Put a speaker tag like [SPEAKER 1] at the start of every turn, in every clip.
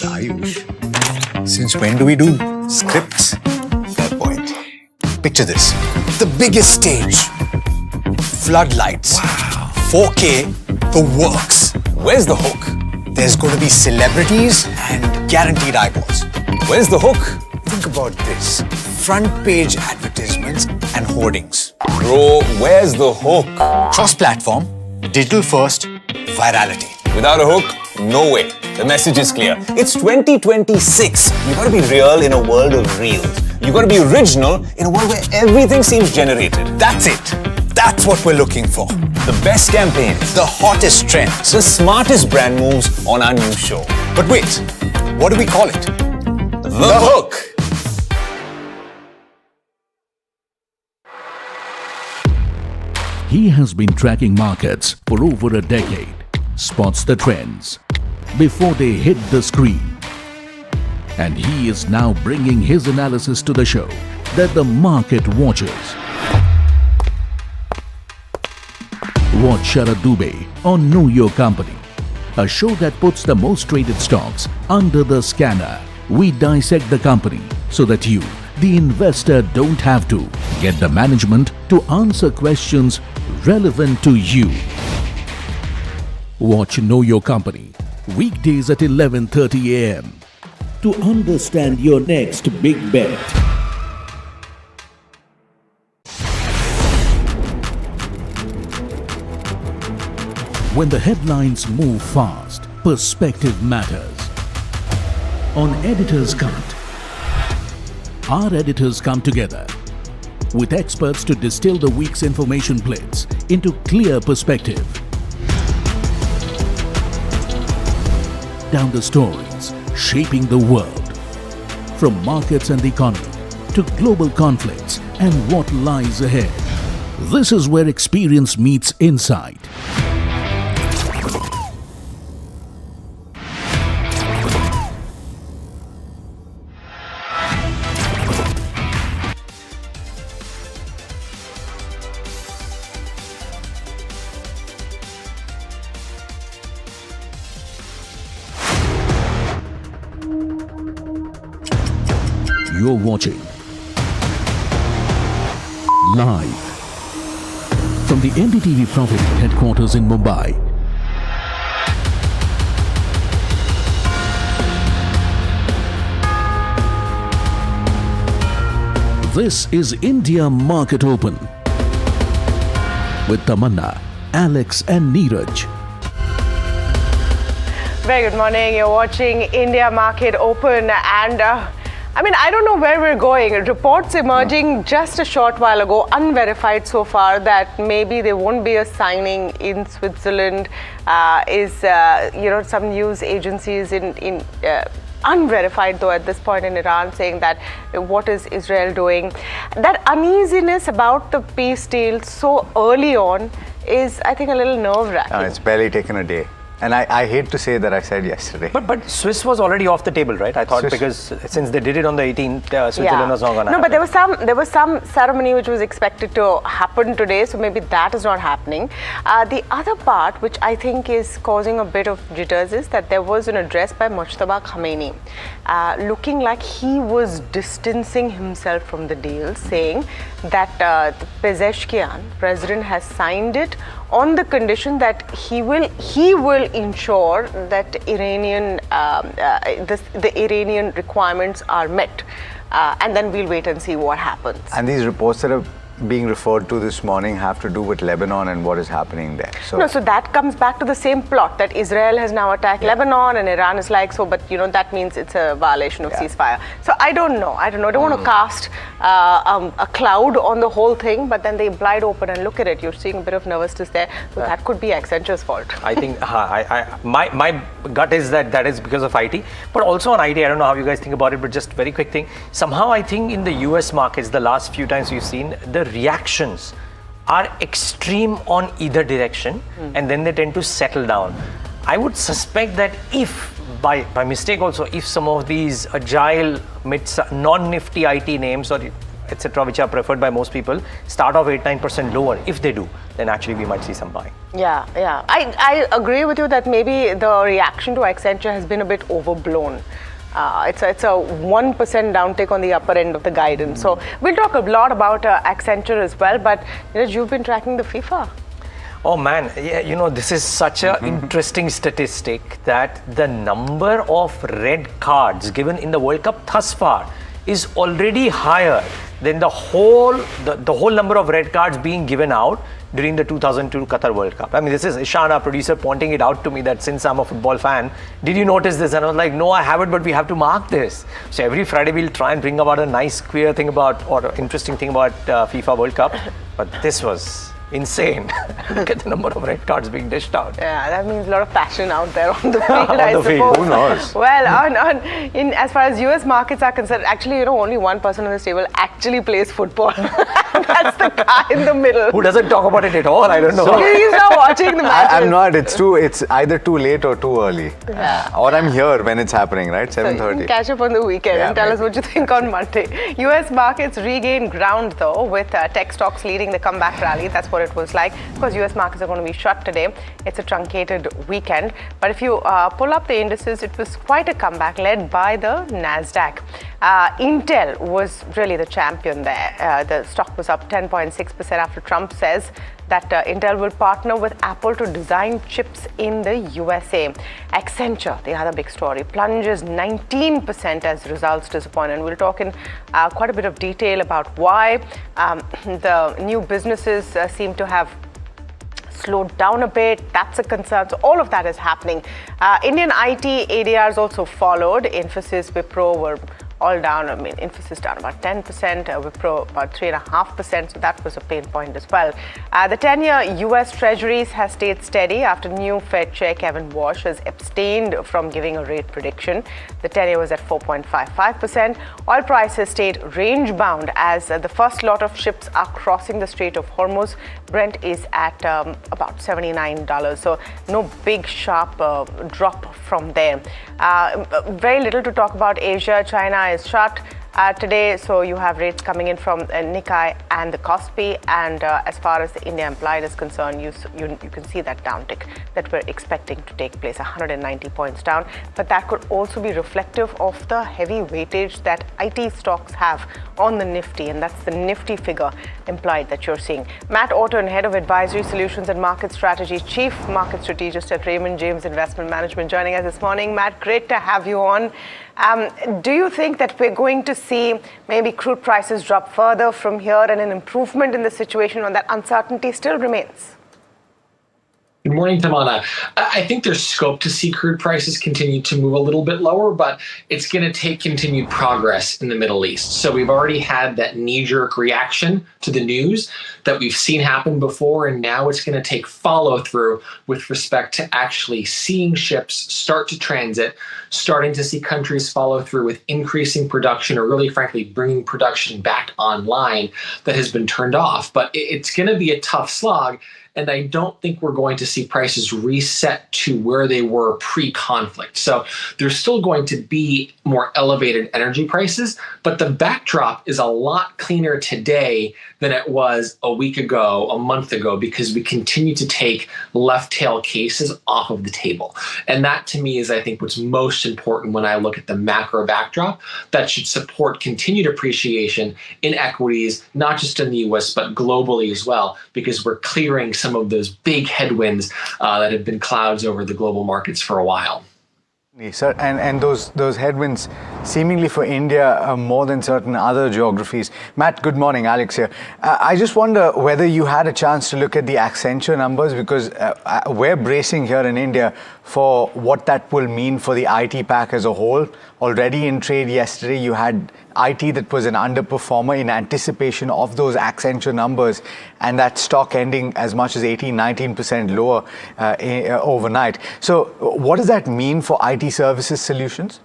[SPEAKER 1] Ayush, since when do we do scripts? Fair point. Picture this. The biggest stage. Floodlights. Wow. 4K, the works. Where's the hook? There's going to be celebrities and guaranteed eyeballs. Where's the hook? Think about this. Front page advertisements and hoardings. Bro, where's the hook? Cross-platform, digital first, virality. Without a hook, no way. The message is clear. It's 2026. You gotta be real in a world of reels. You gotta be original in a world where everything seems generated. That's it. That's what we're looking for. The best campaigns, the hottest trends, the smartest brand moves on our new show. But wait, what do we call it? The hook.
[SPEAKER 2] He has been tracking markets for over a decade, spots the trends before they hit the screen. And he is now bringing his analysis to the show that the market watches. Watch Sharad Dubey on Know Your Company, a show that puts the most traded stocks under the scanner. We dissect the company so that you, the investor, don't have to. Get the management to answer questions relevant to you. Watch Know Your Company weekdays at 11:30 a.m. to understand your next big bet. When the headlines move fast, perspective matters. On Editor's Cut, our editors come together with experts to distill the week's information plates into clear perspective. Down the stories shaping the world, from markets and the economy to global conflicts and what lies ahead. This is where experience meets insight. You're watching live from the NDTV Profit headquarters in Mumbai. This is India Market Open with Tamanna, Alex and Neeraj.
[SPEAKER 3] Very good morning. You're watching India Market Open and I don't know where we're going. Reports emerging just a short while ago, unverified so far, that maybe there won't be a signing in Switzerland. Some news agencies in unverified though at this point in Iran saying that what is Israel doing? That uneasiness about the peace deal so early on is, I think, a little nerve-wracking.
[SPEAKER 4] It's barely taken a day. And I hate to say that I said yesterday.
[SPEAKER 5] But Swiss was already off the table, right? I thought because since they did it on the 18th, Switzerland was not going to happen.
[SPEAKER 3] No, but there was some ceremony which was expected to happen today, so maybe that is not happening. The other part, which I think is causing a bit of jitters, is that there was an address by Mujtaba Khamenei, looking like he was distancing himself from the deal, saying that Pezeshkian, president, has signed it on the condition that he will ensure that the Iranian requirements are met, and then we'll wait and see what happens.
[SPEAKER 4] And these reports that are being referred to this morning have to do with Lebanon and what is happening there.
[SPEAKER 3] So that comes back to the same plot that Israel has now attacked Lebanon and Iran is like, so, but that means it's a violation of ceasefire. So I don't know. I don't want to cast a cloud on the whole thing, but then the implied open and look at it, you're seeing a bit of nervousness there. So that could be Accenture's fault.
[SPEAKER 5] I think my gut is that is because of IT, but also on IT, I don't know how you guys think about it, but just very quick thing. Somehow I think in the US markets, the last few times we've seen, the reactions are extreme on either direction, and then they tend to settle down. I would suspect that if, by mistake also, if some of these agile, non-nifty IT names or etc., which are preferred by most people, start off 8-9% lower. If they do, then actually we might see some buying.
[SPEAKER 3] Yeah. I agree with you that maybe the reaction to Accenture has been a bit overblown. It's a 1% downtick on the upper end of the guidance. So we'll talk a lot about Accenture as well. But you've been tracking the FIFA.
[SPEAKER 5] Oh man, yeah, this is such an interesting statistic that the number of red cards given in the World Cup thus far is already higher than the whole number of red cards being given out during the 2002 Qatar World Cup. I mean, this is Ishan, our producer, pointing it out to me that since I'm a football fan, did you notice this? And I was like, no, I haven't, but we have to mark this. So every Friday we'll try and bring about a nice queer thing about, or interesting thing about FIFA World Cup. But this was insane. Look at the number of red cards being dished out.
[SPEAKER 3] Yeah, that means a lot of passion out there on the field, I suppose.
[SPEAKER 4] Field. Who knows?
[SPEAKER 3] Well, as far as US markets are concerned, actually, only one person on this table actually plays football. That's the guy in the middle.
[SPEAKER 5] Who doesn't talk about it at all? I don't know.
[SPEAKER 3] So, he's not watching the matches.
[SPEAKER 4] I'm not. It's either too late or too early. Yeah. Or I'm here when it's happening, right? 7:30.
[SPEAKER 3] So you can catch up on the weekend and tell us what you think on Monday. US markets regained ground though, with tech stocks leading the comeback rally. That's what it was like. Of course, US markets are going to be shut today. It's a truncated weekend. But if you pull up the indices, it was quite a comeback led by the NASDAQ. Intel was really the champion there. The stock was up 10.6% after Trump says that Intel will partner with Apple to design chips in the USA. Accenture, the other big story, plunges 19% as results disappoint. And we'll talk in quite a bit of detail about why the new businesses seem to have slowed down a bit. That's a concern. So all of that is happening. Indian IT ADRs also followed. Infosys, Wipro were all down. I mean, Infosys down about 10%, Wipro about 3.5%. So that was a pain point as well. The 10-year US Treasuries has stayed steady after new Fed Chair Kevin Walsh has abstained from giving a rate prediction. The 10-year was at 4.55%. Oil prices stayed range-bound as the first lot of ships are crossing the Strait of Hormuz. Brent is at about $79. So no big sharp drop from there. Very little to talk about Asia. China is shut today, so you have rates coming in from Nikkei and the Kospi, and as far as the India implied is concerned, you can see that downtick that we're expecting to take place, 190 points down, but that could also be reflective of the heavy weightage that IT stocks have on the Nifty, and that's the Nifty figure implied that you're seeing. Matt Orton, Head of Advisory Solutions and Market Strategy, Chief Market Strategist at Raymond James Investment Management, joining us this morning. Matt, great to have you on. Do you think that we're going to see maybe crude prices drop further from here and an improvement in the situation, or that uncertainty still remains?
[SPEAKER 6] Good morning, Tamana. I think there's scope to see crude prices continue to move a little bit lower, but it's going to take continued progress in the Middle East. So we've already had that knee-jerk reaction to the news that we've seen happen before, and now it's going to take follow-through with respect to actually seeing ships start to transit, starting to see countries follow through with increasing production, or really, frankly, bringing production back online that has been turned off. But it's going to be a tough slog. And I don't think we're going to see prices reset to where they were pre-conflict. So there's still going to be more elevated energy prices, but the backdrop is a lot cleaner today than it was a week ago, a month ago, because we continue to take left tail cases off of the table. And that to me is, I think, what's most important when I look at the macro backdrop that should support continued appreciation in equities, not just in the US, but globally as well, because we're clearing some of those big headwinds that have been clouds over the global markets for a while.
[SPEAKER 4] Sir, and those headwinds seemingly for India more than certain other geographies. Matt, good morning. Alex here. I just wonder whether you had a chance to look at the Accenture numbers, because we're bracing here in India for what that will mean for the IT pack as a whole. Already in trade yesterday, you had IT that was an underperformer in anticipation of those Accenture numbers, and that stock ending as much as 18-19% lower overnight. So what does that mean for IT services solutions?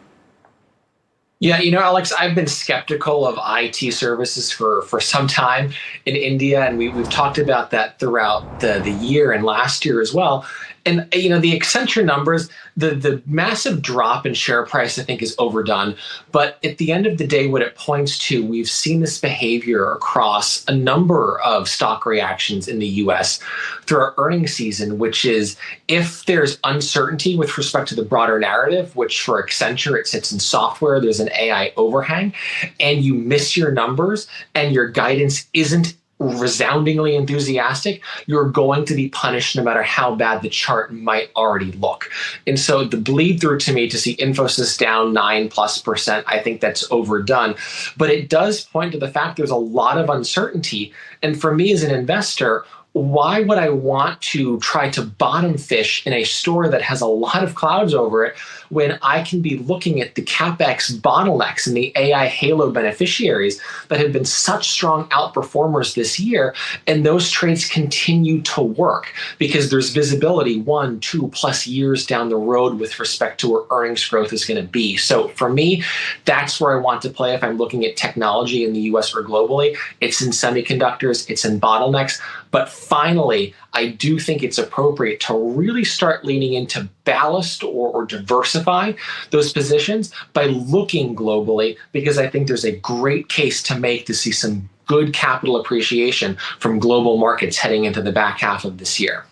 [SPEAKER 6] Yeah, Alex, I've been skeptical of IT services for some time in India, and we've talked about that throughout the year and last year as well. And the Accenture numbers, the massive drop in share price, I think, is overdone. But at the end of the day, what it points to, we've seen this behavior across a number of stock reactions in the US through our earnings season, which is if there's uncertainty with respect to the broader narrative, which for Accenture, it sits in software, there's an AI overhang, and you miss your numbers and your guidance isn't resoundingly enthusiastic, you're going to be punished no matter how bad the chart might already look. And so the bleed through to me to see Infosys down 9+%, I think that's overdone. But it does point to the fact there's a lot of uncertainty. And for me as an investor, why would I want to try to bottom fish in a store that has a lot of clouds over it when I can be looking at the CapEx bottlenecks and the AI halo beneficiaries that have been such strong outperformers this year, and those trades continue to work because there's visibility 1, 2+ years down the road with respect to where earnings growth is going to be. So for me, that's where I want to play if I'm looking at technology in the US or globally. It's in semiconductors, it's in bottlenecks. But finally, I do think it's appropriate to really start leaning into ballast or diversify those positions by looking globally, because I think there's a great case to make to see some good capital appreciation from global markets heading into the back half of this year.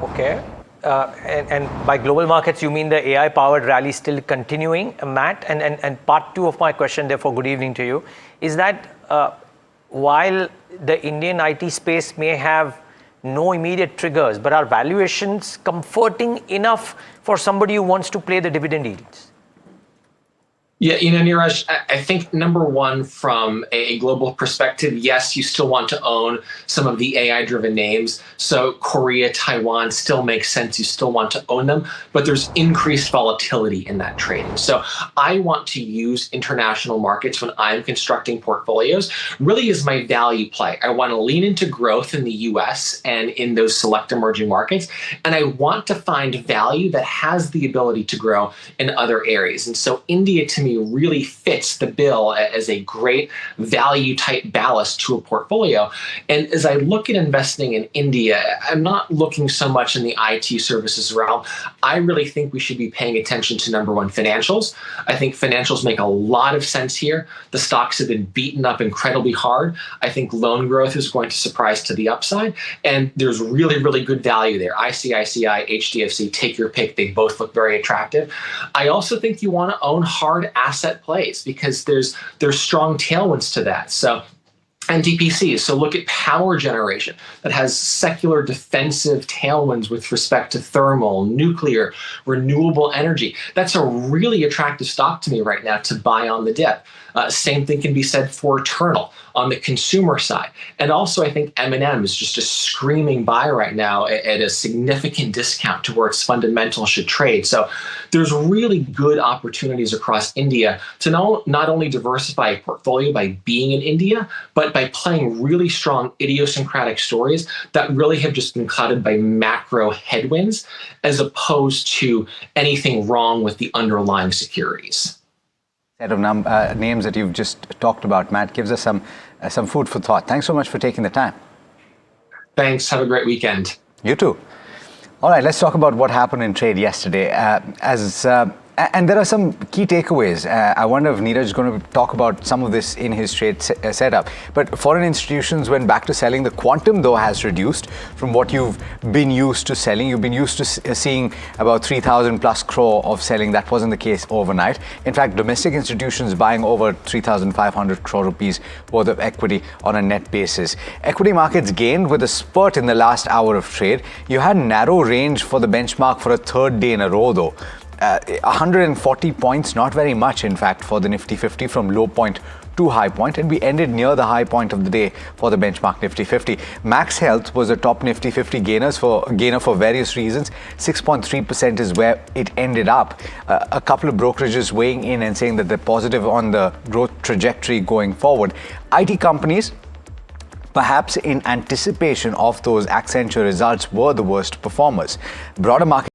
[SPEAKER 5] Okay. And by global markets, you mean the AI-powered rally still continuing, Matt? And part two of my question, therefore, good evening to you, is that while the Indian IT space may have no immediate triggers, but are valuations comforting enough for somebody who wants to play the dividend yields?
[SPEAKER 6] Yeah, Neeraj, I think number one, from a global perspective, yes, you still want to own some of the AI-driven names. So Korea, Taiwan still makes sense. You still want to own them, but there's increased volatility in that trading. So I want to use international markets when I'm constructing portfolios really as my value play. I want to lean into growth in the US and in those select emerging markets, and I want to find value that has the ability to grow in other areas. And so India, to me, really fits the bill as a great value type ballast to a portfolio. And as I look at investing in India, I'm not looking so much in the IT services realm. I really think we should be paying attention to number one, financials. I think financials make a lot of sense here. The stocks have been beaten up incredibly hard. I think loan growth is going to surprise to the upside. And there's really, really good value there. ICICI, HDFC, take your pick. They both look very attractive. I also think you want to own hard asset plays because there's strong tailwinds to that. So NDPCs, so look at power generation that has secular defensive tailwinds with respect to thermal, nuclear, renewable energy. That's a really attractive stock to me right now to buy on the dip. Same thing can be said for Eternal on the consumer side. And also I think M&M is just a screaming buy right now at a significant discount to where its fundamentals should trade. So there's really good opportunities across India to not only diversify a portfolio by being in India, but by playing really strong idiosyncratic stories that really have just been clouded by macro headwinds as opposed to anything wrong with the underlying securities.
[SPEAKER 4] Set of names that you've just talked about, Matt, gives us some food for thought. Thanks so much for taking the time.
[SPEAKER 6] Thanks. Have a great weekend.
[SPEAKER 4] You too. All right, let's talk about what happened in trade yesterday. And there are some key takeaways. I wonder if Neeraj is going to talk about some of this in his trade setup. But foreign institutions went back to selling. The quantum, though, has reduced from what you've been used to selling. You've been used to seeing about 3,000 plus crore of selling. That wasn't the case overnight. In fact, domestic institutions buying over 3,500 crore rupees worth of equity on a net basis. Equity markets gained with a spurt in the last hour of trade. You had narrow range for the benchmark for a third day in a row, though. 140 points, not very much, in fact, for the Nifty 50 from low point to high point, and we ended near the high point of the day for the benchmark Nifty 50. Max Health was the top Nifty 50 gainer for various reasons. 6.3% is where it ended up. A couple of brokerages weighing in and saying that they're positive on the growth trajectory going forward. IT companies, perhaps in anticipation of those Accenture results, were the worst performers. Broader market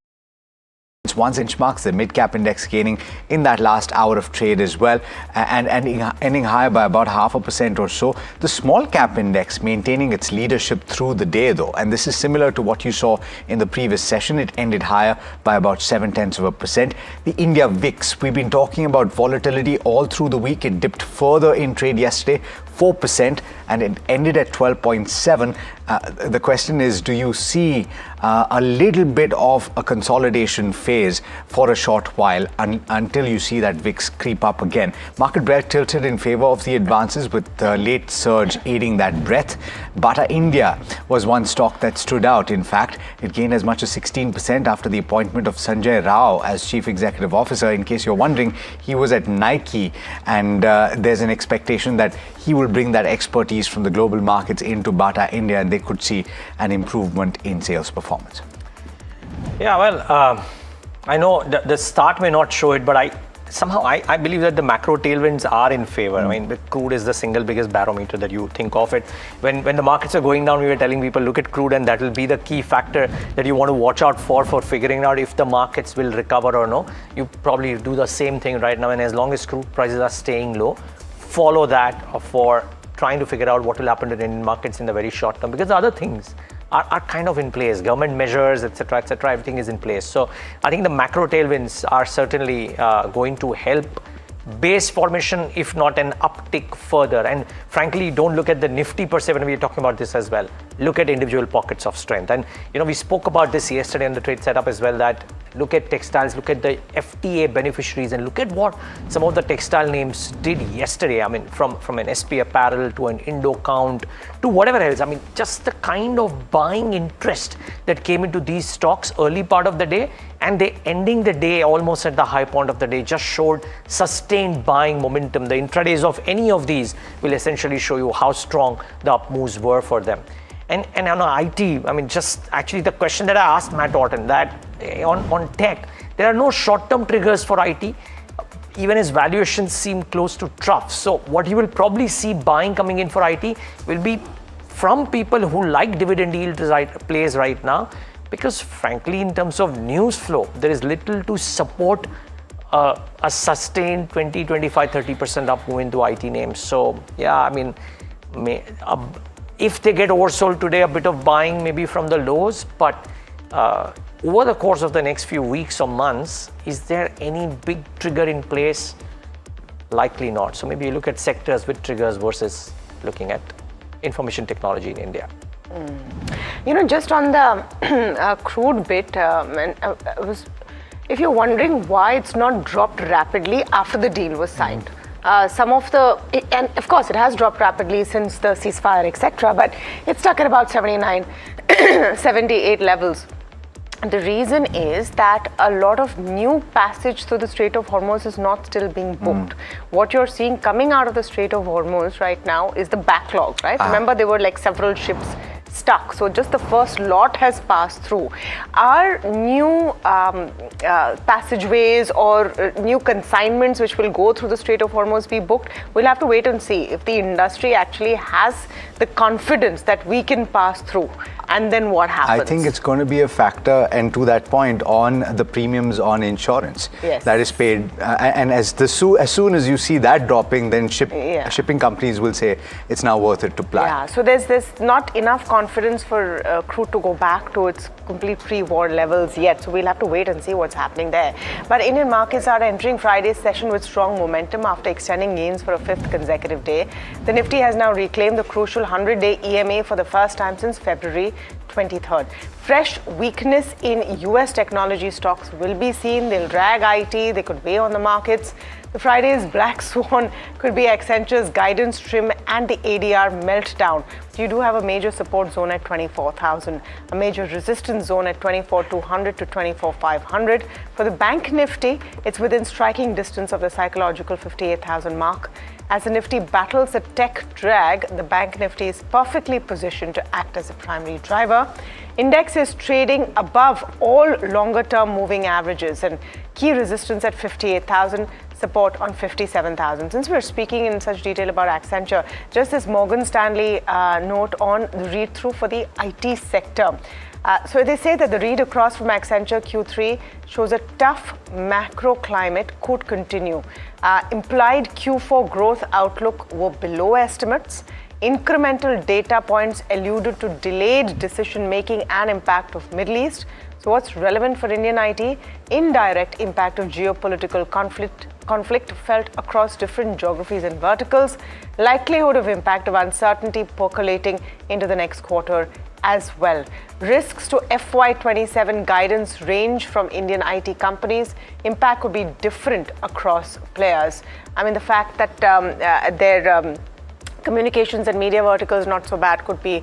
[SPEAKER 4] points. Once benchmarks, the mid-cap index gaining in that last hour of trade as well, and ending higher by about 0.5% or so. The small cap index maintaining its leadership through the day though, and this is similar to what you saw in the previous session. It ended higher by about 0.7%. The India VIX, we've been talking about volatility all through the week. It dipped further in trade yesterday, 4%, and it ended at 12.7. The question is, do you see a little bit of a consolidation phase for a short while until you see that VIX creep up again? Market breadth tilted in favor of the advances, with the late surge aiding that breadth. Bata India was one stock that stood out. In fact, it gained as much as 16% after the appointment of Sanjay Rao as Chief Executive Officer. In case you're wondering, he was at Nike, and there's an expectation that he will bring that expertise from the global markets into Bata India, and they could see an improvement in sales performance.
[SPEAKER 5] Yeah, well, I know the start may not show it, but I believe that the macro tailwinds are in favor. I mean, crude is the single biggest barometer that you think of it. When the markets are going down, we were telling people, look at crude, and that will be the key factor that you want to watch out for figuring out if the markets will recover or no. You probably do the same thing right now, and as long as crude prices are staying low, follow that for trying to figure out what will happen to the Indian markets in the very short term, because the other things are kind of in place. Government measures, etc., everything is in place. So I think the macro tailwinds are certainly going to help base formation, if not an uptick further. And frankly, don't look at the Nifty per se when we are talking about this as well. Look at individual pockets of strength. And we spoke about this yesterday in the trade setup as well, that look at textiles, look at the FTA beneficiaries, and look at what some of the textile names did yesterday. I mean, from an SP Apparel to an Indocount to whatever else. I mean, just the kind of buying interest that came into these stocks early part of the day, and they ending the day almost at the high point of the day, just showed sustained buying momentum. The intradays of any of these will essentially show you how strong the up moves were for them. And on IT, I mean, just actually the question that I asked Matt Orton, that on tech, there are no short-term triggers for IT, even as valuations seem close to trough. So what you will probably see buying coming in for IT will be from people who like dividend yield plays right now, because frankly, in terms of news flow, there is little to support a sustained 20, 25, 30% up move into IT names. So yeah, I mean, if they get oversold today, a bit of buying maybe from the lows, but over the course of the next few weeks or months, is there any big trigger in place? Likely not. So maybe you look at sectors with triggers versus looking at information technology in India.
[SPEAKER 3] Just on the crude bit, if you're wondering why it's not dropped rapidly after the deal was signed. And of course it has dropped rapidly since the ceasefire, etc., but it's stuck at about 79, 78 levels. The reason is that a lot of new passage through the Strait of Hormuz is not still being booked. What you're seeing coming out of the Strait of Hormuz right now is the backlog, right? Remember, there were like several ships stuck. So just the first lot has passed through. Are new passageways or new consignments which will go through the Strait of Hormuz be booked? We'll have to wait and see if the industry actually has the confidence that we can pass through. And then what happens?
[SPEAKER 4] I think it's going to be a factor, and to that point, on the premiums on insurance that is paid. And as soon as you see that dropping, then shipping companies will say it's now worth it to ply.
[SPEAKER 3] Yeah, so there's not enough confidence for crude to go back to its complete pre-war levels yet. So we'll have to wait and see what's happening there. But Indian markets are entering Friday's session with strong momentum after extending gains for a fifth consecutive day. The Nifty has now reclaimed the crucial 100-day EMA for the first time since February 23rd. Fresh weakness in US technology stocks will be seen. They'll drag IT, they could weigh on the markets. The Friday's black swan could be Accenture's guidance trim and the ADR meltdown. You do have a major support zone at 24,000, a major resistance zone at 24,200 to 24,500. For the Bank Nifty, it's within striking distance of the psychological 58,000 mark. As the Nifty battles a tech drag, the Bank Nifty is perfectly positioned to act as a primary driver. Index is trading above all longer-term moving averages and key resistance at 58,000, support on 57,000. Since we're speaking in such detail about Accenture, just this Morgan Stanley note on the read-through for the IT sector. So they say that the read across from Accenture Q3 shows a tough macro climate could continue. Implied Q4 growth outlook were below estimates. Incremental data points alluded to delayed decision making and impact of Middle East. So what's relevant for Indian IT? Indirect impact of geopolitical conflict felt across different geographies and verticals. Likelihood of impact of uncertainty percolating into the next quarter as well. Risks to FY27 guidance range from Indian IT companies. Impact could be different across players. I mean, the fact that their communications and media verticals not so bad could be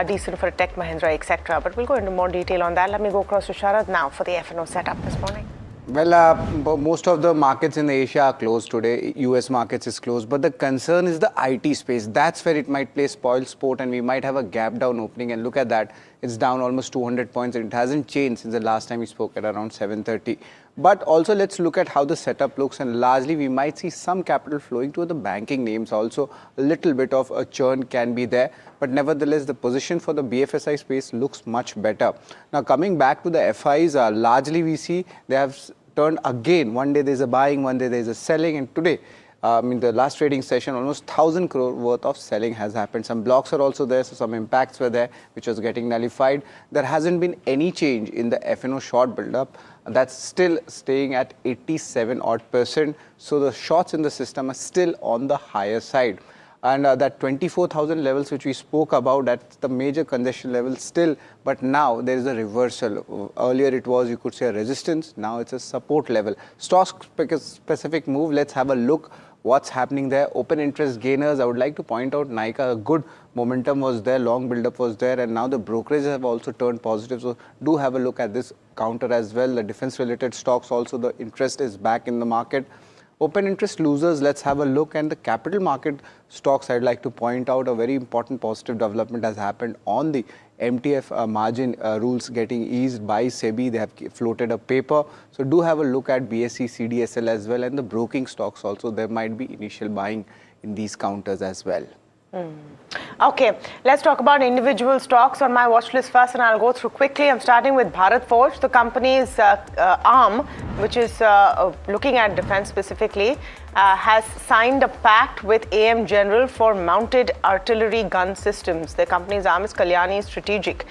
[SPEAKER 3] decent for a Tech Mahindra, etc. But we'll go into more detail on that. Let me go across to Sharad now for the F&O setup this morning.
[SPEAKER 7] Well, most of the markets in Asia are closed today. US markets is closed. But the concern is the IT space. That's where it might play spoil sport and we might have a gap down opening. And look at that. It's down almost 200 points and it hasn't changed since the last time we spoke at around 7:30. But also let's look at how the setup looks, and largely we might see some capital flowing to the banking names also. A little bit of a churn can be there, but nevertheless the position for the BFSI space looks much better. Now coming back to the FIs, largely we see they have turned again. One day there's a buying, one day there's a selling, and today in the last trading session, almost 1,000 crore worth of selling has happened. Some blocks are also there, so some impacts were there, which was getting nullified. There hasn't been any change in the F&O short build-up. That's still staying at 87%. So the shorts in the system are still on the higher side. And that 24,000 levels which we spoke about, that's the major congestion level still. But now there is a reversal. Earlier it was, you could say, a resistance. Now it's a support level. Stock specific move, let's have a look what's happening there. Open interest gainers, I would like to point out Nykaa, a good momentum was there, long build-up was there, and now the brokerages have also turned positive. So do have a look at this counter as well. The defense-related stocks also, the interest is back in the market. Open interest losers, let's have a look. And the capital market stocks, I'd like to point out a very important positive development has happened on the MTF margin rules getting eased by SEBI. They have floated a paper. So do have a look at BSE, CDSL as well, and the broking stocks also. There might be initial buying in these counters as well.
[SPEAKER 3] Okay, let's talk about individual stocks on my watch list first, and I'll go through quickly. I'm starting with Bharat Forge, the company's arm, which is looking at defense specifically, has signed a pact with AM General for mounted artillery gun systems. The company's arm is Kalyani Strategic.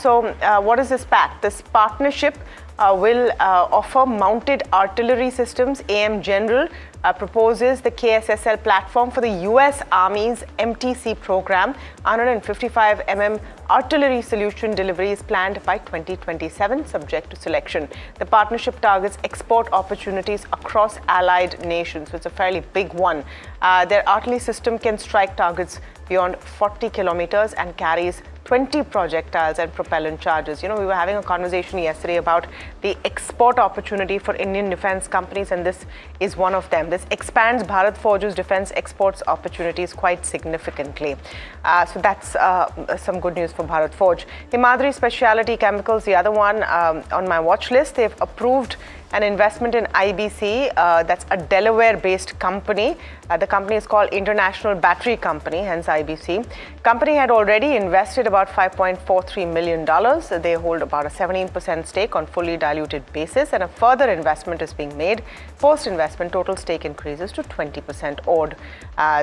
[SPEAKER 3] So what is this pact? This partnership will offer mounted artillery systems. AM General proposes the KSSL platform for the US Army's MTC program. 155 mm artillery solution delivery is planned by 2027, subject to selection. The partnership targets export opportunities across allied nations, so it's a fairly big one. Their artillery system can strike targets beyond 40 kilometers and carries 20 projectiles and propellant charges. You know, we were having a conversation yesterday about the export opportunity for Indian defense companies, and this is one of them. This expands Bharat Forge's defense exports opportunities quite significantly. So that's some good news for Bharat Forge. Himadri Specialty Chemicals, the other one on my watch list. They've approved an investment in IBC, that's a Delaware-based company. The company is called International Battery Company, hence IBC. Company had already invested about $5.43 million. They hold about a 17% stake on fully diluted basis, and a further investment is being made. Post-investment, total stake increases to 20% odd.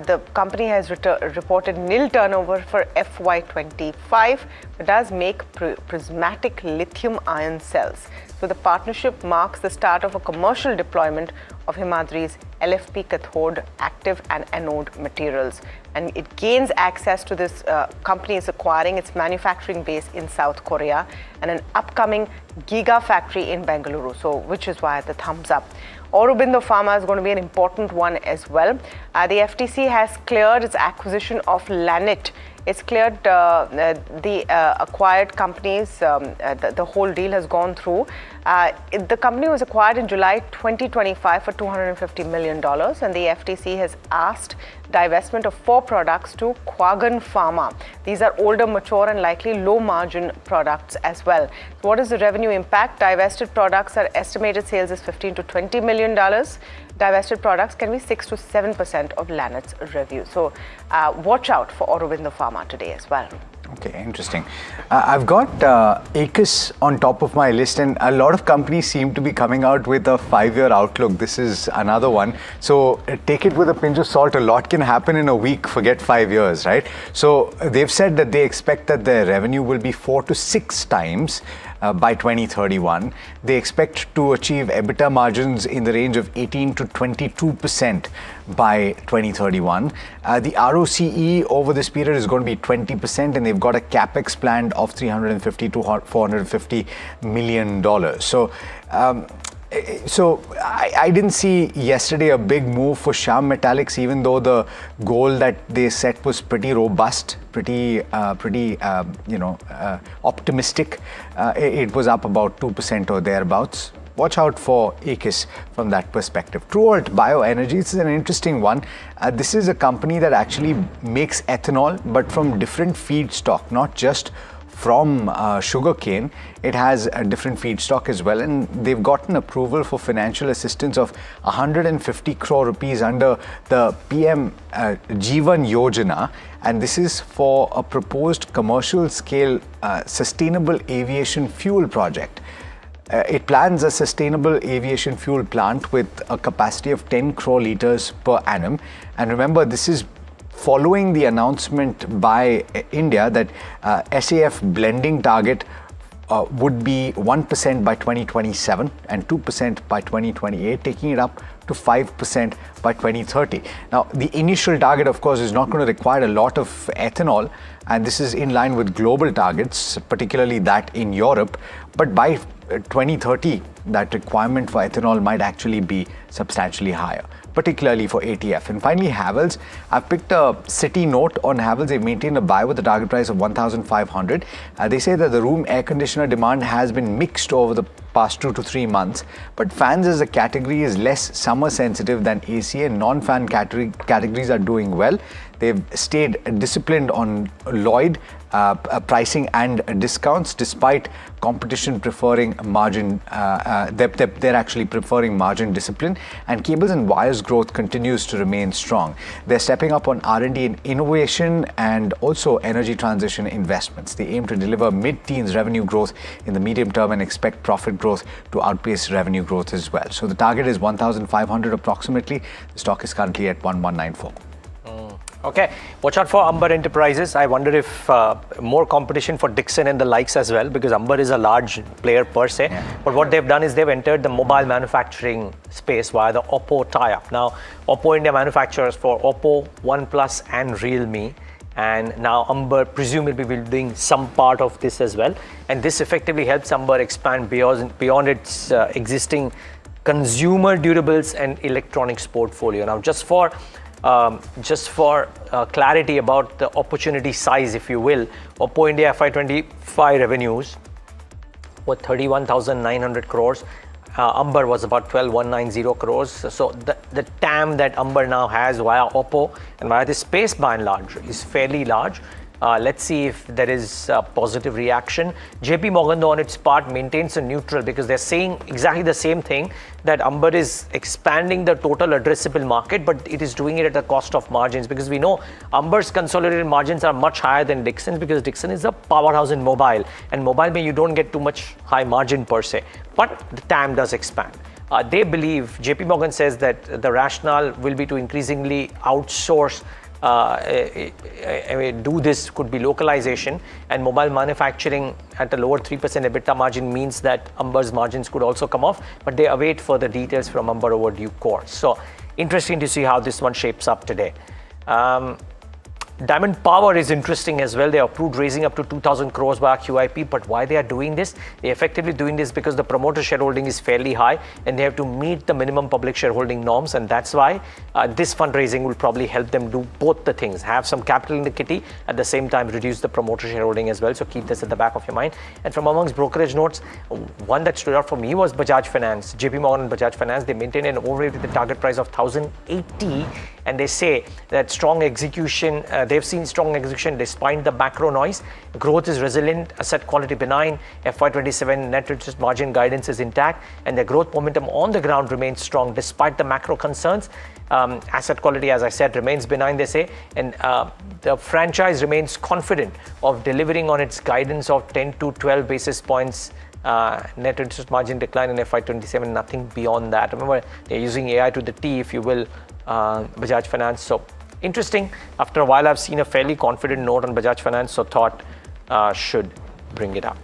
[SPEAKER 3] The company has reported nil turnover for FY25, but does make prismatic lithium-ion cells. So the partnership marks the start of a commercial deployment of Himadri's LFP cathode, active and anode materials. And it gains access to this company is acquiring its manufacturing base in South Korea and an upcoming gigafactory in Bengaluru, so which is why the thumbs up. Aurobindo Pharma is going to be an important one as well. The FTC has cleared its acquisition of Lannett. It's cleared the acquired companies, the whole deal has gone through. The company was acquired in July 2025 for $250 million, and the FTC has asked divestment of 4 products to Quagan Pharma. These are older, mature, and likely low-margin products as well. So what is the revenue impact? Divested products are estimated sales is $15 to $20 million. divested products can be 6 to 7% of Lanet's review. So watch out for Aurobindo Pharma today as well.
[SPEAKER 4] Okay, interesting. I've got Aequs on top of my list, and a lot of companies seem to be coming out with a 5-year outlook. This is another one. So take it with a pinch of salt. A lot can happen in a week, forget 5 years, right? So they've said that they expect that their revenue will be 4 to 6 times by 2031. They expect to achieve EBITDA margins in the range of 18 to 22% by 2031. The ROCE over this period is going to be 20%, and they've got a capex planned of $350 to $450 million. So I didn't see yesterday a big move for Shyam Metallics, even though the goal that they set was pretty robust, pretty optimistic. It was up about 2% or thereabouts. Watch out for Aequs from that perspective. TrueAlt Bioenergy, this is an interesting one. This is a company that actually makes ethanol, but from different feedstock, not just from sugarcane. It has a different feedstock as well, and they've gotten approval for financial assistance of 150 crore rupees under the PM Jeevan Yojana, and this is for a proposed commercial scale sustainable aviation fuel project. It plans a sustainable aviation fuel plant with a capacity of 10 crore litres per annum. And remember, this is following the announcement by India that SAF blending target would be 1% by 2027 and 2% by 2028, taking it up to 5% by 2030. Now, the initial target, of course, is not going to require a lot of ethanol, and this is in line with global targets, particularly that in Europe. But by 2030, that requirement for ethanol might actually be substantially higher, particularly for ATF. And finally, Havells. I've picked a City note on Havells. They've maintained a buy with a target price of 1,500. They say that the room air conditioner demand has been mixed over the past 2 to 3 months, but fans as a category is less summer sensitive than AC, and non-fan categories are doing well. They've stayed disciplined on Lloyd pricing and discounts, despite competition preferring margin. They're actually preferring margin discipline, and cables and wires growth continues to remain strong. They're stepping up on R&D and innovation, and also energy transition investments. They aim to deliver mid-teens revenue growth in the medium term and expect profit growth to outpace revenue growth as well. So the target is 1,500 approximately. The stock is currently at 1,194.
[SPEAKER 5] Okay, watch out for Amber Enterprises. I wonder if more competition for Dixon and the likes as well, because Amber is a large player per se. Yeah. But what they've done is they've entered the mobile manufacturing space via the Oppo tie-up. Now, Oppo India manufactures for Oppo, OnePlus and Realme. And now Amber presumably will be doing some part of this as well. And this effectively helps Amber expand beyond its existing consumer durables and electronics portfolio. Now, just for clarity about the opportunity size, if you will, Oppo India FY25 revenues were 31,900 crores. Amber was about 12,190 crores. So the TAM that Amber now has via Oppo and via this space by and large is fairly large. Let's see if there is a positive reaction. JP Morgan, though, on its part maintains a neutral, because they're saying exactly the same thing, that Amber is expanding the total addressable market, but it is doing it at the cost of margins, because we know Amber's consolidated margins are much higher than Dixon's, because Dixon is a powerhouse in mobile, and mobile you don't get too much high margin per se, but the TAM does expand. They believe, JP Morgan says that the rationale will be to increasingly outsource do this, could be localization, and mobile manufacturing at a lower 3% EBITDA margin means that Amber's margins could also come off, but they await further details from Amber over due course. So interesting to see how this one shapes up today. Diamond Power is interesting as well. They approved raising up to 2,000 crores by QIP, but why they are doing this? They're effectively doing this because the promoter shareholding is fairly high and they have to meet the minimum public shareholding norms, and that's why this fundraising will probably help them do both the things, have some capital in the kitty, at the same time reduce the promoter shareholding as well. So keep this at the back of your mind. And from amongst brokerage notes, one that stood out for me was Bajaj Finance. JP Morgan and Bajaj Finance, they maintained an overweight with a target price of 1,080, and they say that strong execution, they've seen strong execution despite the macro noise. Growth is resilient, asset quality benign, FY27 net interest margin guidance is intact, and the growth momentum on the ground remains strong despite the macro concerns. Asset quality, as I said, remains benign, they say, and the franchise remains confident of delivering on its guidance of 10 to 12 basis points net interest margin decline in FY27, nothing beyond that. Remember, they're using AI to the T, if you will, Bajaj Finance. So interesting. After a while, I've seen a fairly confident note on Bajaj Finance, so thought should bring it up.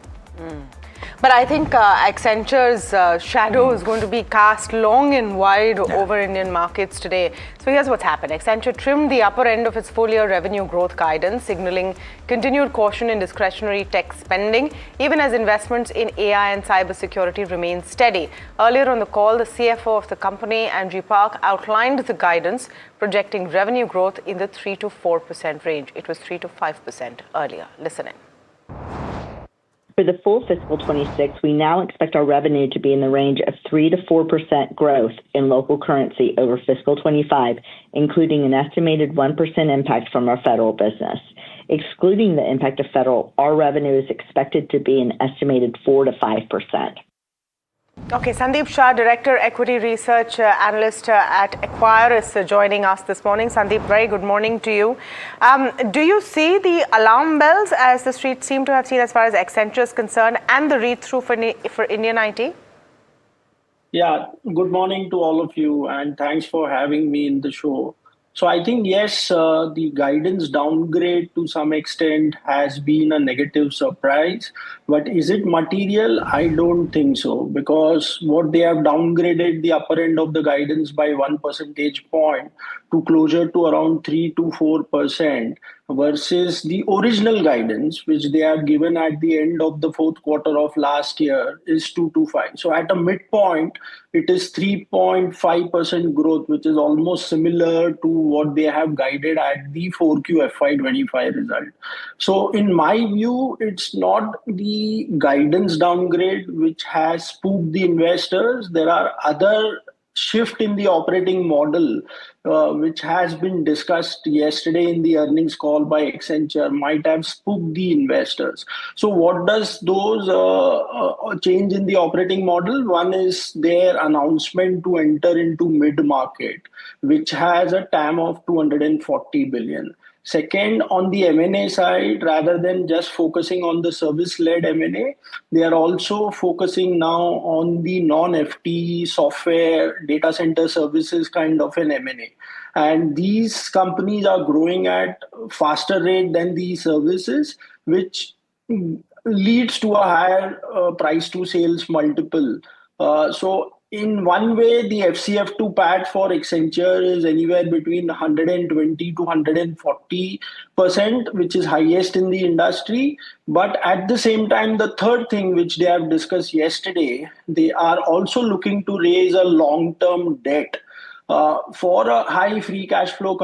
[SPEAKER 3] But I think Accenture's shadow is going to be cast long and wide over Indian markets today. So here's what's happened. Accenture trimmed the upper end of its full-year revenue growth guidance, signaling continued caution in discretionary tech spending, even as investments in AI and cybersecurity remain steady. Earlier on the call, the CFO of the company, Andrew Park, outlined the guidance, projecting revenue growth in the 3 to 4% range. It was 3 to 5% earlier. Listen in.
[SPEAKER 8] For the full fiscal 26, we now expect our revenue to be in the range of 3 to 4% growth in local currency over fiscal 25, including an estimated 1% impact from our federal business. Excluding the impact of federal, our revenue is expected to be an estimated 4 to 5%.
[SPEAKER 3] Okay, Sandeep Shah, Director, Equity Research Analyst at Acquire, is joining us this morning. Sandeep, very good morning to you. Do you see the alarm bells as the street seem to have seen as far as Accenture is concerned and the read-through for Indian IT?
[SPEAKER 9] Yeah, good morning to all of you, and thanks for having me in the show. So I think, yes, the guidance downgrade to some extent has been a negative surprise. But is it material? I don't think so, because what they have downgraded the upper end of the guidance by 1 percentage point to closer to around 3 to 4% versus the original guidance, which they have given at the end of the fourth quarter of last year, is 2 to 5. So at a midpoint, it is 3.5% growth, which is almost similar to what they have guided at the 4Q FY25 result. So in my view, it's not the guidance downgrade which has spooked the investors. There are other shift in the operating model, which has been discussed yesterday in the earnings call by Accenture, might have spooked the investors. So what does those change in the operating model? One is their announcement to enter into mid-market, which has a TAM of 240 billion. Second, on the M&A side, rather than just focusing on the service-led M&A, they are also focusing now on the non-FTE software data center services kind of an M&A. And these companies are growing at faster rate than the services, which leads to a higher price to sales multiple. So in one way, the FCF to PAT for Accenture is anywhere between 120 to 140%, which is highest in the industry. But at the same time, the third thing which they have discussed yesterday, they are also looking to raise a long-term debt. For a high free cash flow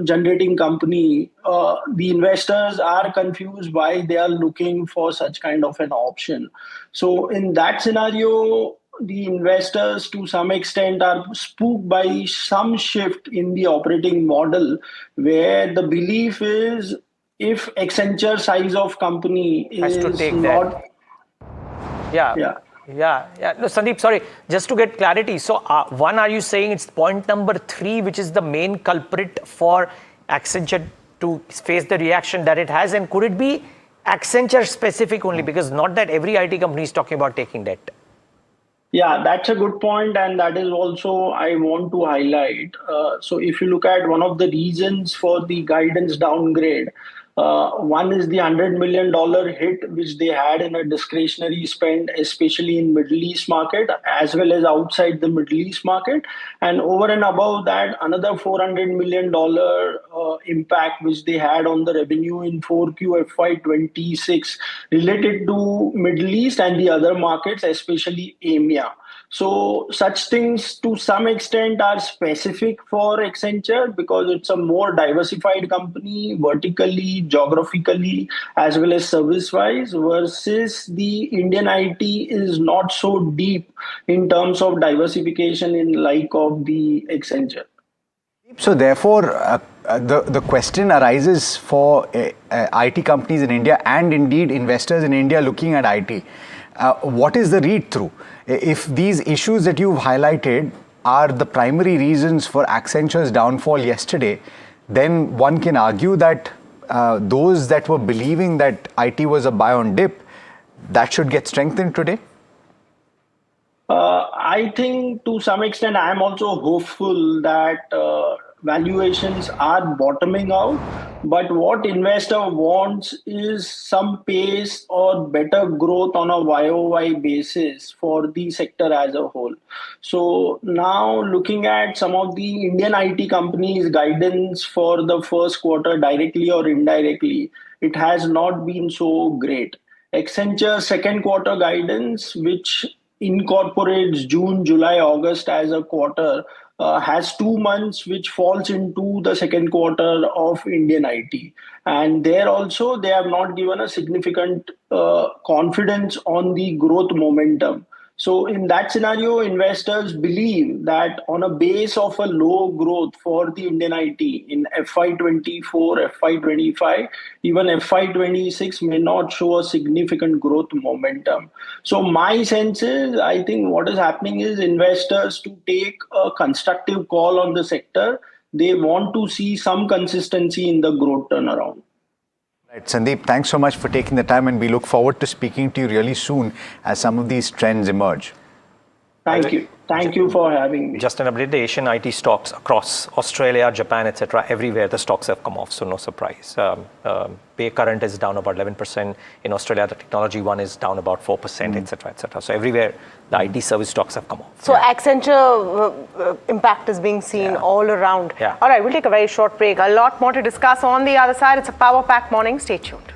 [SPEAKER 9] generating company, the investors are confused why they are looking for such kind of an option. So in that scenario, the investors to some extent are spooked by some shift in the operating model, where the belief is if Accenture size of company
[SPEAKER 5] has
[SPEAKER 9] is
[SPEAKER 5] to take
[SPEAKER 9] not...
[SPEAKER 5] that. Yeah. No, Sandeep, sorry, just to get clarity. So one, are you saying it's point number 3, which is the main culprit for Accenture to face the reaction that it has? And could it be Accenture specific only? Because not that every IT company is talking about taking debt.
[SPEAKER 9] Yeah, that's a good point, and that is also I want to highlight. So if you look at one of the reasons for the guidance downgrade, one is the $100 million hit which they had in a discretionary spend, especially in Middle East market, as well as outside the Middle East market. And over and above that, another $400 million impact which they had on the revenue in 4Q FY26 related to Middle East and the other markets, especially EMEA. So such things to some extent are specific for Accenture because it's a more diversified company vertically, geographically, as well as service-wise, versus the Indian IT is not so deep in terms of diversification in like of the Accenture.
[SPEAKER 4] So therefore, the question arises for IT companies in India and indeed investors in India looking at IT. What is the read-through? If these issues that you've highlighted are the primary reasons for Accenture's downfall yesterday, then one can argue that those that were believing that IT was a buy on dip, that should get strengthened today?
[SPEAKER 9] I think to some extent, I am also hopeful that valuations are bottoming out. But what investor wants is some pace or better growth on a YOY basis for the sector as a whole. So now looking at some of the Indian IT companies' guidance for the first quarter directly or indirectly, it has not been so great. Accenture second quarter guidance, which incorporates June, July, August as a quarter, has 2 months which falls into the second quarter of Indian IT. And there also, they have not given a significant confidence on the growth momentum. So in that scenario, investors believe that on a base of a low growth for the Indian IT in FY24, FY25, even FY26 may not show a significant growth momentum. So my sense is, I think what is happening is investors to take a constructive call on the sector, they want to see some consistency in the growth turnaround.
[SPEAKER 4] Right, Sandeep, thanks so much for taking the time, and we look forward to speaking to you really soon as some of these trends emerge.
[SPEAKER 9] Thank you. Thank you for having me.
[SPEAKER 5] Just an update, the Asian IT stocks across Australia, Japan, etc., everywhere the stocks have come off, so no surprise. Pay current is down about 11%. In Australia, the technology one is down about 4%, etc., etc. So everywhere the IT service stocks have come off.
[SPEAKER 3] So Accenture impact is being seen all around. All right, we'll take a very short break. A lot more to discuss on the other side. It's a power-packed morning. Stay tuned.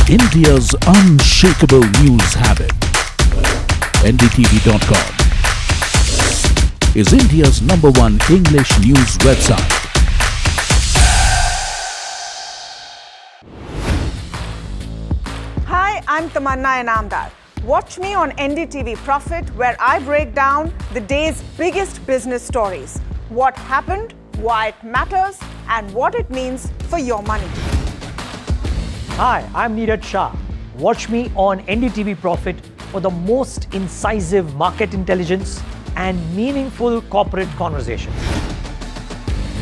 [SPEAKER 2] India's unshakable news habit. NDTV.com is India's #1 English news website.
[SPEAKER 10] Hi, I'm Tamanna Inamdar. Watch me on NDTV Profit, where I break down the day's biggest business stories. What happened, why it matters, and what it means for your money.
[SPEAKER 11] Hi, I'm Neeraj Shah. Watch me on NDTV Profit for the most incisive market intelligence and meaningful corporate conversations.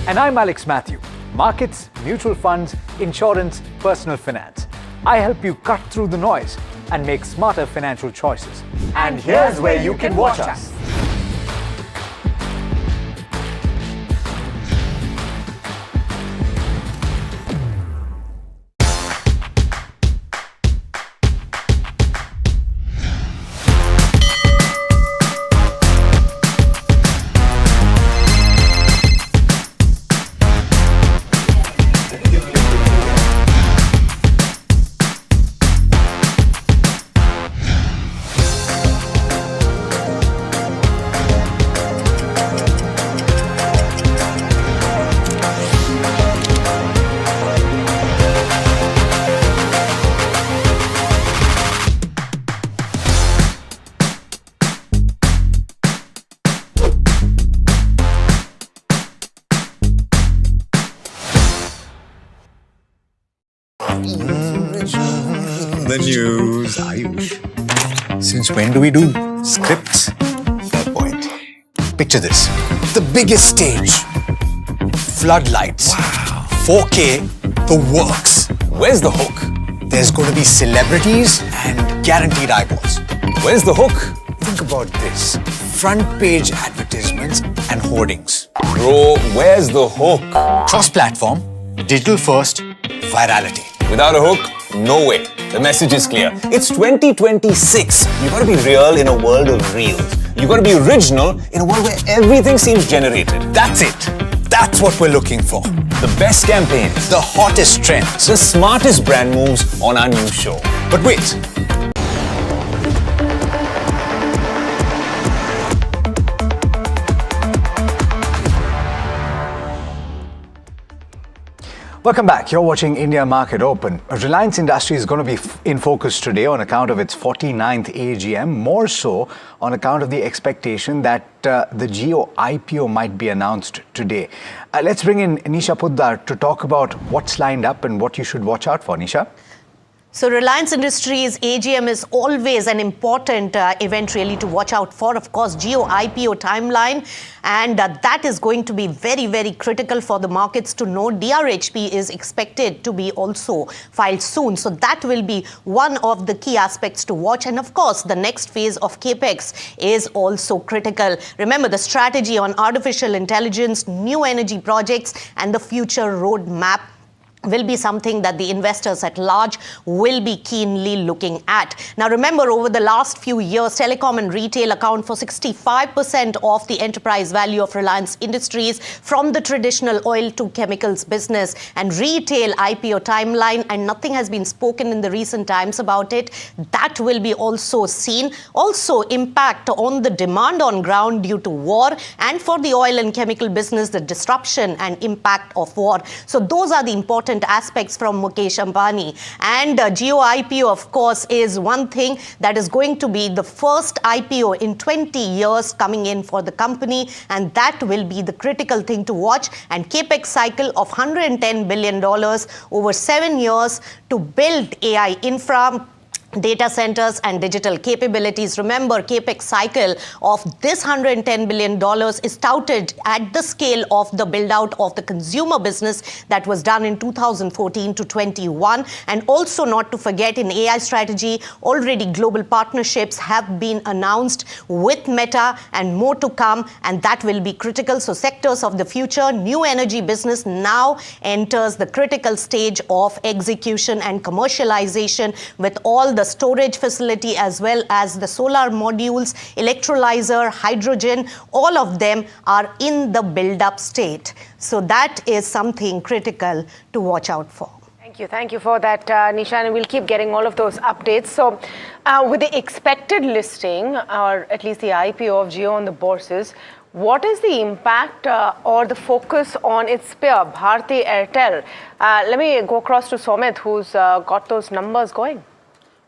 [SPEAKER 12] And I'm Alex Matthew. Markets, mutual funds, insurance, personal finance. I help you cut through the noise and make smarter financial choices. And here's where you can watch us.
[SPEAKER 1] The news, Ayush. Since when do we do scripts? Fair point. Picture this. The biggest stage. Floodlights. 4K, the works. Where's the hook? There's going to be celebrities and guaranteed eyeballs. Where's the hook? Think about this. Front page advertisements and hoardings.
[SPEAKER 13] Bro, where's the hook?
[SPEAKER 1] Cross-platform, digital first, virality.
[SPEAKER 13] Without a hook, no way. The message is clear. It's 2026. You gotta be real in a world of reels. You gotta be original in a world where everything seems generated.
[SPEAKER 1] That's it. That's what we're looking for.
[SPEAKER 13] The best campaigns,
[SPEAKER 1] The hottest trends.
[SPEAKER 13] the smartest brand moves on our new show.
[SPEAKER 1] But wait.
[SPEAKER 4] Welcome back. You're watching India Market Open. Reliance Industries is going to be in focus today on account of its 49th AGM, more so on account of the expectation that the Jio IPO might be announced today. Let's bring in Nisha Poddar to talk about what's lined up and what you should watch out for. Nisha?
[SPEAKER 14] So Reliance Industries AGM is always an important event really to watch out for. Of course, Jio IPO timeline, and that is going to be very, very critical for the markets to know. DRHP is expected to be also filed soon. So that will be one of the key aspects to watch. And of course, the next phase of CAPEX is also critical. Remember the strategy on artificial intelligence, new energy projects, and the future roadmap will be something that the investors at large will be keenly looking at. Now remember, over the last few years, telecom and retail account for 65% of the enterprise value of Reliance Industries, from the traditional oil to chemicals business and retail IPO timeline, and nothing has been spoken in the recent times about it. That will be also seen. Also impact on the demand on ground due to war, and for the oil and chemical business, the disruption and impact of war. So those are the important aspects from Mukesh Ambani. And Jio IPO, of course, is one thing that is going to be the first IPO in 20 years coming in for the company, and that will be the critical thing to watch. And CAPEX cycle of $110 billion over 7 years to build AI infra, data centers and digital capabilities. Remember, CAPEX cycle of this $110 billion is touted at the scale of the build out of the consumer business that was done in 2014 to 21. And also not to forget, in AI strategy, already global partnerships have been announced with Meta and more to come, and that will be critical. So sectors of the future, new energy business now enters the critical stage of execution and commercialization with all the storage facility as well as the solar modules, electrolyzer, hydrogen, all of them are in the build-up state. So that is something critical to watch out for.
[SPEAKER 3] Thank you for that, Nisha, and we'll keep getting all of those updates. So with the expected listing, or at least the IPO of Jio on the bourses, what is the impact or the focus on its peer, Bharti Airtel? Let me go across to Somit, who's got those numbers going.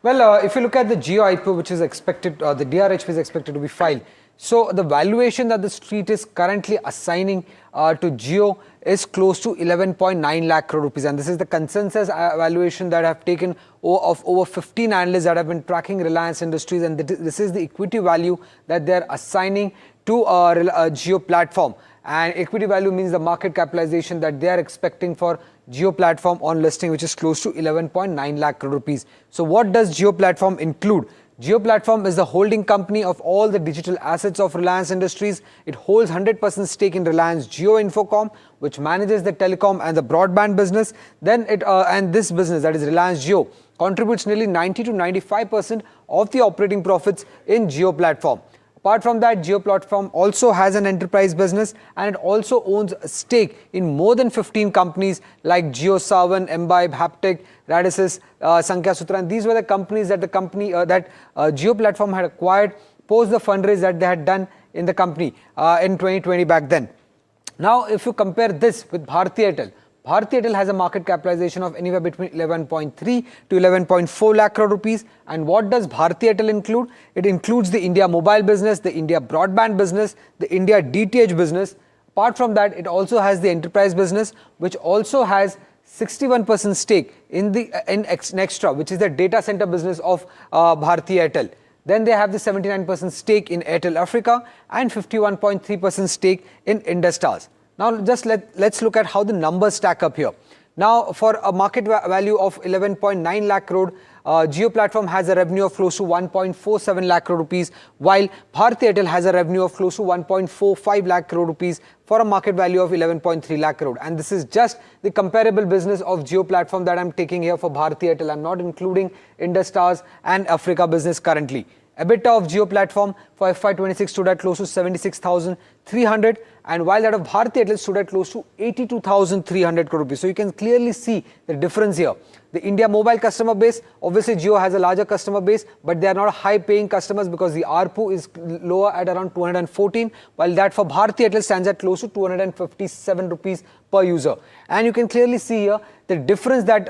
[SPEAKER 15] Well, if you look at the Jio IPO, which is expected, the DRHP is expected to be filed. So the valuation that the street is currently assigning to Jio is close to 11.9 lakh crore rupees, and this is the consensus valuation that have taken of over 15 analysts that have been tracking Reliance Industries, and this is the equity value that they are assigning to a Jio platform. And equity value means the market capitalization that they are expecting for Jio platform on listing, which is close to 11.9 lakh crore rupees. So what does Jio platform include? Jio platform is the holding company of all the digital assets of Reliance Industries. It holds 100% stake in Reliance Jio Infocom, which manages the telecom and the broadband business. Then and this business, that is Reliance Jio, contributes nearly 90 to 95% of the operating profits in Jio platform. Apart from that, Jio platform also has an enterprise business, and it also owns a stake in more than 15 companies like Jio Savan, Imbibe, Haptic, Radisys, Sankhya Sutra. And these were the companies that Jio platform had acquired post the fundraise that they had done in the company in 2020 back then. Now, if you compare this with Bharti Airtel, Bharti Airtel has a market capitalization of anywhere between 11.3 to 11.4 lakh crore rupees. And what does Bharti Airtel include? It includes the India mobile business, the India broadband business, the India DTH business. Apart from that, it also has the enterprise business, which also has 61% stake in Nextra, which is the data center business of Bharti Airtel. Then they have the 79% stake in Airtel Africa and 51.3% stake in Industars. Now just let's look at how the numbers stack up here. Now for a market value of 11.9 lakh crore, Jio platform has a revenue of close to 1.47 lakh crore rupees, while Bharti Airtel has a revenue of close to 1.45 lakh crore rupees for a market value of 11.3 lakh crore. And this is just the comparable business of Jio platform that I'm taking here for Bharti Airtel. I'm not including Industars and Africa business currently. EBITDA of Jio platform for FY26 stood at close to 76,300, and while that of Bharti Airtel stood at close to 82,300 crore rupees. So you can clearly see the difference here. The India mobile customer base, obviously Jio has a larger customer base, but they are not high paying customers because the ARPU is lower at around 214, while that for Bharti Airtel stands at close to 257 rupees per user. And you can clearly see here the difference that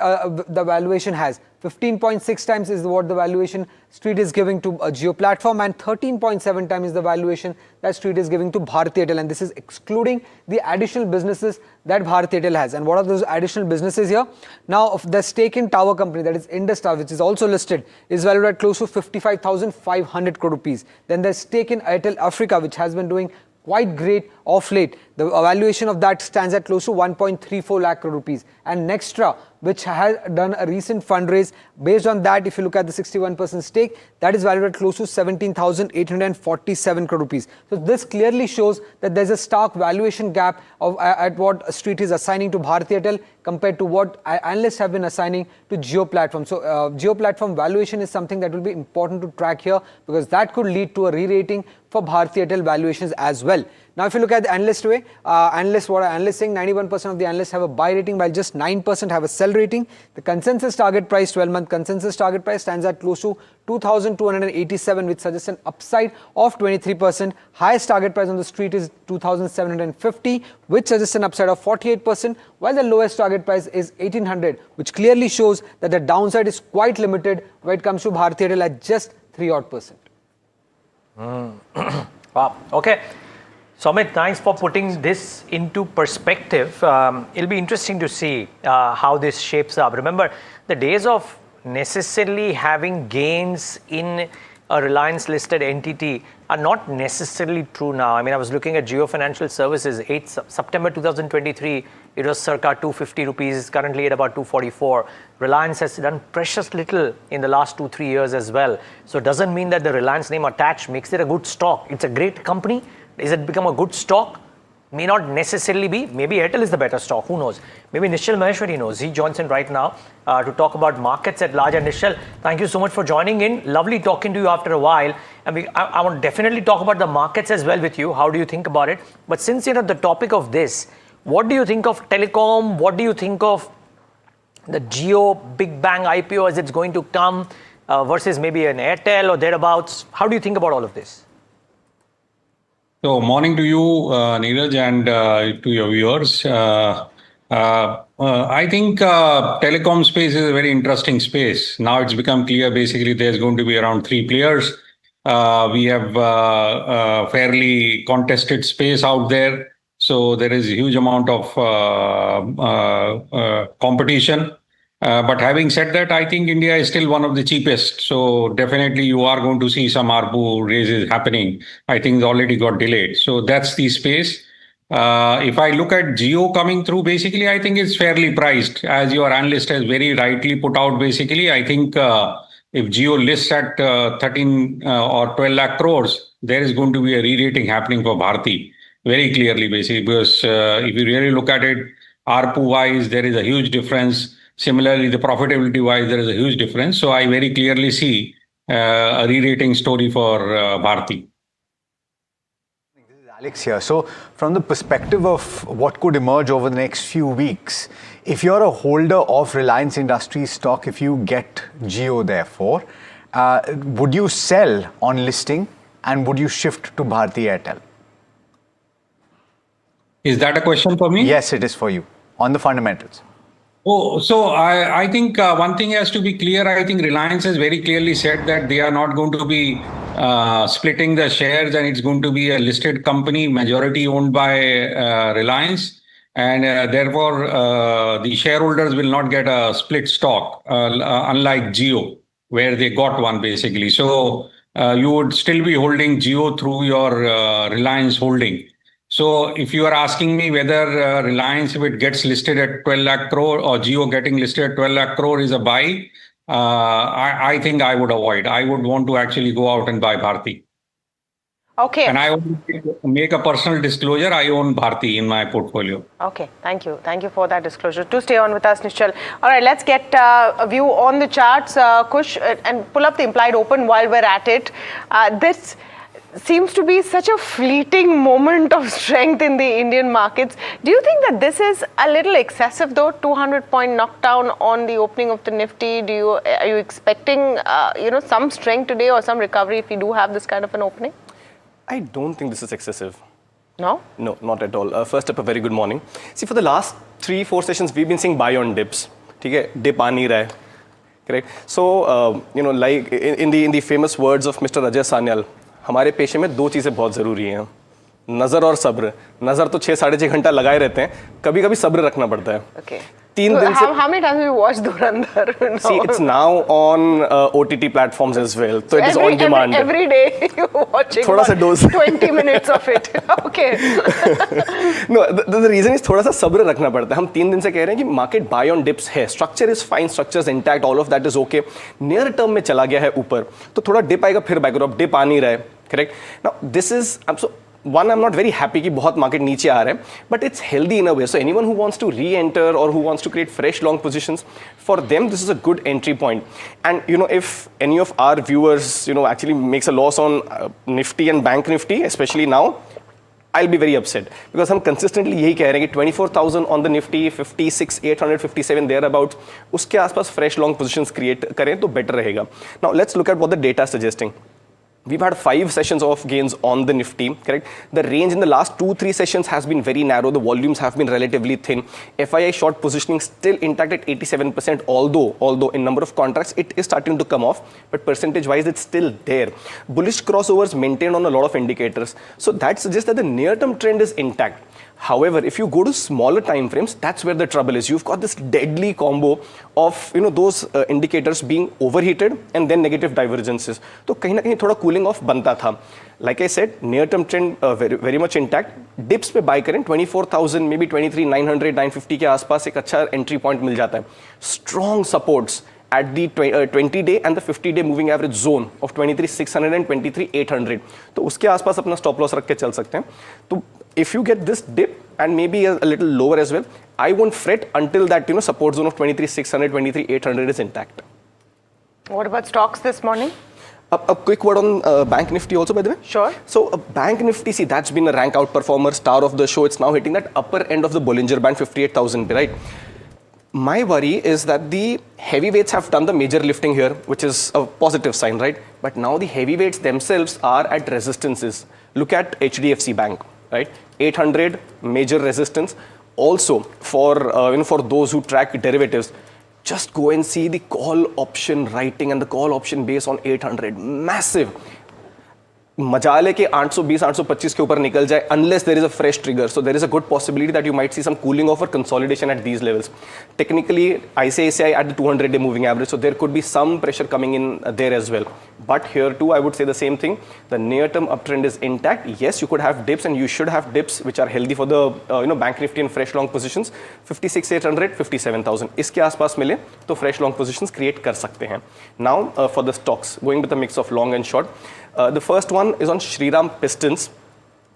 [SPEAKER 15] the valuation has. 15.6 times is what the valuation Street is giving to a Jio platform, and 13.7 times is the valuation that Street is giving to Bharti Airtel, and this is excluding the additional businesses that Bharti Airtel has. And what are those additional businesses here? Now, the stake in tower company, that is Industar, which is also listed, is valued at close to 55,500 crore rupees. Then there's stake in Airtel Africa, which has been doing quite great of late. The valuation of that stands at close to 1.34 lakh crore rupees. And Nextra, which has done a recent fundraise, based on that, if you look at the 61% stake, that is valued at close to 17,847 crore rupees. So this clearly shows that there's a stark valuation gap of at what Street is assigning to Bharti Airtel compared to what analysts have been assigning to Jio platform. So Jio platform valuation is something that will be important to track here, because that could lead to a re-rating for Bharti Airtel valuations as well. Now, if you look at the analyst way, what are analysts saying? 91% of the analysts have a buy rating, while just 9% have a sell rating. The consensus target price, 12-month consensus target price, stands at close to 2,287, which suggests an upside of 23%. Highest target price on the Street is 2,750, which suggests an upside of 48%, while the lowest target price is 1,800, which clearly shows that the downside is quite limited when it comes to Bharti Airtel at just 3%.
[SPEAKER 5] Wow. Okay. Sumit, thanks for putting this into perspective. It'll be interesting to see how this shapes up. Remember, the days of necessarily having gains in a Reliance listed entity are not necessarily true now. I mean, I was looking at Jio Financial Services, 8 September 2023, it was circa 250 rupees, currently at about 244. Reliance has done precious little in the last 2-3 years as well. So it doesn't mean that the Reliance name attached makes it a good stock. It's a great company. Is it become a good stock? May not necessarily be. Maybe Airtel is the better stock. Who knows? Maybe Nishal Maheshwari knows. He joins in right now to talk about markets at large. And Nishal, thank you so much for joining in. Lovely talking to you after a while. And I want to definitely talk about the markets as well with you. How do you think about it? But since you're at the topic of this, what do you think of telecom? What do you think of the Jio Big Bang IPO as it's going to come versus maybe an Airtel or thereabouts? How do you think about all of this?
[SPEAKER 16] So, morning to you, Neeraj, and to your viewers. I think telecom space is a very interesting space. Now it's become clear, basically, there's going to be around 3 players. We have a fairly contested space out there. So there is a huge amount of competition. But having said that, I think India is still one of the cheapest. So definitely you are going to see some ARPU raises happening. I think it's already got delayed. So that's the space. If I look at Jio coming through, basically, I think it's fairly priced. As your analyst has very rightly put out, basically, I think if Jio lists at 13 or 12 lakh crores, there is going to be a re-rating happening for Bharti. Very clearly, basically, because if you really look at it, ARPU-wise, there is a huge difference. Similarly, the profitability-wise, there is a huge difference. So I very clearly see a re-rating story for Bharti.
[SPEAKER 4] This is Alex here. So from the perspective of what could emerge over the next few weeks, if you're a holder of Reliance Industries stock, if you get Jio therefore, would you sell on listing and would you shift to Bharti Airtel?
[SPEAKER 16] Is that a question for me?
[SPEAKER 4] Yes, it is for you on the fundamentals.
[SPEAKER 16] Oh, so I think one thing has to be clear. I think Reliance has very clearly said that they are not going to be splitting the shares, and it's going to be a listed company, majority owned by Reliance. And therefore, the shareholders will not get a split stock, unlike Jio, where they got one basically. So you would still be holding Jio through your Reliance holding. So if you are asking me whether Reliance, if it gets listed at 12 lakh crore or Jio getting listed at 12 lakh crore is a buy, I think I would avoid. I would want to actually go out and buy Bharti.
[SPEAKER 3] Okay.
[SPEAKER 16] And I want to make a personal disclosure. I own Bharti in my portfolio.
[SPEAKER 3] Okay, thank you. Thank you for that disclosure. Do stay on with us, Nischal. All right, let's get a view on the charts, Kush, and pull up the implied open while we're at it. This seems to be such a fleeting moment of strength in the Indian markets. Do you think that this is a little excessive though? 200-point knockdown on the opening of the Nifty. Are you expecting some strength today or some recovery if we do have this kind of an opening?
[SPEAKER 17] I don't think this is excessive.
[SPEAKER 3] No?
[SPEAKER 17] No, not at all. First up, a very good morning. See, for the last 3-4 sessions, we've been seeing buy on dips. Okay, dip aa nahi raha hai. Correct? So, like in the famous words of Mr. Ajay Sanyal, हमारे पेशे में 2 चीज़ें बहुत ज़रूरी हैं, नज़र और सब्र. नज़र तो 6-6.5 घंटा लगाए रहते हैं, कभी-कभी सब्र रखना पड़ता है.
[SPEAKER 3] Okay.
[SPEAKER 17] 3 दिन से.
[SPEAKER 3] How many times have you watched Dhurandhar? No.
[SPEAKER 17] See, it's now on OTT platforms as well, so it is on demand.
[SPEAKER 3] Every day you're watching.
[SPEAKER 17] थोड़ा सा dose.
[SPEAKER 3] 20 minutes of it. Okay.
[SPEAKER 17] No, the reason is थोड़ा सा सब्र रखना पड़ता है. हम 3 दिन से कह रहे हैं कि मार्केट बाय ऑन डिप्स है. Structure is fine, structure is intact, all of that is okay. Near term में चला गया है ऊपर, तो थोड़ा डिप आएगा फिर बाय करो. अब डिप आ नहीं रहा है. Correct. Now this is One, I'm not very happy कि बहुत मार्केट नीचे आ रहा है, but it's healthy in a way. So anyone who wants to re-enter or who wants to create fresh long positions, for them this is a good entry point. And if any of our viewers actually makes a loss on Nifty and Bank Nifty, especially now, I'll be very upset because हम consistently यही कह रहे हैं कि 24,000 on the Nifty, 56,857 thereabouts, उसके आसपास fresh long positions create करें तो better रहेगा. Now let's look at what the data is suggesting. We've had 5 sessions of gains on the Nifty, correct? The range in the last 2-3 sessions has been very narrow. The volumes have been relatively thin. FII short positioning still intact at 87%, although in number of contracts, it is starting to come off, but percentage-wise, it's still there. Bullish crossovers maintained on a lot of indicators. So that suggests that the near-term trend is intact. However, if you go to smaller time frames, that's where the trouble is. You've got this deadly combo of those indicators being overheated and then negative divergences. So कहीं ना कहीं थोड़ा cooling off बनता था. Like I said, near-term trend very much intact. Dips पे buy करें 24,000, maybe 23,900, 950 के आसपास एक अच्छा entry point मिल जाता है. Strong supports at the 20-day and the 50-day moving average zone of 23,600 and 23,800. तो उसके आसपास अपना stop loss रख के चल सकते हैं. तो if you get this dip and maybe a little lower as well, I won't fret until that support zone of 23,600, 23,800 is intact.
[SPEAKER 3] What about stocks this morning?
[SPEAKER 17] A quick word on Bank Nifty also, by the way.
[SPEAKER 3] Sure.
[SPEAKER 17] So Bank Nifty, see, that's been a rank out performer, star of the show. It's now hitting that upper end of the Bollinger Band, 58,000, right? My worry is that the heavyweights have done the major lifting here, which is a positive sign, right? But now the heavyweights themselves are at resistances. Look at HDFC Bank, right? 800 major resistance. Also, for those who track derivatives, just go and see the call option writing and the call option base on 800. Massive. मजाले के 820, 825 के ऊपर निकल जाए unless there is a fresh trigger. So there is a good possibility that you might see some cooling off or consolidation at these levels. Technically, ICICI at the 200-day moving average, so there could be some pressure coming in there as well. But here too, I would say the same thing. The near-term uptrend is intact. Yes, you could have dips and you should have dips which are healthy for the Bank Nifty and fresh long positions. 56,800, 57,000. इसके आसपास मिले तो fresh long positions create कर सकते हैं. Now for the stocks, going with a mix of long and short. The first one is on Shriram Pistons.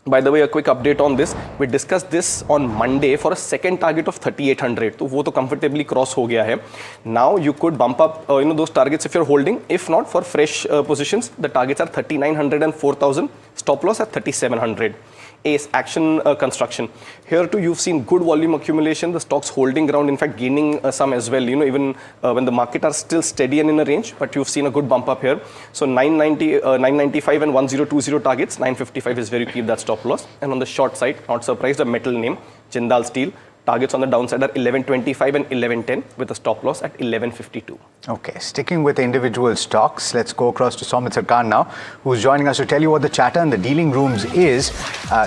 [SPEAKER 17] By the way, a quick update on this. We discussed this on Monday for a second target of 3,800. So वो तो comfortably cross हो गया है. Now you could bump up those targets if you're holding. If not, for fresh positions, the targets are 3,900 and 4,000. Stop loss at 3,700. Ace Action Construction. Here too, you've seen good volume accumulation. The stocks holding ground, in fact, gaining some as well. Even when the market are still steady and in a range, but you've seen a good bump up here. So 995 and 1020 targets. 955 is where you keep that stop loss. And on the short side, not surprised, a metal name, Jindal Steel, Targets on the downside are 1125 and 1110 with a stop loss at 1152.
[SPEAKER 4] Okay, sticking with individual stocks, let's go across to Somit Sarkar now, who's joining us to tell you what the chatter in the dealing rooms is.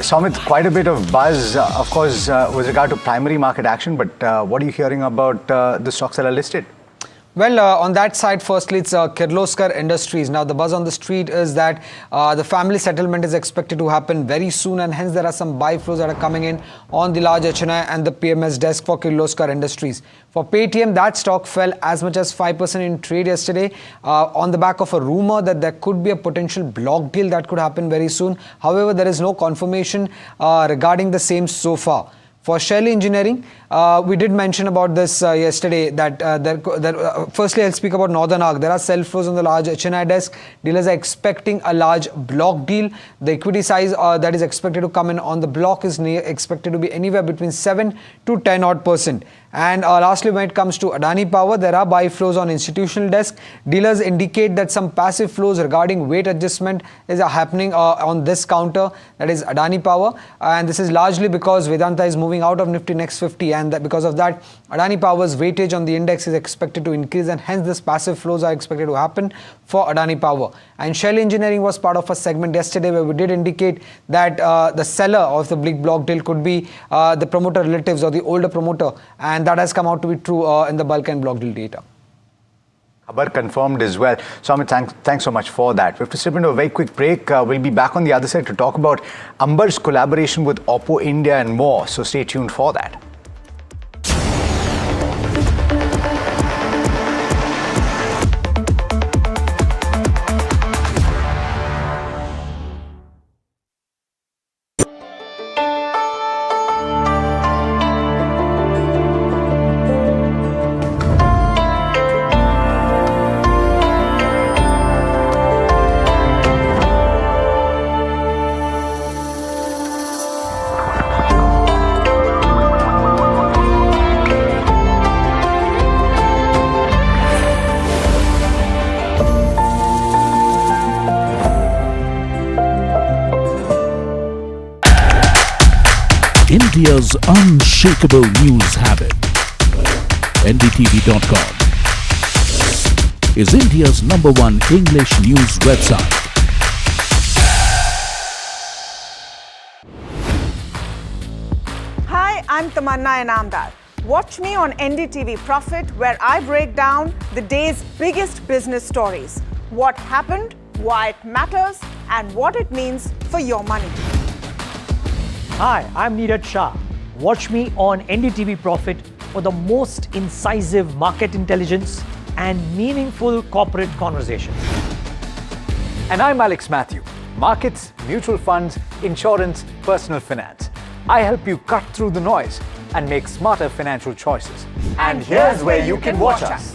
[SPEAKER 4] Somit, quite a bit of buzz, of course, with regard to primary market action, but what are you hearing about the stocks that are listed?
[SPEAKER 15] Well, on that side, firstly, it's Kirloskar Industries. Now, the buzz on the street is that the family settlement is expected to happen very soon, and hence there are some buy flows that are coming in on the large HNI and the PMS desk for Kirloskar Industries. For Paytm, that stock fell as much as 5% in trade yesterday on the back of a rumor that there could be a potential block deal that could happen very soon. However, there is no confirmation regarding the same so far. For Shell Engineering, we did mention about this yesterday that firstly I'll speak about Northern Arc. There are sell flows on the large HNI desk. Dealers are expecting a large block deal. The equity size that is expected to come in on the block is expected to be anywhere between 7 to 10%. And lastly, when it comes to Adani Power, there are buy flows on institutional desk. Dealers indicate that some passive flows regarding weight adjustment is happening on this counter, that is Adani Power. And this is largely because Vedanta is moving out of Nifty Next 50, and that because of that, Adani Power's weightage on the index is expected to increase, and hence this passive flows are expected to happen for Adani Power. And Shell Engineering was part of a segment yesterday where we did indicate that the seller of the big block deal could be the promoter relatives or the older promoter, and that has come out to be true in the bulk and block deal data.
[SPEAKER 4] Khabar confirmed as well. Somit, thanks so much for that. We have to slip into a very quick break. We'll be back on the other side to talk about Amber's collaboration with Oppo India and more. So stay tuned for that.
[SPEAKER 2] India's unshakable news habit. NDTV.com is India's #1 English news website.
[SPEAKER 10] Hi, I'm Tamanna Inamdar. Watch me on NDTV Profit, where I break down the day's biggest business stories. What happened, why it matters, and what it means for your money.
[SPEAKER 11] Hi, I'm Neeraj Shah. Watch me on NDTV Profit for the most incisive market intelligence and meaningful corporate conversations.
[SPEAKER 12] And I'm Alex Matthew. Markets, mutual funds, insurance, personal finance. I help you cut through the noise and make smarter financial choices. And here's where you can watch us.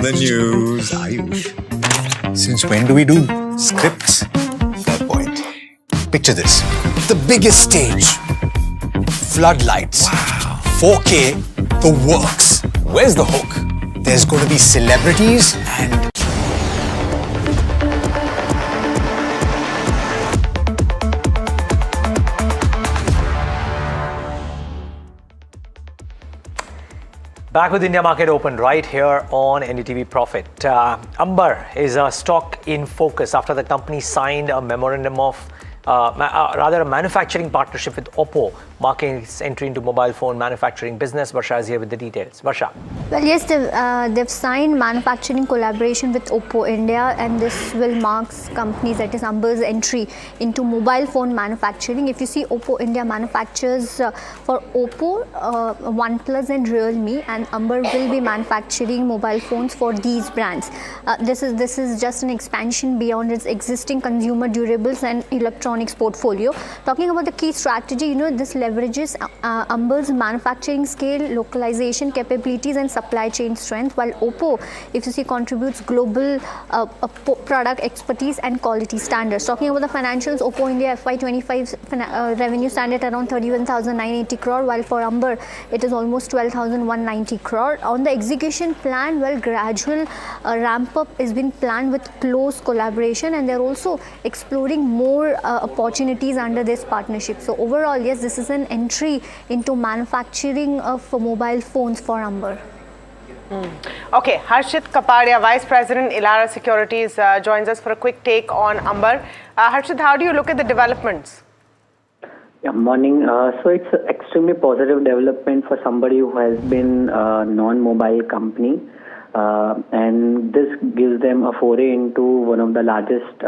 [SPEAKER 1] The news, Ayush. Since when do we do scripts? Fair point. Picture this. The biggest stage. Floodlights. Wow. 4K, the works. Where's the hook? There's going to be celebrities and...
[SPEAKER 5] Back with India Market Open right here on NDTV Profit. Amber is a stock in focus after the company signed a memorandum of rather a manufacturing partnership with Oppo, marking its entry into mobile phone manufacturing business. Varsha is here with the details. Varsha.
[SPEAKER 18] Well, yes, they've signed manufacturing collaboration with Oppo India, and this will mark companies, that is Amber's entry into mobile phone manufacturing. If you see, Oppo India manufactures for Oppo, OnePlus and Realme, and Amber will be manufacturing mobile phones for these brands. This is just an expansion beyond its existing consumer durables and electronics portfolio. Talking about the key strategy, this leverages Amber's manufacturing scale, localization capabilities and supply chain strength, while Oppo, if you see, contributes global product expertise and quality standards. Talking about the financials, Oppo India FY25 revenue stand at around 31,980 crore, while for Amber it is almost 12,190 crore. On the execution plan, well, gradual ramp up has been planned with close collaboration, and they're also exploring more opportunities under this partnership. So overall, yes, this is an entry into manufacturing of mobile phones for Amber.
[SPEAKER 3] Okay, Harshit Kapadia, Vice President, Elara Securities, joins us for a quick take on Amber. Harshit, how do you look at the developments?
[SPEAKER 19] Yeah, morning. So it's an extremely positive development for somebody who has been a non-mobile company. And this gives them a foray into one of the largest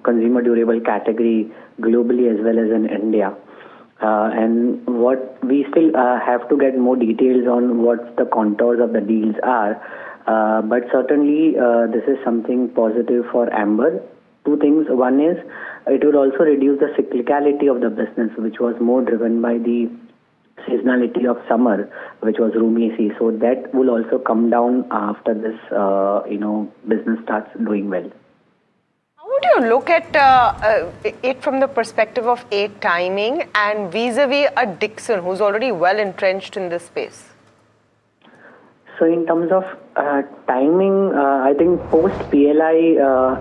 [SPEAKER 19] consumer durable category globally as well as in India. And what we still have to get more details on what the contours of the deals are. But certainly this is something positive for Amber. Two things. One is it will also reduce the cyclicality of the business, which was more driven by the seasonality of summer, which was room AC. So that will also come down after this, business starts doing well.
[SPEAKER 3] How would you look at it from the perspective of timing and vis-a-vis a Dixon, who's already well entrenched in this space?
[SPEAKER 19] So in terms of timing, I think post PLI,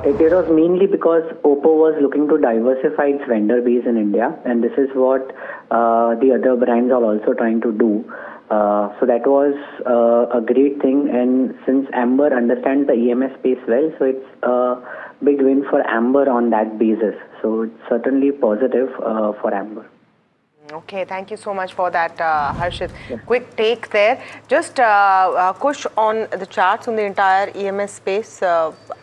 [SPEAKER 19] it was mainly because Oppo was looking to diversify its vendor base in India, and this is what the other brands are also trying to do. So that was a great thing, and since Amber understands the EMS space well, so it's a big win for Amber on that basis. So it's certainly positive for Amber.
[SPEAKER 3] Okay, thank you so much for that, Harshit. Yeah. Quick take there. Just Kush, on the charts on the entire EMS space,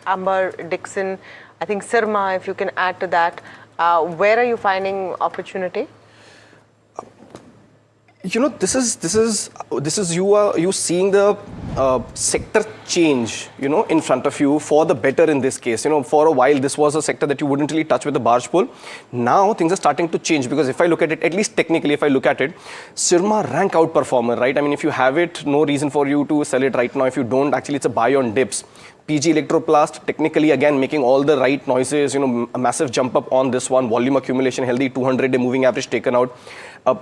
[SPEAKER 3] Amber, Dixon, I think Sirma, if you can add to that, where are you finding opportunity?
[SPEAKER 17] This is you seeing the sector change, in front of you for the better in this case. For a while, this was a sector that you wouldn't really touch with a barge pole. Now, things are starting to change because if I look at it, at least technically, if I look at it, Sirma rank outperformer, right? I mean, if you have it, no reason for you to sell it right now. If you don't, actually, it's a buy on dips. PG Electroplast, technically, again, making all the right noises, a massive jump up on this one, volume accumulation healthy, 200-day moving average taken out.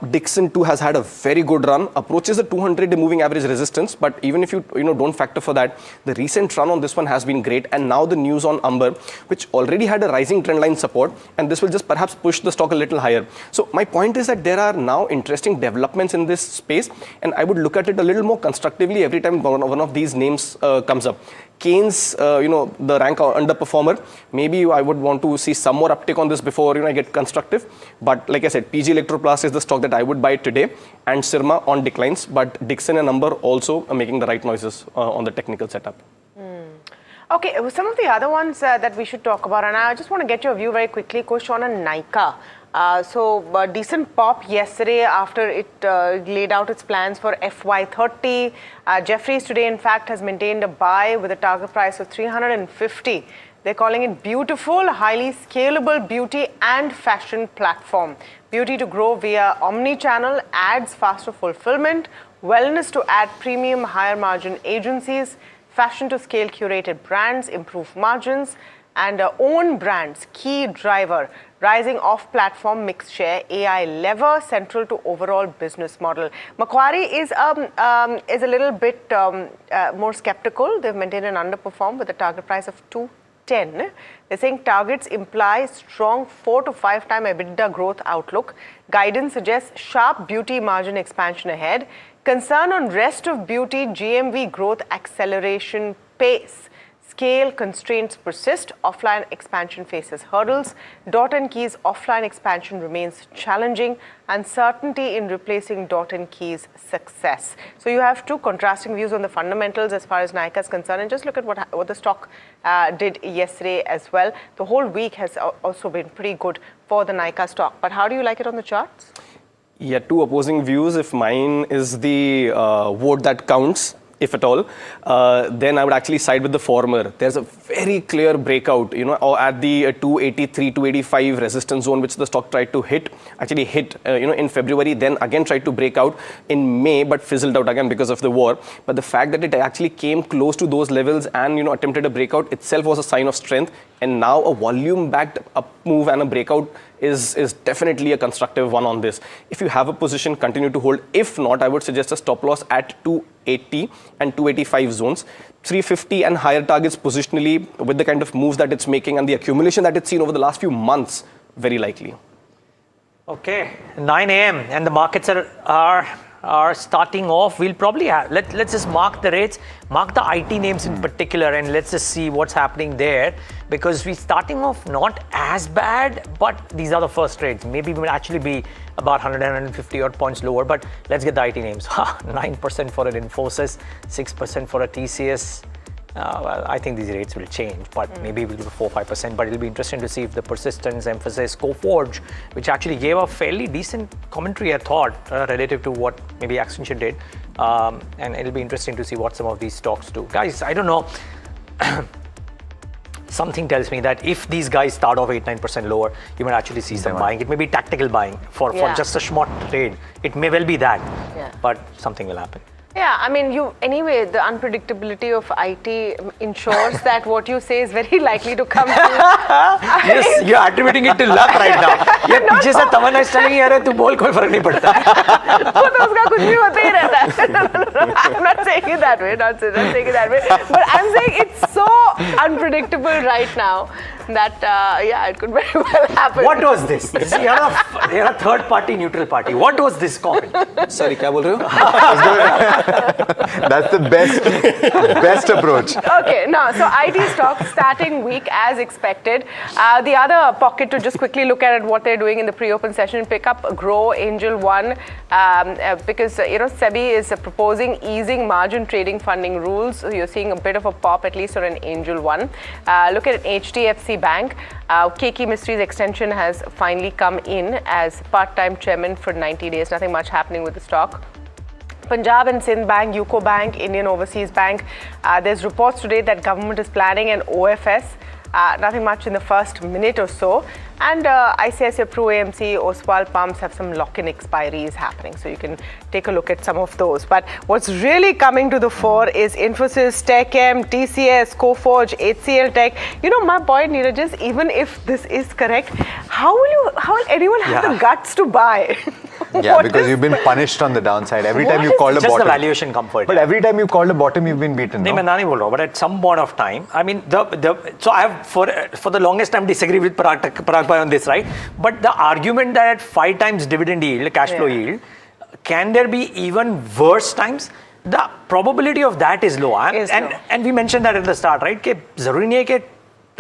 [SPEAKER 17] Dixon too has had a very good run, approaches the 200-day moving average resistance, but even if you don't factor for that, the recent run on this one has been great. And now the news on Amber, which already had a rising trend line support, and this will just perhaps push the stock a little higher. So my point is that there are now interesting developments in this space, and I would look at it a little more constructively every time one of these names comes up. Keynes, the rank underperformer, maybe I would want to see some more uptick on this before I get constructive. But like I said, PG Electroplast is the stock that I would buy today, and Sirma on declines. But Dixon and Amber also are making the right noises on the technical setup.
[SPEAKER 3] Okay, some of the other ones that we should talk about, and I just want to get your view very quickly, Kush, on a Nykaa. So decent pop yesterday after it laid out its plans for FY30. Jefferies today, in fact, has maintained a buy with a target price of 350. They're calling it beautiful, highly scalable beauty and fashion platform. Beauty to grow via omni-channel, ads, faster fulfillment, wellness to add premium, higher margin agencies, fashion to scale curated brands, improve margins, and own brands, key driver, rising off-platform mix share, AI lever, central to overall business model. Macquarie is a little bit more skeptical. They've maintained an underperform with a target price of 210. They're saying targets imply strong 4 to 5 time EBITDA growth outlook. Guidance suggests sharp beauty margin expansion ahead. Concern on rest of beauty GMV growth acceleration pace. Scale constraints persist, offline expansion faces hurdles, Dot and Key's offline expansion remains challenging, uncertainty in replacing Dot and Key's success. So you have two contrasting views on the fundamentals as far as Nykaa is concerned, and just look at what the stock did yesterday as well. The whole week has also been pretty good for the Nykaa stock. But how do you like it on the charts?
[SPEAKER 17] Yeah, two opposing views. If mine is the vote that counts, if at all, then I would actually side with the former. There's a very clear breakout, or at the 283, 285 resistance zone, which the stock tried to hit, in February, then again tried to break out in May, but fizzled out again because of the war. But the fact that it actually came close to those levels and, attempted a breakout itself was a sign of strength. And now a volume-backed up move and a breakout is definitely a constructive one on this. If you have a position, continue to hold. If not, I would suggest a stop loss at 280 and 285 zones. 350 and higher targets positionally with the kind of moves that it's making and the accumulation that it's seen over the last few months, very likely.
[SPEAKER 5] Okay, 9 a.m. and the markets are starting off. We'll probably have, let's just mark the rates, mark the IT names in particular, and let's just see what's happening there, because we're starting off not as bad, but these are the first trades. Maybe we will actually be about 100, 150 odd points lower, but let's get the IT names. 9% for an Infosys, 6% for a TCS. Well, I think these rates will change, but maybe it will be 4-5%. But it'll be interesting to see if the persistence, emphasis, Coforge, which actually gave a fairly decent commentary, I thought, relative to what maybe Accenture did. And it'll be interesting to see what some of these stocks do. Guys, I don't know. Something tells me that if these guys start off 8-9% lower, you might actually see some buying. It may be tactical buying for just a smart trade. It may well be that, but something will happen.
[SPEAKER 3] Yeah, I mean, anyway, the unpredictability of IT ensures that what you say is very likely to come true.
[SPEAKER 5] Yes, you're attributing it to luck right now. ये पीछे से तमन्ना is telling you, तू बोल कोई फर्क नहीं पड़ता.
[SPEAKER 3] वो तो उसका कुछ भी होता ही रहता है. I'm not saying it that way, not saying it that way. But I'm saying it's so unpredictable right now that, it could very well happen.
[SPEAKER 5] What was this? You're a third party, neutral party. What was this comment?
[SPEAKER 17] Sorry, क्या बोल रहे हो?
[SPEAKER 4] That's the best approach.
[SPEAKER 3] Okay, now, so IT stocks starting weak as expected. The other pocket to just quickly look at what they're doing in the pre-open session, pick up Grow, Angel One, because, SEBI is proposing easing margin trading funding rules. So you're seeing a bit of a pop, at least on an Angel One. Look at HDFC Bank. KK Mystery's extension has finally come in as part-time chairman for 90 days. Nothing much happening with the stock. Punjab and Sindh Bank, UCO Bank, Indian Overseas Bank. There's reports today that government is planning an OFS. Nothing much in the first minute or so. And ICICI Pro AMC, Oswal Pumps have some lock-in expiries happening. So you can take a look at some of those. But what's really coming to the fore is Infosys, TechM, TCS, Coforge, HCL Tech. My point, Neeraj, is even if this is correct, how will anyone have the guts to buy?
[SPEAKER 4] Yeah, because you've been punished on the downside. Every time you called a bottom.
[SPEAKER 5] Just the valuation comfort.
[SPEAKER 4] But every time you called a bottom, you've been beaten.
[SPEAKER 5] No, but at some point of time, I mean, so I have for the longest time disagree with Parag Bhai on this, right? But the argument that at 5 times dividend yield, cash flow yield, can there be even worse times? The probability of that is low. And we mentioned that at the start, right? कि जरूरी नहीं है कि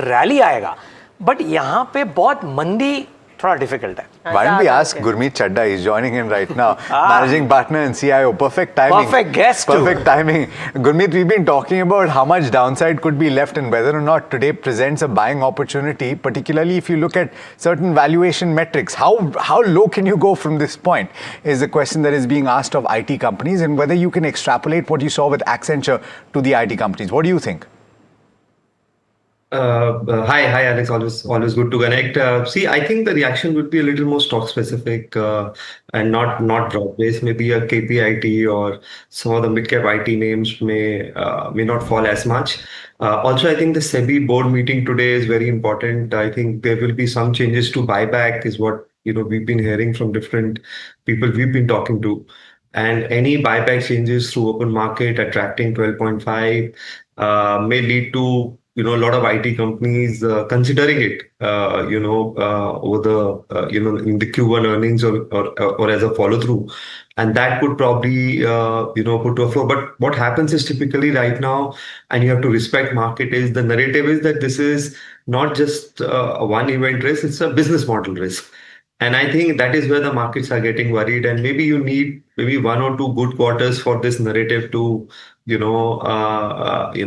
[SPEAKER 5] rally आएगा, but यहाँ पे बहुत मंदी थोड़ा difficult है.
[SPEAKER 4] Why don't we ask Gurmeet Chadda? He's joining in right now. Managing partner and CIO. Perfect timing.
[SPEAKER 5] Perfect guest.
[SPEAKER 4] Perfect timing. Gurmeet, we've been talking about how much downside could be left and whether or not today presents a buying opportunity, particularly if you look at certain valuation metrics. How low can you go from this point is the question that is being asked of IT companies, and whether you can extrapolate what you saw with Accenture to the IT companies. What do you think?
[SPEAKER 20] Hi Alex, always good to connect. I think the reaction would be a little more stock specific and not broad based. Maybe a KPIT or some of the mid cap IT names may not fall as much. Also, I think the SEBI board meeting today is very important. I think there will be some changes to buyback, is what we've been hearing from different people we've been talking to. And any buyback changes through open market attracting 12.5 may lead to a lot of IT companies considering it, over the, in the Q1 earnings or as a follow through. And that could probably, put to a floor. But what happens is typically right now, and you have to respect market, is the narrative is that this is not just a one event risk, it's a business model risk. And I think that is where the markets are getting worried. And maybe you need maybe one or two good quarters for this narrative to,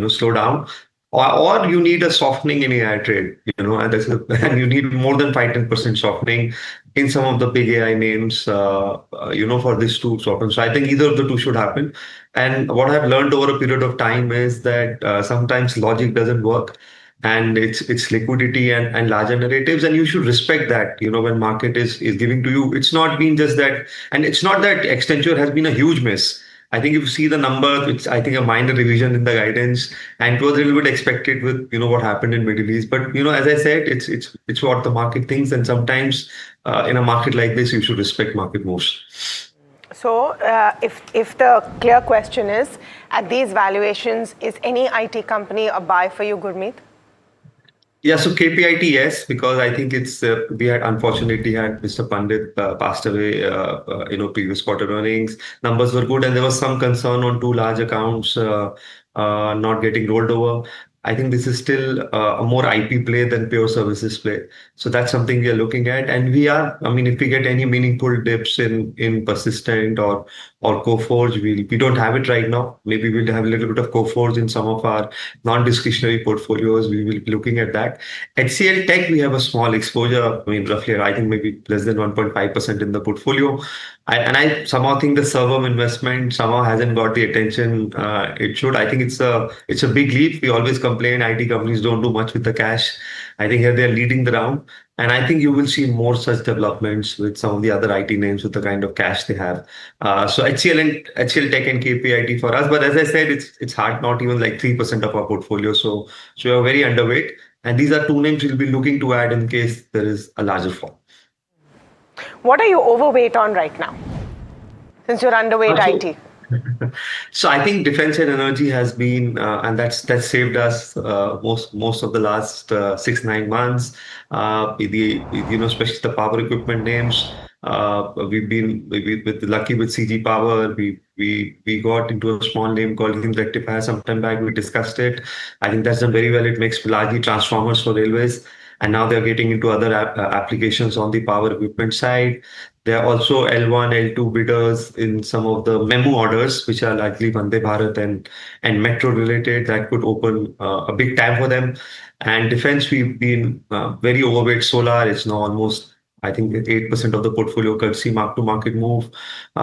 [SPEAKER 20] slow down. Or you need a softening in AI trade, and you need more than 5-10% softening in some of the big AI names, for this to soften. So I think either of the two should happen. And what I've learned over a period of time is that sometimes logic doesn't work, and it's liquidity and larger narratives, and you should respect that. When market is giving to you, it's not been just that, and it's not that Accenture has been a huge miss. I think if you see the number, it's I think a minor revision in the guidance, and it was a little bit expected with what happened in Middle East. But as I said, it's what the market thinks, and sometimes in a market like this, you should respect market moves.
[SPEAKER 3] So, if the clear question is, at these valuations, is any IT company a buy for you, Gurmeet?
[SPEAKER 20] Yeah, so KPIT, yes, because I think we had unfortunately had Mr. Pandit passed away, previous quarter earnings. Numbers were good, and there was some concern on two large accounts not getting rolled over. I think this is still a more IP play than pure services play. So that's something we are looking at. And if we get any meaningful dips in Persistent or Coforge, we don't have it right now. Maybe we'll have a little bit of Coforge in some of our non-discretionary portfolios. We will be looking at that. HCL Tech, we have a small exposure. Roughly, I think maybe less than 1.5% in the portfolio. I somehow think the Servam investment somehow hasn't got the attention it should. I think it's a big leap. We always complain IT companies don't do much with the cash. I think here they're leading the round. And I think you will see more such developments with some of the other IT names with the kind of cash they have. So HCL Tech and KPIT for us. But as I said, it's hard, not even like 3% of our portfolio. So we are very underweight. And these are two names we'll be looking to add in case there is a larger fall.
[SPEAKER 3] What are you overweight on right now, since you're underweight IT?
[SPEAKER 20] So I think defense and energy has been, and that's saved us most of the last 6-9 months. Especially the power equipment names. We've been lucky with CG Power. We got into a small name called Hind Rectifier some time back. We discussed it. I think that's done very well. It makes largely transformers for railways. And now they're getting into other applications on the power equipment side. There are also L1, L2 bidders in some of the memo orders, which are likely Vande Bharat and metro related. That could open a big tab for them. And defense, we've been very overweight solar. It's now almost, I think, 8% of the portfolio courtesy mark-to-market move.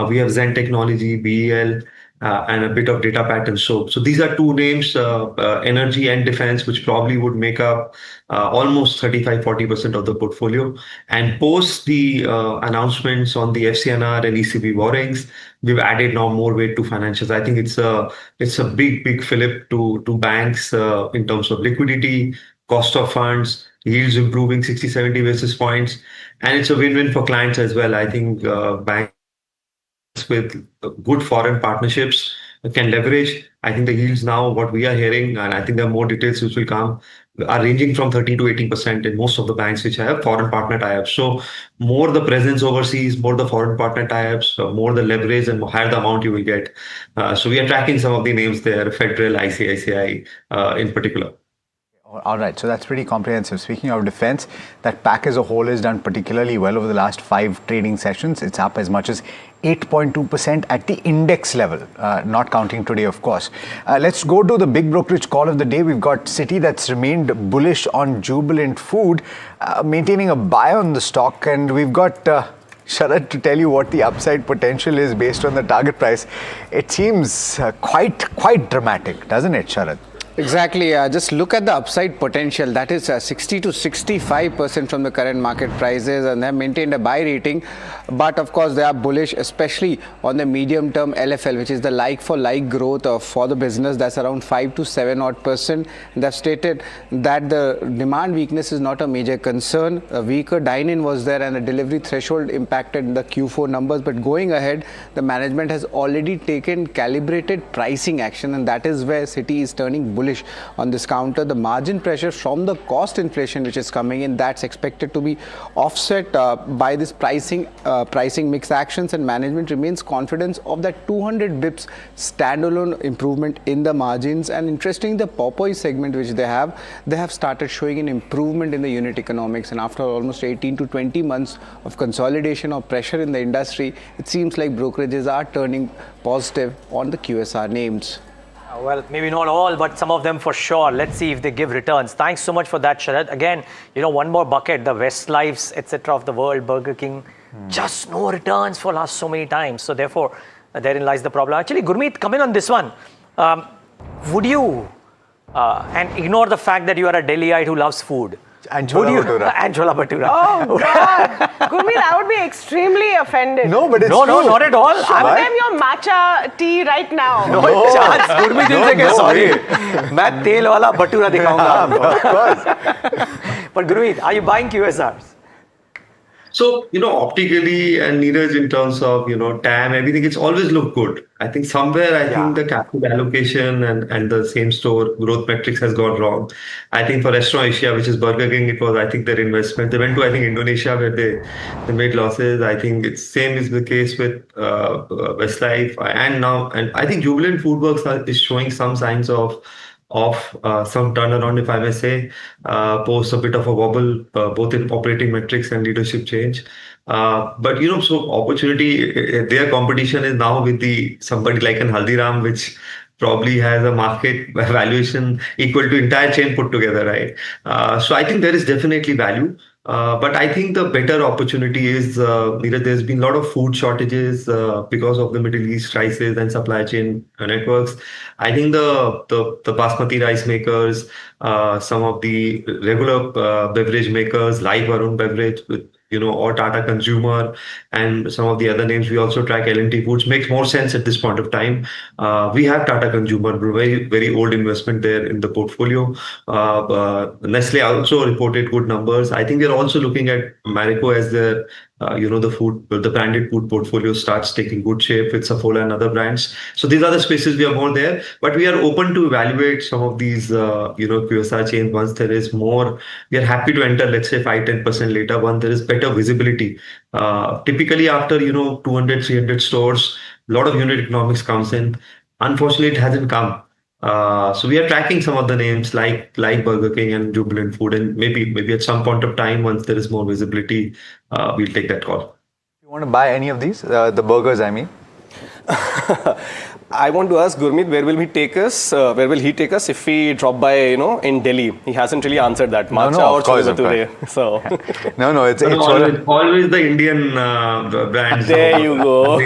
[SPEAKER 20] We have Zen Technology, BEL, and a bit of data patterns. So these are two names, energy and defense, which probably would make up almost 35-40% of the portfolio. And post the announcements on the FCNR and ECB borrowings, we've added now more weight to financials. I think it's a big fillip to banks in terms of liquidity, cost of funds, yields improving 60-70 basis points, and it's a win-win for clients as well. I think banks with good foreign partnerships can leverage. I think the yields now, what we are hearing, and I think there are more details which will come, are ranging from 13 to 18% in most of the banks which have foreign partner tie-ups. So more the presence overseas, more the foreign partner tie-ups, more the leverage, and higher the amount you will get. So we are tracking some of the names there, Federal, ICICI in particular.
[SPEAKER 4] All right, so that's pretty comprehensive. Speaking of defense, that pack as a whole has done particularly well over the last 5 trading sessions. It's up as much as 8.2% at the index level, not counting today, of course. Let's go to the big brokerage call of the day. We've got Citi that's remained bullish on Jubilant Food, maintaining a buy on the stock, and we've got Sharad to tell you what the upside potential is based on the target price. It seems quite dramatic, doesn't it, Sharad?
[SPEAKER 7] Exactly. Just look at the upside potential. That is 60 to 65% from the current market prices, and they have maintained a buy rating. But of course, they are bullish, especially on the medium-term LFL, which is the like-for-like growth for the business. That's around 5 to 7%. They've stated that the demand weakness is not a major concern. A weaker dine-in was there, and the delivery threshold impacted the Q4 numbers. But going ahead, the management has already taken calibrated pricing action, and that is where Citi is turning bullish bullish on this counter. The margin pressure from the cost inflation which is coming in, that's expected to be offset by this pricing mix actions, and management remains confident of that 200 bips standalone improvement in the margins. And interesting, the Popeye segment which they have started showing an improvement in the unit economics, and after almost 18 to 20 months of consolidation or pressure in the industry, it seems like brokerages are turning positive on the QSR names.
[SPEAKER 11] Well, maybe not all, but some of them for sure. Let's see if they give returns. Thanks so much for that, Sharad. Again, one more bucket, the Westlifes, etc. of the world, Burger King, just no returns for last so many times. So therefore, therein lies the problem. Actually, Gurmeet, come in on this one. Would you, and ignore the fact that you are a Delhiite who loves food,
[SPEAKER 4] and Chola Bhatura.
[SPEAKER 11] And Chola Bhatura.
[SPEAKER 3] Oh, God. Gurmeet, I would be extremely offended.
[SPEAKER 4] No, but it's
[SPEAKER 11] no,
[SPEAKER 4] true.
[SPEAKER 11] No, not at all.
[SPEAKER 3] Show them your matcha tea right now.
[SPEAKER 11] No chance. Gurmeet will say, sorry. मैं तेल वाला भटूरा दिखाऊंगा.
[SPEAKER 4] Of course.
[SPEAKER 11] But Gurmeet, are you buying QSRs?
[SPEAKER 20] So, optically and Neeraj, in terms of, TAM, everything, it's always looked good. I think somewhere, I think the capital allocation and the same store growth metrics has gone wrong. I think for Restaurant Asia, which is Burger King, it was, I think, their investment. They went to, I think, Indonesia where they made losses. I think it's same is the case with Westlife. And I think Jubilant Foodworks is showing some signs of some turnaround, if I may say, post a bit of a wobble, both in operating metrics and leadership change. But so opportunity, their competition is now with somebody like an Haldiram, which probably has a market valuation equal to entire chain put together, right? So I think there is definitely value. But I think the better opportunity is, there's been a lot of food shortages because of the Middle East crisis and supply chain networks. I think the basmati rice makers, some of the regular beverage makers like Varun Beverage with or Tata Consumer and some of the other names. We also track L&T Foods. Makes more sense at this point of time. We have Tata Consumer, very, very old investment there in the portfolio. Nestle also reported good numbers. I think they're also looking at Marico as their the branded food portfolio starts taking good shape with Saffola and other brands. So these are the spaces we are more there, but we are open to evaluate some of these, QSR chains once there is more. We are happy to enter, let's say 5-10% later when there is better visibility. Typically after, 200, 300 stores, a lot of unit economics comes in. Unfortunately, it hasn't come. So we are tracking some of the names like Burger King and Jubilant Food, and maybe at some point of time, once there is more visibility, we'll take that call.
[SPEAKER 4] You want to buy any of these? The burgers, I mean.
[SPEAKER 17] I want to ask Gurmeet, where will he take us? Where will he take us if we drop by, in Delhi? He hasn't really answered that. Matcha or Chole Bhature. So
[SPEAKER 20] no, it's always the Indian brands.
[SPEAKER 17] There you go.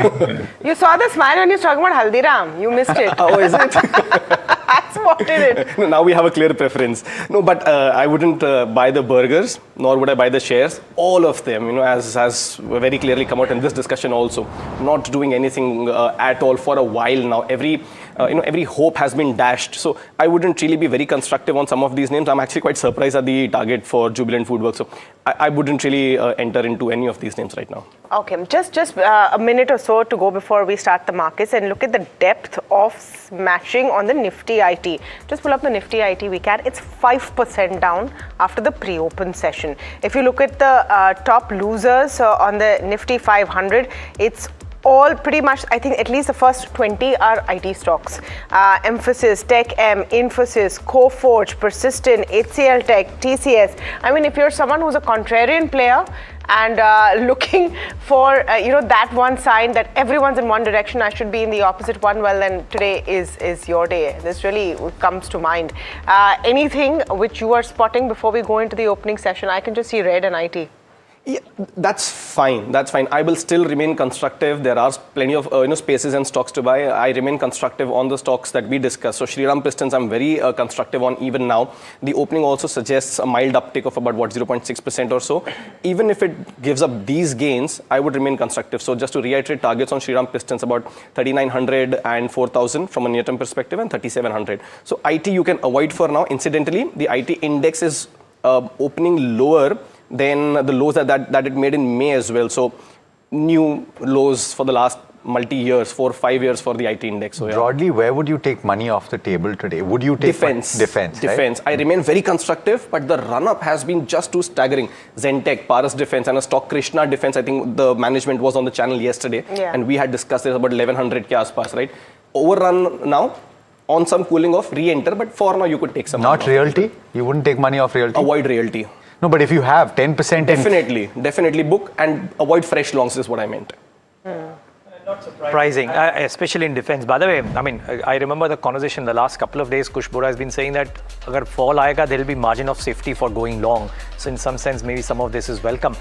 [SPEAKER 3] You saw the smile when he was talking about Haldiram. You missed it.
[SPEAKER 17] Oh, is it?
[SPEAKER 3] That's what it is.
[SPEAKER 17] No, now we have a clear preference. No, but I wouldn't buy the burgers, nor would I buy the shares. All of them, as very clearly come out in this discussion also, not doing anything at all for a while now. Every hope has been dashed. So I wouldn't really be very constructive on some of these names. I'm actually quite surprised at the target for Jubilant Foodworks. So I wouldn't really enter into any of these names right now.
[SPEAKER 3] Okay, just a minute or so to go before we start the markets and look at the depth of smashing on the Nifty IT. Just pull up the Nifty IT we can. It's 5% down after the pre-open session. If you look at the top losers on the Nifty 500, it's all pretty much, I think at least the first 20 are IT stocks. Emphasis, Tech M, Infosys, Coforge, Persistent, HCL Tech, TCS. I mean, if you're someone who's a contrarian player and looking for, that one sign that everyone's in one direction, I should be in the opposite one, well then today is your day. This really comes to mind. Anything which you are spotting before we go into the opening session? I can just see red and IT.
[SPEAKER 17] Yeah, that's fine. I will still remain constructive. There are plenty of spaces and stocks to buy. I remain constructive on the stocks that we discussed. So Shriram Pistons, I'm very constructive on even now. The opening also suggests a mild uptick of about 0.6% or so. Even if it gives up these gains, I would remain constructive. So just to reiterate, targets on Shriram Pistons about 3,900 and 4,000 from a near-term perspective, and 3,700. So IT you can avoid for now. Incidentally, the IT index is opening lower than the lows that it made in May as well. So new lows for the last multi-years, 4-5 years for the IT index. So, yeah.
[SPEAKER 4] Broadly, where would you take money off the table today? Would you take
[SPEAKER 17] Defense.
[SPEAKER 4] Right?
[SPEAKER 17] I remain very constructive, but the run-up has been just too staggering. Zentech, Paras Defense, and a stock Krishna Defense. I think the management was on the channel yesterday, and we had discussed it about 1100 ke aspas, right? Overrun now. On some cooling off, re-enter, but for now you could take some.
[SPEAKER 4] Not realty? You wouldn't take money off realty?
[SPEAKER 17] Avoid realty.
[SPEAKER 4] No, but if you have 10%...
[SPEAKER 17] Definitely book and avoid fresh longs is what I meant.
[SPEAKER 5] Not surprising, especially in defense. By the way, I mean, I remember the conversation the last couple of days. Kushbura has been saying that agar fall aayega, there will be margin of safety for going long. So in some sense, maybe some of this is welcome.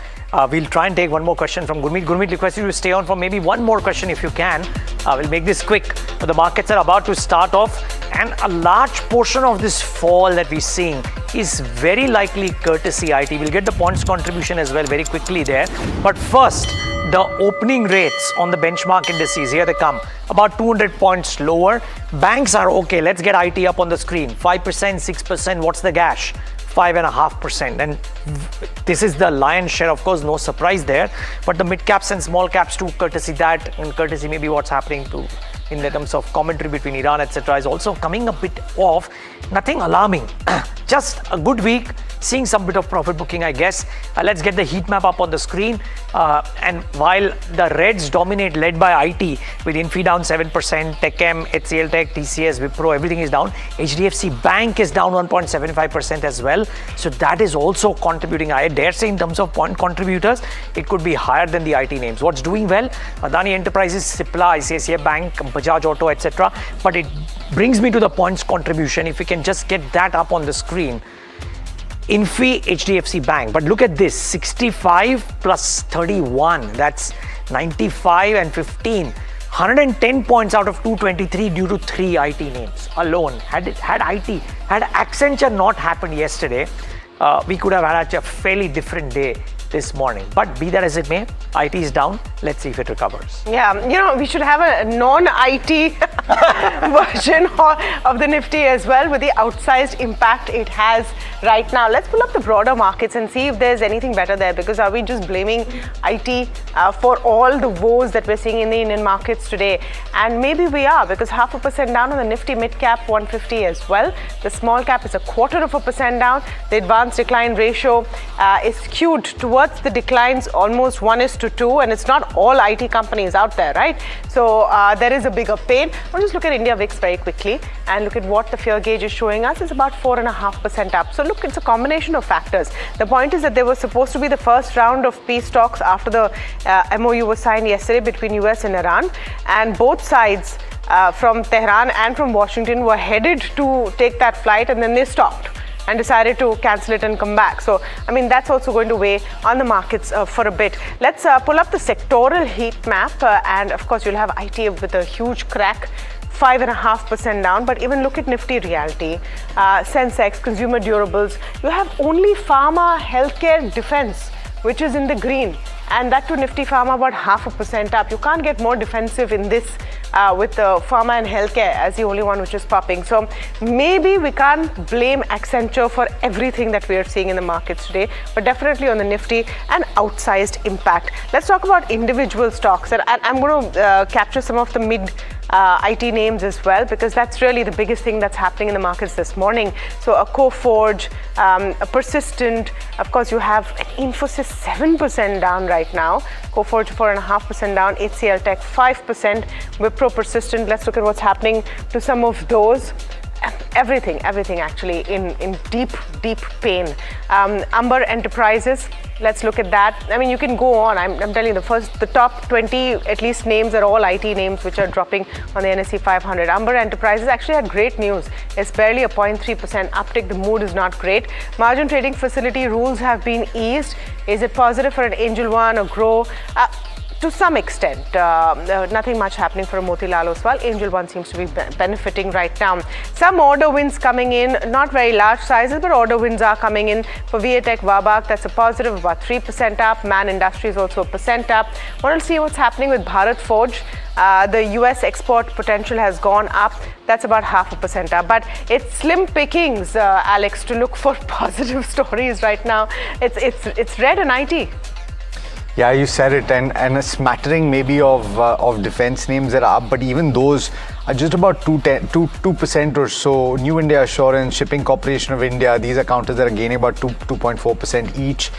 [SPEAKER 5] We'll try and take one more question from Gurmeet. Gurmeet, request you to stay on for maybe one more question if you can. We'll make this quick. But the markets are about to start off, and a large portion of this fall that we're seeing is very likely courtesy IT. We'll get the points contribution as well very quickly there. But first, the opening rates on the benchmark indices, here they come, about 200 points lower. Banks are okay. Let's get IT up on the screen. 5%, 6%, what's the gash? 5.5%. And this is the lion's share, of course, no surprise there. But the mid caps and small caps too, courtesy that, and courtesy maybe what's happening to in the terms of commentary between Iran, etc., is also coming a bit off. Nothing alarming. Just a good week, seeing some bit of profit booking, I guess. Let's get the heat map up on the screen. And while the reds dominate, led by IT, with Infi down 7%, TechM, HCL Tech, TCS, Wipro, everything is down. HDFC Bank is down 1.75% as well. So that is also contributing. I dare say in terms of point contributors, it could be higher than the IT names. What's doing well? Adani Enterprises, Cipla, ICICI Bank, Bajaj Auto, etc. But it brings me to the points contribution. If we can just get that up on the screen. Infi, HDFC Bank. But look at this, 65 plus 31. That's 95 and 15. 110 points out of 223 due to 3 IT names alone. Had Accenture not happened yesterday, we could have had a fairly different day this morning. But be that as it may, IT is down. Let's see if it recovers.
[SPEAKER 3] Yeah, we should have a non-IT version of the Nifty as well, with the outsized impact it has right now. Let's pull up the broader markets and see if there's anything better there, because are we just blaming IT for all the woes that we're seeing in the Indian markets today? And maybe we are, because 0.5% down on the Nifty mid cap 150 as well. The small cap is 0.25% down. The advanced decline ratio is skewed towards the declines almost 1:2, and it's not all IT companies out there, right? So there is a bigger pain. I'll just look at India VIX very quickly and look at what the fear gauge is showing us. It's about 4.5% up. So look, it's a combination of factors. The point is that there was supposed to be the first round of peace talks after the MOU was signed yesterday between US and Iran, and both sides from Tehran and from Washington were headed to take that flight, and then they stopped and decided to cancel it and come back. So, I mean, that's also going to weigh on the markets for a bit. Let's pull up the sectoral heat map, and of course, you'll have IT with a huge crack, 5.5% down. But even look at Nifty Realty, Sensex, consumer durables. You have only pharma, healthcare, defense, which is in the green. And that to Nifty Pharma about 0.5% up. You can't get more defensive in this with pharma and healthcare as the only one which is popping. So maybe we can't blame Accenture for everything that we are seeing in the markets today, but definitely on the Nifty, an outsized impact. Let's talk about individual stocks, and I'm going to capture some of the mid IT names as well, because that's really the biggest thing that's happening in the markets this morning. So a Coforge, a Persistent, of course you have an Infosys 7% down right now, Coforge 4.5% down, HCL Tech 5%, Wipro, Persistent. Let's look at what's happening to some of those. Everything actually in deep pain. Amber Enterprises, let's look at that. I mean, you can go on. I'm telling you, the top 20 at least names are all IT names which are dropping on the NSE 500. Amber Enterprises actually had great news. It's barely a 0.3% uptick. The mood is not great. Margin trading facility rules have been eased. Is it positive for an Angel One or Grow? To some extent, nothing much happening for Motilal Oswal. Angel One seems to be benefiting right now. Some order wins coming in, not very large sizes, but order wins are coming in for Viatech, Wabak. That's a positive, about 3% up. Man Industries also 1% up. Want to see what's happening with Bharat Forge. The US export potential has gone up. That's about 0.5% up. But it's slim pickings, Alex, to look for positive stories right now. It's red and IT.
[SPEAKER 4] Yeah, you said it, and a smattering maybe of defense names that are up, but even those are just about 2% or so. New India Assurance, Shipping Corporation of India, these are counters that are gaining about 2.4% each.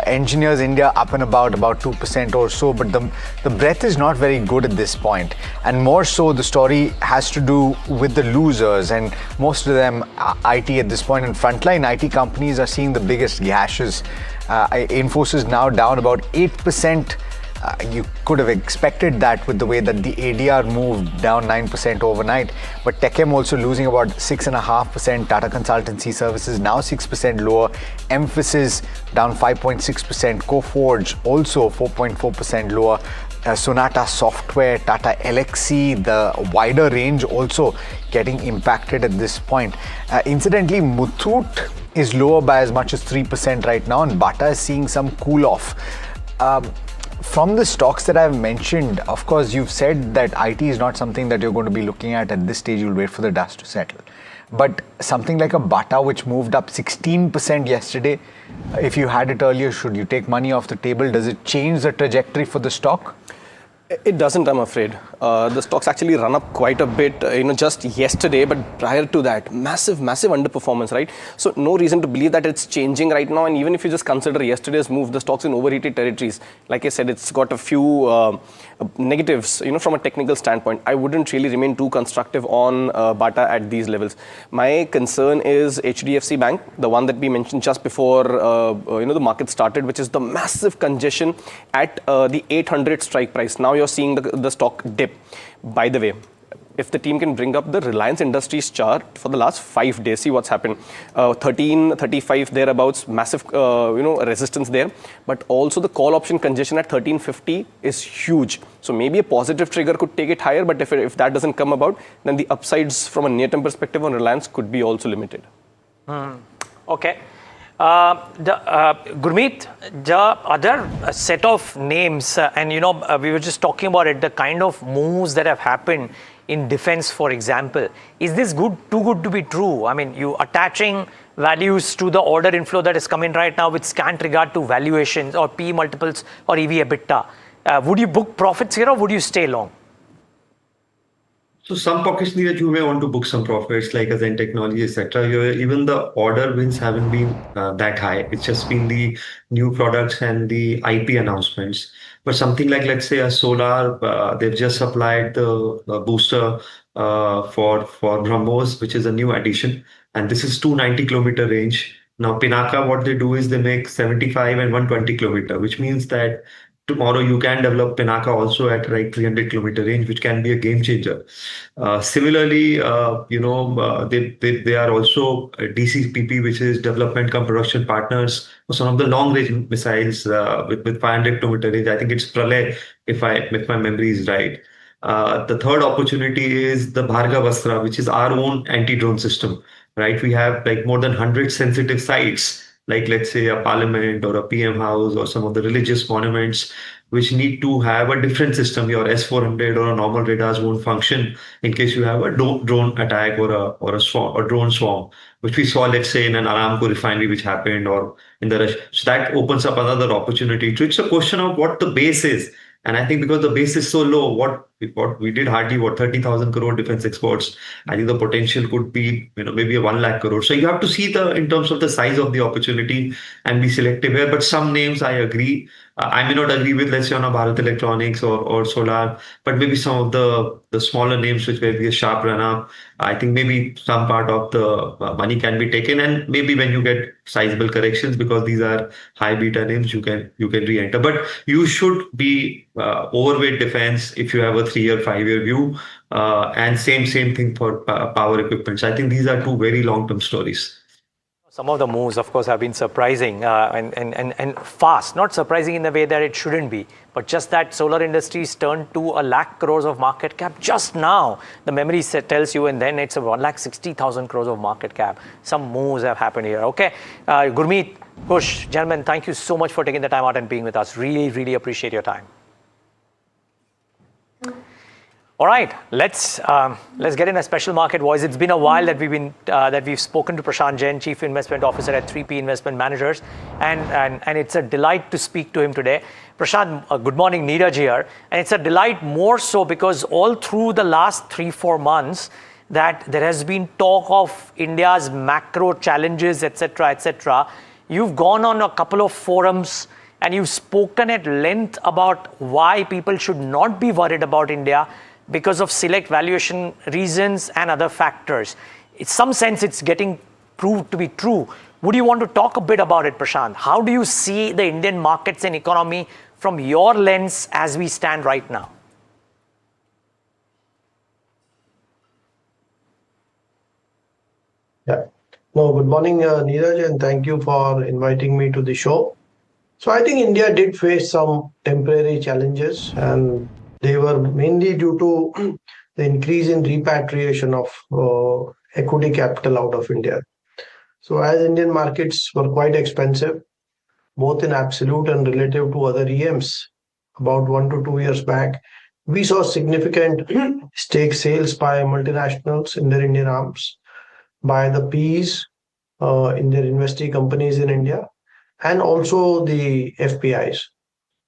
[SPEAKER 4] Engineers India up and about 2% or so, but the breadth is not very good at this point. And more so, the story has to do with the losers, and most of them are IT at this point, and frontline IT companies are seeing the biggest gashes. Infosys now down about 8%. You could have expected that with the way that the ADR moved down 9% overnight. But TechM also losing about 6.5%. Tata Consultancy Services now 6% lower. Mphasis down 5.6%. Coforge also 4.4% lower. Sonata Software, Tata Elxsi, the wider range also getting impacted at this point. Incidentally, Muthoot is lower by as much as 3% right now, and Bata is seeing some cool off. From the stocks that I've mentioned, of course, you've said that IT is not something that you're going to be looking at this stage. You'll wait for the dust to settle. But something like a Bata, which moved up 16% yesterday, if you had it earlier, should you take money off the table? Does it change the trajectory for the stock?
[SPEAKER 17] It doesn't, I'm afraid. The stocks actually run up quite a bit, just yesterday, but prior to that, massive underperformance, right? So no reason to believe that it's changing right now. And even if you just consider yesterday's move, the stock's in overheated territories. Like I said, it's got a few negatives, from a technical standpoint. I wouldn't really remain too constructive on Bata at these levels. My concern is HDFC Bank, the one that we mentioned just before, the market started, which is the massive congestion at the 800 strike price. Now you're seeing the stock dip. By the way, if the team can bring up the Reliance Industries chart for the last 5 days, see what's happened. 1335 thereabouts, massive resistance there, but also the call option congestion at 1350 is huge. So maybe a positive trigger could take it higher, but if that doesn't come about, then the upsides from a near-term perspective on Reliance could be also limited.
[SPEAKER 11] Okay. Gurmeet, the other set of names, and we were just talking about it, the kind of moves that have happened in defense, for example. Is this too good to be true? I mean, you attaching values to the order inflow that is coming right now with scant regard to valuations or P multiples or EV EBITDA. Would you book profits here or would you stay long?
[SPEAKER 20] So some pockets that you may want to book some profits, like Zen Technology, etc. Even the order wins haven't been that high. It's just been the new products and the IP announcements. But something like, let's say, a solar, they've just supplied the booster for BrahMos, which is a new addition, and this is 290-kilometer range. Now, Pinaka, what they do is they make 75 and 120-kilometer, which means that tomorrow you can develop Pinaka also at like 300-kilometer range, which can be a game changer. Similarly, they are also DCPP, which is Development Cum Production Partners, for some of the long-range missiles with 500-kilometer range. I think it's Pralay, if my memory is right. The third opportunity is the Bhargavastra, which is our own anti-drone system. Right, we have like more than 100 sensitive sites, like let's say a parliament or a PM house or some of the religious monuments, which need to have a different system. Your S-400 or a normal radars won't function in case you have a drone attack or a drone swarm, which we saw, let's say, in an Aramco refinery, which happened, or in the Russia. So that opens up another opportunity. So it's a question of what the base is. And I think because the base is so low, what we did hardly 30,000 crore defense exports. I think the potential could be maybe a 1 lakh crore. So you have to see in terms of the size of the opportunity and be selective here. But some names I agree. I may not agree with, let's say, on a Bharat Electronics or Solar, but maybe some of the smaller names which may be a sharp run up. I think maybe some part of the money can be taken, and maybe when you get sizable corrections, because these are high beta names, you can re-enter. But you should be overweight defense if you have a 3-year, 5-year view, and same thing for power equipment. So I think these are two very long-term stories.
[SPEAKER 11] Some of the moves, of course, have been surprising and fast. Not surprising in the way that it shouldn't be, but just that Solar Industries turned to 1 lakh crores of market cap just now. The memory tells you, and then it's a 1,60,000 crores of market cap. Some moves have happened here. Okay, Gurmeet, Kush, gentlemen, thank you so much for taking the time out and being with us. Really, really appreciate your time. All right, let's get in a special market voice. It's been a while that we've spoken to Prashant Jain, Chief Investment Officer at 3P Investment Managers, and it's a delight to speak to him today. Prashant, good morning, Neeraj here, and it's a delight more so because all through the last 3-4 months that there has been talk of India's macro challenges, etc., etc. You've gone on a couple of forums and you've spoken at length about why people should not be worried about India because of select valuation reasons and other factors. In some sense, it's getting proved to be true. Would you want to talk a bit about it, Prashant? How do you see the Indian markets and economy from your lens as we stand right now?
[SPEAKER 21] Yeah. No, good morning, Neeraj, and thank you for inviting me to the show. So I think India did face some temporary challenges, and they were mainly due to the increase in repatriation of equity capital out of India. So as Indian markets were quite expensive, both in absolute and relative to other EMs, about 1 to 2 years back, we saw significant stake sales by multinationals in their Indian arms, by the Ps in their investee companies in India, and also the FPIs.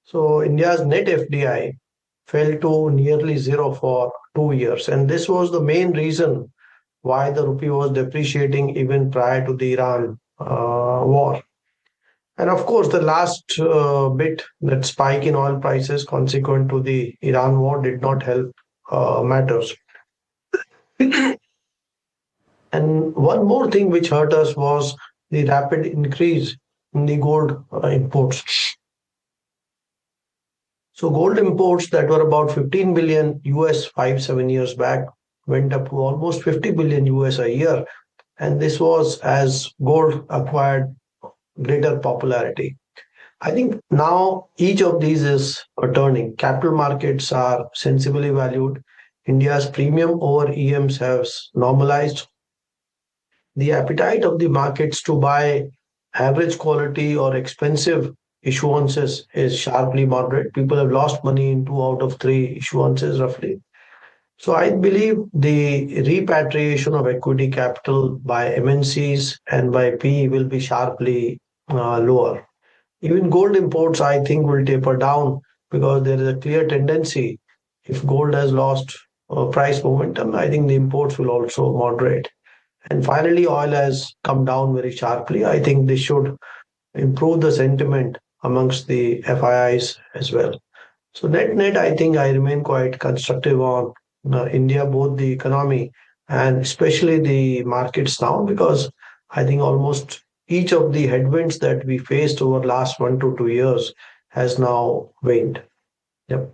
[SPEAKER 21] So India's net FDI fell to nearly zero for 2 years. And this was the main reason why the rupee was depreciating even prior to the Iran war. And of course, the last bit, that spike in oil prices consequent to the Iran war, did not help matters. And one more thing which hurt us was the rapid increase in the gold imports. So gold imports that were about 15 billion US 5-7 years back went up to almost 50 billion US a year. And this was as gold acquired greater popularity. I think now each of these is returning. Capital markets are sensibly valued. India's premium over EMs has normalized. The appetite of the markets to buy average quality or expensive issuances is sharply moderate. People have lost money in 2 out of 3 issuances roughly. So I believe the repatriation of equity capital by MNCs and by PE will be sharply lower. Even gold imports, I think, will taper down because there is a clear tendency. If gold has lost price momentum, I think the imports will also moderate. And finally, oil has come down very sharply. I think this should improve the sentiment amongst the FIIs as well. So net, I think I remain quite constructive on India, both the economy and especially the markets now, because I think almost each of the headwinds that we faced over last 1 to 2 years has now waned. Yep.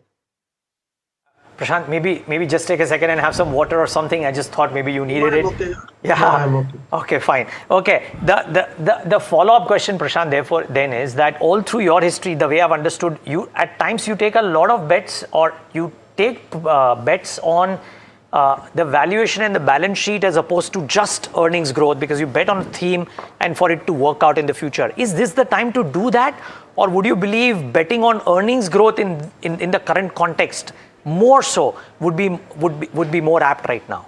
[SPEAKER 11] Prashant, maybe just take a second and have some water or something. I just thought maybe you needed it.
[SPEAKER 21] Okay.
[SPEAKER 11] Yeah.
[SPEAKER 21] No, I'm okay.
[SPEAKER 11] Okay, fine. Okay. The follow-up question, Prashant, therefore, then is that all through your history, the way I've understood you, at times you take a lot of bets, or you take bets on the valuation and the balance sheet as opposed to just earnings growth, because you bet on a theme and for it to work out in the future. Is this the time to do that? Or would you believe betting on earnings growth in the current context more so would be more apt right now?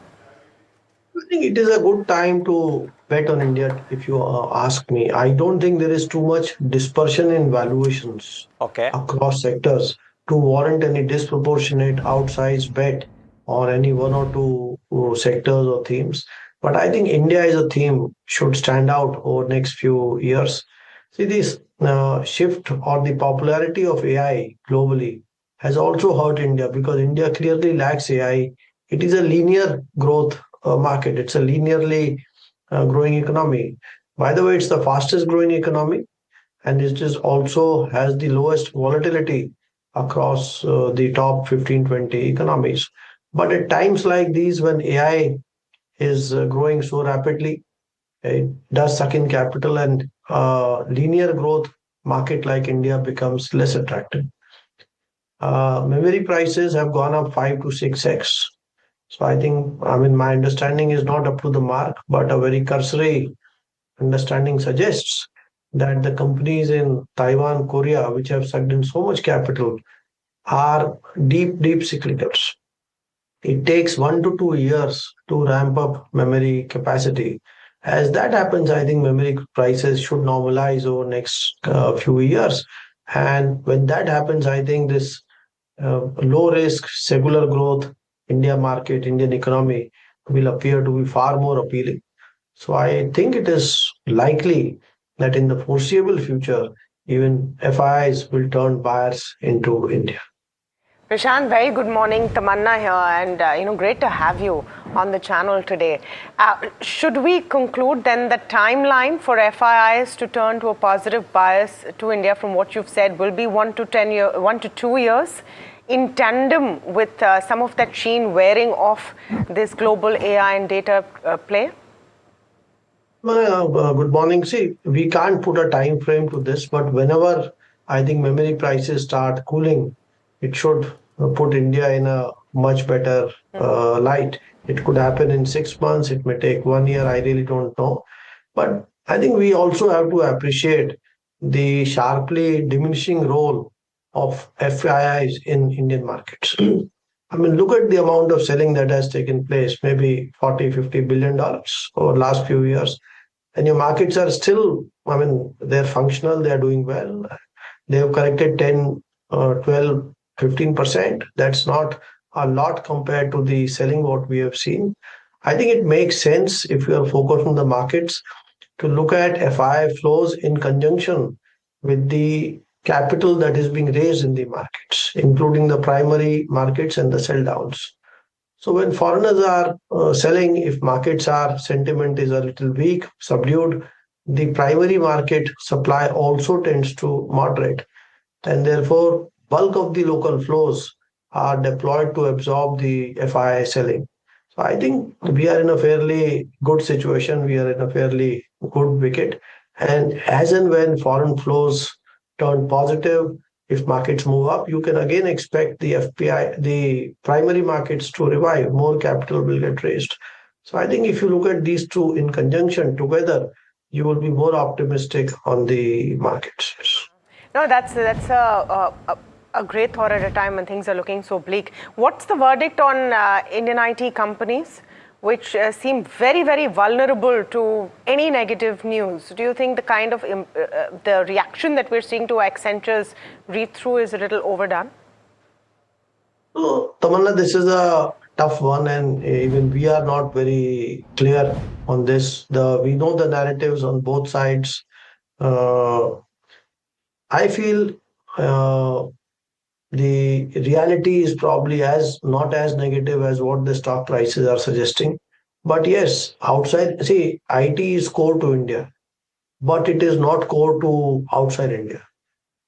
[SPEAKER 21] I think it is a good time to bet on India, if you ask me. I don't think there is too much dispersion in valuations across sectors to warrant any disproportionate outsized bet on any 1 or 2 sectors or themes. But I think India as a theme should stand out over next few years. See, this shift or the popularity of AI globally has also hurt India, because India clearly lacks AI. It is a linear growth market. It's a linearly growing economy. By the way, it's the fastest growing economy, and it is also has the lowest volatility across the top 15-20 economies. But at times like these, when AI is growing so rapidly, it does suck in capital, and linear growth market like India becomes less attractive. Memory prices have gone up 5 to 6x. So I think, my understanding is not up to the mark, but a very cursory understanding suggests that the companies in Taiwan, Korea, which have sucked in so much capital, are deep cyclicals. it takes 1 to 2 years to ramp up memory capacity. As that happens, I think memory prices should normalize over next few years. And when that happens, I think this low risk, secular growth India market, Indian economy will appear to be far more appealing. So I think it is likely that in the foreseeable future, even FIIs will turn buyers into India.
[SPEAKER 3] Prashant, very good morning. Tamanna here, and great to have you on the channel today. Should we conclude then the timeline for FIIs to turn to a positive bias to India, from what you've said, will be 1 to 2 years, in tandem with some of that sheen wearing off this global AI and data play?
[SPEAKER 21] Good morning. See, we can't put a time frame to this, but whenever I think memory prices start cooling, it should put India in a much better light. It could happen in 6 months, it may take 1 year, I really don't know. But I think we also have to appreciate the sharply diminishing role of FIIs in Indian markets. I mean, look at the amount of selling that has taken place, maybe 40, $50 billion over the last few years. And your markets are still, I mean, they're functional, they're doing well. They have corrected 10, 12, 15%. That's not a lot compared to the selling what we have seen. I think it makes sense if you are focused on the markets to look at FII flows in conjunction with the capital that is being raised in the markets, including the primary markets and the sell downs. So when foreigners are selling, if markets are sentiment is a little weak, subdued, the primary market supply also tends to moderate, and therefore bulk of the local flows are deployed to absorb the FII selling. So I think we are in a fairly good situation. We are in a fairly good wicket, and as and when foreign flows turn positive, if markets move up, you can again expect the FPI, the primary markets to revive, more capital will get raised. So I think if you look at these two in conjunction together, you will be more optimistic on the markets.
[SPEAKER 3] No, that's a great thought at a time when things are looking so bleak. What's the verdict on Indian IT companies, which seem very, very vulnerable to any negative news? Do you think the kind of the reaction that we're seeing to Accenture's read-through is a little overdone?
[SPEAKER 21] So, Tamanna, this is a tough one, and even we are not very clear on this. We know the narratives on both sides. I feel the reality is probably as not as negative as what the stock prices are suggesting. But yes, outside, see, IT is core to India, but it is not core to outside India.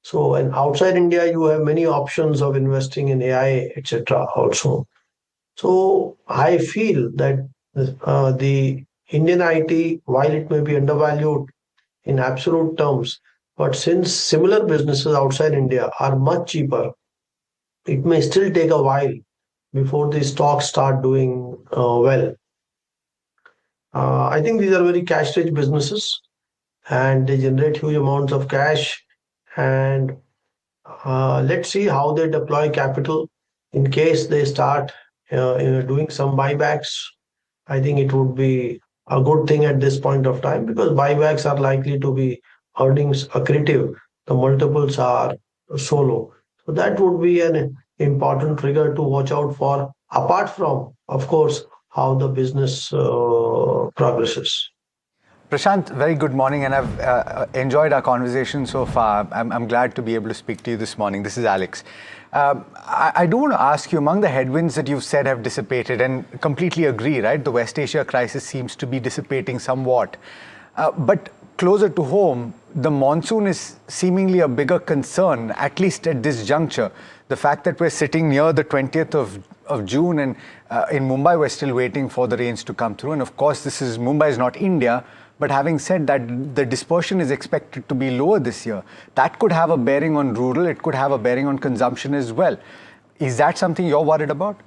[SPEAKER 21] So, and outside India, you have many options of investing in AI, etc. also. So, I feel that the Indian IT, while it may be undervalued in absolute terms, but since similar businesses outside India are much cheaper, it may still take a while before the stocks start doing well. I think these are very cash-rich businesses, and they generate huge amounts of cash. And let's see how they deploy capital in case they start doing some buybacks. I think it would be a good thing at this point of time, because buybacks are likely to be earnings accretive. The multiples are so low. So that would be an important trigger to watch out for, apart from, of course, how the business progresses.
[SPEAKER 4] Prashant, very good morning, and I've enjoyed our conversation so far. I'm glad to be able to speak to you this morning. This is Alex. I do want to ask you, among the headwinds that you've said have dissipated, and completely agree, right? The West Asia crisis seems to be dissipating somewhat. But closer to home, the monsoon is seemingly a bigger concern, at least at this juncture. The fact that we're sitting near the 20th of June, and in Mumbai, we're still waiting for the rains to come through. And of course, Mumbai is not India. But having said that, the dispersion is expected to be lower this year. That could have a bearing on rural. It could have a bearing on consumption as well. Is that something you're worried about?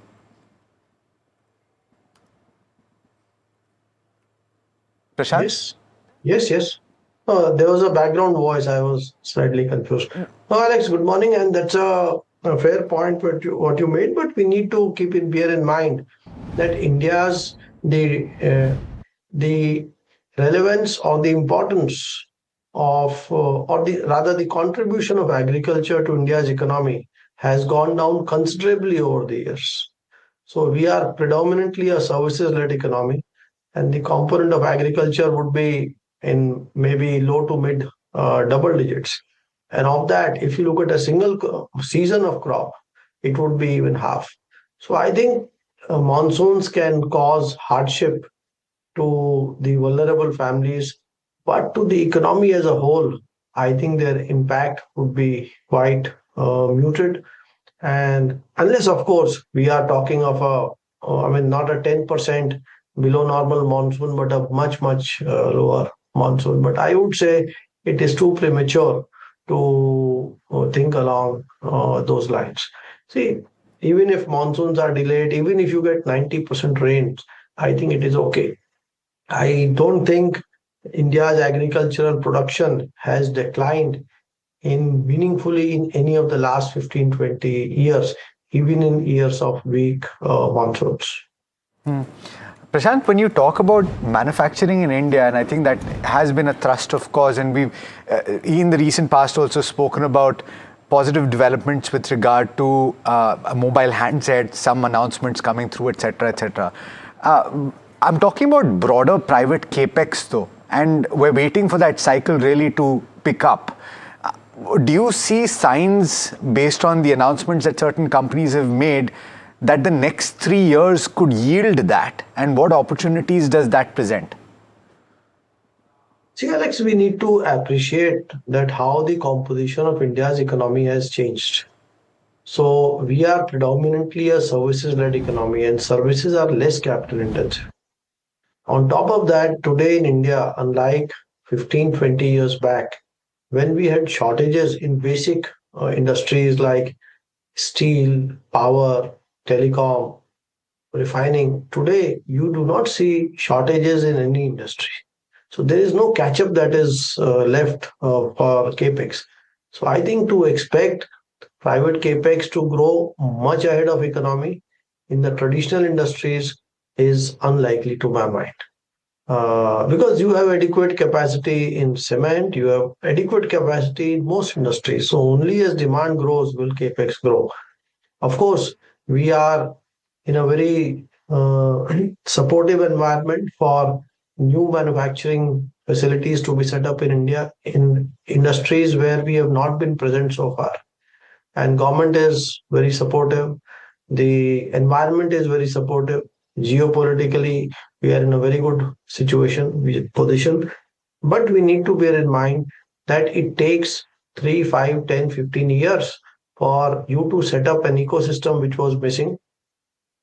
[SPEAKER 4] Prashant?
[SPEAKER 21] Yes. There was a background voice. I was slightly confused. Alex, good morning. And that's a a fair point what you made, but we need to bear in mind that India's the relevance or the importance of or the rather the contribution of agriculture to India's economy has gone down considerably over the years. So we are predominantly a services-led economy, and the component of agriculture would be in maybe low to mid double digits. And of that, if you look at a single season of crop, it would be even half. So I think monsoons can cause hardship to the vulnerable families, but to the economy as a whole, I think their impact would be quite muted. And unless, of course, we are talking of I mean, not a 10% below normal monsoon, but a much, much lower monsoon. But I would say it is too premature to think along those lines. See, even if monsoons are delayed, even if you get 90% rains, I think it is okay. I don't think India's agricultural production has declined in meaningfully in any of the last 15, 20 years, even in years of weak monsoons.
[SPEAKER 4] Prashant, when you talk about manufacturing in India, and I think that has been a thrust of course, and we've in the recent past also spoken about positive developments with regard to a mobile handset, some announcements coming through, etc., etc. I'm talking about broader private capex though, and we're waiting for that cycle really to pick up. Do you see signs based on the announcements that certain companies have made that the next 3 years could yield that? And what opportunities does that present?
[SPEAKER 21] See, Alex, we need to appreciate that how the composition of India's economy has changed. So we are predominantly a services-led economy, and services are less capital intensive. On top of that, today in India, unlike 15, 20 years back, when we had shortages in basic industries like steel, power, telecom, refining, today you do not see shortages in any industry. So there is no catch up that is left for capex. So I think to expect private capex to grow much ahead of economy in the traditional industries is unlikely to my mind. Because you have adequate capacity in cement, you have adequate capacity in most industries. So only as demand grows will capex grow. Of course, we are in a very supportive environment for new manufacturing facilities to be set up in India in industries where we have not been present so far. And government is very supportive. The environment is very supportive. Geopolitically, we are in a very good position. But we need to bear in mind that it takes 3, 5, 10, 15 years for you to set up an ecosystem which was missing,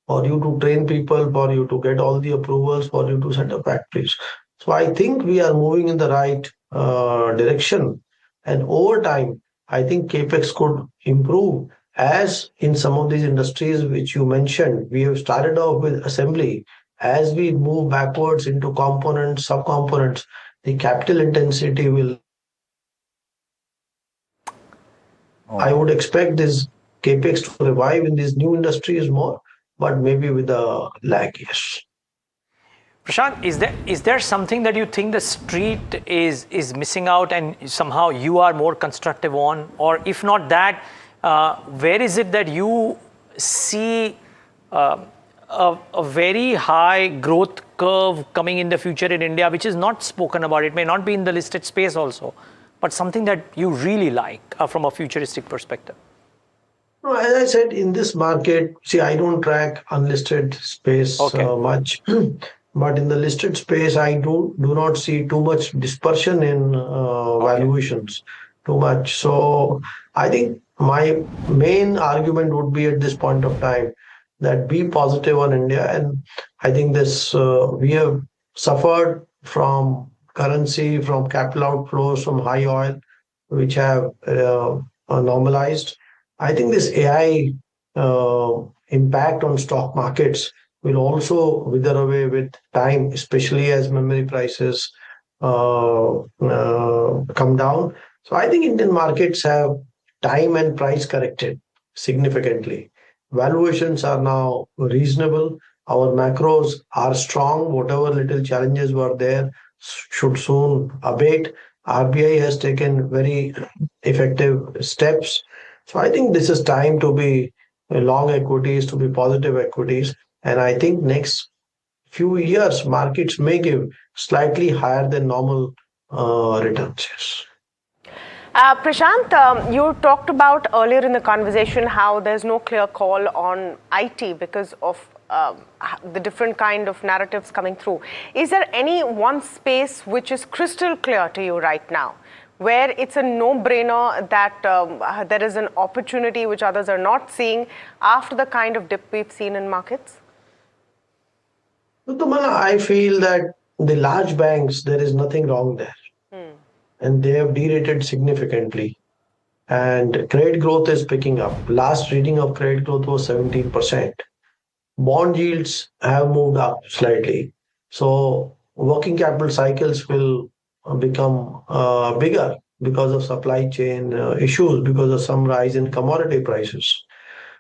[SPEAKER 21] for you to train people, for you to get all the approvals, for you to set up factories. So I think we are moving in the right direction. And over time, I think capex could improve, as in some of these industries which you mentioned. We have started off with assembly. As we move backwards into components, subcomponents, the capital intensity will. I would expect this capex to revive in these new industries more, but maybe with a lag, yes.
[SPEAKER 11] Prashant, is there something that you think the street is missing out and somehow you are more constructive on? Or if not that, where is it that you see a very high growth curve coming in the future in India, which is not spoken about? It may not be in the listed space also, but something that you really like from a futuristic perspective.
[SPEAKER 21] No, as I said, in this market, see, I don't track unlisted space much. But in the listed space, I do not see too much dispersion in valuations, too much. So I think my main argument would be at this point of time that be positive on India. And I think this we have suffered from currency, from capital outflows, from high oil, which have normalized. I think this AI impact on stock markets will also wither away with time, especially as memory prices come down. So I think Indian markets have time and price corrected significantly. Valuations are now reasonable. Our macros are strong. Whatever little challenges were there should soon abate. RBI has taken very effective steps. So I think this is time to be long equities, to be positive equities. And I think next few years, markets may give slightly higher than normal returns. Yes.
[SPEAKER 3] Prashant, you talked about earlier in the conversation how there's no clear call on IT because of the different kind of narratives coming through. Is there any one space which is crystal clear to you right now, where it's a no-brainer that there is an opportunity which others are not seeing after the kind of dip we've seen in markets?
[SPEAKER 21] Tumana, I feel that the large banks, there is nothing wrong there. And they have derated significantly. And credit growth is picking up. Last reading of credit growth was 17%. Bond yields have moved up slightly. So working capital cycles will become bigger because of supply chain issues, because of some rise in commodity prices.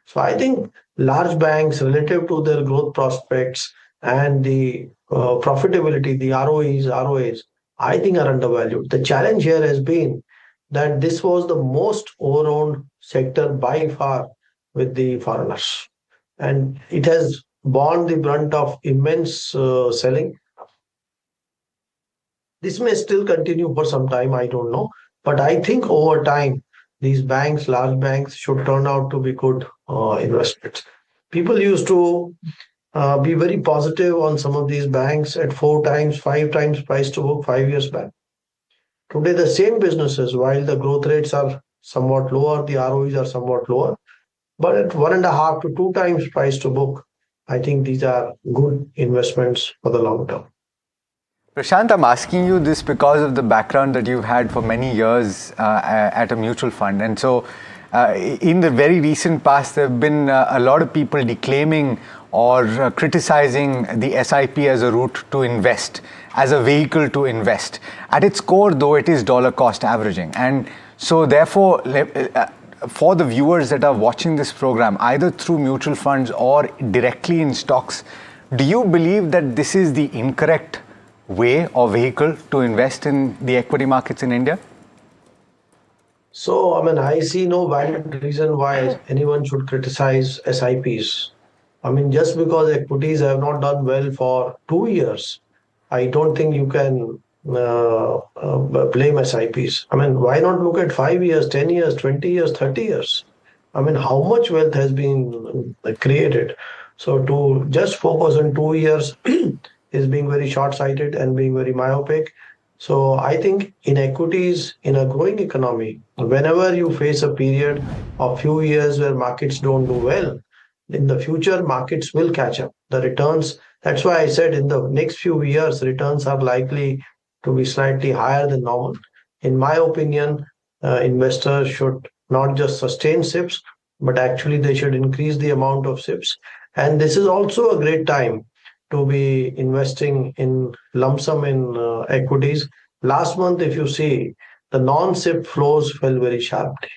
[SPEAKER 21] So I think large banks, relative to their growth prospects and the profitability, the ROEs, ROAs, I think are undervalued. The challenge here has been that this was the most overowned sector by far with the foreigners. And it has borne the brunt of immense selling. This may still continue for some time, I don't know. But I think over time, these banks, large banks, should turn out to be good investments. People used to be very positive on some of these banks at 4 times, 5 times price to book 5 years back. Today, the same businesses, while the growth rates are somewhat lower, the ROEs are somewhat lower, but at 1.5 to 2 times price to book, I think these are good investments for the long term.
[SPEAKER 4] Prashant, I'm asking you this because of the background that you've had for many years at a mutual fund. And so in the very recent past, there have been a lot of people declaiming or criticizing the SIP as a route to invest, as a vehicle to invest. At its core, though, it is dollar cost averaging. And so therefore, for the viewers that are watching this program, either through mutual funds or directly in stocks, do you believe that this is the incorrect way or vehicle to invest in the equity markets in India?
[SPEAKER 21] So, I see no valid reason why anyone should criticize SIPs. Just because equities have not done well for 2 years, I don't think you can blame SIPs. Why not look at 5 years, 10 years, 20 years, 30 years? How much wealth has been created? So to just focus on 2 years is being very short-sighted and being very myopic. So I think in equities, in a growing economy, whenever you face a period of few years where markets don't do well, in the future, markets will catch up. The returns, that's why I said in the next few years, returns are likely to be slightly higher than normal. In my opinion, investors should not just sustain SIPs, but actually they should increase the amount of SIPs. And this is also a great time to be investing in lump sum in equities. Last month, if you see, the non-SIP flows fell very sharply.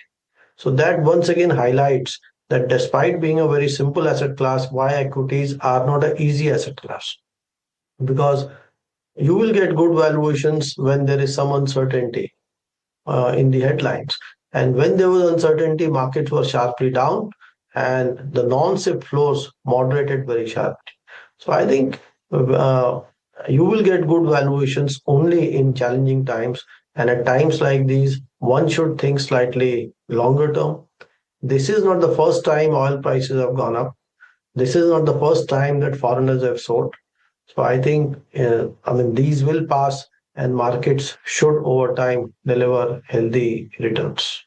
[SPEAKER 21] So that once again highlights that despite being a very simple asset class, why equities are not an easy asset class. Because you will get good valuations when there is some uncertainty in the headlines. And when there was uncertainty, markets were sharply down and the non-SIP flows moderated very sharply. So I think you will get good valuations only in challenging times. And at times like these, one should think slightly longer term. This is not the first time oil prices have gone up. This is not the first time that foreigners have sold. So I think, these will pass and markets should over time deliver healthy returns.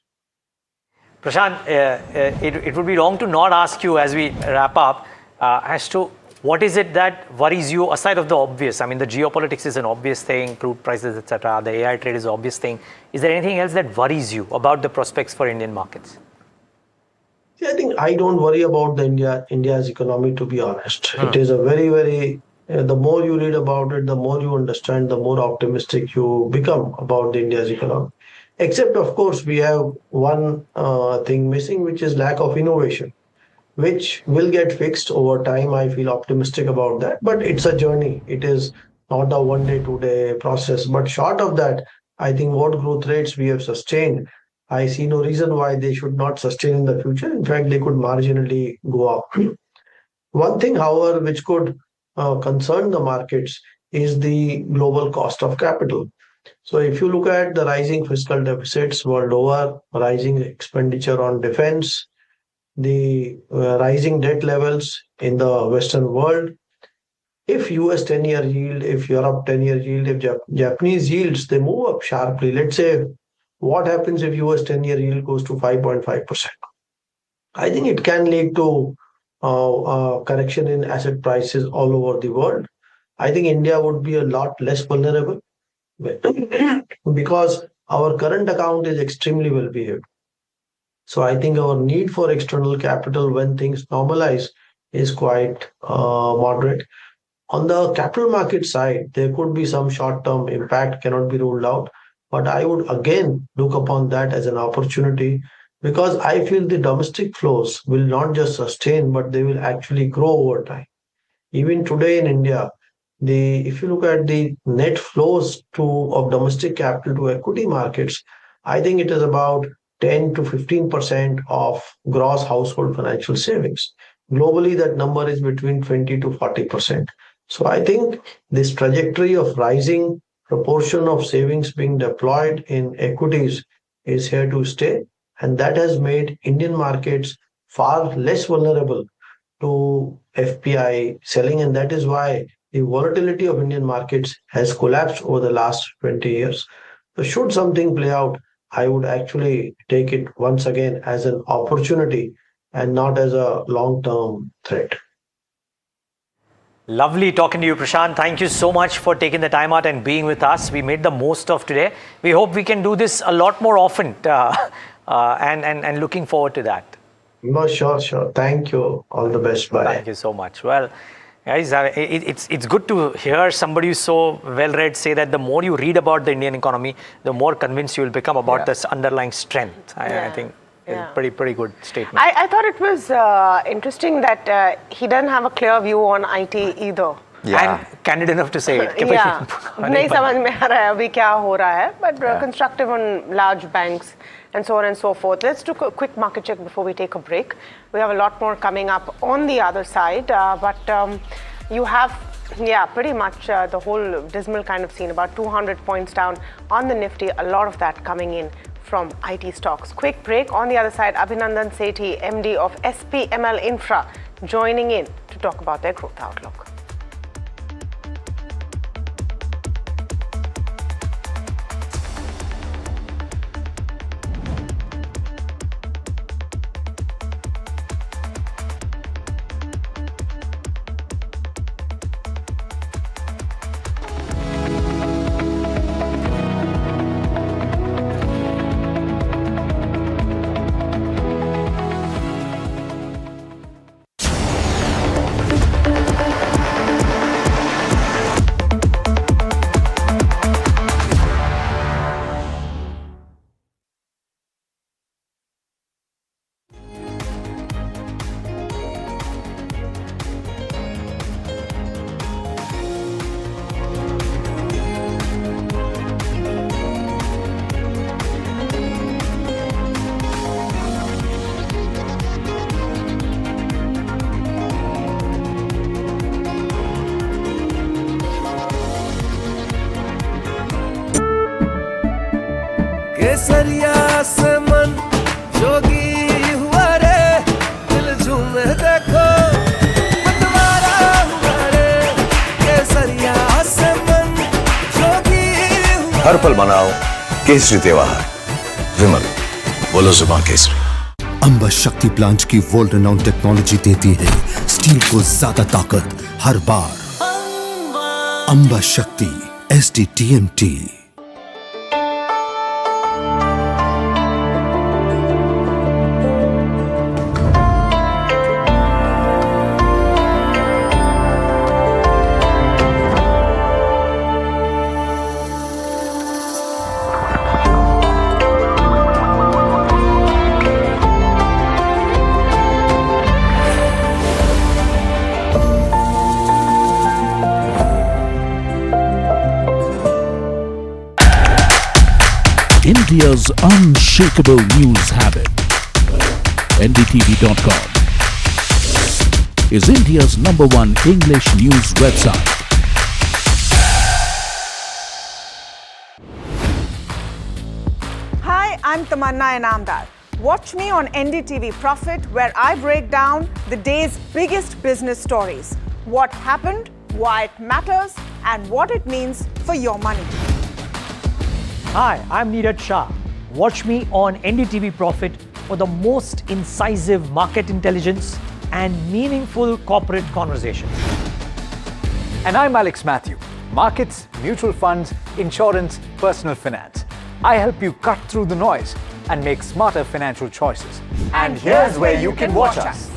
[SPEAKER 11] Prashant, it would be wrong to not ask you as we wrap up as to what is it that worries you aside of the obvious? The geopolitics is an obvious thing, crude prices, etc. The AI trade is an obvious thing. Is there anything else that worries you about the prospects for Indian markets?
[SPEAKER 21] I think I don't worry about India's economy, to be honest. It is a very, very, the more you read about it, the more you understand, the more optimistic you become about India's economy. Except, of course, we have one thing missing, which is lack of innovation, which will get fixed over time. I feel optimistic about that, but it's a journey. It is not a 1 day, 2 day process. But short of that, I think what growth rates we have sustained, I see no reason why they should not sustain in the future. In fact, they could marginally go up. One thing, however, which could concern the markets is the global cost of capital. So, if you look at the rising fiscal deficits world over, rising expenditure on defense, the rising debt levels in the Western world, if US 10-year yield, if Europe 10-year yield, if Japanese yields, they move up sharply. Let's say, what happens if US 10-year yield goes to 5.5%? I think it can lead to correction in asset prices all over the world. I think India would be a lot less vulnerable because our current account is extremely well behaved. So I think our need for external capital when things normalize is quite moderate. On the capital market side, there could be some short-term impact, cannot be ruled out. But I would again look upon that as an opportunity because I feel the domestic flows will not just sustain, but they will actually grow over time. Even today in India, if you look at the net flows of domestic capital to equity markets, I think it is about 10 to 15% of gross household financial savings. Globally, that number is between 20 to 40%. So I think this trajectory of rising proportion of savings being deployed in equities is here to stay. And that has made Indian markets far less vulnerable to FPI selling. And that is why the volatility of Indian markets has collapsed over the last 20 years. So should something play out, I would actually take it once again as an opportunity and not as a long-term threat.
[SPEAKER 11] Lovely talking to you, Prashant. Thank you so much for taking the time out and being with us. We made the most of today. We hope we can do this a lot more often and looking forward to that.
[SPEAKER 21] No, sure. Thank you. All the best. Bye.
[SPEAKER 11] Thank you so much. Well, guys, it's good to hear somebody so well-read say that the more you read about the Indian economy, the more convinced you will become about this underlying strength. I think pretty good statement.
[SPEAKER 3] I thought it was interesting that he doesn't have a clear view on IT either.
[SPEAKER 11] And candid enough to say it.
[SPEAKER 3] नहीं समझ में आ रहा है अभी क्या हो रहा है, but constructive on large banks and so on and so forth. Let's do a quick market check before we take a break. We have a lot more coming up on the other side, but you have, pretty much the whole dismal kind of scene, about 200 points down on the Nifty, a lot of that coming in from IT stocks. Quick break. On the other side, Abhinandan Sethi, MD of SPML Infra, joining in to talk about their growth outlook.
[SPEAKER 6] केसरिया से मन जोगी हुआ रे, दिल झूमे देखो मतवारा हुआ रे, केसरिया से मन जोगी हुआ।
[SPEAKER 22] हर पल मनाओ केसरी त्योहार। विमल, बोलो जुबान केसरी।
[SPEAKER 23] अंबा शक्ति प्लांट की वर्ल्ड रेनाउंड टेक्नोलॉजी देती है स्टील को ज्यादा ताकत हर बार। अंबा शक्ति SDTMT।
[SPEAKER 2] India's unshakable news habit. NDTV.com is India's #1 English news website.
[SPEAKER 10] Hi, I'm Tamanna Inamdar. Watch me on NDTV Profit, where I break down the day's biggest business stories. What happened, why it matters, and what it means for your money.
[SPEAKER 11] Hi, I'm Neeraj Shah. Watch me on NDTV Profit for the most incisive market intelligence and meaningful corporate conversations.
[SPEAKER 12] And I'm Alex Matthew. Markets, mutual funds, insurance, personal finance. I help you cut through the noise and make smarter financial choices. And here's where you can watch us.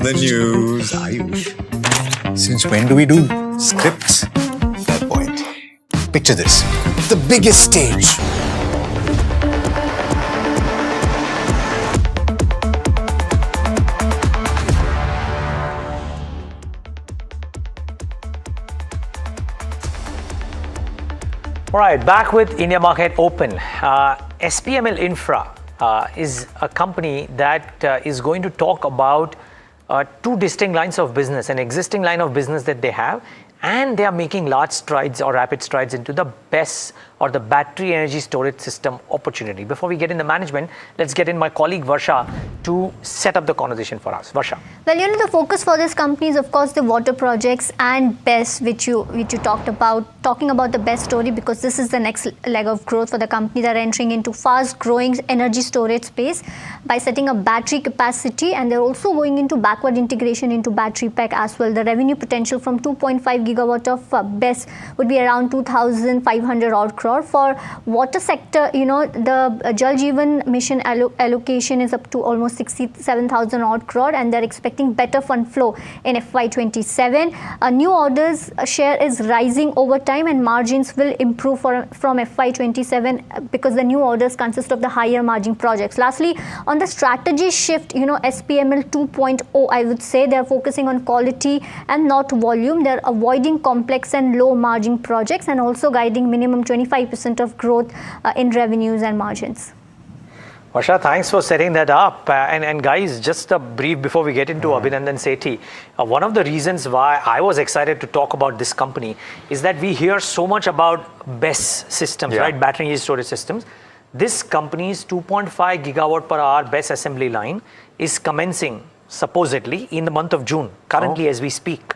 [SPEAKER 1] The news, Ayush. Since when do we do scripts? Fair point. Picture this. The biggest stage.
[SPEAKER 11] All right, back with India Market Open. SPML Infra is a company that is going to talk about two distinct lines of business, an existing line of business that they have, and they are making large strides or rapid strides into the BESS or the battery energy storage system opportunity. Before we get in the management, let's get in my colleague Varsha to set up the conversation for us. Varsha.
[SPEAKER 18] Well, the focus for this company is, of course, the water projects and BESS, which you talked about, talking about the BESS story, because this is the next leg of growth for the company. They're entering into fast-growing energy storage space by setting up battery capacity, and they're also going into backward integration into battery pack as well. The revenue potential from 2.5 gigawatt of BESS would be around 2,500 odd crore. For water sector, the Jal Jeevan mission allocation is up to almost 67,000 odd crore, and they're expecting better fund flow in FY27. New orders share is rising over time, and margins will improve from FY27 because the new orders consist of the higher margin projects. Lastly, on the strategy shift, SPML 2.0, I would say they're focusing on quality and not volume. They're avoiding complex and low margin projects and also guiding minimum 25% of growth in revenues and margins.
[SPEAKER 11] Varsha, thanks for setting that up. And guys, just a brief before we get into Abhinandan Sethi. One of the reasons why I was excited to talk about this company is that we hear so much about BESS systems, right? Battery energy storage systems. This company's 2.5 gigawatt per hour BESS assembly line is commencing supposedly in the month of June, currently as we speak.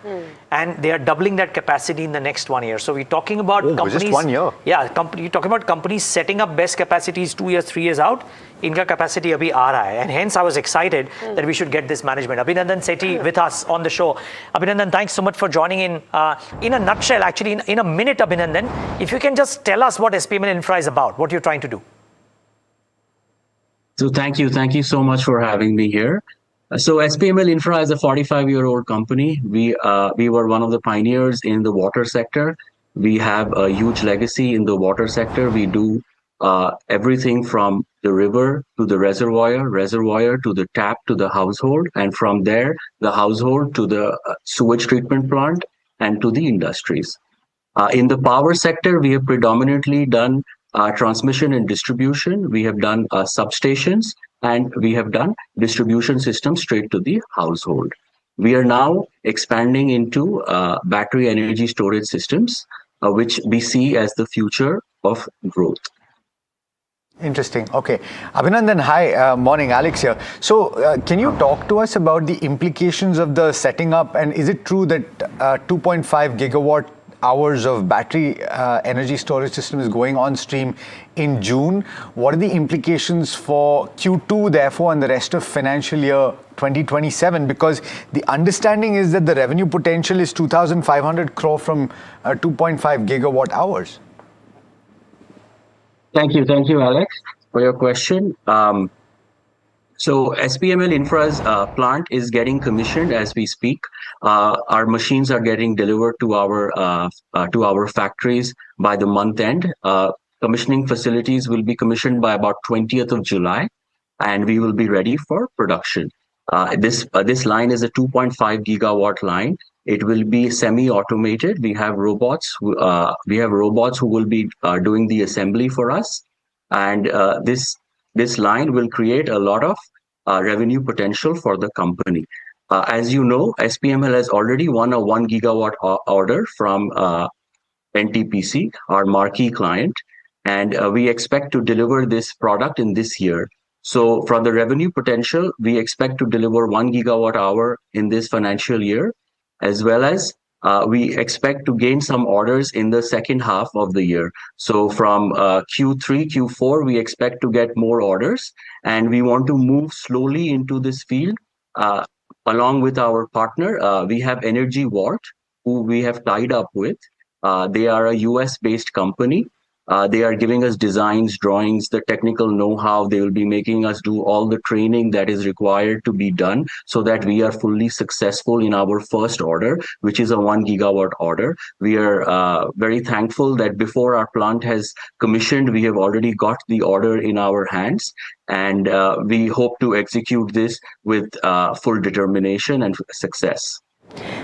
[SPEAKER 11] And they are doubling that capacity in the next 1 year. So we're talking about companies.
[SPEAKER 4] Just 1 year?
[SPEAKER 11] Yeah, you're talking about companies setting up BESS capacities 2 years, 3 years out. Inka capacity abhi aa raha hai. And hence I was excited that we should get this management. Abhinandan Sethi with us on the show. Abhinandan, thanks so much for joining in. In a nutshell, actually, in a minute, Abhinandan, if you can just tell us what SPML Infra is about, what you're trying to do.
[SPEAKER 8] So thank you so much for having me here. So SPML Infra is a 45-year-old company. We were one of the pioneers in the water sector. We have a huge legacy in the water sector. We do everything from the river to the reservoir to the tap to the household, and from there, the household to the sewage treatment plant and to the industries. In the power sector, we have predominantly done transmission and distribution. We have done substations, and we have done distribution systems straight to the household. We are now expanding into battery energy storage systems, which we see as the future of growth.
[SPEAKER 4] Interesting. Okay. Abhinandan, hi. Morning. Alex here. So, can you talk to us about the implications of the setting up, and is it true that 2.5 gigawatt hours of battery energy storage system is going on stream in June? What are the implications for Q2, therefore, and the rest of financial year 2027? Because the understanding is that the revenue potential is 2,500 crore from 2.5 gigawatt hours.
[SPEAKER 8] Thank you, Alex, for your question. So SPML Infra's plant is getting commissioned as we speak. Our machines are getting delivered to our factories by the month end. Commissioning facilities will be commissioned by about 20th of July, and we will be ready for production. This line is a 2.5 gigawatt line. It will be semi-automated. We have robots. We have robots who will be doing the assembly for us, and this line will create a lot of revenue potential for the company. As you know, SPML has already won a 1 gigawatt order from NTPC, our marquee client, and we expect to deliver this product in this year. So from the revenue potential, we expect to deliver 1 gigawatt hour in this financial year, as well as we expect to gain some orders in the second half of the year. So from Q3, Q4, we expect to get more orders, and we want to move slowly into this field. Along with our partner, we have Energy Vault, who we have tied up with. They are a US-based company. They are giving us designs, drawings, the technical know-how. They will be making us do all the training that is required to be done so that we are fully successful in our first order, which is a 1 gigawatt order. We are very thankful that before our plant has commissioned, we have already got the order in our hands. And we hope to execute this with full determination and success.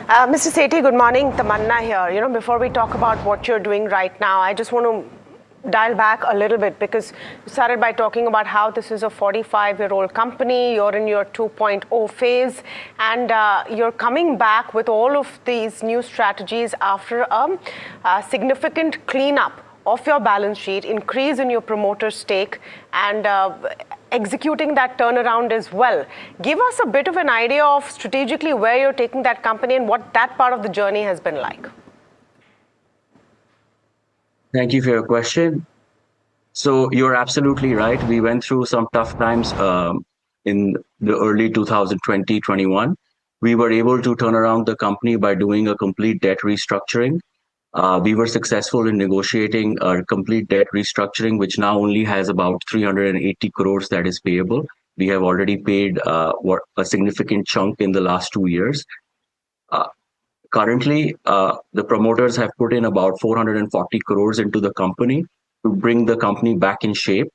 [SPEAKER 3] Mr. Sethi, good morning. Tamanna here. Before we talk about what you're doing right now, I just want to dial back a little bit, because you started by talking about how this is a 45-year-old company, you're in your 2.0 phase, and you're coming back with all of these new strategies after a significant cleanup of your balance sheet, increase in your promoter stake, and executing that turnaround as well. Give us a bit of an idea of strategically where you're taking that company and what that part of the journey has been like.
[SPEAKER 8] Thank you for your question. So you're absolutely right. We went through some tough times in the early 2020-21. We were able to turn around the company by doing a complete debt restructuring. We were successful in negotiating a complete debt restructuring, which now only has about 380 crores that is payable. We have already paid a significant chunk in the last 2 years. Currently, the promoters have put in about 440 crores into the company to bring the company back in shape.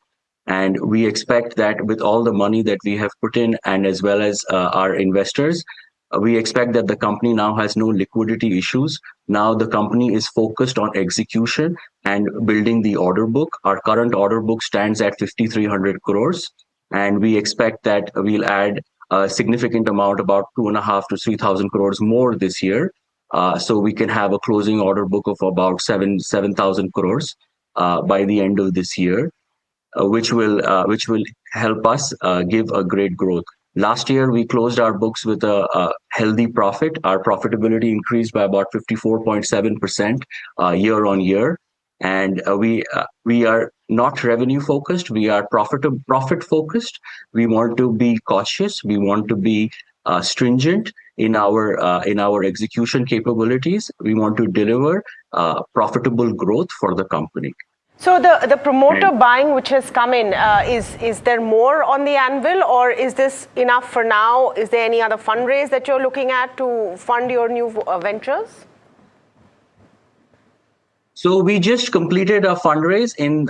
[SPEAKER 8] And we expect that with all the money that we have put in, and as well as our investors, we expect that the company now has no liquidity issues. Now the company is focused on execution and building the order book. Our current order book stands at 5,300 crores. And we expect that we'll add a significant amount, about 2,500 to 3,000 crores more this year. So we can have a closing order book of about 7,000 crores by the end of this year, which will help us give a great growth. Last year, we closed our books with a healthy profit. Our profitability increased by about 54.7% year on year. And we are not revenue focused. We are profit focused. We want to be cautious. We want to be stringent in our execution capabilities. We want to deliver profitable growth for the company.
[SPEAKER 3] So the promoter buying which has come in, is there more on the anvil, or is this enough for now? Is there any other fundraise that you're looking at to fund your new ventures?
[SPEAKER 8] So we just completed a fundraise in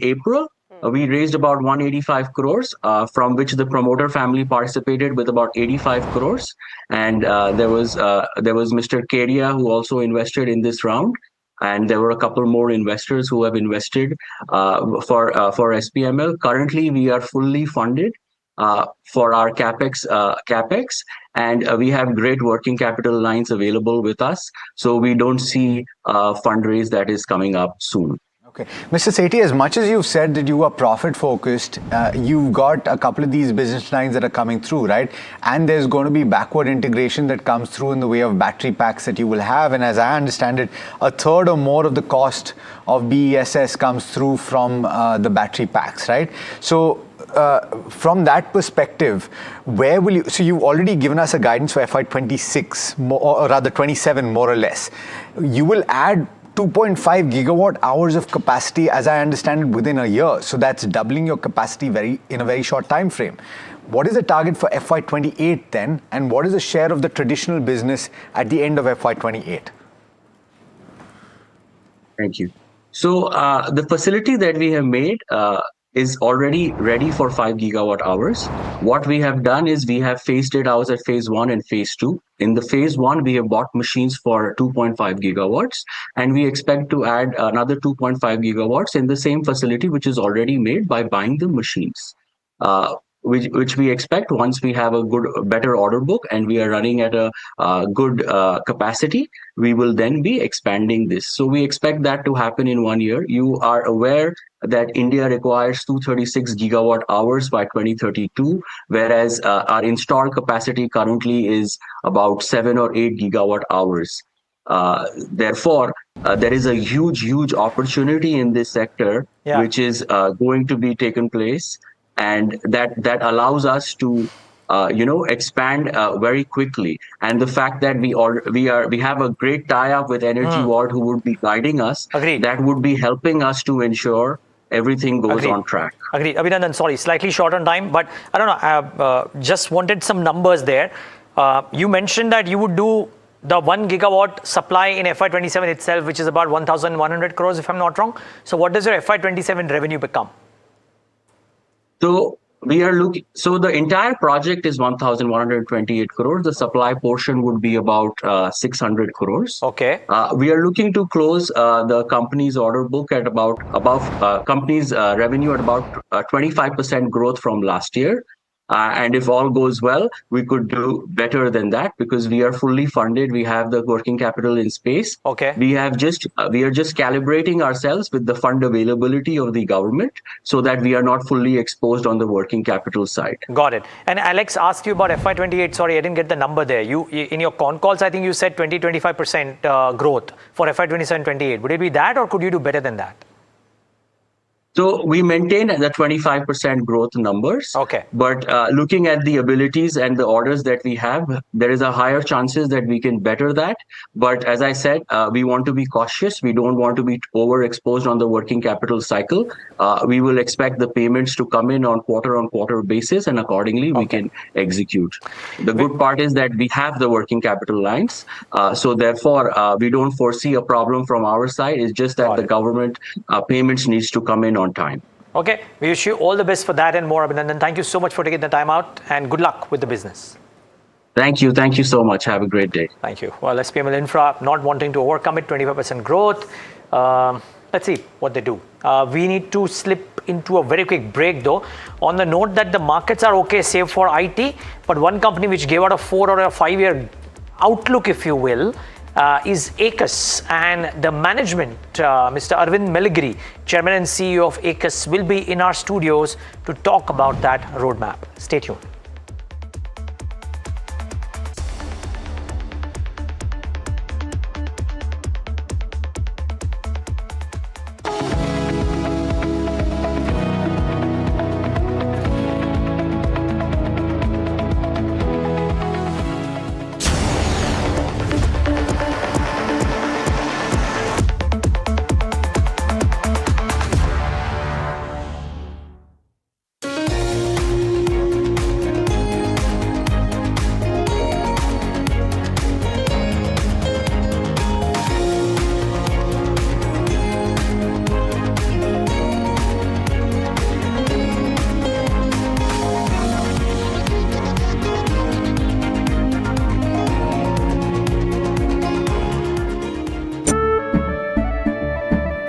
[SPEAKER 8] April. We raised about 185 crores, from which the promoter family participated with about 85 crores. And there was Mr. Keria, who also invested in this round. And there were a couple more investors who have invested for SPML. Currently, we are fully funded for our capex, and we have great working capital lines available with us. So we don't see a fundraise that is coming up soon.
[SPEAKER 4] Okay. Mr. Sethi, as much as you've said that you are profit focused, you've got a couple of these business lines that are coming through, right? And there's going to be backward integration that comes through in the way of battery packs that you will have. And as I understand it, a third or more of the cost of BESS comes through from the battery packs, right? So from that perspective, where will you, so you've already given us a guidance for FY26, or rather 27 more or less. You will add 2.5 gigawatt hours of capacity, as I understand it, within a year. So that's doubling your capacity in a very short time frame. What is the target for FY28 then? And what is the share of the traditional business at the end of FY28?
[SPEAKER 8] Thank you. So the facility that we have made is already ready for 5 gigawatt hours. What we have done is we have phased it out at phase 1 and phase 2. In the phase 1, we have bought machines for 2.5 gigawatts, and we expect to add another 2.5 gigawatts in the same facility, which is already made by buying the machines. Which we expect once we have a better order book and we are running at a good capacity, we will then be expanding this. So we expect that to happen in 1 year. You are aware that India requires 236 gigawatt hours by 2032, whereas our installed capacity currently is about 7 or 8 gigawatt hours. Therefore, there is a huge opportunity in this sector, which is going to be taken place. And that allows us to, expand very quickly. And the fact that we have a great tie-up with Energy World, who would be guiding us, that would be helping us to ensure everything goes on track.
[SPEAKER 11] Agreed. Abhinandan, sorry, slightly short on time, but I don't know, just wanted some numbers there. You mentioned that you would do the 1 gigawatt supply in FY27 itself, which is about 1,100 crores, if I'm not wrong. So what does your FY27 revenue become?
[SPEAKER 8] So we are looking. So the entire project is 1,128 crores. The supply portion would be about 600 crores.
[SPEAKER 11] Okay.
[SPEAKER 8] We are looking to close the company's order book at above company's revenue at about 25% growth from last year. And if all goes well, we could do better than that because we are fully funded. We have the working capital in space.
[SPEAKER 11] Okay.
[SPEAKER 8] We are just calibrating ourselves with the fund availability of the government so that we are not fully exposed on the working capital side.
[SPEAKER 11] Got it. And Alex asked you about FY28. Sorry, I didn't get the number there. You in your con calls, I think you said 20-25% growth for FY27-28. Would it be that, or could you do better than that?
[SPEAKER 8] So we maintain the 25% growth numbers.
[SPEAKER 11] Okay.
[SPEAKER 8] But looking at the abilities and the orders that we have, there is a higher chances that we can better that. But as I said, we want to be cautious. We don't want to be overexposed on the working capital cycle. We will expect the payments to come in on quarter basis, and accordingly we can execute. The good part is that we have the working capital lines. So therefore, we don't foresee a problem from our side. It's just that the government payments needs to come in on time.
[SPEAKER 11] Okay, we wish you all the best for that and more, Abhinandan. Thank you so much for taking the time out, and good luck with the business.
[SPEAKER 8] Thank you so much. Have a great day.
[SPEAKER 11] Thank you. Well, SPML Infra not wanting to overcome it, 25% growth. Let's see what they do. We need to slip into a very quick break though, on the note that the markets are okay save for IT, but one company which gave out a 4 or a 5 year outlook, if you will, is Aequs, and the management, Mr. Arvind Meligiri, Chairman and CEO of Aequs, will be in our studios to talk about that roadmap. Stay tuned.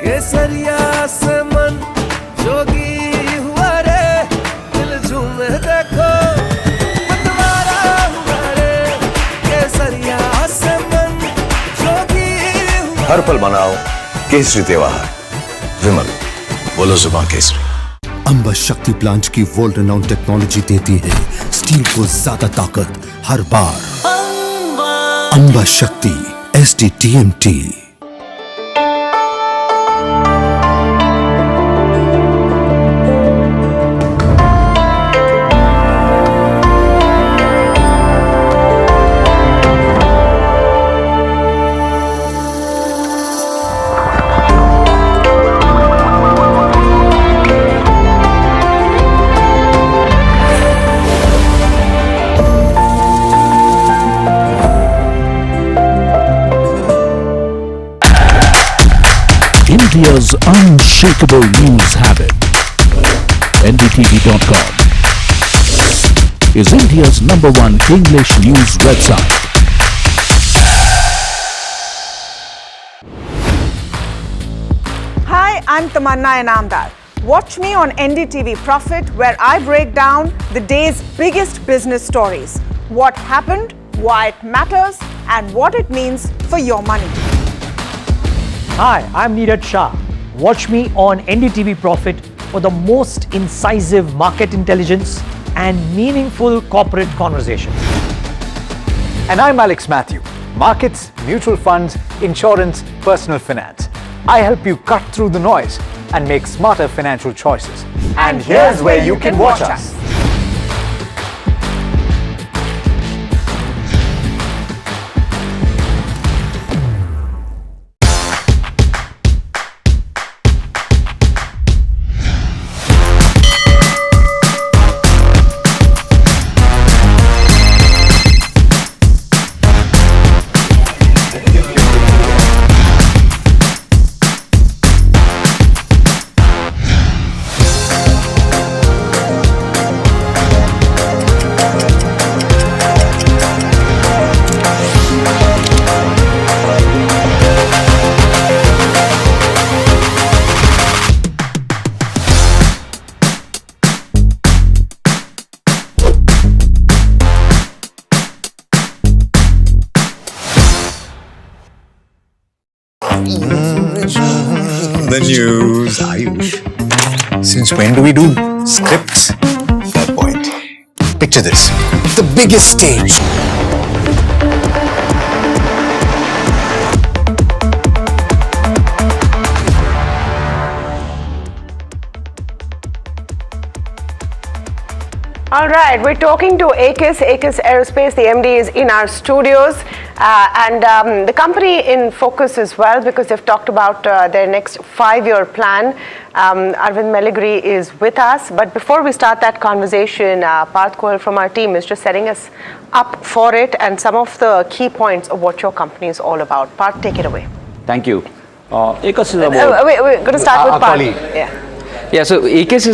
[SPEAKER 6] केसरिया से मन जोगी हुआ रे दिल झूमे देखो मतवारा हुआ रे केसरिया से मन जोगी हुआ
[SPEAKER 22] हर पल मनाओ केसरी त्योहार विमल, बोलो जुबान केसरी।
[SPEAKER 23] अंबा शक्ति प्लांट की वर्ल्ड रेनाउंड टेक्नोलॉजी देती है स्टील को ज्यादा ताकत हर बार। अंबा शक्ति SDTMT।
[SPEAKER 2] India's unshakable news habit. NDTV.com is India's #1 English news website.
[SPEAKER 10] Hi, I'm Tamanna Inamdar. Watch me on NDTV Profit, where I break down the day's biggest business stories. What happened, why it matters, and what it means for your money.
[SPEAKER 11] Hi, I'm Neeraj Shah. Watch me on NDTV Profit for the most incisive market intelligence and meaningful corporate conversations.
[SPEAKER 12] And I'm Alex Matthew. Markets, mutual funds, insurance, personal finance. I help you cut through the noise and make smarter financial choices. And here's where you can watch us.
[SPEAKER 1] The news, Ayush. Since when do we do scripts? Fair point. Picture this. The biggest stage.
[SPEAKER 3] All right, we're talking to Aegis Aerospace. The MD is in our studios, and the company in focus as well, because they've talked about their next 5-year plan. Arvind Meligri is with us, but before we start that conversation, Parth Goel from our team is just setting us up for it and some of the key points of what your company is all about. Parth, take it away.
[SPEAKER 9] Thank you. Aegis is about...
[SPEAKER 3] we're going to start with Parth.
[SPEAKER 9] Yeah, so Aegis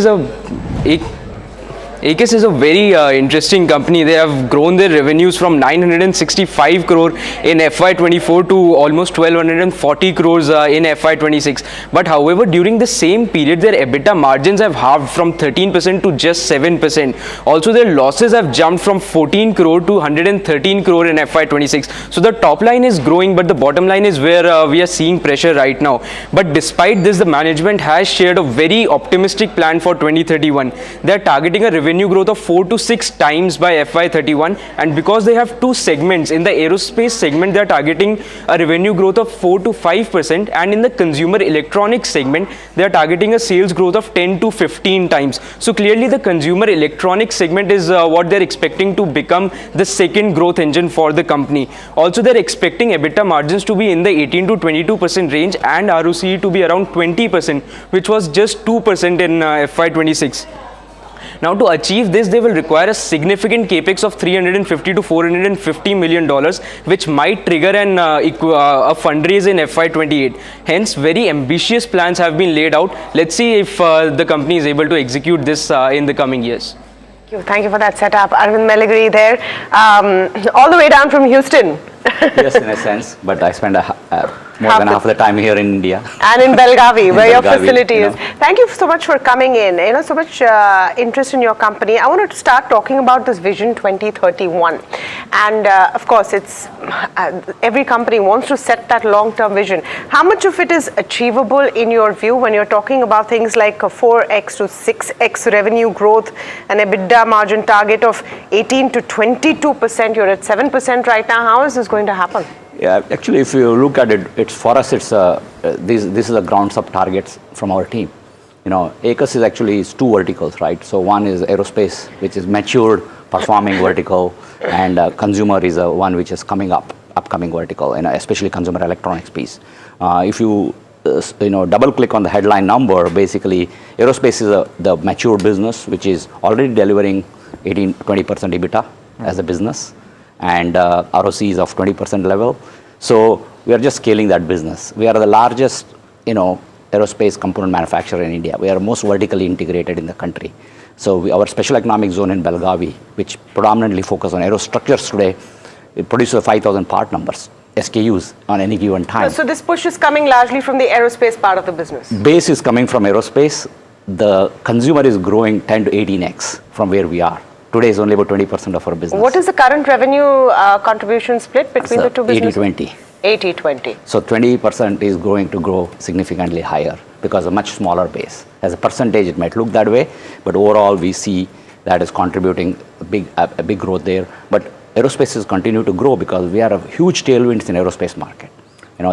[SPEAKER 9] is a very interesting company. They have grown their revenues from 965 crore in FY24 to almost 1240 crores in FY26. But however, during the same period, their EBITDA margins have halved from 13% to just 7%. Also, their losses have jumped from 14 crore to 113 crore in FY26. So the top line is growing, but the bottom line is where we are seeing pressure right now. But despite this, the management has shared a very optimistic plan for 2031. They are targeting a revenue growth of 4 to 6 times by FY31, and because they have two segments, in the aerospace segment they are targeting a revenue growth of 4 to 5%, and in the consumer electronics segment they are targeting a sales growth of 10 to 15 times. So clearly the consumer electronics segment is what they're expecting to become the second growth engine for the company. Also, they're expecting EBITDA margins to be in the 18 to 22% range and ROCE to be around 20%, which was just 2% in FY26. Now, to achieve this, they will require a significant capex of $350 to $450 million, which might trigger a fundraise in FY28. Hence, very ambitious plans have been laid out. Let's see if the company is able to execute this in the coming years.
[SPEAKER 3] Thank you for that setup. Arvind Meligri there, all the way down from Houston.
[SPEAKER 13] Yes, in a sense, but I spent more than half the time here in India.
[SPEAKER 3] And in Belgavi, where your
[SPEAKER 13] Belgavi,
[SPEAKER 3] facility
[SPEAKER 13] you
[SPEAKER 3] is.
[SPEAKER 13] know.
[SPEAKER 3] Thank you so much for coming in. So much interest in your company. I wanted to start talking about this Vision 2031. And of course, it's every company wants to set that long-term vision. How much of it is achievable in your view when you're talking about things like a 4x to 6x revenue growth, an EBITDA margin target of 18 to 22%? You're at 7% right now. How is this going to happen?
[SPEAKER 13] Yeah, actually, if you look at it, it's for us. It's this is the ground up targets from our team. ACUS is actually two verticals, right? So one is aerospace, which is matured, performing vertical, and consumer is one which is upcoming vertical, and especially consumer electronics piece. If you double click on the headline number, basically aerospace is the mature business, which is already delivering 18-20% EBITDA as a business, and ROCs of 20% level. So we are just scaling that business. We are the largest, aerospace component manufacturer in India. We are most vertically integrated in the country. So our special economic zone in Belgavi, which predominantly focus on aerostructures today, it produces 5,000 part numbers, SKUs on any given time.
[SPEAKER 3] So this push is coming largely from the aerospace part of the business.
[SPEAKER 13] Base is coming from aerospace. The consumer is growing 10 to 18x from where we are. Today is only about 20% of our business.
[SPEAKER 3] What is the current revenue contribution split between the two businesses?
[SPEAKER 13] 80-20.
[SPEAKER 3] 80-20.
[SPEAKER 13] So 20% is going to grow significantly higher because a much smaller base. As a percentage, it might look that way, but overall we see that is contributing a big growth there. But aerospace is continue to grow because we have a huge tailwinds in aerospace market.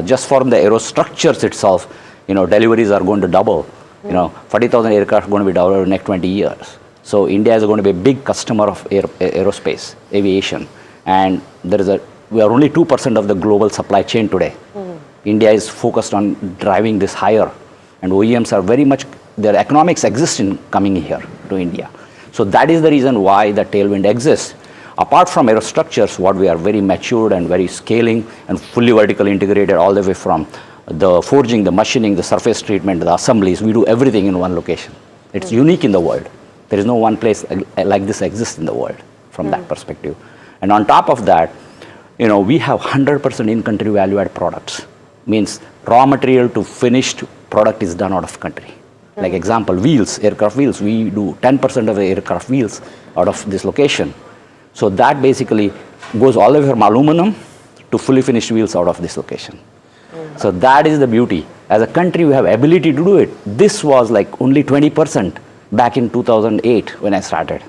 [SPEAKER 13] Just from the aerostructures itself, deliveries are going to double. 40,000 aircraft are going to be doubled over the next 20 years. So India is going to be a big customer of aerospace, aviation, and we are only 2% of the global supply chain today. India is focused on driving this higher, and OEMs are very much, their economics exist in coming here to India. So that is the reason why the tailwind exists. Apart from aerostructures, what we are very matured and very scaling and fully vertically integrated all the way from the forging, the machining, the surface treatment, the assemblies, we do everything in one location. It's unique in the world. There is no one place like this exists in the world from that perspective. And on top of that, we have 100% in-country value-add products. Means raw material to finished product is done out of country. Like example, wheels, aircraft wheels, we do 10% of the aircraft wheels out of this location. So that basically goes all the way from aluminum to fully finished wheels out of this location. So that is the beauty. As a country, we have ability to do it. This was like only 20% back in 2008 when I started.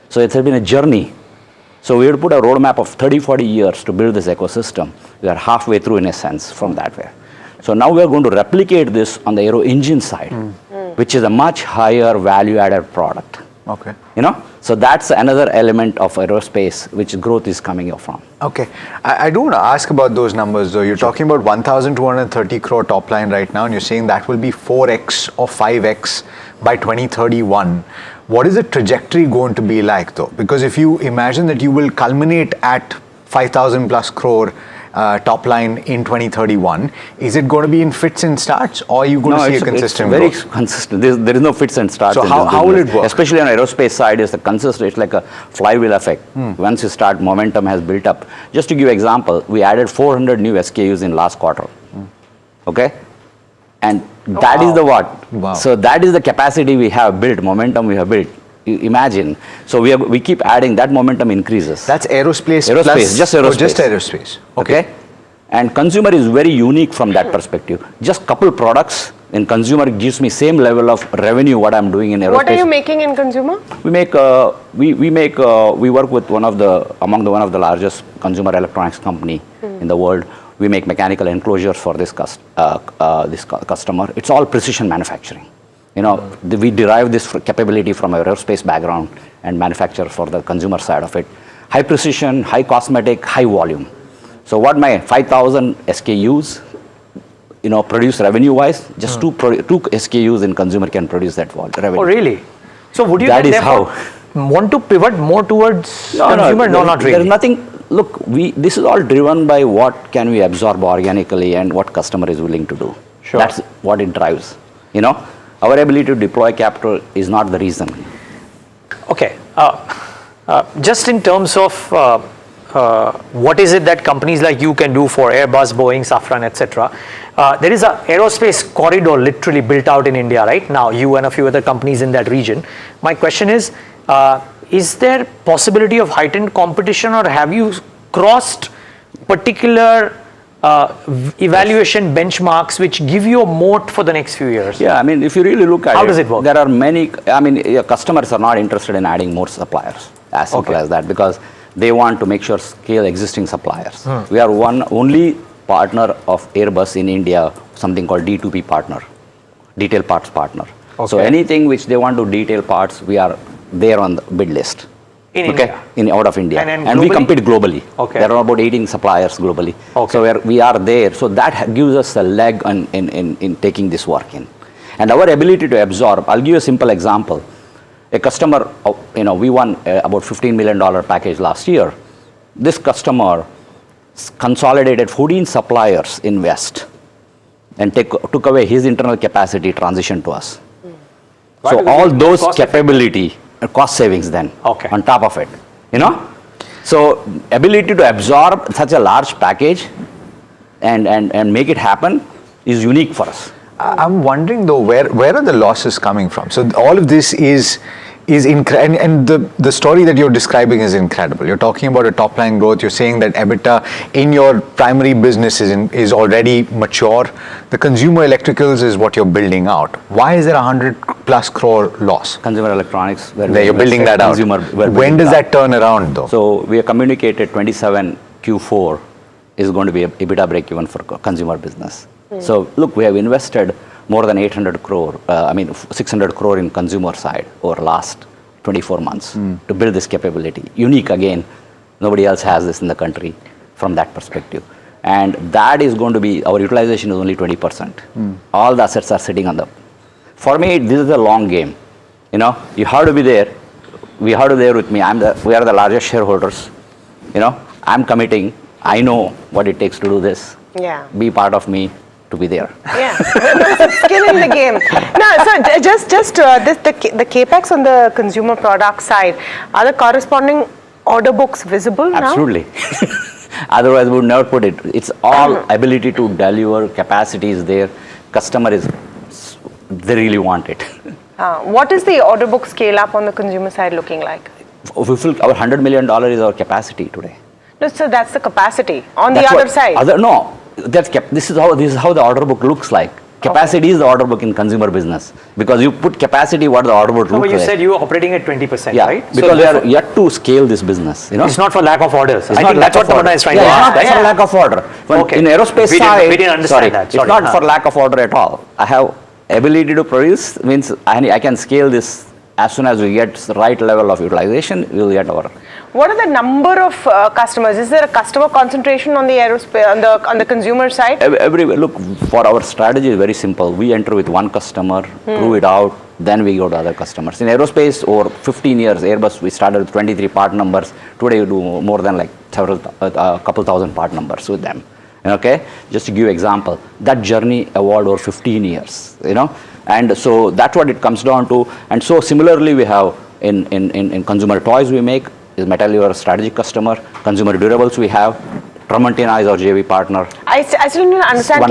[SPEAKER 13] So it has been a journey. So we had to put a roadmap of 30-40 years to build this ecosystem. We are halfway through in a sense from that way. So now we are going to replicate this on the aero engine side, which is a much higher value added product.
[SPEAKER 4] Okay. So that's another element of aerospace which growth is coming up from.
[SPEAKER 1] Okay. I do want to ask about those numbers though. You're talking about 1,230 crore top line right now, and you're saying that will be 4x or 5x by 2031. What is the trajectory going to be like though? Because if you imagine that you will culminate at 5,000 plus crore top line in 2031, is it going to be in fits and starts, or are you going to see a consistent growth?
[SPEAKER 13] It's very consistent. There is no fits and starts.
[SPEAKER 1] So how will it work?
[SPEAKER 13] Especially on aerospace side, it's consistent. It's like a flywheel effect. Once you start, momentum has built up. Just to give you an example, we added 400 new SKUs in last quarter. Okay, and that is the what.
[SPEAKER 1] Wow.
[SPEAKER 13] So that is the capacity we have built, momentum we have built. Imagine. So we keep adding, that momentum increases.
[SPEAKER 1] That's aerospace
[SPEAKER 13] plus,
[SPEAKER 1] just aerospace.
[SPEAKER 13] Just aerospace.
[SPEAKER 1] Okay.
[SPEAKER 13] And consumer is very unique from that perspective. Just couple products in consumer gives me same level of revenue what I'm doing in aerospace.
[SPEAKER 3] What are you making in consumer?
[SPEAKER 13] We work with one of the largest consumer electronics company in the world. We make mechanical enclosures for this customer. It's all precision manufacturing. We derive this capability from our aerospace background and manufacture for the consumer side of it. High precision, high cosmetic, high volume. So what my 5,000 SKUs, produce revenue-wise, just two SKUs in consumer can produce that revenue.
[SPEAKER 11] Oh, really? So would you
[SPEAKER 13] that is
[SPEAKER 11] therefore
[SPEAKER 13] how.
[SPEAKER 11] Want to pivot more towards consumer? No, not really.
[SPEAKER 13] There's nothing. Look, this is all driven by what can we absorb organically and what customer is willing to do.
[SPEAKER 11] Sure.
[SPEAKER 13] That's what it drives. Our ability to deploy capital is not the reason.
[SPEAKER 11] Okay. Just in terms of what is it that companies like you can do for Airbus, Boeing, Safran, etc. There is a aerospace corridor literally built out in India right now, you and a few other companies in that region. My question is there possibility of heightened competition, or have you crossed particular evaluation benchmarks which give you a moat for the next few years?
[SPEAKER 13] Yeah, I mean, if you really look at
[SPEAKER 11] how does it work?
[SPEAKER 13] There are many, I mean, your customers are not interested in adding more suppliers, as simple as that, because they want to make sure scale existing suppliers. We are only partner of Airbus in India, something called D2P partner, detail parts partner. So anything which they want to detail parts, we are there on the bid list.
[SPEAKER 11] In India?
[SPEAKER 13] Out of India.
[SPEAKER 11] And
[SPEAKER 13] we compete globally. There are about 18 suppliers globally. So we are there. So that gives us a leg in taking this work in. And our ability to absorb, I'll give you a simple example. A customer, we won about $15 million package last year. This customer consolidated 14 suppliers in West and took away his internal capacity, transition to us. So all those capability, cost savings then on top of it, So ability to absorb such a large package and make it happen is unique for us.
[SPEAKER 4] I'm wondering though, where are the losses coming from? So all of this is incredible, and the story that you're describing is incredible. You're talking about a top line growth. You're saying that EBITDA in your primary business is already mature. The consumer electricals is what you're building out. Why is there 100+ crore loss?
[SPEAKER 13] Consumer electronics,
[SPEAKER 4] where you're building that out. When does that turn around though?
[SPEAKER 13] So we have communicated 27 Q4 is going to be a EBITDA break even for consumer business. So look, we have invested more than 800 crore, 600 crore in consumer side over last 24 months to build this capability. Unique again, nobody else has this in the country from that perspective. And that is going to be, our utilization is only 20%. All the assets are sitting on the, for me, this is a long game. You have to be there. We have to be there with me. We are the largest shareholders. I'm committing. I know what it takes to do this.
[SPEAKER 3] Yeah.
[SPEAKER 13] Be part of me to be there.
[SPEAKER 3] Yeah, there's skin in the game. No, so just the capex on the consumer product side, are the corresponding order books visible now?
[SPEAKER 13] Absolutely. Otherwise, we would never put it. It's all ability to deliver, capacity is there. Customer they really want it.
[SPEAKER 3] What is the order book scale up on the consumer side looking like?
[SPEAKER 13] Our $100 million is our capacity today.
[SPEAKER 3] No, so that's the capacity. On the other side?
[SPEAKER 13] This is how the order book looks like. Capacity is the order book in consumer business. Because you put capacity, what the order book looks like.
[SPEAKER 11] You said you are operating at 20%, right?
[SPEAKER 13] Because we are yet to scale this business.
[SPEAKER 11] It's not for lack of orders. I think that's what Tamana is trying to ask.
[SPEAKER 13] It's not for lack of order. In aerospace side,
[SPEAKER 11] we didn't understand that.
[SPEAKER 13] It's not for lack of order at all. I have ability to produce, means I can scale this as soon as we get the right level of utilization, we will get our.
[SPEAKER 3] What are the number of customers? Is there a customer concentration on the aerospace on the consumer side?
[SPEAKER 13] Look, for our strategy is very simple. We enter with one customer, prove it out, then we go to other customers. In aerospace, over 15 years, Airbus, we started with 23 part numbers. Today, we do more than like a couple thousand part numbers with them. Okay, just to give you example, that journey evolved over 15 years. And so that's what it comes down to. And so similarly, we have in consumer toys we make. Is Metal your strategic customer? Consumer durables we have. Tramontina is our JV partner.
[SPEAKER 3] I still don't understand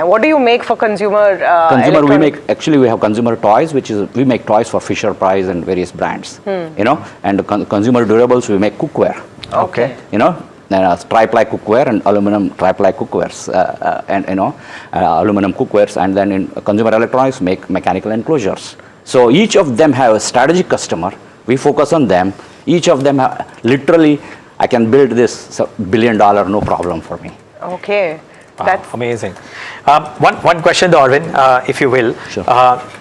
[SPEAKER 3] what do you make for consumer
[SPEAKER 13] Consumer, we have consumer toys, which is, we make toys for Fisher Price and various brands. And consumer durables, we make cookware.
[SPEAKER 3] Okay.
[SPEAKER 13] Tri-ply cookware and aluminum tri-ply cookwares, aluminum cookwares, and then in consumer electronics, make mechanical enclosures. So each of them have a strategic customer. We focus on them. Each of them literally, I can build this $1 billion, no problem for me.
[SPEAKER 3] Okay.
[SPEAKER 11] That's amazing. One question, Arvind, if you will.
[SPEAKER 13] Sure.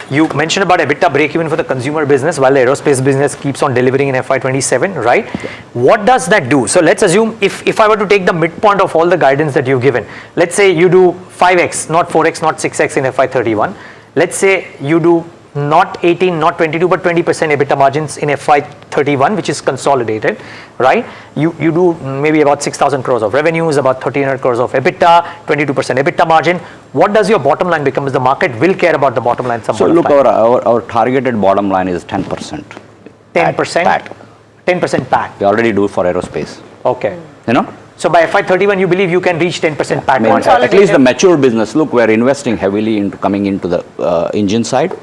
[SPEAKER 11] You mentioned about EBITDA break even for the consumer business while the aerospace business keeps on delivering in FY27, right? Yeah. What does that do? So let's assume if I were to take the midpoint of all the guidance that you've given, let's say you do 5x, not 4x, not 6x in FY31. Let's say you do not 18, not 22, but 20% EBITDA margins in FY31, which is consolidated, right? You do maybe about 6,000 crores of revenues, about 1,300 crores of EBITDA, 22% EBITDA margin. What does your bottom line become? Is the market will care about the bottom line?
[SPEAKER 13] So look, our targeted bottom line is 10%.
[SPEAKER 11] 10%?
[SPEAKER 13] PAT.
[SPEAKER 11] 10% PAT.
[SPEAKER 13] We already do for aerospace.
[SPEAKER 5] Okay.
[SPEAKER 13] You know?
[SPEAKER 5] So by FY31, you believe you can reach 10% PAT
[SPEAKER 13] I mean,
[SPEAKER 5] margin?
[SPEAKER 13] at least the mature business. Look, we're investing heavily into coming into the engine side.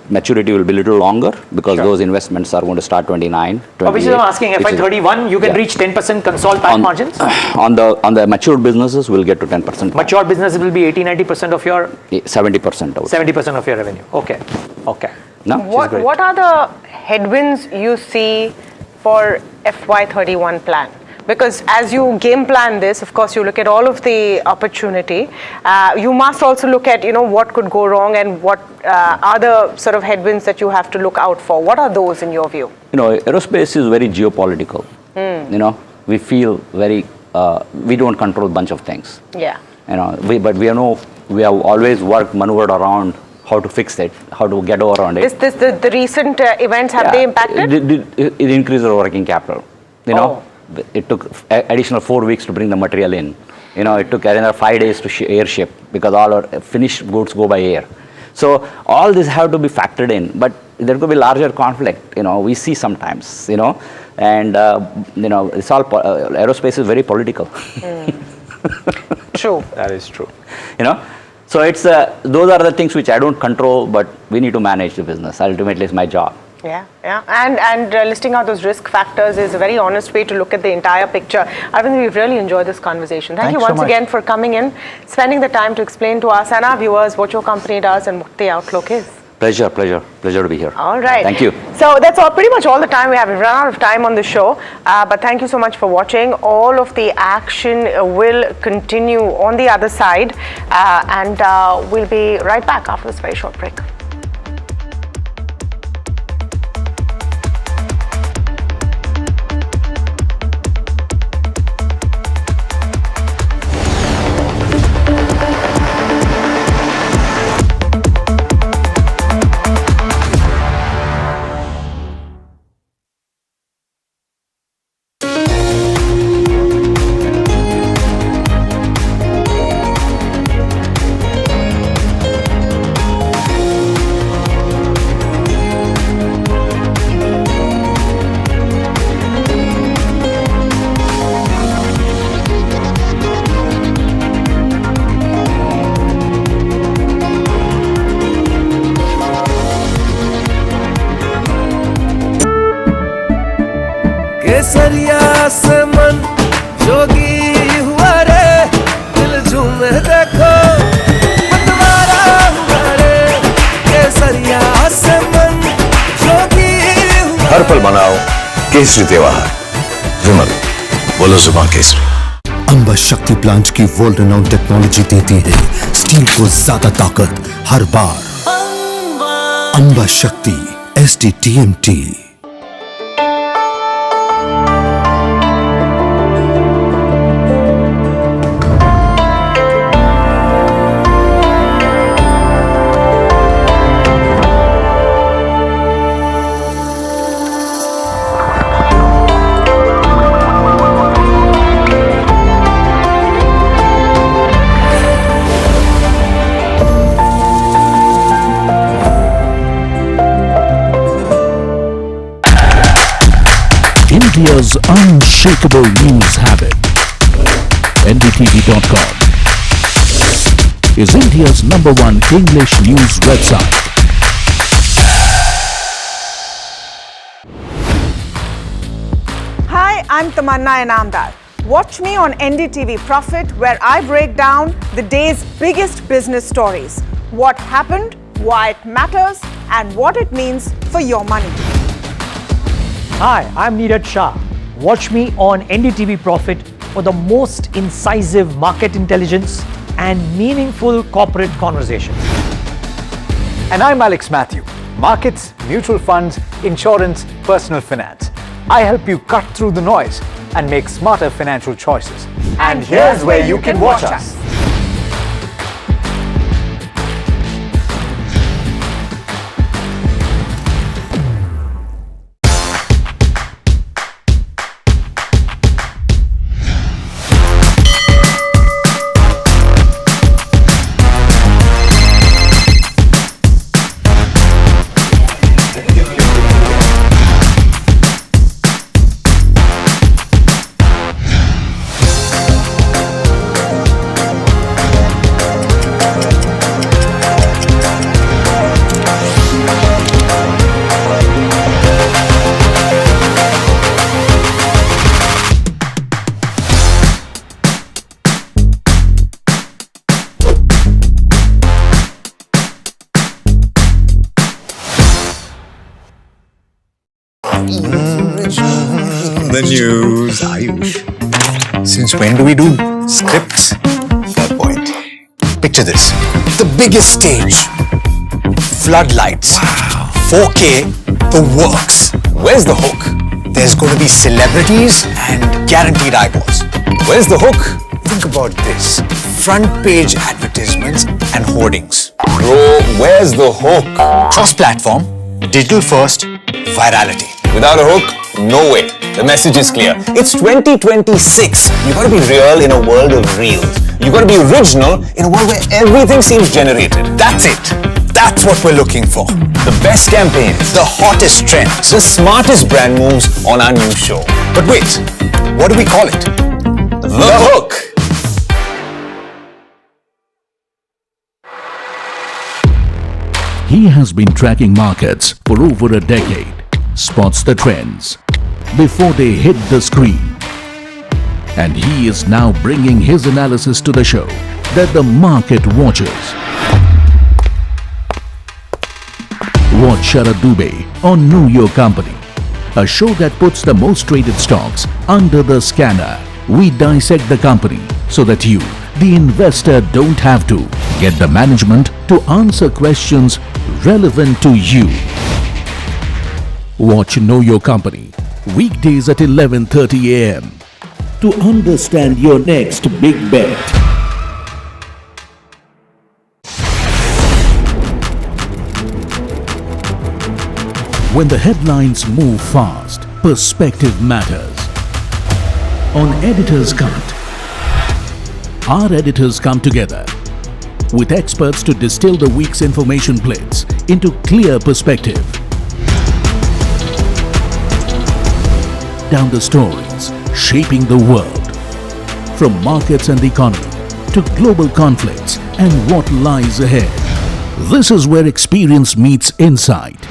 [SPEAKER 13] Maturity will be a little longer because those investments are going to start 29, 28.
[SPEAKER 5] Obviously, I'm asking FY31, you can reach 10% consol PAT margins?
[SPEAKER 13] On the mature businesses, we'll get to 10%.
[SPEAKER 5] Mature businesses will be 80-90% of your
[SPEAKER 13] 70%.
[SPEAKER 5] 70% of your revenue. Okay. Okay.
[SPEAKER 13] No,
[SPEAKER 3] What are the headwinds you see for FY31 plan? Because as you game plan this, of course, you look at all of the opportunity. You must also look at, what could go wrong and what are the sort of headwinds that you have to look out for. What are those in your view?
[SPEAKER 13] Aerospace is very geopolitical. We feel very, we don't control a bunch of things.
[SPEAKER 3] Yeah.
[SPEAKER 13] But we have always maneuvered around how to fix it, how to get over on it.
[SPEAKER 3] The recent events, have they impacted?
[SPEAKER 13] It increased our working capital. It took additional 4 weeks to bring the material in. It took another 5 days to airship because all our finished goods go by air. So all this have to be factored in, but there could be larger conflict. We see sometimes. And it's all aerospace is very political.
[SPEAKER 3] True.
[SPEAKER 5] That is true.
[SPEAKER 13] So it's those are the things which I don't control, but we need to manage the business. Ultimately, it's my job.
[SPEAKER 3] Yeah. And listing out those risk factors is a very honest way to look at the entire picture. Arvind, we've really enjoyed this conversation. Thank you once again for coming in, spending the time to explain to us and our viewers what your company does and what the outlook is.
[SPEAKER 13] Pleasure to be here.
[SPEAKER 3] All right.
[SPEAKER 13] Thank you.
[SPEAKER 3] So that's pretty much all the time we have. We've run out of time on the show, but thank you so much for watching. All of the action will continue on the other side, and we'll be right back after this very short break.
[SPEAKER 6] केसरिया से मन जोगी हुआ रे दिल झूमे देखो मतवारा हुआ रे केसरिया से मन जोगी हुआ
[SPEAKER 22] हर पल मनाओ केसरी त्योहार विमल बोलो जुबान केसरी
[SPEAKER 23] अंबा शक्ति प्लांट की वर्ल्ड रेनाउंड टेक्नोलॉजी देती है स्टील को ज्यादा ताकत हर बार। अंबा शक्ति SDTMT।
[SPEAKER 2] India's unshakable news habit. NDTV.com is India's #1 English news website.
[SPEAKER 10] Hi, I'm Tamanna Inamdar. Watch me on NDTV Profit, where I break down the day's biggest business stories. What happened, why it matters, and what it means for your money.
[SPEAKER 11] Hi, I'm Neeraj Shah. Watch me on NDTV Profit for the most incisive market intelligence and meaningful corporate conversations.
[SPEAKER 12] And I'm Alex Matthew. Markets, mutual funds, insurance, personal finance. I help you cut through the noise and make smarter financial choices. And here's where you can watch us.
[SPEAKER 1] The news, Ayush. Since when do we do scripts? Fair point. Picture this. The biggest stage. Floodlights. 4K, the works. Where's the hook? There's going to be celebrities and guaranteed eyeballs. Where's the hook? Think about this. Front page advertisements and hoardings.
[SPEAKER 22] Bro, where's the hook?
[SPEAKER 1] Cross-platform, digital first, virality.
[SPEAKER 22] Without a hook, no way. The message is clear. It's 2026. You gotta be real in a world of reels. You gotta be original in a world where everything seems generated.
[SPEAKER 1] That's it. That's what we're looking for.
[SPEAKER 22] The best campaigns,
[SPEAKER 1] The hottest trends.
[SPEAKER 22] the smartest brand moves on our new show.
[SPEAKER 1] But wait, what do we call it?
[SPEAKER 22] The hook.
[SPEAKER 2] He has been tracking markets for over a decade, spots the trends before they hit the screen. And he is now bringing his analysis to the show that the market watches. Watch Sharad Dubey on Know Your Company, a show that puts the most traded stocks under the scanner. We dissect the company so that you, the investor, don't have to get the management to answer questions relevant to you. Watch Know Your Company weekdays at 11:30 a.m. to understand your next big bet. When the headlines move fast, perspective matters. On Editor's Cut, our editors come together with experts to distill the week's information blitz into clear perspective. Down the stories shaping the world, from markets and the economy to global conflicts and what lies ahead. This is where experience meets insight.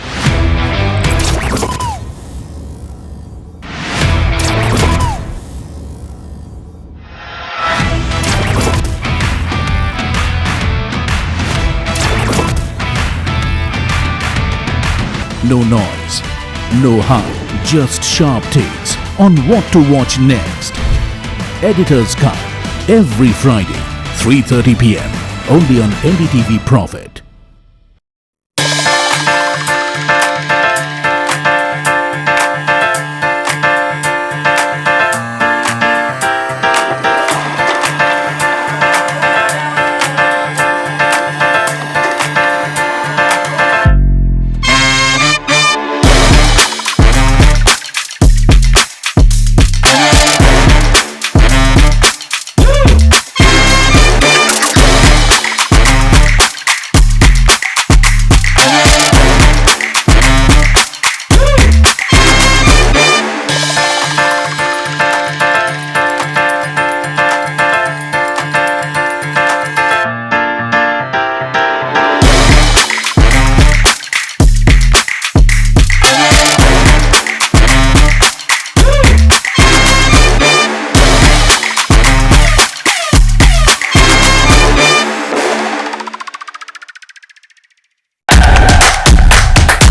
[SPEAKER 2] No noise, no hype, just sharp takes on what to watch next. Editor's Cut, every Friday, 3:30 p.m. only on NDTV Profit.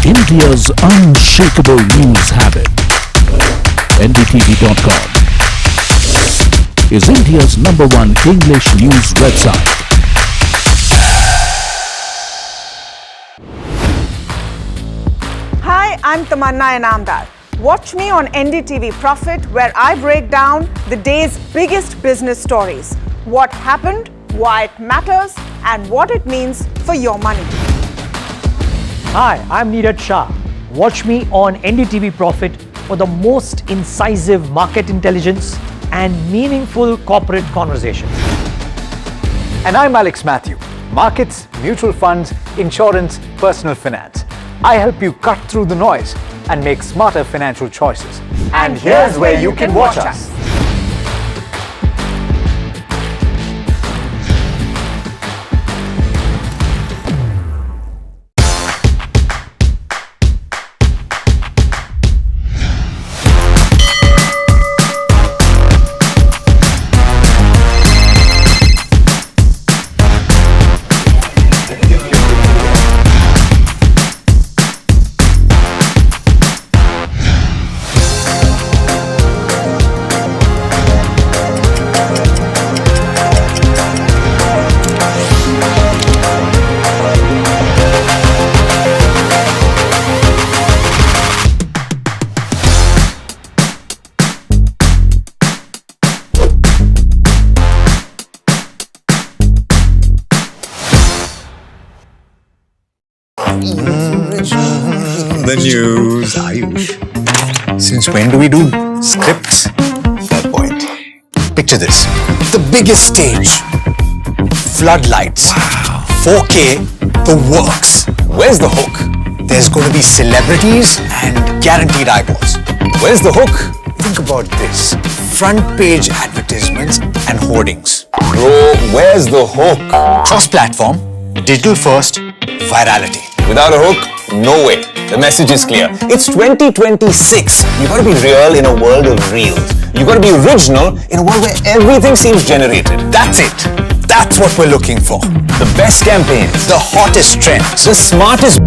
[SPEAKER 2] India's unshakable news habit. NDTV.com is India's #1 English news website.
[SPEAKER 10] Hi, I'm Tamanna Inamdar. Watch me on NDTV Profit, where I break down the day's biggest business stories. What happened, why it matters, and what it means for your money.
[SPEAKER 11] Hi, I'm Neeraj Shah. Watch me on NDTV Profit for the most incisive market intelligence and meaningful corporate conversations.
[SPEAKER 12] And I'm Alex Matthew. Markets, mutual funds, insurance, personal finance. I help you cut through the noise and make smarter financial choices. And here's where you can watch us.
[SPEAKER 1] The news, Ayush. Since when do we do scripts? Fair point. Picture this. The biggest stage. Floodlights. 4K. The works. Where's the hook? There's going to be celebrities and guaranteed eyeballs. Where's the hook? Think about this. Front page advertisements and hoardings.
[SPEAKER 22] Bro, where's the hook?
[SPEAKER 1] Cross-platform, digital first, virality.
[SPEAKER 22] Without a hook, no way. The message is clear. It's 2026. You gotta be real in a world of reels. You gotta be original in a world where everything seems generated.
[SPEAKER 1] That's it. That's what we're looking for.
[SPEAKER 22] The best campaigns,
[SPEAKER 1] The hottest trends.
[SPEAKER 22] the smartest.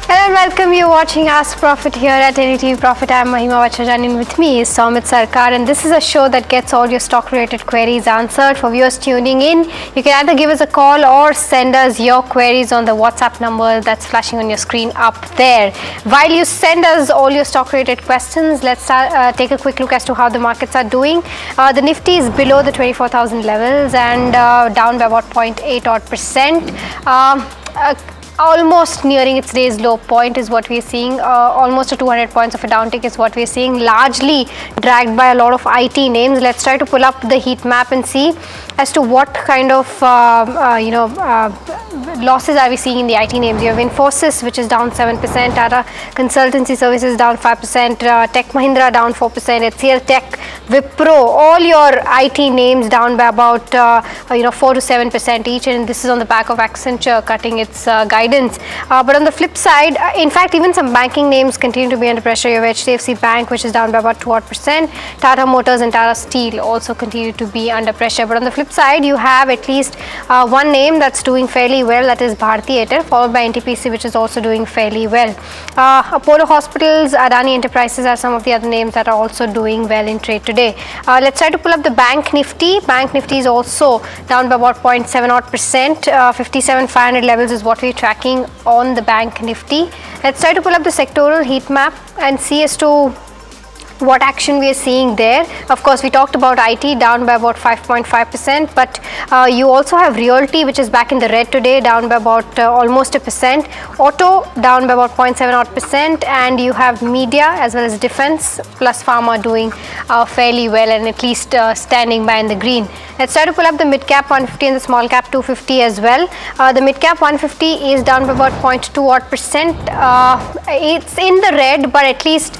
[SPEAKER 14] Hello and welcome. You're watching Ask Profit here at NDTV Profit. I'm Mahima Vachrajan and with me is Soumit Sarkar, and this is a show that gets all your stock related queries answered. For viewers tuning in, you can either give us a call or send us your queries on the WhatsApp number that's flashing on your screen up there. While you send us all your stock related questions, let's take a quick look as to how the markets are doing. The Nifty is below the 24,000 levels and down by about 0.8%. Almost nearing its day's low point is what we are seeing. Almost a 200 points of a downtick is what we are seeing, largely dragged by a lot of IT names. Let's try to pull up the heat map and see as to what kind of losses are we seeing in the IT names. You have Infosys, which is down 7%, Tata Consultancy Services down 5%, Tech Mahindra down 4%, HCL Tech, Wipro, all your IT names down by about 4 to 7% each, and this is on the back of Accenture cutting its guidance. But on the flip side, in fact, even some banking names continue to be under pressure. You have HDFC Bank, which is down by about 2%. Tata Motors and Tata Steel also continue to be under pressure. But on the flip side, you have at least one name that's doing fairly well, that is Bharti Airtel, followed by NTPC, which is also doing fairly well. Apollo Hospitals, Adani Enterprises are some of the other names that are also doing well in trade today. Let's try to pull up the Bank Nifty. Bank Nifty is also down by about 0.7%. 57,500 levels is what we're tracking on the Bank Nifty. Let's try to pull up the sectoral heat map and see as to what action we are seeing there. Of course, we talked about IT down by about 5.5%, but you also have Realty, which is back in the red today, down by about almost 1%. Auto down by about 0.7%, and you have Media as well as Defense plus Pharma doing fairly well and at least standing by in the green. Let's try to pull up the mid cap 150 and the small cap 250 as well. The mid cap 150 is down by about 0.2%. It's in the red, but at least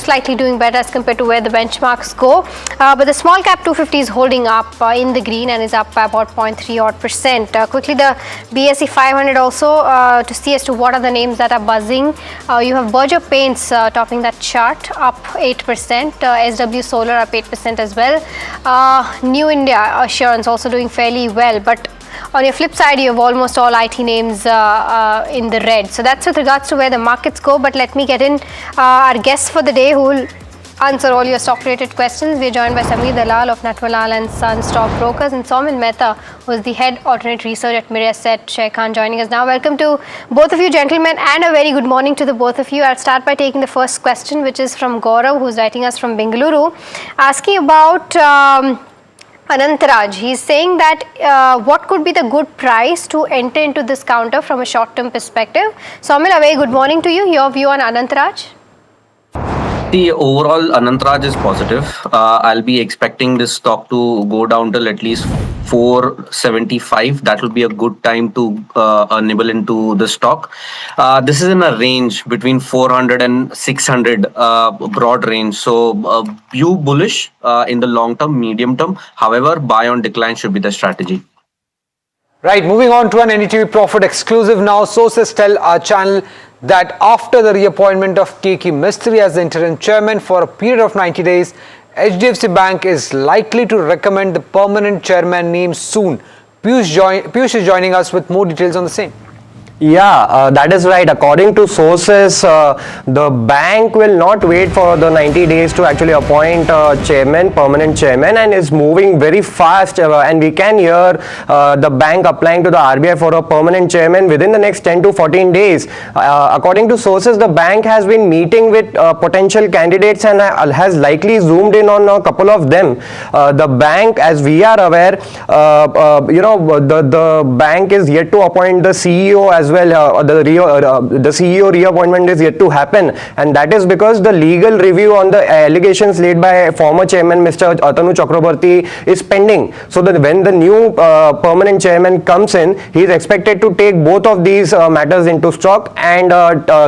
[SPEAKER 14] slightly doing better as compared to where the benchmarks go. But the small cap 250 is holding up in the green and is up by about 0.3%. Quickly, the BSE 500 also to see as to what are the names that are buzzing. You have Berger Paints topping that chart, up 8%. SW Solar up 8% as well. New India Assurance also doing fairly well, but on your flip side, you have almost all IT names in the red. So that's with regards to where the markets go. But let me get in our guests for the day who will answer all your stock related questions. We are joined by Sameer Dalal of Natwalal and Son Stock Brokers and Saumil Mehta, who is the head alternate research at Mirae Asset Share Khan, joining us now. Welcome to both of you gentlemen, and a very good morning to the both of you. I'll start by taking the first question, which is from Gaurav, who's writing us from Bengaluru, asking about Anantaraj. He's saying that what could be the good price to enter into this counter from a short-term perspective. Saumil, a very good morning to you. Your view on Anantaraj?
[SPEAKER 15] The overall Anantaraj is positive. I'll be expecting this stock to go down till at least 475. That will be a good time to nibble into the stock. This is in a range between 400 and 600, broad range. So view bullish in the long term, medium term. However, buy on decline should be the strategy.
[SPEAKER 12] Right, moving on to an NDTV Profit exclusive now. Sources tell our channel that after the reappointment of K.K. Mistry as the interim chairman for a period of 90 days, HDFC Bank is likely to recommend the permanent chairman name soon. Piyush is joining us with more details on the same.
[SPEAKER 7] Yeah, that is right. According to sources, the bank will not wait for the 90 days to actually appoint a chairman, permanent chairman, and is moving very fast. And we can hear the bank applying to the RBI for a permanent chairman within the next 10 to 14 days. According to sources, the bank has been meeting with potential candidates and has likely zoomed in on a couple of them. The bank, as we are aware, the bank is yet to appoint the CEO as well. The CEO reappointment is yet to happen, and that is because the legal review on the allegations laid by former chairman Mr. Atanu Chakraborty is pending. So that when the new permanent chairman comes in, he is expected to take both of these matters into stock and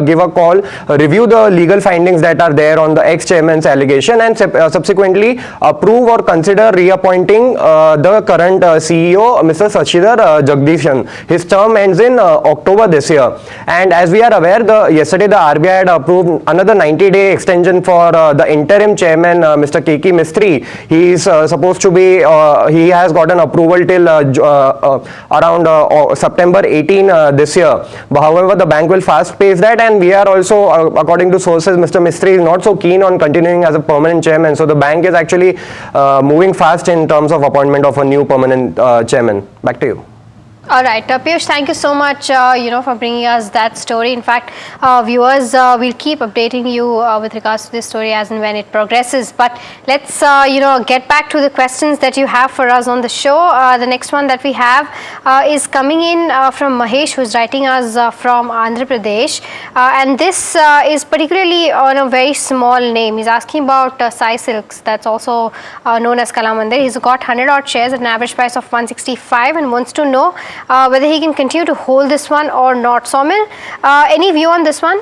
[SPEAKER 7] give a call, review the legal findings that are there on the ex-chairman's allegation, and subsequently approve or consider reappointing the current CEO, Mr. Sachidhar Jagdishan. His term ends in October this year. And as we are aware, yesterday the RBI had approved another 90-day extension for the interim chairman, Mr. K.K. Mistry. He is supposed to be, he has gotten approval till around September 18 this year. But however, the bank will fast pace that, and we are also, according to sources, Mr. Mistry is not so keen on continuing as a permanent chairman. So the bank is actually moving fast in terms of appointment of a new permanent chairman. Back to you.
[SPEAKER 14] All right, Piyush, thank you so much, for bringing us that story. In fact, viewers, we'll keep updating you with regards to this story as and when it progresses. But let's, get back to the questions that you have for us on the show. The next one that we have is coming in from Mahesh, who's writing us from Andhra Pradesh. And this is particularly on a very small name. He's asking about Sai Silks, that's also known as Kalamandir. He's got 100 odd shares at an average price of 165 and wants to know whether he can continue to hold this one or not. Somil, any view on this one?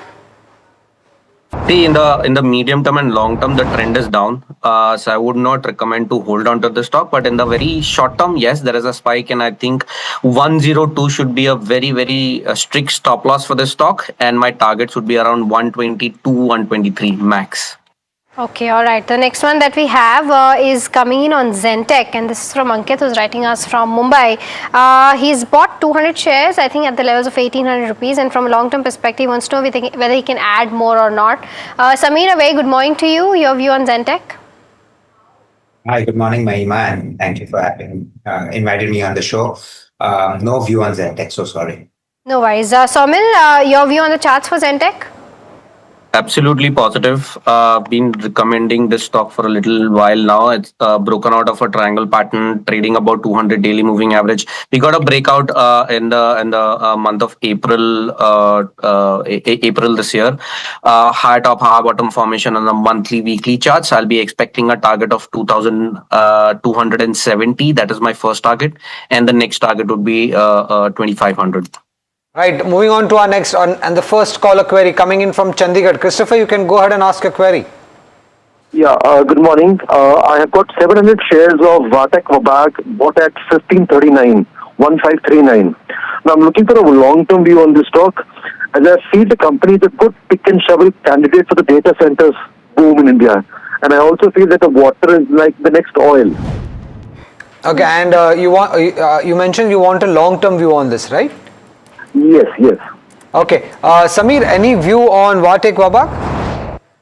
[SPEAKER 15] See, in the medium term and long term, the trend is down. So I would not recommend to hold on to the stock. But in the very short term, yes, there is a spike, and I think 102 should be a very, very strict stop loss for the stock. And my target should be around 122, 123 max.
[SPEAKER 14] Okay, all right. The next one that we have is coming in on Zentech, and this is from Ankit, who's writing us from Mumbai. He's bought 200 shares, I think, at the levels of 1,800 rupees, and from a long-term perspective, he wants to know whether he can add more or not. Samir, a very good morning to you. Your view on Zentech?
[SPEAKER 16] Hi, good morning, Mahima, and thank you for having invited me on the show. No view on Zentech, so sorry.
[SPEAKER 14] No worries. Somil, your view on the charts for Zentech?
[SPEAKER 15] Absolutely positive. Been recommending this stock for a little while now. It's broken out of a triangle pattern, trading about 200 daily moving average. We got a breakout in the month of April this year. High top, high bottom formation on the monthly, weekly charts. I'll be expecting a target of 2,270. That is my first target, and the next target would be 2,500.
[SPEAKER 12] Right, moving on to our next and the first caller query coming in from Chandigarh. Christopher, you can go ahead and ask your query.
[SPEAKER 19] Yeah, good morning. I have got 700 shares of Vatek Vabag bought at 1539. Now I'm looking for a long-term view on this stock, as I see the company is a good pick and shovel candidate for the data centers boom in India, and I also feel that the water is like the next oil.
[SPEAKER 12] Okay, and you mentioned you want a long-term view on this, right?
[SPEAKER 19] Yes.
[SPEAKER 12] Okay, Samir, any view on Vatek Vabag?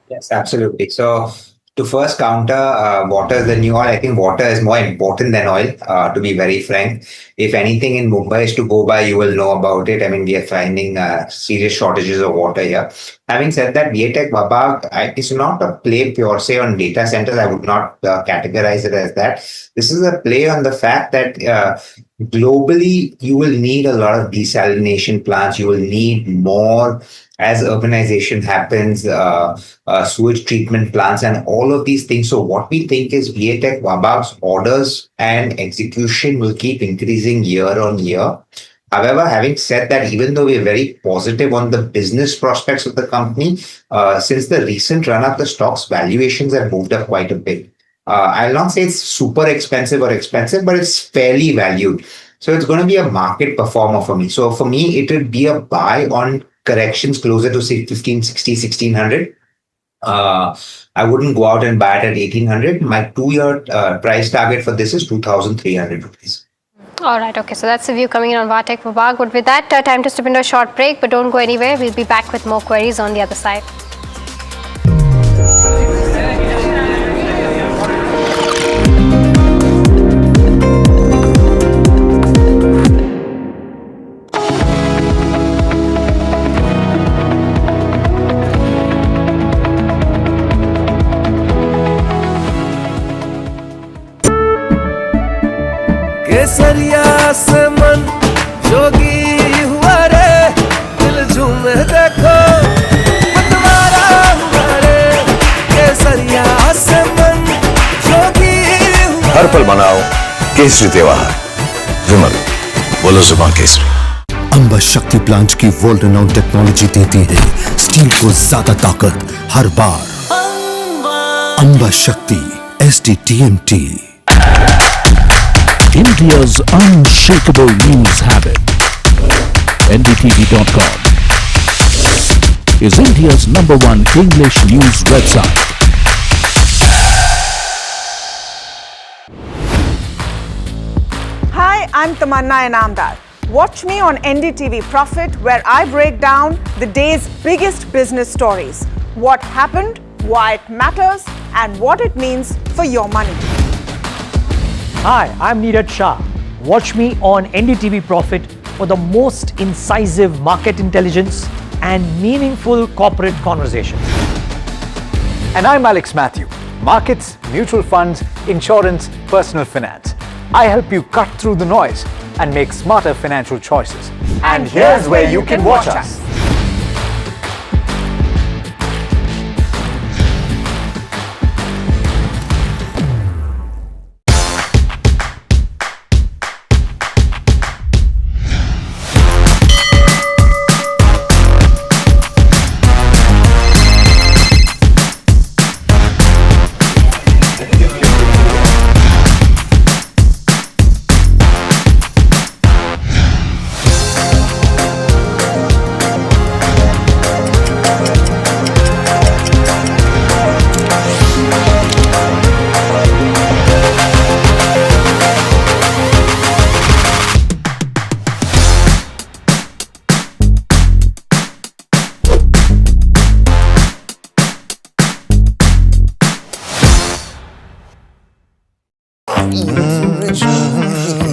[SPEAKER 16] Yes, absolutely. So to first counter, water is the new oil. I think water is more important than oil, to be very frank. If anything in Mumbai is to go by, you will know about it. I mean, we are finding serious shortages of water here. Having said that, Vatek Vabag is not a play pure say on data centers. I would not categorize it as that. This is a play on the fact that globally, you will need a lot of desalination plants. You will need more as urbanization happens, sewage treatment plants, and all of these things. So what we think is Vatek Vabag's orders and execution will keep increasing year on year. However, having said that, even though we're very positive on the business prospects of the company, since the recent run-up, the stock's valuations have moved up quite a bit. I'll not say it's super expensive, but it's fairly valued. So it's going to be a market performer for me. So for me, it would be a buy on corrections closer to say 1560, 1600. I wouldn't go out and buy it at 1800. My 2-year price target for this is 2300 rupees.
[SPEAKER 14] All right, okay, so that's the view coming in on Vartech Vibhag. But with that, time to step into a short break, but don't go anywhere. We'll be back with more queries on the other side.
[SPEAKER 6] केसरिया से मन जोगी हुआ रे दिल झूमे देखो पतवारा हुआ रे केसरिया से मन जोगी हुआ
[SPEAKER 22] हर पल मनाओ केसरी त्योहार। विमल, बोलो जुबान केसरी।
[SPEAKER 23] अंबा शक्ति प्लांट की वर्ल्ड रेनाउंड टेक्नोलॉजी देती है स्टील को ज्यादा ताकत हर बार। अंबा शक्ति SDTMT।
[SPEAKER 2] India's unshakable news habit. NDTV.com is India's #1 English news website.
[SPEAKER 10] Hi, I'm Tamanna Inamdar. Watch me on NDTV Profit, where I break down the day's biggest business stories. What happened, why it matters, and what it means for your money.
[SPEAKER 11] Hi, I'm Neeraj Shah. Watch me on NDTV Profit for the most incisive market intelligence and meaningful corporate conversations.
[SPEAKER 12] And I'm Alex Matthew. Markets, mutual funds, insurance, personal finance. I help you cut through the noise and make smarter financial choices. And here's where you can watch us.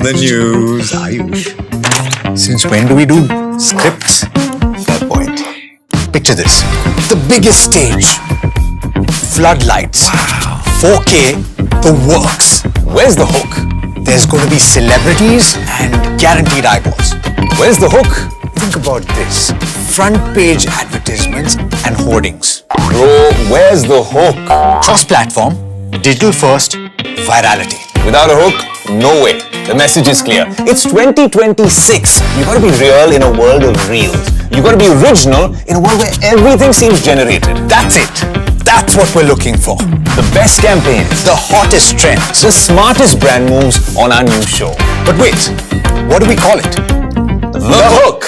[SPEAKER 1] The news, Ayush. Since when do we do scripts? Fair point. Picture this. The biggest stage. Floodlights. Wow. 4K, the works. Where's the hook? There's going to be celebrities and guaranteed eyeballs. Where's the hook? Think about this. Front page advertisements and hoardings.
[SPEAKER 22] Bro, where's the hook?
[SPEAKER 1] Cross-platform, digital first, virality.
[SPEAKER 22] Without a hook, no way. The message is clear. It's 2026. You gotta be real in a world of reels. You gotta be original in a world where everything seems generated.
[SPEAKER 1] That's it. That's what we're looking for.
[SPEAKER 22] The best campaigns,
[SPEAKER 1] the hottest trends,
[SPEAKER 22] the smartest brand moves on our new show.
[SPEAKER 1] But wait, what do we call it?
[SPEAKER 22] The hook.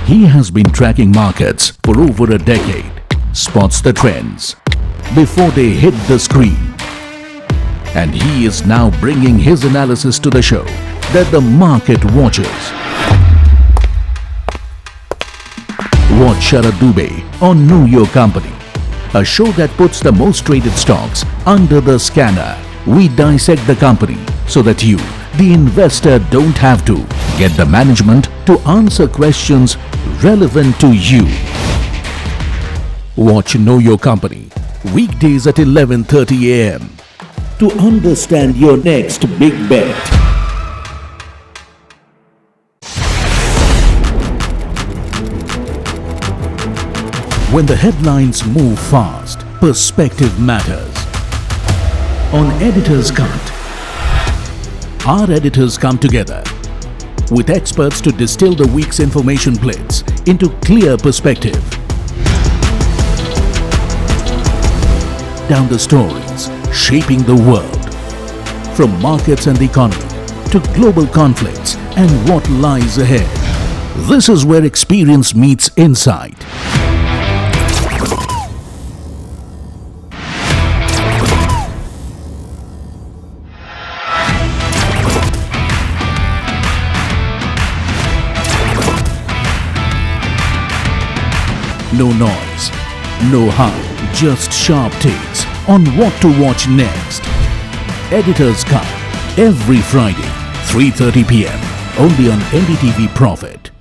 [SPEAKER 2] He has been tracking markets for over a decade, spots the trends before they hit the screen. And he is now bringing his analysis to the show that the market watches. Watch Sharad Dubey on Know Your Company, a show that puts the most traded stocks under the scanner. We dissect the company so that you, the investor, don't have to get the management to answer questions relevant to you. Watch Know Your Company weekdays at 11:30 a.m. to understand your next big bet. When the headlines move fast, perspective matters. On Editor's Cut, our editors come together with experts to distill the week's information plates into clear perspective. Down the stories shaping the world, from markets and the economy to global conflicts and what lies ahead. This is where experience meets insight. No noise, no hype, just sharp takes on what to watch next. Editor's Cut, every Friday, 3:30 p.m. only on NDTV Profit.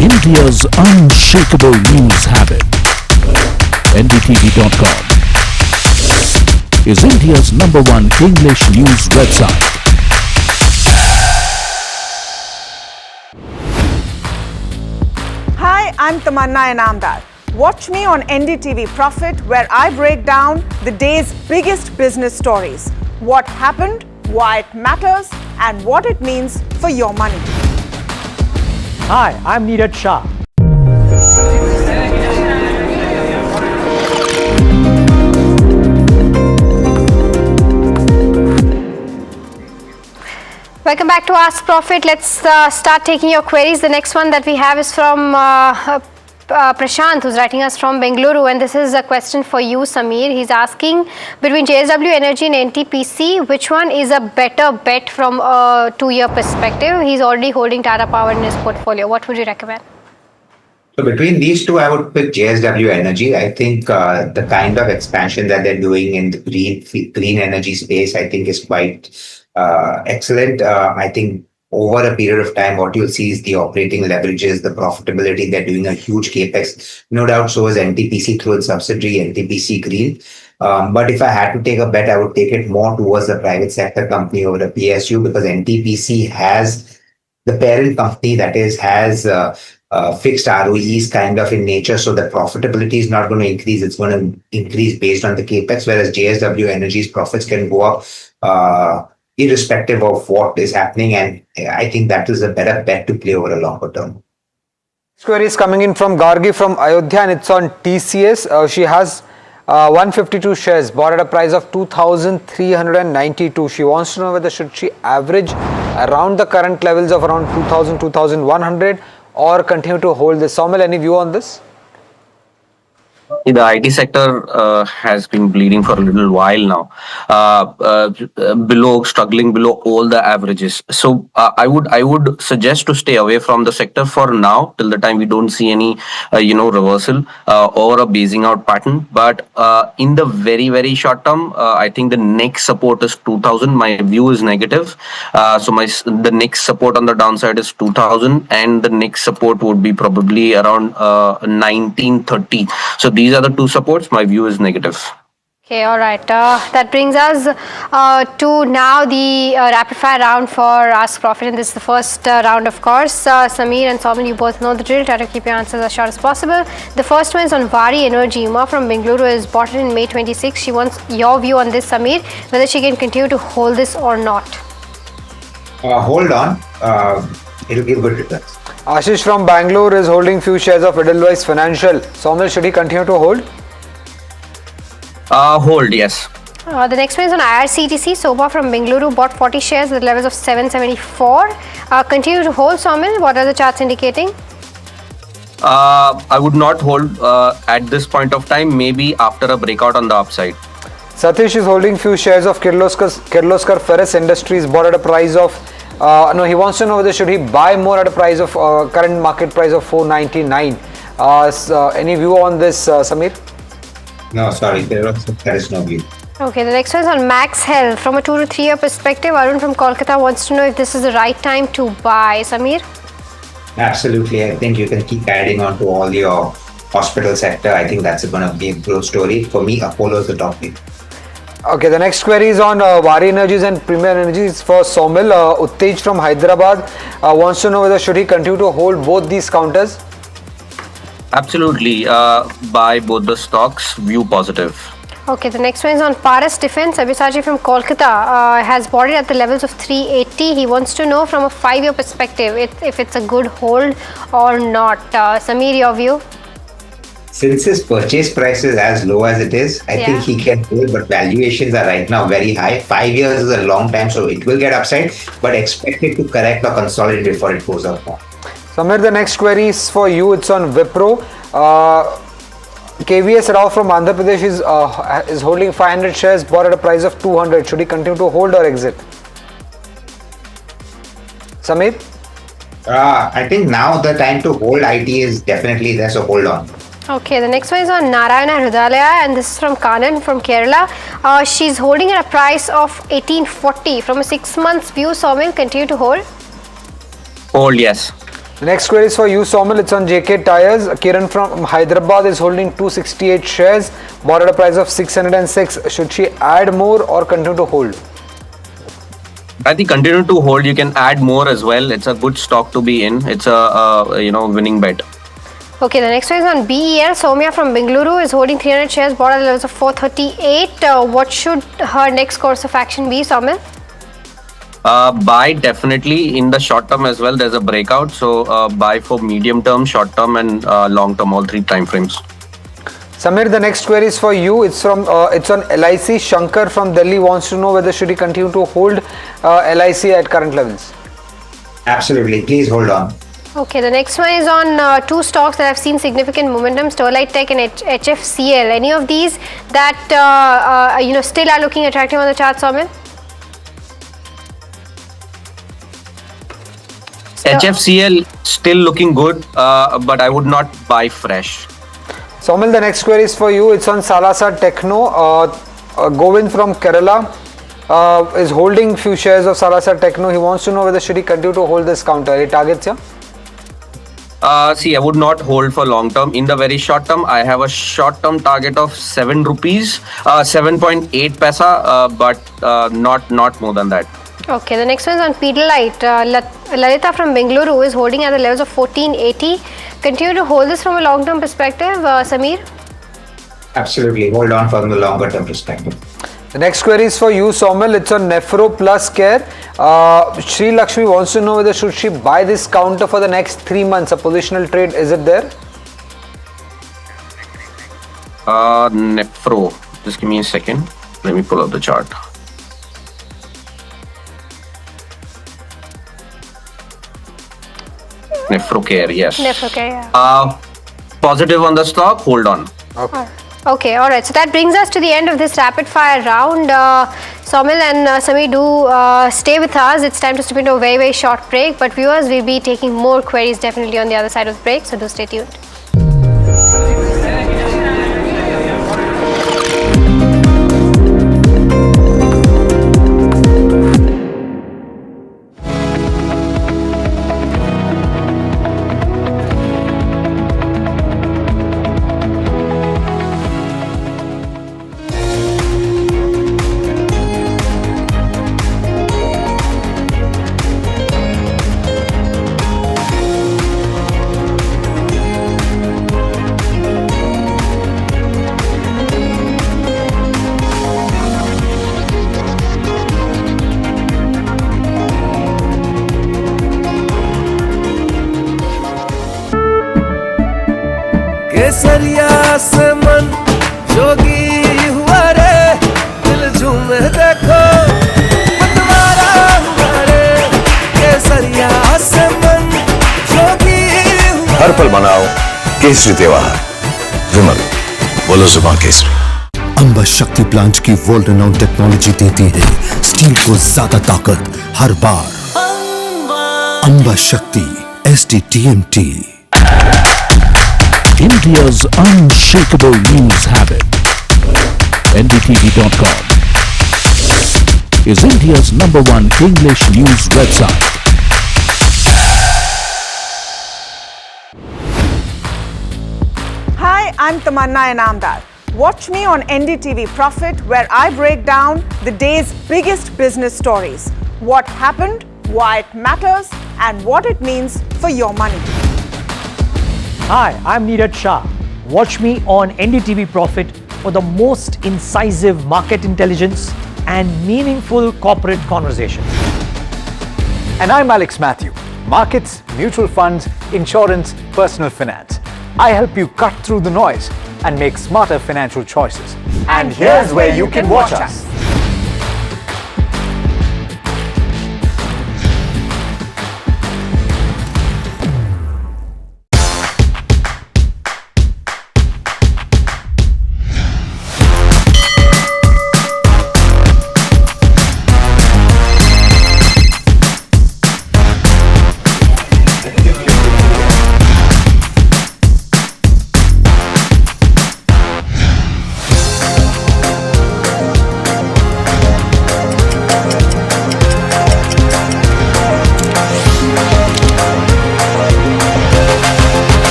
[SPEAKER 2] India's unshakable news habit. NDTV.com is India's #1 English news website.
[SPEAKER 10] Hi, I'm Tamanna Inamdar. Watch me on NDTV Profit, where I break down the day's biggest business stories. What happened, why it matters, and what it means for your money.
[SPEAKER 12] Hi, I'm Neeraj Shah.
[SPEAKER 14] Welcome back to Ask Profit. Let's start taking your queries. The next one that we have is from Prashant, who's writing us from Bengaluru, and this is a question for you, Samir. He's asking, between JSW Energy and NTPC, which one is a better bet from a 2-year perspective? He's already holding Tata Power in his portfolio. What would you recommend?
[SPEAKER 16] So between these two, I would pick JSW Energy. I think the kind of expansion that they're doing in the green energy space, I think, is quite excellent. I think over a period of time, what you'll see is the operating leverages, the profitability. They're doing a huge capex. No doubt, so is NTPC through its subsidiary, NTPC Green. But if I had to take a bet, I would take it more towards the private sector company over a PSU, because NTPC has the parent company that has fixed ROEs kind of in nature, so the profitability is not going to increase. It's going to increase based on the capex, whereas JSW Energy's profits can go up irrespective of what is happening, and I think that is a better bet to play over a longer term.
[SPEAKER 12] This query is coming in from Gargi from Ayodhya, and it's on TCS. She has 152 shares bought at a price of 2,392. She wants to know whether should she average around the current levels of around 2,000, 2,100 or continue to hold this. Saumil, any view on this?
[SPEAKER 15] The IT sector has been bleeding for a little while now, struggling below all the averages. So I would suggest to stay away from the sector for now till the time we don't see any reversal or a basing out pattern. But in the very, very short term, I think the next support is 2000. My view is negative. So the next support on the downside is 2000, and the next support would be probably around 1930. So these are the two supports. My view is negative.
[SPEAKER 14] Okay, all right. That brings us to now the rapid fire round for Ask Profit, and this is the first round, of course. Samir and Saumil, you both know the drill. Try to keep your answers as short as possible. The first one is on Vari Energy. Uma from Bengaluru is bought it in May 26. She wants your view on this, Samir, whether she can continue to hold this or not.
[SPEAKER 16] Hold on. It'll give good returns.
[SPEAKER 12] Ashish from Bangalore is holding few shares of Edelweiss Financial. Saumil, should he continue to hold?
[SPEAKER 15] Hold, yes.
[SPEAKER 14] The next one is on IRCTC. Soba from Bengaluru bought 40 shares with levels of 774. Continue to hold, Saumil. What are the charts indicating?
[SPEAKER 15] I would not hold at this point of time, maybe after a breakout on the upside.
[SPEAKER 12] Satish is holding few shares of Kirloskar Ferrous Industries bought at a price of he wants to know whether should he buy more at a price of current market price of 499. Any view on this, Samir?
[SPEAKER 16] No, sorry, there is no view.
[SPEAKER 14] Okay, the next one is on Max Health. From a 2 to 3 year perspective, Arun from Kolkata wants to know if this is the right time to buy. Samir?
[SPEAKER 16] Absolutely. I think you can keep adding on to all your hospital sector. I think that's going to be a growth story. For me, Apollo is the top pick.
[SPEAKER 12] Okay, the next query is on Vari Energies and Premier Energies for Somil. Uttej from Hyderabad wants to know whether should he continue to hold both these counters?
[SPEAKER 15] Absolutely. Buy both the stocks, view positive.
[SPEAKER 14] Okay, the next one is on Paras Defense. Abisaji from Kolkata has bought it at the levels of 380. He wants to know from a 5-year perspective if it's a good hold or not. Sameer, your view?
[SPEAKER 16] Since his purchase price is as low as it is, I think he can hold, but valuations are right now very high. 5 years is a long time, so it will get upside, but expect it to correct or consolidate before it goes up more.
[SPEAKER 12] Samir, the next query is for you. It's on Wipro. KVS Rao from Andhra Pradesh is holding 500 shares, bought at a price of 200. Should he continue to hold or exit? Samir?
[SPEAKER 16] I think now the time to hold IT is definitely there, so hold on.
[SPEAKER 14] Okay, the next one is on Narayana Hrudalaya, and this is from Kanan from Kerala. She's holding at a price of 1840. From a 6 months view, Somil, continue to hold?
[SPEAKER 15] Hold, yes.
[SPEAKER 12] The next query is for you, Somil. It's on JK Tires. Kiran from Hyderabad is holding 268 shares, bought at a price of 606. Should she add more or continue to hold?
[SPEAKER 15] I think continue to hold. You can add more as well. It's a good stock to be in. It's a winning bet.
[SPEAKER 14] Okay, the next one is on BEL. Soumya from Bengaluru is holding 300 shares, bought at the levels of 438. What should her next course of action be, Somil?
[SPEAKER 15] Buy definitely in the short term as well. There's a breakout, so buy for medium term, short term, and long term, all 3 time frames.
[SPEAKER 12] Samir, the next query is for you. It's on LIC. Shankar from Delhi wants to know whether should he continue to hold LIC at current levels.
[SPEAKER 16] Absolutely, please hold on.
[SPEAKER 14] Okay, the next one is on 2 stocks that have seen significant momentum: Sterlite Tech and HFCL. Any of these that still are looking attractive on the chart, Somil?
[SPEAKER 15] HFCL still looking good, but I would not buy fresh.
[SPEAKER 12] Somil, the next query is for you. It's on Salasa Techno. Govind from Kerala is holding few shares of Salasa Techno. He wants to know whether should he continue to hold this counter. Any targets here?
[SPEAKER 15] See, I would not hold for long term. In the very short term, I have a short term target of 7 rupees, 7.8 paisa, but not more than that.
[SPEAKER 14] Okay, the next one is on Pidilite. Lalita from Bengaluru is holding at the levels of 1480. Continue to hold this from a long term perspective, Sameer?
[SPEAKER 16] Absolutely, hold on from the longer term perspective.
[SPEAKER 12] The next query is for you, Somil. It's on Nephro Plus Care. Sri Lakshmi wants to know whether should she buy this counter for the next 3 months. A positional trade, is it there?
[SPEAKER 15] Nephro. Just give me a second. Let me pull up the chart. Nephrocare, yes.
[SPEAKER 14] Nephrocare, yeah.
[SPEAKER 15] Positive on the stock, hold on.
[SPEAKER 14] Okay, all right. So that brings us to the end of this rapid fire round. Somil and Sameer, do stay with us. It's time to step into a very, very short break. But viewers, we'll be taking more queries definitely on the other side of the break. So do stay tuned.
[SPEAKER 6] केसरिया से मन जोगी हुआ रे दिल झूमे देखो मतवारा हुआ रे केसरिया से मन जोगी हुआ
[SPEAKER 22] हर पल मनाओ केसरी त्योहार विमल बोलो जुबान केसरी
[SPEAKER 23] अंबा शक्ति प्लांट की वर्ल्ड रेनाउंड टेक्नोलॉजी देती है स्टील को ज्यादा ताकत हर बार। अंबा शक्ति SDTMT।
[SPEAKER 2] India's unshakable news habit. NDTV.com is India's #1 English news website.
[SPEAKER 10] I'm Tamanna Inamdar. Watch me on NDTV Profit, where I break down the day's biggest business stories. What happened, why it matters, and what it means for your money.
[SPEAKER 11] Hi, I'm Neeraj Shah. Watch me on NDTV Profit for the most incisive market intelligence and meaningful corporate conversations.
[SPEAKER 12] And I'm Alex Matthew. Markets, mutual funds, insurance, personal finance. I help you cut through the noise and make smarter financial choices. And here's where you can watch us.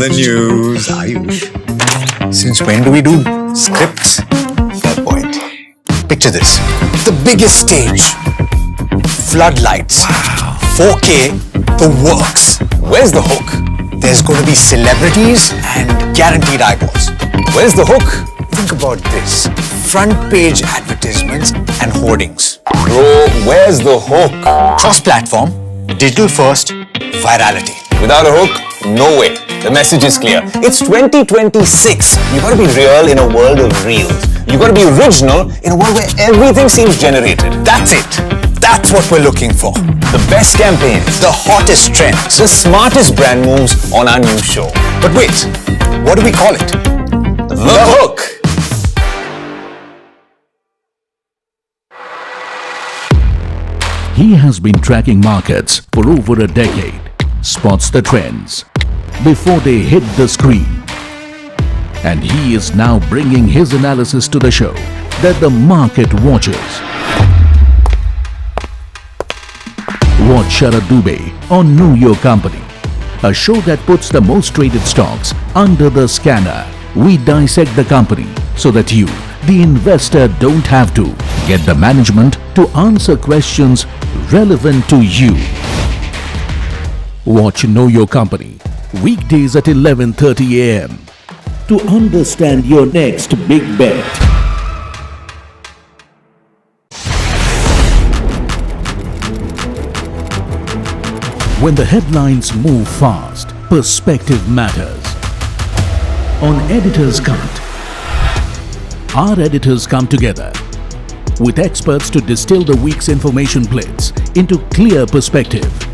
[SPEAKER 1] The news, Ayush. Since when do we do scripts? Fair point. Picture this. The biggest stage. Floodlights. 4K, the works. Where's the hook? There's going to be celebrities and guaranteed eyeballs. Where's the hook? Think about this. Front page advertisements and hoardings.
[SPEAKER 22] Bro, where's the hook?
[SPEAKER 1] Cross-platform, digital first, virality.
[SPEAKER 22] Without a hook, no way. The message is clear. It's 2026. You gotta be real in a world of reels. You gotta be original in a world where everything seems generated.
[SPEAKER 1] That's it. That's what we're looking for.
[SPEAKER 22] The best campaigns,
[SPEAKER 1] the hottest trends,
[SPEAKER 22] the smartest brand moves on our new show.
[SPEAKER 1] But wait, what do we call it?
[SPEAKER 22] The hook.
[SPEAKER 2] He has been tracking markets for over a decade, spots the trends before they hit the screen. And he is now bringing his analysis to the show that the market watches. Watch Sharad Dubey on Know Your Company, a show that puts the most traded stocks under the scanner. We dissect the company so that you, the investor, don't have to get the management to answer questions relevant to you. Watch Know Your Company weekdays at 11:30 a.m. to understand your next big bet. When the headlines move fast, perspective matters. On Editor's Cut, our editors come together with experts to distill the week's information blitz into clear perspective.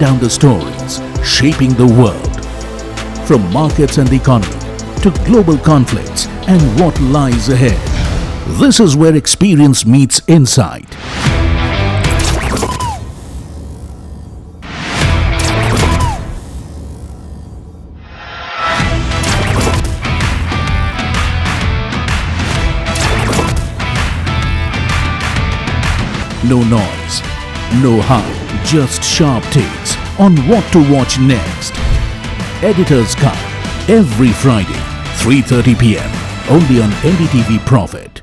[SPEAKER 2] Down the stories shaping the world, from markets and the economy to global conflicts and what lies ahead. This is where experience meets insight. No noise, no hype, just sharp takes on what to watch next. Editor's Cut, every Friday, 3:30 p.m. only on NDTV Profit.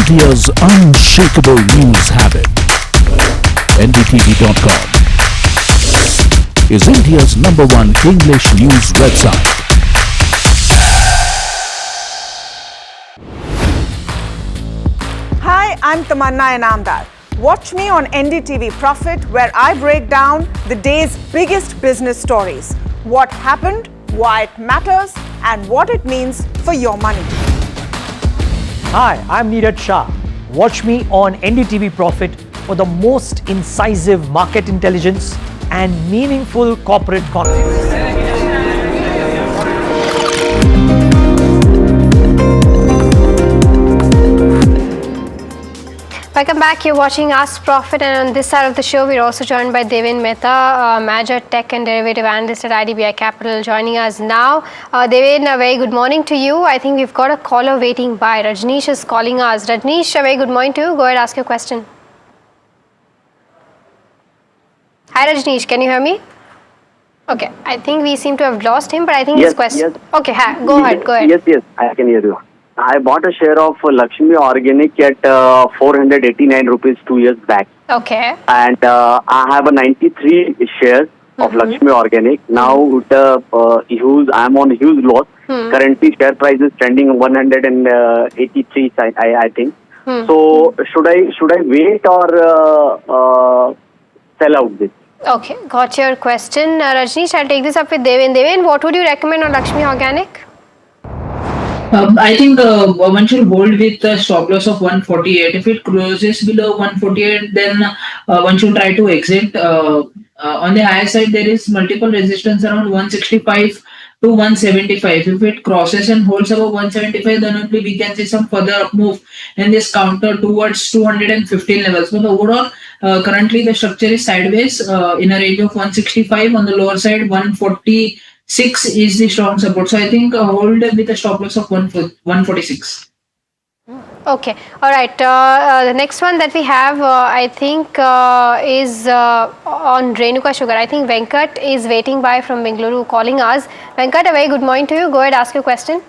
[SPEAKER 2] India's unshakable news habit. NDTV.com is India's #1 English news website.
[SPEAKER 10] Hi, I'm Tamanna Inamdar. Watch me on NDTV Profit, where I break down the day's biggest business stories. What happened, why it matters, and what it means for your money.
[SPEAKER 11] Hi, I'm Neeraj Shah. Watch me on NDTV Profit for the most incisive market intelligence and meaningful corporate confidence.
[SPEAKER 14] Welcome back. You're watching Ask Profit, and on this side of the show, we're also joined by Devin Mehta, Manager Tech and Derivative Analyst at IDBI Capital, joining us now. Devin, a very good morning to you. I think we've got a caller waiting by. Rajneesh is calling us. Rajneesh, a very good morning to you. Go ahead, ask your question. Hi, Rajneesh. Can you hear me? Okay. I think we seem to have lost him, but I think his question.
[SPEAKER 17] Yes.
[SPEAKER 14] Okay, go ahead.
[SPEAKER 17] Yes, I can hear you. I bought a share of Lakshmi Organic at 489 rupees 2 years back.
[SPEAKER 14] Okay.
[SPEAKER 17] And I have a 93 shares of Lakshmi Organic. Now I'm on huge loss. Currently share price is trending 183, I think. So should I wait or sell out this?
[SPEAKER 14] Okay, got your question. Rajneesh, I'll take this up with Devin. Devin, what would you recommend on Lakshmi Organic?
[SPEAKER 20] I think one should hold with a stop loss of 148. If it closes below 148, then one should try to exit. On the higher side, there is multiple resistance around 165 to 175. If it crosses and holds above 175, then only we can see some further up move in this counter towards 215 levels. But overall, currently the structure is sideways in a range of 165. On the lower side, 146 is the strong support. So I think hold with a stop loss of 146.
[SPEAKER 14] Okay. All right. The next one that we have, I think, is on Renuka Sugar. I think Venkat is waiting by from Bengaluru calling us. Venkat, a very good morning to you. Go ahead, ask your question.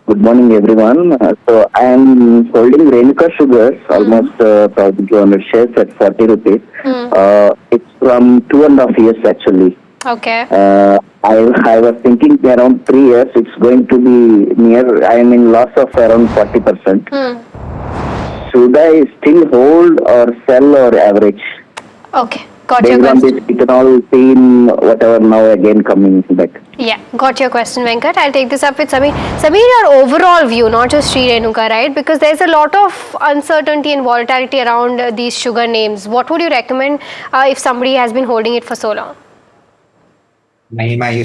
[SPEAKER 17] Good morning, everyone. So I am holding Renuka Sugars, almost 1,200 shares at 40 rupees. It's from 2.5 years actually.
[SPEAKER 14] Okay.
[SPEAKER 17] I was thinking around 3 years it's going to be near, I am in loss of around 40%. Should I still hold or sell or average?
[SPEAKER 14] Okay, got your question.
[SPEAKER 17] Based on this ethanol theme, whatever now again coming back.
[SPEAKER 14] Yeah, got your question, Venkat. I'll take this up with Samir. Samir, your overall view, not just Sri Renuka, right? Because there's a lot of uncertainty and volatility around these sugar names. What would you recommend if somebody has been holding it for so long?
[SPEAKER 16] Mahima, you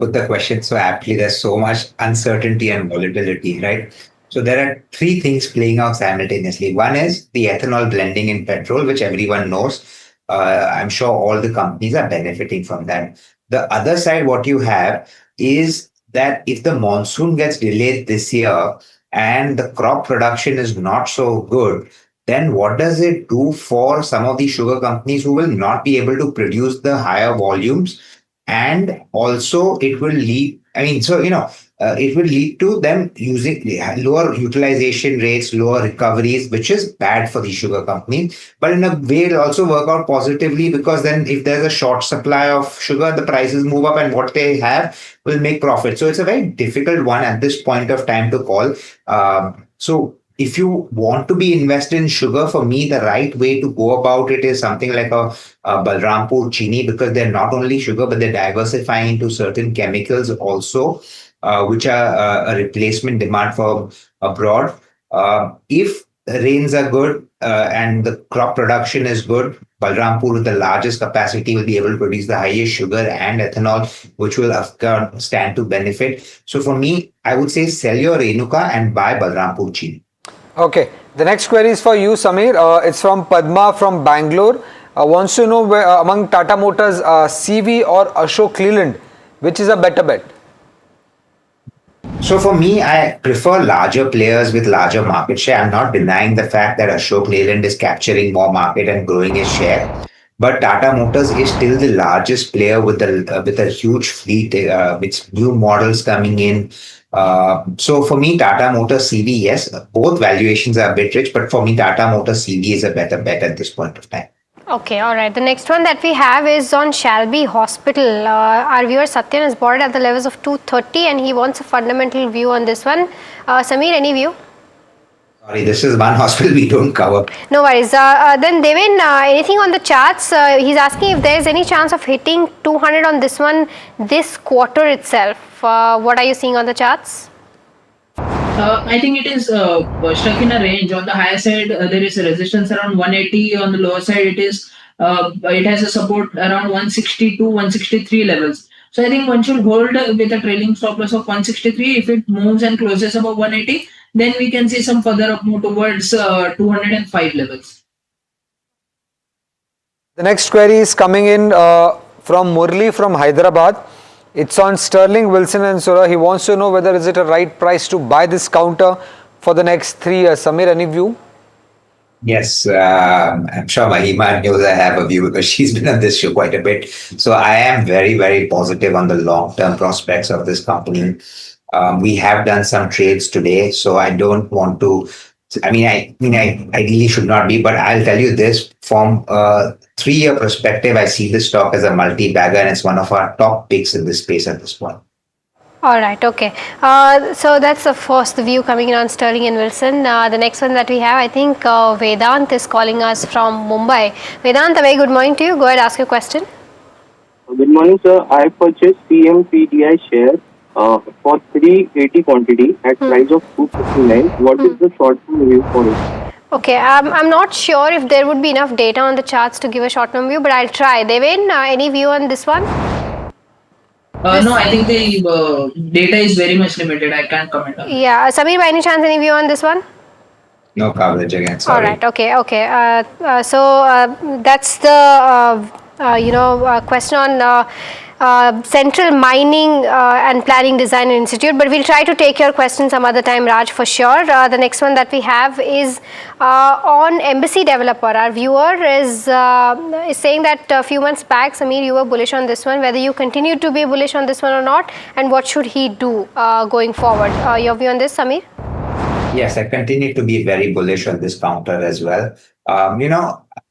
[SPEAKER 16] put the question so aptly. There's so much uncertainty and volatility, right? So there are three things playing out simultaneously. One is the ethanol blending in petrol, which everyone knows. I'm sure all the companies are benefiting from that. The other side, what you have is that if the monsoon gets delayed this year and the crop production is not so good, then what does it do for some of these sugar companies who will not be able to produce the higher volumes? And also it will lead, it will lead to them using lower utilization rates, lower recoveries, which is bad for the sugar company. But in a way, it'll also work out positively because then if there's a short supply of sugar, the prices move up and what they have will make profit. So it's a very difficult one at this point of time to call. So if you want to be invested in sugar, for me, the right way to go about it is something like a Balrampur Chini, because they're not only sugar, but they're diversifying into certain chemicals also, which are a replacement demand for abroad. If rains are good and the crop production is good, Balrampur with the largest capacity will be able to produce the highest sugar and ethanol, which will stand to benefit. So for me, I would say sell your Renuka and buy Balrampur Chini.
[SPEAKER 21] Okay, the next query is for you, Samir. It's from Padma from Bangalore. Wants to know among Tata Motors, CV or Ashok Leyland, which is a better bet?
[SPEAKER 16] So for me, I prefer larger players with larger market share. I'm not denying the fact that Ashok Leyland is capturing more market and growing his share. But Tata Motors is still the largest player with a huge fleet, with new models coming in, So for me, Tata Motors CV, yes, both valuations are a bit rich, but for me, Tata Motors CV is a better bet at this point of time.
[SPEAKER 14] Okay, all right. The next one that we have is on Shalby Hospital. Our viewer Satyan has bought it at the levels of 230 and he wants a fundamental view on this one. Samir, any view?
[SPEAKER 16] Sorry, this is one hospital we don't cover.
[SPEAKER 14] No worries. Then Devin, anything on the charts? He's asking if there's any chance of hitting 200 on this one this quarter itself. What are you seeing on the charts?
[SPEAKER 20] I think it is stuck in a range. On the higher side, there is a resistance around 180. On the lower side, it has a support around 162, 163 levels. So I think one should hold with a trailing stop loss of 163. If it moves and closes above 180, then we can see some further up move towards 205 levels.
[SPEAKER 21] The next query is coming in from Murli from Hyderabad. It's on Sterling, Wilson and Sura. He wants to know whether is it a right price to buy this counter for the next 3 years. Samir, any view?
[SPEAKER 16] Yes, I'm sure Mahima knows I have a view because she's been on this show quite a bit. So I am very, very positive on the long-term prospects of this company. We have done some trades today, so I don't want to. I ideally should not be, but I'll tell you this: from a 3-year perspective, I see this stock as a multi-bagger, and it's one of our top picks in this space at this point.
[SPEAKER 14] All right, okay. So that's the first view coming in on Sterling and Wilson. The next one that we have, I think Vedant is calling us from Mumbai. Vedant, a very good morning to you. Go ahead, ask your question.
[SPEAKER 8] Good morning, sir. I purchased CMPDI share for 380 quantity at price of 259. What is the short-term view for it?
[SPEAKER 14] Okay, I'm not sure if there would be enough data on the charts to give a short-term view, but I'll try. Devin, any view on this one?
[SPEAKER 20] No, I think the data is very much limited. I can't comment on it.
[SPEAKER 14] Yeah, Samir, by any chance, any view on this one?
[SPEAKER 16] No coverage again, sorry.
[SPEAKER 14] All right, okay. So that's the question on Central Mining and Planning Design Institute, but we'll try to take your question some other time, Raj, for sure. The next one that we have is on Embassy Developer. Our viewer is saying that a few months back, Samir, you were bullish on this one, whether you continue to be bullish on this one or not, and what should he do going forward? Your view on this, Samir?
[SPEAKER 16] Yes, I continue to be very bullish on this counter as well.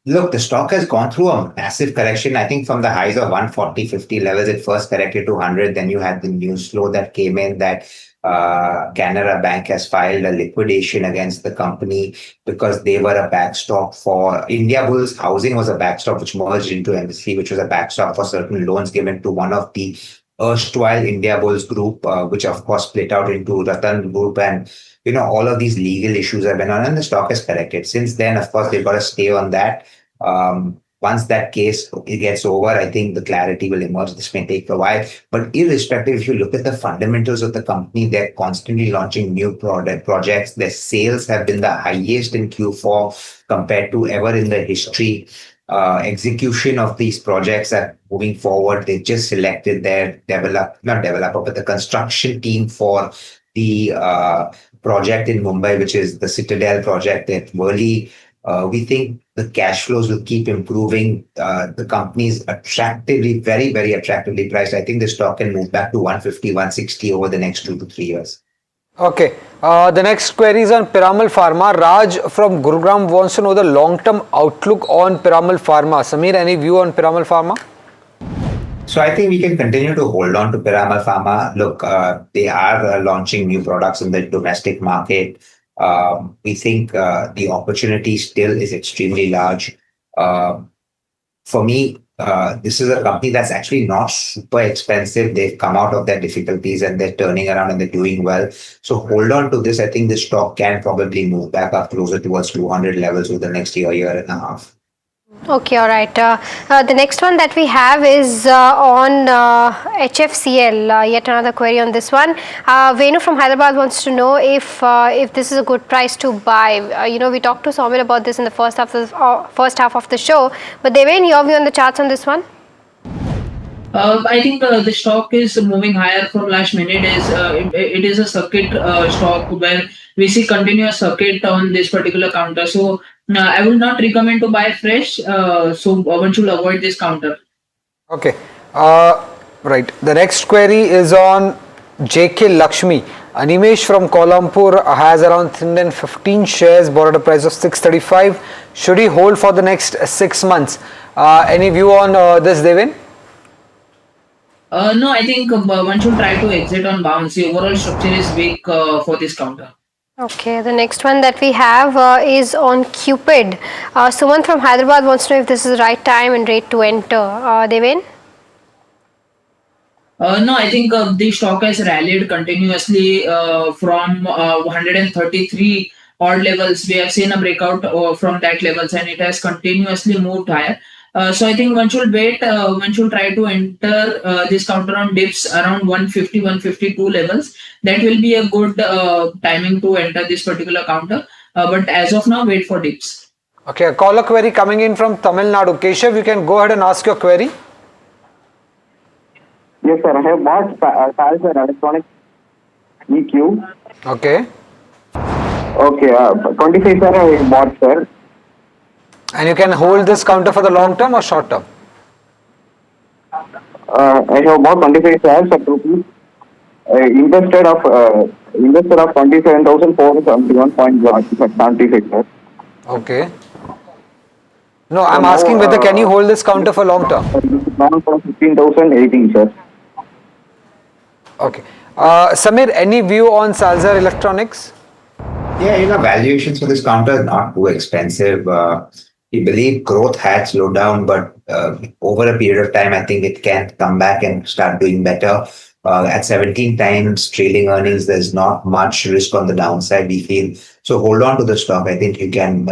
[SPEAKER 16] Look, the stock has gone through a massive correction. I think from the highs of 140, 50 levels, it first corrected to 100. Then you had the news flow that came in that Canara Bank has filed a liquidation against the company because they were a backstop for India Bulls. Housing was a backstop which merged into Embassy, which was a backstop for certain loans given to one of the erstwhile India Bulls group, which of course split out into Ratan Group, and all of these legal issues have been on, and the stock has corrected. Since then, of course, they've got to stay on that. Once that case gets over, I think the clarity will emerge. This may take a while, but irrespective, if you look at the fundamentals of the company, they're constantly launching new projects. Their sales have been the highest in Q4 compared to ever in the history. Execution of these projects are moving forward. They just selected their the construction team for the project in Mumbai, which is the Citadel project at Worli. We think the cash flows will keep improving. The company is attractively, very, very attractively priced. I think the stock can move back to 150, 160 over the next 2 to 3 years.
[SPEAKER 21] Okay. The next query is on Piramal Pharma. Raj from Gurugram wants to know the long-term outlook on Piramal Pharma. Samir, any view on Piramal Pharma?
[SPEAKER 16] So I think we can continue to hold on to Piramal Pharma. Look, they are launching new products in the domestic market. We think the opportunity still is extremely large. For me, this is a company that's actually not super expensive. They've come out of their difficulties and they're turning around and they're doing well. So hold on to this. I think the stock can probably move back up closer towards 200 levels over the next year and a half.
[SPEAKER 14] Okay, all right. The next one that we have is on HFCL. Yet another query on this one. Venu from Hyderabad wants to know if this is a good price to buy. We talked to Saumil about this in the first half of the show. But Deven, your view on the charts on this one?
[SPEAKER 20] I think the stock is moving higher from last minute. It is a circuit stock where we see continuous circuit on this particular counter. So I will not recommend to buy fresh. So one should avoid this counter.
[SPEAKER 21] Okay. Right. The next query is on JK Lakshmi. Animesh from Kuala Lumpur has around 315 shares, bought at a price of 635. Should he hold for the next 6 months? Any view on this, Devin?
[SPEAKER 20] No, I think one should try to exit on bounce. The overall structure is weak for this counter.
[SPEAKER 14] Okay, the next one that we have is on Cupid. Suman from Hyderabad wants to know if this is the right time and rate to enter. Devin?
[SPEAKER 20] No, I think the stock has rallied continuously from 133 odd levels. We have seen a breakout from that levels and it has continuously moved higher. So I think one should wait, one should try to enter this counter on dips around 150, 152 levels. That will be a good timing to enter this particular counter. But as of now, wait for dips.
[SPEAKER 21] Okay, a caller query coming in from Tamil Nadu. Keshav, you can go ahead and ask your query.
[SPEAKER 8] Yes, sir. I have bought Salzer Electronics EQ.
[SPEAKER 21] Okay.
[SPEAKER 8] Okay, 25, sir, I bought, sir.
[SPEAKER 21] And you can hold this counter for the long term or short term?
[SPEAKER 8] I have bought 25 shares at rupees. Invested of 27,471.75, sir.
[SPEAKER 21] Okay. No, I'm asking whether can you hold this counter for long term?
[SPEAKER 8] Down from 15,018, sir.
[SPEAKER 21] Okay. Samir, any view on Salzer Electronics?
[SPEAKER 16] Yeah, valuations for this counter are not too expensive. We believe growth had slowed down, but over a period of time, I think it can come back and start doing better. At 17 times trailing earnings, there's not much risk on the downside, we feel. So hold on to the stock. I think you can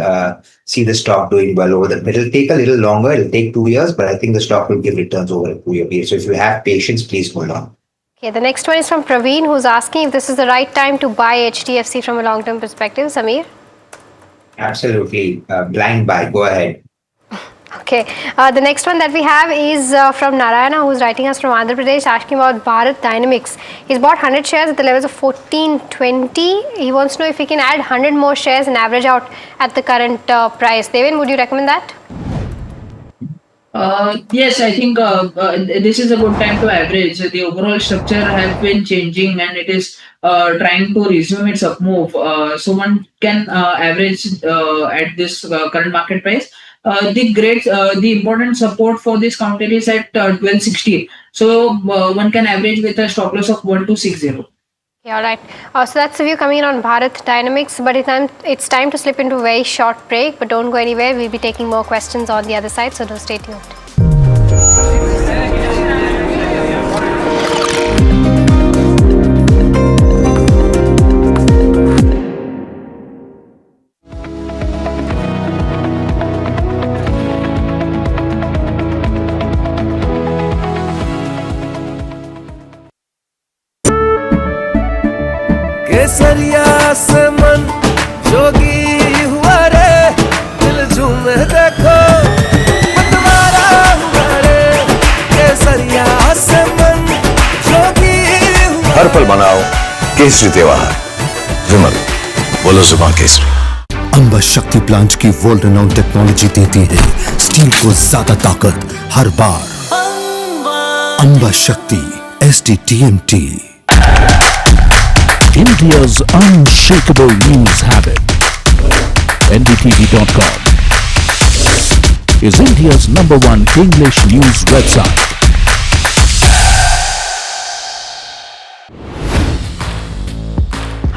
[SPEAKER 16] see the stock doing well over the. It'll take a little longer. It'll take 2 years, but I think the stock will give returns over a 2-year period. So if you have patience, please hold on.
[SPEAKER 14] Okay, the next one is from Praveen, who's asking if this is the right time to buy HDFC from a long-term perspective. Samir?
[SPEAKER 16] Absolutely. Blind buy. Go ahead.
[SPEAKER 14] Okay, the next one that we have is from Narayana, who's writing us from Andhra Pradesh, asking about Bharat Dynamics. He's bought 100 shares at the levels of 1420. He wants to know if he can add 100 more shares and average out at the current price. Devin, would you recommend that?
[SPEAKER 20] Yes, I think this is a good time to average. The overall structure has been changing and it is trying to resume its up move. So one can average at this current market price. The important support for this counter is at 1260. So one can average with a stop loss of 1260.
[SPEAKER 14] Yeah, all right. So that's the view coming in on Bharat Dynamics, but it's time to slip into a very short break, but don't go anywhere. We'll be taking more questions on the other side, so do stay tuned.
[SPEAKER 6] केसरिया से मन जोगी हुआ रे दिल झूमे देखो मतवारा हुआ रे केसरिया से मन जोगी हुआ
[SPEAKER 22] हर पल मनाओ केसरी त्योहार। विमल, बोलो जुबान केसरी।
[SPEAKER 23] अंबा शक्ति प्लांट की वर्ल्ड रेनाउंड टेक्नोलॉजी देती है स्टील को ज्यादा ताकत हर बार। अंबा शक्ति SDTMT,
[SPEAKER 2] India's unshakable news habit. NDTV.com is India's #1 English news website.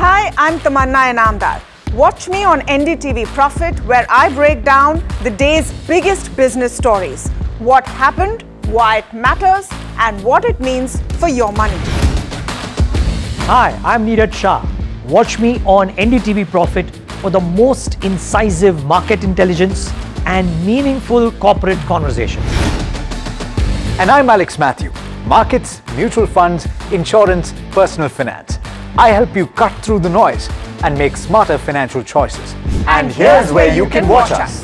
[SPEAKER 10] Hi, I'm Tamanna Inamdar. Watch me on NDTV Profit, where I break down the day's biggest business stories. What happened, why it matters, and what it means for your money.
[SPEAKER 11] Hi, I'm Neeraj Shah. Watch me on NDTV Profit for the most incisive market intelligence and meaningful corporate conversations.
[SPEAKER 12] And I'm Alex Matthew. Markets, mutual funds, insurance, personal finance. I help you cut through the noise and make smarter financial choices. And here's where you can watch us.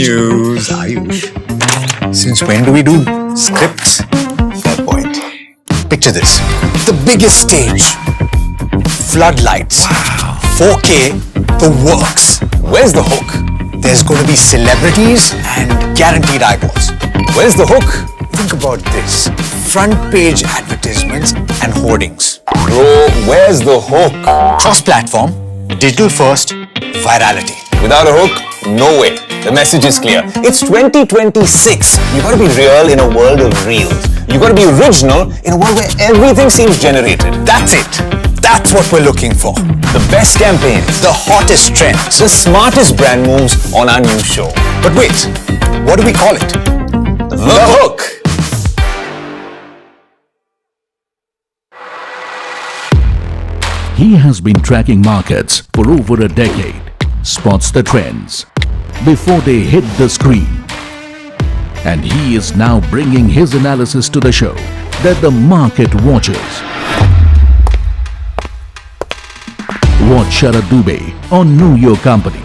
[SPEAKER 1] news, Ayush. Since when do we do scripts? Fair point. Picture this. The biggest stage. Floodlights. 4K, the works. Where's the hook? There's going to be celebrities and guaranteed eyeballs. Where's the hook? Think about this. Front page advertisements and hoardings.
[SPEAKER 22] Bro, where's the hook?
[SPEAKER 1] Cross-platform, digital first, virality.
[SPEAKER 22] Without a hook, no way. The message is clear. It's 2026. You gotta be real in a world of reels. You gotta be original in a world where everything seems generated.
[SPEAKER 1] That's it. That's what we're looking for.
[SPEAKER 22] The best campaigns,
[SPEAKER 1] the hottest trends,
[SPEAKER 22] the smartest brand moves on our new show.
[SPEAKER 1] But wait, what do we call it?
[SPEAKER 22] The hook.
[SPEAKER 2] He has been tracking markets for over a decade, spots the trends before they hit the screen. And he is now bringing his analysis to the show that the market watches. Watch Sharad Dubey on Know Your Company,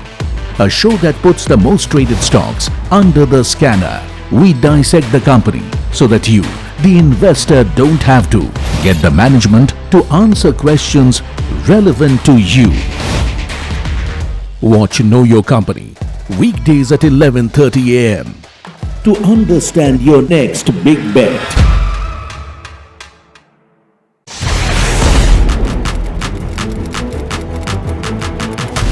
[SPEAKER 2] a show that puts the most traded stocks under the scanner. We dissect the company so that you, the investor, don't have to get the management to answer questions relevant to you. Watch Know Your Company weekdays at 11:30 a.m. to understand your next big bet.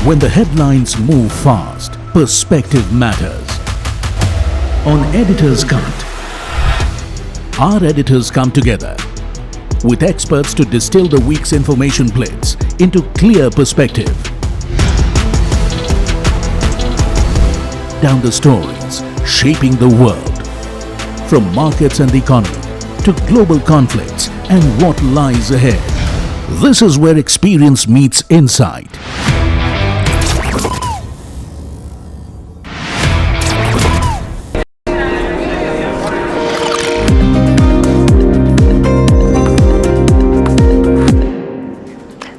[SPEAKER 2] When the headlines move fast, perspective matters. On Editor's Cut, our editors come together with experts to distill the week's information plates into clear perspective. Down the stories shaping the world, from markets and the economy to global conflicts and what lies ahead. This is where experience meets insight.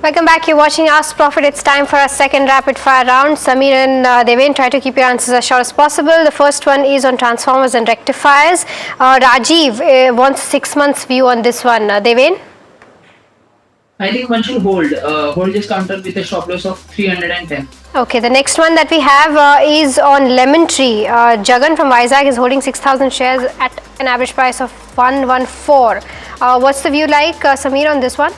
[SPEAKER 14] Welcome back. You're watching Ask Profit. It's time for our second rapid fire round. Samir and Devin, try to keep your answers as short as possible. The first one is on transformers and rectifiers. Rajiv wants 6 months view on this one. Devin?
[SPEAKER 20] I think one should hold this counter with a stop loss of 310.
[SPEAKER 14] Okay, the next one that we have is on Lemon Tree. Jagan from Vizag is holding 6,000 shares at an average price of 114. What's the view like, Samir, on this one?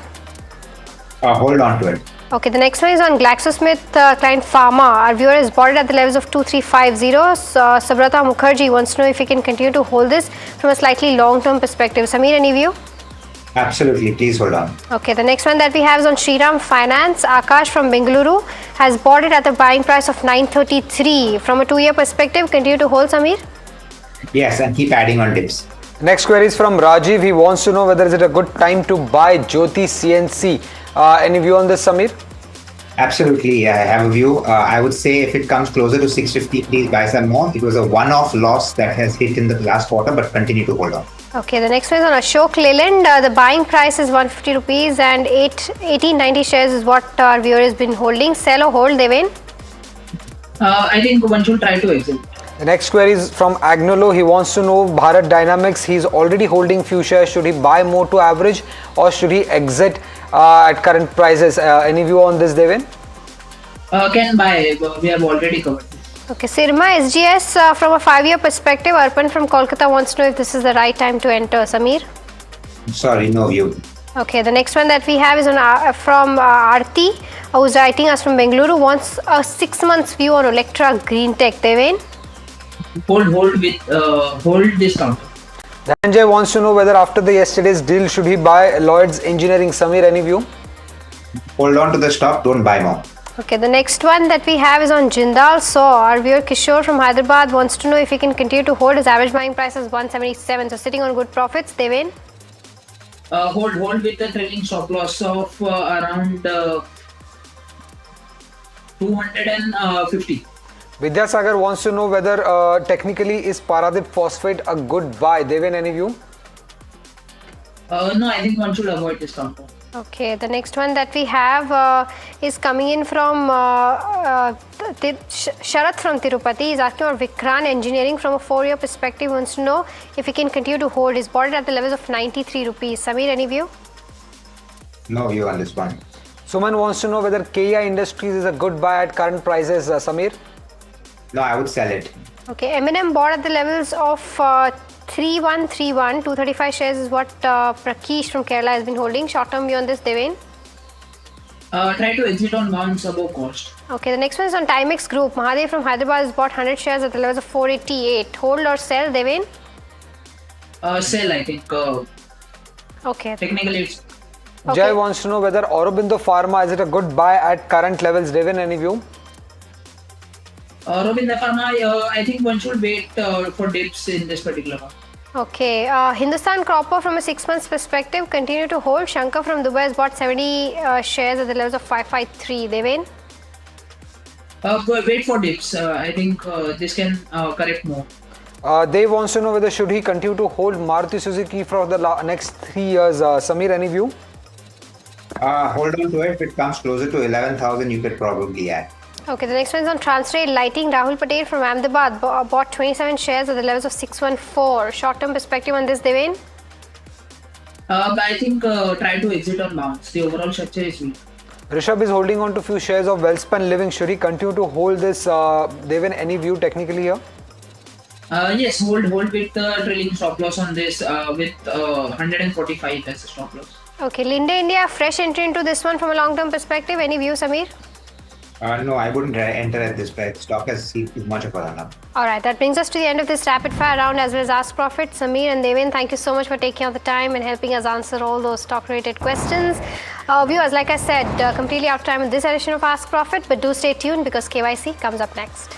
[SPEAKER 16] Hold on to it.
[SPEAKER 14] Okay, the next one is on GlaxoSmithKline Pharma. Our viewer is bought it at the levels of 2350. So, Sabrata Mukherjee wants to know if we can continue to hold this from a slightly long-term perspective. Samir, any view?
[SPEAKER 16] Absolutely. Please hold on.
[SPEAKER 14] Okay, the next one that we have is on Shriram Finance. Akash from Bengaluru has bought it at the buying price of 933. From a 2-year perspective, continue to hold, Samir?
[SPEAKER 16] Yes, and keep adding on dips.
[SPEAKER 21] Next query is from Rajiv. He wants to know whether is it a good time to buy Jyoti CNC. Any view on this, Samir?
[SPEAKER 16] Absolutely, I have a view. I would say if it comes closer to 650, please buy some more. It was a one-off loss that has hit in the last quarter, but continue to hold on.
[SPEAKER 14] Okay, the next one is on Ashok Leyland. The buying price is 150 rupees and 1890 shares is what our viewer has been holding. Sell or hold, Devin?
[SPEAKER 20] I think one should try to exit.
[SPEAKER 21] The next query is from Agnolo. He wants to know Bharat Dynamics. He's already holding few shares. Should he buy more to average or should he exit at current prices? Any view on this, Devin?
[SPEAKER 20] Can buy. We have already covered this.
[SPEAKER 14] Okay, Sirma SGS from a 5-year perspective. Arpan from Kolkata wants to know if this is the right time to enter. Samir?
[SPEAKER 16] Sorry, no view.
[SPEAKER 14] Okay, the next one that we have is on from Aarti, who's writing us from Bengaluru, wants a 6 months view on Electra Green Tech. Devin?
[SPEAKER 20] Hold discount.
[SPEAKER 21] Dhananjay wants to know whether after the yesterday's deal should he buy Lloyd's Engineering. Samir, any view?
[SPEAKER 16] Hold on to the stock, don't buy more.
[SPEAKER 14] Okay, the next one that we have is on Jindal Saw. Our viewer Kishore from Hyderabad wants to know if he can continue to hold. His average buying price is 177, so sitting on good profits. Devin?
[SPEAKER 20] Hold with the trailing stop loss of around 250.
[SPEAKER 21] Vidyasagar wants to know whether technically is Paradip Phosphate a good buy. Devin, any view?
[SPEAKER 20] No, I think one should avoid this counter.
[SPEAKER 14] Okay, the next one that we have is coming in from Sharath from Tirupati. He's asking about Vikran Engineering from a 4-year perspective. Wants to know if he can continue to hold. He's bought it at the levels of 93 rupees. Samir, any view?
[SPEAKER 16] No view on this one.
[SPEAKER 21] Suman wants to know whether KEA Industries is a good buy at current prices, Samir?
[SPEAKER 16] No, I would sell it.
[SPEAKER 14] Okay, M&M bought at the levels of 3131. 235 shares is what Prakesh from Kerala has been holding. Short-term view on this, Deven?
[SPEAKER 20] Try to exit on bounce above cost.
[SPEAKER 14] Okay, the next one is on Timex Group. Mahadev from Hyderabad has bought 100 shares at the levels of 488. Hold or sell, Deven?
[SPEAKER 20] Sell, I think.
[SPEAKER 14] Okay.
[SPEAKER 20] Technically, it's...
[SPEAKER 21] Jay wants to know whether Aurobindo Pharma is it a good buy at current levels. Devin, any view?
[SPEAKER 20] Aurobindo Pharma, I think one should wait for dips in this particular one.
[SPEAKER 14] Okay, Hindustan Cropper from a 6 months perspective continue to hold. Shankar from Dubai has bought 70 shares at the levels of 553. Deven?
[SPEAKER 20] Wait for dips. I think this can correct more.
[SPEAKER 21] Dave wants to know whether should he continue to hold Maruti Suzuki for the next 3 years. Samir, any view?
[SPEAKER 16] Hold on to it. If it comes closer to 11,000, you could probably add.
[SPEAKER 14] Okay, the next one is on Transtrade Lighting. Rahul Patel from Ahmedabad bought 27 shares at the levels of 614. Short-term perspective on this, Deven?
[SPEAKER 20] I think try to exit on bounce. The overall structure is weak.
[SPEAKER 21] Rishabh is holding on to few shares of Wellspan Living. Should he continue to hold this? Deven, any view technically here?
[SPEAKER 20] Yes, hold with the trailing stop loss on this with 145 as a stop loss.
[SPEAKER 14] Okay, Linde India, fresh entry into this one from a long-term perspective. Any view, Samir?
[SPEAKER 16] No, I wouldn't enter at this price. Stock has seen too much of a run-up.
[SPEAKER 14] Alright, that brings us to the end of this rapid fire round as well as Ask Profit. Samir and Deven, thank you so much for taking out the time and helping us answer all those stock-related questions. Viewers, like I said, completely out of time in this edition of Ask Profit, but do stay tuned because KYC comes up next.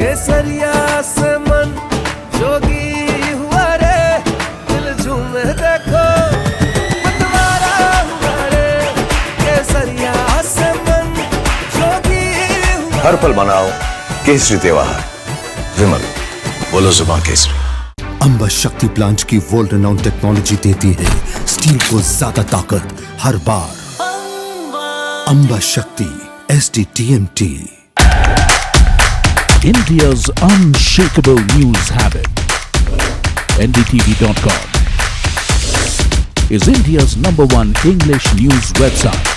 [SPEAKER 6] केसरिया से मन जोगी हुआ रे दिल झूमे देखो मतवारा हुआ रे केसरिया से मन जोगी हुआ
[SPEAKER 22] हर पल मनाओ केसरी त्योहार विमल बोलो जुबान केसरी
[SPEAKER 23] अंबा शक्ति प्लांट की वर्ल्ड रेनाउंड टेक्नोलॉजी देती है स्टील को ज्यादा ताकत हर बार। अंबा शक्ति SDTMT।
[SPEAKER 2] India's unshakable news habit. NDTV.com is India's #1 English news website.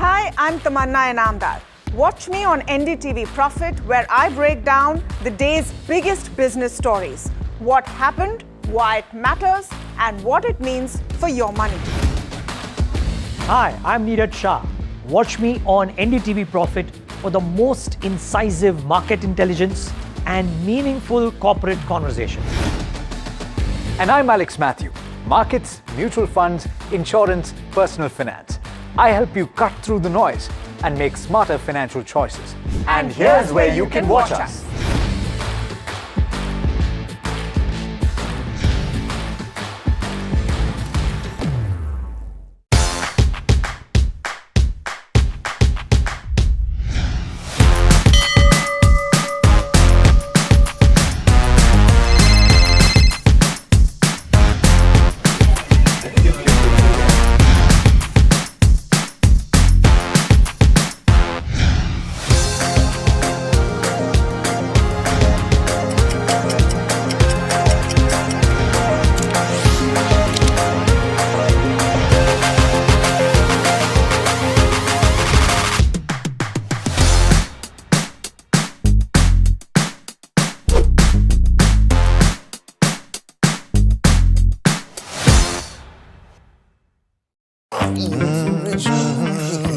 [SPEAKER 10] Hi, I'm Tamanna Inamdar. Watch me on NDTV Profit, where I break down the day's biggest business stories. What happened, why it matters, and what it means for your money.
[SPEAKER 11] Hi, I'm Neeraj Shah. Watch me on NDTV Profit for the most incisive market intelligence and meaningful corporate conversation.
[SPEAKER 12] And I'm Alex Matthew. Markets, mutual funds, insurance, personal finance. I help you cut through the noise and make smarter financial choices. And here's where you can watch us.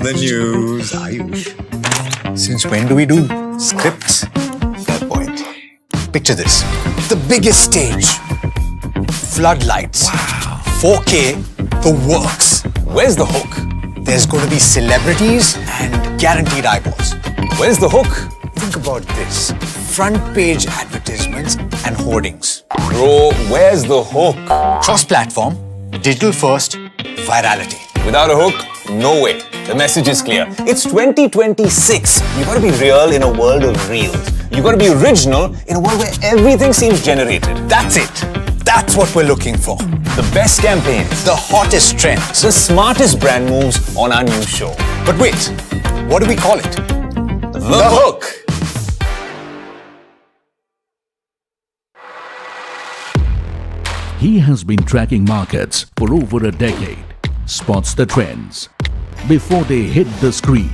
[SPEAKER 1] The news, Ayush. Since when do we do scripts? Fair point. Picture this. The biggest stage. Floodlights. 4K, the works.
[SPEAKER 22] Where's the hook?
[SPEAKER 1] There's going to be celebrities and guaranteed eyeballs.
[SPEAKER 22] Where's the hook?
[SPEAKER 1] Think about this. Front page advertisements and hoardings.
[SPEAKER 22] Bro, where's the hook?
[SPEAKER 1] Cross-platform, digital first, virality.
[SPEAKER 22] Without a hook, no way. The message is clear. It's 2026. You gotta be real in a world of reels. You gotta be original in a world where everything seems generated.
[SPEAKER 1] That's it. That's what we're looking for.
[SPEAKER 22] The best campaigns.
[SPEAKER 1] The hottest trends.
[SPEAKER 22] The smartest brand moves on our new show.
[SPEAKER 1] But wait, what do we call it?
[SPEAKER 22] The hook.
[SPEAKER 2] He has been tracking markets for over a decade, spots the trends before they hit the screen.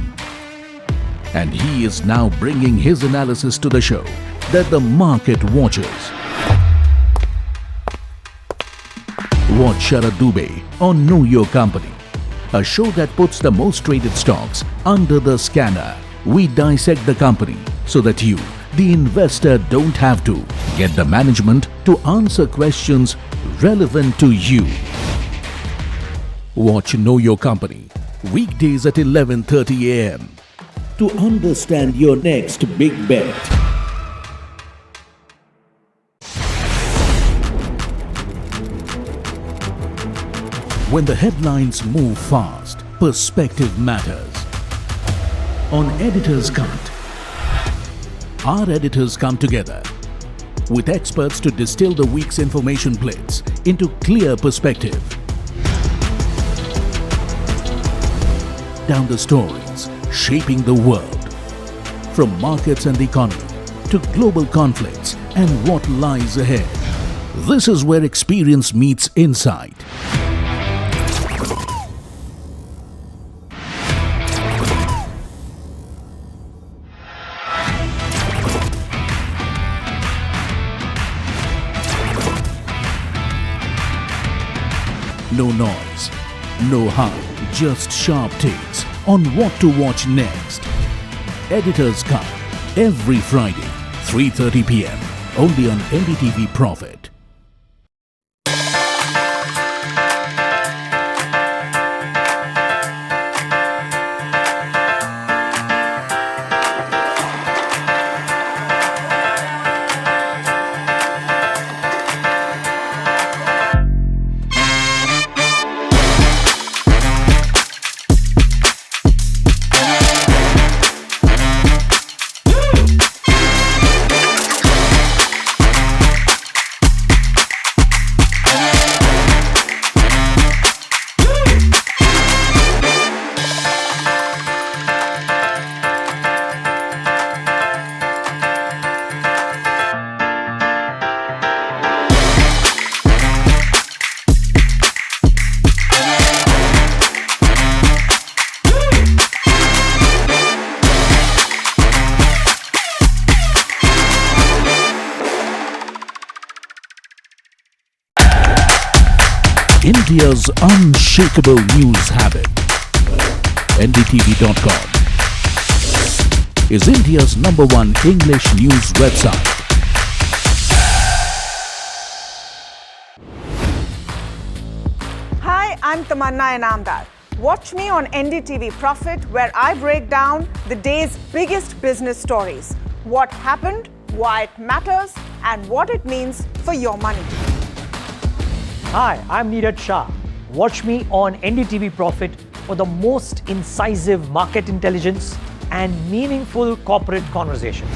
[SPEAKER 2] And he is now bringing his analysis to the show that the market watches. Watch Sharad Dubey on Know Your Company, a show that puts the most traded stocks under the scanner. We dissect the company so that you, the investor, don't have to. Get the management to answer questions relevant to you. Watch Know Your Company weekdays at 11:30 a.m. to understand your next big bet. When the headlines move fast, perspective matters. On Editor's Cut, our editors come together with experts to distill the week's information plates into clear perspective. Down the stories shaping the world, from markets and the economy to global conflicts and what lies ahead. This is where experience meets insight. No noise, no hype, just sharp takes on what to watch next. Editor's Cut, every Friday, 3:30 p.m. only on NDTV Profit. India's unshakable news habit. NDTV.com is India's #1 English news website.
[SPEAKER 10] Hi, I'm Tamanna Inamdar. Watch me on NDTV Profit, where I break down the day's biggest business stories. What happened, why it matters, and what it means for your money.
[SPEAKER 11] Hi, I'm Neeraj Shah. Watch me on NDTV Profit for the most incisive market intelligence and meaningful corporate conversations.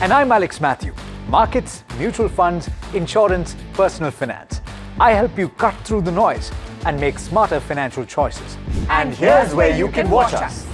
[SPEAKER 12] And I'm Alex Matthew. Markets, mutual funds, insurance, personal finance. I help you cut through the noise and make smarter financial choices. And here's where you can watch us.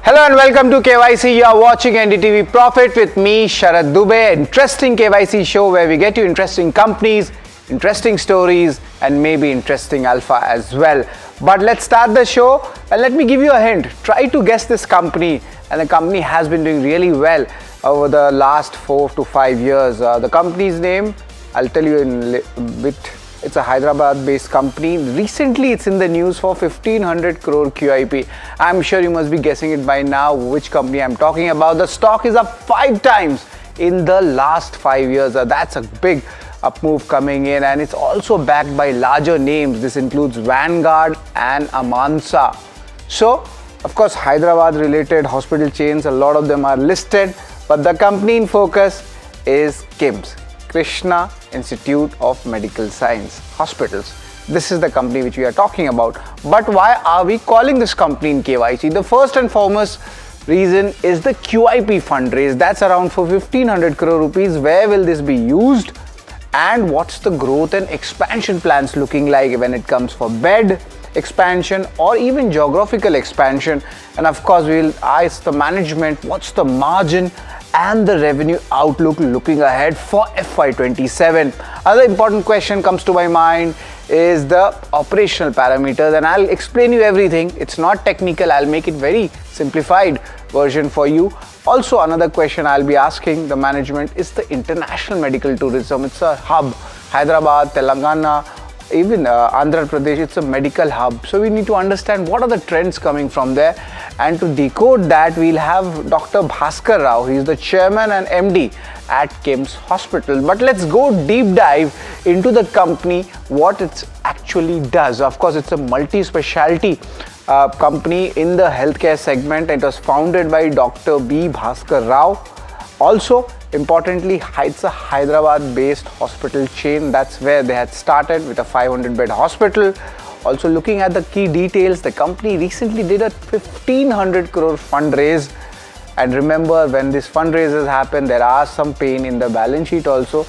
[SPEAKER 4] Hello and welcome to KYC. You are watching NDTV Profit with me, Sharad Dubey. Interesting KYC show where we get you interesting companies, interesting stories, and maybe interesting alpha as well. But let's start the show and let me give you a hint. Try to guess this company, and the company has been doing really well over the last 4 to 5 years. The company's name, I'll tell you in a bit. It's a Hyderabad-based company. Recently, it's in the news for 1500 crore QIP. I'm sure you must be guessing it by now which company I'm talking about. The stock is up 5 times in the last 5 years. That's a big up move coming in, and it's also backed by larger names. This includes Vanguard and Amansa. So, of course, Hyderabad-related hospital chains, a lot of them are listed, but the company in focus is KIMS, Krishna Institute of Medical Science Hospitals. This is the company which we are talking about. But why are we calling this company in KYC? The first and foremost reason is the QIP fundraise. That's around for 1500 crore rupees. Where will this be used? And what's the growth and expansion plans looking like when it comes for bed expansion or even geographical expansion? And of course, we'll ask the management what's the margin and the revenue outlook looking ahead for FY27. Another important question comes to my mind is the operational parameters, and I'll explain you everything. It's not technical. I'll make it very simplified version for you. Also, another question I'll be asking the management is the international medical tourism. It's a hub. Hyderabad, Telangana, even Andhra Pradesh, it's a medical hub. So we need to understand what are the trends coming from there. And to decode that, we'll have Dr. Bhaskar Rao. He's the chairman and MD at KIMS Hospital. But let's go deep dive into the company, what it actually does. Of course, it's a multi-specialty company in the healthcare segment. It was founded by Dr. B. Bhaskar Rao. Also, importantly, it's a Hyderabad-based hospital chain. That's where they had started with a 500-bed hospital. Also, looking at the key details, the company recently did a 1500 crore fundraise. And remember, when these fundraisers happen, there are some pain in the balance sheet also.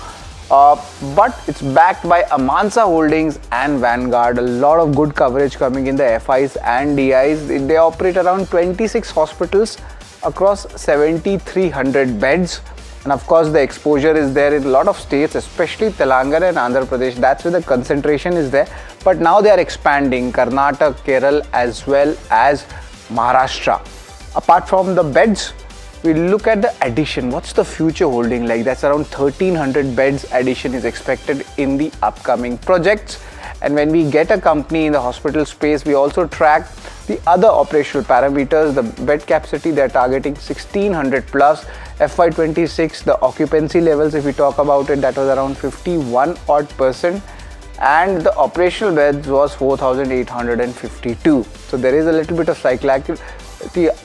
[SPEAKER 4] But it's backed by Amansa Holdings and Vanguard. A lot of good coverage coming in the FIs and DIs. They operate around 26 hospitals across 7,300 beds. And of course, the exposure is there in a lot of states, especially Telangana and Andhra Pradesh. That's where the concentration is there. But now they are expanding Karnataka, Kerala, as well as Maharashtra. Apart from the beds, we look at the addition. What's the future holding like? That's around 1300 beds addition is expected in the upcoming projects. And when we get a company in the hospital space, we also track the other operational parameters. The bed capacity, they're targeting 1600 plus. FY26, the occupancy levels, if we talk about it, that was around 51% and the operational beds was 4,852. So there is a little bit of cyclicality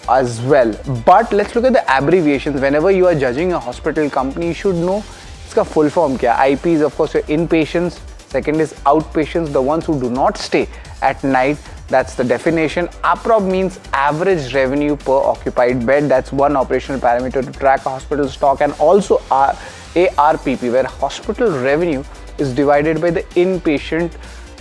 [SPEAKER 4] as well. But let's look at the abbreviations. Whenever you are judging a hospital company, you should know its full form kya. IP is of course your inpatients. Second is outpatients, the ones who do not stay at night. That's the definition. APROB means average revenue per occupied bed. That's one operational parameter to track a hospital stock, and also ARPP, where hospital revenue is divided by the inpatient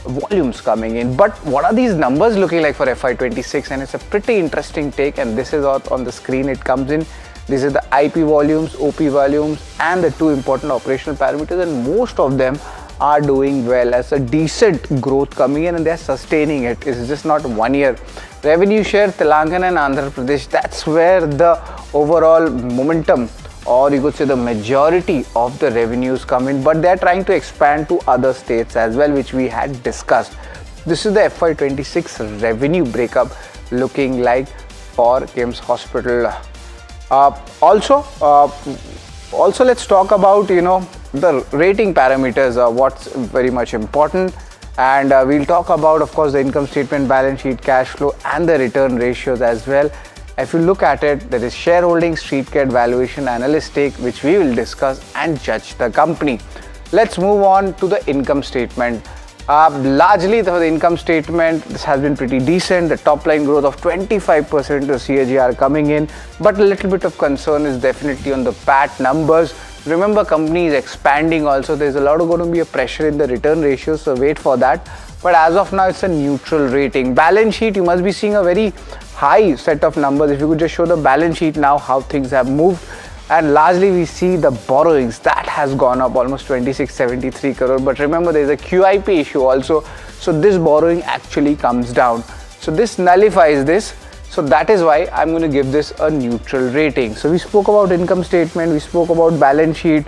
[SPEAKER 4] volumes coming in. But what are these numbers looking like for FY26? And it's a pretty interesting take, and this is on the screen it comes in. This is the IP volumes, OP volumes, and the two important operational parameters, and most of them are doing well as a decent growth coming in, and they're sustaining it. It's just not 1 year. Revenue share, Telangana and Andhra Pradesh, that's where the overall momentum, or you could say the majority of the revenues come in, but they're trying to expand to other states as well, which we had discussed. This is the FY26 revenue breakup looking like for KIMS Hospital. Also, let's talk about, the rating parameters are what's very much important, and we'll talk about, of course, the income statement, balance sheet, cash flow, and the return ratios as well. If you look at it, there is shareholding, street cred, valuation, analyst stake, which we will discuss and judge the company. Let's move on to the income statement. Largely, the income statement, this has been pretty decent. The top line growth of 25% to CAGR coming in, but a little bit of concern is definitely on the PAT numbers. Remember, company is expanding also. There's a lot of going to be a pressure in the return ratios, so wait for that. but as of now it's a neutral rating. Balance sheet, you must be seeing a very high set of numbers. If you could just show the balance sheet now, how things have moved. And largely we see the borrowings that has gone up almost 2673 crore, but remember there is a QIP issue also, so this borrowing actually comes down, so this nullifies this. So that is why I'm going to give this a neutral rating. So we spoke about income statement, we spoke about balance sheet.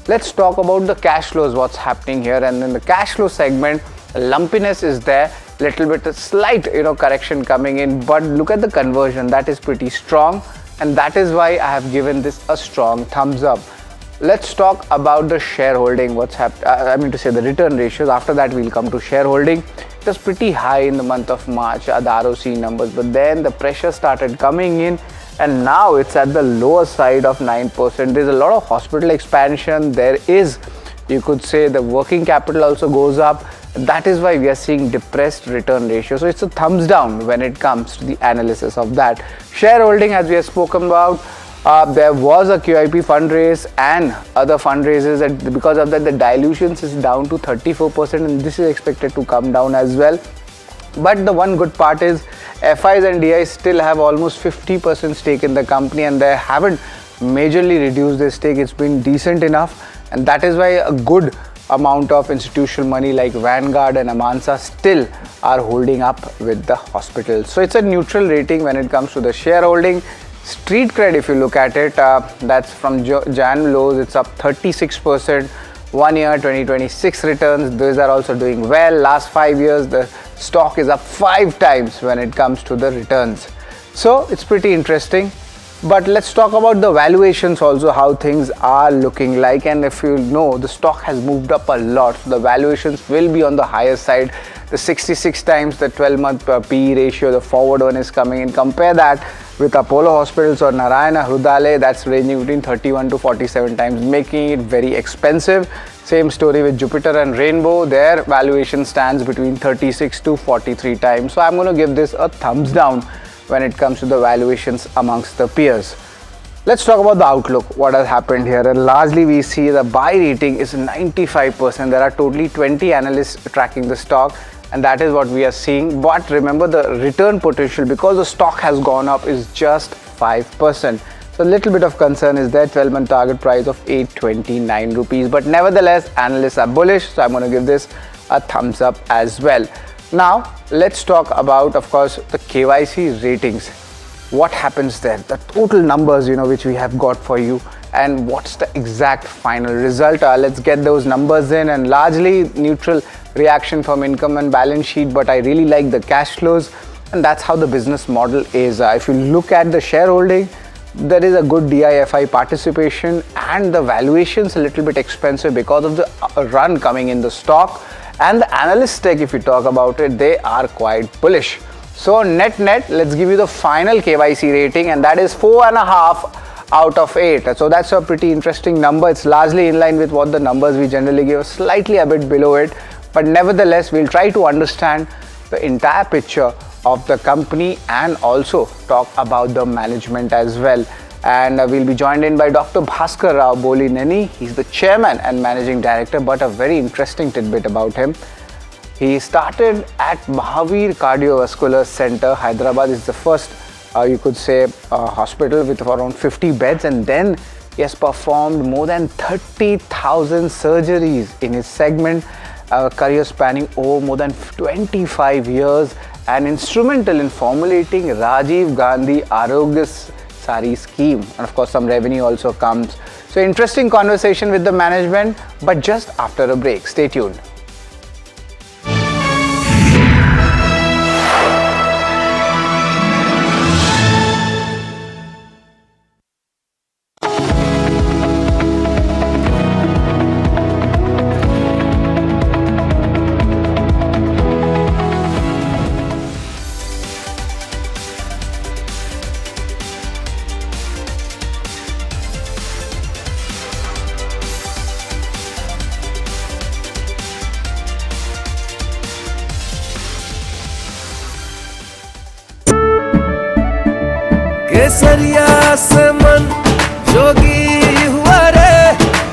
[SPEAKER 4] Let's talk about the cash flows, what's happening here. And in the cash flow segment, lumpiness is there, little bit a slight correction coming in, but look at the conversion, that is pretty strong, and that is why I have given this a strong thumbs up. Let's talk about the shareholding, what's happened, I mean to say the return ratios. After that we'll come to shareholding. It was pretty high in the month of March, the ROC numbers, but then the pressure started coming in and now it's at the lower side of 9%. There's a lot of hospital expansion, there is, you could say, the working capital also goes up. That is why we are seeing depressed return ratio. So it's a thumbs down when it comes to the analysis of that. Shareholding, as we have spoken about, there was a QIP fundraise and other fundraisers, and because of that the dilutions is down to 34%, and this is expected to come down as well. But the one good part is FIs and DIs still have almost 50% stake in the company, and they haven't majorly reduced their stake. It's been decent enough, and that is why a good amount of institutional money like Vanguard and Amansa still are holding up with the hospitals. So it's a neutral rating when it comes to the shareholding. Street cred, if you look at it, that's from Jan lows, it's up 36%. 1 year 2026 returns, those are also doing well. Last 5 years the stock is up 5 times when it comes to the returns, so it's pretty interesting. But let's talk about the valuations also, how things are looking like. And if you know, the stock has moved up a lot, so the valuations will be on the higher side. The 66 times the 12-month PE ratio, the forward one is coming in. Compare that with Apollo Hospitals or Narayana Hrudayalaya, that's ranging between 31 to 47 times, making it very expensive. Same story with Jupiter and Rainbow, their valuation stands between 36 to 43 times. So I'm going to give this a thumbs down when it comes to the valuations amongst the peers. Let's talk about the outlook, what has happened here. And largely we see the buy rating is 95%. There are totally 20 analysts tracking the stock, and that is what we are seeing. But remember, the return potential, because the stock has gone up, is just 5%. So a little bit of concern is there. 12-month target price of 829 rupees. But nevertheless, analysts are bullish, so I'm going to give this a thumbs up as well. Now, let's talk about, of course, the KYC ratings. What happens there? The total numbers, which we have got for you, and what's the exact final result? Let's get those numbers in. And largely neutral reaction from income and balance sheet, but I really like the cash flows, and that's how the business model is. If you look at the shareholding, there is a good DIFI participation, and the valuations a little bit expensive because of the run coming in the stock. And the analyst stake, if you talk about it, they are quite bullish. So net, let's give you the final KYC rating, and that is 4.5 out of 8. So that's a pretty interesting number. It's largely in line with what the numbers we generally give, slightly a bit below it. But nevertheless, we'll try to understand the entire picture of the company and also talk about the management as well. And we'll be joined in by Dr. Bhaskar Rao Bolineni. He's the chairman and managing director, but a very interesting tidbit about him. He started at Mahavir Cardiovascular Center, Hyderabad. Is the first, you could say, hospital with around 50 beds, and then he has performed more than 30,000 surgeries in his segment, career spanning over more than 25 years, and instrumental in formulating Rajiv Gandhi Arogya Sari scheme, and of course some revenue also comes. So interesting conversation with the management, but just after a break. Stay tuned.
[SPEAKER 6] केसरिया से मन जोगी हुआ रे,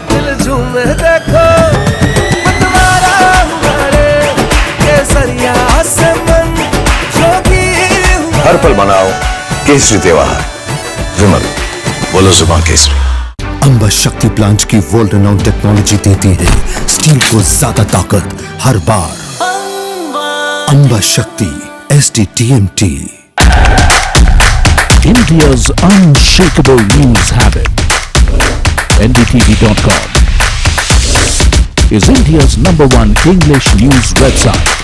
[SPEAKER 6] दिल झूमे देखो मतवारा हुआ रे, केसरिया
[SPEAKER 22] हर पल मनाओ केसरी त्योहार। विमल, बोलो जुबान केसरी।
[SPEAKER 23] अंबा शक्ति प्लांट की वर्ल्ड रेनाउंड टेक्नोलॉजी देती है स्टील को ज्यादा ताकत हर बार। अंबा शक्ति SDTMT।
[SPEAKER 2] India's unshakable news habit. NDTV.com is India's #1 English news website.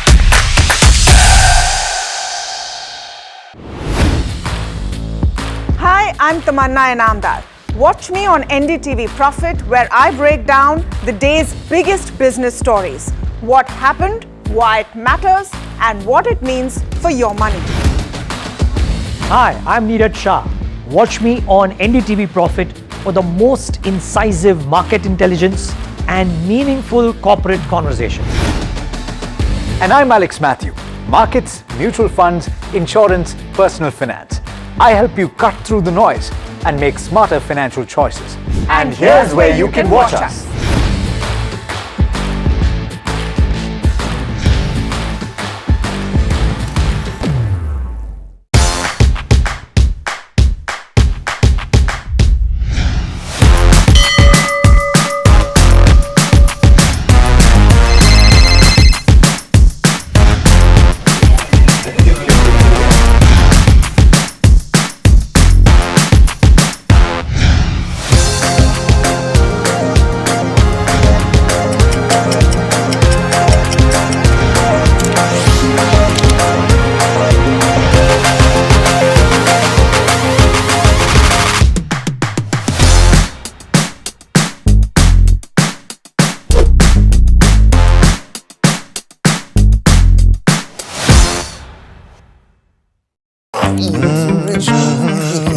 [SPEAKER 10] Hi, I'm Tamanna Inamdar. Watch me on NDTV Profit, where I break down the day's biggest business stories. What happened, why it matters, and what it means for your money.
[SPEAKER 11] Hi, I'm Neeraj Shah. Watch me on NDTV Profit for the most incisive market intelligence and meaningful corporate conversations.
[SPEAKER 12] And I'm Alex Matthew. Markets, mutual funds, insurance, personal finance. I help you cut through the noise and make smarter financial choices. And here's where you can watch us.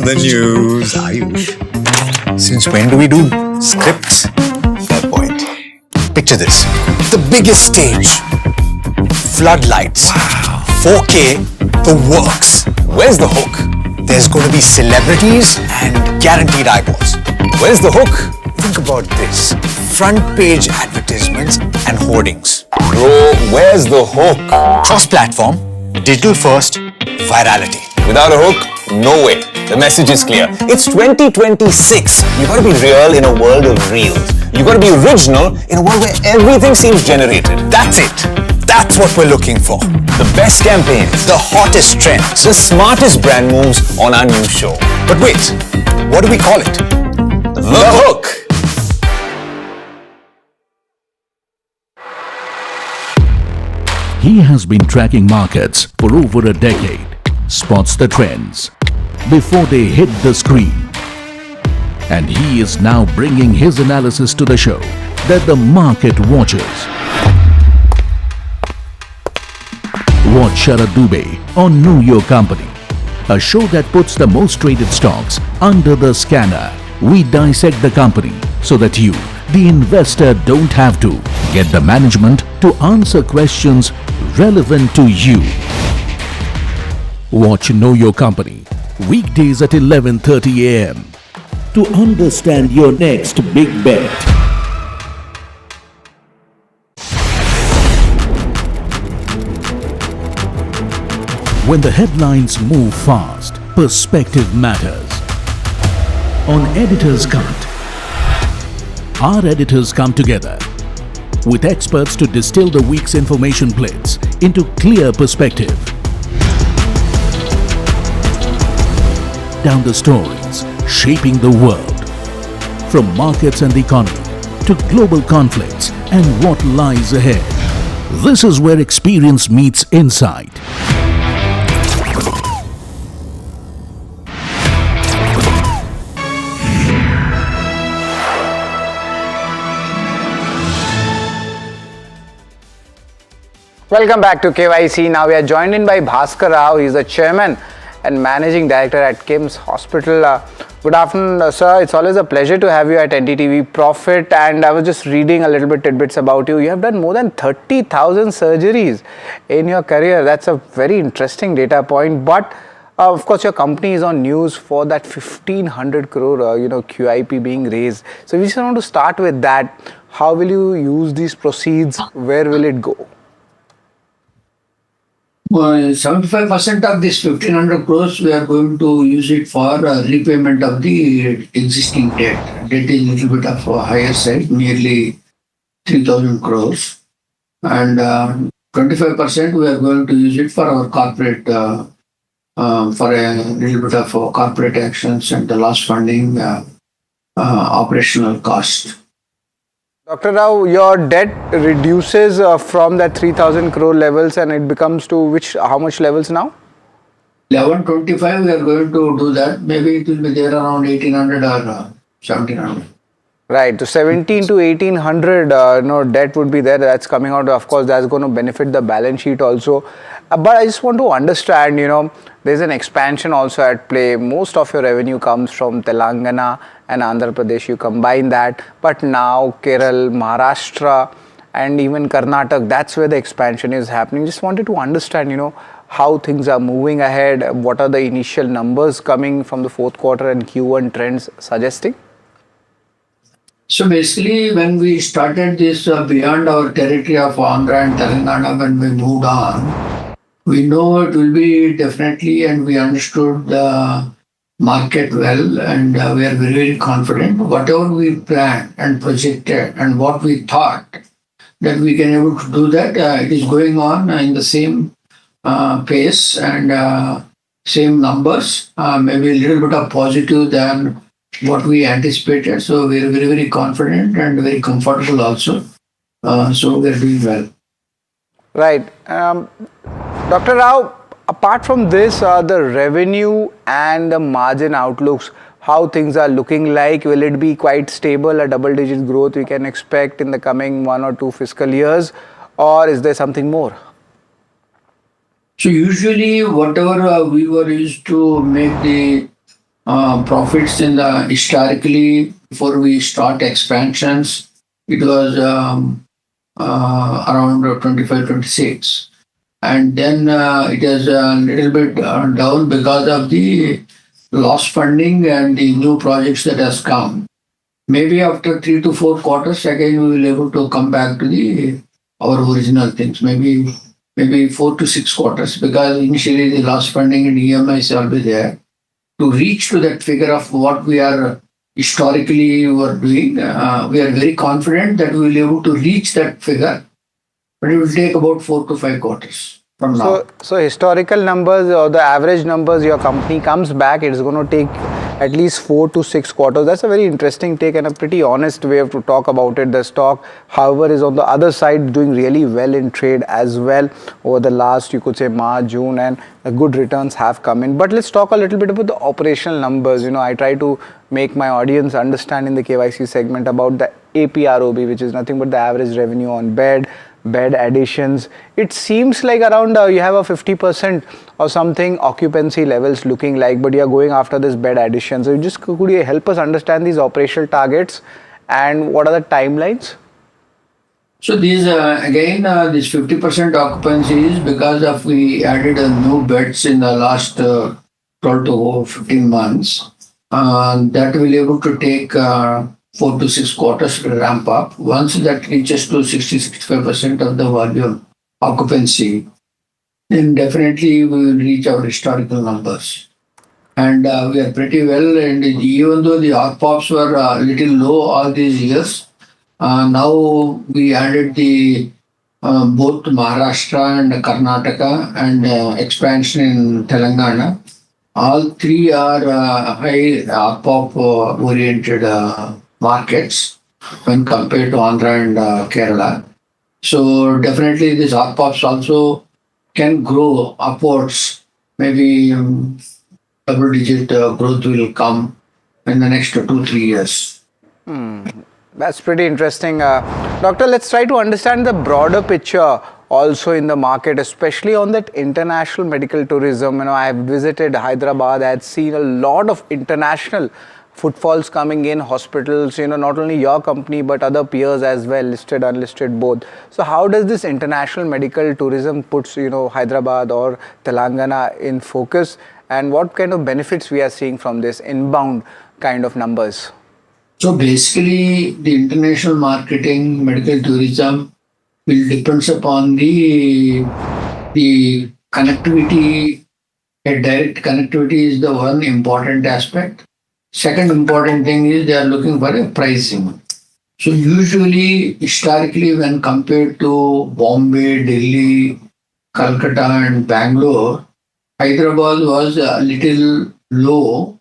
[SPEAKER 1] The news, Ayush. Since when do we do scripts? Fair point. Picture this. The biggest stage. Floodlights. 4K, the works.
[SPEAKER 22] Where's the hook?
[SPEAKER 1] There's going to be celebrities and guaranteed eyeballs.
[SPEAKER 22] Where's the hook?
[SPEAKER 1] Think about this. Front page advertisements and hoardings.
[SPEAKER 22] Bro, where's the hook?
[SPEAKER 1] Cross-platform, digital first, virality.
[SPEAKER 22] Without a hook, no way. The message is clear. It's 2026. You gotta be real in a world of reels. You gotta be original in a world where everything seems generated.
[SPEAKER 1] That's it. That's what we're looking for.
[SPEAKER 22] The best campaigns,
[SPEAKER 1] The hottest trends.
[SPEAKER 22] the smartest brand moves on our new show.
[SPEAKER 1] But wait, what do we call it?
[SPEAKER 22] The hook.
[SPEAKER 2] He has been tracking markets for over a decade, spots the trends before they hit the screen. And he is now bringing his analysis to the show that the market watches. Watch Sharad Dubey on Know Your Company, a show that puts the most traded stocks under the scanner. We dissect the company so that you, the investor, don't have to get the management to answer questions relevant to you. Watch Know Your Company weekdays at 11:30 a.m. to understand your next big bet. When the headlines move fast, perspective matters. On Editor's Cut, our editors come together with experts to distill the week's information blitz into clear perspective. Down the stories shaping the world, from markets and the economy to global conflicts and what lies ahead. This is where experience meets insight.
[SPEAKER 4] Welcome back to KYC. Now we are joined in by Bhaskar Rao. He is the chairman and managing director at KIMS Hospital. Good afternoon, sir. It's always a pleasure to have you at NDTV Profit. And I was just reading a little bit tidbits about you. You have done more than 30,000 surgeries in your career. That's a very interesting data point. But of course, your company is on news for that 1,500 crore, QIP being raised. So we just want to start with that. How will you use these proceeds? Where will it go?
[SPEAKER 5] 75% of this 1500 crores, we are going to use it for repayment of the existing debt. Debt is a little bit of a higher side, nearly 3000 crores. And 25% we are going to use it for our corporate, for a little bit of corporate actions and the loss funding, operational cost.
[SPEAKER 4] Dr. Rao, your debt reduces from that 3,000 crore levels and it becomes to how much levels now?
[SPEAKER 5] 1125 we are going to do that. Maybe it will be there around 1800 or 1700.
[SPEAKER 4] Right, so 17 to 1800 debt would be there. That's coming out. Of course, that's going to benefit the balance sheet also. But I just want to understand, there's an expansion also at play. Most of your revenue comes from Telangana and Andhra Pradesh. You combine that. But now Kerala, Maharashtra and even Karnataka, that's where the expansion is happening. Just wanted to understand, how things are moving ahead. What are the initial numbers coming from the fourth quarter and Q1 trends suggesting?
[SPEAKER 5] So basically, when we started this beyond our territory of Andhra and Telangana, when we moved on, we know it will be definitely, and we understood the market well, and we are very, very confident. Whatever we planned and projected and what we thought that we can able to do that, it is going on in the same pace and same numbers, maybe a little bit of positive than what we anticipated. So we are very, very confident and very comfortable also. So we are doing well.
[SPEAKER 4] Right. Dr. Rao, apart from this, the revenue and the margin outlooks, how things are looking like? Will it be quite stable, a double-digit growth we can expect in the coming 1 or 2 fiscal years? Or is there something more?
[SPEAKER 5] So usually whatever we were used to make the profits in the historically before we start expansions, it was around 25, 26. And then it is a little bit down because of the loss funding and the new projects that has come. Maybe after 3 to 4 quarters, again we will be able to come back to our original things. Maybe 4 to 6 quarters, because initially the loss funding and EMIs will be there. To reach to that figure of what we are historically were doing, we are very confident that we will be able to reach that figure, but it will take about 4 to 5 quarters from now.
[SPEAKER 4] So historical numbers or the average numbers your company comes back, it is going to take at least 4 to 6 quarters. That's a very interesting take and a pretty honest way to talk about it. The stock, however, is on the other side doing really well in trade as well over the last, you could say, March, June, and good returns have come in. But let's talk a little bit about the operational numbers. I try to make my audience understand in the KYC segment about the APROB, which is nothing but the average revenue on bed additions. It seems like around you have a 50% or something occupancy levels looking like, but you are going after this bed additions. So could you help us understand these operational targets and what are the timelines?
[SPEAKER 5] So these again this 50% occupancy is because of we added new beds in the last 12 to 15 months. That will be able to take 4 to 6 quarters to ramp up. Once that reaches to 60-65% of the volume occupancy, then definitely we will reach our historical numbers. And we are pretty well. And even though the ARPOBs were a little low all these years, now we added the both Maharashtra and Karnataka and expansion in Telangana. All three are high ARPOB oriented markets when compared to Andhra and Kerala. So definitely these ARPOBs also can grow upwards. Maybe double-digit growth will come in the next 2-3 years.
[SPEAKER 4] That's pretty interesting. Doctor, let's try to understand the broader picture also in the market, especially on that international medical tourism. I have visited Hyderabad. I had seen a lot of international footfalls coming in, hospitals, not only your company but other peers as well, listed, unlisted, both. So how does this international medical tourism puts, Hyderabad or Telangana in focus, and what kind of benefits we are seeing from this inbound kind of numbers?
[SPEAKER 5] So basically the international marketing, medical tourism will depends upon the connectivity, a direct connectivity is the one important aspect. Second important thing is they are looking for a pricing. So usually, historically, when compared to Bombay, Delhi, Calcutta and Bangalore, Hyderabad was a little low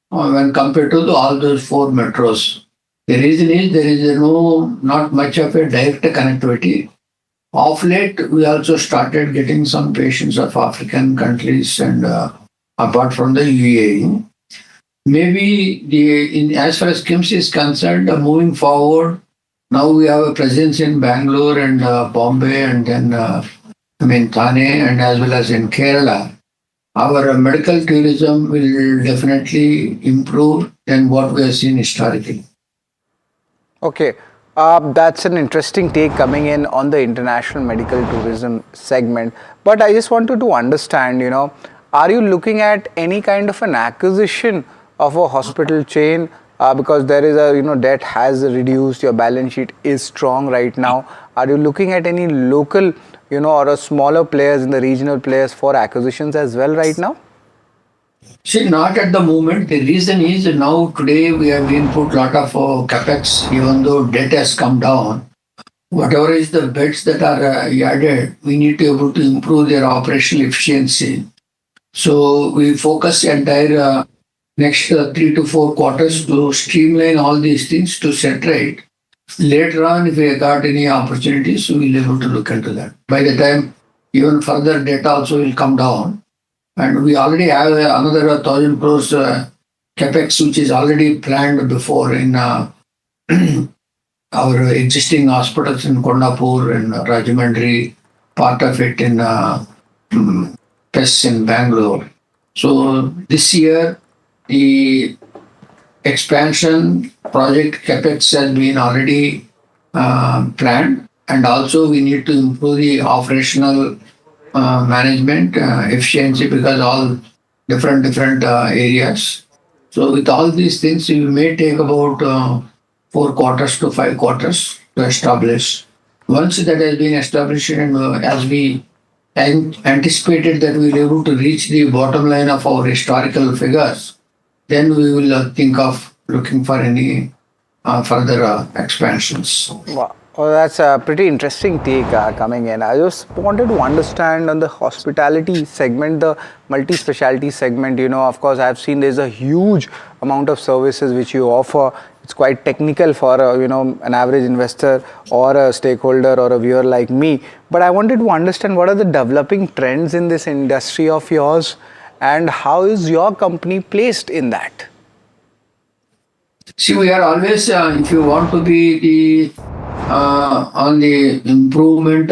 [SPEAKER 5] when compared to all those four metros. The reason is there is not much of a direct connectivity. Of late, we also started getting some patients of African countries and apart from the UAE. Maybe as far as KIMS is concerned, moving forward, now we have a presence in Bangalore and Bombay and then Thane and as well as in Kerala. Our medical tourism will definitely improve than what we have seen historically.
[SPEAKER 4] Okay, that's an interesting take coming in on the international medical tourism segment. But I just wanted to understand, are you looking at any kind of an acquisition of a hospital chain? Because there is a, debt has reduced, your balance sheet is strong right now. Are you looking at any local, or a smaller players in the regional players for acquisitions as well right now?
[SPEAKER 5] See, not at the moment. The reason is now today we have been put lot of capex, even though debt has come down. Whatever is the beds that are added, we need to be able to improve their operational efficiency. So we focus entire next 3 to 4 quarters to streamline all these things to set right. Later on, if we got any opportunities, we will be able to look into that. By the time, even further debt also will come down. And we already have another 1,000 crores capex, which is already planned before in our existing hospitals in Kondapur and Rajahmundry, part of it in PES in Bangalore. So this year, the expansion project capex has been already planned, and also we need to improve the operational management efficiency because all different areas. So with all these things, we may take about 4 quarters to 5 quarters to establish. Once that has been established, and as we anticipated that we will be able to reach the bottom line of our historical figures, then we will think of looking for any further expansions.
[SPEAKER 4] Wow. Well, that's a pretty interesting take coming in. I just wanted to understand on the hospitality segment, the multi-specialty segment, of course, I've seen there's a huge amount of services which you offer. It's quite technical for, an average investor or a stakeholder or a viewer like me. But I wanted to understand what are the developing trends in this industry of yours and how is your company placed in that?
[SPEAKER 5] See, we are always, if you want to be on the improvement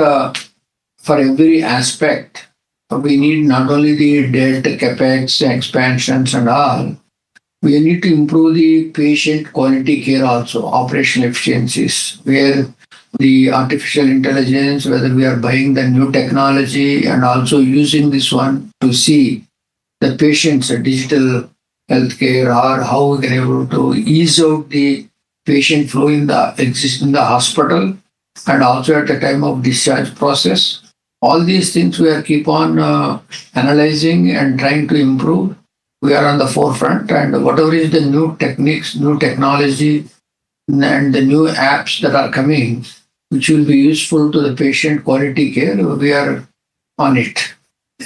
[SPEAKER 5] for every aspect, we need not only the debt, capex, expansions and all, we need to improve the patient quality care also, operational efficiencies, where the artificial intelligence, whether we are buying the new technology and also using this one to see the patient's digital healthcare or how we can able to ease out the patient flow in the hospital and also at the time of discharge process. All these things we are keep on analyzing and trying to improve. We are on the forefront, and whatever is the new techniques, new technology and the new apps that are coming, which will be useful to the patient quality care, we are on it.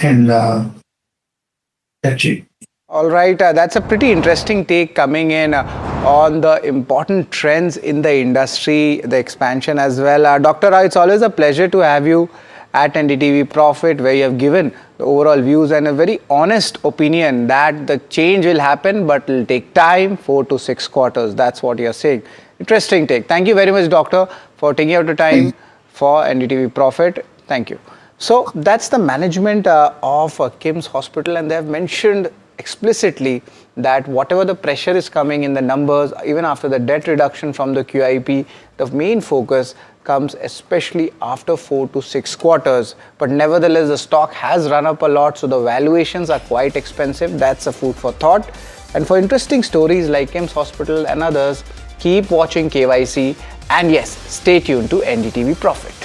[SPEAKER 5] And that's it.
[SPEAKER 4] All right, that's a pretty interesting take coming in on the important trends in the industry, the expansion as well. Dr. Roy, it's always a pleasure to have you at NDTV Profit, where you have given the overall views and a very honest opinion that the change will happen, but it will take time, 4 to 6 quarters. That's what you're saying. Interesting take. Thank you very much, Doctor, for taking out the time for NDTV Profit. Thank you. So that's the management of KIMS Hospital, and they have mentioned explicitly that whatever the pressure is coming in the numbers, even after the debt reduction from the QIP, the main focus comes especially after 4 to 6 quarters. But nevertheless, the stock has run up a lot, so the valuations are quite expensive. That's a food for thought. And for interesting stories like KIMS Hospital and others, keep watching KYC, and yes, stay tuned to NDTV Profit.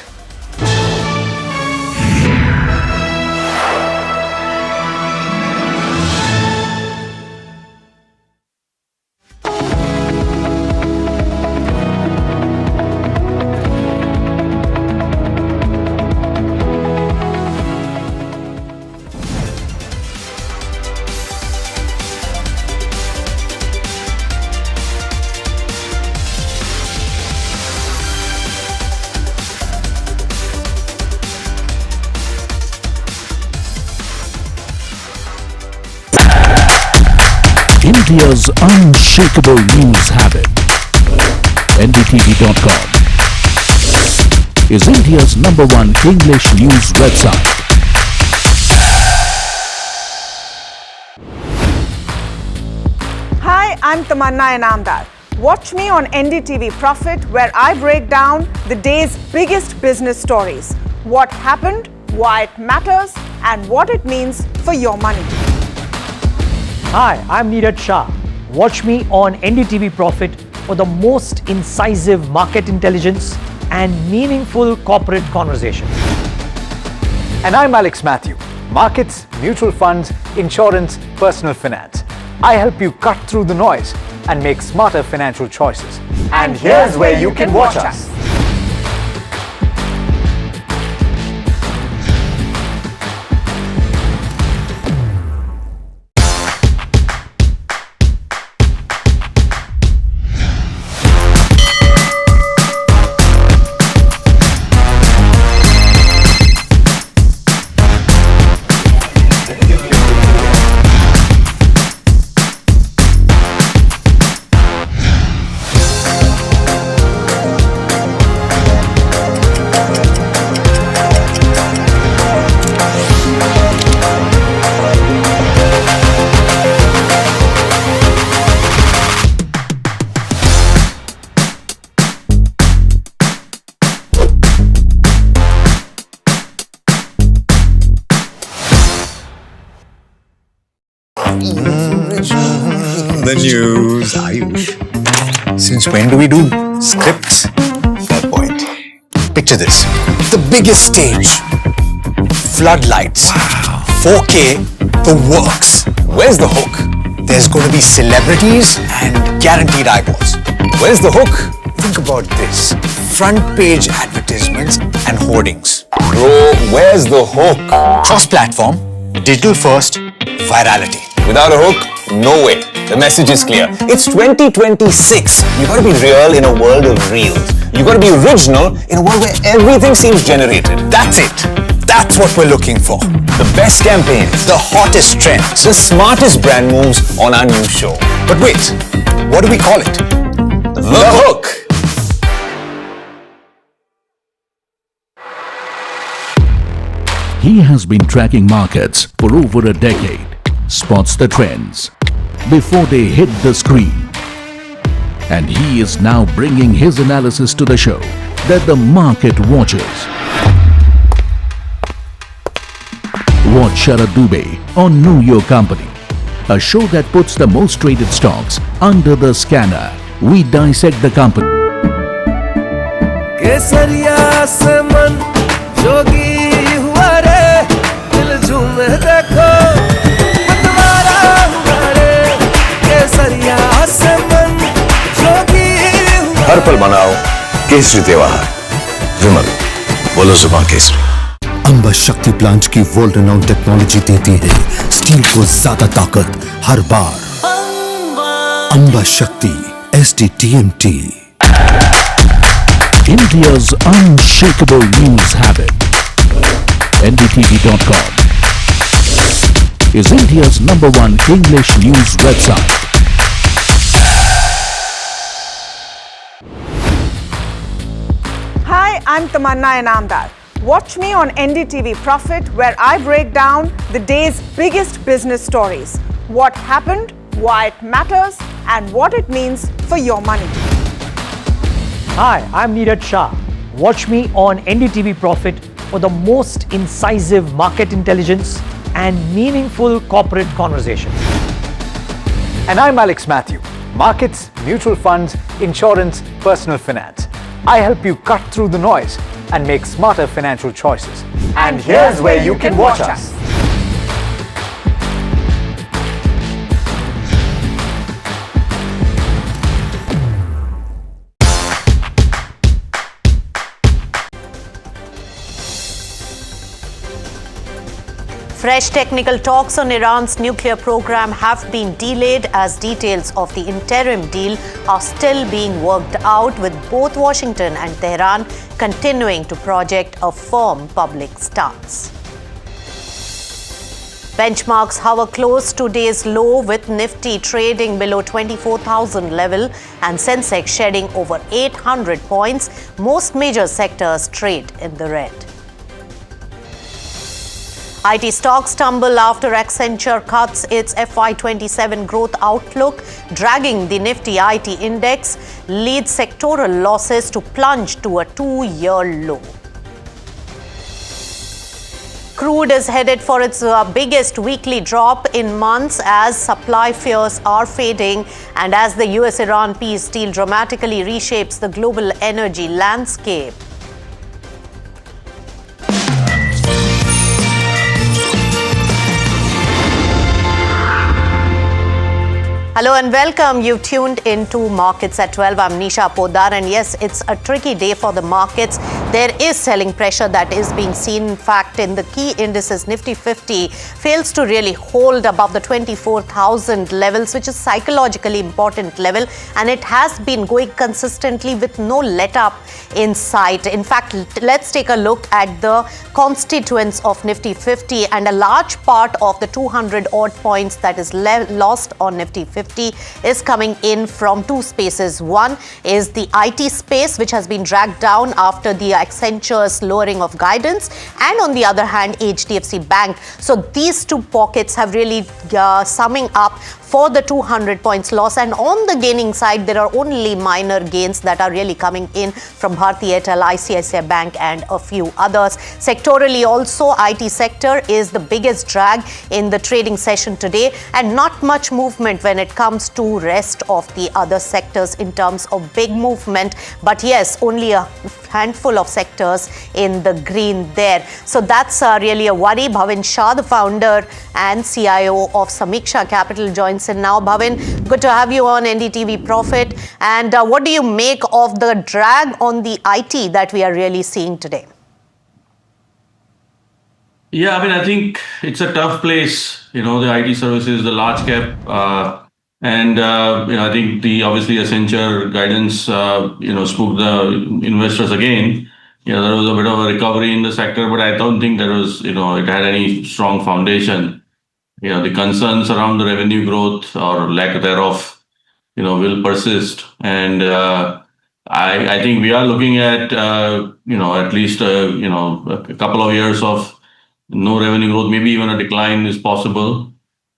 [SPEAKER 2] India's unshakable news habit. NDTV.com is India's #1 English news website.
[SPEAKER 10] Hi, I'm Tamanna Inamdar. Watch me on NDTV Profit, where I break down the day's biggest business stories. What happened, why it matters, and what it means for your money.
[SPEAKER 11] Hi, I'm Neeraj Shah. Watch me on NDTV Profit for the most incisive market intelligence and meaningful corporate conversation.
[SPEAKER 12] And I'm Alex Matthew. Markets, mutual funds, insurance, personal finance. I help you cut through the noise and make smarter financial choices. And here's where you can watch us.
[SPEAKER 1] The news, Ayush. Since when do we do scripts? Fair point. Picture this. The biggest stage. Floodlights. 4K, the works. Where's the hook? There's going to be celebrities and guaranteed eyeballs. Where's the hook? Think about this. Front page advertisements and hoardings.
[SPEAKER 22] Bro, where's the hook?
[SPEAKER 1] Cross-platform, digital first, virality.
[SPEAKER 22] Without a hook, no way. The message is clear. It's 2026. You gotta be real in a world of reels. You gotta be original in a world where everything seems generated.
[SPEAKER 1] That's it. That's what we're looking for.
[SPEAKER 22] The best campaigns,
[SPEAKER 1] The hottest trends.
[SPEAKER 22] the smartest brand moves on our new show.
[SPEAKER 1] But wait, what do we call it?
[SPEAKER 22] The hook.
[SPEAKER 2] He has been tracking markets for over a decade, spots the trends before they hit the screen. And he is now bringing his analysis to the show that the market watches. Watch Sharad Dubey on Know Your Company, a show that puts the most traded stocks under the scanner. We dissect the company.
[SPEAKER 6] केसरिया से मन जोगी हुआ रे दिल झूमे देखो मतवारा हुआ रे केसरिया से मन जोगी हुआ
[SPEAKER 23] हर पल मनाओ केसरी त्योहार। विमल, बोलो जुबान केसरी। अंबा शक्ति प्लांट की वर्ल्ड रेनाउंड टेक्नोलॉजी देती है स्टील को ज्यादा ताकत हर बार। अंबा शक्ति SDTMT।
[SPEAKER 2] India's unshakable news habit. NDTV.com is India's #1 English news website.
[SPEAKER 10] Hi, I'm Tamanna Inamdar. Watch me on NDTV Profit, where I break down the day's biggest business stories. What happened, why it matters, and what it means for your money.
[SPEAKER 11] Hi, I'm Neeraj Shah. Watch me on NDTV Profit for the most incisive market intelligence and meaningful corporate conversation.
[SPEAKER 12] And I'm Alex Matthew. Markets, mutual funds, insurance, personal finance. I help you cut through the noise and make smarter financial choices. And here's where you can watch us.
[SPEAKER 9] Fresh technical talks on Iran's nuclear program have been delayed as details of the interim deal are still being worked out, with both Washington and Tehran continuing to project a firm public stance. Benchmarks hover close to today's low with Nifty trading below 24,000 level and Sensex shedding over 800 points. Most major sectors trade in the red. IT stocks tumble after Accenture cuts its FY27 growth outlook, dragging the Nifty IT index, leads sectoral losses to plunge to a 2-year low. Crude is headed for its biggest weekly drop in months as supply fears are fading and as the US-Iran peace deal dramatically reshapes the global energy landscape. Hello and welcome. You've tuned into Markets at 12. I'm Nisha Poddar, and yes, it's a tricky day for the markets. There is selling pressure that is being seen. In fact, in the key indices, Nifty 50 fails to really hold above the 24,000 levels, which is psychologically important level, and it has been going consistently with no let up in sight. In fact, let's take a look at the constituents of Nifty 50, and a large part of the 200 odd points that is lost on Nifty 50 is coming in from two spaces. One is the IT space, which has been dragged down after the Accenture's lowering of guidance, and on the other hand, HDFC Bank. So these two pockets have really summing up for the 200 points loss, and on the gaining side there are only minor gains that are really coming in from Bharti Airtel, ICICI Bank and a few others. Sectorally also, IT sector is the biggest drag in the trading session today, and not much movement when it comes to rest of the other sectors in terms of big movement, but yes, only a handful of sectors in the green there. So that's really a worry. Bhavin Shah, the founder and CIO of Samiksha Capital, joins in now. Bhavin, good to have you on NDTV Profit. And what do you make of the drag on the IT that we are really seeing today?
[SPEAKER 3] Yeah, I think it's a tough place, the IT services, the large cap, and I think the obviously Accenture guidance, spooked the investors again. There was a bit of a recovery in the sector, but I don't think there was, it had any strong foundation. The concerns around the revenue growth or lack thereof, will persist. And I think we are looking at, at least, a couple of years of no revenue growth, maybe even a decline is possible.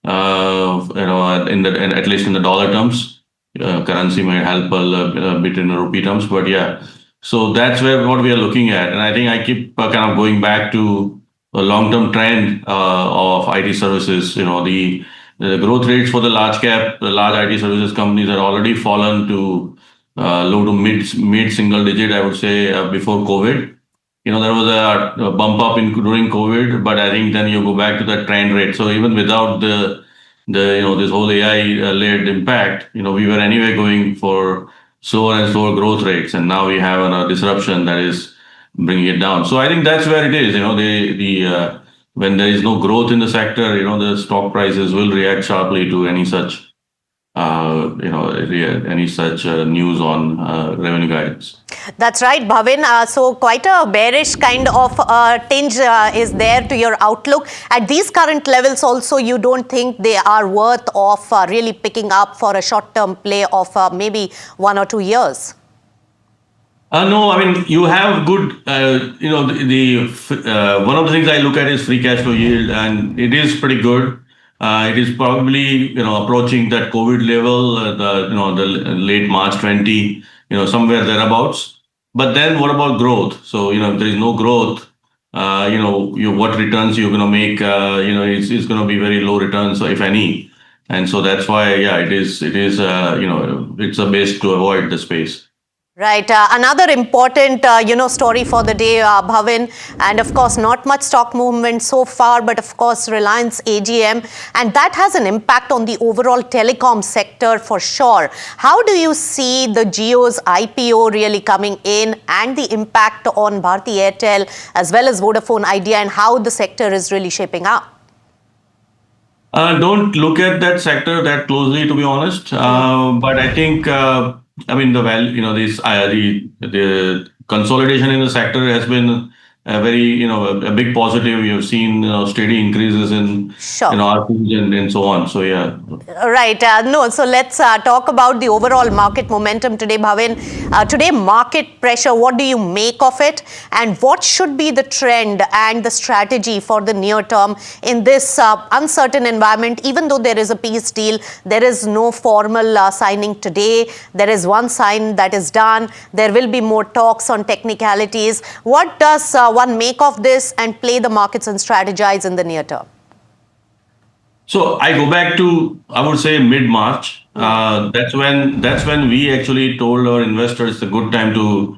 [SPEAKER 3] At least in the dollar terms, currency may help a bit in the rupee terms, but yeah. So that's what we are looking at, and I think I keep kind of going back to a long-term trend of IT services. The growth rates for the large IT services companies are already fallen to low to mid single digit, I would say, before COVID. There was a bump up during COVID, but I think then you go back to that trend rate. So even without the this whole AI-led impact, we were anyway going for slower and slower growth rates, and now we have a disruption that is bringing it down. So I think that's where it is. When there is no growth in the sector, the stock prices will react sharply to any such news on revenue guidance.
[SPEAKER 9] That's right, Bhavin. So quite a bearish kind of tinge is there to your outlook. At these current levels also, you don't think they are worth of really picking up for a short-term play of maybe 1 or 2 years?
[SPEAKER 3] No, you have good, one of the things I look at is free cash flow yield, and it is pretty good. It is probably, approaching that COVID level, the late March 20, somewhere thereabouts. But then what about growth? So, if there is no growth, what returns you're going to make, it's going to be very low returns, if any. And so that's why, it is, it's a base to avoid the space.
[SPEAKER 9] Right. Another important, story for the day, Bhavin, and of course, not much stock movement so far, but of course, Reliance AGM, and that has an impact on the overall telecom sector for sure. How do you see the Jio's IPO really coming in and the impact on Bharti Airtel as well as Vodafone Idea, and how the sector is really shaping up?
[SPEAKER 3] Don't look at that sector that closely, to be honest. But I think, the value, the consolidation in the sector has been a very, a big positive. We have seen, steady increases in, ARPUs and so on. So, yeah.
[SPEAKER 9] Right. No, so let's talk about the overall market momentum today, Bhavin. Today, market pressure, what do you make of it? And what should be the trend and the strategy for the near term in this uncertain environment? Even though there is a peace deal, there is no formal signing today. There is one sign that is done. There will be more talks on technicalities. What does one make of this and play the markets and strategize in the near term?
[SPEAKER 3] So I go back to, I would say, mid-March. That's when we actually told our investors it's a good time to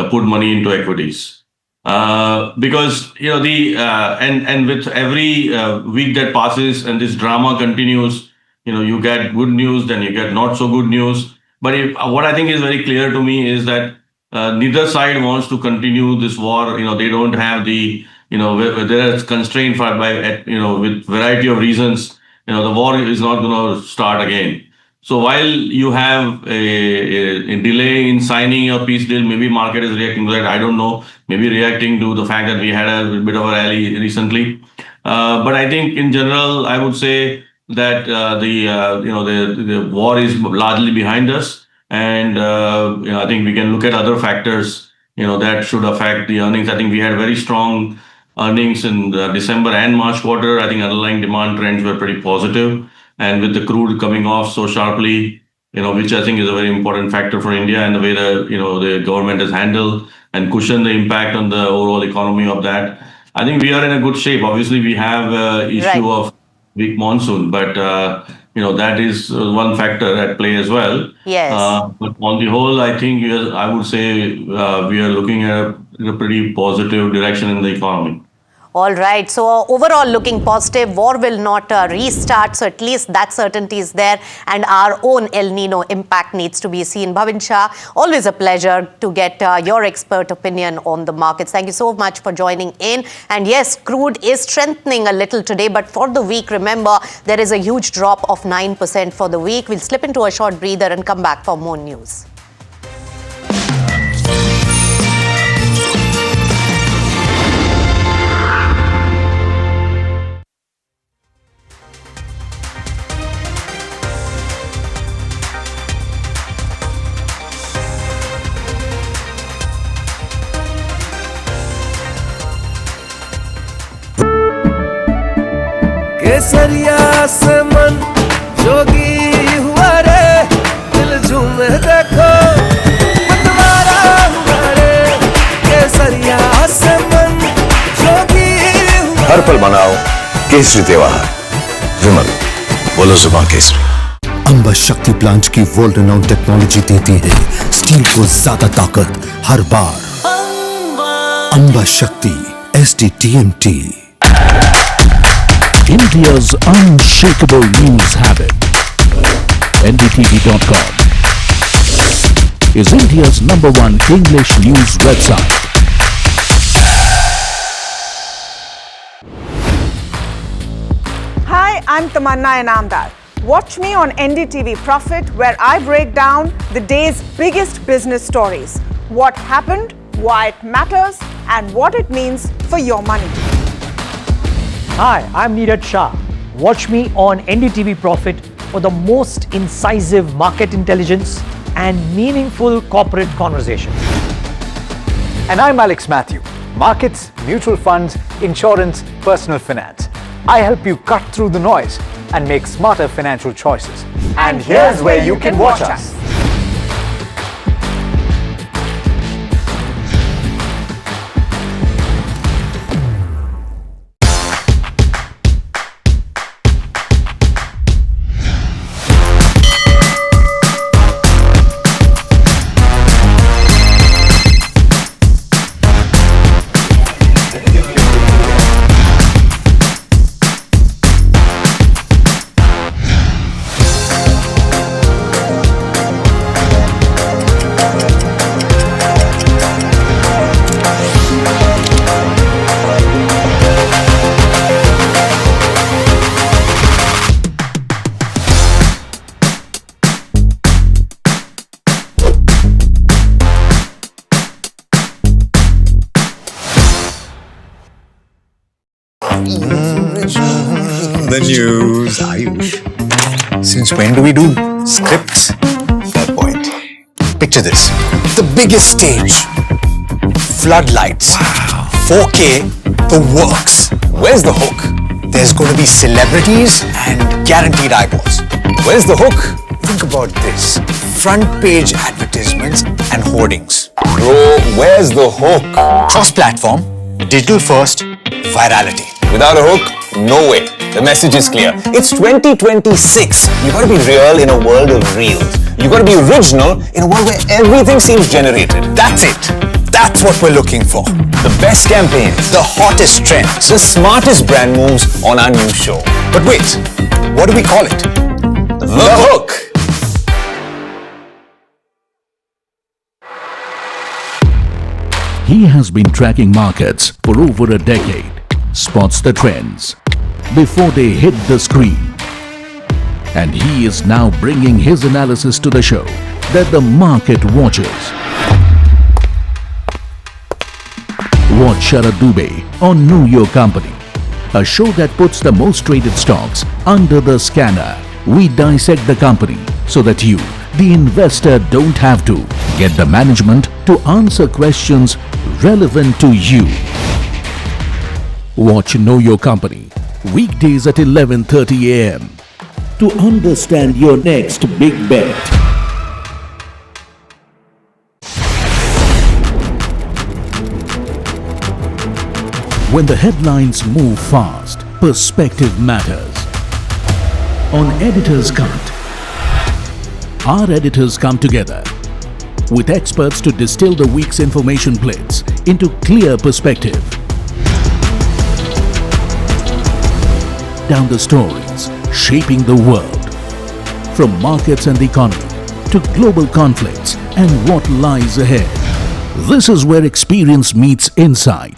[SPEAKER 3] put money into equities. Because, and with every week that passes and this drama continues, you get good news, then you get not so good news. But what I think is very clear to me is that neither side wants to continue this war. They don't have the, there is constraint with variety of reasons. The war is not going to start again. So while you have a delay in signing a peace deal, maybe market is reacting to that. I don't know. Maybe reacting to the fact that we had a bit of a rally recently. But I think in general, I would say that the war is largely behind us, and I think we can look at other factors that should affect the earnings. I think we had very strong earnings in the December and March quarter. I think underlying demand trends were pretty positive. And with the crude coming off so sharply, which I think is a very important factor for India, and the way the government has handled and cushioned the impact on the overall economy of that, I think we are in a good shape. Obviously, we have issue of weak monsoon, but that is one factor at play as well.
[SPEAKER 9] Yes.
[SPEAKER 3] But on the whole, I think I would say we are looking at a pretty positive direction in the economy.
[SPEAKER 9] All right. So overall looking positive. War will not restart. So at least that certainty is there. And our own El Nino impact needs to be seen. Bhavin Shah, always a pleasure to get your expert opinion on the markets. Thank you so much for joining in. And yes, crude is strengthening a little today. But for the week, remember, there is a huge drop of 9% for the week. We'll slip into a short breather and come back for more news.
[SPEAKER 6] केसरिया से मन जोगी हुआ रे दिल झूमे देखो मतवारा हुआ रे केसरिया से मन जोगी हुआ
[SPEAKER 23] हर पल मनाओ केसरी त्योहार विमल बोलो जुबान केसरी अंबा शक्ति प्लांट की वर्ल्ड रेनाउंड टेक्नोलॉजी देती है स्टील को ज्यादा ताकत हर बार अंबा शक्ति SDTMT
[SPEAKER 2] India's unshakable news habit. NDTV.com is India's #1 English news website.
[SPEAKER 10] Hi, I'm Tamanna Inamdar. Watch me on NDTV Profit, where I break down the day's biggest business stories. What happened, why it matters, and what it means for your money.
[SPEAKER 11] Hi, I'm Neeraj Shah. Watch me on NDTV Profit for the most incisive market intelligence and meaningful corporate conversation.
[SPEAKER 12] And I'm Alex Matthew. Markets, mutual funds, insurance, personal finance. I help you cut through the noise and make smarter financial choices. And here's where you can watch us.
[SPEAKER 1] Ayush, since when do we do scripts? Fair point. Picture this. The biggest stage. Floodlights. 4K, the works. Where's the hook? There's going to be celebrities and guaranteed eyeballs. Where's the hook? Think about this. Front page advertisements and hoardings.
[SPEAKER 22] Bro, where's the hook?
[SPEAKER 1] Cross-platform, digital first, virality.
[SPEAKER 22] Without a hook, no way. The message is clear. It's 2026. You gotta be real in a world of reels. You gotta be original in a world where everything seems generated.
[SPEAKER 1] That's it. That's what we're looking for.
[SPEAKER 22] The best campaigns,
[SPEAKER 1] the hottest trends,
[SPEAKER 22] the smartest brand moves on our new show.
[SPEAKER 1] But wait, what do we call it?
[SPEAKER 22] The hook.
[SPEAKER 2] He has been tracking markets for over a decade, spots the trends before they hit the screen. And he is now bringing his analysis to the show that the market watches. Watch Sharad Dubey on Know Your Company, a show that puts the most traded stocks under the scanner. We dissect the company so that you, the investor, don't have to get the management to answer questions relevant to you. Watch Know Your Company weekdays at 11:30 a.m. to understand your next big bet. When the headlines move fast, perspective matters. On Editor's Cut, our editors come together with experts to distill the week's information blitz into clear perspective. Down the stories shaping the world, from markets and the economy to global conflicts and what lies ahead. This is where experience meets insight.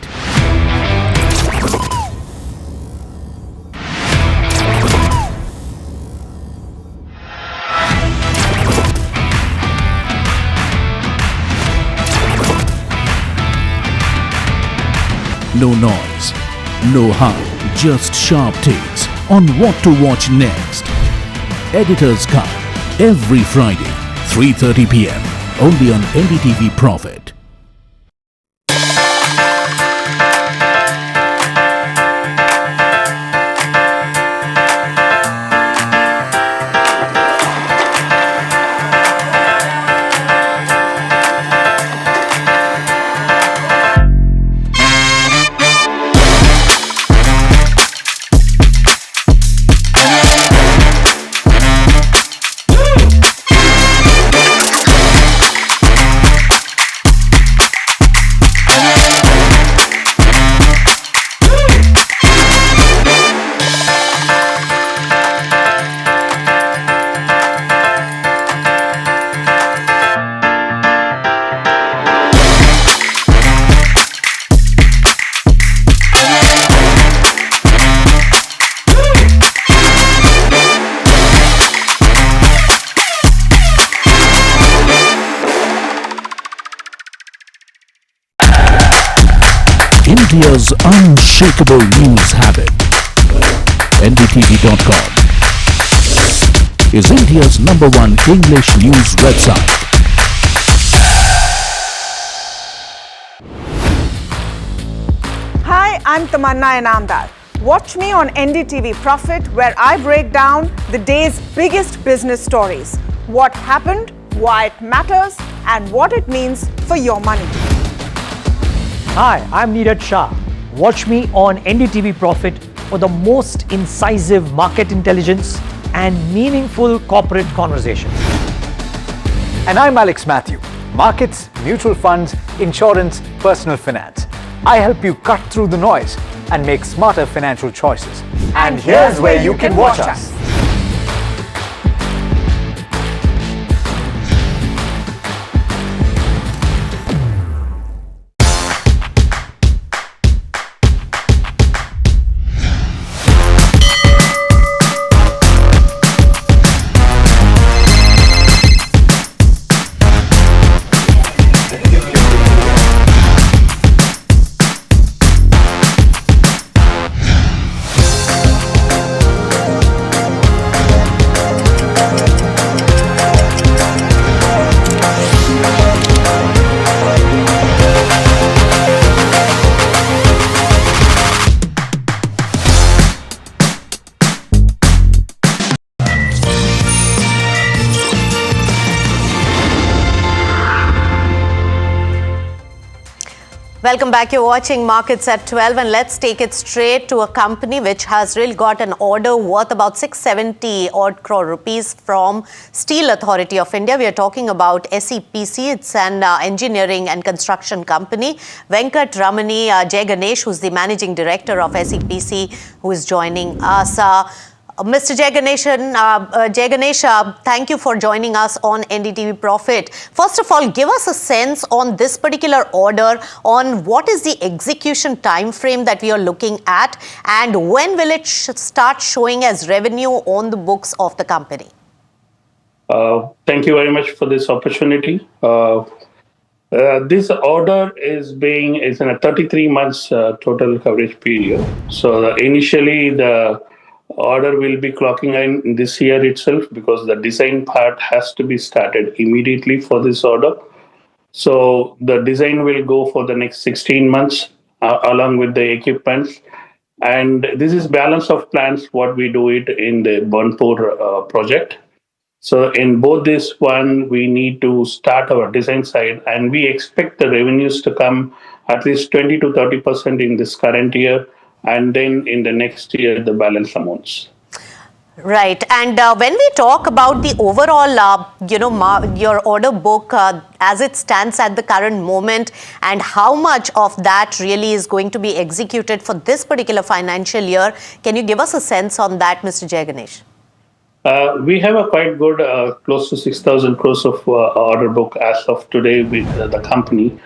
[SPEAKER 2] No noise, no hype, just sharp takes on what to watch next. Editor's Cut, every Friday, 3:30 p.m. only on NDTV Profit. India's unshakable news habit. NDTV.com is India's #1 English news website.
[SPEAKER 10] Hi, I'm Tamanna Inamdar. Watch me on NDTV Profit, where I break down the day's biggest business stories. What happened, why it matters, and what it means for your money.
[SPEAKER 11] Hi, I'm Neeraj Shah. Watch me on NDTV Profit for the most incisive market intelligence and meaningful corporate conversations.
[SPEAKER 12] And I'm Alex Matthew. Markets, mutual funds, insurance, personal finance. I help you cut through the noise and make smarter financial choices. And here's where you can watch us.
[SPEAKER 9] Welcome back. You're watching Markets at 12, and let's take it straight to a company which has really got an order worth about 670 odd crore rupees from Steel Authority of India. We are talking about SEPC. It's an engineering and construction company. Venkat Ramani Jay Ganesh, who's the managing director of SEPC, who is joining us. Mr. Jay Ganesh, thank you for joining us on NDTV Profit. First of all, give us a sense on this particular order, on what is the execution time frame that we are looking at, and when will it start showing as revenue on the books of the company?
[SPEAKER 7] Thank you very much for this opportunity. This order is in a 33 months total coverage period. So initially the order will be clocking in this year itself, because the design part has to be started immediately for this order. So the design will go for the next 16 months along with the equipment. And this is balance of plans what we do it in the Burnpur project. So in both this one, we need to start our design side, and we expect the revenues to come at least 20 to 30% in this current year, and then in the next year, the balance amounts.
[SPEAKER 9] Right. And when we talk about the overall, your order book as it stands at the current moment, and how much of that really is going to be executed for this particular financial year, can you give us a sense on that, Mr. Jay Ganesh?
[SPEAKER 7] We have a quite good, close to 6,000 crores of order book as of today with the company.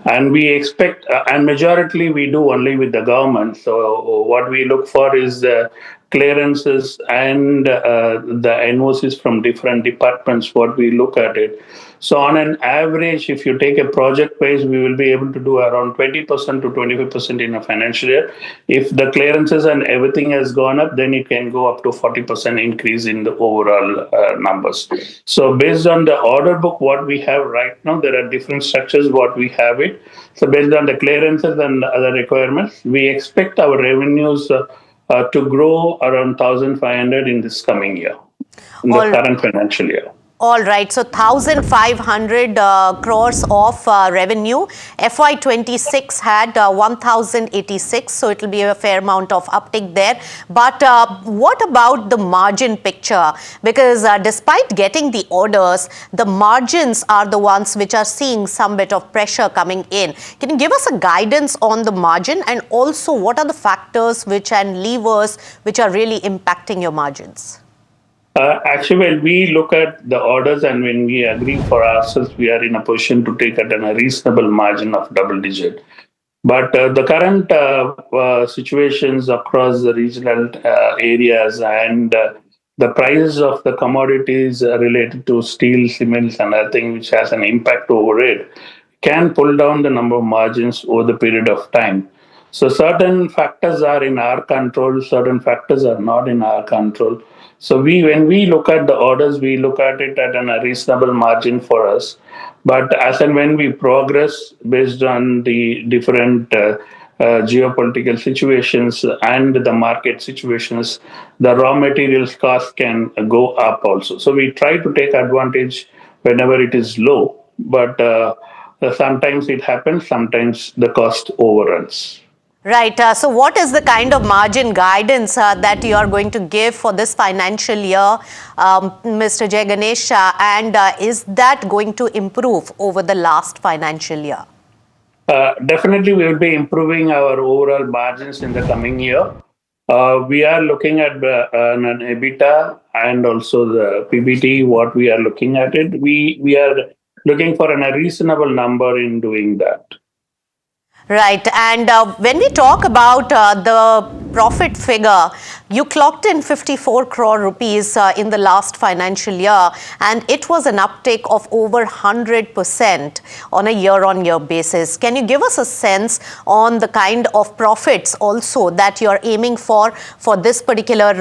[SPEAKER 7] And we expect, and majority we do only with the government. So what we look for is the clearances and the NOCs from different departments, what we look at it. So on an average, if you take a project base, we will be able to do around 20% to 25% in a financial year. If the clearances and everything has gone up, then it can go up to 40% increase in the overall numbers. So based on the order book, what we have right now, there are different structures what we have it. So based on the clearances and other requirements, we expect our revenues to grow around 1,500 in this coming year, in the current financial year.
[SPEAKER 9] All right, so 1,500 crores of revenue. FY26 had 1,086, so it will be a fair amount of uptick there. But what about the margin picture? Because despite getting the orders, the margins are the ones which are seeing some bit of pressure coming in. Can you give us a guidance on the margin, and also what are the factors and levers which are really impacting your margins?
[SPEAKER 7] Actually, when we look at the orders and when we agree for ourselves, we are in a position to take it at a reasonable margin of double digit. But the current situations across the regional areas and the prices of the commodities related to steel, cements, and other things which has an impact over it, can pull down the number of margins over the period of time. So certain factors are in our control, certain factors are not in our control. So when we look at the orders, we look at it at a reasonable margin for us. But as and when we progress based on the different geopolitical situations and the market situations, the raw materials cost can go up also. So we try to take advantage whenever it is low, but sometimes it happens, sometimes the cost overruns.
[SPEAKER 9] Right. So what is the kind of margin guidance that you are going to give for this financial year, Mr. Jay Ganesh, and is that going to improve over the last financial year?
[SPEAKER 7] Definitely, we will be improving our overall margins in the coming year. We are looking at an EBITDA and also the PBT, what we are looking at it. We are looking for a reasonable number in doing that.
[SPEAKER 9] Right. And when we talk about the profit figure, you clocked in 54 crore rupees in the last financial year, and it was an uptake of over 100% on a year-on-year basis. Can you give us a sense on the kind of profits also that you're aiming for this particular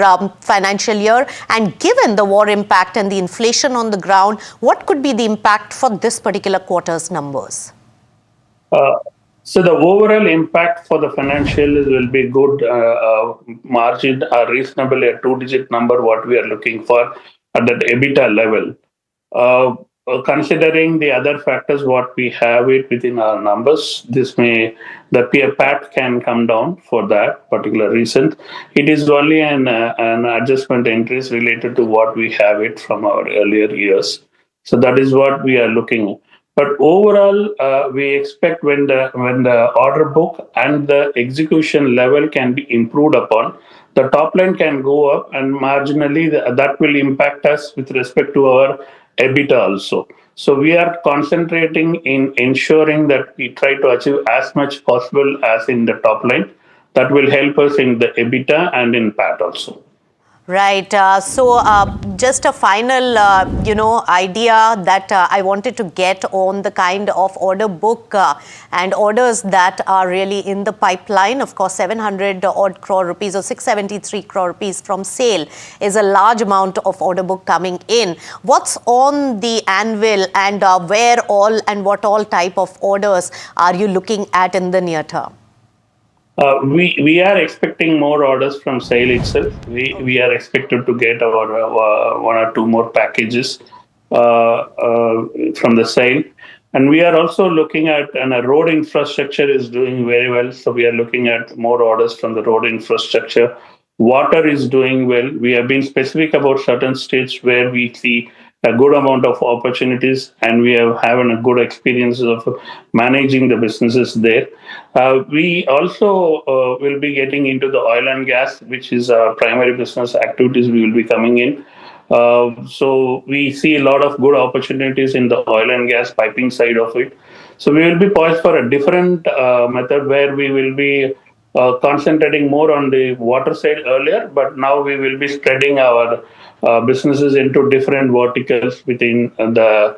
[SPEAKER 9] financial year? And given the war impact and the inflation on the ground, what could be the impact for this particular quarter's numbers?
[SPEAKER 7] So the overall impact for the financials will be good margin, reasonably a two-digit number what we are looking for at that EBITDA level. considering the other factors, what we have it within our numbers, the PAT can come down for that particular reason. It is only an adjustment entries related to what we have it from our earlier years. So that is what we are looking. But overall, we expect when the order book and the execution level can be improved upon, the top line can go up, and marginally that will impact us with respect to our EBITDA also. So we are concentrating in ensuring that we try to achieve as much possible as in the top line. That will help us in the EBITDA and in PAT also.
[SPEAKER 9] Right. Just a final, idea that I wanted to get on the kind of order book and orders that are really in the pipeline. Of course, 700 odd crore rupees or 673 crore rupees from sale is a large amount of order book coming in. What's on the anvil, and where all and what all type of orders are you looking at in the near term?
[SPEAKER 7] We are expecting more orders from sale itself. We are expected to get our one or two more packages from the sale. And we are also looking at, and a road infrastructure is doing very well. So we are looking at more orders from the road infrastructure. Water is doing well. We have been specific about certain states where we see a good amount of opportunities, and we have having a good experience of managing the businesses there. We also will be getting into the oil and gas, which is our primary business activities. We will be coming in. So we see a lot of good opportunities in the oil and gas piping side of it. So we will be poised for a different method where we will be concentrating more on the water side earlier, but now we will be spreading our businesses into different verticals within the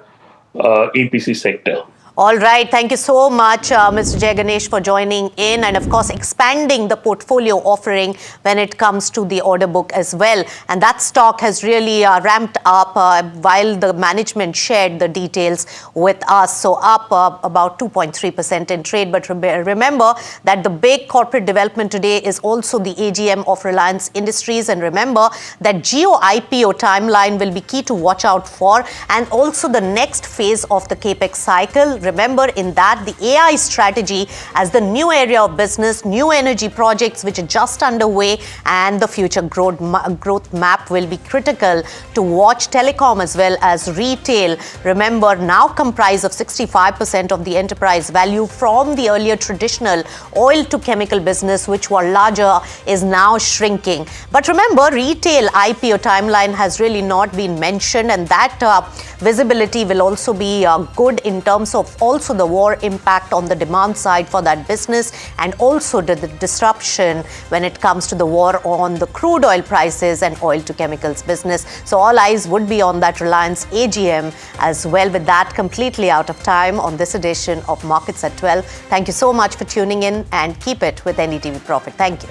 [SPEAKER 7] EPC sector.
[SPEAKER 9] All right. Thank you so much, Mr. Jay Ganesh, for joining in and, of course, expanding the portfolio offering when it comes to the order book as well. And that stock has really ramped up while the management shared the details with us. So up about 2.3% in trade. But remember that the big corporate development today is also the AGM of Reliance Industries. And remember that Jio IPO timeline will be key to watch out for, and also the next phase of the CAPEX cycle. Remember in that the AI strategy as the new area of business, new energy projects which are just underway, and the future growth map will be critical to watch. Telecom as well as retail, remember, now comprise of 65% of the enterprise value from the earlier traditional oil to chemical business, which were larger, is now shrinking. But remember, retail IPO timeline has really not been mentioned, and that visibility will also be good in terms of also the war impact on the demand side for that business, and also the disruption when it comes to the war on the crude oil prices and oil to chemicals business. So all eyes would be on that Reliance AGM as well. With that, completely out of time on this edition of Markets at 12. Thank you so much for tuning in, and keep it with NDTV Profit. Thank you.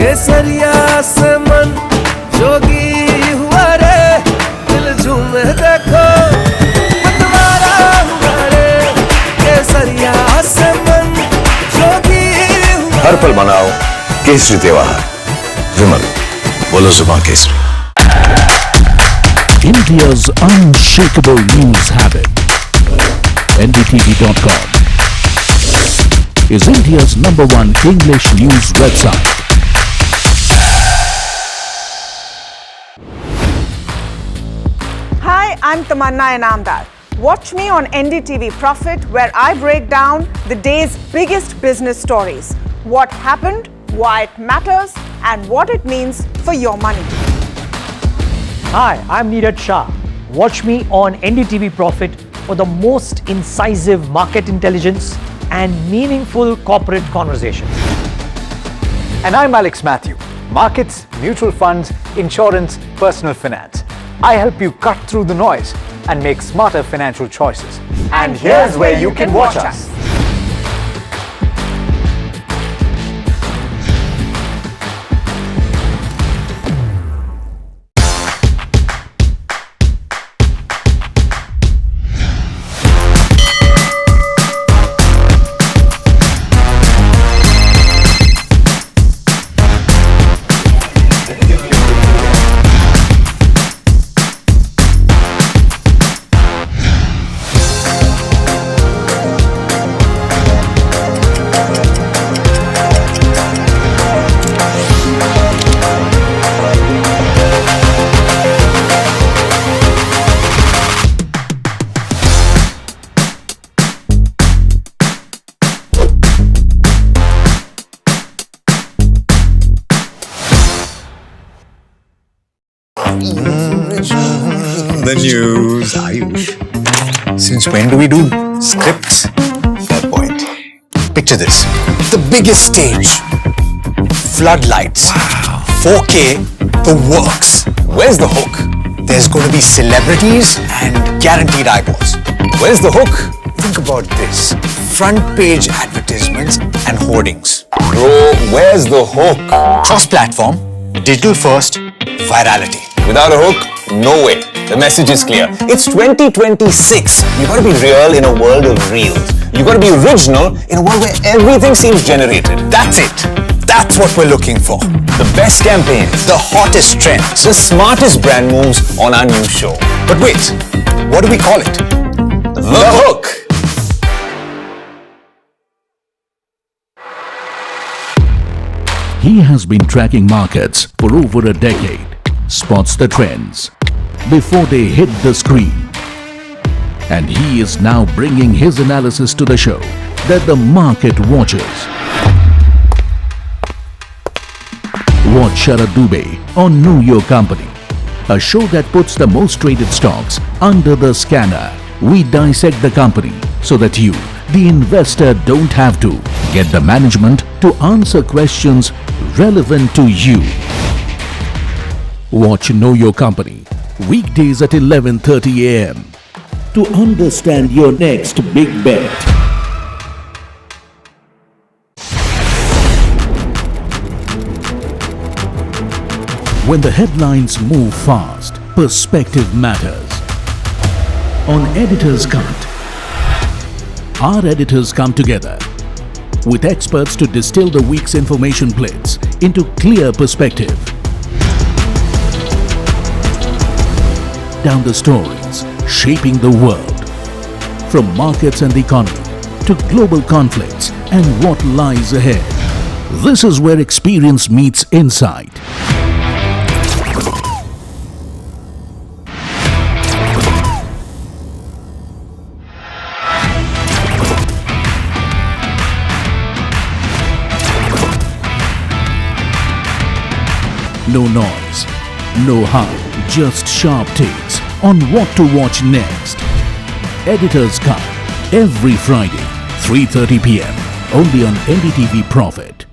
[SPEAKER 6] केसरिया से मन जोगी हुआ रे, दिल झूमे देखो मतवारा हुआ रे। केसरिया से मन जोगी हुआ।
[SPEAKER 22] हर पल मनाओ केसरी त्योहार। विमल, बोलो जुबान Kesari.
[SPEAKER 2] India's unshakable news habit. NDTV.com is India's #1 English news website.
[SPEAKER 10] Hi, I'm Tamanna Inamdar. Watch me on NDTV Profit, where I break down the day's biggest business stories. What happened, why it matters, and what it means for your money.
[SPEAKER 11] Hi, I'm Neeraj Shah. Watch me on NDTV Profit for for the most incisive market intelligence and meaningful corporate conversations.
[SPEAKER 12] And I'm Alex Matthew. Markets, mutual funds, insurance, personal finance. I help you cut through the noise and make smarter financial choices. And here's where you can watch us.
[SPEAKER 1] The news, Ayush. Since when do we do scripts? Fair point. Picture this. The biggest stage. Floodlights. 4K, the works. Where's the hook? There's going to be celebrities and guaranteed eyeballs. Where's the hook? Think about this. Front page advertisements and hoardings.
[SPEAKER 22] Bro, where's the hook?
[SPEAKER 1] Cross-platform, digital first, virality.
[SPEAKER 22] Without a hook, no way. The message is clear. It's 2026. You gotta be real in a world of reels. You gotta be original in a world where everything seems generated.
[SPEAKER 1] That's it. That's what we're looking for.
[SPEAKER 22] The best campaigns,
[SPEAKER 1] the hottest trends,
[SPEAKER 22] the smartest brand moves on our new show.
[SPEAKER 1] But wait, what do we call it?
[SPEAKER 22] The hook.
[SPEAKER 2] He has been tracking markets for over a decade, spots the trends before they hit the screen. And he is now bringing his analysis to the show that the market watches. Watch Sharad Dubey on Know Your Company, a show that puts the most traded stocks under the scanner. We dissect the company so that you, the investor, don't have to. Get the management to answer questions relevant to you. Watch Know Your Company weekdays at 11:30 a.m. to understand your next big bet. When the headlines move fast, perspective matters. On Editor's Cut, our editors come together with experts to distill the week's information plates into clear perspective. Down the stories shaping the world, from markets and the economy to global conflicts and what lies ahead. This is where experience meets insight. No noise, no hype, just sharp takes on what to watch next. Editor's Cut, every Friday, 3:30 p.m. only on NDTV Profit.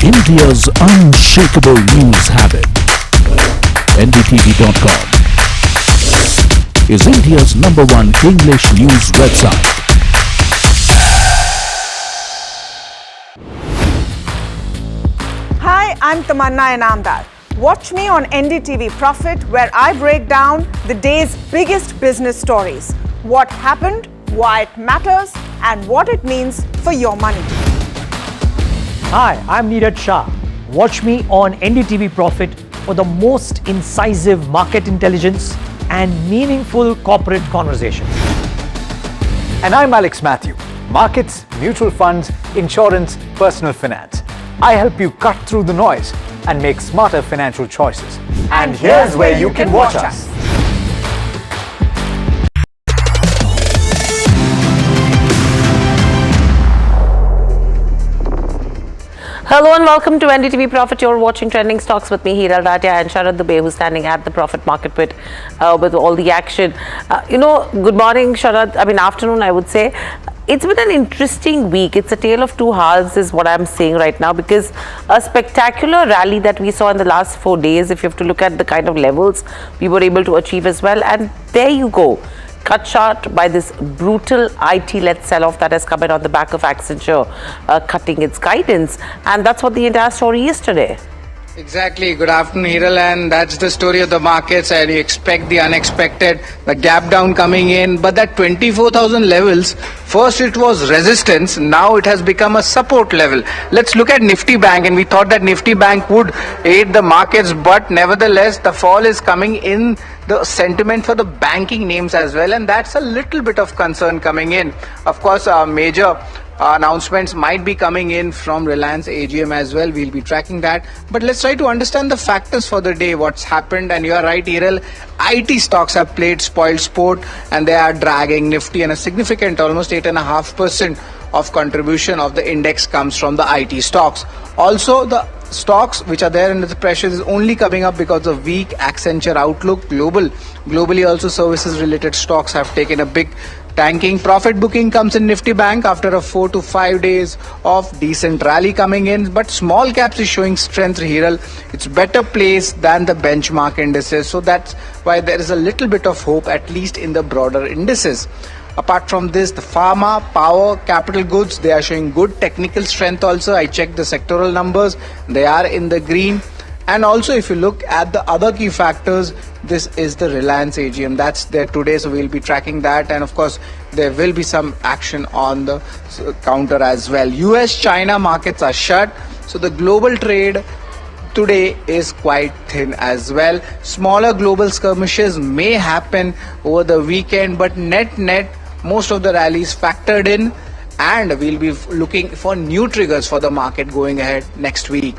[SPEAKER 2] India's unshakable news habit. NDTV.com. is India's #1 English news website.
[SPEAKER 10] Hi, I'm Tamanna Inamdar. Watch me on NDTV Profit, where I break down the day's biggest business stories. What happened, why it matters, and what it means for your money.
[SPEAKER 11] Hi, I'm Neeraj Shah. Watch me on NDTV Profit for the most incisive market intelligence and meaningful corporate conversations.
[SPEAKER 12] And I'm Alex Matthew. Markets, mutual funds, insurance, personal finance. I help you cut through the noise and make smarter financial choices. And here's where you can watch us.
[SPEAKER 9] Hello and welcome to NDTV Profit. You're watching Trending Stocks with me, Hiral Ratia, and Sharad Dubey, who's standing at the Profit Market Pit with all the action. Good morning, Sharad. Afternoon, I would say. It's been an interesting week. It's a tale of two halves is what I'm saying right now, because a spectacular rally that we saw in the last 4 days, if you have to look at the kind of levels we were able to achieve as well. And there you go. Cut short by this brutal IT-led sell-off that has come in on the back of Accenture cutting its guidance. And that's what the entire story is today.
[SPEAKER 13] Exactly. Good afternoon, Hiral, and that's the story of the markets. And you expect the unexpected, the gap down coming in. But that 24,000 levels, first it was resistance, now it has become a support level. Let's look at Nifty Bank, and we thought that Nifty Bank would aid the markets, but nevertheless, the fall is coming in the sentiment for the banking names as well, and that's a little bit of concern coming in. Of course, major announcements might be coming in from Reliance AGM as well. We'll be tracking that. But let's try to understand the factors for the day, what's happened. And you are right, Hiral, IT stocks have played spoiled sport, and they are dragging Nifty, and a significant almost 8.5% of contribution of the index comes from the IT stocks. Also, the stocks which are there under the pressure is only coming up because of weak Accenture outlook. Globally also services related stocks have taken a big tanking. Profit booking comes in Nifty Bank after a 4 to 5 days of decent rally coming in, but small caps is showing strength, Hiral. It's better placed than the benchmark indices, so that's why there is a little bit of hope, at least in the broader indices. Apart from this, the pharma, power, capital goods, they are showing good technical strength also. I checked the sectoral numbers, they are in the green. And also, if you look at the other key factors, this is the Reliance AGM. That's there today, so we'll be tracking that. And of course, there will be some action on the counter as well. US-China markets are shut, so the global trade today is quite thin as well. Smaller global skirmishes may happen over the weekend, but net, most of the rallies factored in, and we'll be looking for new triggers for the market going ahead next week.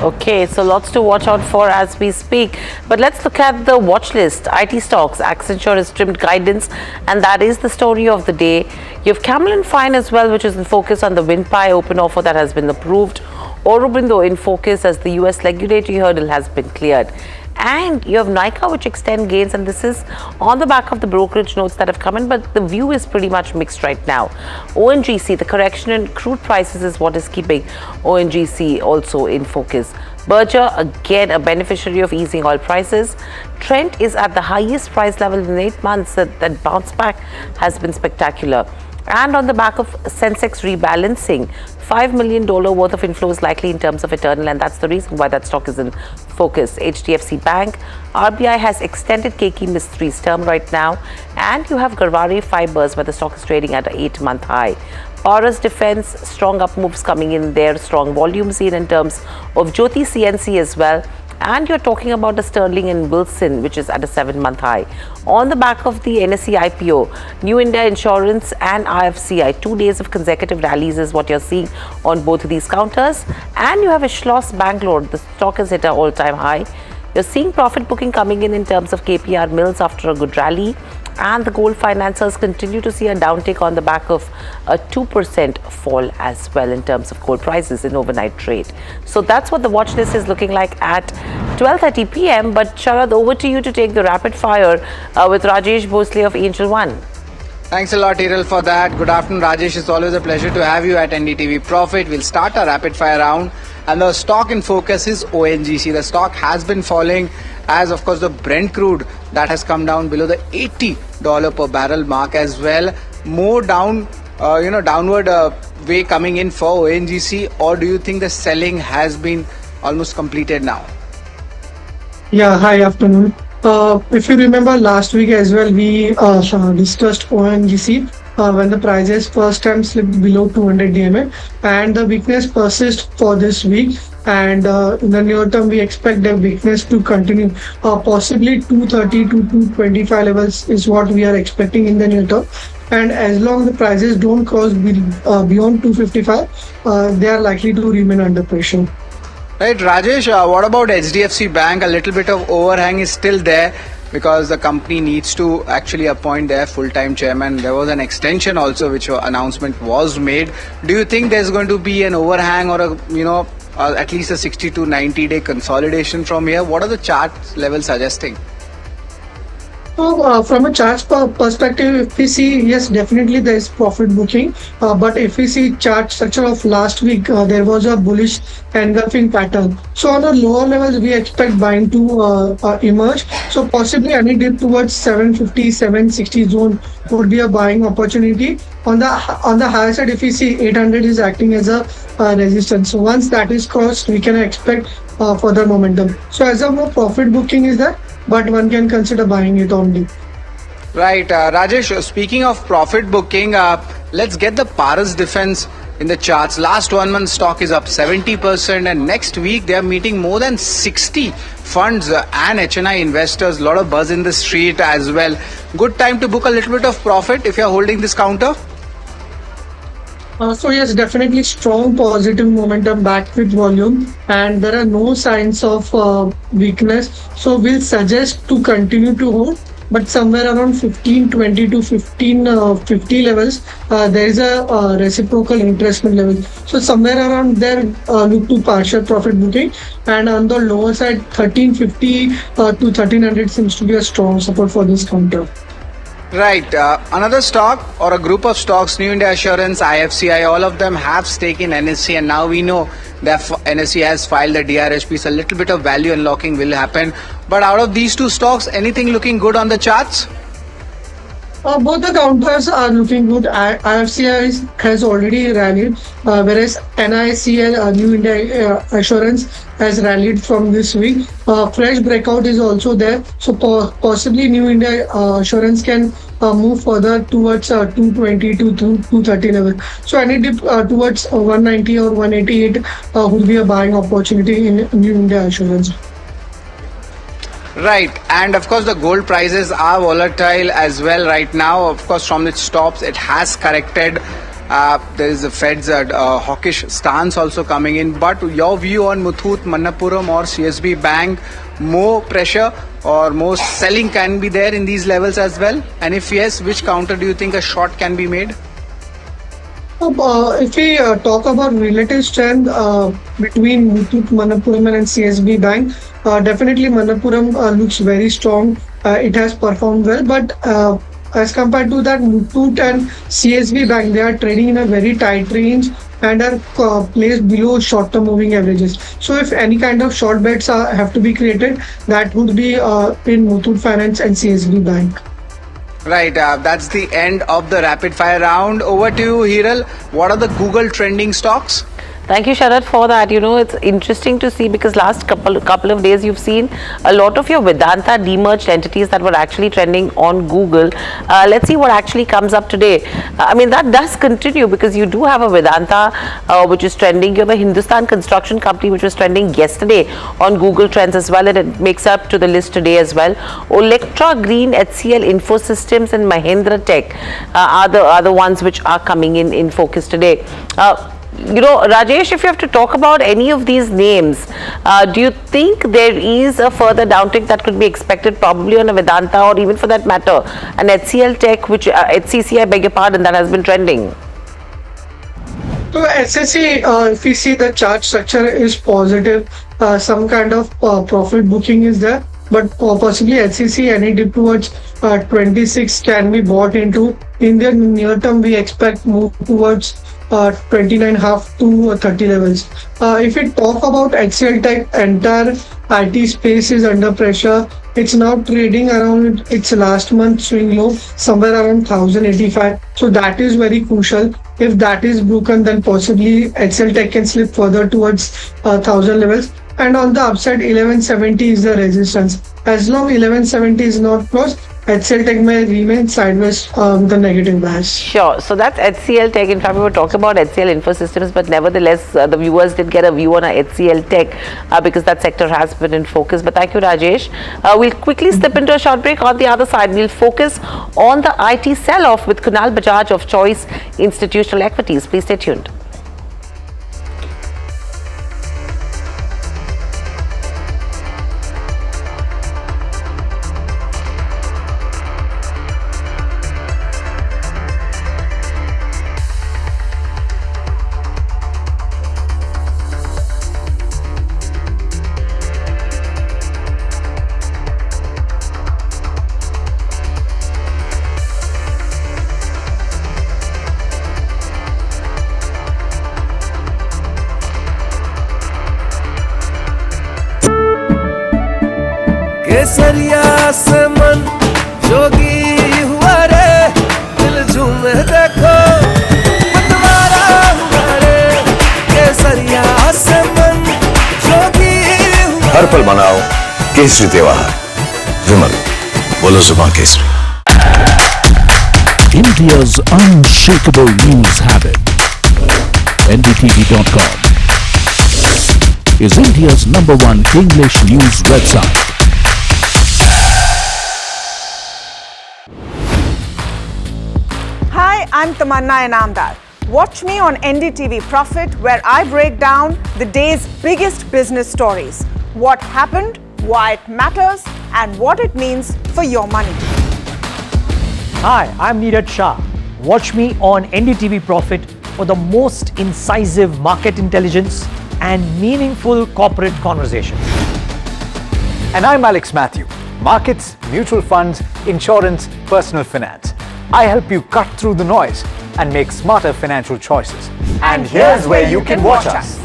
[SPEAKER 9] Okay, so lots to watch out for as we speak. But let's look at the watch list. IT stocks, Accenture has trimmed guidance, and that is the story of the day. You have Camlin Fine as well, which is in focus on the WinPi open offer that has been approved. Aurobindo in focus as the US regulatory hurdle has been cleared. And you have Nykaa, which extend gains, and this is on the back of the brokerage notes that have come in, but the view is pretty much mixed right now. ONGC, the correction in crude prices is what is keeping ONGC also in focus. Berger, again a beneficiary of easing oil prices. Trent is at the highest price level in 8 months. That bounce back has been spectacular. And on the back of Sensex rebalancing, $5 million worth of inflows likely in terms of Eternal, and that's the reason why that stock is in focus. HDFC Bank, RBI has extended KK Mistri's term right now, and you have Garware Fibers, where the stock is trading at an 8-month high. Paras Defense, strong up moves coming in there, strong volumes in terms of Jyoti CNC as well. And you're talking about the Sterling and Wilson, which is at a 7-month high. On the back of the NSE IPO, New India Insurance and IFCI, 2 days of consecutive rallies is what you're seeing on both of these counters. And you have a Schloss Bangalore, the stock is at an all-time high. You're seeing profit booking coming in terms of KPR Mills after a good rally. And the gold financiers continue to see a downtick on the back of a 2% fall as well in terms of gold prices in overnight trade. So that's what the watch list is looking like at 12:30 p.m. But Sharad, over to you to take the rapid fire with Rajesh Bhosle of Angel One.
[SPEAKER 13] Thanks a lot, Hiral, for that. Good afternoon, Rajesh. It's always a pleasure to have you at NDTV Profit. We'll start our rapid fire round. And the stock in focus is ONGC. The stock has been falling as, of course, the Brent crude that has come down below the $80 per barrel mark as well. More downward way coming in for ONGC, or do you think the selling has been almost completed now?
[SPEAKER 15] Yeah, hi, afternoon. If you remember last week as well, we discussed ONGC when the prices first time slipped below 200 DMA, and the weakness persists for this week. And in the near term, we expect the weakness to continue. Possibly 230 to 225 levels is what we are expecting in the near term. And as long the prices don't cross beyond 255, they are likely to remain under pressure.
[SPEAKER 13] Right, Rajesh, what about HDFC Bank? A little bit of overhang is still there because the company needs to actually appoint their full-time chairman. There was an extension also which announcement was made. Do you think there's going to be an overhang or at least a 60 to 90 day consolidation from here? What are the chart levels suggesting?
[SPEAKER 15] So, from a chart perspective, if we see, yes, definitely there is profit booking. But if we see chart structure of last week, there was a bullish engulfing pattern. So on the lower levels, we expect buying to emerge. So possibly any dip towards 750, 760 zone would be a buying opportunity. On the higher side, if we see 800 is acting as a resistance. So once that is crossed, we can expect further momentum. So as of now, profit booking is there, but one can consider buying it only.
[SPEAKER 13] Right, Rajesh, speaking of profit booking, let's get the Paras defense in the charts. Last 1 month stock is up 70%, and next week they are meeting more than 60 funds and HNI investors. A lot of buzz in the street as well. Good time to book a little bit of profit if you are holding this counter.
[SPEAKER 15] So yes, definitely strong positive momentum backed with volume, and there are no signs of weakness. So we'll suggest to continue to hold, but somewhere around 1520 to 1550 levels, there is a reciprocal retracement level. So somewhere around there, look to partial profit booking, and on the lower side, 1350 to 1300 seems to be a strong support for this counter.
[SPEAKER 13] Right. Another stock or a group of stocks, New India Assurance, IFCI, all of them have stake in NSE, and now we know that NSE has filed a DRHP, so a little bit of value unlocking will happen. But out of these two stocks, anything looking good on the charts?
[SPEAKER 15] Both the counters are looking good. IFCI has already rallied, whereas NICL, New India Assurance, has rallied from this week. Fresh breakout is also there, so possibly New India Assurance can move further towards 220 to 230 level. So any dip towards 190 or 188 would be a buying opportunity in New India Assurance.
[SPEAKER 13] Right, and of course the gold prices are volatile as well right now. Of course, from its tops it has corrected. There is the Fed's hawkish stance also coming in. But your view on Muthoot, Manappuram or CSB Bank, more pressure or more selling can be there in these levels as well? And if yes, which counter do you think a short can be made?
[SPEAKER 15] If we talk about relative strength between Muthoot, Manappuram and CSB Bank, definitely Manappuram looks very strong. It has performed well, but as compared to that, Muthoot and CSB Bank, they are trading in a very tight range and are placed below short-term moving averages. So if any kind of short bets have to be created, that would be in Muthoot Finance and CSB Bank.
[SPEAKER 13] Right, that's the end of the rapid fire round. Over to you, Hiral. What are the Google trending stocks?
[SPEAKER 18] Thank you, Sharad, for that. You know, it's interesting to see because last couple of days you've seen a lot of your Vedanta demerged entities that were actually trending on Google. Let's see what actually comes up today. I mean, that does continue because you do have a Vedanta which is trending. You have a Hindustan Construction Company which was trending yesterday on Google Trends as well, and it makes up to the list today as well. Electra Green, HCL Infosystems and Mahindra Tech are the ones which are coming in focus today. You know, Rajesh, if you have to talk about any of these names, do you think there is a further downtick that could be expected probably on a Vedanta or even for that matter an HCL Tech, which HCC, I beg your pardon, that has been trending?
[SPEAKER 15] So SSC, if we see the chart structure is positive, some kind of profit booking is there, but possibly HCC any dip towards 26 can be bought into. In the near term, we expect move towards 29.5 to 30 levels. If we talk about HCL Tech, entire IT space is under pressure. It's now trading around its last month swing low, somewhere around 1085. So that is very crucial. If that is broken, then possibly HCL Tech can slip further towards 1000 levels. And on the upside, 1170 is the resistance. As long 1170 is not crossed, HCL Tech may remain sideways with a negative bias.
[SPEAKER 18] Sure. So that's HCL Tech. In fact, we were talking about HCL Infosystems, but nevertheless, the viewers did get a view on HCL Tech because that sector has been in focus. But thank you, Rajesh. We'll quickly slip into a short break. On the other side, we'll focus on the IT sell-off with Kunal Bajaj of Choice Institutional Equities. Please stay tuned.
[SPEAKER 6] केसरिया से मन जोगी हुआ रे, दिल झूमे देखो पतवारा हुआ रे। केसरिया से मन जोगी हुआ।
[SPEAKER 23] हर पल मनाओ केसरी त्योहार। विमल, बोलो जुबान Kesari.
[SPEAKER 2] India's unshakable news habit. NDTV.com is India's #1 English news website.
[SPEAKER 10] Hi, I'm Tamanna Inamdar. Watch me on NDTV Profit, where I break down the day's biggest business stories. What happened, why it matters, and what it means for your money.
[SPEAKER 11] Hi, I'm Neeraj Shah. Watch me on NDTV Profit for the most incisive market intelligence and meaningful corporate conversation.
[SPEAKER 12] And I'm Alex Matthew. Markets, mutual funds, insurance, personal finance. I help you cut through the noise and make smarter financial choices. And here's where you can watch us.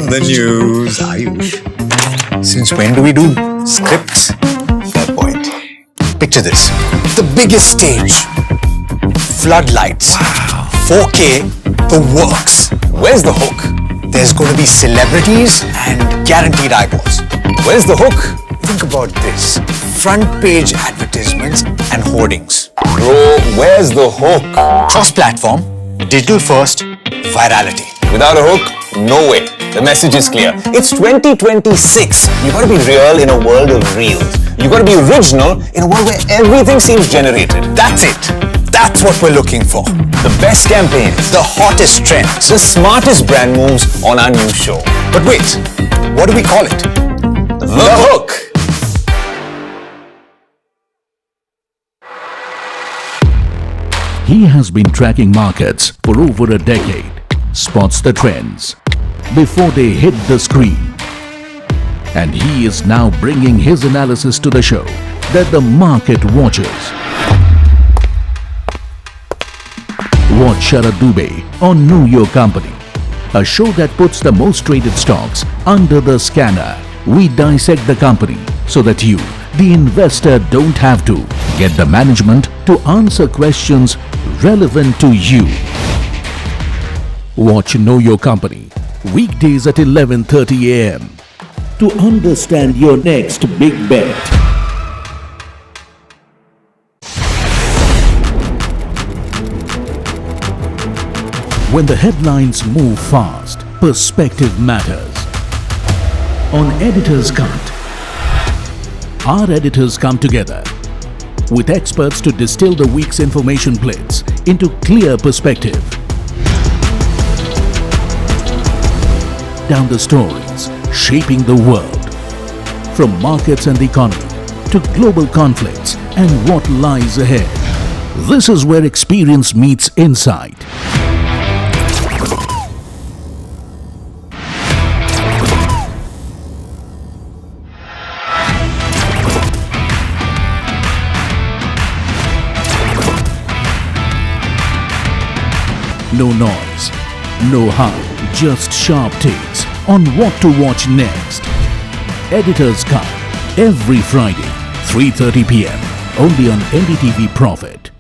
[SPEAKER 1] The news, Ayush. Since when do we do scripts? Fair point. Picture this. The biggest stage. Floodlights. Wow. 4K, the works. Where's the hook? There's going to be celebrities and guaranteed eyeballs. Where's the hook? Think about this. Front page advertisements and hoardings.
[SPEAKER 22] Bro, where's the hook?
[SPEAKER 1] Cross-platform, digital first, virality.
[SPEAKER 22] Without a hook, no way. The message is clear. It's 2026. You gotta be real in a world of reels. You gotta be original in a world where everything seems generated.
[SPEAKER 1] That's it. That's what we're looking for.
[SPEAKER 22] The best campaigns,
[SPEAKER 1] the hottest trends,
[SPEAKER 22] the smartest brand moves on our new show.
[SPEAKER 1] But wait, what do we call it?
[SPEAKER 22] The hook.
[SPEAKER 2] He has been tracking markets for over a decade, spots the trends before they hit the screen. And he is now bringing his analysis to the show that the market watches. Watch Sharad Dubey on Know Your Company, a show that puts the most traded stocks under the scanner. We dissect the company so that you, the investor, don't have to get the management to answer questions relevant to you. Watch Know Your Company weekdays at 11:30 a.m. to understand your next big bet. When the headlines move fast, perspective matters. On Editor's Cut, our editors come together with experts to distill the week's information plates into clear perspective. Down the stories shaping the world, from markets and the economy to global conflicts and what lies ahead. This is where experience meets insight. No noise, no hype, just sharp takes on what to watch next. Editor's Cut, every Friday, 3:30 p.m. only on NDTV Profit.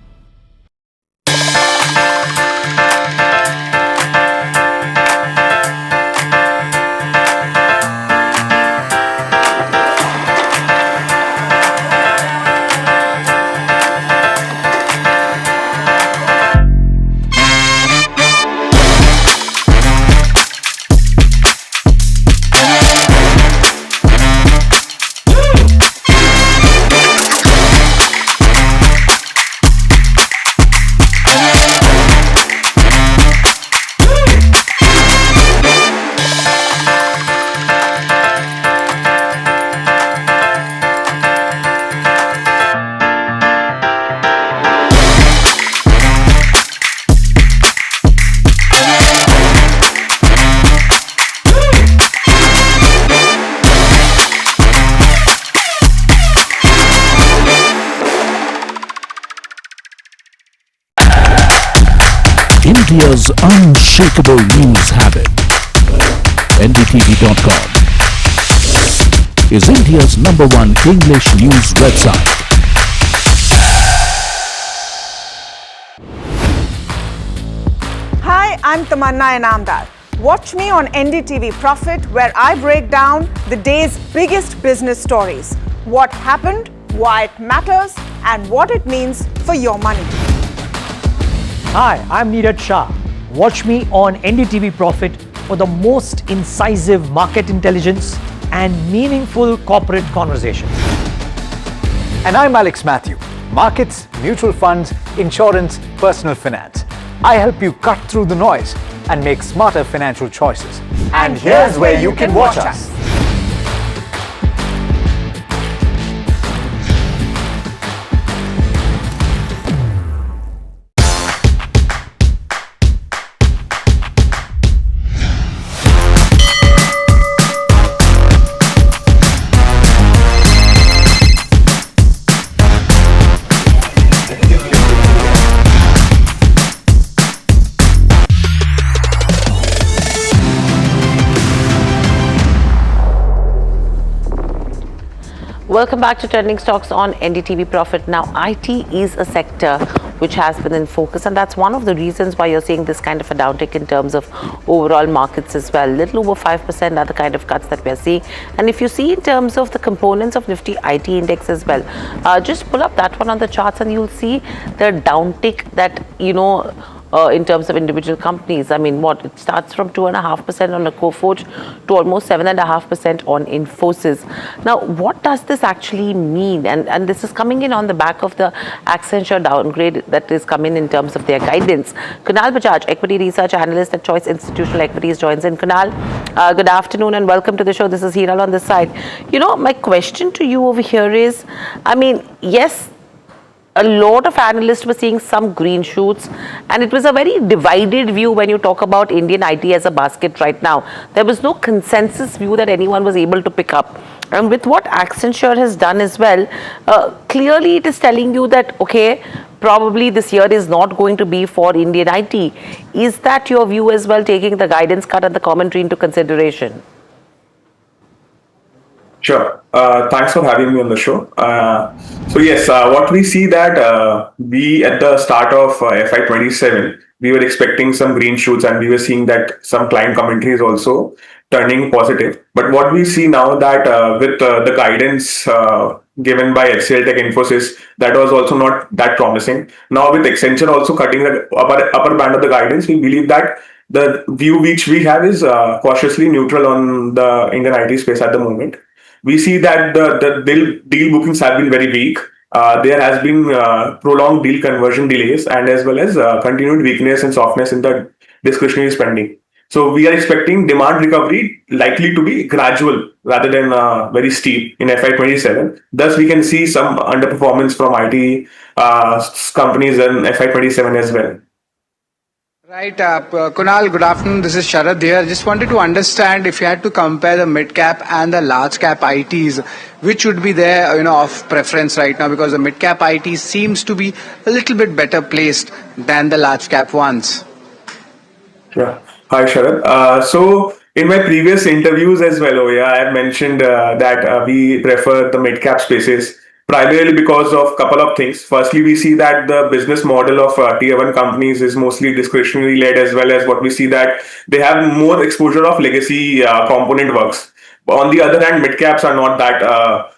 [SPEAKER 2] India's unshakable news habit. NDTV.com is India's #1 English news website.
[SPEAKER 10] Hi, I'm Tamanna Inamdar. Watch me on NDTV Profit, where I break down the day's biggest business stories. What happened, why it matters, and what it means for your money.
[SPEAKER 11] Hi, I'm Neeraj Shah. Watch me on NDTV Profit for the most incisive market intelligence and meaningful corporate conversations.
[SPEAKER 12] And I'm Alex Matthew. Markets, mutual funds, insurance, personal finance. I help you cut through the noise and make smarter financial choices. And here's where you can watch us.
[SPEAKER 18] Welcome back to Trending Stocks on NDTV Profit. Now, IT is a sector which has been in focus, and that's one of the reasons why you're seeing this kind of a downtick in terms of overall markets as well. Little over 5% are the kind of cuts that we're seeing. And if you see in terms of the components of Nifty IT index as well, just pull up that one on the charts and you'll see the downtick that, in terms of individual companies. I mean, it starts from 2.5% on a Coforge to almost 7.5% on Infosys. Now, what does this actually mean? And this is coming in on the back of the Accenture downgrade that is coming in terms of their guidance. Kunal Bajaj, equity research analyst at Choice Institutional Equities, joins in. Kunal, good afternoon and welcome to the show. This is Hiral on this side. My question to you over here is, yes, a lot of analysts were seeing some green shoots, and it was a very divided view when you talk about Indian IT as a basket right now. There was no consensus view that anyone was able to pick up. And with what Accenture has done as well, clearly it is telling you that, okay, probably this year is not going to be for Indian IT. Is that your view as well, taking the guidance cut and the commentary into consideration?
[SPEAKER 8] Sure. Thanks for having me on the show. So yes, what we see that we at the start of FY27, we were expecting some green shoots, and we were seeing that some client commentary is also turning positive. But what we see now that with the guidance given by HCL Tech Infosys, that was also not that promising. Now with Accenture also cutting the upper band of the guidance, we believe that the view which we have is cautiously neutral on the Indian IT space at the moment. We see that the deal bookings have been very weak. There has been prolonged deal conversion delays and as well as continued weakness and softness in the discretionary spending. So we are expecting demand recovery likely to be gradual rather than very steep in FY27. Thus, we can see some underperformance from IT companies in FY27 as well.
[SPEAKER 13] Right, Kunal, good afternoon. This is Sharad here. Just wanted to understand if you had to compare the mid-cap and the large-cap ITs, which would be there, of preference right now, because the mid-cap IT seems to be a little bit better placed than the large-cap ones.
[SPEAKER 8] Yeah. Hi, Sharad. So in my previous interviews as well, I have mentioned that we prefer the mid-cap spaces primarily because of a couple of things. Firstly, we see that the business model of tier 1 companies is mostly discretionary led, as well as what we see that they have more exposure of legacy component works. But on the other hand, mid-caps are not that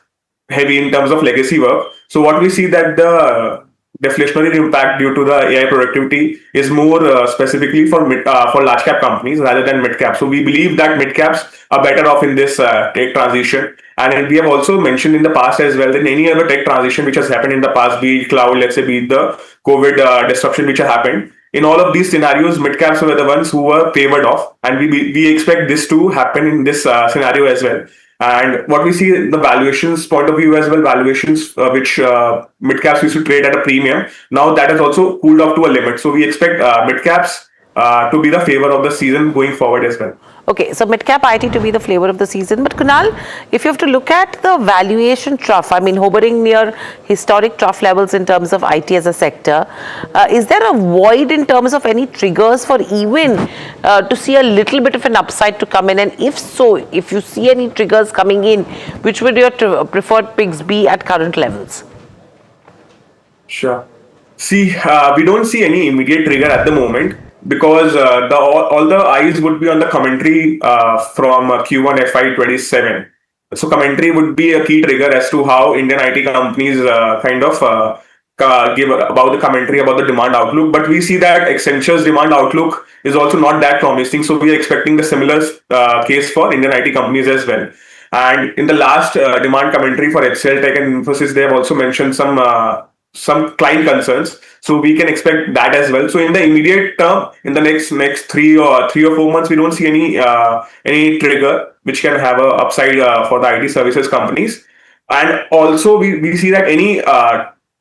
[SPEAKER 8] heavy in terms of legacy work. So what we see that the deflationary impact due to the AI productivity is more specifically for large cap companies rather than mid cap. So we believe that mid caps are better off in this tech transition. And we have also mentioned in the past as well that any other tech transition which has happened in the past, be it cloud, let's say, be it the COVID disruption which has happened. In all of these scenarios, mid caps were the ones who were favored off, and we expect this to happen in this scenario as well. And what we see in the valuations point of view as well, valuations which mid caps used to trade at a premium, now that has also cooled off to a limit. So we expect mid caps to be the favor of the season going forward as well.
[SPEAKER 18] Okay, so mid-cap IT to be the flavor of the season. But Kunal, if you have to look at the valuation trough, hovering near historic trough levels in terms of IT as a sector, is there a void in terms of any triggers for even to see a little bit of an upside to come in? And if so, if you see any triggers coming in, which would your preferred picks be at current levels?
[SPEAKER 8] Sure. See, we don't see any immediate trigger at the moment, because all the eyes would be on the commentary from Q1 FY27. So commentary would be a key trigger as to how Indian IT companies give about the commentary about the demand outlook. But we see that Accenture's demand outlook is also not that promising. So we are expecting the similar case for Indian IT companies as well. And in the last demand commentary for HCL Tech and Infosys, they have also mentioned some client concerns, so we can expect that as well. So in the immediate term, in the next 3 or 4 months, we don't see any trigger which can have a upside for the IT services companies. And also we see that any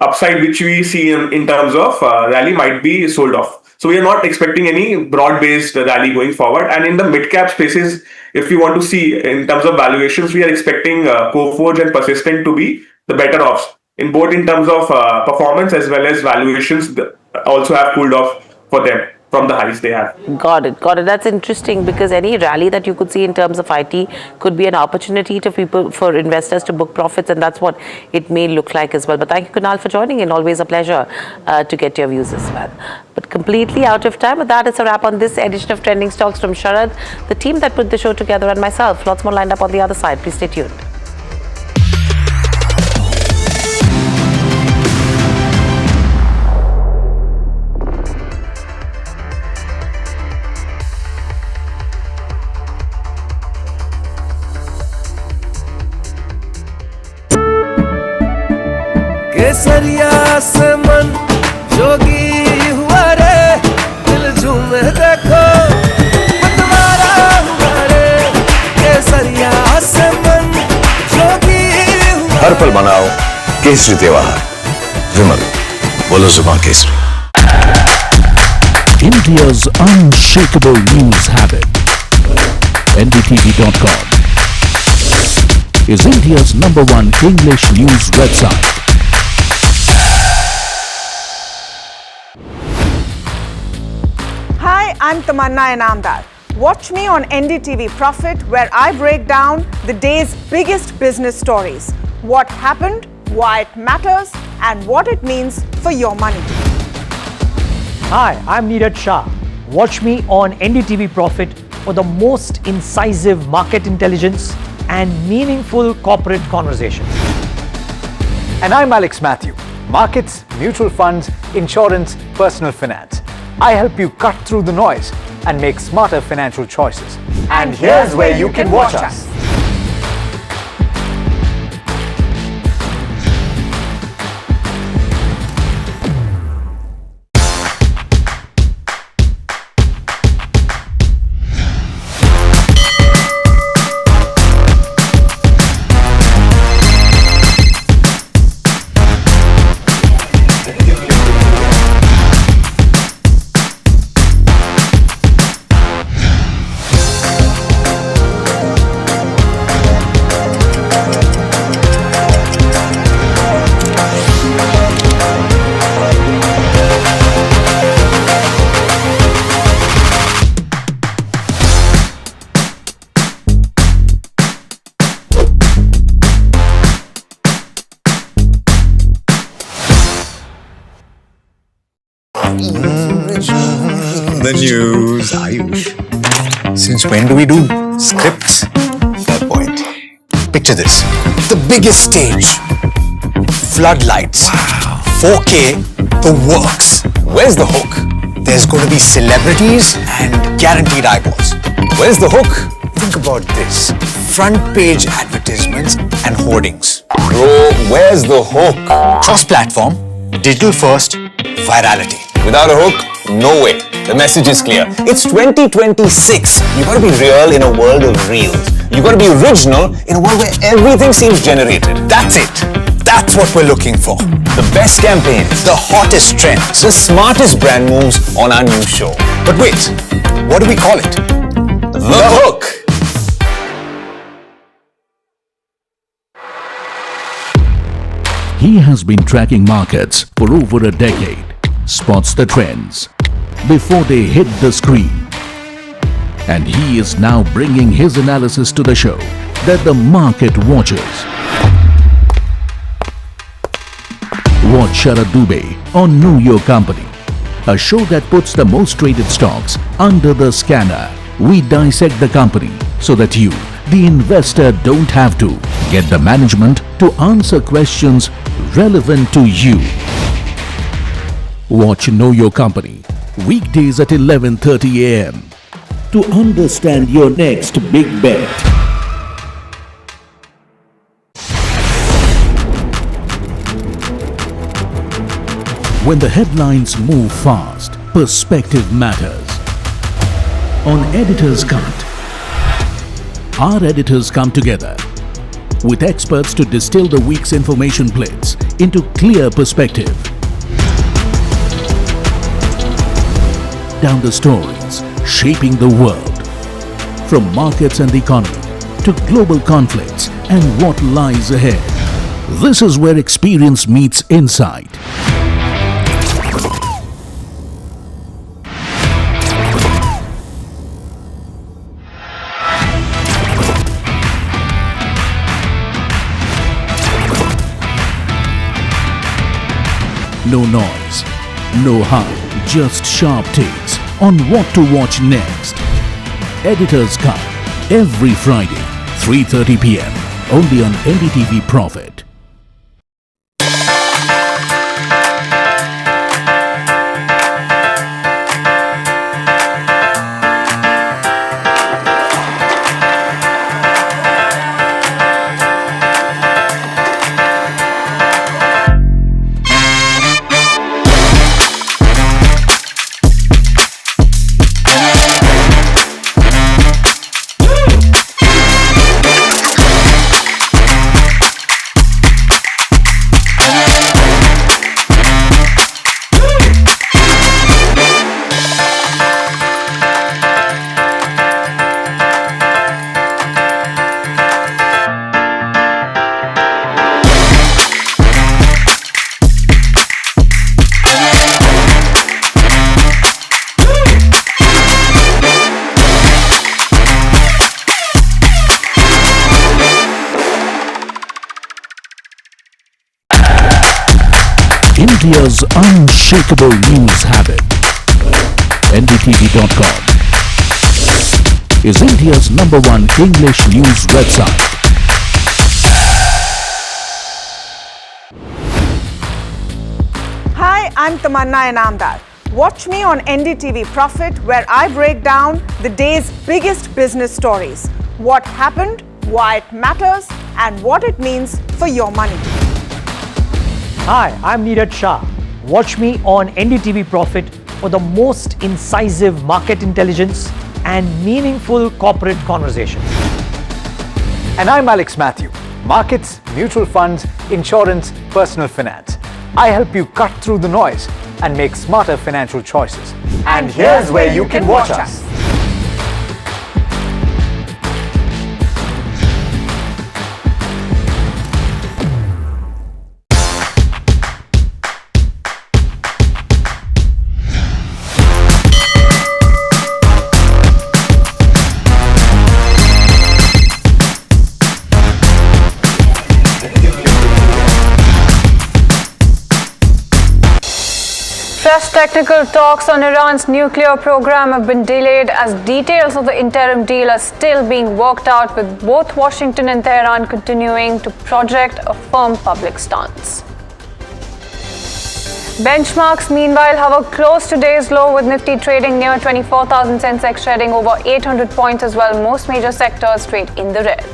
[SPEAKER 8] upside which we see in terms of rally might be sold off. So we are not expecting any broad-based rally going forward. And in the mid-cap spaces, if we want to see in terms of valuations, we are expecting Coforge and Persistent to be the better offs, in both in terms of performance as well as valuations also have cooled off for them from the highs they have.
[SPEAKER 18] Got it. That's interesting, because any rally that you could see in terms of IT could be an opportunity for investors to book profits, and that's what it may look like as well. But thank you, Kunal, for joining in. Always a pleasure to get your views as well. But completely out of time. With that, it's a wrap on this edition of Trending Stocks from Sharad, the team that put the show together, and myself. Lots more lined up on the other side. Please stay tuned.
[SPEAKER 6] केसरिया से मन जोगी हुआ रे, दिल झूमे देखो मतवारा हुआ रे। केसरिया से मन जोगी हुआ।
[SPEAKER 22] हर पल मनाओ केसरी त्योहार, विमल बोलो जुबान Kesari.
[SPEAKER 2] India's unshakable news habit. NDTV.com is India's #1 English news website.
[SPEAKER 10] Hi, I'm Tamanna Inamdar. Watch me on NDTV Profit, where I break down the day's biggest business stories. What happened, why it matters, and what it means for your money.
[SPEAKER 11] Hi, I'm Neeraj Shah. Watch me on NDTV Profit for the most incisive market intelligence and meaningful corporate conversations.
[SPEAKER 12] And I'm Alex Matthew. Markets, mutual funds, insurance, personal finance. I help you cut through the noise and make smarter financial choices. And here's where you can watch us.
[SPEAKER 1] The news, Ayush. Since when do we do scripts? Fair point. Picture this. The biggest stage. Floodlights. Wow. 4K, the works. Where's the hook? There's going to be celebrities and guaranteed eyeballs. Where's the hook? Think about this. Front page advertisements and hoardings.
[SPEAKER 22] Bro, where's the hook?
[SPEAKER 1] Cross-platform, digital first, virality.
[SPEAKER 22] Without a hook, no way. The message is clear. It's 2026. You gotta be real in a world of reels. You gotta be original in a world where everything seems generated.
[SPEAKER 1] That's it. That's what we're looking for.
[SPEAKER 22] The best campaigns,
[SPEAKER 1] the hottest trends,
[SPEAKER 22] the smartest brand moves on our new show.
[SPEAKER 1] But wait, what do we call it?
[SPEAKER 22] The hook.
[SPEAKER 2] He has been tracking markets for over a decade, spots the trends before they hit the screen. And he is now bringing his analysis to the show that the market watches. Watch Sharad Dubey on Know Your Company, a show that puts the most traded stocks under the scanner. We dissect the company so that you, the investor, don't have to. Get the management to answer questions relevant to you. Watch Know Your Company weekdays at 11:30 a.m. to understand your next big bet. When the headlines move fast, perspective matters. On Editor's Cut, our editors come together with experts to distill the week's information plates into clear perspective. Down the stories shaping the world, from markets and the economy to global conflicts and what lies ahead. This is where experience meets insight. No noise, no hype, just sharp takes on what to watch next. Editor's Cut, every Friday, 3:30 p.m. only on NDTV Profit. India's unshakable news habit. NDTV.com is India's #1 English news website.
[SPEAKER 10] I'm Tamanna Inamdar. Watch me on NDTV Profit, where I break down the day's biggest business stories. What happened, why it matters, and what it means for your money.
[SPEAKER 11] Hi, I'm Neeraj Shah. Watch me on NDTV Profit for the most incisive market intelligence and meaningful corporate conversations.
[SPEAKER 12] And I'm Alex Matthew. Markets, mutual funds, insurance, personal finance. I help you cut through the noise and make smarter financial choices. And here's where you can watch us.
[SPEAKER 17] Fresh technical talks on Iran's nuclear program have been delayed as details of the interim deal are still being worked out, with both Washington and Tehran continuing to project a firm public stance. Benchmarks, meanwhile, hover close to today's low, with Nifty trading near 24,000, Sensex trading over 800 points as well. Most major sectors trade in the red.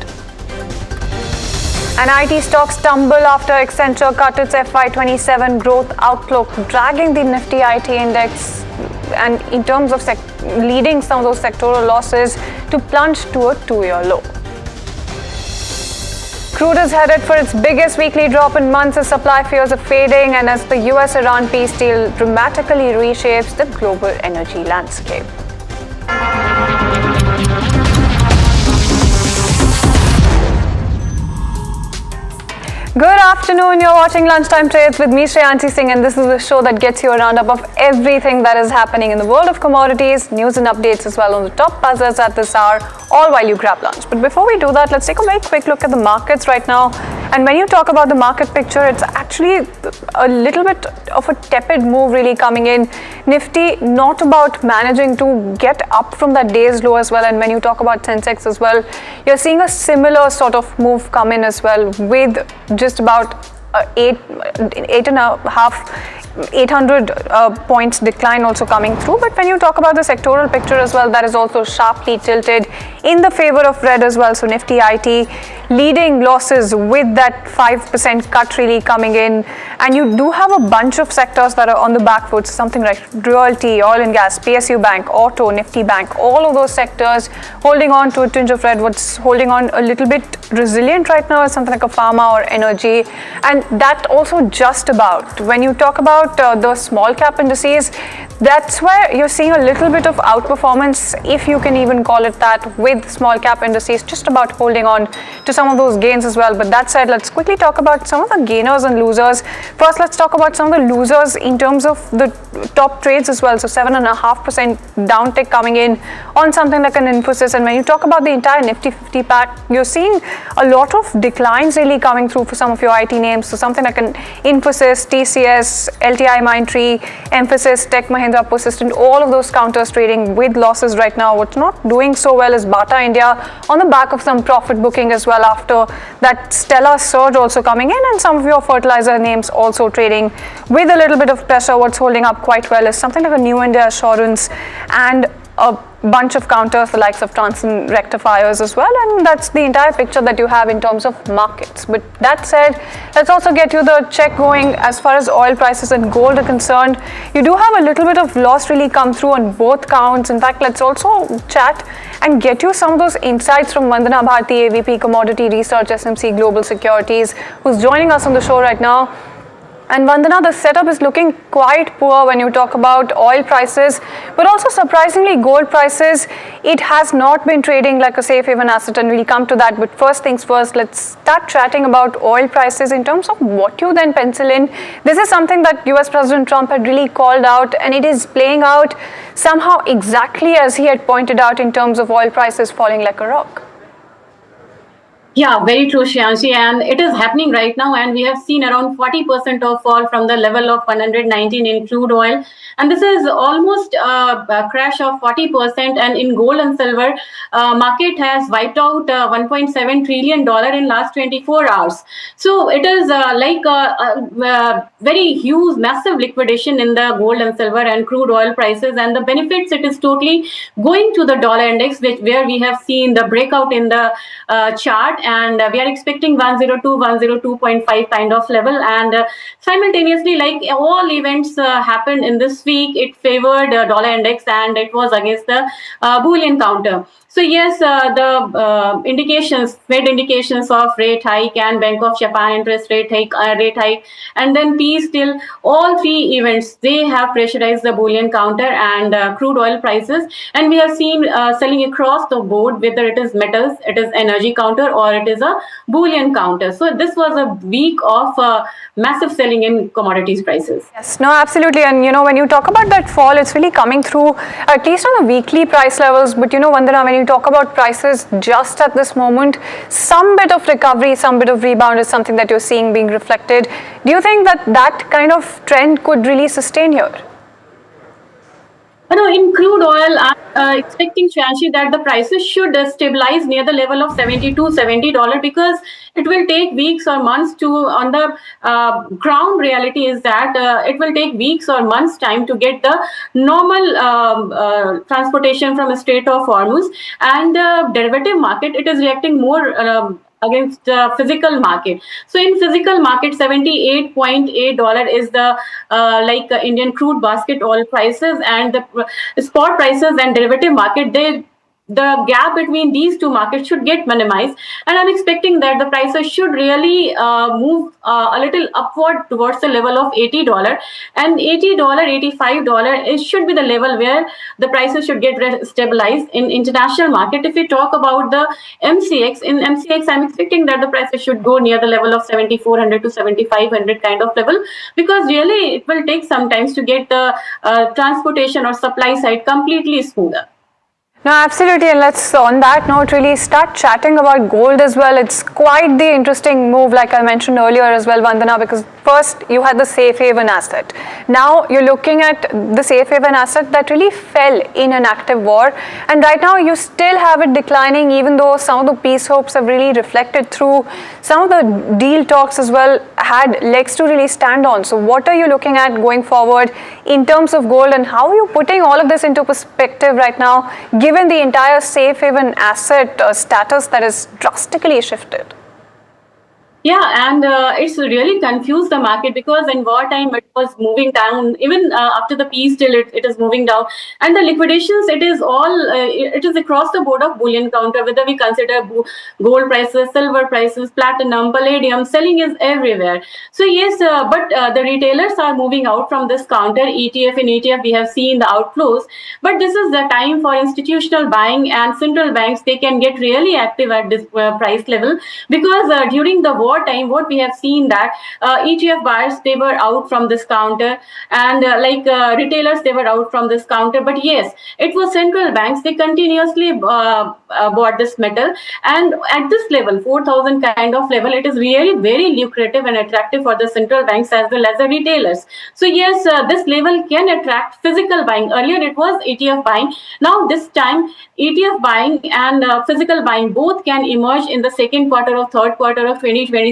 [SPEAKER 17] And IT stocks tumble after Accenture cut its FY27 growth outlook, dragging the Nifty IT index and in terms of leading some of those sectoral losses to plunge to a 2-year low. Crude is headed for its biggest weekly drop in months as supply fears are fading and as the US-Iran peace deal dramatically reshapes the global energy landscape. Good afternoon, you're watching Lunchtime Trades with me, Shreyanshi Singh, and this is the show that gets you a roundup of everything that is happening in the world of commodities, news and updates as well on the top buzzers at this hour, all while you grab lunch. But before we do that, let's take a very quick look at the markets right now. And when you talk about the market picture, it's actually a little bit of a tepid move really coming in. Nifty not about managing to get up from that day's low as well. And when you talk about Sensex as well, you're seeing a similar sort of move come in as well, with just about 800 points decline also coming through. But when you talk about the sectoral picture as well, that is also sharply tilted in the favor of red as well. So Nifty IT leading losses with that 5% cut really coming in. And you do have a bunch of sectors that are on the back foot, something like realty, oil and gas, PSU Bank, auto, Nifty Bank, all of those sectors holding on to a tinge of red. What's holding on a little bit resilient right now is something like a pharma or energy. And that also just about, when you talk about the small cap indices, that's where you're seeing a little bit of outperformance, if you can even call it that, with small cap indices just about holding on to some of those gains as well. But that said, let's quickly talk about some of the gainers and losers. First, let's talk about some of the losers in terms of the top trades as well. So 7.5% downtick coming in on something like an Infosys. And when you talk about the entire Nifty 50 pack, you're seeing a lot of declines really coming through for some of your IT names. So something like an Infosys, TCS, LTI Mindtree, Emphasis, Tech Mahindra, Persistent, all of those counters trading with losses right now. What's not doing so well is Bata India on the back of some profit booking as well after that stellar surge also coming in, and some of your fertilizer names also trading with a little bit of pressure. What's holding up quite well is something like a New India Assurance and a bunch of counters, the likes of Transcend Rectifiers as well, and that's the entire picture that you have in terms of markets. But that said, let's also get you the check going as far as oil prices and gold are concerned. You do have a little bit of loss really come through on both counts. In fact, let's also chat and get you some of those insights from Vandana Bharti, AVP Commodity Research, SMC Global Securities, who's joining us on the show right now. And Vandana, the setup is looking quite poor when you talk about oil prices, but also surprisingly gold prices. It has not been trading like a safe haven asset, and we'll come to that. But first things first, let's start chatting about oil prices in terms of what you then pencil in. This is something that US President Trump had really called out, and it is playing out somehow exactly as he had pointed out in terms of oil prices falling like a rock.
[SPEAKER 19] Yeah, very true, Shyanshi, and it is happening right now, and we have seen around 40% of fall from the level of 119 in crude oil, and this is almost a crash of 40%. And in gold and silver, market has wiped out $1.7 trillion in last 24 hours. So it is like a very huge, massive liquidation in the gold and silver and crude oil prices, and the benefits it is totally going to the dollar index, where we have seen the breakout in the chart, and we are expecting 102, 102.5 kind of level. And simultaneously, like all events happened in this week, it favored dollar index and it was against the bullion counter. So yes, the indications, Fed indications of rate hike and Bank of Japan interest rate hike, and then peace deal, all three events, they have pressurized the bullion counter and crude oil prices. And we have seen selling across the board, whether it is metals, it is energy counter, or it is a bullion counter. So this was a week of massive selling in commodities prices.
[SPEAKER 17] Yes, no, absolutely. And when you talk about that fall, it's really coming through at least on the weekly price levels. But Vandana, when you talk about prices just at this moment, some bit of recovery, some bit of rebound is something that you're seeing being reflected. Do you think that that kind of trend could really sustain here?
[SPEAKER 19] No, in crude oil, I'm expecting, Shyanshi, that the prices should stabilize near the level of $70 to $70, because it will take weeks or months to, on the ground reality is that it will take weeks or months time to get the normal transportation from the Strait of Hormuz. And the derivative market, it is reacting more against the physical market. So in physical market, $78.8 is the Indian crude basket oil prices, and the spot prices and derivative market, the gap between these two markets should get minimized, and I'm expecting that the prices should really move a little upward towards the level of $80, and $80, $85 it should be the level where the prices should get stabilized in international market. If we talk about the MCX, in MCX I'm expecting that the prices should go near the level of 7,400 to 7,500 kind of level, because really it will take some time to get the transportation or supply side completely smoother.
[SPEAKER 17] No, absolutely. And let's, on that note, really start chatting about gold as well. It's quite the interesting move, like I mentioned earlier as well, Vandana, because first you had the safe haven asset. Now you're looking at the safe haven asset that really fell in an active war. And right now you still have it declining, even though some of the peace hopes have really reflected through. Some of the deal talks as well had legs to really stand on. So what are you looking at going forward in terms of gold, and how are you putting all of this into perspective right now, given the entire safe haven asset status that is drastically shifted?
[SPEAKER 19] Yeah, and it's really confused the market, because in wartime it was moving down. Even after the peace deal, it is moving down. And the liquidations, it is all, it is across the board of bullion counter, whether we consider gold prices, silver prices, platinum, palladium, selling is everywhere. So yes, but the retailers are moving out from this counter. ETF in ETF, we have seen the outflows. But this is the time for institutional buying, and central banks, they can get really active at this price level, because during the war time, what we have seen that ETF buyers, they were out from this counter, and retailers, they were out from this counter. But yes, it was central banks, they continuously bought this metal, and at this level, 4,000 kind of level, it is really very lucrative and attractive for the central banks as well as the retailers. So yes, this level can attract physical buying. Earlier it was ETF buying. Now this time ETF buying and physical buying both can emerge in the second quarter or third quarter of 2027,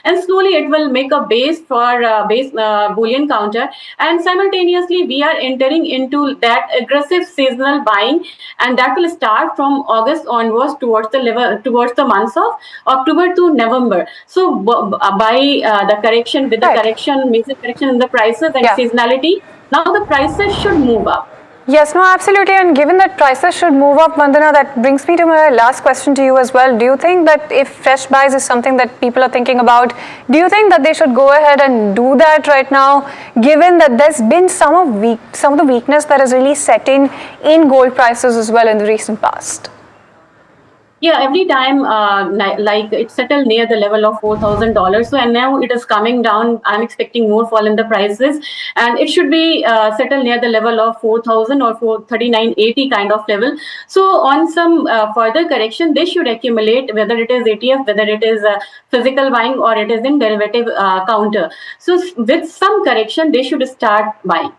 [SPEAKER 19] and slowly it will make a base for bullion counter. And simultaneously we are entering into that aggressive seasonal buying, and that will start from August onwards towards the months of October to November. So by the correction, with the correction, major correction in the prices and seasonality, now the prices should move up.
[SPEAKER 17] Yes, no, absolutely. And given that prices should move up, Vandana, that brings me to my last question to you as well. Do you think that if fresh buys is something that people are thinking about, do you think that they should go ahead and do that right now, given that there's been some of the weakness that has really set in gold prices as well in the recent past?
[SPEAKER 19] Yeah, every time, like it settled near the level of $4,000. So, and now it is coming down. I'm expecting more fall in the prices, and it should be settled near the level of 4,000 or 439.80 kind of level. So, on some further correction, they should accumulate, whether it is ETF, whether it is physical buying, or it is in derivative counter. So, with some correction, they should start buying.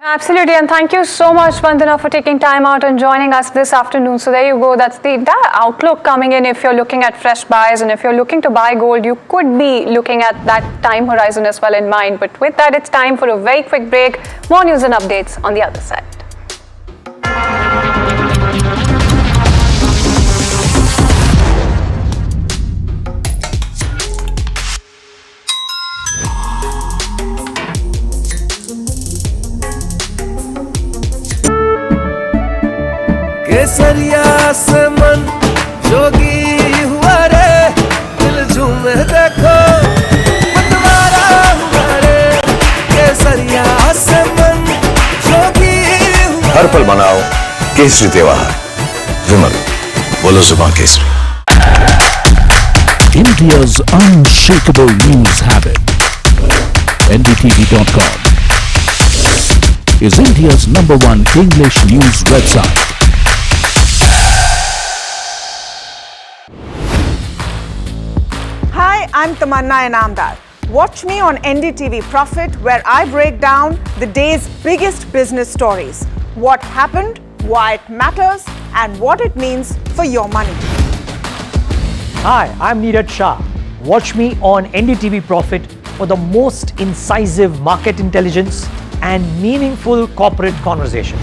[SPEAKER 17] Absolutely, and thank you so much, Vandana, for taking time out and joining us this afternoon. So there you go, that's the entire outlook coming in. If you're looking at fresh buys and if you're looking to buy gold, you could be looking at that time horizon as well in mind. But with that, it's time for a very quick break. More news and updates on the other side.
[SPEAKER 6] केसरिया से मन जोगी हुआ रे, दिल झूमे देखो मतवारा हुआ रे। केसरिया से मन जोगी हुआ।
[SPEAKER 23] हर पल मनाओ केसरी त्योहार। विमल, बोलो जुबान Kesari.
[SPEAKER 2] India's unshakable news habit. NDTV.com is India's #1 English news website.
[SPEAKER 10] Hi, I'm Tamanna Inamdar. Watch me on NDTV Profit, where I break down the day's biggest business stories. What happened, why it matters, and what it means for your money.
[SPEAKER 11] Hi, I'm Neeraj Shah. Watch me on NDTV Profit for the most incisive market intelligence and meaningful corporate conversations.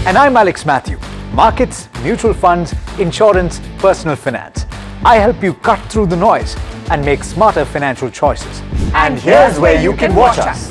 [SPEAKER 12] And I'm Alex Matthew. Markets, mutual funds, insurance, personal finance. I help you cut through the noise and make smarter financial choices. And here's where you can watch us.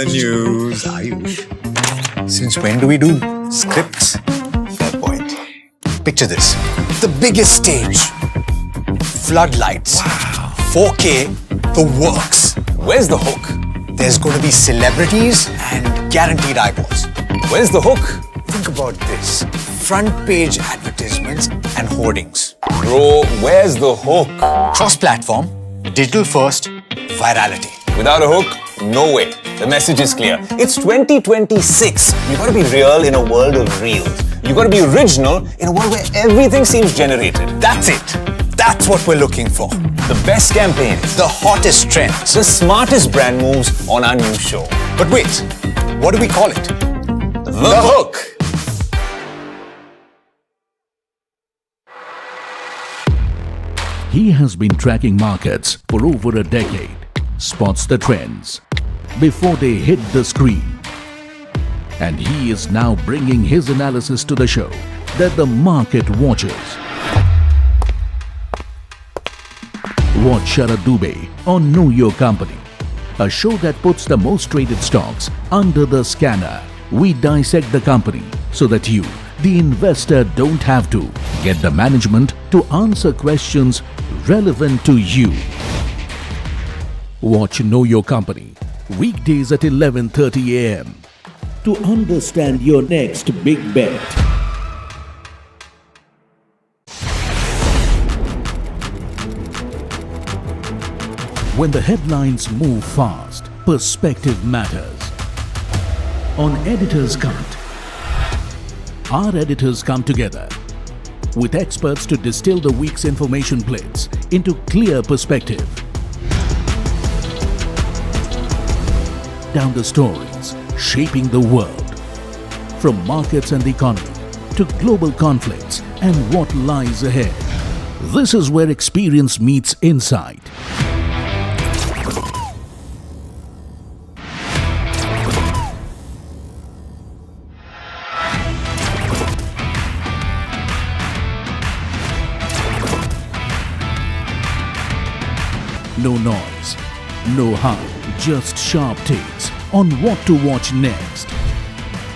[SPEAKER 1] The news, Ayush. Since when do we do scripts? Fair point. Picture this. The biggest stage. Floodlights. Wow. 4K, the works.
[SPEAKER 22] Where's the hook?
[SPEAKER 1] There's going to be celebrities and guaranteed eyeballs.
[SPEAKER 22] Where's the hook?
[SPEAKER 1] Think about this. Front page advertisements and hoardings.
[SPEAKER 22] Bro, where's the hook?
[SPEAKER 1] Cross-platform, digital first, virality.
[SPEAKER 22] Without a hook, no way. The message is clear. It's 2026. You gotta be real in a world of reels. You gotta be original in a world where everything seems generated.
[SPEAKER 1] That's it. That's what we're looking for.
[SPEAKER 22] The best campaigns.
[SPEAKER 1] The hottest trends.
[SPEAKER 22] The smartest brand moves on our new show.
[SPEAKER 1] But wait, what do we call it?
[SPEAKER 22] The hook.
[SPEAKER 2] He has been tracking markets for over a decade, spots the trends before they hit the screen. And he is now bringing his analysis to the show that the market watches. Watch Sharad Dubey on Know Your Company, a show that puts the most traded stocks under the scanner. We dissect the company so that you, the investor, don't have to get the management to answer questions relevant to you. Watch Know Your Company weekdays at 11:30 a.m. to understand your next big bet. When the headlines move fast, perspective matters. On Editor's Cut, our editors come together with experts to distill the week's information plates into clear perspective. down the stories shaping the world. From markets and the economy to global conflicts and what lies ahead. This is where experience meets insight. No noise, no hype, just sharp takes on what to watch next.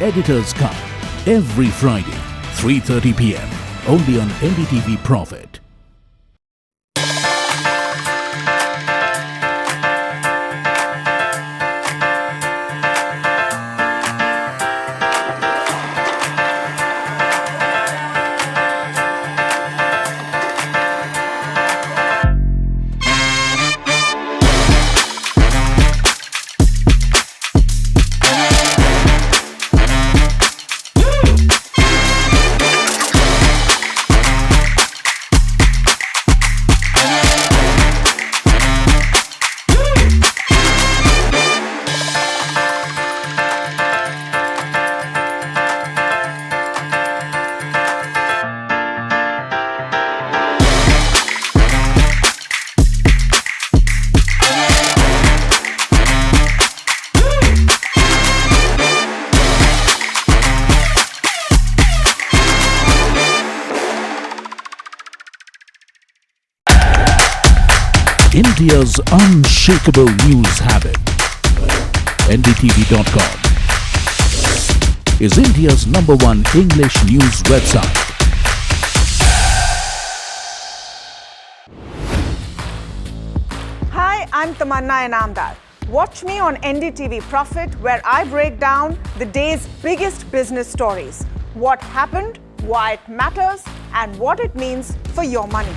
[SPEAKER 2] Editor's Cut, every Friday, 3:30 p.m. only on NDTV Profit. India's unshakable news habit. NDTV.com is India's #1 English news website.
[SPEAKER 10] Hi, I'm Tamanna Inamdar. Watch me on NDTV Profit, where I break down the day's biggest business stories. What happened, why it matters, and what it means for your money.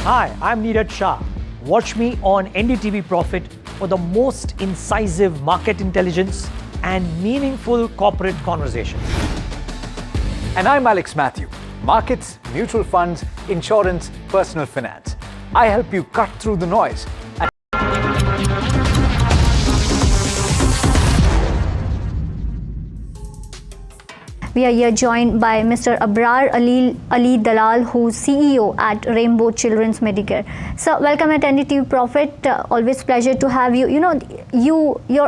[SPEAKER 11] Hi, I'm Neeraj Shah. Watch me on NDTV Profit for the most incisive market intelligence and meaningful corporate conversation.
[SPEAKER 12] And I'm Alex Matthew. Markets, mutual funds, insurance, personal finance. I help you cut through the noise.
[SPEAKER 16] We are here joined by Mr. Abrar Ali Dalal, who's CEO at Rainbow Children's Medicare. So, welcome at NDTV Profit. Always pleasure to have you. You know,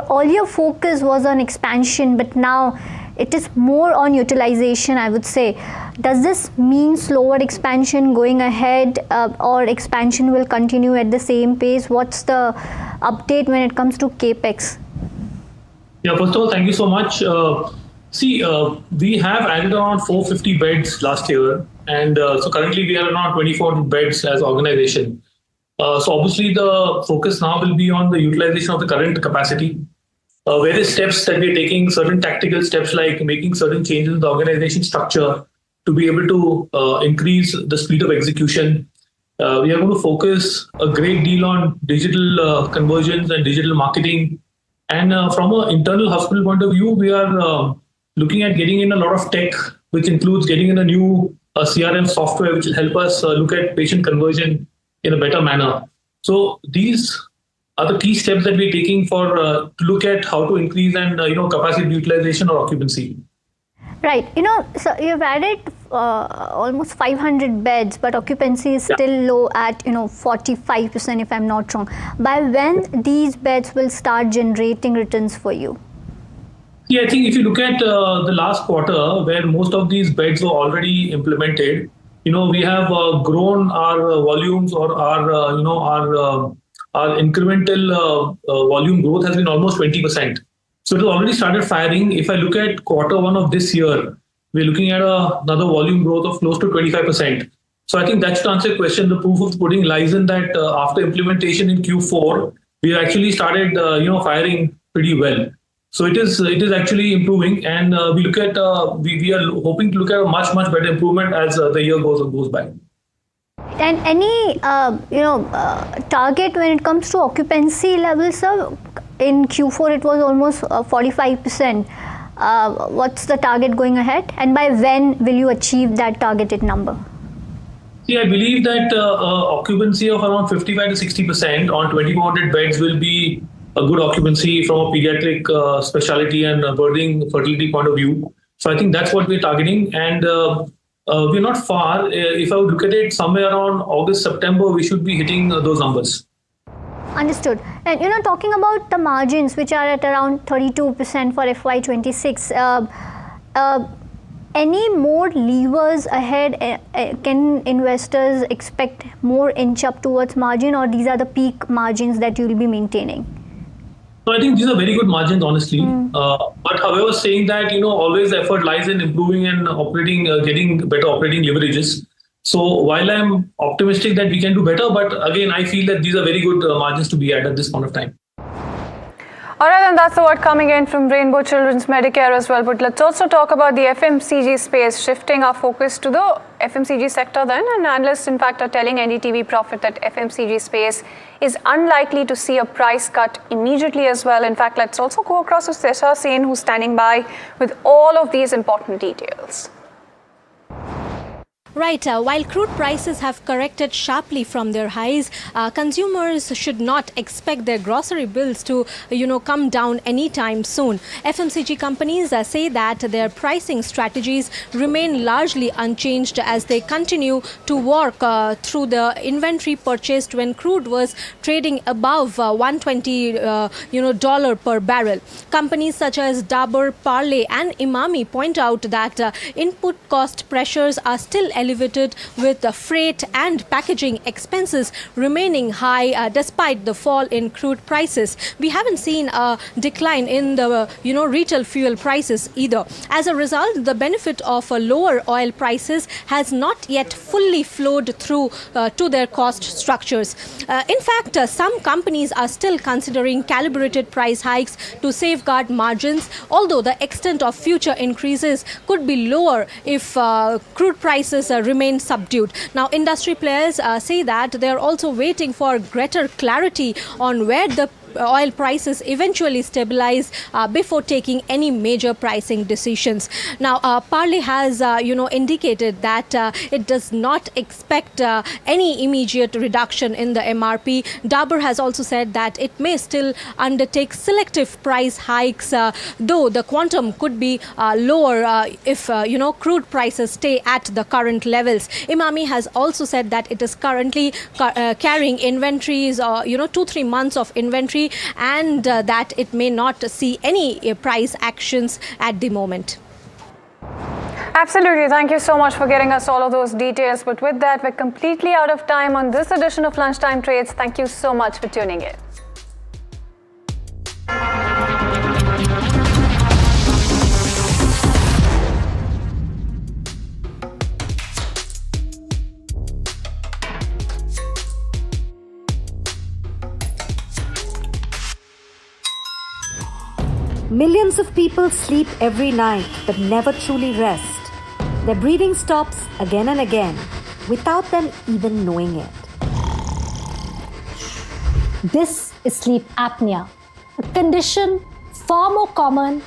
[SPEAKER 16] all your focus was on expansion, but now it is more on utilization, I would say. Does this mean slower expansion going ahead, or expansion will continue at the same pace? What's the update when it comes to CAPEX?
[SPEAKER 20] Yeah, first of all, thank you so much. We have added around 450 beds last year, and so currently we are around 24 beds as organization. So obviously the focus now will be on the utilization of the current capacity. Various steps that we are taking, certain tactical steps like making certain changes in the organization structure to be able to increase the speed of execution. We are going to focus a great deal on digital conversions and digital marketing. And from an internal hospital point of view, we are looking at getting in a lot of tech, which includes getting in a new CRM software, which will help us look at patient conversion in a better manner. So these are the key steps that we're taking for to look at how to increase and capacity utilization or occupancy.
[SPEAKER 16] Right. So you've added almost 500 beds, but occupancy is still low at 45%, if I'm not wrong. By when these beds will start generating returns for you?
[SPEAKER 20] Yeah, I think if you look at the last quarter, where most of these beds were already implemented, we have grown our volumes, or our incremental volume growth has been almost 20%. So it has already started firing. If I look at Q1 of this year, we're looking at another volume growth of close to 25%. So I think that's to answer your question. The proof of the pudding lies in that after implementation in Q4, we actually started firing pretty well. So it is actually improving, and we are hoping to look at a much better improvement as the year goes by.
[SPEAKER 16] And any target when it comes to occupancy levels, sir? In Q4 it was almost 45%. What's the target going ahead, and by when will you achieve that targeted number?
[SPEAKER 20] See, I believe that occupancy of around 55 to 60% on 2,400 beds will be a good occupancy from a pediatric specialty and birthing fertility point of view. So I think that's what we're targeting. And we're not far. If I would look at it, somewhere around August, September, we should be hitting those numbers.
[SPEAKER 16] Understood. And talking about the margins, which are at around 32% for FY26, any more levers ahead? Can investors expect more inch up towards margin, or these are the peak margins that you'll be maintaining?
[SPEAKER 20] So I think these are very good margins, honestly. But however, saying that, always the effort lies in improving and operating, getting better operating leverages. So while I'm optimistic that we can do better, but again, I feel that these are very good margins to be at this point of time.
[SPEAKER 17] All right, and that's the word coming in from Rainbow Children's Medicare as well. But let's also talk about the FMCG space, shifting our focus to the FMCG sector then. And analysts, in fact, are telling NDTV Profit that FMCG space is unlikely to see a price cut immediately as well. In fact, let's also go across to Sesha Sen, who's standing by with all of these important details.
[SPEAKER 5] Right. While crude prices have corrected sharply from their highs, consumers should not expect their grocery bills to, come down anytime soon. FMCG companies say that their pricing strategies remain largely unchanged as they continue to work through the inventory purchased when crude was trading above $120 dollar per barrel. Companies such as Dabur, Parle and Imami point out that input cost pressures are still elevated, with the freight and packaging expenses remaining high despite the fall in crude prices. We haven't seen a decline in the retail fuel prices either. As a result, the benefit of lower oil prices has not yet fully flowed through to their cost structures. In fact, some companies are still considering calibrated price hikes to safeguard margins, although the extent of future increases could be lower if crude prices remain subdued. Now, industry players say that they are also waiting for greater clarity on where the oil prices eventually stabilize before taking any major pricing decisions. Now, Parle has, indicated that it does not expect any immediate reduction in the MRP. Dabur has also said that it may still undertake selective price hikes, though the quantum could be lower if, crude prices stay at the current levels. Imami has also said that it is currently carrying inventories, 2-3 months of inventory, and that it may not see any price actions at the moment.
[SPEAKER 17] Absolutely. Thank you so much for getting us all of those details. But with that, we're completely out of time on this edition of Lunchtime Trades. Thank you so much for tuning in.
[SPEAKER 14] Millions of people sleep every night but never truly rest. Their breathing stops again and again without them even knowing it.
[SPEAKER 21] This is sleep apnea, a condition far more common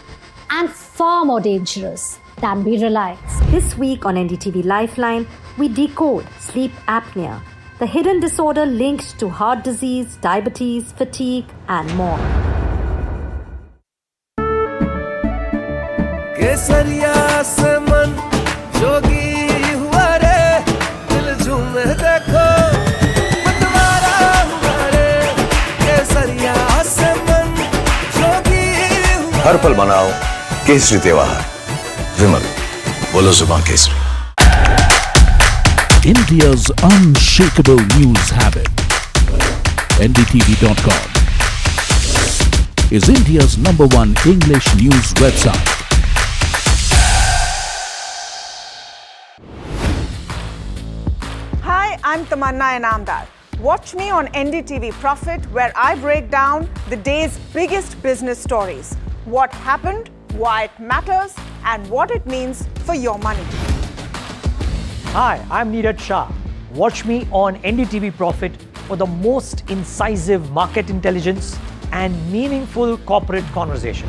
[SPEAKER 21] and far more dangerous than we realize.
[SPEAKER 14] This week on NDTV Lifeline, we decode sleep apnea, the hidden disorder linked to heart disease, diabetes, fatigue, and more.
[SPEAKER 6] केसरिया से मन जोगी हुआ रे दिल झूमे देखो मतवारा हुआ रे केसरिया से मन जोगी हुआ
[SPEAKER 23] हर पल मनाओ केसरी त्योहार विमल बोलो जुबान Kesari
[SPEAKER 2] India's unshakable news habit. NDTV.com is India's #1 English news website.
[SPEAKER 10] Hi, I'm Tamanna Inamdar. Watch me on NDTV Profit, where I break down the day's biggest business stories. What happened, why it matters, and what it means for your money.
[SPEAKER 11] Hi, I'm Neeraj Shah. Watch me on NDTV Profit for the most incisive market intelligence and meaningful corporate conversation.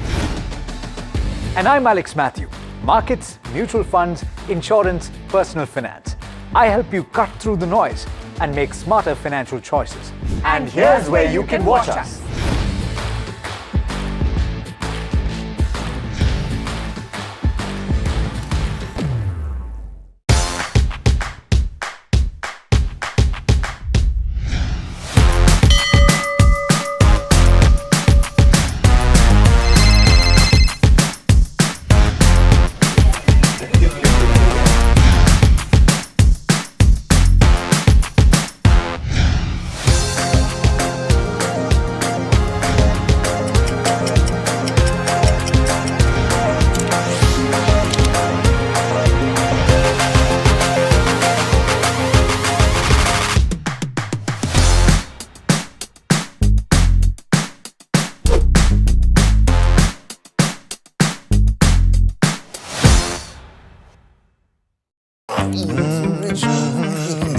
[SPEAKER 12] And I'm Alex Matthew. Markets, mutual funds, insurance, personal finance. I help you cut through the noise and make smarter financial choices. And here's where you can watch us.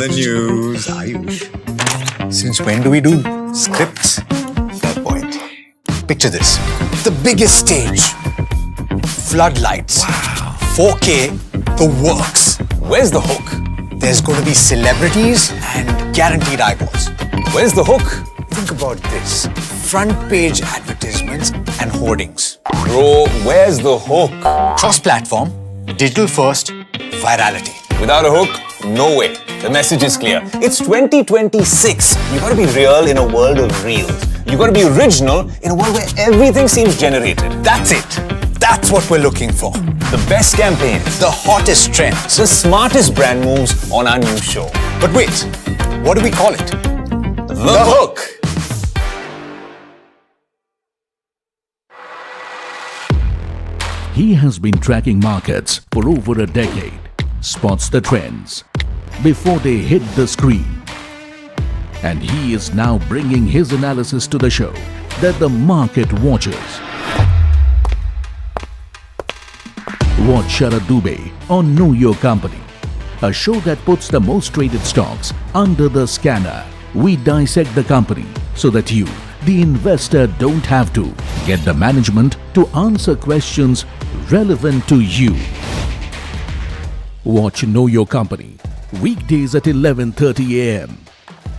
[SPEAKER 1] the news, Ayush. Since when do we do scripts? Fair point. Picture this. The biggest stage. Floodlights. 4K, the works.
[SPEAKER 22] Where's the hook?
[SPEAKER 1] There's going to be celebrities and guaranteed eyeballs.
[SPEAKER 22] Where's the hook?
[SPEAKER 1] Think about this. Front page advertisements and hoardings.
[SPEAKER 22] Bro, where's the hook?
[SPEAKER 1] Cross-platform, digital first, virality.
[SPEAKER 22] Without a hook, no way. The message is clear. It's 2026. You gotta be real in a world of reels. You gotta be original in a world where everything seems generated.
[SPEAKER 1] That's it. That's what we're looking for.
[SPEAKER 22] The best campaigns.
[SPEAKER 1] The hottest trends.
[SPEAKER 22] The smartest brand moves on our new show.
[SPEAKER 1] But wait, what do we call it?
[SPEAKER 22] The hook.
[SPEAKER 2] He has been tracking markets for over a decade, spots the trends before they hit the screen. And he is now bringing his analysis to the show that the market watches. Watch Sharad Dubey on Know Your Company, a show that puts the most traded stocks under the scanner. We dissect the company so that you, the investor, don't have to get the management to answer questions relevant to you. Watch Know Your Company weekdays at 11:30 a.m.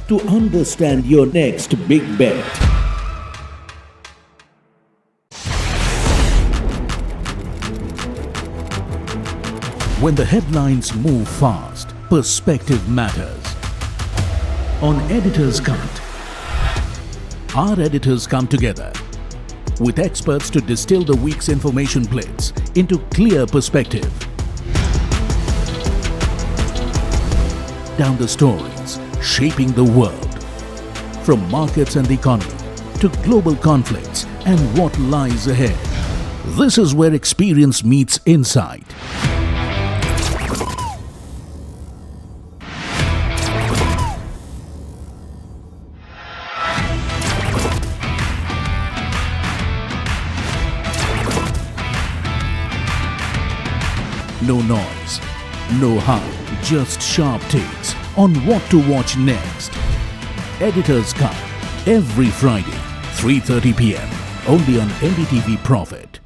[SPEAKER 2] to understand your next big bet. When the headlines move fast, perspective matters. On Editor's Cut, our editors come together with experts to distill the week's information plates into clear perspective. Down the stories shaping the world, from markets and the economy to global conflicts and what lies ahead. This is where experience meets insight. No noise, no hype, just sharp takes on what to watch next. Editor's Cut, every Friday, 3:30 p.m. only on NDTV Profit.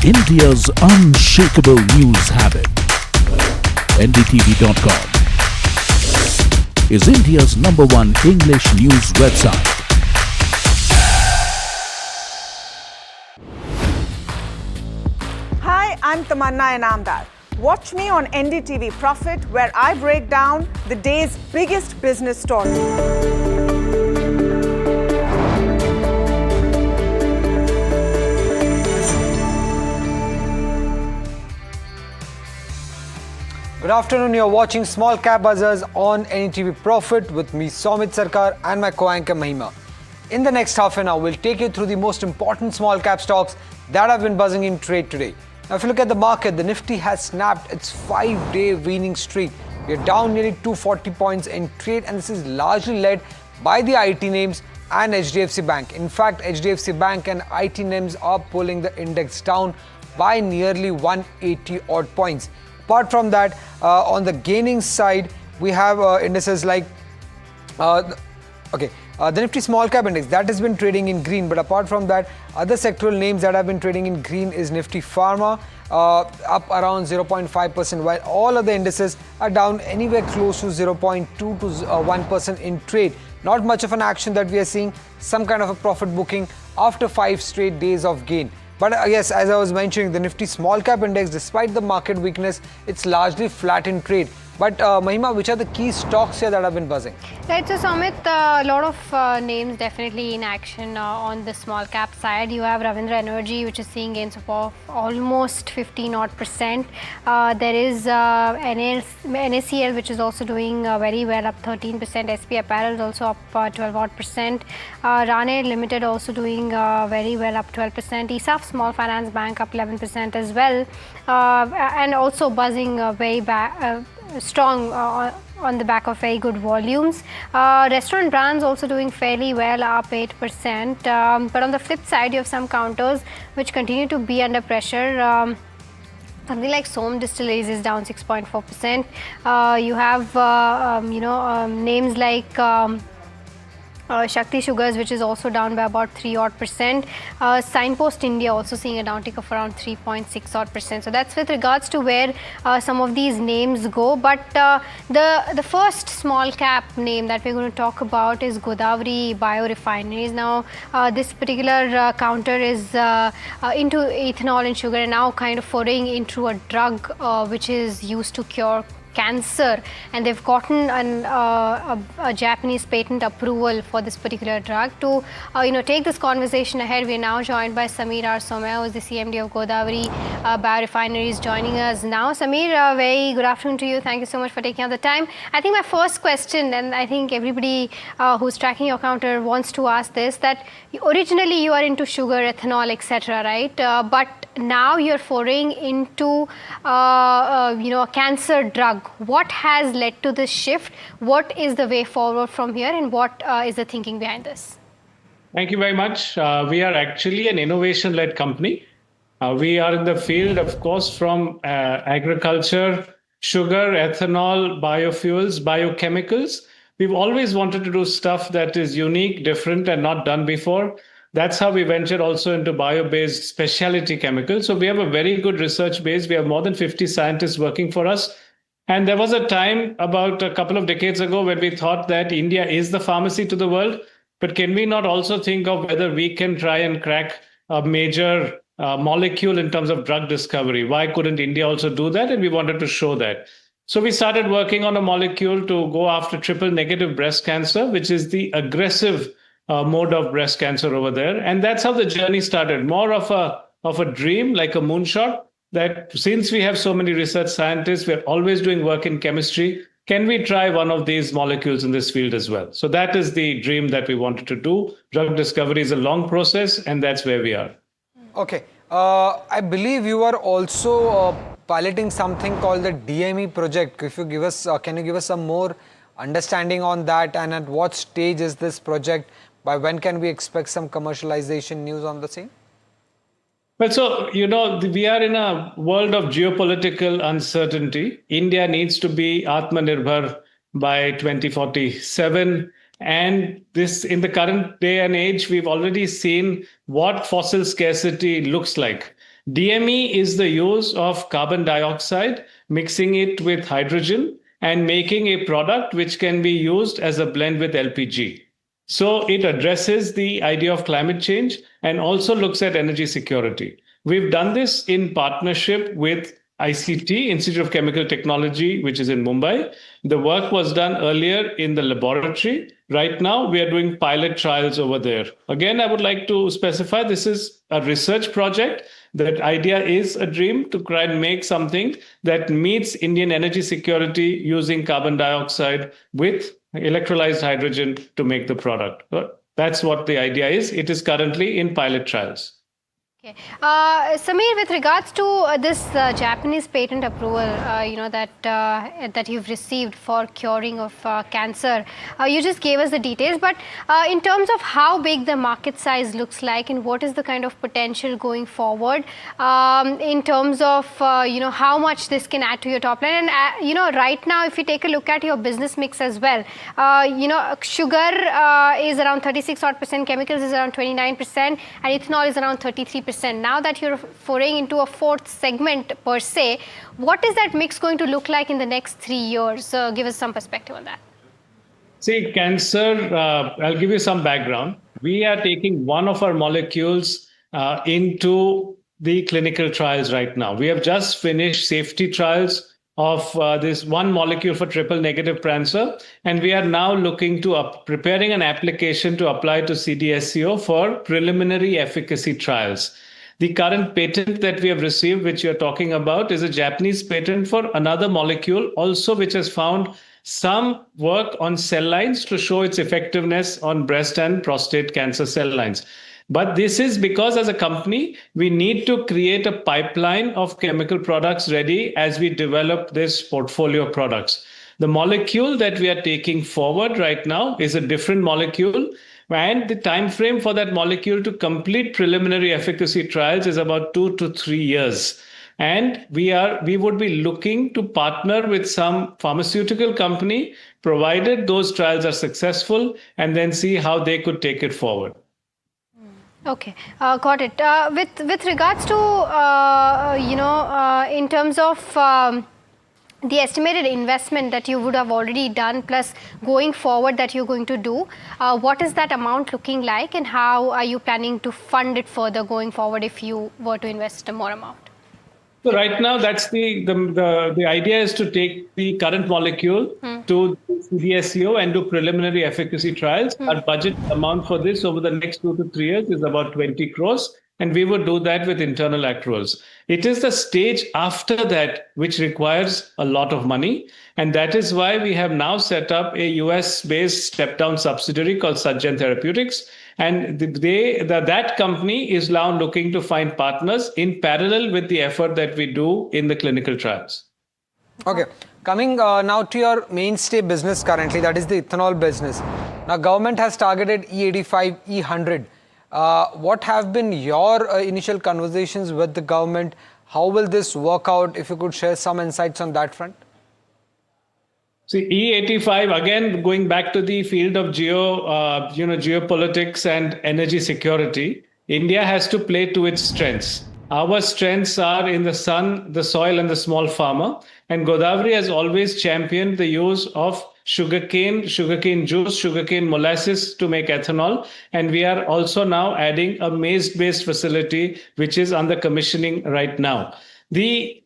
[SPEAKER 2] India's unshakable news habit. NDTV.com is India's #1 English news website.
[SPEAKER 10] Hi, I'm Tamanna Inamdar. Watch me on NDTV Profit, where I break down the day's biggest business story.
[SPEAKER 12] Good afternoon, you're watching Small Cap Buzzers on NDTV Profit with me, Somit Sarkar, and my co-anchor Mahima. In the next half an hour, we'll take you through the most important small cap stocks that have been buzzing in trade today. Now, if you look at the market, the Nifty has snapped its 5-day winning streak. We're down nearly 240 points in trade, and this is largely led by the IT names and HDFC Bank. In fact, HDFC Bank and IT names are pulling the index down by nearly 180 odd points. Apart from that, on the gaining side, we have indices like Okay, the Nifty Small Cap Index, that has been trading in green, but apart from that, other sectoral names that have been trading in green is Nifty Pharma, up around 0.5%, while all other indices are down anywhere close to 0.2 to 1% in trade. Not much of an action that we are seeing, some kind of a profit booking after 5 straight days of gain. But yes, as I was mentioning, the Nifty Small Cap Index, despite the market weakness, it's largely flat in trade. But Mahima, which are the key stocks here that have been buzzing?
[SPEAKER 3] Right, so Samit, a lot of names definitely in action on the small cap side. You have Ravindra Energy, which is seeing gains of almost 15%. There is NACL, which is also doing very well, up 13%. SP Apparel is also up 12%. Rane Limited also doing very well, up 12%. ESAF Small Finance Bank up 11% as well. And also buzzing very strong on the back of very good volumes. Restaurant brands also doing fairly well, up 8%. But on the flip side, you have some counters which continue to be under pressure. Something like Som Distilleries is down 6.4%. You have names like Shakti Sugars, which is also down by about 3% odd. Signpost India also seeing a downtick of around 3.6% odd. So that's with regards to where some of these names go. But the first small cap name that we're going to talk about is Godavari Biorefineries. Now, this particular counter is into ethanol and sugar, and now kind of foraying into a drug which is used to cure cancer, and they've gotten a Japanese patent approval for this particular drug. To take this conversation ahead, we are now joined by Samir R. Somaiya, who is the CMD of Godavari Biorefineries, joining us now. Samir, very good afternoon to you. Thank you so much for taking out the time. I think my first question, and I think everybody who's tracking your counter wants to ask this, that originally you are into sugar, ethanol, etc., right? But now you're foraying into a cancer drug. What has led to this shift? What is the way forward from here, and what is the thinking behind this?
[SPEAKER 20] Thank you very much. We are actually an innovation-led company. We are in the field, of course, from agriculture, sugar, ethanol, biofuels, biochemicals. We've always wanted to do stuff that is unique, different, and not done before. That's how we ventured also into bio-based specialty chemicals. So we have a very good research base. We have more than 50 scientists working for us. And there was a time about a couple of decades ago when we thought that India is the pharmacy to the world. But can we not also think of whether we can try and crack a major molecule in terms of drug discovery? Why couldn't India also do that? And we wanted to show that. So we started working on a molecule to go after triple-negative breast cancer, which is the aggressive mode of breast cancer over there. And that's how the journey started. More of a dream, like a moonshot, that since we have so many research scientists, we're always doing work in chemistry. Can we try one of these molecules in this field as well? So that is the dream that we wanted to do. Drug discovery is a long process, and that's where we are.
[SPEAKER 12] Okay. I believe you are also piloting something called the DME project. If you give us, can you give us some more understanding on that, and at what stage is this project? By when can we expect some commercialization news on the same?
[SPEAKER 20] Well, so, we are in a world of geopolitical uncertainty. India needs to be Atmanirbhar by 2047. And this, in the current day and age, we've already seen what fossil scarcity looks like. DME is the use of carbon dioxide, mixing it with hydrogen and making a product which can be used as a blend with LPG. So it addresses the idea of climate change and also looks at energy security. We've done this in partnership with ICT, Institute of Chemical Technology, which is in Mumbai. The work was done earlier in the laboratory. Right now, we are doing pilot trials over there. Again, I would like to specify this is a research project. That idea is a dream to try and make something that meets Indian energy security using carbon dioxide with electrolyzed hydrogen to make the product. That's what the idea is. It is currently in pilot trials.
[SPEAKER 3] Okay. Samir, with regards to this Japanese patent approval, that you've received for curing of cancer, you just gave us the details. But in terms of how big the market size looks like and what is the kind of potential going forward, in terms of how much this can add to your top line, and right now, if you take a look at your business mix as well, sugar is around 36% chemicals is around 29%, and ethanol is around 33%. Now that you're foraying into a fourth segment per se, what is that mix going to look like in the next 3 years? Give us some perspective on that.
[SPEAKER 4] See, cancer, I'll give you some background. We are taking one of our molecules into the clinical trials right now. We have just finished safety trials of this one molecule for triple negative cancer, and we are now looking to preparing an application to apply to CDSCO for preliminary efficacy trials. The current patent that we have received, which you're talking about, is a Japanese patent for another molecule also, which has found some work on cell lines to show its effectiveness on breast and prostate cancer cell lines. But this is because as a company, we need to create a pipeline of chemical products ready as we develop this portfolio of products. The molecule that we are taking forward right now is a different molecule, and the time frame for that molecule to complete preliminary efficacy trials is about 2 to 3 years. And we would be looking to partner with some pharmaceutical company, provided those trials are successful, and then see how they could take it forward.
[SPEAKER 3] Okay, got it. With regards to in terms of the estimated investment that you would have already done, plus going forward that you're going to do, what is that amount looking like, and how are you planning to fund it further going forward if you were to invest more amount?
[SPEAKER 4] So right now, that's the idea is to take the current molecule to CDSCO and do preliminary efficacy trials. Our budget amount for this over the next 2 to 3 years is about 20 crores. And we would do that with internal accruals. It is the stage after that which requires a lot of money. And that is why we have now set up a US-based step-down subsidiary called Sajjan Therapeutics. And that company is now looking to find partners in parallel with the effort that we do in the clinical trials.
[SPEAKER 7] Okay. Coming now to your mainstay business currently, that is the ethanol business. Now, government has targeted E85, E100. What have been your initial conversations with the government? How will this work out? If you could share some insights on that front.
[SPEAKER 4] See, E85, again, going back to the field of geopolitics and energy security, India has to play to its strengths. Our strengths are in the sun, the soil, and the small farmer. And Godavari has always championed the use of sugarcane juice, sugarcane molasses to make ethanol. And we are also now adding a maize-based facility, which is under commissioning right now. We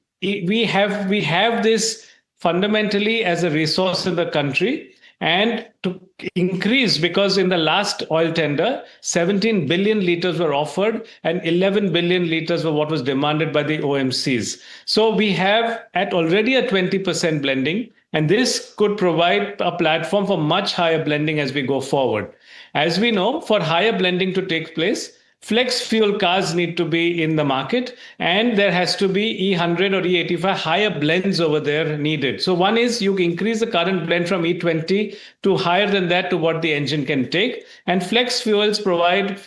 [SPEAKER 4] have this fundamentally as a resource in the country, and to increase, because in the last oil tender, 17 billion liters were offered and 11 billion liters were what was demanded by the OMCs. So we have already a 20% blending, and this could provide a platform for much higher blending as we go forward. As we know, for higher blending to take place, flex fuel cars need to be in the market, and there has to be E100 or E85 higher blends over there needed. So one is you increase the current blend from E20 to higher than that to what the engine can take. And flex fuels provide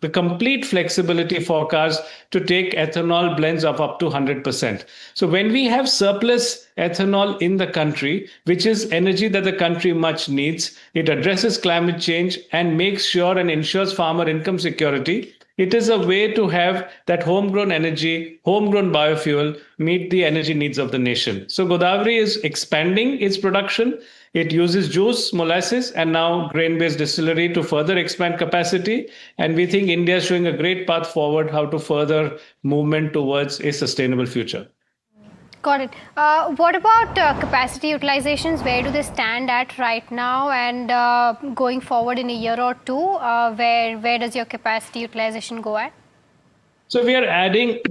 [SPEAKER 4] the complete flexibility for cars to take ethanol blends of up to 100%. So when we have surplus ethanol in the country, which is energy that the country much needs, it addresses climate change and makes sure and ensures farmer income security. It is a way to have that homegrown energy, homegrown biofuel meet the energy needs of the nation. So Godavari is expanding its production. It uses juice, molasses, and now grain-based distillery to further expand capacity. And we think India is showing a great path forward how to further movement towards a sustainable future.
[SPEAKER 3] Got it. What about capacity utilizations? Where do they stand at right now, and going forward in a year or two, where does your capacity utilization go at?
[SPEAKER 4] So we are adding,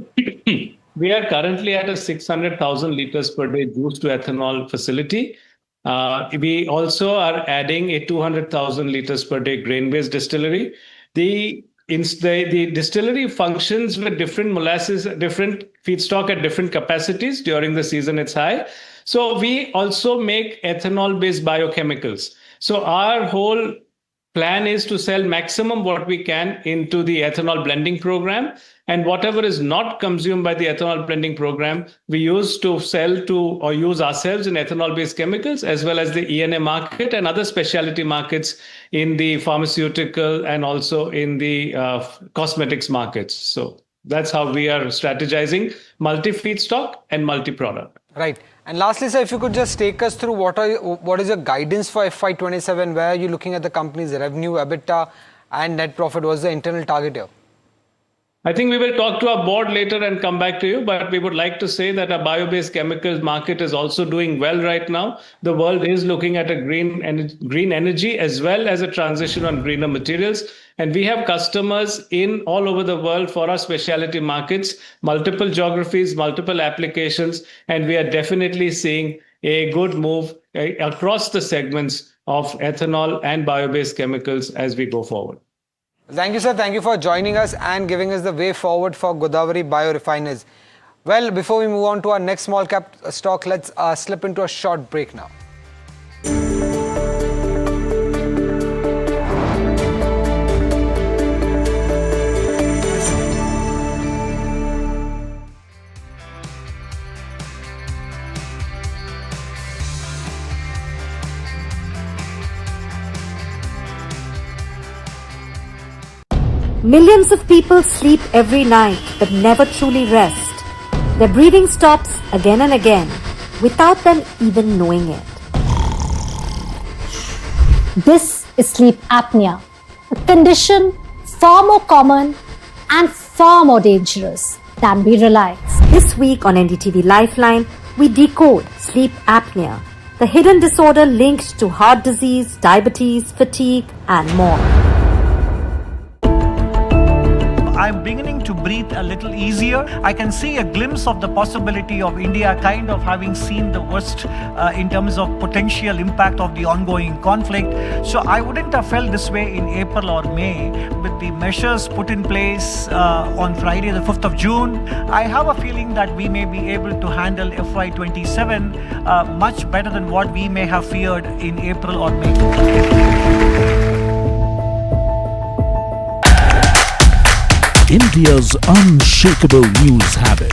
[SPEAKER 4] we are currently at a 600,000 liters per day juice to ethanol facility. We also are adding a 200,000 liters per day grain-based distillery. The the distillery functions with different molasses, different feedstock at different capacities. During the season, it's high. So we also make ethanol-based biochemicals. So our whole plan is to sell maximum what we can into the ethanol blending program, and whatever is not consumed by the ethanol blending program, we use to sell to or use ourselves in ethanol-based chemicals, as well as the ENA market and other specialty markets in the pharmaceutical and also in the cosmetics markets. So that's how we are strategizing multi-feedstock and multi-product.
[SPEAKER 7] Right. And lastly, sir, if you could just take us through what is your guidance for FY27? Where are you looking at the company's revenue, EBITDA, and net profit? What's the internal target here?
[SPEAKER 4] I think we will talk to our board later and come back to you, but we would like to say that our bio-based chemicals market is also doing well right now. The world is looking at a green energy as well as a transition on greener materials. And we have customers in all over the world for our specialty markets, multiple geographies, multiple applications, and we are definitely seeing a good move across the segments of ethanol and bio-based chemicals as we go forward.
[SPEAKER 7] Thank you, sir. Thank you for joining us and giving us the way forward for Godavari Biorefiners. Well, before we move on to our next small cap stock, let's slip into a short break now.
[SPEAKER 14] Millions of people sleep every night but never truly rest. Their breathing stops again and again without them even knowing it.
[SPEAKER 21] This is sleep apnea, a condition far more common and far more dangerous than we realize.
[SPEAKER 14] This week on NDTV Lifeline, we decode sleep apnea, the hidden disorder linked to heart disease, diabetes, fatigue, and more.
[SPEAKER 9] I'm beginning to breathe a little easier. I can see a glimpse of the possibility of India kind of having seen the worst in terms of potential impact of the ongoing conflict. So I wouldn't have felt this way in April or May. With the measures put in place on Friday, the 5th of June, I have a feeling that we may be able to handle FY27 much better than what we may have feared in April or May.
[SPEAKER 2] India's unshakable news habit.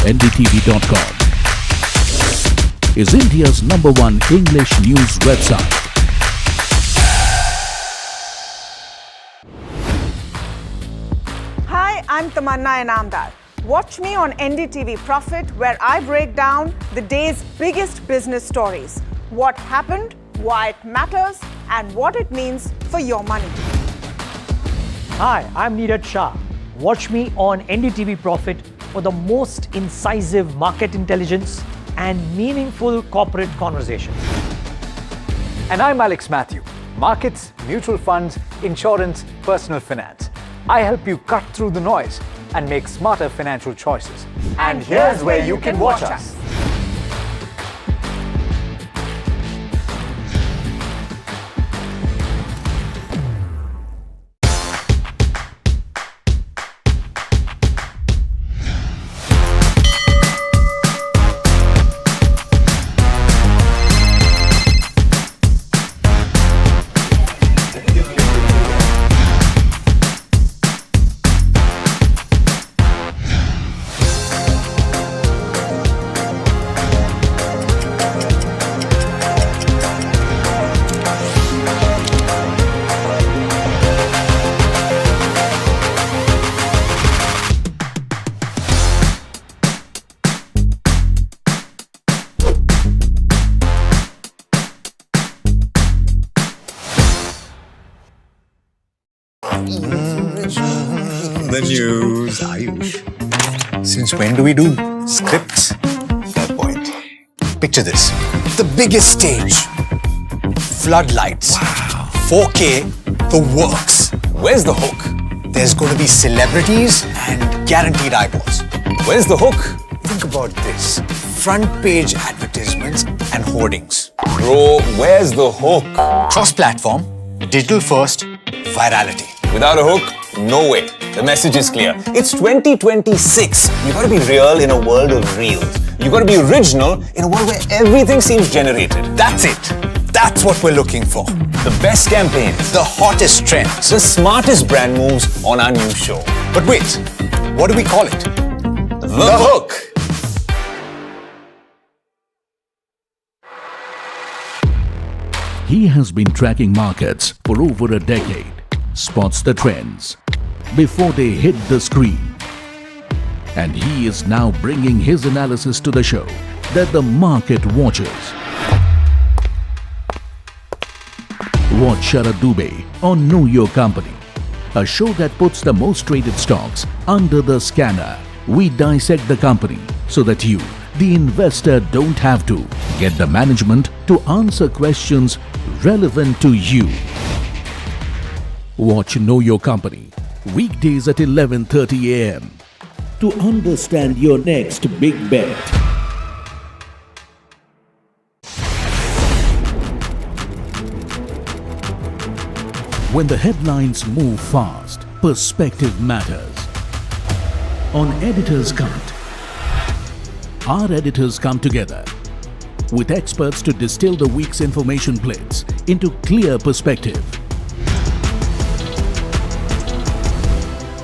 [SPEAKER 2] NDTV.com is India's #1 English news website.
[SPEAKER 10] Hi, I'm Tamanna Inamdar. Watch me on NDTV Profit, where I break down the day's biggest business stories. What happened, why it matters, and what it means for your money.
[SPEAKER 11] Hi, I'm Neeraj Shah. Watch me on NDTV Profit for the most incisive market intelligence and meaningful corporate conversations.
[SPEAKER 12] And I'm Alex Matthew. Markets, mutual funds, insurance, personal finance. I help you cut through the noise and make smarter financial choices.
[SPEAKER 11] And here's where you can watch us.
[SPEAKER 1] The news, Ayush. Since when do we do scripts? Fair point. Picture this. The biggest stage. Floodlights. Wow. 4K, the works. Where's the hook? There's going to be celebrities and guaranteed eyeballs. Where's the hook? Think about this. Front page advertisements and hoardings.
[SPEAKER 22] Bro, where's the hook?
[SPEAKER 1] Cross-platform, digital first, virality.
[SPEAKER 22] Without a hook, no way. The message is clear. It's 2026. You gotta be real in a world of reels. You gotta be original in a world where everything seems generated.
[SPEAKER 1] That's it. That's what we're looking for.
[SPEAKER 22] The best campaigns,
[SPEAKER 1] The hottest trends.
[SPEAKER 22] the smartest brand moves on our new show.
[SPEAKER 1] But wait, what do we call it?
[SPEAKER 22] The Hook.
[SPEAKER 2] He has been tracking markets for over a decade, spots the trends before they hit the screen. And he is now bringing his analysis to the show that the market watches. Watch Sharad Dubey on Know Your Company, a show that puts the most traded stocks under the scanner. We dissect the company so that you, the investor, don't have to. Get the management to answer questions relevant to you. Watch Know Your Company weekdays at 11:30 a.m. to understand your next big bet. When the headlines move fast, perspective matters. On Editor's Cut, our editors come together with experts to distill the week's information plates into clear perspective.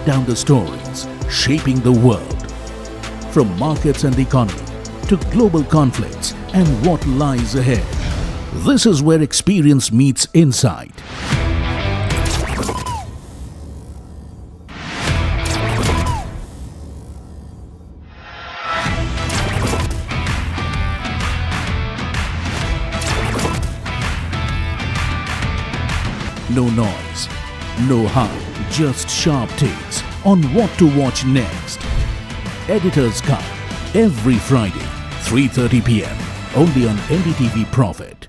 [SPEAKER 2] Down the stories shaping the world, from markets and the economy to global conflicts and what lies ahead. This is where experience meets insight. No noise, no hype, just sharp takes on what to watch next. Editor's Cut, every Friday, 3:30 p.m. only on NDTV Profit.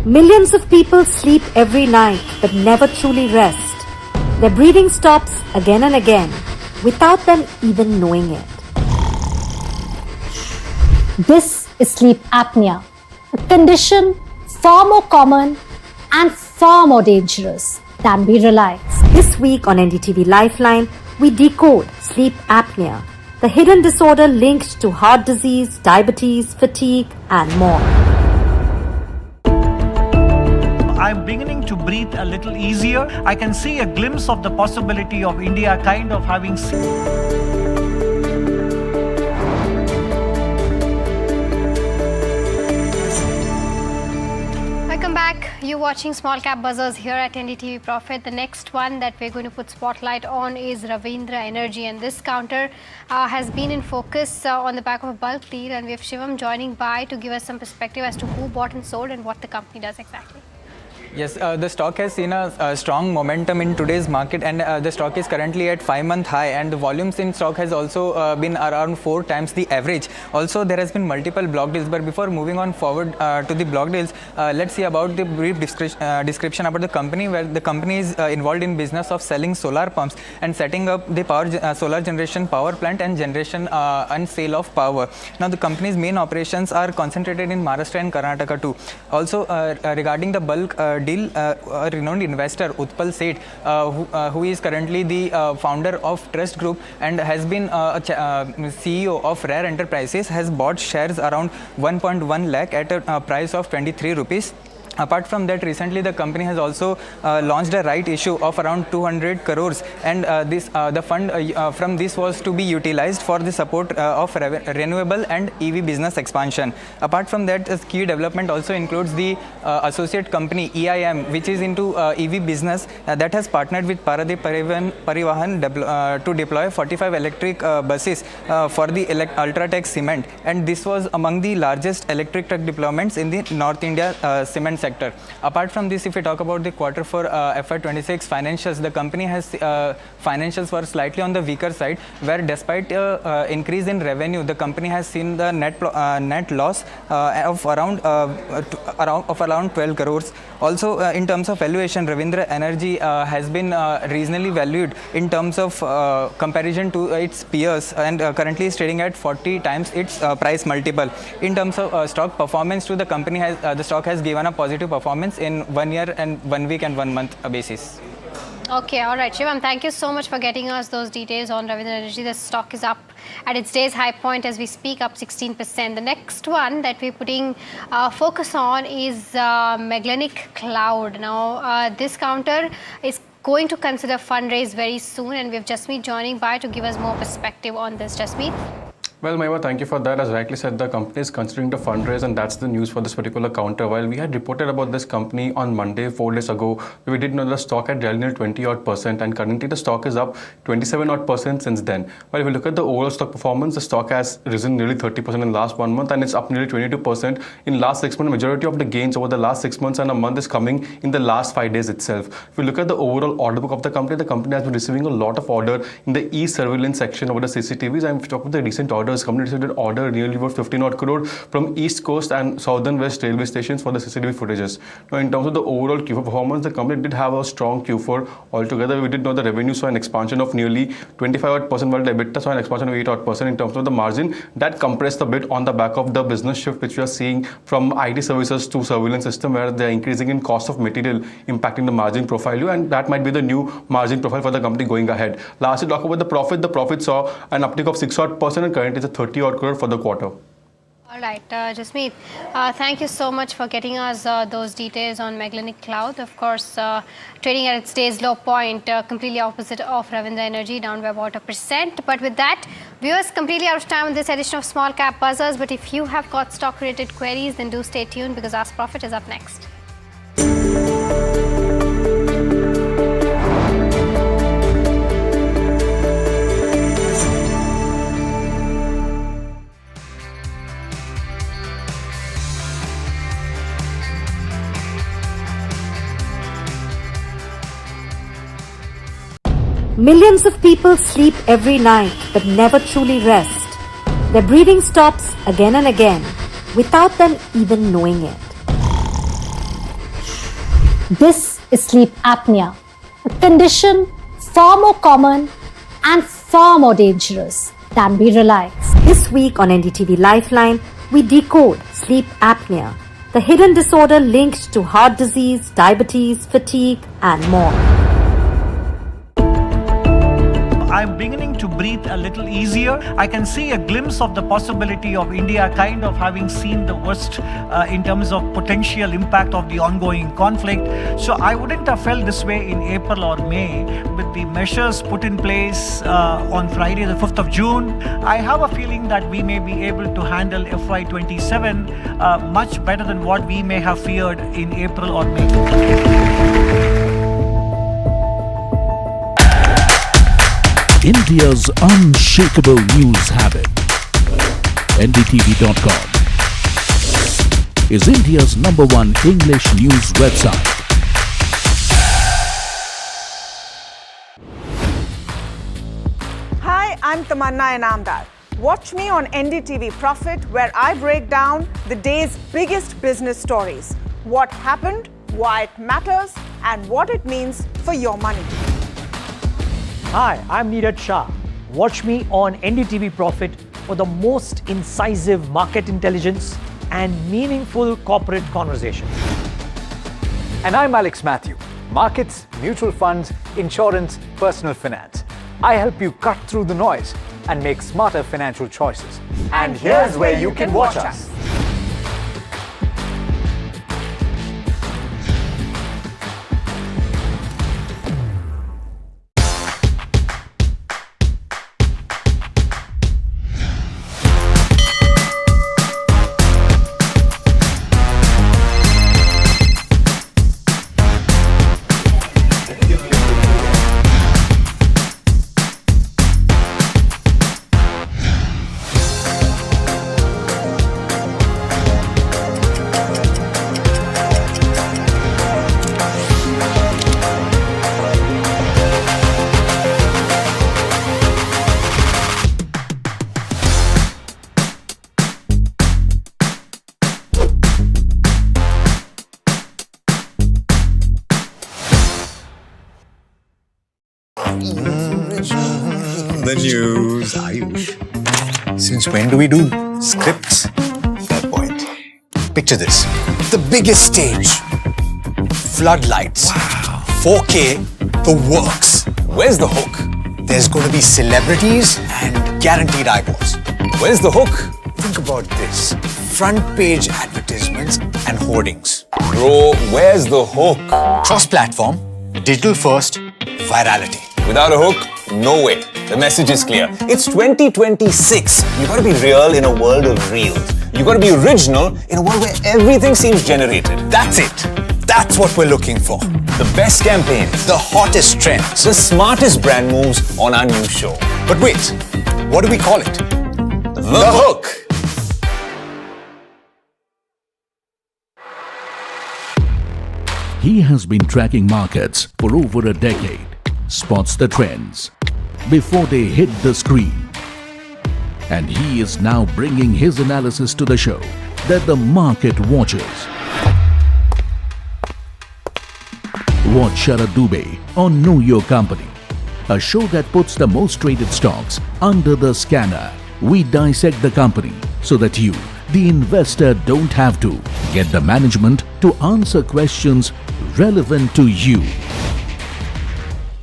[SPEAKER 14] Millions of people sleep every night but never truly rest. Their breathing stops again and again without them even knowing it.
[SPEAKER 21] This is sleep apnea, a condition far more common and far more dangerous than we realize.
[SPEAKER 14] This week on NDTV Lifeline, we decode sleep apnea, the hidden disorder linked to heart disease, diabetes, fatigue, and more.
[SPEAKER 9] I'm beginning to breathe a little easier. I can see a glimpse of the possibility of India kind of having
[SPEAKER 3] Welcome back. You're watching Small Cap Buzzers here at NDTV Profit. The next one that we're going to put spotlight on is Ravindra Energy, and this counter has been in focus on the back of a bulk deal, and we have Shivam joining by to give us some perspective as to who bought and sold and what the company does exactly.
[SPEAKER 8] Yes, the stock has seen a strong momentum in today's market, and the stock is currently at 5-month high, and the volumes in stock has also been around 4 times the average. Also, there has been multiple block deals, but before moving on forward to the block deals, let's see about the brief description about the company, where the company is involved in business of selling solar pumps and setting up the solar generation power plant and generation and sale of power. Now, the company's main operations are concentrated in Maharashtra and Karnataka too. Also, regarding the bulk deal, a renowned investor, Utpal Seth, who is currently the founder of Trust Group and has been CEO of Rare Enterprises, has bought shares around 1.1 lakh at a price of 23 rupees. Apart from that, recently the company has also launched a right issue of around 200 crores, and the fund from this was to be utilized for the support of renewable and EV business expansion. Apart from that, a key development also includes the associate company EIM, which is into EV business, that has partnered with Paradeep Parivahan to deploy 45 electric buses for the Ultratech cement, and this was among the largest electric truck deployments in the North India cement sector. Apart from this, if we talk about the Q4 FY26 financials, the company has financials were slightly on the weaker side, where despite increase in revenue, the company has seen the net loss of around 12 crores. Also, in terms of valuation, Ravindra Energy has been reasonably valued in terms of comparison to its peers, and currently is trading at 40 times its price multiple. In terms of stock performance, to the company has the stock has given a positive performance in 1 year and 1 week and 1 month basis.
[SPEAKER 3] Okay, all right, Shivam, thank you so much for getting us those details on Ravindra Energy. The stock is up at its day's high point as we speak, up 16%. The next one that we're putting focus on is Magellanic Cloud. Now, this counter is going to consider fundraise very soon, and we have Jasmeet joining by to give us more perspective on this. Jasmeet?
[SPEAKER 13] Well, Maiva, thank you for that. As rightly said, the company is considering to fundraise, and that's the news for this particular counter. While we had reported about this company on Monday, 4 days ago, we did know the stock had rallied nearly 20% and currently the stock is up 27% since then. While if you look at the overall stock performance, the stock has risen nearly 30% in the last 1 month, and it's up nearly 22% in last 6 months. Majority of the gains over the last 6 months and a month is coming in the last 5 days itself. If you look at the overall order book of the company has been receiving a lot of order in the e-surveillance section over the CCTVs. I'm talking about the recent orders. Company received an order nearly about 15 crore from East Coast and Southern West railway stations for the CCTV footages. Now, in terms of the overall Q4 performance, the company did have a strong Q4 altogether. We did know the revenue saw an expansion of nearly 25%, while the EBITDA saw an expansion of 8% in terms of the margin. That compressed a bit on the back of the business shift which we are seeing from IT services to surveillance system, where they are increasing in cost of material, impacting the margin profile, and that might be the new margin profile for the company going ahead. Lastly, talk about the profit. The profit saw an uptick of 6% and currently is a 30 crore for the quarter.
[SPEAKER 3] All right, Jasmeet, thank you so much for getting us those details on Magellanic Cloud. Of course, trading at its day's low point, completely opposite of Ravindra Energy, down by about 1%. But with that, viewers, completely out of time on this edition of Small Cap Buzzers. But if you have got stock-related queries, then do stay tuned because Ask Profit is up next.
[SPEAKER 14] Millions of people sleep every night but never truly rest. Their breathing stops again and again without them even knowing it.
[SPEAKER 21] This is sleep apnea, a condition far more common and far more dangerous than we realize.
[SPEAKER 14] This week on NDTV Lifeline, we decode sleep apnea, the hidden disorder linked to heart disease, diabetes, fatigue, and more.
[SPEAKER 9] I'm beginning to breathe a little easier. I can see a glimpse of the possibility of India kind of having seen the worst in terms of potential impact of the ongoing conflict. So I wouldn't have felt this way in April or May with the measures put in place on Friday, the 5th of June. I have a feeling that we may be able to handle FY27 much better than what we may have feared in April or May.
[SPEAKER 2] India's unshakable news habit. NDTV.com is India's #1 English news website.
[SPEAKER 10] Hi, I'm Tamanna Inamdar. Watch me on NDTV Profit, where I break down the day's biggest business stories. What happened, why it matters, and what it means for your money.
[SPEAKER 11] Hi, I'm Neeraj Shah. Watch me on NDTV Profit for the most incisive market intelligence and meaningful corporate conversation.
[SPEAKER 12] And I'm Alex Matthew. Markets, mutual funds, insurance, personal finance. I help you cut through the noise and make smarter financial choices. And here's where you can watch us.
[SPEAKER 1] The news, Ayush. Since when do we do scripts? Fair point. Picture this. The biggest stage. Floodlights. 4K, the works.
[SPEAKER 22] Where's the hook?
[SPEAKER 1] There's going to be celebrities and guaranteed eyeballs.
[SPEAKER 22] Where's the hook?
[SPEAKER 1] Think about this. Front page advertisements and hoardings.
[SPEAKER 22] Bro, where's the hook?
[SPEAKER 1] Cross-platform, digital first, virality.
[SPEAKER 22] Without a hook, no way. The message is clear. It's 2026. You gotta be real in a world of reels. You gotta be original in a world where everything seems generated.
[SPEAKER 1] That's it. That's what we're looking for.
[SPEAKER 22] The best campaigns,
[SPEAKER 1] the hottest trends,
[SPEAKER 22] the smartest brand moves on our new show.
[SPEAKER 1] But wait, what do we call it?
[SPEAKER 22] The hook.
[SPEAKER 2] He has been tracking markets for over a decade, spots the trends before they hit the screen. And he is now bringing his analysis to the show that the market watches. Watch Sharad Dubey on Know Your Company, a show that puts the most traded stocks under the scanner. We dissect the company so that you, the investor, don't have to get the management to answer questions relevant to you.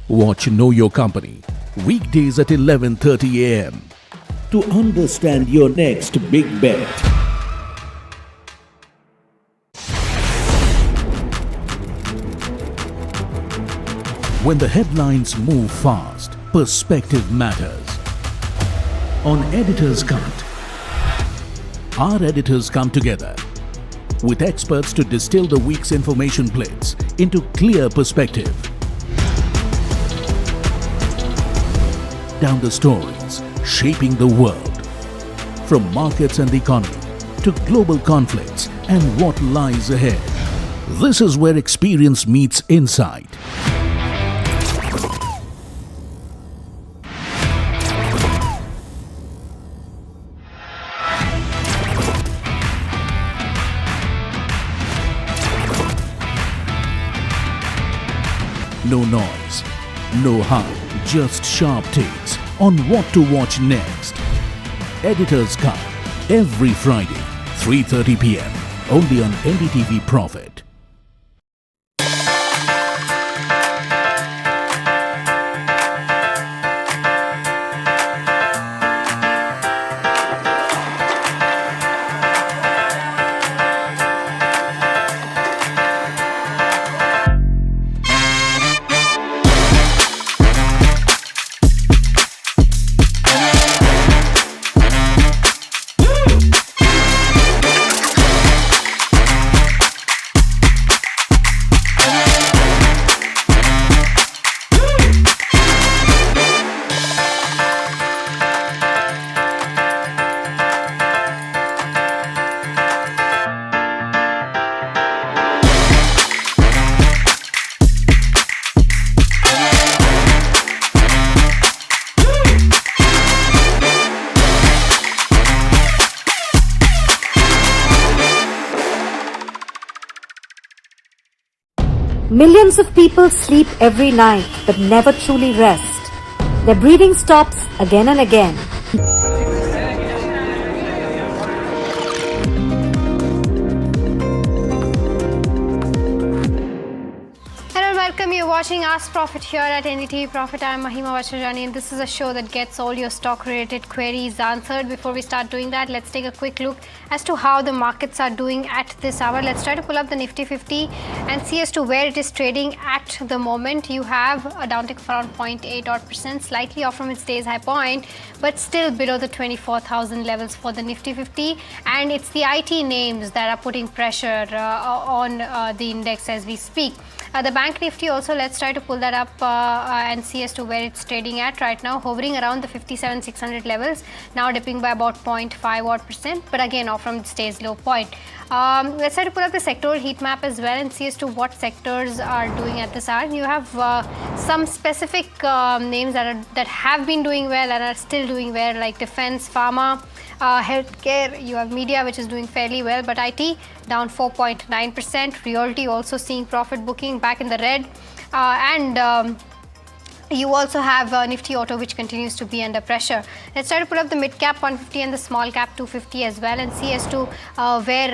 [SPEAKER 2] Watch Know Your Company weekdays at 11:30 a.m. to understand your next big bet. When the headlines move fast, perspective matters. On Editor's Cut, our editors come together with experts to distill the week's information plates into clear perspective. Down the stories shaping the world, from markets and the economy to global conflicts and what lies ahead. This is where experience meets insight. No noise, no hype, just sharp takes on what to watch next. Editor's Cut, every Friday, 3:30 p.m. only on NDTV Profit.
[SPEAKER 14] Millions of people sleep every night but never truly rest. Their breathing stops again and again.
[SPEAKER 3] Welcome, you're watching Ask Profit here at NDTV Profit. I'm Mahima Vachharjani and this is a show that gets all your stock related queries answered. Before we start doing that, let's take a quick look as to how the markets are doing at this hour. Let's try to pull up the Nifty 50 and see as to where it is trading at the moment. You have a downtick of around 0.8%, slightly off from its day's high point, but still below the 24,000 levels for the Nifty 50. And it's the IT names that are putting pressure on the index as we speak. The Bank Nifty also, let's try to pull that up and see as to where it's trading at right now, hovering around the 57,600 levels, now dipping by about 0.5%, but again off from today's low point. Let's try to pull up the sectoral heat map as well and see as to what sectors are doing at this hour. You have some specific names that have been doing well and are still doing well, like defense, pharma, healthcare. You have media, which is doing fairly well, but IT down 4.9%. Realty also seeing profit booking back in the red, and You also have Nifty Auto, which continues to be under pressure. Let's try to pull up the mid cap 150 and the small cap 250 as well, and see as to where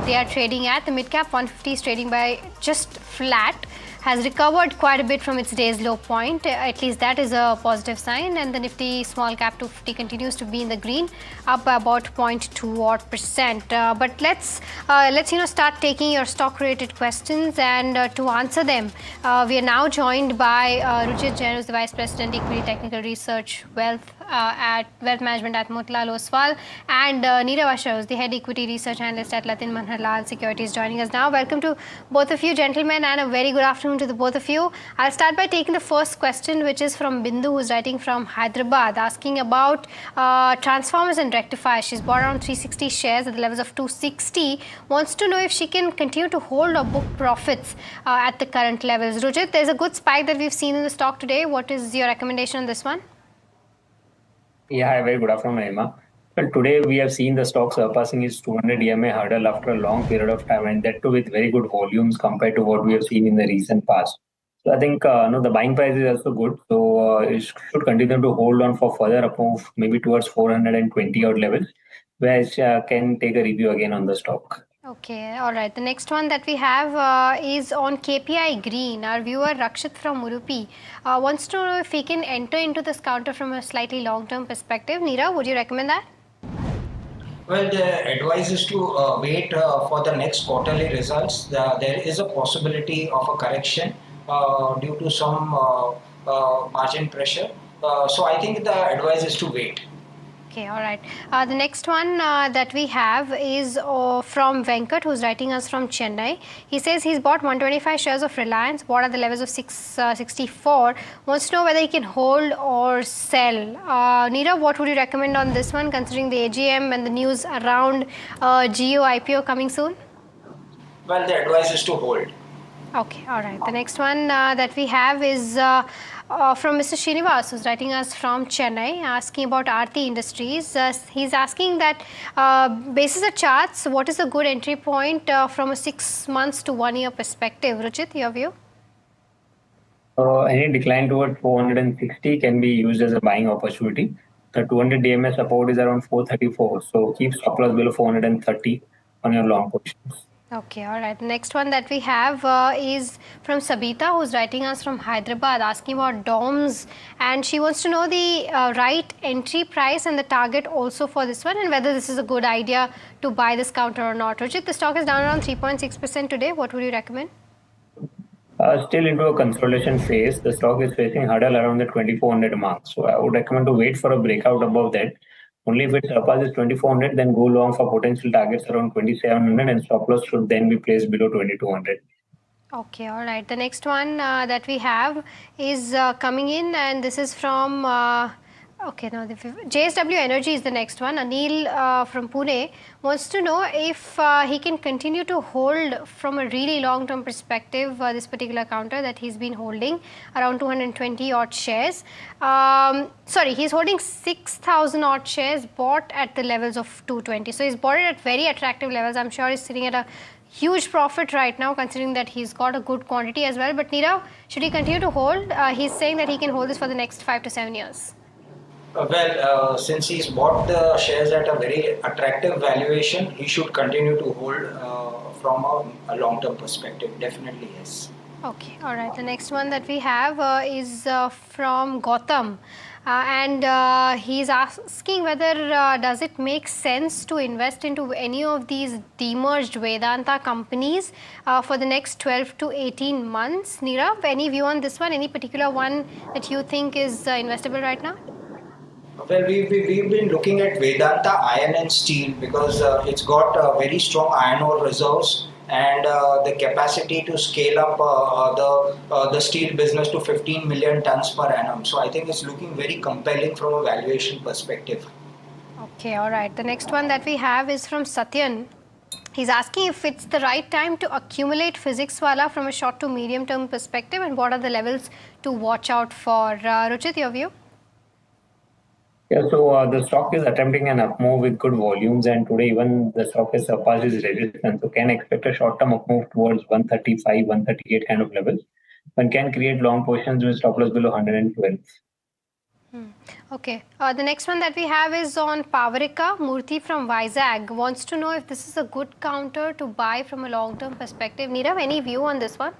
[SPEAKER 3] they are trading at. The mid cap 150 is trading by just flat, has recovered quite a bit from its day's low point. At least that is a positive sign. And the Nifty small cap 250 continues to be in the green, up by about 0.2%. But let's start taking your stock related questions, and to answer them, we are now joined by Ruchit Jain, who's the Vice President Equity Technical Research Wealth Management at Motilal Oswal, and Neerav Asher, who's the Head Equity Research Analyst at Latin Manharlal Securities, joining us now. Welcome to both of you, gentlemen, and a very good afternoon to the both of you. I'll start by taking the first question, which is from Bindu, who's writing from Hyderabad, asking about transformers and rectifiers. She's bought around 360 shares at the levels of 260. Wants to know if she can continue to hold or book profits at the current levels. Rujit, there's a good spike that we've seen in the stock today. What is your recommendation on this one?
[SPEAKER 15] Yeah, hi, very good afternoon, Emma. Well, today we have seen the stock surpassing its 200 EMA hurdle after a long period of time, and that too with very good volumes compared to what we have seen in the recent past. So I think the buying price is also good. So it should continue to hold on for further up move, maybe towards 420 odd levels, where it can take a review again on the stock.
[SPEAKER 3] Okay, all right. The next one that we have is on KPI Green. Our viewer Rakshit from Udupi wants to know if he can enter into this counter from a slightly long-term perspective. Neera, would you recommend that?
[SPEAKER 18] Well, the advice is to wait for the next quarterly results. There is a possibility of a correction due to some margin pressure. So I think the advice is to wait.
[SPEAKER 3] Okay, all right. The next one that we have is from Venkat, who's writing us from Chennai. He says he's bought 125 shares of Reliance, bought at the levels of 664. Wants to know whether he can hold or sell. Neera, what would you recommend on this one, considering the AGM and the news around Jio IPO coming soon?
[SPEAKER 18] Well, the advice is to hold.
[SPEAKER 3] Okay, all right. The next one that we have is from Mr. Srinivas, who's writing us from Chennai, asking about Aarti Industries. He's asking that, basis the charts, what is a good entry point from a 6 months to 1 year perspective? Ruchit, your view?
[SPEAKER 15] Any decline towards 460 can be used as a buying opportunity. The 200 DMA support is around 434, so keep stop loss below 430 on your long positions.
[SPEAKER 3] Okay, all right. The next one that we have is from Sabita, who's writing us from Hyderabad, asking about DOMS, and she wants to know the right entry price and the target also for this one, and whether this is a good idea to buy this counter or not. Rajit, the stock is down around 3.6% today. What would you recommend?
[SPEAKER 15] Still into a consolidation phase. The stock is facing hurdle around the 2400 mark. So I would recommend to wait for a breakout above that. Only if it surpasses 2400, then go long for potential targets around 2700, and stop loss should then be placed below 2200.
[SPEAKER 3] Okay, all right. The next one that we have is coming in, and this is from JSW Energy is the next one. Anil from Pune wants to know if he can continue to hold from a really long-term perspective this particular counter that he's been holding around 220 odd shares. He's holding 6,000 odd shares bought at the levels of 220. So he's bought it at very attractive levels. I'm sure he's sitting at a huge profit right now, considering that he's got a good quantity as well. But Neerav, should he continue to hold? He's saying that he can hold this for the next 5 to 7 years.
[SPEAKER 18] Since he's bought the shares at a very attractive valuation, he should continue to hold from a long-term perspective. Definitely, yes.
[SPEAKER 3] Okay, all right. The next one that we have is from Gautam. He's asking whether does it make sense to invest into any of these demerged Vedanta companies for the next 12 to 18 months. Neerav, any view on this one? Any particular one that you think is investable right now?
[SPEAKER 18] Well, we've been looking at Vedanta Iron and Steel because it's got very strong iron ore reserves and the capacity to scale up the steel business to 15 million tons per annum. So I think it's looking very compelling from a valuation perspective.
[SPEAKER 3] Okay, all right. The next one that we have is from Satyan. He's asking if it's the right time to accumulate PhysicsWallah from a short to medium term perspective, and what are the levels to watch out for. Ruchit, your view?
[SPEAKER 15] Yeah, so the stock is attempting an up move with good volumes, and today even the stock has surpassed its resistance. So can expect a short-term up move towards 135, 138 kind of levels. one can create long positions with stop loss below 112.
[SPEAKER 3] Okay. The next one that we have is on Pavarika. Murthy from Vizag wants to know if this is a good counter to buy from a long-term perspective. Nirav, any view on this one?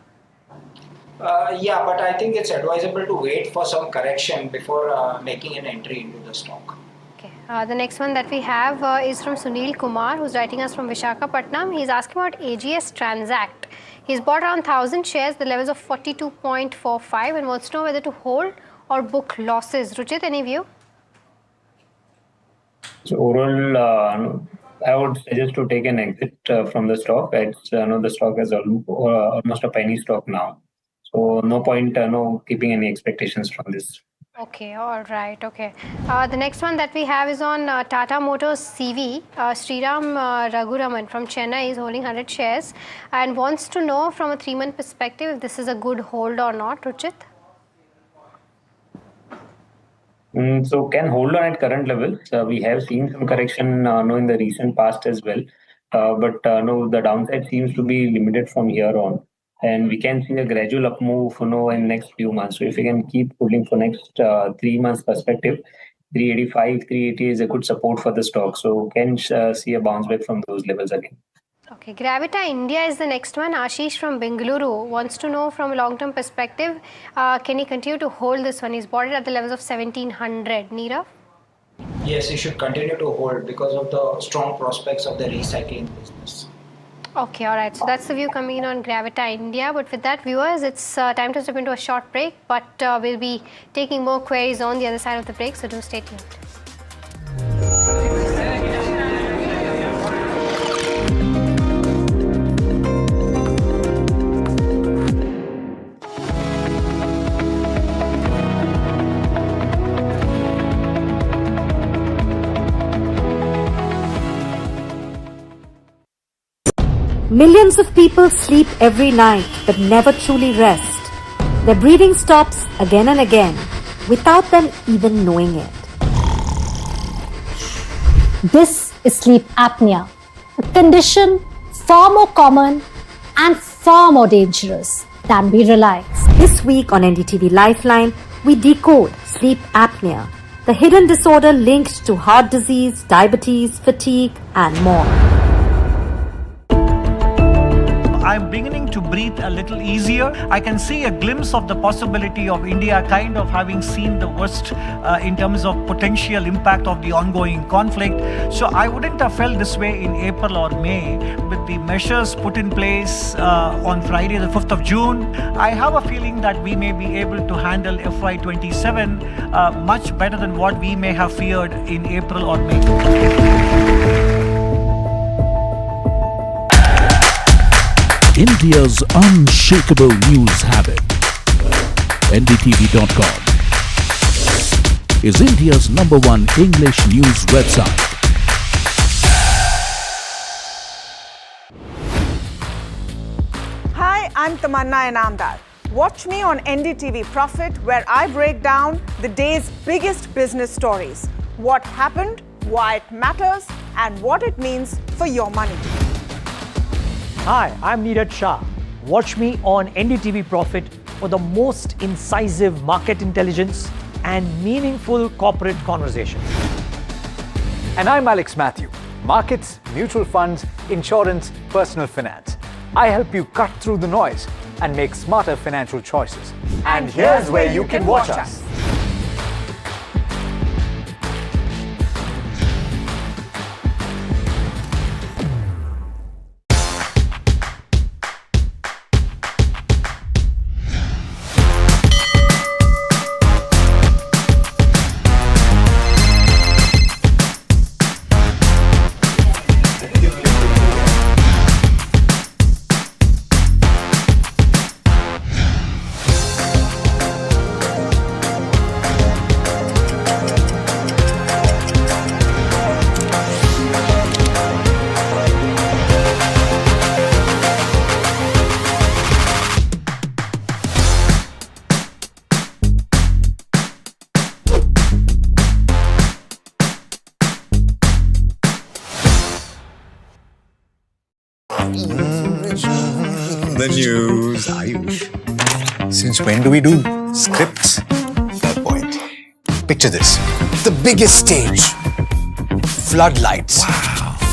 [SPEAKER 18] Yeah, but I think it's advisable to wait for some correction before making an entry into the stock.
[SPEAKER 3] Okay. The next one that we have is from Sunil Kumar, who's writing us from Vishakhapatnam. He's asking about AGS Transact. He's bought around 1,000 shares, the levels of 42.45, and wants to know whether to hold or book losses. Ruchit, any view?
[SPEAKER 15] So overall, I would suggest to take an exit from the stock. It's the stock is almost a penny stock now, so no point keeping any expectations from this.
[SPEAKER 3] Okay, all right, okay. The next one that we have is on Tata Motors CV. Sriram Raghuraman from Chennai is holding 100 shares and wants to know from a 3-month perspective if this is a good hold or not. Ruchit?
[SPEAKER 15] So can hold on at current levels. We have seen some correction in the recent past as well, but the downside seems to be limited from here on, and we can see a gradual up move in next few months. So if we can keep holding for next 3 months perspective, 385, 380 is a good support for the stock. So can see a bounce back from those levels again.
[SPEAKER 3] Okay, Gravita India is the next one. Ashish from Bengaluru wants to know from a long-term perspective, can he continue to hold this one? He's bought it at the levels of 1700. Nirav?
[SPEAKER 18] Yes, he should continue to hold because of the strong prospects of the recycling business.
[SPEAKER 3] Okay, all right. So that's the view coming in on Gravita India. But with that, viewers, it's time to step into a short break. But we'll be taking more queries on the other side of the break, so do stay tuned.
[SPEAKER 14] Millions of people sleep every night but never truly rest. Their breathing stops again and again without them even knowing it.
[SPEAKER 21] This is sleep apnea, a condition far more common and far more dangerous than we realize.
[SPEAKER 14] This week on NDTV Lifeline, we decode sleep apnea, the hidden disorder linked to heart disease, diabetes, fatigue, and more.
[SPEAKER 9] I'm beginning to breathe a little easier. I can see a glimpse of the possibility of India kind of having seen the worst in terms of potential impact of the ongoing conflict. So I wouldn't have felt this way in April or May with the measures put in place on Friday the 5th of June. I have a feeling that we may be able to handle FY27 much better than what we may have feared in April or May.
[SPEAKER 2] India's unshakable news habit. NDTV.com is India's #1 English news website.
[SPEAKER 10] Hi, I'm Tamanna Inamdar. Watch me on NDTV Profit, where I break down the day's biggest business stories. What happened, why it matters, and what it means for your money.
[SPEAKER 11] Hi, I'm Neeraj Shah. Watch me on NDTV Profit for the most incisive market intelligence and meaningful corporate conversations.
[SPEAKER 12] And I'm Alex Matthew. Markets, mutual funds, insurance, personal finance. I help you cut through the noise and make smarter financial choices. And here's where you can watch us.
[SPEAKER 1] The news, Ayush. Since when do we do scripts? Fair point. Picture this. The biggest stage. Floodlights.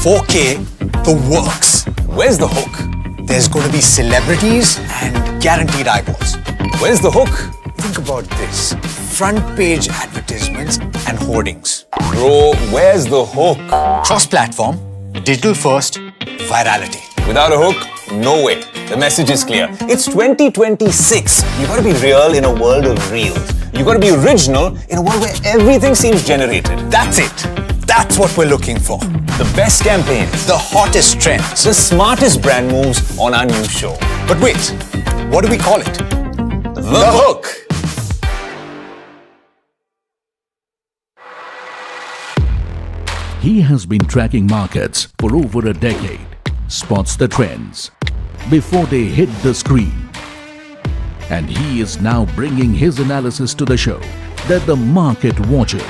[SPEAKER 1] 4K, the works.
[SPEAKER 22] Where's the hook?
[SPEAKER 1] There's going to be celebrities and guaranteed eyeballs.
[SPEAKER 22] Where's the hook?
[SPEAKER 1] Think about this. Front page advertisements and hoardings.
[SPEAKER 22] Bro, where's the hook?
[SPEAKER 1] Cross-platform, digital first, virality.
[SPEAKER 22] Without a hook, no way. The message is clear. It's 2026. You gotta be real in a world of reels. You gotta be original in a world where everything seems generated.
[SPEAKER 1] That's it. That's what we're looking for.
[SPEAKER 22] The best campaigns.
[SPEAKER 1] The hottest trends.
[SPEAKER 22] The smartest brand moves on our new show.
[SPEAKER 1] But wait, what do we call it?
[SPEAKER 22] The hook.
[SPEAKER 2] He has been tracking markets for over a decade, spots the trends before they hit the screen. And he is now bringing his analysis to the show that the market watches.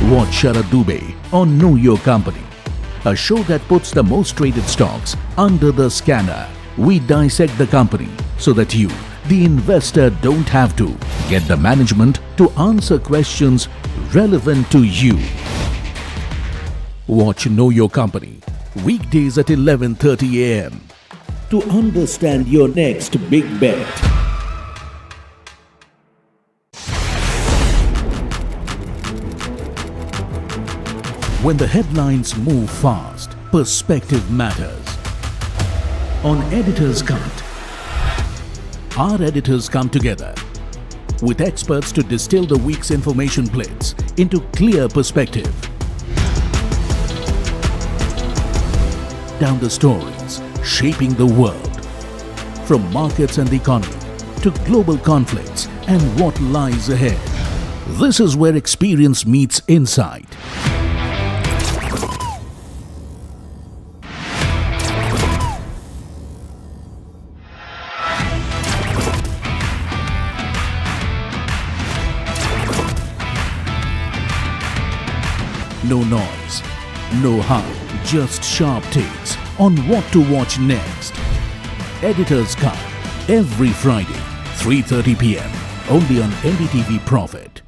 [SPEAKER 2] Watch Sharad Dubey on Know Your Company, a show that puts the most traded stocks under the scanner. We dissect the company so that you, the investor, don't have to get the management to answer questions relevant to you. Watch Know Your Company weekdays at 11:30 a.m. to understand your next big bet. When the headlines move fast, perspective matters. On Editor's Cut, our editors come together with experts to distill the week's information plates into clear perspective. Down the stories shaping the world, from markets and the economy to global conflicts and what lies ahead. This is where experience meets insight. No noise, no hype, just sharp takes on what to watch next. Editor's Cut, every Friday, 3:30 p.m. only on NDTV Profit.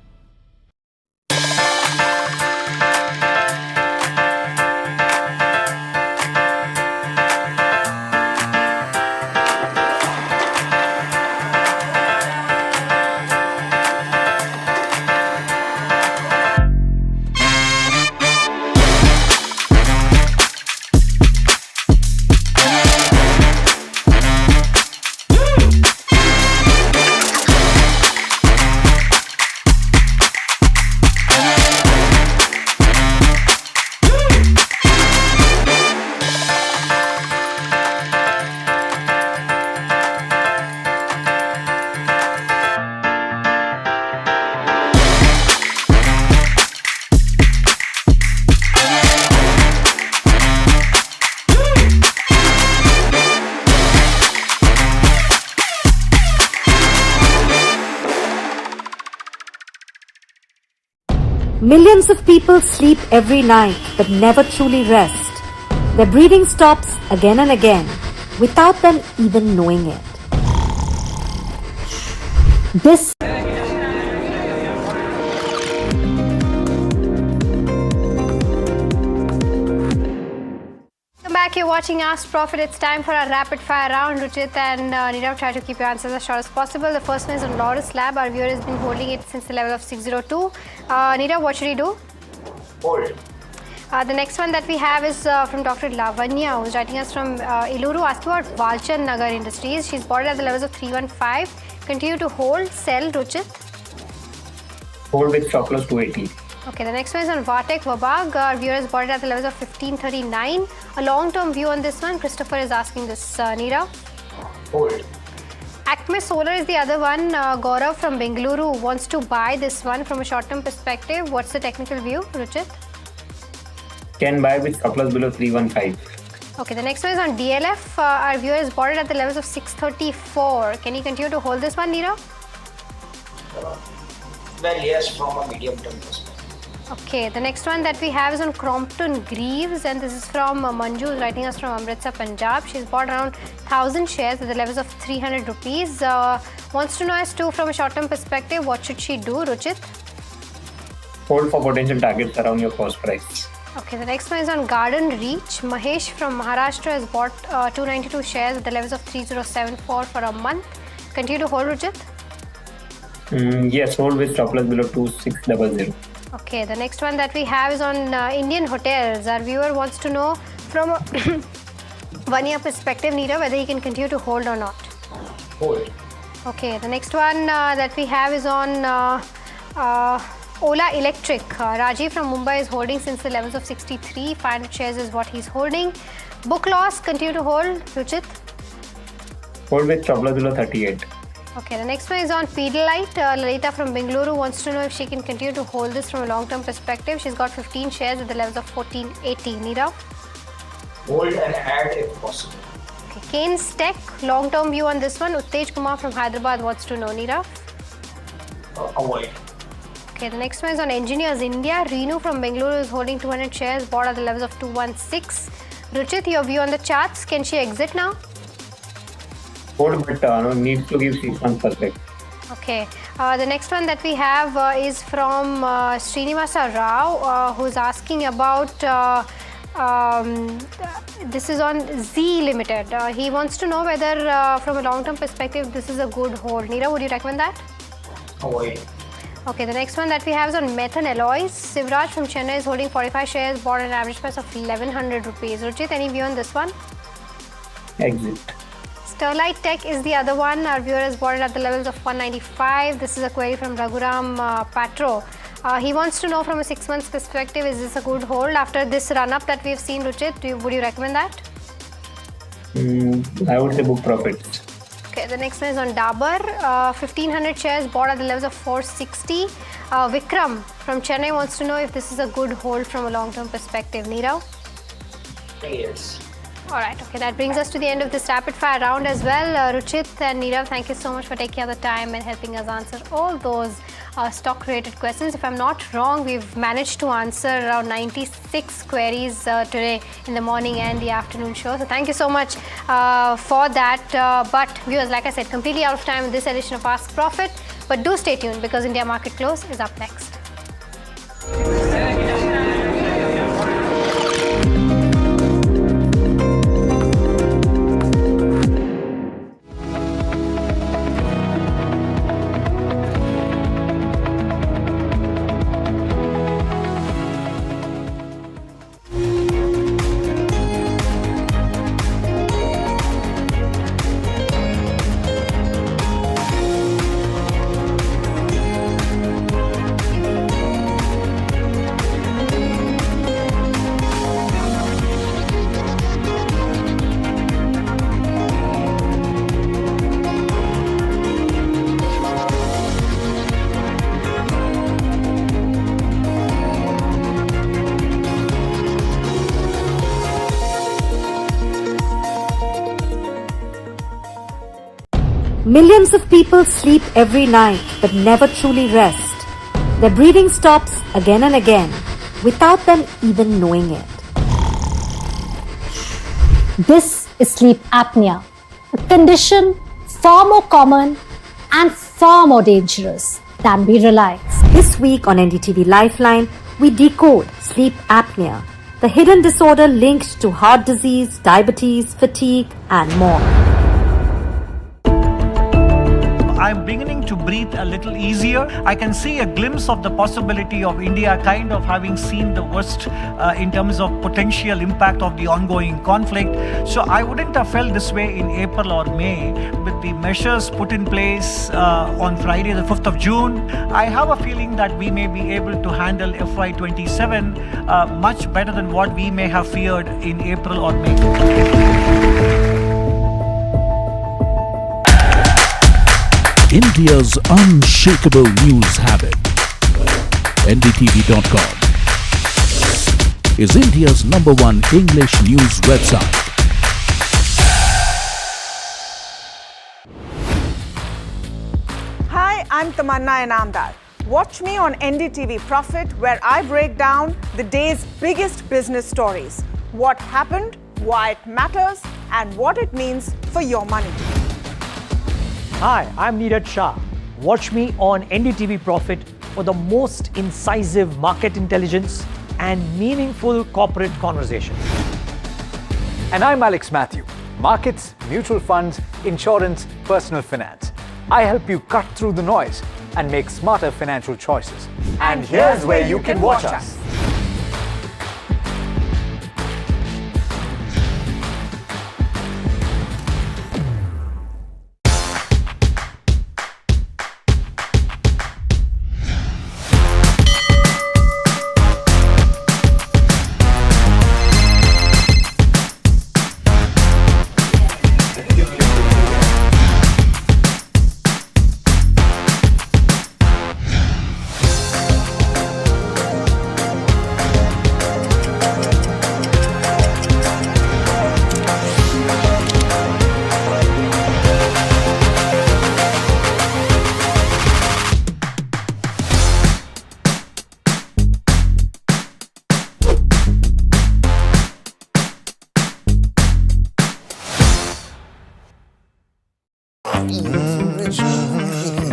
[SPEAKER 14] Millions of people sleep every night but never truly rest. Their breathing stops again and again without them even knowing it. This
[SPEAKER 3] Back, you're watching Ask Profit. It's time for our rapid fire round. Ruchit and Nirav, try to keep your answers as short as possible. The first one is on Laurus Lab. Our viewer has been holding it since the level of 602. Nirav, what should he do?
[SPEAKER 18] Hold.
[SPEAKER 3] The next one that we have is from Dr. Lavanya, who's writing us from Iluru, asking about Valchan Nagar Industries. She's bought it at the levels of 315. Continue to hold, sell, Ruchit.
[SPEAKER 15] Hold with stop loss 280.
[SPEAKER 3] Okay, the next one is on Vartek Vabag. Our viewer has bought it at the levels of 1539. A long-term view on this one. Christopher is asking this, Nirav.
[SPEAKER 18] Hold.
[SPEAKER 3] Acme Solar is the other one. Gaurav from Bengaluru wants to buy this one from a short-term perspective. What's the technical view, Ruchit?
[SPEAKER 15] Can buy with stop loss below 315.
[SPEAKER 3] Okay, the next one is on DLF. Our viewer has bought it at the levels of 634. Can he continue to hold this one, Nirav?
[SPEAKER 18] Well, yes, from a medium-term perspective.
[SPEAKER 3] Okay, the next one that we have is on Crompton Greaves, and this is from Manju, who's writing us from Amritsar, Punjab. She's bought around 1,000 shares at the levels of 300 rupees. Wants to know as to, from a short-term perspective, what should she do, Ruchit?
[SPEAKER 15] Hold for potential targets around your cost price.
[SPEAKER 3] Okay, the next one is on Garden Reach. Mahesh from Maharashtra has bought 292 shares at the levels of 3074 for a month. Continue to hold, Ruchit?
[SPEAKER 15] Yes, hold with stop loss below 2600.
[SPEAKER 3] Okay, the next one that we have is on Indian Hotels. Our viewer wants to know from a 1 year perspective, Neera, whether he can continue to hold or not.
[SPEAKER 15] Hold.
[SPEAKER 3] Okay, the next one that we have is on Ola Electric. Rajiv from Mumbai is holding since the levels of 63. 500 shares is what he's holding. Book loss, continue to hold. Ruchit?
[SPEAKER 15] Hold with stop loss below 38.
[SPEAKER 3] Okay, the next one is on Pidilite. Lalita from Bengaluru wants to know if she can continue to hold this from a long-term perspective. She's got 15 shares at the levels of 1480. Neera?
[SPEAKER 18] Hold and add if possible.
[SPEAKER 3] Okay, Kane's Tech, long-term view on this one. Uttej Kumar from Hyderabad wants to know. Neera?
[SPEAKER 18] Avoid.
[SPEAKER 3] Okay, the next one is on Engineers India. Reenu from Bengaluru is holding 200 shares, bought at the levels of 216. Ruchit, your view on the charts. Can she exit now?
[SPEAKER 15] Hold, but needs to give 6 months perspective.
[SPEAKER 3] Okay, the next one that we have is from Srinivasa Rao, who's asking about, this is on Z Limited. He wants to know whether from a long-term perspective, this is a good hold. Neera, would you recommend that?
[SPEAKER 18] Avoid.
[SPEAKER 3] Okay, the next one that we have is on Methan Alloys. Sivraj from Chennai is holding 45 shares, bought at an average price of 1100 rupees. Ruchit, any view on this one?
[SPEAKER 15] Exit.
[SPEAKER 3] Sterlite Tech is the other one. Our viewer has bought it at the levels of 195. This is a query from Raghuram Patro. He wants to know from a 6 months perspective, is this a good hold after this run-up that we've seen, Ruchit? Would you recommend that?
[SPEAKER 15] I would say book profits.
[SPEAKER 3] Okay, the next one is on Dabur. 1500 shares bought at the levels of 460. Vikram from Chennai wants to know if this is a good hold from a long-term perspective. Neera?
[SPEAKER 18] Yes.
[SPEAKER 3] Alright, okay, that brings us to the end of this rapid fire round as well. Ruchit and Neerav, thank you so much for taking out the time and helping us answer all those stock related questions. If I'm not wrong, we've managed to answer around 96 queries today in the morning and the afternoon show. So thank you so much for that. But viewers, like I said, completely out of time with this edition of Ask Profit. But do stay tuned because India Market Close is up next.
[SPEAKER 14] Millions of people sleep every night but never truly rest. Their breathing stops again and again without them even knowing it.
[SPEAKER 21] This is sleep apnea, a condition far more common and far more dangerous than we realize.
[SPEAKER 14] This week on NDTV Lifeline, we decode sleep apnea, the hidden disorder linked to heart disease, diabetes, fatigue, and more.
[SPEAKER 9] I'm beginning to breathe a little easier. I can see a glimpse of the possibility of India kind of having seen the worst in terms of potential impact of the ongoing conflict. So I wouldn't have felt this way in April or May with the measures put in place on Friday, the 5th of June. I have a feeling that we may be able to handle FY27 much better than what we may have feared in April or May.
[SPEAKER 2] India's unshakable news habit. NDTV.com is India's #1 English news website.
[SPEAKER 10] Hi, I'm Tamanna Inamdar. Watch me on NDTV Profit, where I break down the day's biggest business stories. What happened, why it matters, and what it means for your money.
[SPEAKER 11] Hi, I'm Neeraj Shah. Watch me on NDTV Profit for the most incisive market intelligence and meaningful corporate conversation.
[SPEAKER 12] And I'm Alex Matthew. Markets, mutual funds, insurance, personal finance. I help you cut through the noise and make smarter financial choices. And here's where you can watch us.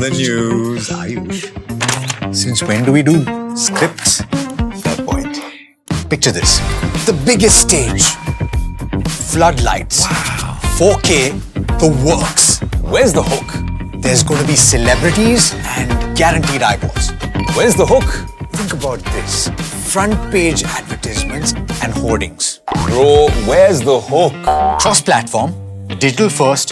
[SPEAKER 1] The news, Ayush. Since when do we do scripts? Fair point. Picture this. The biggest stage. Floodlights. Wow. 4K, the works. Where's the hook? There's going to be celebrities and guaranteed eyeballs. Where's the hook? Think about this. Front page advertisements and hoardings.
[SPEAKER 22] Bro, where's the hook?
[SPEAKER 1] Cross-platform, digital first,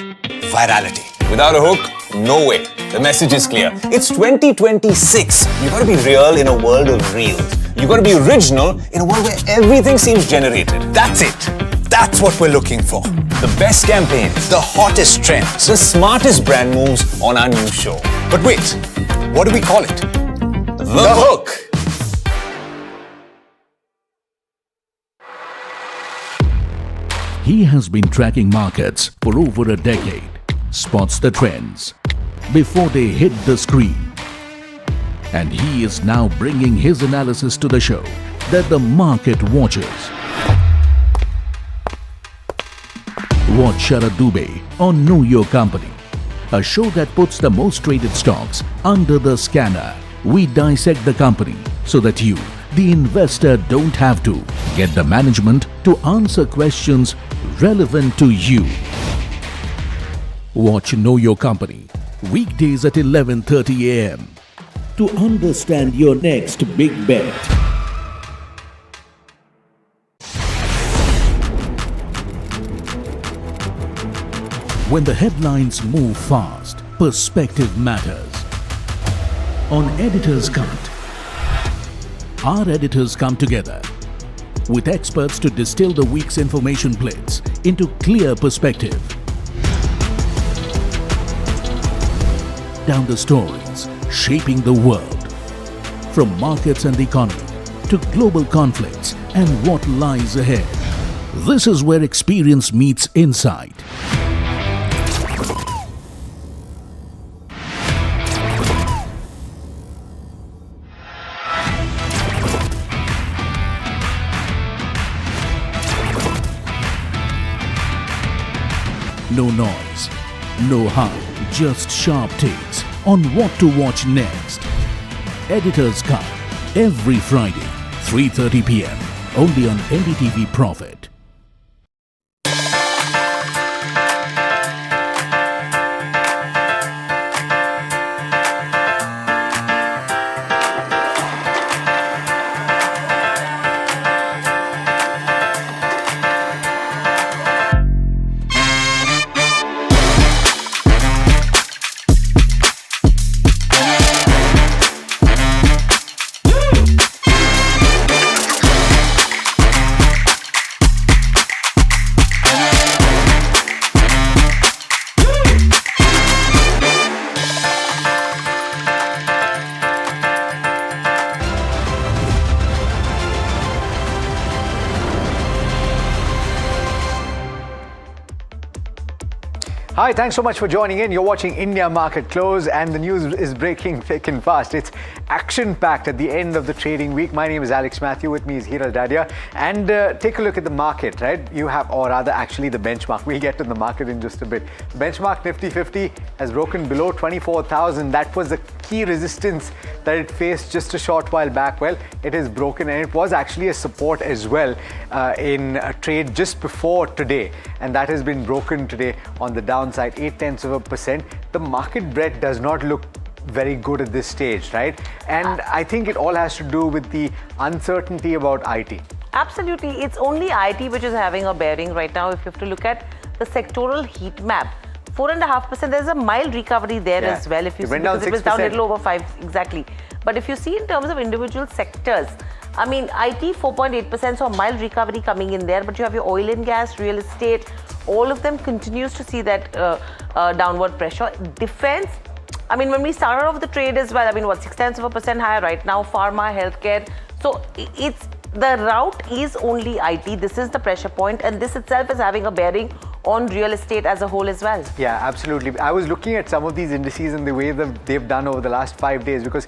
[SPEAKER 1] virality.
[SPEAKER 22] Without a hook, no way. The message is clear. It's 2026. You gotta be real in a world of reels. You gotta be original in a world where everything seems generated.
[SPEAKER 1] That's it. That's what we're looking for.
[SPEAKER 22] The best campaigns.
[SPEAKER 1] The hottest trends.
[SPEAKER 22] The smartest brand moves on our new show.
[SPEAKER 1] But wait, what do we call it?
[SPEAKER 22] The hook.
[SPEAKER 2] He has been tracking markets for over a decade, spots the trends before they hit the screen. And he is now bringing his analysis to the show that the market watches. Watch Sharad Dubey on Know Your Company, a show that puts the most traded stocks under the scanner. We dissect the company so that you, the investor, don't have to get the management to answer questions relevant to you. Watch Know Your Company weekdays at 11:30 a.m. to understand your next big bet. When the headlines move fast, perspective matters. On Editor's Cut, our editors come together with experts to distill the week's information plates into clear perspective. Down the stories shaping the world, from markets and the economy to global conflicts and what lies ahead. This is where experience meets insight. No noise, no hype, just sharp takes on what to watch next. Editor's Cut, every Friday, 3:30 p.m. only on NDTV Profit.
[SPEAKER 12] Hi, thanks so much for joining in. You're watching India Market Close and the news is breaking thick and fast. It's action-packed at the end of the trading week. My name is Alex Matthew. With me is Hiral Dadia. And take a look at the market, right? You have, or rather actually the benchmark. We'll get to the market in just a bit. The benchmark Nifty 50 has broken below 24,000. That was the key resistance that it faced just a short while back. Well, it is broken and it was actually a support as well in a trade just before today. And that has been broken today on the downside, 0.8%. The market breadth does not look very good at this stage, right? And I think it all has to do with the uncertainty about IT.
[SPEAKER 5] Absolutely. It's only IT which is having a bearing right now. If you have to look at the sectoral heat map, 4.5%, there's a mild recovery there as well. If you see, because it was down a little over 5, exactly. But if you see in terms of individual sectors, I mean, IT 4.8%, so a mild recovery coming in there, but you have your oil and gas, real estate, all of them continues to see that downward pressure. Defense, I mean, when we started off the trade as well, I mean, what, 0.6% higher right now, pharma, healthcare. So it's, the route is only IT. This is the pressure point, and this itself is having a bearing on real estate as a whole as well.
[SPEAKER 12] Yeah, absolutely. I was looking at some of these indices and the way that they've done over the last 5 days, because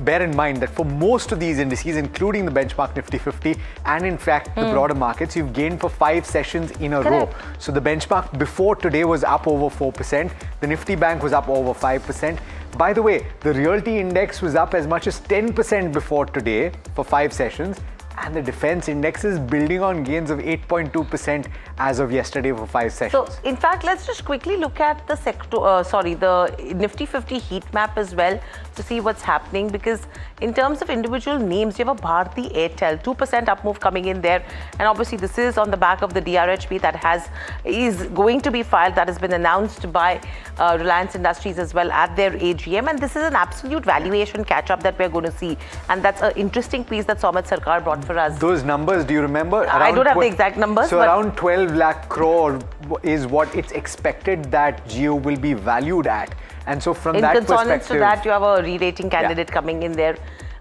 [SPEAKER 12] bear in mind that for most of these indices, including the benchmark Nifty 50 and in fact the broader markets, you've gained for 5 sessions in a row. So the benchmark before today was up over 4%. The Nifty Bank was up over 5%. By the way, the Realty Index was up as much as 10% before today for 5 sessions. And the defense index is building on gains of 8.2% as of yesterday for 5 sessions.
[SPEAKER 5] So, in fact, let's just quickly look at the the Nifty 50 heat map as well to see what's happening, because in terms of individual names, you have a Bharti Airtel, 2% up move coming in there. And obviously, this is on the back of the DRHP that is going to be filed, that has been announced by Reliance Industries as well at their AGM. And this is an absolute valuation catch-up that we're going to see. And that's an interesting piece that Soumit Sarkar brought for us.
[SPEAKER 12] Those numbers, do you remember?
[SPEAKER 5] I don't have the exact numbers.
[SPEAKER 12] So around 12 lakh crore is what it's expected that Jio will be valued at. And so from that perspective... In consonance
[SPEAKER 5] to that, you have a re-rating candidate coming in there.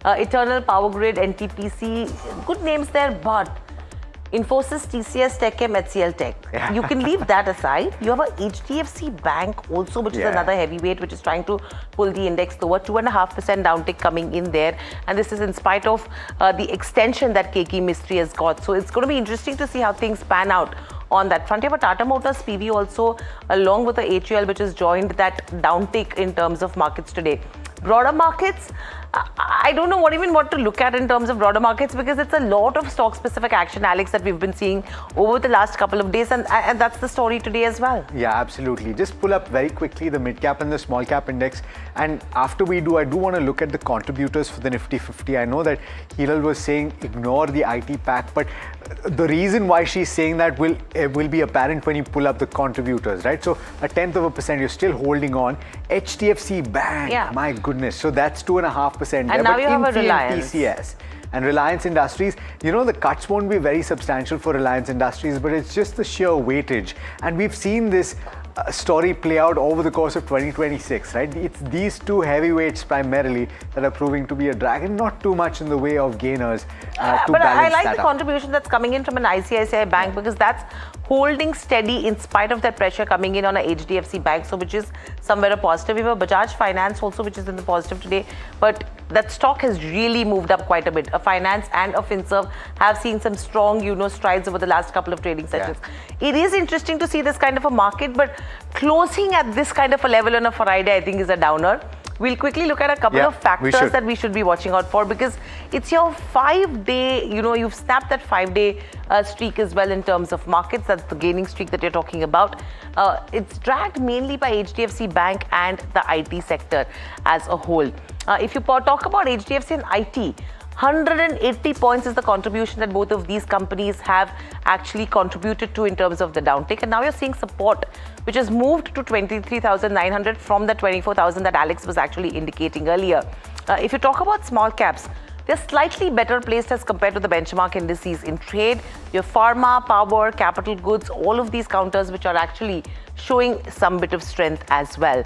[SPEAKER 5] Eternal Power Grid, NTPC, good names there, but Infosys, TCS, TechM, HCL Tech.
[SPEAKER 12] Yeah.
[SPEAKER 5] You can leave that aside. You have a HDFC Bank also, which is another heavyweight, which is trying to pull the index lower. 2.5% downtick coming in there. And this is in spite of the extension that KK Mistry has got. So it's going to be interesting to see how things pan out on that front. You have a Tata Motors PV also, along with the HUL, which has joined that downtick in terms of markets today. Broader markets, I don't know what to look at in terms of broader markets, because it's a lot of stock-specific action, Alex, that we've been seeing over the last couple of days, and that's the story today as well.
[SPEAKER 12] Yeah, absolutely. Just pull up very quickly the mid-cap and the small-cap index, and after we do, I do want to look at the contributors for the Nifty 50. I know that Hiral was saying ignore the IT pack, but the reason why she's saying that will be apparent when you pull up the contributors, right? So 0.1%, you're still holding on. HDFC Bank, my goodness. So that's 2.5%.
[SPEAKER 5] And now you have a Reliance.
[SPEAKER 12] TCS and Reliance Industries, you know, the cuts won't be very substantial for Reliance Industries, but it's just the sheer weightage. And we've seen this story play out over the course of 2026, right? It's these two heavyweights primarily that are proving to be a drag, and not too much in the way of gainers to
[SPEAKER 5] but
[SPEAKER 12] balance
[SPEAKER 5] I like
[SPEAKER 12] that
[SPEAKER 5] the
[SPEAKER 12] out.
[SPEAKER 5] contribution that's coming in from an ICICI Bank, because that's holding steady in spite of that pressure coming in on a HDFC Bank, so which is somewhere a positive. We have a Bajaj Finance also, which is in the positive today, but that stock has really moved up quite a bit. A Finance and a Finserv have seen some strong, strides over the last couple of trading sessions. It is interesting to see this kind of a market, but closing at this kind of a level on a Friday, I think, is a downer. We'll quickly look at a couple of factors that we should be watching out for, because it's your 5-day, you've snapped that 5-day streak as well in terms of markets. That's the gaining streak that you're talking about. It's dragged mainly by HDFC Bank and the IT sector as a whole. If you talk about HDFC and IT, 180 points is the contribution that both of these companies have actually contributed to in terms of the downtick. And now you're seeing support, which has moved to 23,900 from the 24,000 that Alex was actually indicating earlier. If you talk about small caps, they're slightly better placed as compared to the benchmark indices in trade. Your pharma, power, capital goods, all of these counters which are actually showing some bit of strength as well.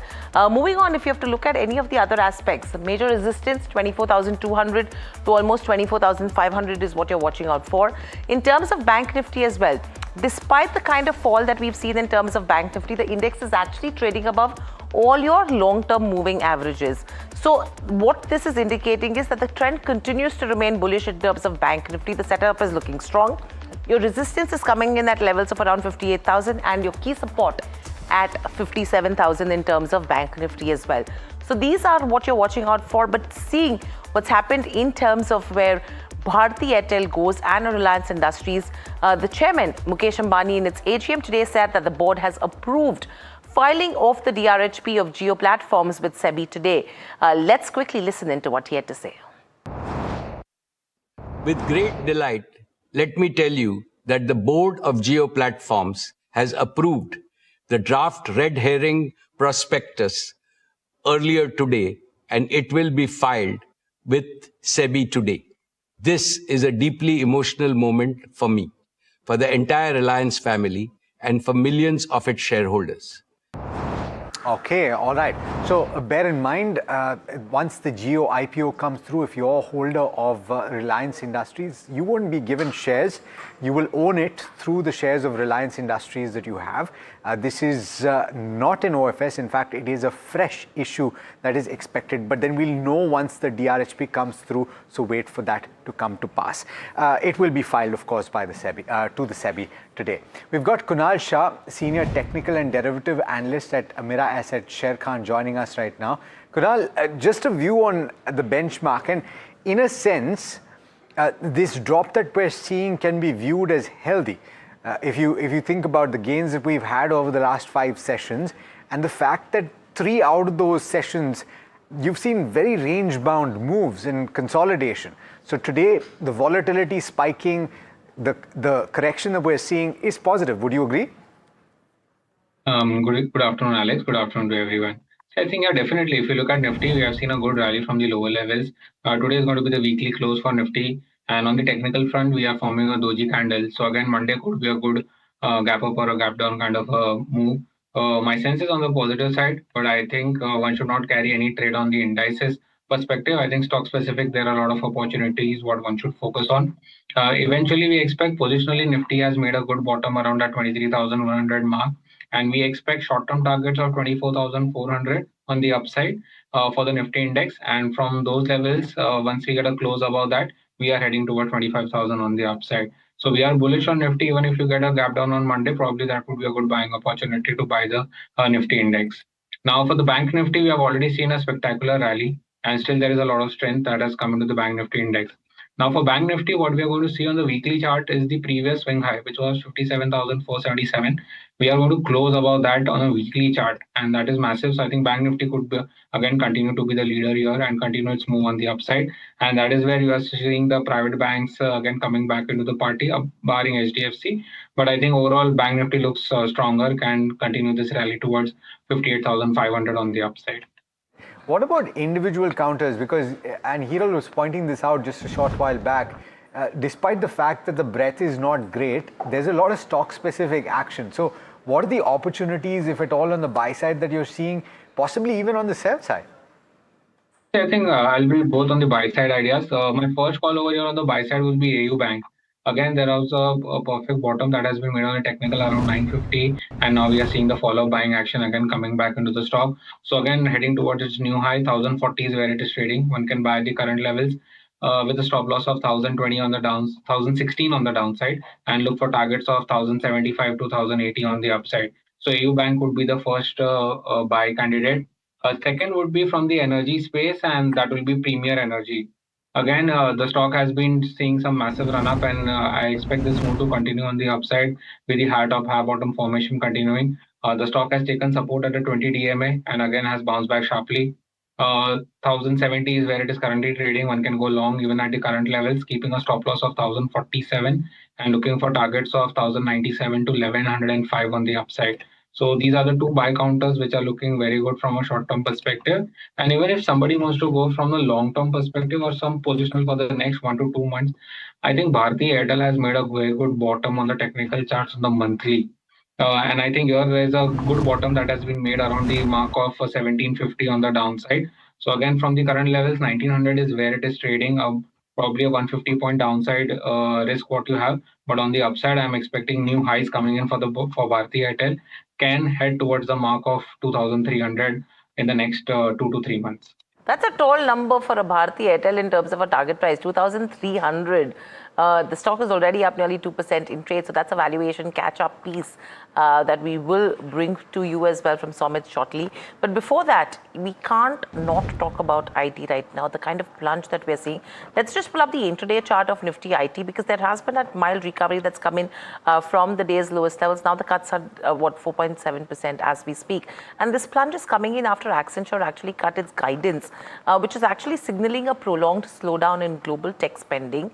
[SPEAKER 5] Moving on, if you have to look at any of the other aspects, the major resistance, 24,200 to almost 24,500 is what you're watching out for. In terms of Bank Nifty as well, despite the kind of fall that we've seen in terms of Bank Nifty, the index is actually trading above all your long-term moving averages. So what this is indicating is that the trend continues to remain bullish in terms of Bank Nifty. The setup is looking strong. Your resistance is coming in at levels of around 58,000 and your key support at 57,000 in terms of Bank Nifty as well. So these are what you're watching out for, but seeing what's happened in terms of where Bharti Airtel goes and Reliance Industries, the chairman, Mukesh Ambani, in its AGM today said that the board has approved filing of the DRHP of Jio platforms with SEBI today. Let's quickly listen into what he had to say.
[SPEAKER 16] With great delight, let me tell you that the board of Jio platforms has approved the draft red herring prospectus earlier today, and it will be filed with SEBI today. This is a deeply emotional moment for me, for the entire Reliance family, and for millions of its shareholders.
[SPEAKER 12] Okay, all right. So bear in mind, once the Jio IPO comes through, if you're a holder of Reliance Industries, you won't be given shares. You will own it through the shares of Reliance Industries that you have. This is not an OFS. In fact, it is a fresh issue that is expected. But then we'll know once the DRHP comes through. So wait for that to come to pass. It will be filed, of course, by the SEBI to the SEBI today. We've got Kunal Shah, Senior Technical and Derivative Analyst at Amira Asset Sharekhan, joining us right now. Kunal, just a view on the benchmark, and in a sense, this drop that we're seeing can be viewed as healthy. If you think about the gains that we've had over the last 5 sessions, and the fact that 3 out of those sessions, you've seen very range-bound moves in consolidation. So today, the volatility spiking, the correction that we're seeing is positive. Would you agree?
[SPEAKER 17] Good afternoon, Alex. Good afternoon to everyone. So I think, yeah, definitely. If you look at Nifty, we have seen a good rally from the lower levels. Today is going to be the weekly close for Nifty. And on the technical front, we are forming a doji candle. So again, Monday could be a good gap up or a gap down kind of a move. My sense is on the positive side, but I think one should not carry any trade on the indices perspective. I think stock specific, there are a lot of opportunities what one should focus on. Eventually, we expect positionally Nifty has made a good bottom around that 23,100 mark. And we expect short-term targets of 24,400 on the upside for the Nifty index. And from those levels, once we get a close above that, we are heading toward 25,000 on the upside. So we are bullish on Nifty. Even if you get a gap down on Monday, probably that would be a good buying opportunity to buy the Nifty index. Now for the Bank Nifty, we have already seen a spectacular rally, and still there is a lot of strength that has come into the Bank Nifty index. Now for Bank Nifty, what we are going to see on the weekly chart is the previous swing high, which was 57,477. We are going to close above that on a weekly chart, and that is massive. So I think Bank Nifty could be, again continue to be the leader here and continue its move on the upside. And that is where you are seeing the private banks again coming back into the party, barring HDFC. But I think overall Bank Nifty looks stronger, can continue this rally towards 58,500 on the upside.
[SPEAKER 12] What about individual counters? Because, and Hiral was pointing this out just a short while back, despite the fact that the breadth is not great, there's a lot of stock-specific action. So what are the opportunities, if at all, on the buy side that you're seeing, possibly even on the sell side?
[SPEAKER 17] I think I'll be both on the buy side ideas. My first call over here on the buy side will be AU Bank. Again, there was a perfect bottom that has been made on the technical around 950, and now we are seeing the follow buying action again coming back into the stock. So again, heading towards its new high, 1040 is where it is trading. One can buy the current levels with a stop loss of 1020 on the down, 1016 on the downside, and look for targets of 1075 to 1080 on the upside. So AU Bank would be the first buy candidate. Second would be from the energy space, and that will be Premier Energy. Again, the stock has been seeing some massive run up, and I expect this move to continue on the upside with the high top, high bottom formation continuing. The stock has taken support at the 20 DMA and again has bounced back sharply. 1070 is where it is currently trading. One can go long even at the current levels, keeping a stop loss of 1047 and looking for targets of 1097 to 1105 on the upside. So these are the two buy counters which are looking very good from a short-term perspective. And even if somebody wants to go from a long-term perspective or some positional for the next 1 to 2 months, I think Bharti Airtel has made a very good bottom on the technical charts on the monthly. And I think here there is a good bottom that has been made around the mark of 1750 on the downside. So again, from the current levels, 1900 is where it is trading. probably a 150-point downside risk what you have. But on the upside, I'm expecting new highs coming in for Bharti Airtel, can head towards the mark of 2,300 in the next 2 to 3 months.
[SPEAKER 5] That's a tall number for a Bharti Airtel in terms of a target price, 2,300. The stock is already up nearly 2% in trade, so that's a valuation catch-up piece that we will bring to you as well from Somit shortly. But before that, we can't not talk about IT right now, the kind of plunge that we're seeing. Let's just pull up the intraday chart of Nifty IT, because there has been that mild recovery that's come in from the day's lowest levels. Now the cuts are, 4.7% as we speak. And this plunge is coming in after Accenture actually cut its guidance, which is actually signaling a prolonged slowdown in global tech spending.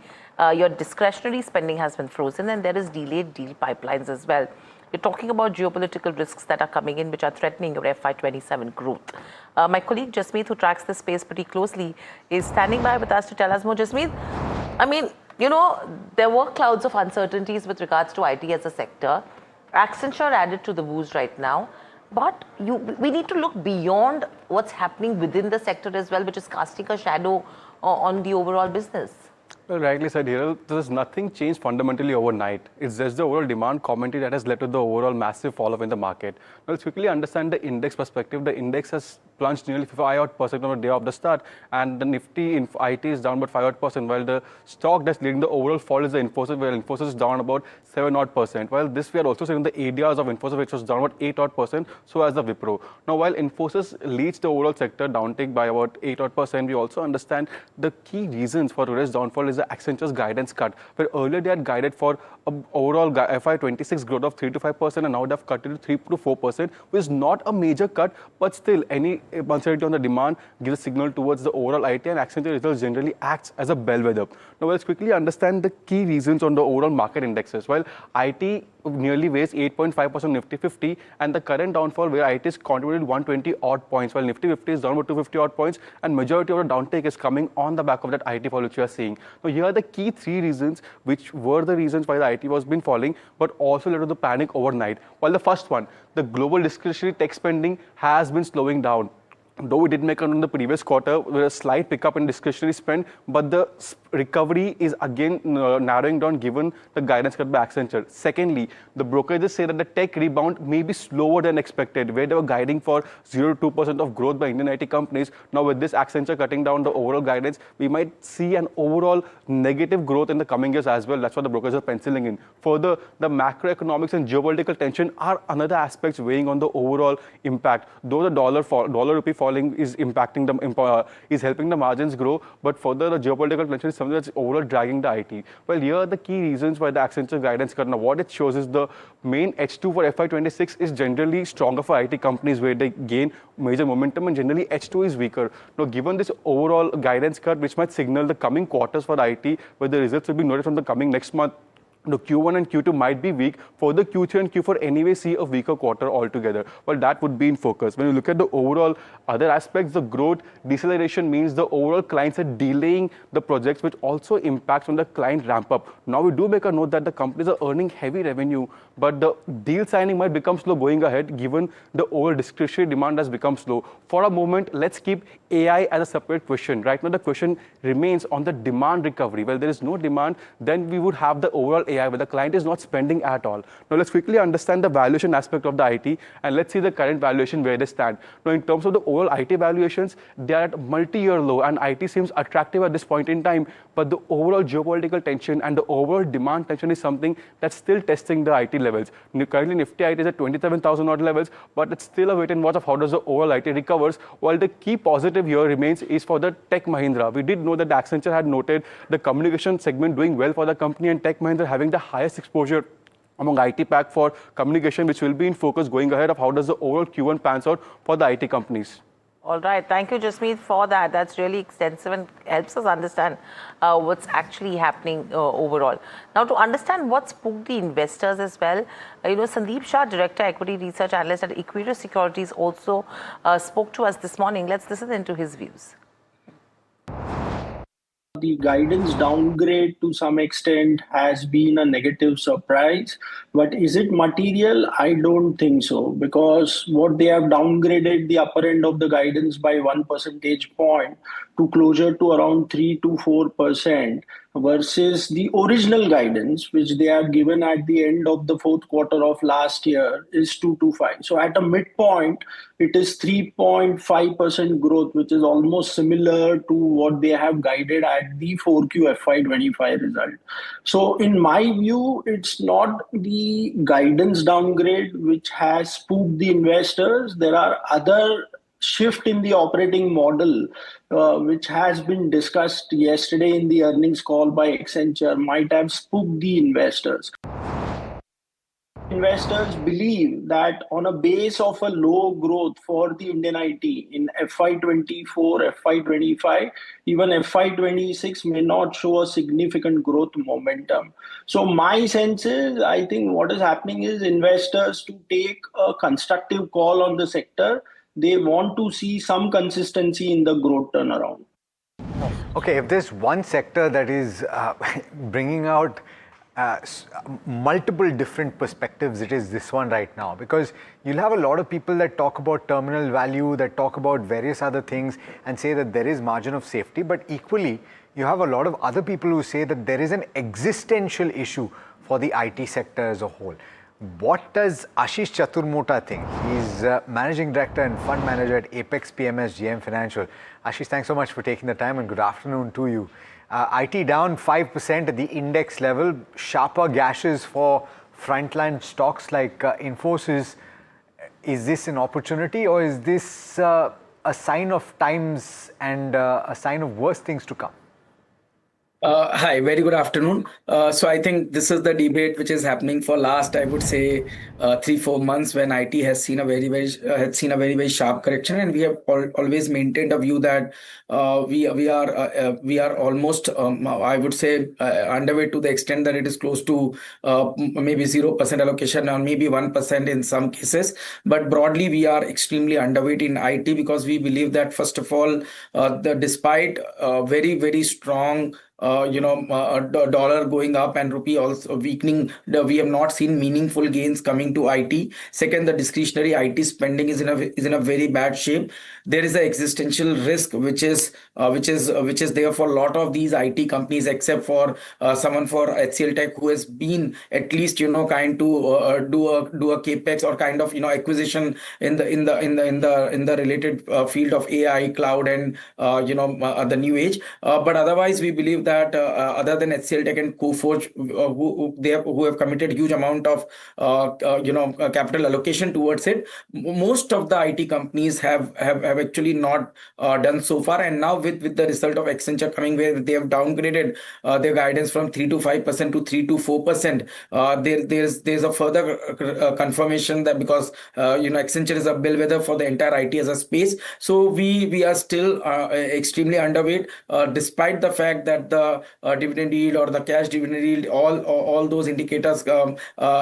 [SPEAKER 5] Your discretionary spending has been frozen, and there is delayed deal pipelines as well. You're talking about geopolitical risks that are coming in, which are threatening your FY27 growth. My colleague Jasmeet, who tracks this space pretty closely, is standing by with us to tell us more. Jasmeet, I mean, you know, there were clouds of uncertainties with regards to IT as a sector. Accenture added to the woos right now. But we need to look beyond what's happening within the sector as well, which is casting a shadow on the overall business.
[SPEAKER 13] Well, rightly said here, there's nothing changed fundamentally overnight. It's just the overall demand commentary that has led to the overall massive fall-off in the market. Now, let's quickly understand the index perspective. The index has plunged nearly 5% on the day of the start, and the Nifty in IT is down about 5%, while the stock that's leading the overall fall is the Infosys, where Infosys is down about 7%. While this, we are also seeing the ADRs of Infosys, which was down about 8%, so as the Wipro. Now, while Infosys leads the overall sector downtick by about 8%, we also understand the key reasons for today's downfall is the Accenture's guidance cut, where earlier they had guided for overall FY26 growth of 3 to 5%, and now they have cut it to 3 to 4%, which is not a major cut, but still any uncertainty on the demand gives a signal towards the overall IT, and Accenture results generally acts as a bellwether. Now, let's quickly understand the key reasons on the overall market indexes. Well, IT nearly weighs 8.5% Nifty 50, and the current downfall where IT is contributed 120 odd points, while Nifty 50 is down about 250 odd points, and majority of the downtake is coming on the back of that IT fall which we are seeing. Now, here are the key three reasons which were the reasons why the IT was been falling, but also led to the panic overnight. While the first one, the global discretionary tech spending has been slowing down. Though we did make in the previous quarter with a slight pickup in discretionary spend, but the recovery is again narrowing down given the guidance cut by Accenture. Secondly, the brokerages say that the tech rebound may be slower than expected, where they were guiding for 0 to 2% of growth by Indian IT companies. Now, with this Accenture cutting down the overall guidance, we might see an overall negative growth in the coming years as well. That's what the brokers are penciling in. Further, the macroeconomics and geopolitical tension are another aspects weighing on the overall impact. Though the dollar rupee falling is impacting them, is helping the margins grow, but further the geopolitical tension is something that's overall dragging the IT. Well, here are the key reasons why the Accenture guidance cut. Now, what it shows is the main H2 for FY26 is generally stronger for IT companies, where they gain major momentum, and generally H2 is weaker. Now, given this overall guidance cut, which might signal the coming quarters for IT, where the results will be noted from the coming next month, the Q1 and Q2 might be weak. For the Q3 and Q4 anyway see a weaker quarter altogether. Well, that would be in focus. When you look at the overall other aspects, the growth deceleration means the overall clients are delaying the projects, which also impacts on the client ramp up. Now, we do make a note that the companies are earning heavy revenue, but the deal signing might become slow going ahead given the overall discretionary demand has become slow. For a moment, let's keep AI as a separate question. Right now, the question remains on the demand recovery. Well, there is no demand, then we would have the overall AI where the client is not spending at all. Now, let's quickly understand the valuation aspect of the IT, and let's see the current valuation where they stand. Now, in terms of the overall IT valuations, they are at multi-year low, and IT seems attractive at this point in time, but the overall geopolitical tension and the overall demand tension is something that's still testing the IT levels. Currently, Nifty IT is at 27,000 odd levels, but it's still a wait and watch of how does the overall IT recovers, while the key positive here remains is for the Tech Mahindra. We did know that Accenture had noted the communication segment doing well for the company, and Tech Mahindra having the highest exposure among IT pack for communication, which will be in focus going ahead of how does the overall Q1 pans out for the IT companies.
[SPEAKER 5] All right. Thank you, Jasmeet, for that. That's really extensive and helps us understand what's actually happening overall. Now, to understand what spooked the investors as well, Sandeep Shah, Director, Equity Research Analyst at Equirus Securities, also spoke to us this morning. Let's listen into his views.
[SPEAKER 6] the guidance downgrade to some extent has been a negative surprise. But is it material? I don't think so, because what they have downgraded the upper end of the guidance by 1 percentage point to closer to around 3 to 4% versus the original guidance, which they have given at the end of the fourth quarter of last year, is 2 to 5. So at a midpoint, it is 3.5% growth, which is almost similar to what they have guided at the 4Q FY25 result. So in my view, it's not the guidance downgrade which has spooked the investors. There are other shift in the operating model, which has been discussed yesterday in the earnings call by Accenture, might have spooked the investors. Investors believe that on a base of a low growth for the Indian IT in FY24, FY25, even FY26 may not show a significant growth momentum. So my sense is, I think what is happening is investors to take a constructive call on the sector, they want to see some consistency in the growth turnaround.
[SPEAKER 12] Okay, if there's one sector that is bringing out multiple different perspectives, it is this one right now, because you'll have a lot of people that talk about terminal value, that talk about various other things and say that there is margin of safety, but equally you have a lot of other people who say that there is an existential issue for the IT sector as a whole. What does Ashish Chaturmota think? He's Managing Director and Fund Manager at Apex PMS GM Financial. Ashish, thanks so much for taking the time and good afternoon to you. IT down 5% at the index level, sharper gashes for frontline stocks like Infosys. Is this an opportunity, or is this a sign of times and a sign of worse things to come?
[SPEAKER 19] Hi, very good afternoon. So I think this is the debate which is happening for last, I would say, 3-4 months, when IT has seen a very sharp correction, and we have always maintained a view that we are almost, I would say, underweight to the extent that it is close to maybe 0% allocation or maybe 1% in some cases. But broadly, we are extremely underweight in IT because we believe that, first of all, despite very strong dollar going up and rupee also weakening, we have not seen meaningful gains coming to IT. Second, the discretionary IT spending is in a very bad shape. There is an existential risk which is there for a lot of these IT companies, except for someone for HCL Tech, who has been at least kind to do a capex or kind of acquisition in the related field of AI, cloud, and the new age. But otherwise, we believe that other than HCL Tech and Coforge, who have committed huge amount of capital allocation towards it, most of the IT companies have actually not done so far. And now with the result of Accenture coming, where they have downgraded their guidance from 3 to 5% to 3 to 4%, there's a further confirmation that, because Accenture is a bellwether for the entire IT as a space. So we are still extremely underweight, despite the fact that the dividend yield or the cash dividend yield, all those indicators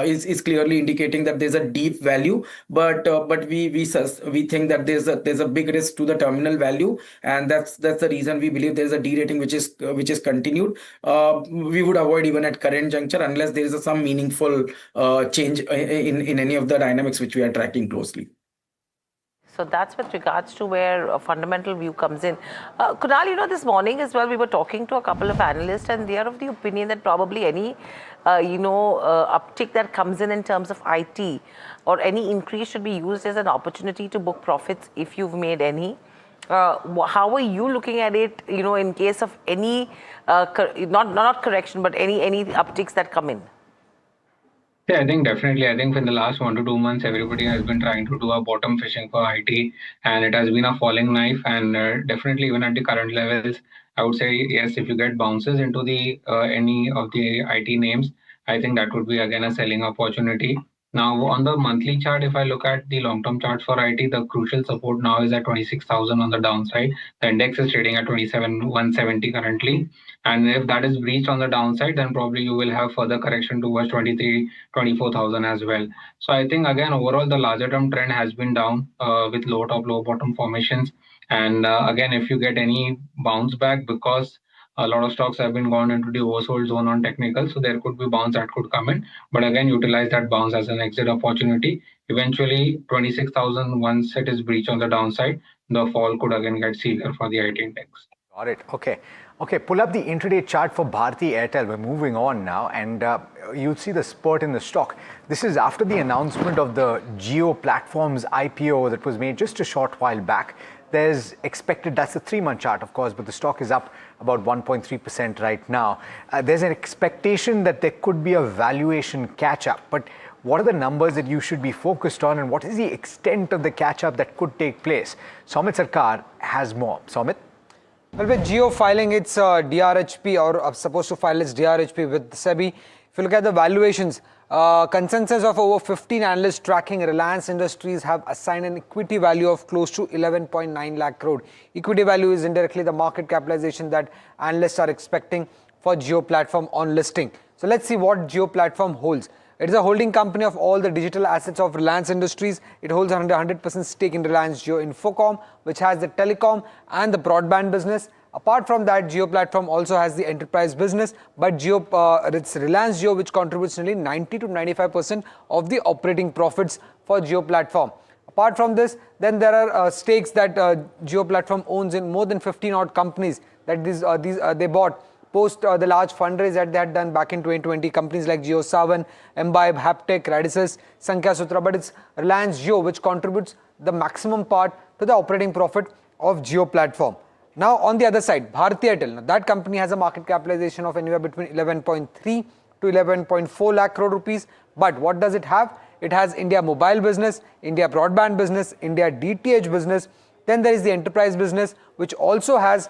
[SPEAKER 19] is clearly indicating that there's a deep value. But we think that there's a big risk to the terminal value, and that's the reason we believe there's a derating which is continued. We would avoid even at current juncture unless there is some meaningful change in any of the dynamics which we are tracking closely.
[SPEAKER 5] So that's with regards to where a fundamental view comes in. Kunal, this morning as well, we were talking to a couple of analysts, and they are of the opinion that probably any, uptick that comes in terms of IT or any increase should be used as an opportunity to book profits if you've made any. How are you looking at it, in case of any, not correction, but any upticks that come in?
[SPEAKER 17] Yeah, I think definitely. I think in the last 1 to 2 months, everybody has been trying to do a bottom fishing for IT, and it has been a falling knife. And definitely, even at the current levels, I would say yes. If you get bounces into the any of the IT names, I think that would be again a selling opportunity. Now, on the monthly chart, if I look at the long-term charts for IT, the crucial support now is at 26,000 on the downside. The index is trading at 27,170 currently. And if that is breached on the downside, then probably you will have further correction towards 23, 24,000 as well. So I think, again, overall, the larger term trend has been down with low top, low bottom formations. And again, if you get any bounce back, because A lot of stocks have been gone into the oversold zone on technical, so there could be bounce that could come in. But again, utilize that bounce as an exit opportunity. Eventually, 26,000 once it is breached on the downside, the fall could again get severe for the IT index.
[SPEAKER 12] Got it. Okay. Okay, pull up the intraday chart for Bharti Airtel. We're moving on now, and you'll see the spurt in the stock. This is after the announcement of the Jio Platforms IPO that was made just a short while back. There's expected, that's the 3-month chart, of course, but the stock is up about 1.3% right now. There's an expectation that there could be a valuation catch-up, but what are the numbers that you should be focused on, and what is the extent of the catch-up that could take place? Somit Sarkar has more. Somit?
[SPEAKER 7] Well, with Jio filing its DRHP, or supposed to file its DRHP with SEBI, if you look at the valuations, consensus of over 15 analysts tracking Reliance Industries have assigned an equity value of close to 11.9 lakh crore. Equity value is indirectly the market capitalization that analysts are expecting for Jio Platform on listing. So let's see what Jio Platform holds. It is a holding company of all the digital assets of Reliance Industries. It holds 100% stake in Reliance Jio Infocomm, which has the telecom and the broadband business. Apart from that, Jio Platform also has the enterprise business, but it's Reliance Jio which contributes nearly 90 to 95% of the operating profits for Jio Platform. Apart from this, then there are stakes that Jio Platform owns in more than 15 odd companies that they bought post the large fundraise that they had done back in 2020, companies like Jio Savan, Imbibe, Haptech, Radisys, Sankhya Sutra, but it's Reliance Jio which contributes the maximum part to the operating profit of Jio Platform. Now on the other side, Bharti Airtel, now that company has a market capitalization of anywhere between 11.3 to 11.4 lakh crore rupees, but what does it have? It has India mobile business, India broadband business, India DTH business, then there is the enterprise business which also has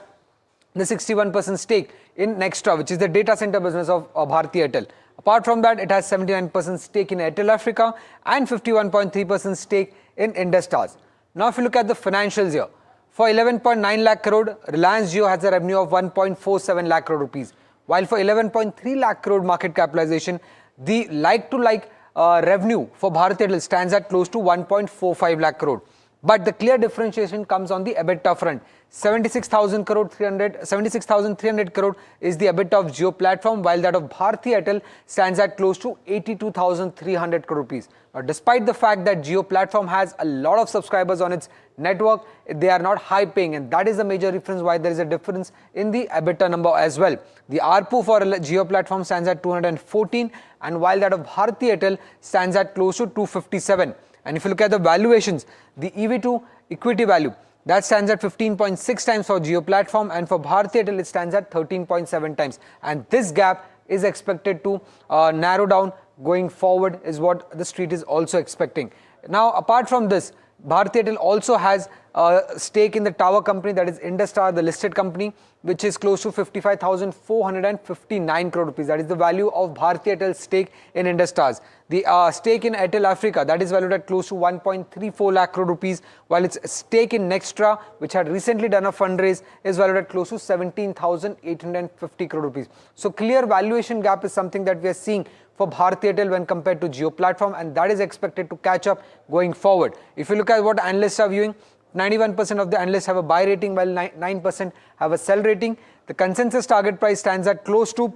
[SPEAKER 7] the 61% stake in Nextra, which is the data center business of Bharti Airtel. Apart from that, it has 79% stake in Airtel Africa and 51.3% stake in Industars. Now, if you look at the financials here, for 11.9 lakh crore, Reliance Jio has a revenue of 1.47 lakh crore rupees, while for 11.3 lakh crore market capitalization, the like-to-like revenue for Bharti Airtel stands at close to 1.45 lakh crore. But the clear differentiation comes on the EBITDA front. 76,300 crore is the EBITDA of Jio Platform, while that of Bharti Airtel stands at close to 82,300 crore rupees. Now, despite the fact that Jio Platform has a lot of subscribers on its network, they are not high paying, and that is the major reference why there is a difference in the EBITDA number as well. The ARPU for Jio Platform stands at 214, and while that of Bharti Airtel stands at close to 257. And if you look at the valuations, the EV to equity value, that stands at 15.6 times for Jio Platform, and for Bharti Airtel it stands at 13.7 times. And this gap is expected to narrow down going forward, is what the street is also expecting. Now, apart from this, Bharti Airtel also has a stake in the tower company, that is Industar, the listed company, which is close to 55,459 crore rupees. That is the value of Bharti Airtel's stake in Industars. The stake in Airtel Africa, that is valued at close to 1.34 lakh crore rupees, while its stake in Nextra, which had recently done a fundraise, is valued at close to 17,850 crore rupees. So clear valuation gap is something that we are seeing for Bharti Airtel when compared to Jio Platform, and that is expected to catch up going forward. If you look at what analysts are viewing, 91% of the analysts have a buy rating, while 9% have a sell rating. The consensus target price stands at close to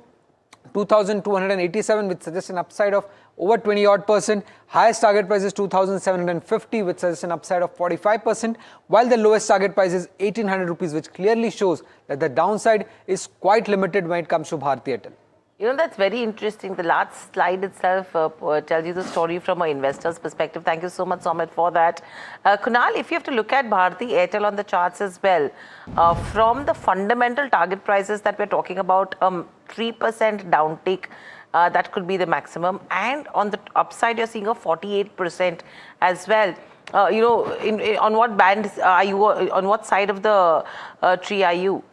[SPEAKER 7] 2,287, which suggests an upside of over 20 odd percent. Highest target price is 2,750, which suggests an upside of 45%, while the lowest target price is 1,800 rupees, which clearly shows that the downside is quite limited when it comes to Bharti Airtel.
[SPEAKER 5] You know, that's very interesting. The last slide itself tells you the story from an investor's perspective. Thank you so much, Somit, for that. Kunal, if you have to look at Bharti Airtel on the charts as well, from the fundamental target prices that we're talking about, 3% downtick, that could be the maximum. And on the upside, you're seeing a 48% as well. You know, on what band are you, on what side of the tree are you?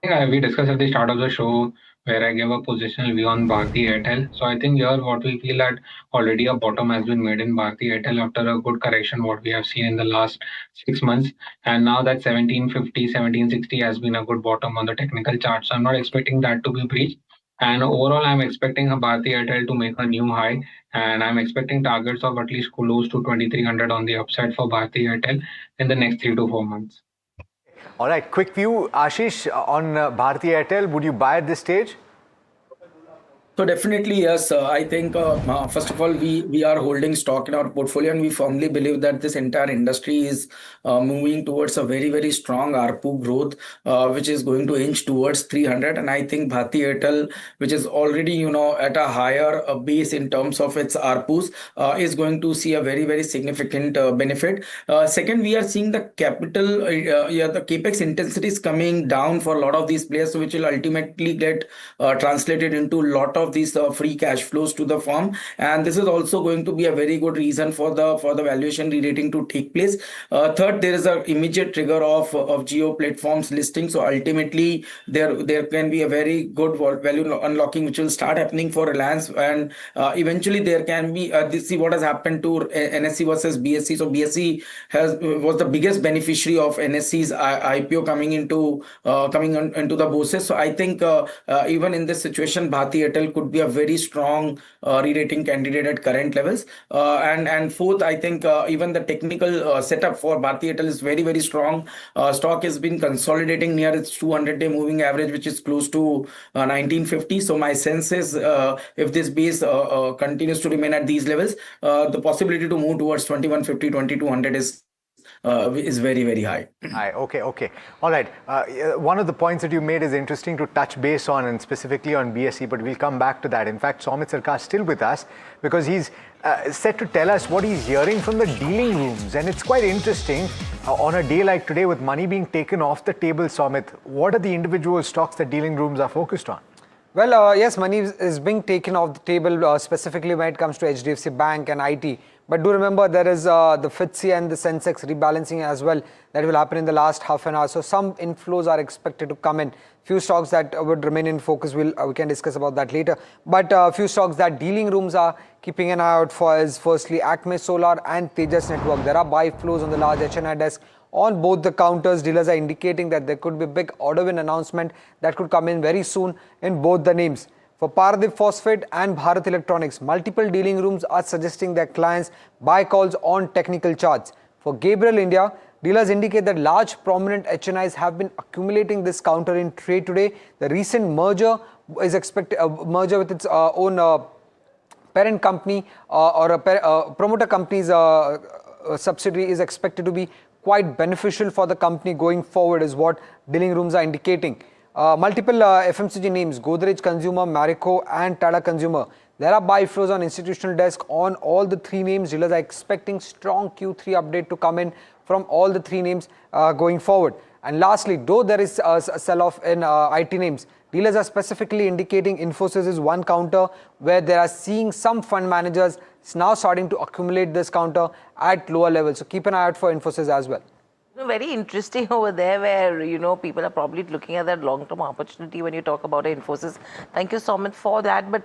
[SPEAKER 17] I think we discussed at the start of the show where I gave a positional view on Bharti Airtel. So I think here what we feel that already a bottom has been made in Bharti Airtel after a good correction what we have seen in the last 6 months. And now that 1750, 1760 has been a good bottom on the technical chart. So I'm not expecting that to be breached. And overall, I'm expecting a Bharti Airtel to make a new high. And I'm expecting targets of at least close to 2300 on the upside for Bharti Airtel in the next 3 to 4 months.
[SPEAKER 12] All right, quick view, Ashish, on Bharti Airtel. Would you buy at this stage?
[SPEAKER 19] So definitely, yes. I think, first of all, we are holding stock in our portfolio, and we firmly believe that this entire industry is moving towards a very, very strong ARPU growth, which is going to inch towards 300. And I think Bharti Airtel, which is already, at a higher base in terms of its ARPUs, is going to see a very, very significant benefit. Second, we are seeing the the capex intensity is coming down for a lot of these players, which will ultimately get translated into a lot of these free cash flows to the firm, and this is also going to be a very good reason for the valuation re-rating to take place. Third, there is an immediate trigger of Jio platforms listing, so ultimately there can be a very good value unlocking which will start happening for Reliance, and eventually there can be see what has happened to NSE versus BSE. So BSE was the biggest beneficiary of NSE's IPO coming into the bourses. So I think even in this situation, Bharti Airtel could be a very strong re-rating candidate at current levels. And fourth, I think even the technical setup for Bharti Airtel is very, very strong. Stock has been consolidating near its 200-day moving average, which is close to 1950. So my sense is if this base continues to remain at these levels, the possibility to move towards 2150, 2200 is very, very high.
[SPEAKER 12] Okay. All right. One of the points that you made is interesting to touch base on, and specifically on BSE, but we'll come back to that. In fact, Soumit Sarkar is still with us because he's set to tell us what he's hearing from the dealing rooms. And it's quite interesting on a day like today with money being taken off the table, Soumit. What are the individual stocks that dealing rooms are focused on?
[SPEAKER 7] Well, yes, money is being taken off the table, specifically when it comes to HDFC Bank and IT. But do remember, there is the FTSE and the Sensex rebalancing as well that will happen in the last half an hour. So some inflows are expected to come in. Few stocks that would remain in focus, we can discuss about that later. But a few stocks that dealing rooms are keeping an eye out for is firstly Acme Solar and Tejas Network. There are buy flows on the large HNI desk. On both the counters, dealers are indicating that there could be a big order win announcement that could come in very soon in both the names. For Paradip Phosphate and Bharat Electronics, multiple dealing rooms are suggesting their clients buy calls on technical charts. For Gabriel India, dealers indicate that large prominent HNIs have been accumulating this counter in trade today. The recent merger is expected merger with its own parent company or a promoter company's subsidiary is expected to be quite beneficial for the company going forward, is what dealing rooms are indicating. Multiple FMCG names, Godrej Consumer, Marico and Tata Consumer. There are buy flows on institutional desk on all the three names. Dealers are expecting strong Q3 update to come in from all the three names going forward. And lastly, though there is a sell-off in IT names, dealers are specifically indicating Infosys is one counter where they are seeing some fund managers now starting to accumulate this counter at lower levels. So keep an eye out for Infosys as well.
[SPEAKER 5] Very interesting over there where, people are probably looking at that long-term opportunity when you talk about Infosys. Thank you, Soumit, for that. But,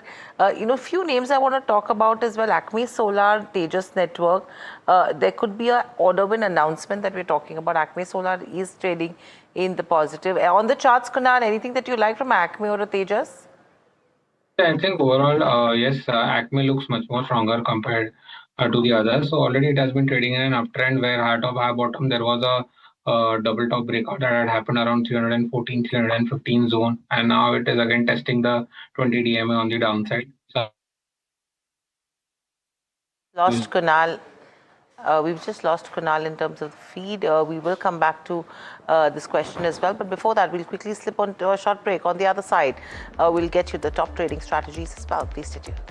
[SPEAKER 5] few names I want to talk about as well. Acme Solar, Tejas Network. There could be a order win announcement that we're talking about. Acme Solar is trading in the positive. On the charts, Kunal, anything that you like from Acme or Tejas?
[SPEAKER 17] I think overall, yes, Acme looks much more stronger compared to the others. So already it has been trading in an uptrend where high top, high bottom, there was a double top breakout that had happened around 314, 315 zone. And now it is again testing the 20 DMA on the downside. So
[SPEAKER 5] Lost Kunal. We've just lost Kunal in terms of the feed. We will come back to this question as well. But before that, we'll quickly slip on to a short break. On the other side, we'll get you the top trading strategies as well. Please stay tuned.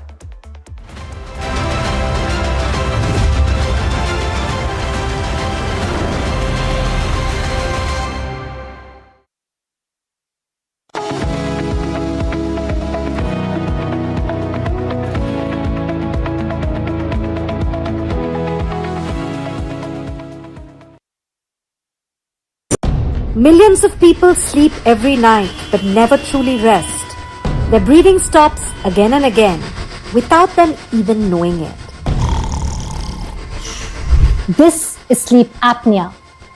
[SPEAKER 14] Millions of people sleep every night but never truly rest. Their breathing stops again and again without them even knowing it.
[SPEAKER 21] This is sleep apnea,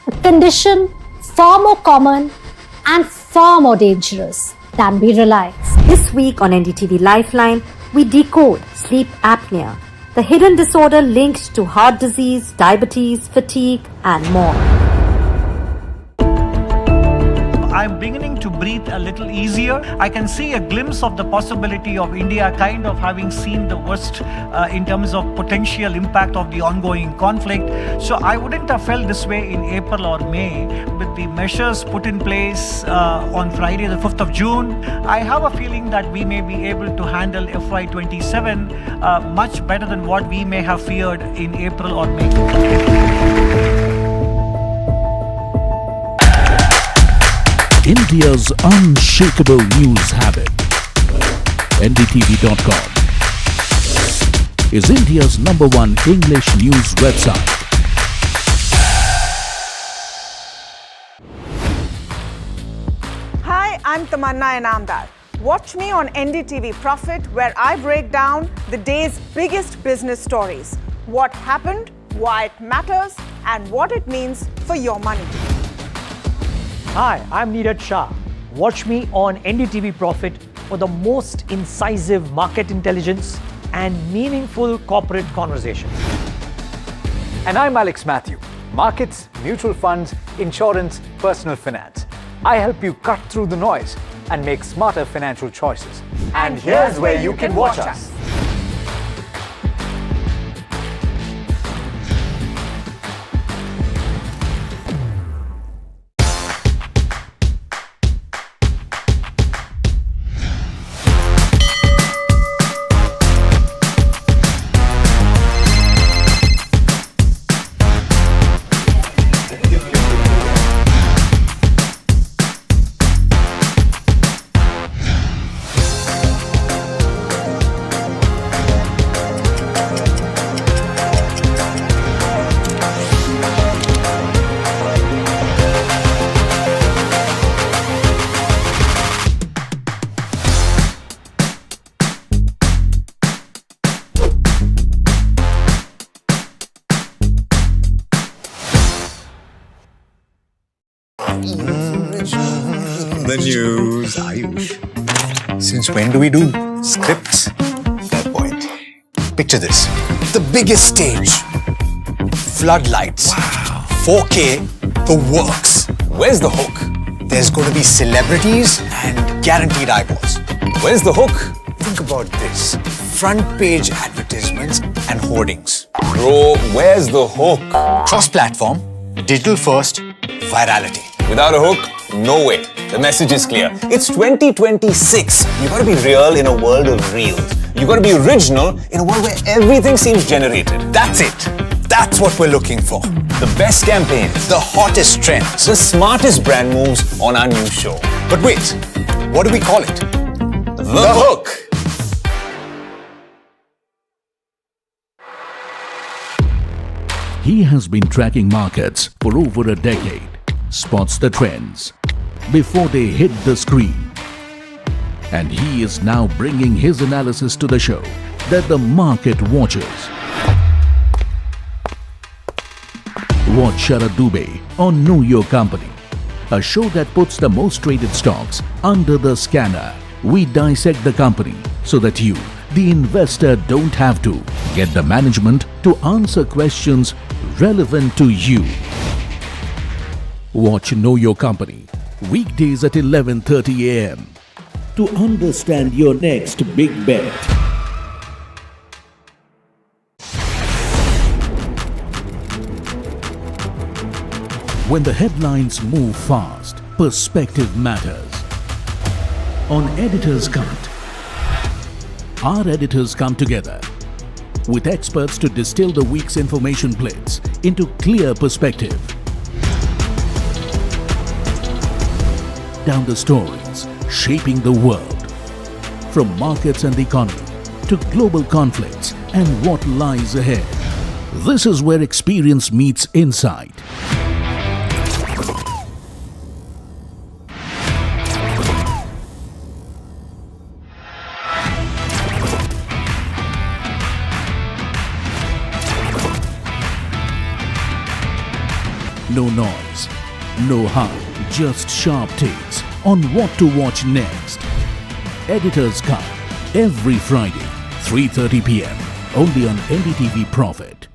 [SPEAKER 21] a condition far more common and far more dangerous than we realize.
[SPEAKER 14] This week on NDTV Lifeline, we decode sleep apnea, the hidden disorder linked to heart disease, diabetes, fatigue, and more.
[SPEAKER 9] I'm beginning to breathe a little easier. I can see a glimpse of the possibility of India kind of having seen the worst in terms of potential impact of the ongoing conflict. So I wouldn't have felt this way in April or May. With the measures put in place on Friday, the 5th of June, I have a feeling that we may be able to handle FY27 much better than what we may have feared in April or May.
[SPEAKER 2] India's unshakable news habit. NDTV.com is India's #1 English news website.
[SPEAKER 10] Hi, I'm Tamanna Inamdar. Watch me on NDTV Profit, where I break down the day's biggest business stories. What happened, why it matters, and what it means for your money.
[SPEAKER 4] Hi, I'm Neeraj Shah. Watch me on NDTV Profit for the most incisive market intelligence and meaningful corporate conversations.
[SPEAKER 12] And I'm Alex Matthew. Markets, mutual funds, insurance, personal finance. I help you cut through the noise and make smarter financial choices. And here's where you can watch us.
[SPEAKER 1] The news, Ayush. Since when do we do scripts? Fair point. Picture this. The biggest stage. Floodlights. Wow. 4K, the works. Where's the hook? There's going to be celebrities and guaranteed eyeballs. Where's the hook? Think about this. Front page advertisements and hoardings.
[SPEAKER 22] Bro, where's the hook?
[SPEAKER 1] Cross-platform, digital first, virality.
[SPEAKER 22] Without a hook, no way. The message is clear. It's 2026. You gotta be real in a world of reels. You gotta be original in a world where everything seems generated.
[SPEAKER 1] That's it. That's what we're looking for.
[SPEAKER 22] The best campaigns,
[SPEAKER 1] the hottest trends,
[SPEAKER 22] the smartest brand moves on our new show.
[SPEAKER 1] But wait, what do we call it?
[SPEAKER 22] The hook.
[SPEAKER 2] He has been tracking markets for over a decade, spots the trends before they hit the screen. And he is now bringing his analysis to the show that the market watches. Watch Sharad Dubey on Know Your Company, a show that puts the most traded stocks under the scanner. We dissect the company so that you, the investor, don't have to. Get the management to answer questions relevant to you. Watch Know Your Company weekdays at 11:30 a.m. to understand your next big bet. When the headlines move fast, perspective matters. On Editor's Cut, our editors come together with experts to distill the week's information plates into clear perspective. Down the stories shaping the world, from markets and the economy to global conflicts and what lies ahead. This is where experience meets insight. No noise, no hype, just sharp takes on what to watch next. Editor's Cut, every Friday, 3:30 p.m. only on NDTV Profit.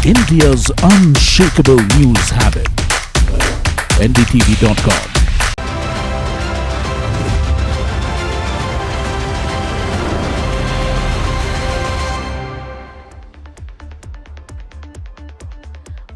[SPEAKER 2] India's unshakable news habit. NDTV.com.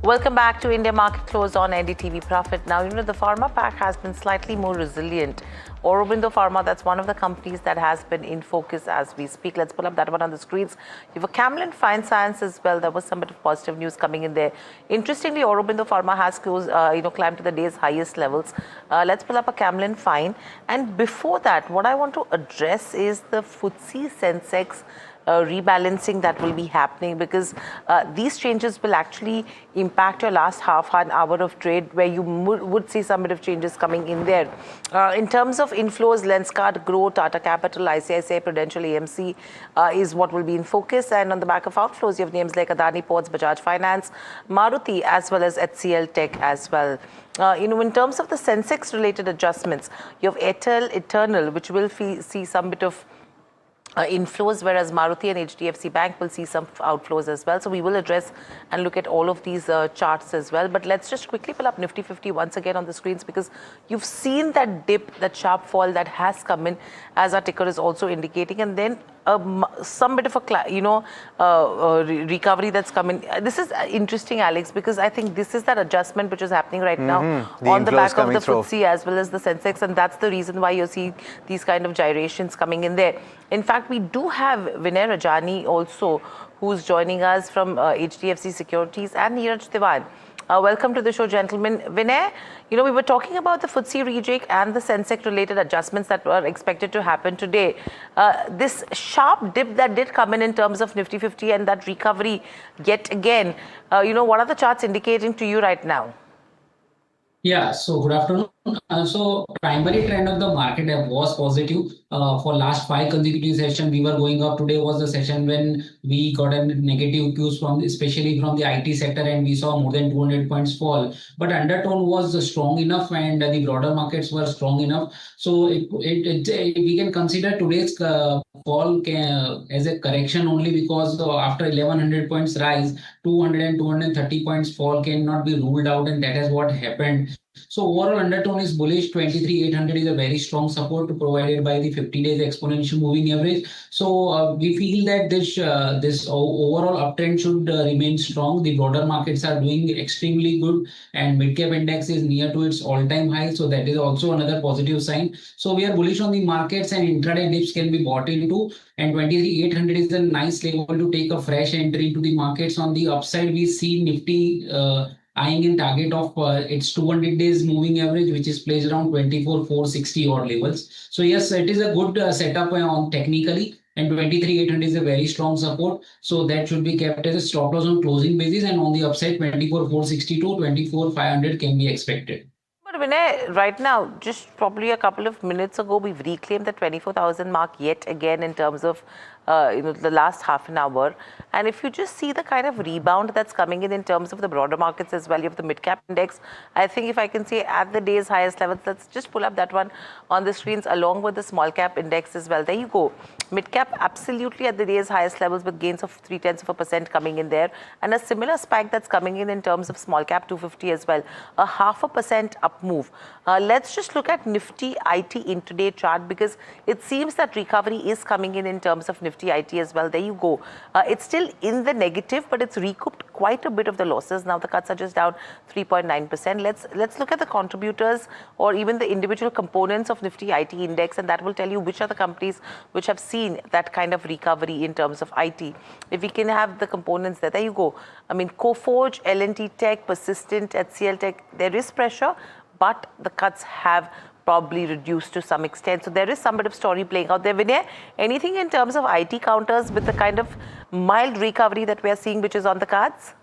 [SPEAKER 5] Welcome back to India Market Close on NDTV Profit. Now, the pharma pack has been slightly more resilient. Aurobindo Pharma, that's one of the companies that has been in focus as we speak. Let's pull up that one on the screens. You have a Camlin Fine Science as well. There was some bit of positive news coming in there. Interestingly, Aurobindo Pharma has closed, climbed to the day's highest levels. Let's pull up a Camlin Fine. And before that, what I want to address is the FTSE Sensex rebalancing that will be happening, because these changes will actually impact your last half an hour of trade, where you would see some bit of changes coming in there. In terms of inflows, Lenskart, Grow, Tata Capital, ICICI, Prudential, AMC is what will be in focus. And on the back of outflows, you have names like Adani Ports, Bajaj Finance, Maruti, as well as HCL Tech as well. In terms of the Sensex related adjustments, you have Airtel, Eternal, which will see some bit of inflows, whereas Maruti and HDFC Bank will see some outflows as well. So we will address and look at all of these charts as well. But let's just quickly pull up Nifty 50 once again on the screens, because you've seen that dip, that sharp fall that has come in, as our ticker is also indicating, and then some bit of a recovery that's coming. This is interesting, Alex, because I think this is that adjustment which is happening right now on the back of the FTSE as well as the Sensex, and that's the reason why you're seeing these kind of gyrations coming in there. In fact, we do have Vinay Rajani also, who's joining us from HDFC Securities, and Neeraj Diwan. Welcome to the show, gentlemen. Vinay, we were talking about the FTSE rejig and the Sensex related adjustments that were expected to happen today. This sharp dip that did come in terms of Nifty 50 and that recovery yet again, what are the charts indicating to you right now?
[SPEAKER 8] Yeah, so good afternoon. So primary trend of the market was positive. For last 5 consecutive sessions, we were going up. Today was the session when we got a negative cues especially from the IT sector, and we saw more than 200 points fall. But undertone was strong enough, and the broader markets were strong enough. So we can consider today's fall as a correction only, because after 1100 points rise, 200 and 230 points fall cannot be ruled out, and that is what happened. So overall undertone is bullish. 23,800 is a very strong support provided by the 50 days exponential moving average. So we feel that this overall uptrend should remain strong. The broader markets are doing extremely good, and mid-cap index is near to its all-time high. So that is also another positive sign. So we are bullish on the markets, and intraday dips can be bought into. And 23,800 is a nice level to take a fresh entry into the markets. On the upside, we see Nifty eyeing in target of its 200 days moving average, which is placed around 24,460 odd levels. So yes, it is a good setup on technically, and 23,800 is a very strong support. So that should be kept as a stop loss on closing basis, and on the upside 24,460 to 24,500 can be expected.
[SPEAKER 5] But Vinay, right now, just probably a couple of minutes ago, we've reclaimed the 24,000 mark yet again in terms of the last half an hour. And if you just see the kind of rebound that's coming in terms of the broader markets as well, you have the mid-cap index. I think if I can say at the day's highest levels, let's just pull up that one on the screens along with the small-cap index as well. There you go. Mid-cap absolutely at the day's highest levels with gains of 0.3% coming in there. And a similar spike that's coming in terms of small-cap 250 as well. A 0.5% up move. Let's just look at Nifty IT intraday chart, because it seems that recovery is coming in terms of Nifty IT as well. There you go. It's still in the negative, but it's recouped quite a bit of the losses. Now the cuts are just down 3.9%. Let's look at the contributors or even the individual components of Nifty IT index, and that will tell you which are the companies which have seen that kind of recovery in terms of IT. If we can have the components there you go. I mean, Coforge, L&T Tech, Persistent, HCL Tech, there is pressure, but the cuts have probably reduced to some extent. So there is some bit of story playing out there. Vinay, anything in terms of IT counters with the kind of mild recovery that we are seeing which is on the cards?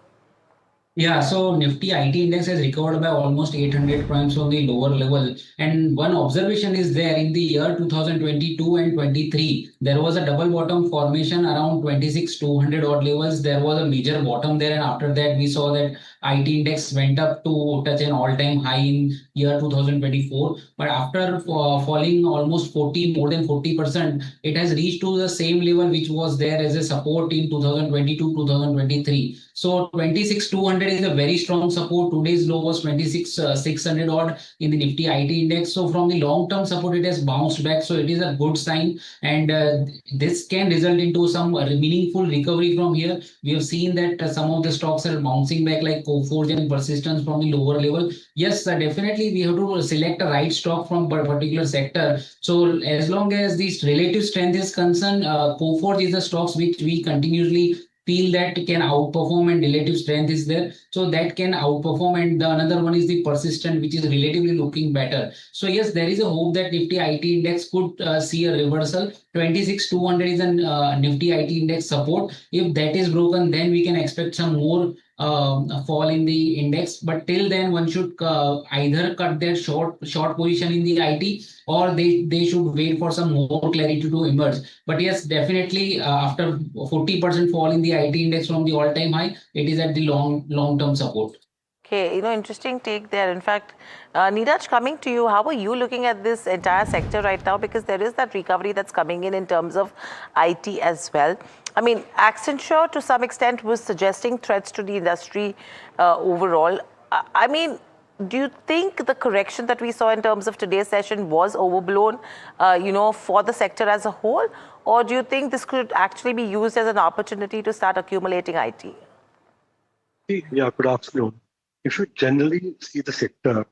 [SPEAKER 8] Yeah, so Nifty IT index has recovered by almost 800 points from the lower level. And one observation is there in the year 2022 and 23, there was a double bottom formation around 26,200 odd levels. There was a major bottom there, and after that, we saw that IT index went up to touch an all-time high in year 2024. But after falling almost more than 40%, it has reached to the same level which was there as a support in 2022, 2023. So 26,200 is a very strong support. Today's low was 26,600 odd in the Nifty IT index. So from the long-term support, it has bounced back. So it is a good sign, and this can result into some meaningful recovery from here. We have seen that some of the stocks are bouncing back, like Coforge and Persistence from the lower level. Yes, definitely we have to select a right stock from a particular sector. So as long as this relative strength is concerned, Coforge is the stocks which we continuously feel that can outperform, and relative strength is there, so that can outperform. And the another one is the Persistent, which is relatively looking better. So yes, there is a hope that Nifty IT index could see a reversal. 26,200 is an Nifty IT index support. If that is broken, then we can expect some more fall in the index. But till then, one should either cut their short position in the IT, or they should wait for some more clarity to emerge. But yes, definitely after 40% fall in the IT index from the all-time high, it is at the long-term support.
[SPEAKER 5] Okay, interesting take there. In fact, Neeraj, coming to you, how are you looking at this entire sector right now? Because there is that recovery that's coming in terms of IT as well. I mean, Accenture to some extent was suggesting threats to the industry overall. I mean, do you think the correction that we saw in terms of today's session was overblown, for the sector as a whole? Or do you think this could actually be used as an opportunity to start accumulating IT?
[SPEAKER 15] Yeah, good afternoon. If you generally see the sector,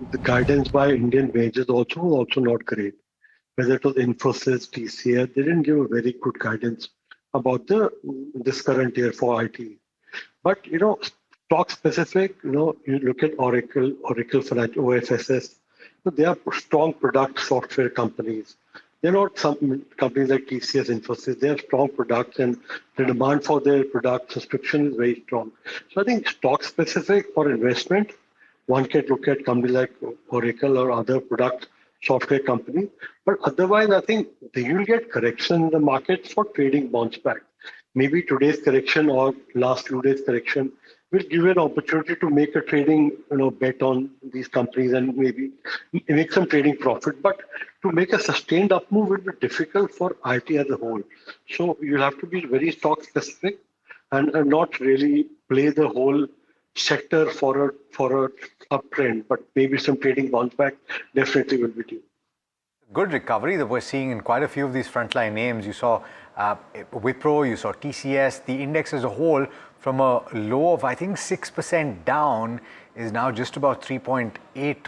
[SPEAKER 15] the guidance by Indian wages also not great. Whether it was Infosys, TCS, they didn't give a very good guidance about this current year for IT. But stock specific, you look at Oracle Financial, OFSS. They are strong product software companies. They're not some companies like TCS, Infosys. They have strong products, and the demand for their product subscription is very strong. So I think stock specific for investment, one can look at companies like Oracle or other product software companies. But otherwise, I think they will get correction in the market for trading bounce back. Maybe today's correction or last few days correction will give you an opportunity to make a trading bet on these companies and maybe make some trading profit. But to make a sustained up move will be difficult for IT as a whole. So you'll have to be very stock specific and not really play the whole sector for a uptrend. But maybe some trading bounce back definitely will be due.
[SPEAKER 12] Good recovery that we're seeing in quite a few of these frontline names. You saw Wipro, you saw TCS. The index as a whole, from a low of I think 6% down, is now just about 3.8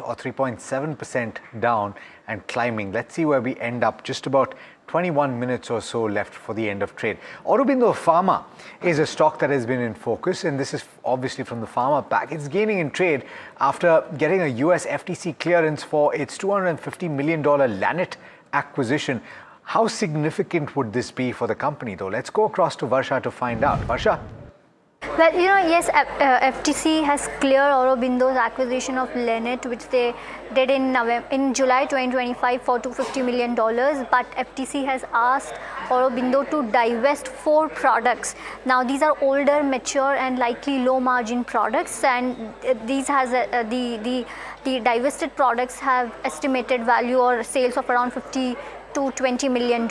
[SPEAKER 12] or 3.7% down and climbing. Let's see where we end up. Just about 21 minutes or so left for the end of trade. Aurobindo Pharma is a stock that has been in focus, and this is obviously from the pharma pack. It's gaining in trade after getting a US FTC clearance for its $250 million Lannett acquisition. How significant would this be for the company, though? Let's go across to Varsha to find out. Varsha?
[SPEAKER 20] Well, yes, FTC has cleared Aurobindo's acquisition of Lannett, which they did in July 2025 for $250 million. But FTC has asked Aurobindo to divest 4 products. Now, these are older, mature, and likely low-margin products, and these has the divested products have estimated value or sales of around $50 to $20 million,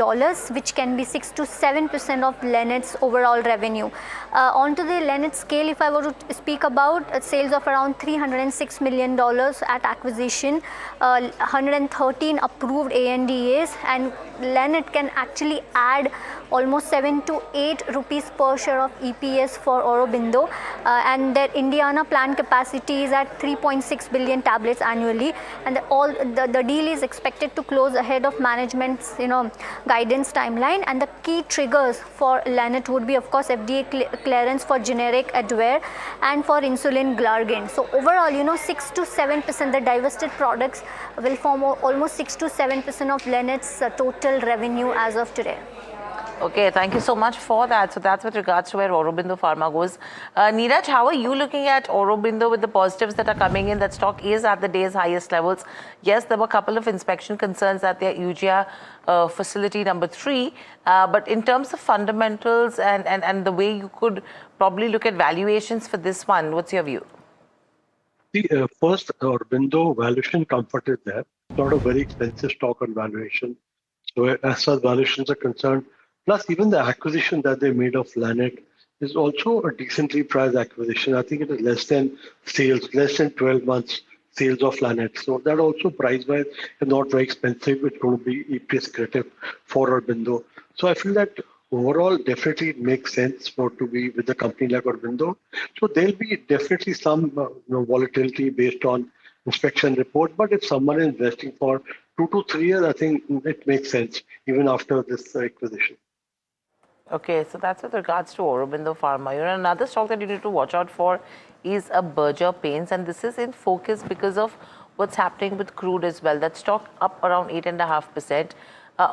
[SPEAKER 20] which can be 6 to 7% of Lannett's overall revenue. Onto the Lannett scale, if I were to speak about sales of around $306 million at acquisition, 113 approved ANDAs, and Lannett can actually add almost 7 to 8 rupees per share of EPS for Aurobindo, and their Indiana plant capacity is at 3.6 billion tablets annually, and the deal is expected to close ahead of management's guidance timeline. And the key triggers for Lannett would be, of course, FDA clearance for generic Advair and for insulin Glargine. So overall, 6 to 7%, the divested products will form almost 6 to 7% of Lannett's total revenue as of today.
[SPEAKER 5] Okay, thank you so much for that. So that's with regards to where Aurobindo Pharma goes. Neeraj, how are you looking at Aurobindo with the positives that are coming in? That stock is at the day's highest levels. Yes, there were a couple of inspection concerns at their Ujia facility number 3. But in terms of fundamentals and the way you could probably look at valuations for this one, what's your view?
[SPEAKER 15] The first Aurobindo valuation comfort is there. It's not a very expensive stock on valuation. So as far as valuations are concerned, plus even the acquisition that they made of Lanet is also a decently priced acquisition. I think it is less than 12 months sales of Lanet. So that also price-wise is not very expensive. It's going to be EPS accretive for Aurobindo. So I feel that overall, definitely it makes sense to be with a company like Aurobindo. So there'll be definitely some volatility based on inspection report. But if someone is investing for 2 to 3 years, I think it makes sense even after this acquisition.
[SPEAKER 5] Okay, so that's with regards to Aurobindo Pharma. Another stock that you need to watch out for is a Berger Paints, and this is in focus because of what's happening with crude as well. That stock up around 8.5%.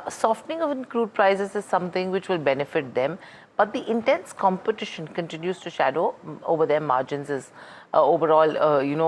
[SPEAKER 5] Softening of crude prices is something which will benefit them, but the intense competition continues to shadow over their margins as overall,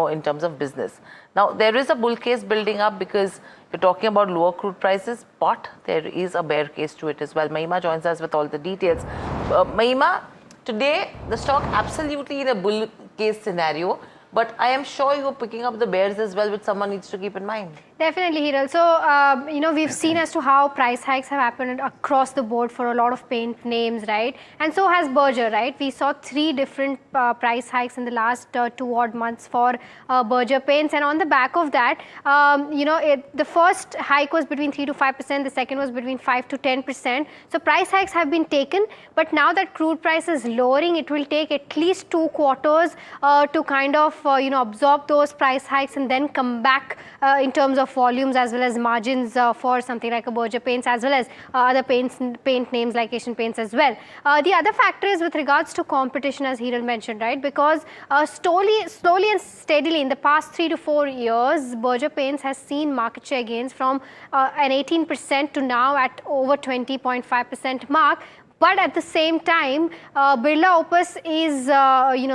[SPEAKER 5] in terms of business. Now, there is a bull case building up because you're talking about lower crude prices, but there is a bear case to it as well. Mahima joins us with all the details. Mahima, today the stock absolutely in a bull case scenario, but I am sure you're picking up the bears as well, which someone needs to keep in mind.
[SPEAKER 3] Definitely, Hiral. So, we've seen as to how price hikes have happened across the board for a lot of paint names, right? And so has Berger, right? We saw 3 different price hikes in the last 2 odd months for Berger Paints. And on the back of that, the first hike was between 3 to 5%. The second was between 5 to 10%. So price hikes have been taken. But now that crude price is lowering, it will take at least 2 quarters to kind of, absorb those price hikes and then come back in terms of volumes as well as margins for something like a Berger Paints as well as other paint names like Asian Paints as well. The other factor is with regards to competition, as Hiral mentioned, right? Because slowly and steadily in the past 3 to 4 years, Berger Paints has seen market share gains from an 18% to now at over 20.5% mark. But at the same time, Birla Opus is,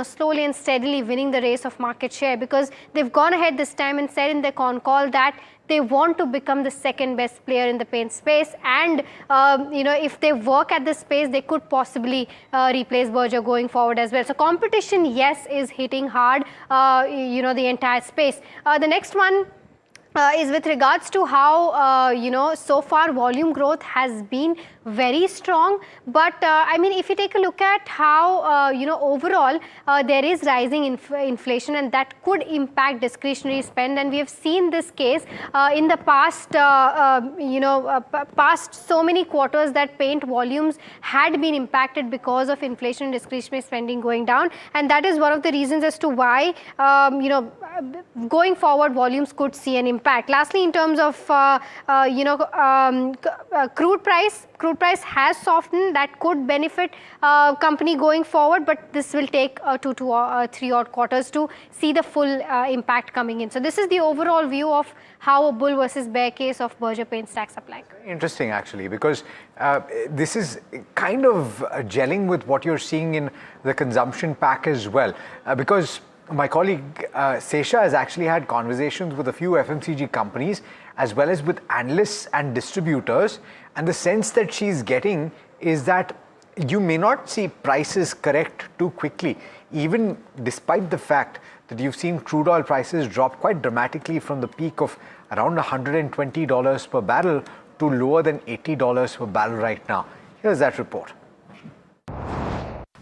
[SPEAKER 3] slowly and steadily winning the race of market share because they've gone ahead this time and said in their con call that they want to become the second best player in the paint space. And, if they work at this space, they could possibly replace Berger going forward as well. So competition, yes, is hitting hard, the entire space. The next one is with regards to how, so far volume growth has been very strong. But if you take a look at how, overall there is rising inflation and that could impact discretionary spend. And we have seen this case in the past, past so many quarters that paint volumes had been impacted because of inflation and discretionary spending going down. And that is one of the reasons as to why, going forward, volumes could see an impact. Lastly, in terms of crude price has softened. That could benefit company going forward, but this will take 2 to 3 odd quarters to see the full impact coming in. So this is the overall view of how a bull versus bear case of Berger Paints stacks up like.
[SPEAKER 12] Interesting, actually, because this is kind of gelling with what you're seeing in the consumption pack as well, because my colleague Sesha has actually had conversations with a few FMCG companies as well as with analysts and distributors, and the sense that she's getting is that you may not see prices correct too quickly, even despite the fact that you've seen crude oil prices drop quite dramatically from the peak of around $120 per barrel to lower than $80 per barrel right now. Here's that report.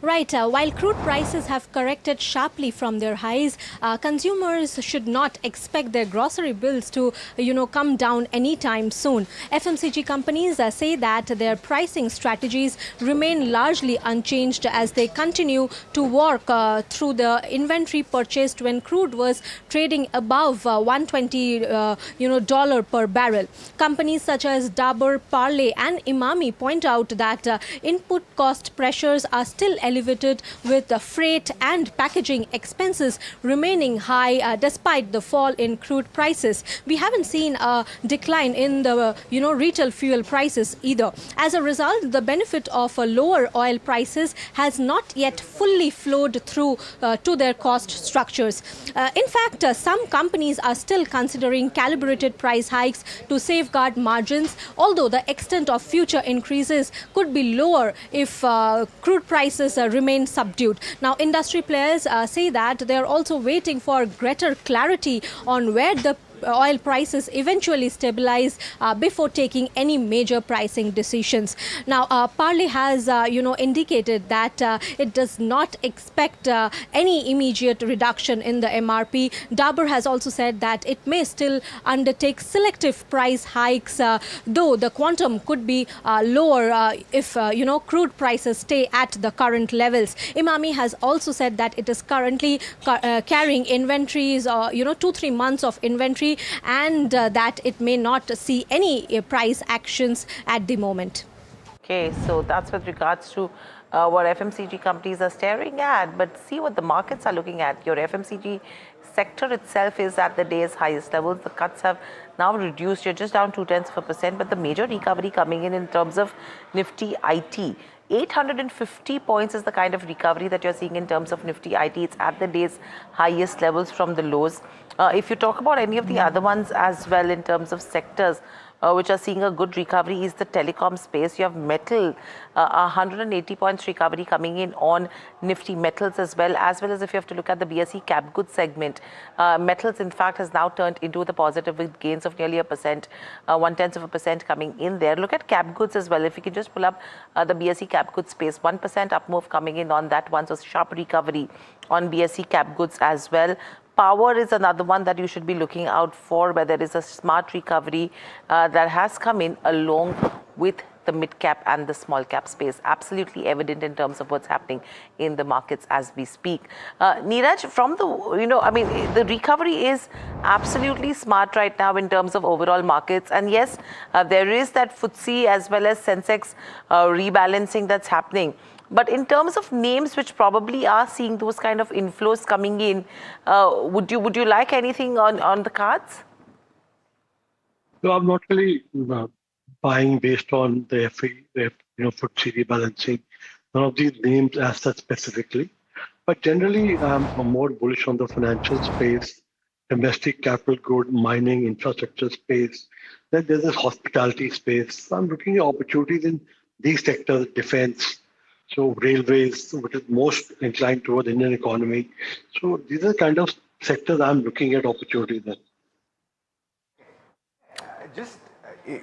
[SPEAKER 18] Right. While crude prices have corrected sharply from their highs, consumers should not expect their grocery bills to, come down anytime soon. FMCG companies say that their pricing strategies remain largely unchanged as they continue to work through the inventory purchased when crude was trading above $120 per barrel. Companies such as Dabur, Parle and Imami point out that input cost pressures are still elevated elevated, with the freight and packaging expenses remaining high despite the fall in crude prices. We haven't seen a decline in the retail fuel prices either. As a result, the benefit of lower oil prices has not yet fully flowed through to their cost structures. In fact, some companies are still considering calibrated price hikes to safeguard margins, although the extent of future increases could be lower if crude prices remain subdued. Now, industry players say that they are also waiting for greater clarity on where the oil prices eventually stabilize before taking any major pricing decisions. Now, Parley has, indicated that it does not expect any immediate reduction in the MRP. Dabur has also said that it may still undertake selective price hikes, though the quantum could be lower if, crude prices stay at the current levels. Imami has also said that it is currently carrying inventories, 2-3 months of inventory, and that it may not see any price actions at the moment.
[SPEAKER 5] Okay, so that's with regards to what FMCG companies are staring at. But see what the markets are looking at. Your FMCG sector itself is at the day's highest levels. The cuts have now reduced. You're just down 0.2%, but the major recovery coming in terms of Nifty IT. 850 points is the kind of recovery that you're seeing in terms of Nifty IT. It's at the day's highest levels from the lows. If you talk about any of the other ones as well in terms of sectors which are seeing a good recovery, is the telecom space. You have metal, 180 points recovery coming in on Nifty metals as well as if you have to look at the BSE cap goods segment. Metals, in fact, has now turned into the positive with gains of nearly 1%, 0.1% coming in there. Look at cap goods as well. If you can just pull up the BSE cap goods space, 1% up move coming in on that one. So sharp recovery on BSE cap goods as well. Power is another one that you should be looking out for, where there is a smart recovery that has come in along with the mid cap and the small cap space. Absolutely evident in terms of what's happening in the markets as we speak. Neeraj, from the recovery is absolutely smart right now in terms of overall markets. And yes, there is that FTSE as well as Sensex rebalancing that's happening. But in terms of names which probably are seeing those kind of inflows coming in, would you like anything on the cards?
[SPEAKER 15] No, I'm not really buying based on the FTSE rebalancing. None of these names as such specifically. But generally, I'm more bullish on the financial space, domestic capital good, mining, infrastructure space. Then there's this hospitality space. So I'm looking at opportunities in these sectors, defense, so railways, which is most inclined toward the Indian economy. So these are the kind of sectors I'm looking at opportunities in.
[SPEAKER 12] Just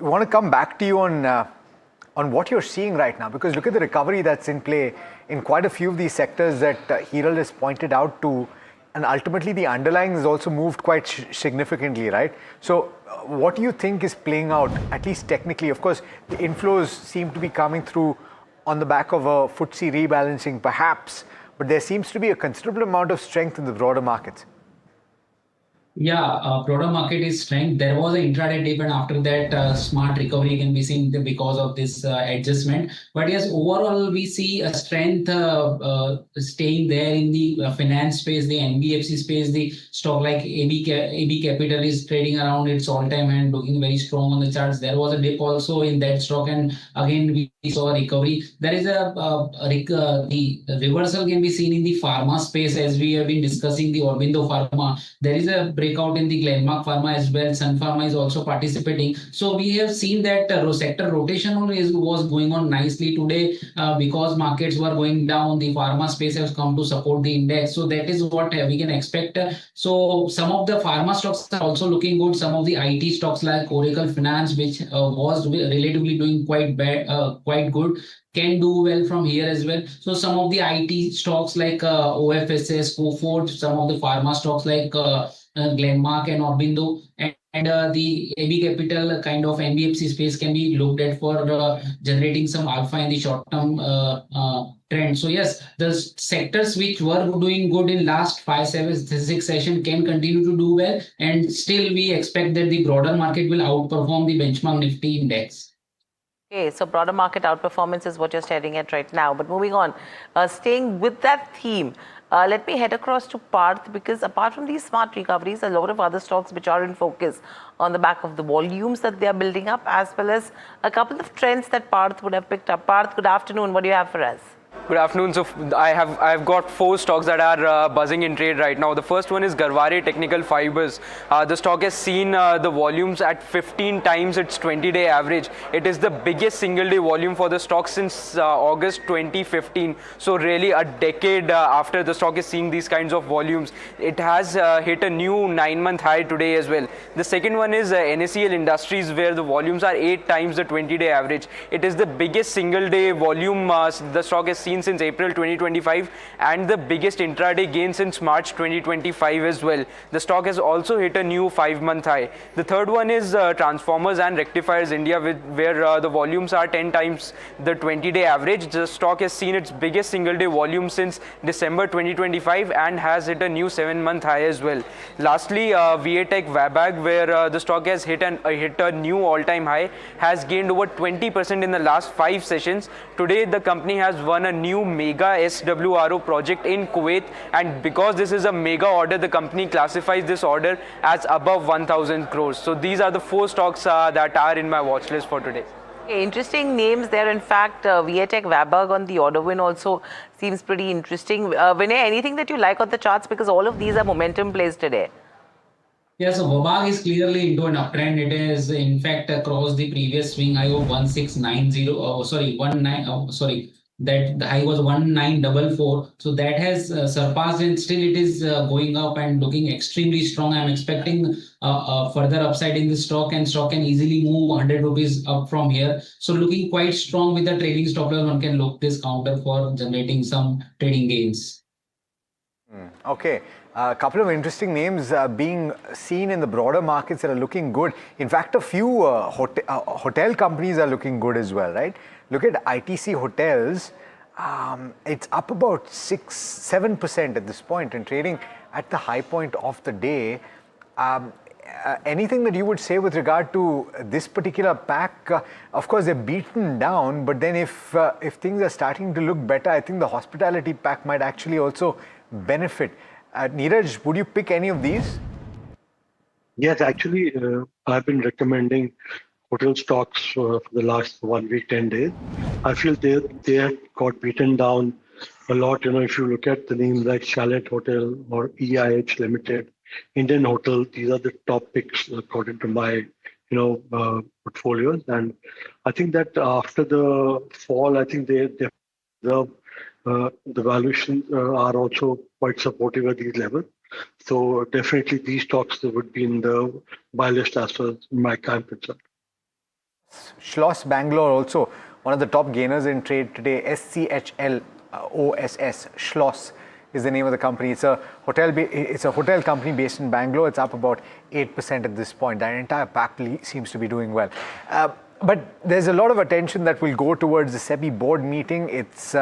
[SPEAKER 12] want to come back to you on what you're seeing right now, because look at the recovery that's in play in quite a few of these sectors that Hiral has pointed out to, and ultimately the underlying has also moved quite significantly, right? So what do you think is playing out, at least technically? Of course, the inflows seem to be coming through on the back of a FTSE rebalancing perhaps, but there seems to be a considerable amount of strength in the broader markets.
[SPEAKER 8] Yeah, broader market is strength. There was an intraday dip, and after that, smart recovery can be seen because of this adjustment. But yes, overall, we see a strength staying there in the finance space, the NBFC space. The stock like AB Capital is trading around its all-time and looking very strong on the charts. There was a dip also in that stock, and again we saw a recovery. There is the reversal can be seen in the pharma space, as we have been discussing the Aurobindo Pharma. There is a breakout in the Glenmark Pharma as well. Sun Pharma is also participating. So we have seen that sector rotation was going on nicely today because markets were going down. The pharma space has come to support the index. So that is what we can expect. So some of the pharma stocks are also looking good. Some of the IT stocks like Oracle Finance, which was relatively doing quite good, can do well from here as well. So some of the IT stocks like OFSS, Coforge, some of the pharma stocks like Glenmark and Aurobindo, and the AB Capital kind of NBFC space can be looked at for generating some alpha in the short-term trend. So yes, the sectors which were doing good in last 5-6 session can continue to do well, and still we expect that the broader market will outperform the benchmark Nifty index.
[SPEAKER 5] Okay, so broader market outperformance is what you're staring at right now. But moving on, staying with that theme, let me head across to Parth, because apart from these smart recoveries, a lot of other stocks which are in focus on the back of the volumes that they are building up, as well as a couple of trends that Parth would have picked up. Parth, good afternoon. What do you have for us?
[SPEAKER 11] Good afternoon. So I've got 4 stocks that are buzzing in trade right now. The first one is Garware Technical Fibers. The stock has seen the volumes at 15 times its 20-day average. It is the biggest single-day volume for the stock since August 2015. So really a decade after the stock is seeing these kinds of volumes. It has hit a new 9-month high today as well. The second one is NACL Industries, where the volumes are 8 times the 20-day average. It is the biggest single-day volume the stock has seen since April 2025 and the biggest intraday gain since March 2025 as well. The stock has also hit a new 5-month high. The third one is Transformers and Rectifiers India, where the volumes are 10 times the 20-day average. The stock has seen its biggest single-day volume since December 2025 and has hit a new 7-month high as well. Lastly, VATech Wabag, where the stock has hit a new all-time high, has gained over 20% in the last 5 sessions. Today, the company has won a new mega SWRO project in Kuwait, and because this is a mega order, the company classifies this order as above 1,000 crores. So these are the 4 stocks that are in my watch list for today.
[SPEAKER 5] Okay, interesting names there. In fact, VATech Wabag on the order win also seems pretty interesting. Vinay, anything that you like on the charts, because all of these are momentum plays today?
[SPEAKER 8] Yeah, so Wabag is clearly into an uptrend. It is in fact across the previous swing high of 1690. That the high was 1944. So that has surpassed, and still it is going up and looking extremely strong. I'm expecting further upside in the stock, and stock can easily move 100 rupees up from here. So looking quite strong with the trading stop loss. One can look this counter for generating some trading gains.
[SPEAKER 12] Okay, a couple of interesting names being seen in the broader markets that are looking good. In fact, a few hotel companies are looking good as well, right? Look at ITC Hotels. It's up about 6-7% at this point and trading at the high point of the day. Anything that you would say with regard to this particular pack? Of course, they're beaten down, but then if things are starting to look better, I think the hospitality pack might actually also benefit. Neeraj, would you pick any of these?
[SPEAKER 15] Yes, actually, I've been recommending hotel stocks for the last 1 week, 10 days. I feel they have got beaten down a lot. If you look at the names like Chalet Hotel or EIH Limited, Indian Hotel, these are the top picks according to my portfolios. And I think that after the fall, I think the valuations are also quite supportive at these levels. So definitely these stocks would be in the buy list as far as my time concerned.
[SPEAKER 12] Schloss Bangalore also one of the top gainers in trade today. SCHLOSS, Schloss is the name of the company. It's a hotel company based in Bangalore. It's up about 8% at this point. That entire pack seems to be doing well. But there's a lot of attention that will go towards the SEBI board meeting. It's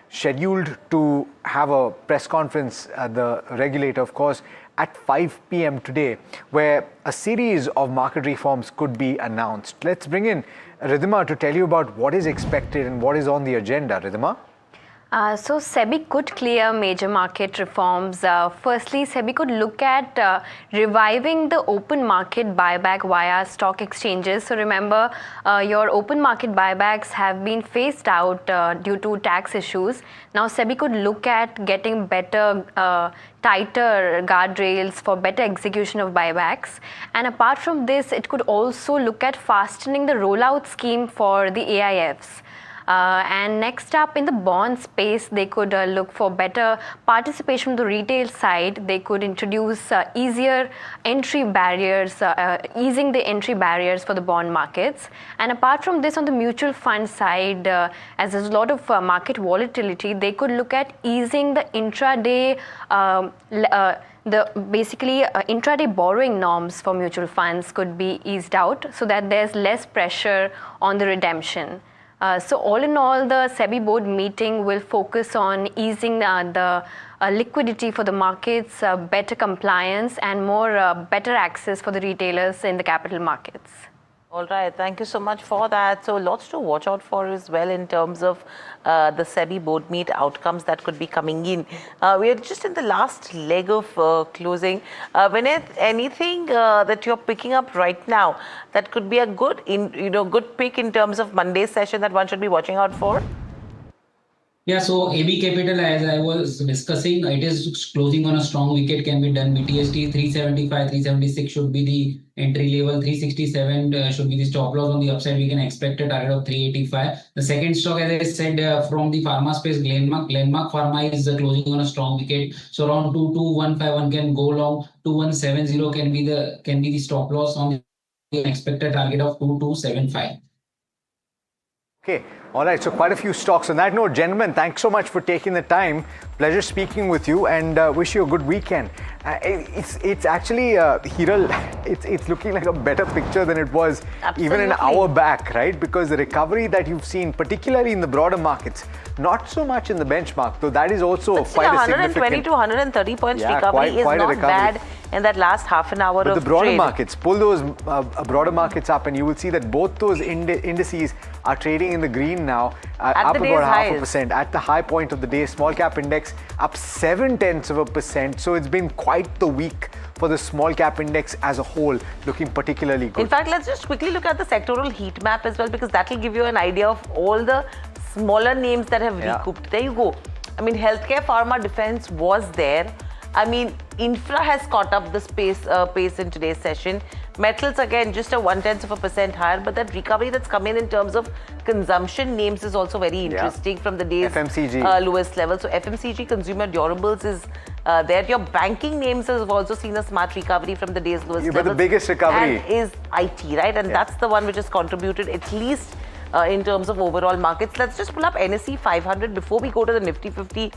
[SPEAKER 12] scheduled to have a press conference, the regulator, of course, at 5 p.m. today, where a series of market reforms could be announced. Let's bring in Ridhima to tell you about what is expected and what is on the agenda. Ridhima?
[SPEAKER 16] So SEBI could clear major market reforms. Firstly, SEBI could look at reviving the open market buyback via stock exchanges. So remember, your open market buybacks have been phased out due to tax issues. Now SEBI could look at getting better, tighter guardrails for better execution of buybacks. And apart from this, it could also look at fastening the rollout scheme for the AIFs. And next up, in the bond space, they could look for better participation on the retail side. They could introduce easier entry barriers, easing the entry barriers for the bond markets. And apart from this, on the mutual fund side, as there's a lot of market volatility, they could look at easing the intraday intraday borrowing norms for mutual funds could be eased out so that there's less pressure on the redemption. So all in all, the SEBI board meeting will focus on easing the liquidity for the markets, better compliance, and more better access for the retailers in the capital markets.
[SPEAKER 5] All right, thank you so much for that. So lots to watch out for as well in terms of the SEBI board meet outcomes that could be coming in. We are just in the last leg of closing. Vinith, anything that you're picking up right now that could be a good, good pick in terms of Monday's session that one should be watching out for?
[SPEAKER 8] Yeah, so AB Capital, as I was discussing, it is closing on a strong wicket, can be done. BTST 375, 376 should be the entry level, 367 should be the stop loss. On the upside, we can expect a target of 385. The second stock, as I said, from the pharma space, Glenmark Pharma is closing on a strong wicket. So around 22151 can go long, 2170 can be the stop loss on the expected target of 2275.
[SPEAKER 12] Okay, all right, so quite a few stocks. On that note, gentlemen, thanks so much for taking the time. Pleasure speaking with you, and wish you a good weekend. It's actually, Hiral, it's looking like a better picture than it was even an hour back, right? Because the recovery that you've seen, particularly in the broader markets, not so much in the benchmark, though that is also quite a significant...
[SPEAKER 5] 120 to 130 points recovery is not bad in that last half an hour of
[SPEAKER 12] the broader
[SPEAKER 5] trade.
[SPEAKER 12] markets, pull those broader markets up, and you will see that both those indices are trading in the green now, up about 0.5%. At the high point of the day, small cap index up 0.7%. So it's been quite the week for the small cap index as a whole, looking particularly good.
[SPEAKER 5] In fact, let's just quickly look at the sectoral heat map as well, because that will give you an idea of all the smaller names that have recouped. There you go. I mean, healthcare, pharma, defense was there. I mean, infra has caught up this pace in today's session. Metals, again, just a 0.1% higher, but that recovery that's come in terms of consumption names is also very interesting from the day's lowest level. So FMCG, consumer durables is there. Your banking names have also seen a smart recovery from the day's lowest level.
[SPEAKER 12] But the biggest recovery
[SPEAKER 5] is IT, right? And that's the one which has contributed at least in terms of overall markets. Let's just pull up NSE 500 before we go to the Nifty 50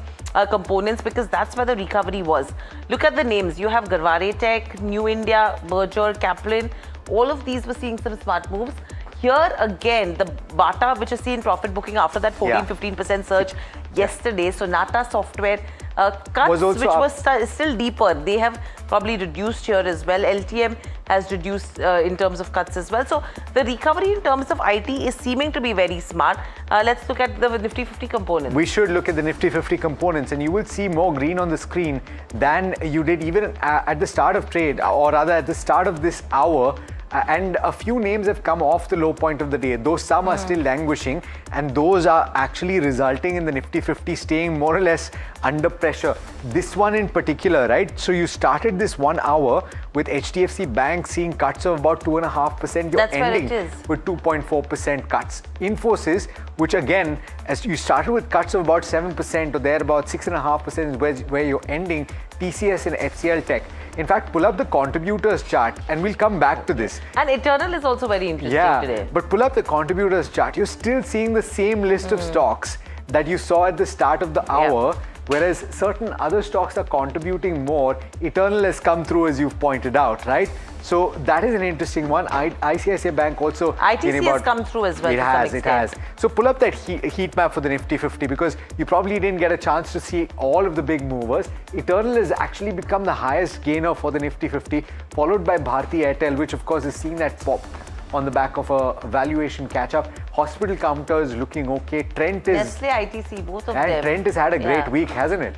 [SPEAKER 5] components, because that's where the recovery was. Look at the names. You have Garware Tech, New India, Berger, Kaplan. All of these were seeing some smart moves. Here again, the Bata, which has seen profit booking after that 14-15% surge yesterday. So Nata Software cuts, which was still deeper. They have probably reduced here as well. LTM has reduced in terms of cuts as well. So the recovery in terms of IT is seeming to be very smart. Let's look at the Nifty 50 components.
[SPEAKER 12] We should look at the Nifty 50 components, and you will see more green on the screen than you did even at the start of trade, or rather at the start of this hour. And a few names have come off the low point of the day, though some are still languishing, and those are actually resulting in the Nifty 50 staying more or less under pressure. This one in particular, right? So you started this 1 hour with HDFC Bank seeing cuts of about 2.5%. You're ending with 2.4% cuts. Infosys, which again, as you started with cuts of about 7% or there about 6.5% is where you're ending. TCS and HCL Tech. In fact, pull up the contributors chart and we'll come back to this.
[SPEAKER 5] And Eternal is also very interesting today.
[SPEAKER 12] But pull up the contributors chart. You're still seeing the same list of stocks that you saw at the start of the hour, whereas certain other stocks are contributing more. Eternal has come through, as you've pointed out, right? So that is an interesting one. ICICI Bank also...
[SPEAKER 5] ITC has come through as well.
[SPEAKER 12] It has. So pull up that heat map for the Nifty 50, because you probably didn't get a chance to see all of the big movers. Eternal has actually become the highest gainer for the Nifty 50, followed by Bharti Airtel, which of course is seeing that pop on the back of a valuation catch-up. Hospital counters looking okay. Trent is...
[SPEAKER 5] Nestle, ITC, both of them.
[SPEAKER 12] And Trent has had a great week, hasn't it?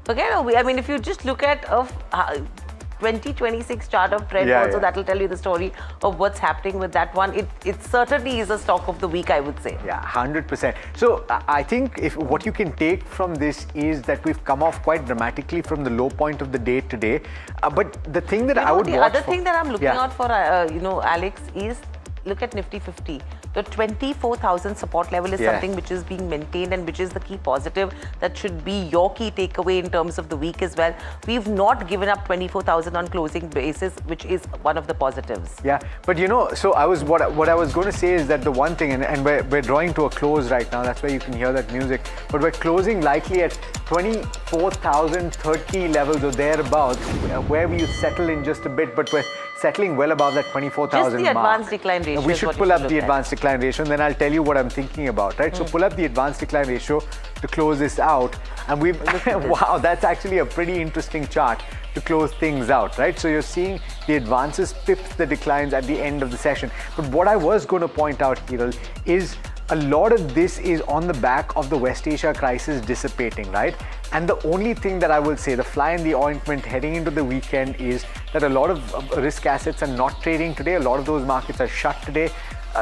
[SPEAKER 5] Forget about it. I mean, if you just look at 2026 chart of Trent also, that will tell you the story of what's happening with that one. It certainly is a stock of the week, I would say.
[SPEAKER 12] Yeah, 100%. So I think what you can take from this is that we've come off quite dramatically from the low point of the day today. But the thing that I would watch for...
[SPEAKER 5] The other thing that I'm looking out for, Alex, is look at Nifty 50. The 24,000 support level is something which is being maintained and which is the key positive. That should be your key takeaway in terms of the week as well. We've not given up 24,000 on closing basis, which is one of the positives.
[SPEAKER 12] Yeah, but so what I was going to say is that the one thing, and we're drawing to a close right now, that's where you can hear that music, but we're closing likely at 24,030 levels or thereabouts, where we settle in just a bit, but we're settling well above that 24,000 mark.
[SPEAKER 5] Just the advanced decline ratio.
[SPEAKER 12] We should pull up the advanced decline ratio, and then I'll tell you what I'm thinking about, right? So pull up the advanced decline ratio to close this out, and wow, that's actually a pretty interesting chart, to close things out, right? So you're seeing the advances pipped the declines at the end of the session. But what I was going to point out, Hiral, is a lot of this is on the back of the West Asia crisis dissipating, right? And the only thing that I will say, the fly in the ointment heading into the weekend, is that a lot of risk assets are not trading today. A lot of those markets are shut today.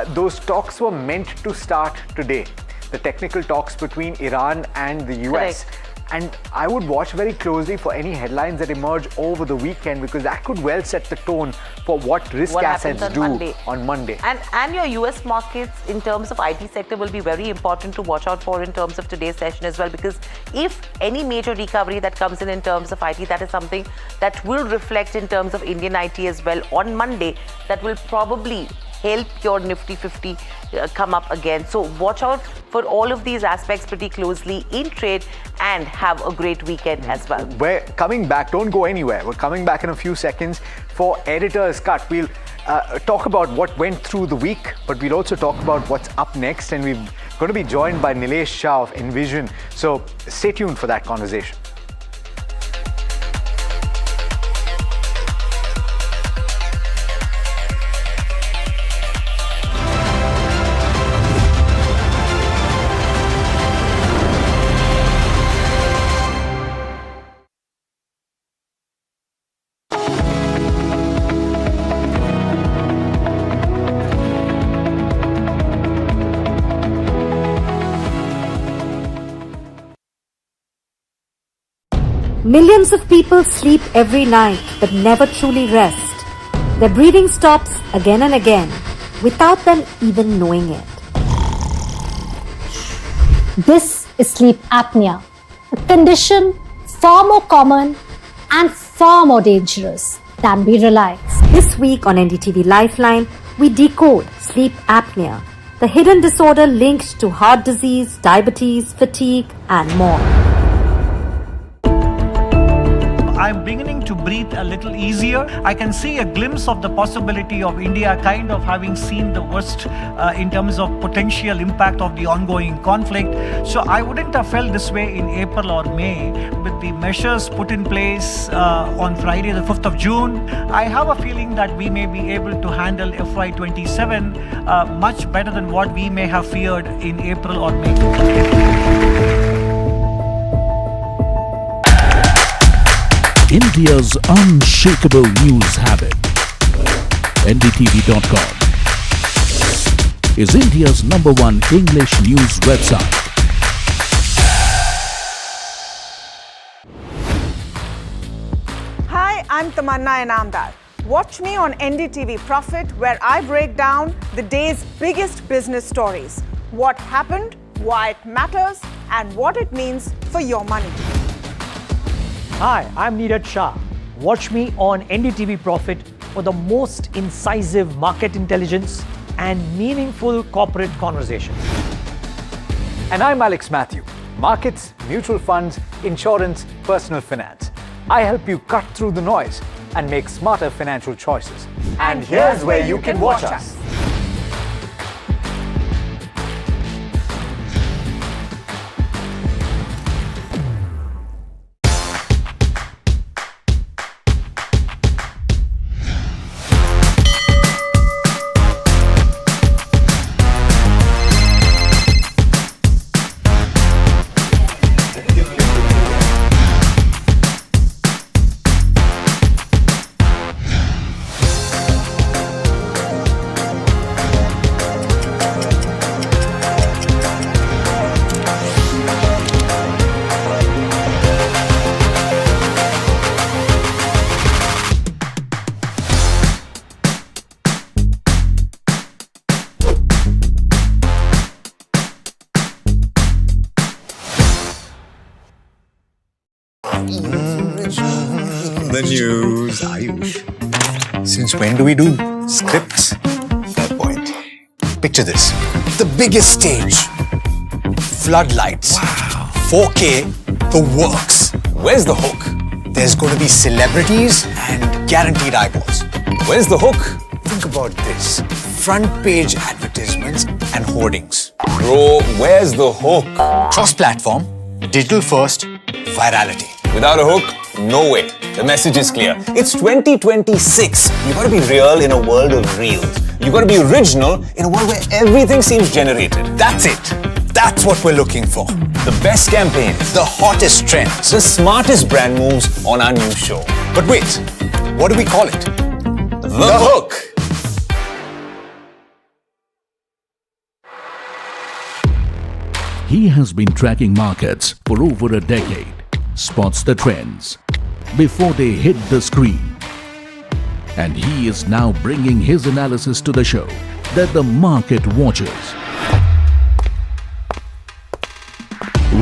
[SPEAKER 12] Those talks were meant to start today. The technical talks between Iran and the US.
[SPEAKER 5] Correct.
[SPEAKER 12] And I would watch very closely for any headlines that emerge over the weekend, because that could well set the tone for what risk assets do on Monday.
[SPEAKER 5] And your US markets in terms of IT sector will be very important to watch out for in terms of today's session as well, because if any major recovery that comes in terms of IT, that is something that will reflect in terms of Indian IT as well on Monday. That will probably help your Nifty 50 come up again. So watch out for all of these aspects pretty closely in trade, and have a great weekend as well.
[SPEAKER 12] We're coming back. Don't go anywhere. We're coming back in a few seconds for Editor's Cut. We'll talk about what went through the week, but we'll also talk about what's up next. And we're going to be joined by Nilesh Shah of Envision. So stay tuned for that conversation.
[SPEAKER 14] Millions of people sleep every night but never truly rest. Their breathing stops again and again without them even knowing it.
[SPEAKER 21] This is sleep apnea, a condition far more common and far more dangerous than we realize.
[SPEAKER 14] This week on NDTV Lifeline, we decode sleep apnea, the hidden disorder linked to heart disease, diabetes, fatigue, and more.
[SPEAKER 9] I'm beginning to breathe a little easier. I can see a glimpse of the possibility of India kind of having seen the worst in terms of potential impact of the ongoing conflict. So I wouldn't have felt this way in April or May. With the measures put in place on Friday, the 5th of June, I have a feeling that we may be able to handle FY27 much better than what we may have feared in April or May.
[SPEAKER 2] India's unshakable news habit. NDTV.com is India's #1 English news website.
[SPEAKER 10] Hi, I'm Tamanna Inamdar. Watch me on NDTV Profit, where I break down the day's biggest business stories. What happened, why it matters, and what it means for your money.
[SPEAKER 4] Hi, I'm Neeraj Shah. Watch me on NDTV Profit for the most incisive market intelligence and meaningful corporate conversations.
[SPEAKER 12] And I'm Alex Matthew. Markets, mutual funds, insurance, personal finance. I help you cut through the noise and make smarter financial choices. And here's where you can watch us.
[SPEAKER 1] The news, Ayush. Since when do we do scripts? Fair point. Picture this. The biggest stage. Floodlights. Wow. 4K, the works. Where's the hook? There's going to be celebrities and guaranteed eyeballs. Where's the hook? Think about this. Front page advertisements and hoardings.
[SPEAKER 22] Bro, where's the hook?
[SPEAKER 1] Cross-platform, digital first, virality.
[SPEAKER 22] Without a hook, no way. The message is clear. It's 2026. You gotta be real in a world of reels. You gotta be original in a world where everything seems generated.
[SPEAKER 1] That's it. That's what we're looking for.
[SPEAKER 22] The best campaigns,
[SPEAKER 1] The hottest trends.
[SPEAKER 22] the smartest brand moves on our new show.
[SPEAKER 1] But wait, what do we call it?
[SPEAKER 22] The Hook.
[SPEAKER 2] He has been tracking markets for over a decade, spots the trends before they hit the screen. And he is now bringing his analysis to the show that the market watches.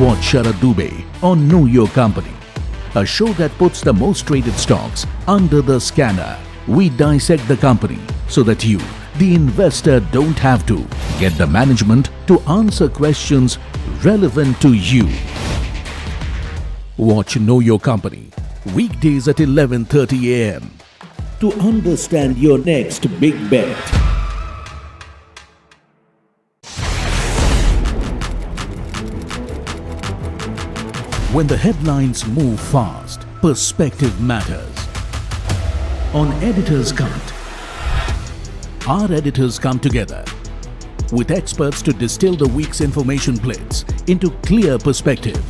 [SPEAKER 2] Watch Sharad Dubey on Know Your Company, a show that puts the most traded stocks under the scanner. We dissect the company so that you, the investor, don't have to. Get the management to answer questions relevant to you. Watch Know Your Company weekdays at 11:30 a.m. to understand your next big bet. When the headlines move fast, perspective matters. On Editor's Cut, our editors come together with experts to distill the week's information plates into clear perspective.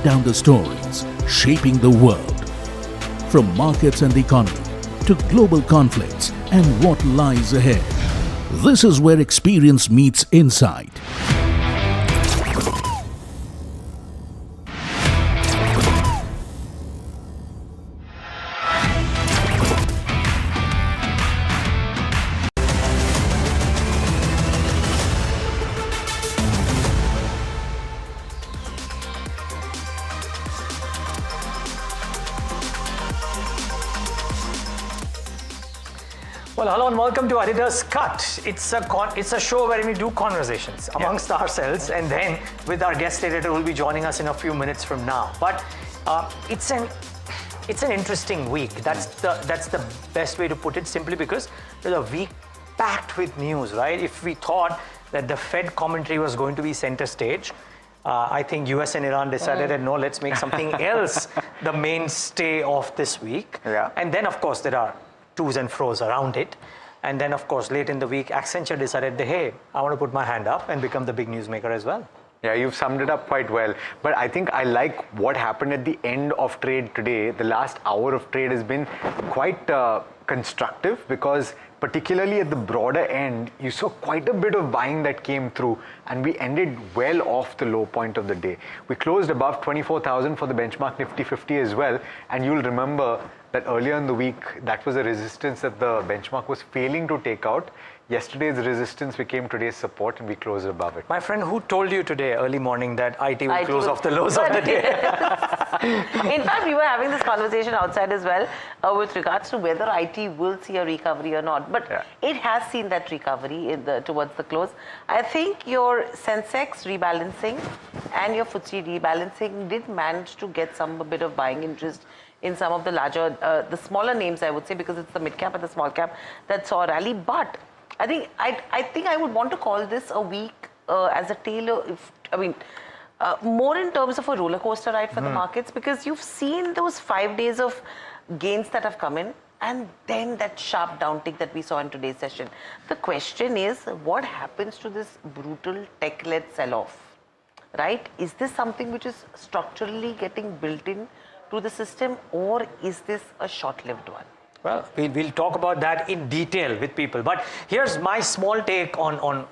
[SPEAKER 2] Down the stories shaping the world, from markets and the economy to global conflicts and what lies ahead. This is where experience meets insight.
[SPEAKER 4] Well, hello and welcome to Editor's Cut. It's a show where we do conversations amongst ourselves, and then with our guest editor who will be joining us in a few minutes from now. But it's an interesting week. That's the best way to put it, simply because there's a week packed with news, right? If we thought that the Fed commentary was going to be center stage, I think US and Iran decided that no, let's make something else the mainstay of this week.
[SPEAKER 12] Yeah.
[SPEAKER 4] And then, of course, there are to's and fro's around it. And then, of course, late in the week, Accenture decided, hey, I want to put my hand up and become the big newsmaker as well.
[SPEAKER 12] Yeah, you've summed it up quite well. But I think I like what happened at the end of trade today. The last hour of trade has been quite constructive, because particularly at the broader end, you saw quite a bit of buying that came through, and we ended well off the low point of the day. We closed above 24,000 for the benchmark Nifty 50 as well, and you'll remember that earlier in the week, that was a resistance that the benchmark was failing to take out. Yesterday's resistance became today's support, and we closed above it.
[SPEAKER 4] My friend, who told you today, early morning, that IT will close off the lows of the day?
[SPEAKER 5] In fact, we were having this conversation outside as well with regards to whether IT will see a recovery or not. But it has seen that recovery towards the close. I think your Sensex rebalancing and your FTSE rebalancing did manage to get a bit of buying interest in some of the larger, the smaller names, I would say, because it's the mid cap and the small cap that saw a rally. But I think I would want to call this a week as a tale of, more in terms of a roller coaster ride for the markets, because you've seen those 5 days of gains that have come in, and then that sharp downtick that we saw in today's session. The question is, what happens to this brutal tech-led sell-off, right? Is this something which is structurally getting built in to the system, or is this a short-lived one?
[SPEAKER 4] Well, we'll talk about that in detail with people. But here's my small take on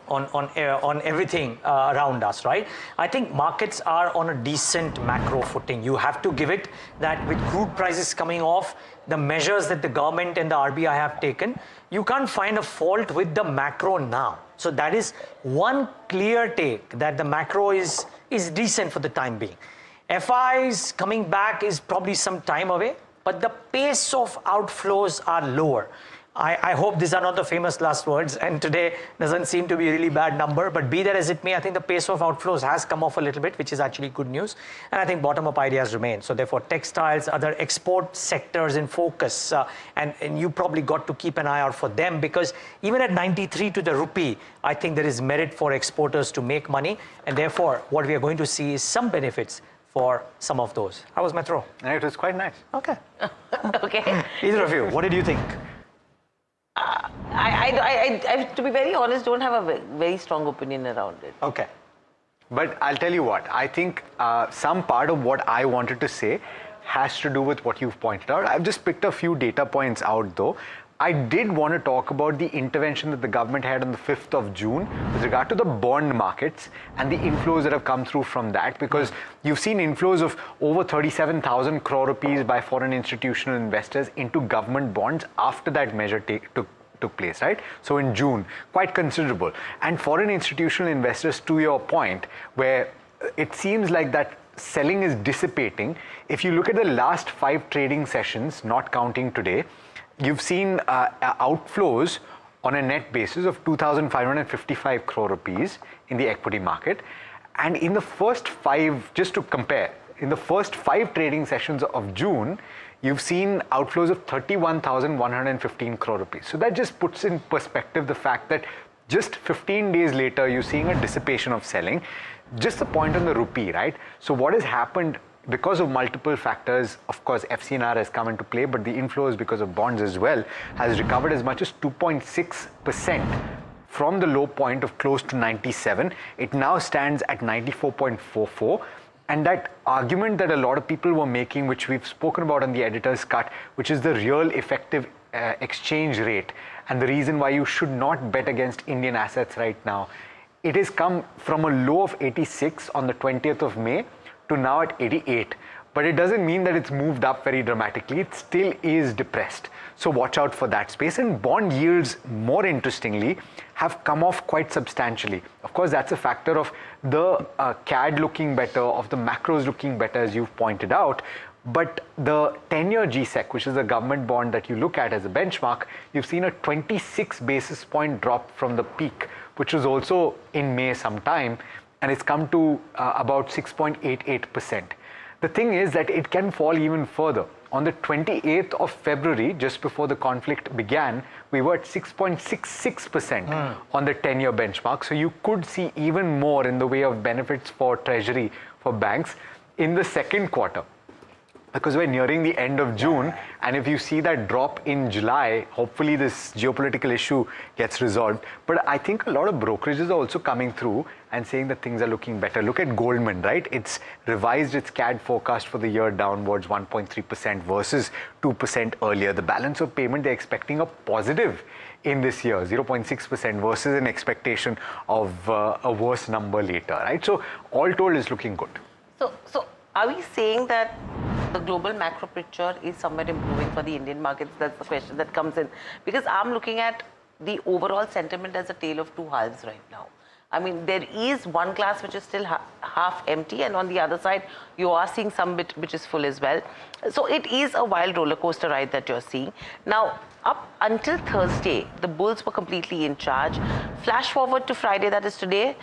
[SPEAKER 4] everything around us, right? I think markets are on a decent macro footing. You have to give it that with crude prices coming off, the measures that the government and the RBI have taken, you can't find a fault with the macro now. So that is one clear take, that the macro is decent for the time being. FIs coming back is probably some time away, but the pace of outflows are lower. I hope these are not the famous last words, and today doesn't seem to be a really bad number, but be that as it may, I think the pace of outflows has come off a little bit, which is actually good news. And I think bottom-up ideas remain. So therefore, textiles, other export sectors in focus, and you probably got to keep an eye out for them, because even at 93 to the rupee, I think there is merit for exporters to make money, and therefore, what we are going to see is some benefits for some of those. How was Metro?
[SPEAKER 12] It was quite nice.
[SPEAKER 4] Okay.
[SPEAKER 5] Okay.
[SPEAKER 4] Either of you, what did you think?
[SPEAKER 5] I, to be very honest, don't have a very strong opinion around it.
[SPEAKER 12] Okay. But I'll tell you what, I think some part of what I wanted to say has to do with what you've pointed out. I've just picked a few data points out though. I did want to talk about the intervention that the government had on the 5th of June with regard to the bond markets and the inflows that have come through from that, because you've seen inflows of over 37,000 crore rupees by foreign institutional investors into government bonds after that measure took place, right? So in June, quite considerable. And foreign institutional investors, to your point, where it seems like that selling is dissipating. If you look at the last 5 trading sessions, not counting today, you've seen outflows on a net basis of 2,555 crore rupees in the equity market. And in the first 5, just to compare, in the first 5 trading sessions of June, you've seen outflows of 31,115 crore rupees. So that just puts in perspective the fact that just 15 days later, you're seeing a dissipation of selling. Just the point on the rupee, right? So what has happened because of multiple factors, of course, FCNR has come into play, but the inflows because of bonds as well has recovered as much as 2.6% from the low point of close to 97. It now stands at 94.44. And that argument that a lot of people were making, which we've spoken about on the editor's cut, which is the real effective exchange rate and the reason why you should not bet against Indian assets right now, it has come from a low of 86 on the 20th of May to now at 88. But it doesn't mean that it's moved up very dramatically. It still is depressed. So watch out for that space. And bond yields, more interestingly, have come off quite substantially. Of course, that's a factor of the CAD looking better, of the macros looking better, as you've pointed out. But the 10-year GSEC, which is a government bond that you look at as a benchmark, you've seen a 26 basis point drop from the peak, which was also in May sometime, and it's come to about 6.88%. The thing is that it can fall even further. On the 28th of February, just before the conflict began, we were at 6.66% on the 10-year benchmark. So you could see even more in the way of benefits for Treasury, for banks in the second quarter. Because we're nearing the end of June, and if you see that drop in July, hopefully this geopolitical issue gets resolved. But I think a lot of brokerages are also coming through and saying that things are looking better. Look at Goldman, right? It's revised its CAD forecast for the year downwards 1.3% versus 2% earlier. The balance of payment, they're expecting a positive in this year, 0.6% versus an expectation of a worse number later, right? So all told, is looking good.
[SPEAKER 5] So are we saying that the global macro picture is somewhat improving for the Indian markets? That's the question that comes in. Because I'm looking at the overall sentiment as a tale of two halves right now. I mean, there is one glass which is still half empty, and on the other side, you are seeing some bit which is full as well. So it is a wild roller coaster ride that you're seeing. Now, up until Thursday, the bulls were completely in charge. Flash forward to Friday, that is today.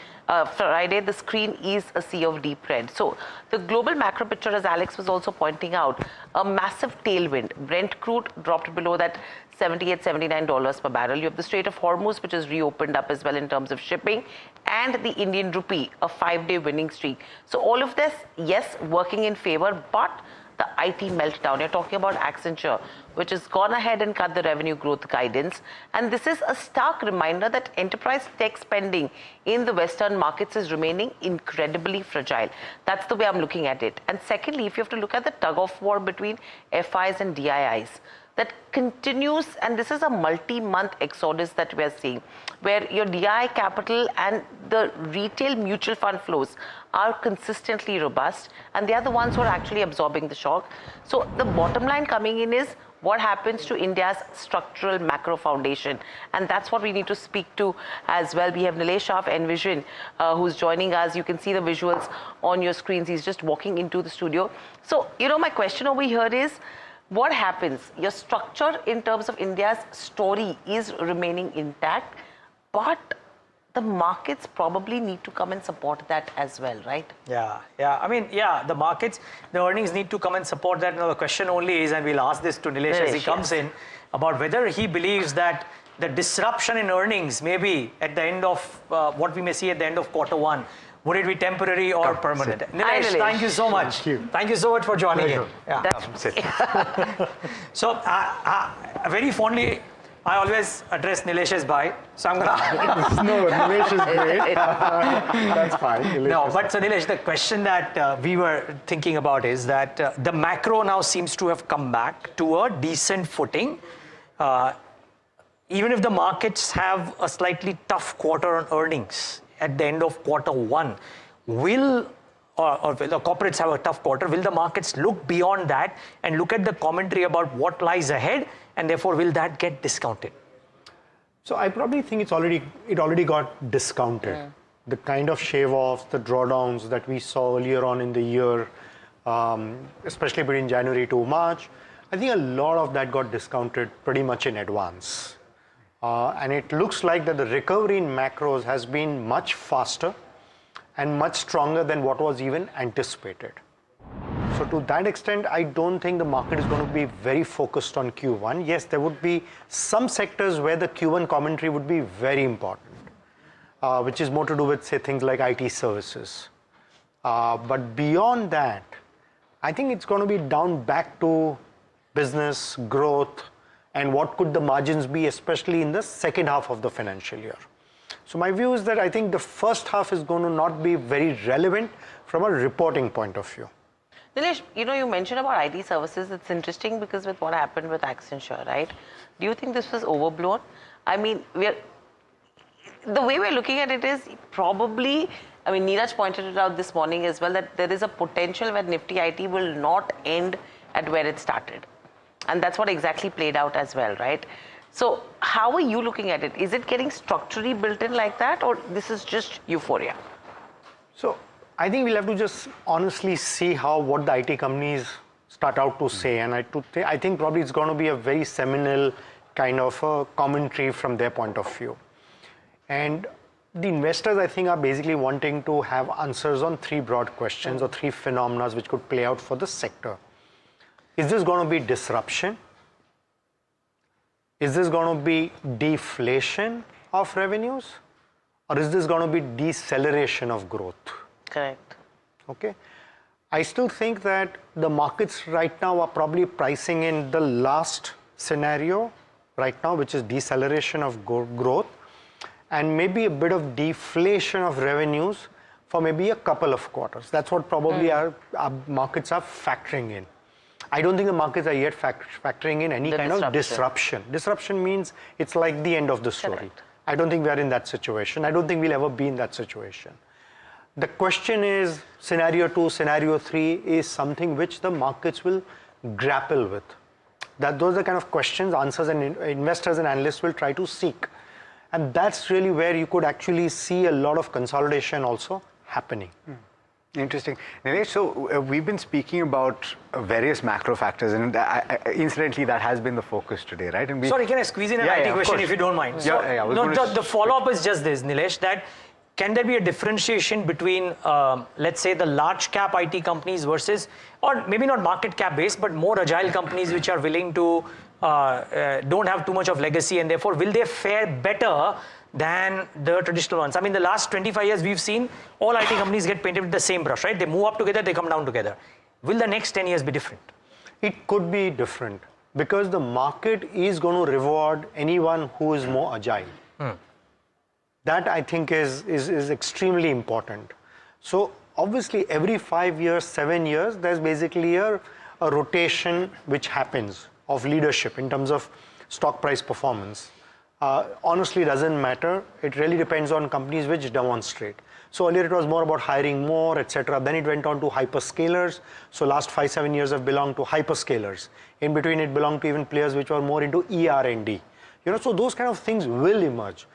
[SPEAKER 5] Friday, the screen is a sea of deep red. So the global macro picture, as Alex was also pointing out, a massive tailwind. Brent crude dropped below that $78, $79 per barrel. You have the Strait of Hormuz, which is reopened up as well in terms of shipping, and the Indian rupee, a 5-day winning streak. So all of this, yes, working in favor, but the IT meltdown. You're talking about Accenture, which has gone ahead and cut the revenue growth guidance. And this is a stark reminder that enterprise tech spending in the Western markets is remaining incredibly fragile. That's the way I'm looking at it. And secondly, if you have to look at the tug-of-war between FIs and DIIs, that continues, and this is a multi-month exodus that we're seeing, where your DI capital and the retail mutual fund flows are consistently robust, and they are the ones who are actually absorbing the shock. So the bottom line coming in is what happens to India's structural macro foundation, and that's what we need to speak to as well. We have Nilesh Shah of Envision who's joining us. You can see the visuals on your screens. He's just walking into the studio. So, you know, my question over here is, what happens? Your structure in terms of India's story is remaining intact, but the markets probably need to come and support that as well, right?
[SPEAKER 4] Yeah. I mean, yeah, the markets, the earnings need to come and support that. Now, the question only is, and we'll ask this to Nilesh as he comes in, about whether he believes that the disruption in earnings maybe at the end of what we may see at the end of quarter one would it be temporary or permanent? Nilesh, thank you so much. Thank you so much for joining in. Yeah. So, very fondly, I always address Nilesh as bhai, so I'm gonna.
[SPEAKER 6] No, Nilesh is great. That's fine. Nilesh
[SPEAKER 4] no, but so Nilesh, the question that we were thinking about is that the macro now seems to have come back to a decent footing. Even if the markets have a slightly tough quarter on earnings at the end of quarter one, will the corporates have a tough quarter? Will the markets look beyond that and look at the commentary about what lies ahead? And therefore, will that get discounted?
[SPEAKER 6] So I probably think it already got discounted. The kind of shave-offs, the drawdowns that we saw earlier on in the year, especially between January to March, I think a lot of that got discounted pretty much in advance. And it looks like that the recovery in macros has been much faster and much stronger than what was even anticipated. So to that extent, I don't think the market is going to be very focused on Q1. Yes, there would be some sectors where the Q1 commentary would be very important, which is more to do with, say, things like IT services. But beyond that, I think it's going to be down back to business growth and what could the margins be, especially in the second half of the financial year. So my view is that I think the first half is going to not be very relevant from a reporting point of view.
[SPEAKER 5] Nilesh, you mentioned about IT services. It's interesting because with what happened with Accenture, right? Do you think this was overblown? I mean, the way we're looking at it is probably, Neeraj pointed it out this morning as well, that there is a potential where Nifty IT will not end at where it started. And that's what exactly played out as well, right? So how are you looking at it? Is it getting structurally built in like that, or this is just euphoria?
[SPEAKER 6] So I think we'll have to just honestly see what the IT companies start out to say. And I think probably it's going to be a very seminal kind of a commentary from their point of view. And the investors, I think, are basically wanting to have answers on three broad questions or three phenomena which could play out for the sector. Is this going to be disruption? Is this going to be deflation of revenues? Or is this going to be deceleration of growth?
[SPEAKER 5] Correct.
[SPEAKER 6] Okay. I still think that the markets right now are probably pricing in the last scenario right now, which is deceleration of growth and maybe a bit of deflation of revenues for maybe a couple of quarters. That's what probably our markets are factoring in. I don't think the markets are yet factoring in any kind of disruption. Disruption means it's like the end of the story. Correct. I don't think we are in that situation. I don't think we'll ever be in that situation. The question is, scenario 2, scenario 3 is something which the markets will grapple with. Those are the kind of questions, answers, and investors and analysts will try to seek. And that's really where you could actually see a lot of consolidation also happening.
[SPEAKER 12] Interesting. Nilesh, so we've been speaking about various macro factors, and incidentally, that has been the focus today, right? And
[SPEAKER 4] sorry, can I squeeze in an IT question if you don't mind? So, the follow-up is just this, Nilesh, that can there be a differentiation between, let's say, the large cap IT companies versus, or maybe not market cap based, but more agile companies which are willing to, don't have too much of legacy, and therefore will they fare better than the traditional ones? I mean, the last 25 years we've seen all IT companies get painted with the same brush, right? They move up together, they come down together. Will the next 10 years be different?
[SPEAKER 6] It could be different because the market is going to reward anyone who is more agile. That I think is extremely important. So obviously every 5 years, 7 years, there's basically a rotation which happens of leadership in terms of stock price performance. Honestly, doesn't matter. It really depends on companies which demonstrate. So earlier it was more about hiring more, etc. Then it went on to hyperscalers. So last 5-7 years have belonged to hyperscalers. In between it belonged to even players which were more into ER&D. So those kind of things will emerge.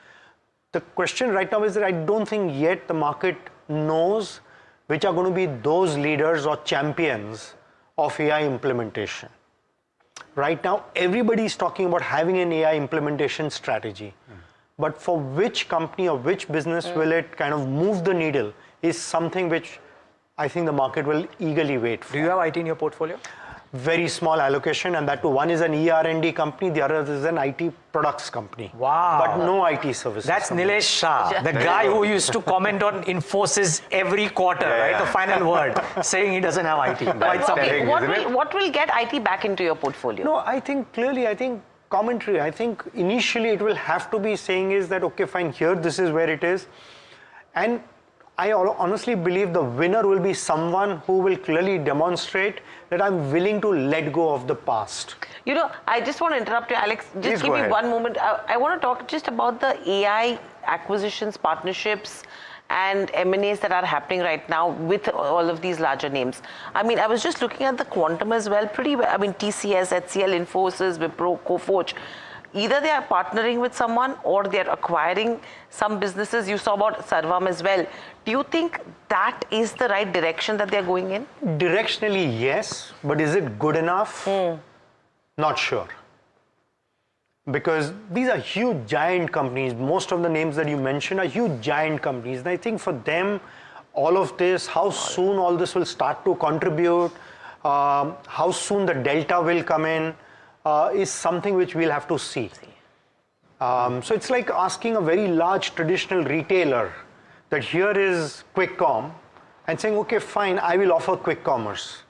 [SPEAKER 6] The question right now is that I don't think yet the market knows which are going to be those leaders or champions of AI implementation. Right now, everybody is talking about having an AI implementation strategy. But for which company or which business will it kind of move the needle is something which I think the market will eagerly wait for.
[SPEAKER 4] Do you have IT in your portfolio?
[SPEAKER 6] very small allocation, and that too, one is an ER&D company, the other is an IT products company.
[SPEAKER 4] Wow.
[SPEAKER 6] But no IT services.
[SPEAKER 4] That's Nilesh Shah, the guy who used to comment on Infosys every quarter, right? The final word, saying he doesn't have IT.
[SPEAKER 5] What will get IT back into your portfolio?
[SPEAKER 6] No, I think clearly, commentary, I think initially it will have to be saying is that, okay, fine, here, this is where it is. And I honestly believe the winner will be someone who will clearly demonstrate that I'm willing to let go of the past.
[SPEAKER 5] You know, I just want to interrupt you, Alex. Just
[SPEAKER 6] Please
[SPEAKER 5] give me
[SPEAKER 6] go
[SPEAKER 5] one moment. I want to talk just about the AI acquisitions, partnerships, and M&As that are happening right now with all of these larger names. I mean, I was just looking at the quantum as well, pretty well. I mean, TCS, HCL, Infosys, Wipro, Coforge. Either they are partnering with someone or they're acquiring some businesses. You saw about Sarvam as well. Do you think that is the right direction that they're going in?
[SPEAKER 6] Directionally, yes. But is it good enough? Not sure. Because these are huge, giant companies. Most of the names that you mentioned are huge, giant companies. And I think for them, all of this, how soon all this will start to contribute, how soon the delta will come in, is something which we'll have to see. So it's like asking a very large traditional retailer that here is quick com and saying, okay, fine, I will offer quick commerce.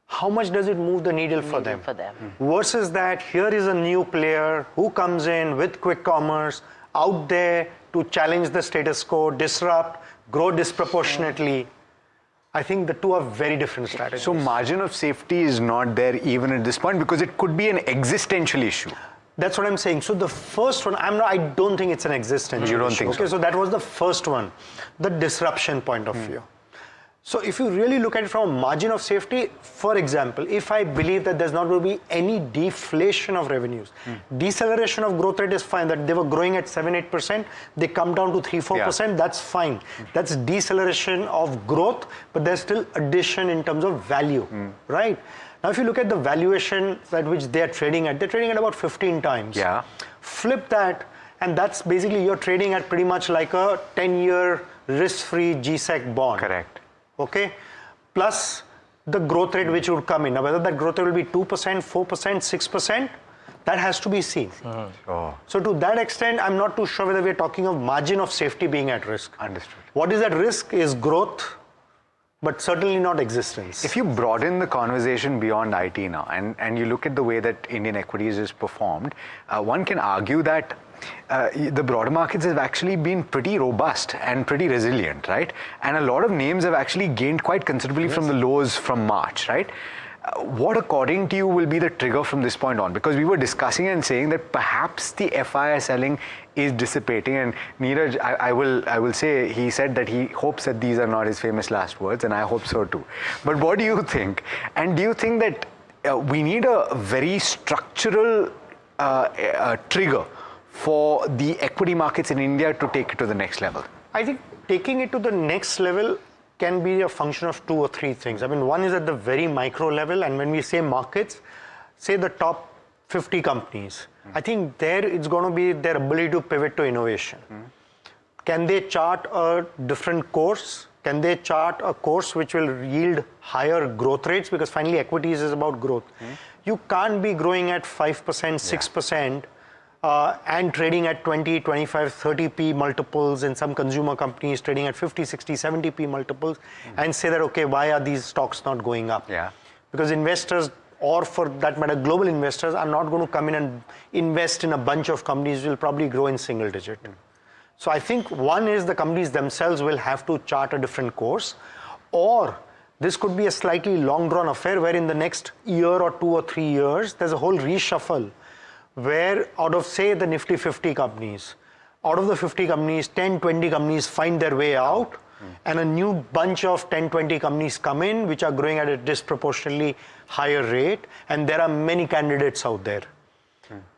[SPEAKER 6] How much does it move the needle for them? Versus that, here is a new player who comes in with quick commerce out there to challenge the status quo, disrupt, grow disproportionately. I think the two are very different strategies.
[SPEAKER 13] So margin of safety is not there even at this point because it could be an existential issue.
[SPEAKER 6] That's what I'm saying. So the first one, I don't think it's an existential issue.
[SPEAKER 13] You don't think so?
[SPEAKER 6] Okay, so that was the first one, the disruption point of view. So if you really look at it from a margin of safety, for example, if I believe that there's not going to be any deflation of revenues, deceleration of growth rate is fine, that they were growing at 7-8%, they come down to 3-4%, that's fine. That's deceleration of growth, but there's still addition in terms of value, right? Now, if you look at the valuation at which they're trading at about 15 times. Flip that, and that's basically you're trading at pretty much like a 10-year risk-free GSEC bond.
[SPEAKER 13] Correct.
[SPEAKER 6] Okay, plus the growth rate which would come in. Now, whether that growth rate will be 2%, 4%, 6%, that has to be seen. So to that extent, I'm not too sure whether we're talking of margin of safety being at risk.
[SPEAKER 13] Understood.
[SPEAKER 6] What is at risk is growth, but certainly not existence.
[SPEAKER 13] If you broaden the conversation beyond IT now, and you look at the way that Indian equities is performed, one can argue that the broader markets have actually been pretty robust and pretty resilient, right? And a lot of names have actually gained quite considerably from the lows from March, right? What, according to you, will be the trigger from this point on? Because we were discussing and saying that perhaps the FII selling is dissipating, and Neeraj, I will say, he said that he hopes that these are not his famous last words, and I hope so too. But what do you think? And do you think that we need a very structural trigger for the equity markets in India to take it to the next level?
[SPEAKER 6] I think taking it to the next level can be a function of 2 or 3 things. I mean, one is at the very micro level, and when we say markets, say the top 50 companies. I think there it's going to be their ability to pivot to innovation. Can they chart a different course? Can they chart a course which will yield higher growth rates? Because finally, equities is about growth. You can't be growing at 5%, 6%, and trading at 20, 25, 30p multiples, in some consumer companies trading at 50, 60, 70p multiples, and say that, okay, why are these stocks not going up? Because investors, or for that matter, global investors, are not going to come in and invest in a bunch of companies which will probably grow in single digit. So I think one is the companies themselves will have to chart a different course, or this could be a slightly long drawn affair where in the next year or 2 or 3 years, there's a whole reshuffle where out of, say, the Nifty 50 companies, out of the 50 companies, 10, 20 companies find their way out, and a new bunch of 10, 20 companies come in, which are growing at a disproportionately higher rate, and there are many candidates out there.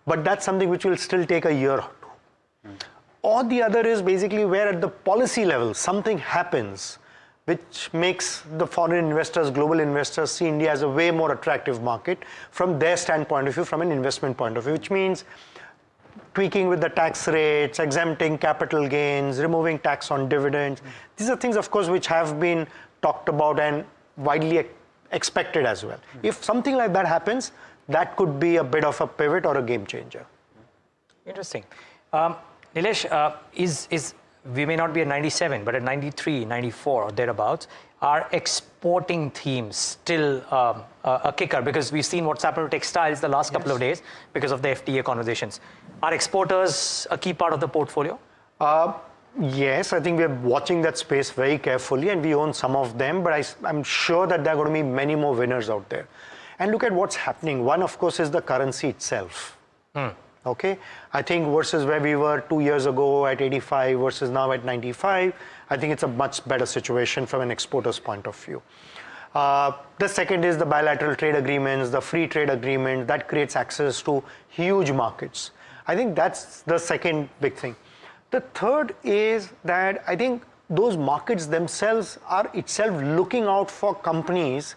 [SPEAKER 6] But that's something which will still take a year or 2. Or the other is basically where at the policy level, something happens which makes the foreign investors, global investors see India as a way more attractive market from their standpoint of view, from an investment point of view, which means tweaking with the tax rates, exempting capital gains, removing tax on dividends. These are things, of course, which have been talked about and widely expected as well. If something like that happens, that could be a bit of a pivot or a game changer.
[SPEAKER 4] Interesting. Nilesh, we may not be at 97, but at 93, 94 or thereabouts, are exporting themes still a kicker? Because we've seen what's happened to textiles the last couple of days because of the FTA conversations. Are exporters a key part of the portfolio?
[SPEAKER 6] Yes, I think we're watching that space very carefully and we own some of them, but I'm sure that there are going to be many more winners out there. And look at what's happening. One, of course, is the currency itself. Okay, I think versus where we were 2 years ago at 85 versus now at 95, I think it's a much better situation from an exporter's point of view. The second is the bilateral trade agreements, the free trade agreement, that creates access to huge markets. I think that's the second big thing. The third is that I think those markets themselves are itself looking out for companies.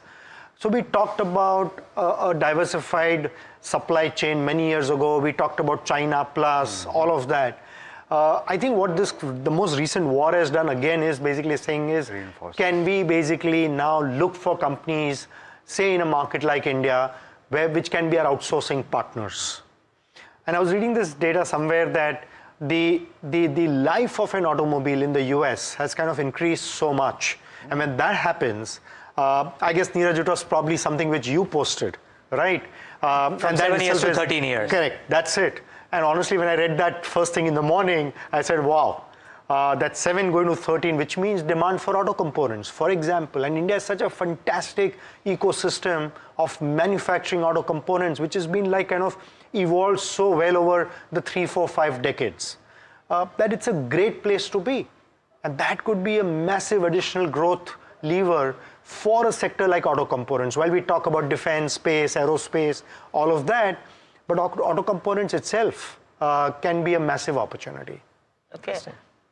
[SPEAKER 6] So we talked about a diversified supply chain many years ago. We talked about China Plus, all of that. I think what the most recent war has done again is basically saying is, can we basically now look for companies, say in a market like India, which can be our outsourcing partners. And I was reading this data somewhere that the life of an automobile in the US has kind of increased so much. And when that happens, I guess, Neeraj, it was probably something which you posted, right?
[SPEAKER 4] From 7 years to 13 years.
[SPEAKER 6] Correct, that's it. And honestly, when I read that first thing in the morning, I said, wow, that's 7 going to 13, which means demand for auto components, for example. And India is such a fantastic ecosystem of manufacturing auto components, which has been like kind of evolved so well over the 3, 4, 5 decades, that it's a great place to be. And that could be a massive additional growth lever for a sector like auto components. While we talk about defense, space, aerospace, all of that, but auto components itself can be a massive opportunity.
[SPEAKER 5] Okay.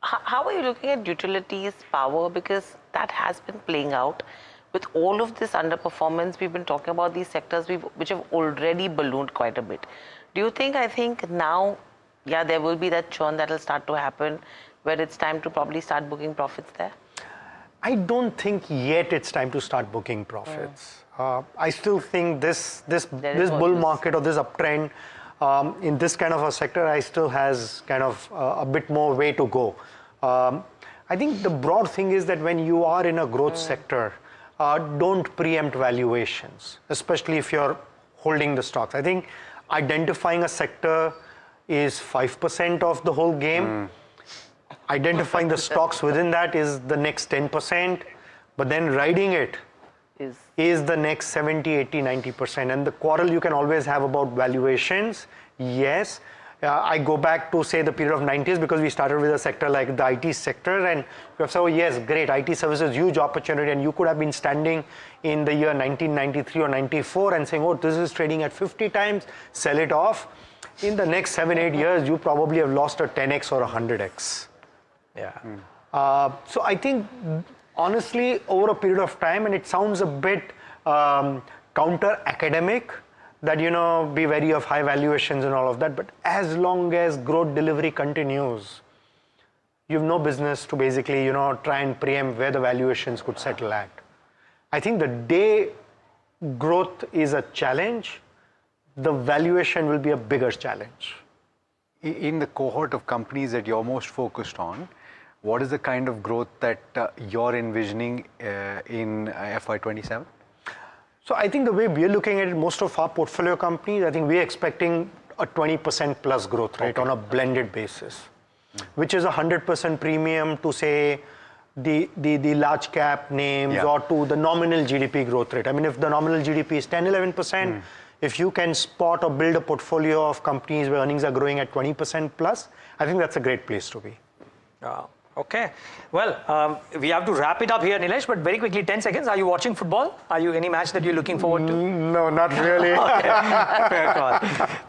[SPEAKER 5] How are you looking at utilities, power? Because that has been playing out. With all of this underperformance, we've been talking about these sectors which have already ballooned quite a bit. Do you think, now, yeah, there will be that churn that will start to happen where it's time to probably start booking profits there?
[SPEAKER 6] I don't think yet it's time to start booking profits. I still think this bull market or this uptrend in this kind of a sector, I still has kind of a bit more way to go. I think the broad thing is that when you are in a growth sector, don't preempt valuations, especially if you're holding the stocks. I think identifying a sector is 5% of the whole game. Identifying the stocks within that is the next 10%, but then riding it is the next 70, 80, 90%. And the quarrel you can always have about valuations, yes. I go back to, say, the period of 90s because we started with a sector like the IT sector, and you have said, oh yes, great, IT services, huge opportunity, and you could have been standing in the year 1993 or 94 and saying, oh, this is trading at 50 times, sell it off. In the next 7, 8 years, you probably have lost a 10x or a 100x.
[SPEAKER 4] Yeah.
[SPEAKER 6] So I think, honestly, over a period of time, and it sounds a bit counter-academic, that, be wary of high valuations and all of that, but as long as growth delivery continues, you have no business to basically, try and preempt where the valuations could settle at. I think the day growth is a challenge, the valuation will be a bigger challenge.
[SPEAKER 13] In the cohort of companies that you're most focused on, what is the kind of growth that you're envisioning in FY27?
[SPEAKER 6] So I think the way we're looking at it, most of our portfolio companies, I think we're expecting a 20% plus growth rate on a blended basis, which is a 100% premium to, say, the large cap names or to the nominal GDP growth rate. I mean, if the nominal GDP is 10, 11%, if you can spot or build a portfolio of companies where earnings are growing at 20% plus, I think that's a great place to be.
[SPEAKER 4] Okay. Well, we have to wrap it up here, Nilesh, but very quickly, 10 seconds. Are you watching football? Are you any match that you're looking forward to?
[SPEAKER 6] No, not really.
[SPEAKER 4] Fair call.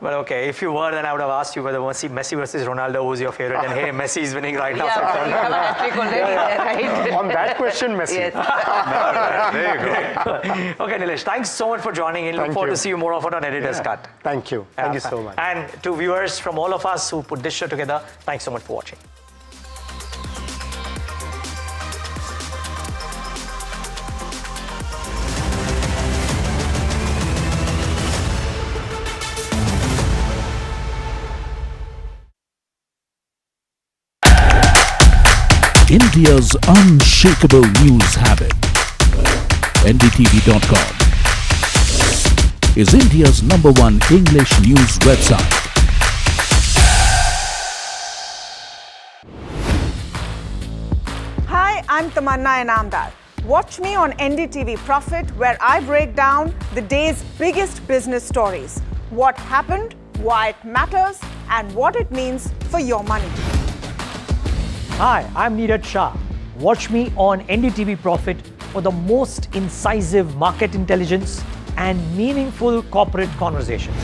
[SPEAKER 4] But okay, if you were, then I would have asked you whether Messi versus Ronaldo was your favorite. And hey, Messi is winning right now.
[SPEAKER 5] Yeah, you have a hat-trick already there, right?
[SPEAKER 6] On that question, Messi.
[SPEAKER 5] Yes.
[SPEAKER 13] There you go.
[SPEAKER 4] Okay, Nilesh, thanks so much for joining in. Look forward to see you more often on Editor's Cut.
[SPEAKER 6] Thank you. Thank you so much.
[SPEAKER 4] And to viewers from all of us who put this show together, thanks so much for watching.
[SPEAKER 2] India's unshakable news habit. NDTV.com is India's #1 English news website.
[SPEAKER 10] Hi, I'm Tamanna Inamdar. Watch me on NDTV Profit, where I break down the day's biggest business stories. What happened, why it matters, and what it means for your money.
[SPEAKER 7] Hi, I'm Neeraj Shah. Watch me on NDTV Profit for the most incisive market intelligence and meaningful corporate conversations.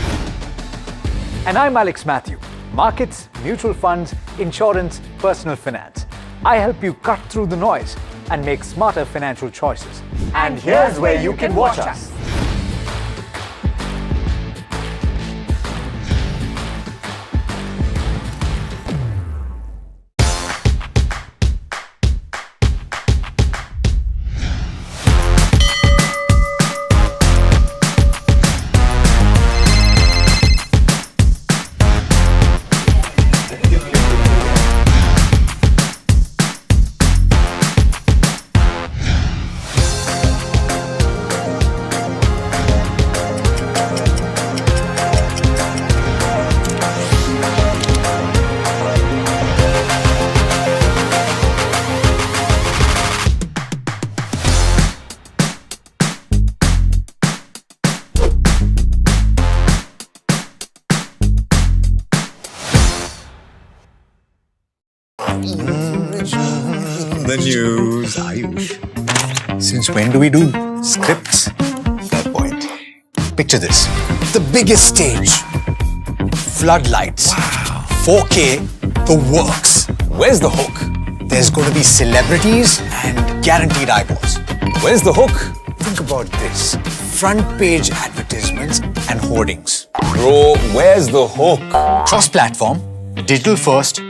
[SPEAKER 12] And I'm Alex Matthew. Markets, mutual funds, insurance, personal finance. I help you cut through the noise and make smarter financial choices. And here's where you can watch us.
[SPEAKER 1] The news, Ayush. Since when do we do scripts? Fair point. Picture this. The biggest stage. Floodlights. 4K, the works. Where's the hook? There's going to be celebrities and guaranteed eyeballs. Where's the hook? Think about this. Front page advertisements and hoardings.
[SPEAKER 22] Bro, where's the hook?
[SPEAKER 1] Cross-platform, digital first,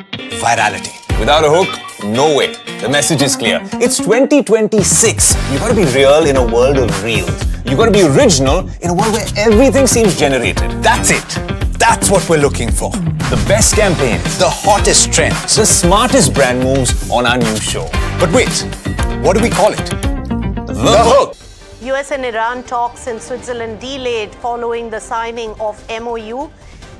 [SPEAKER 1] virality.
[SPEAKER 22] Without a hook, no way. The message is clear. It's 2026. You gotta be real in a world of reels. You gotta be original in a world where everything seems generated.
[SPEAKER 1] That's it. That's what we're looking for.
[SPEAKER 22] The best campaigns.
[SPEAKER 1] The hottest trends.
[SPEAKER 22] The smartest brand moves on our new show.
[SPEAKER 1] But wait, what do we call it?
[SPEAKER 22] The hook.
[SPEAKER 5] US and Iran talks in Switzerland delayed following the signing of MOU.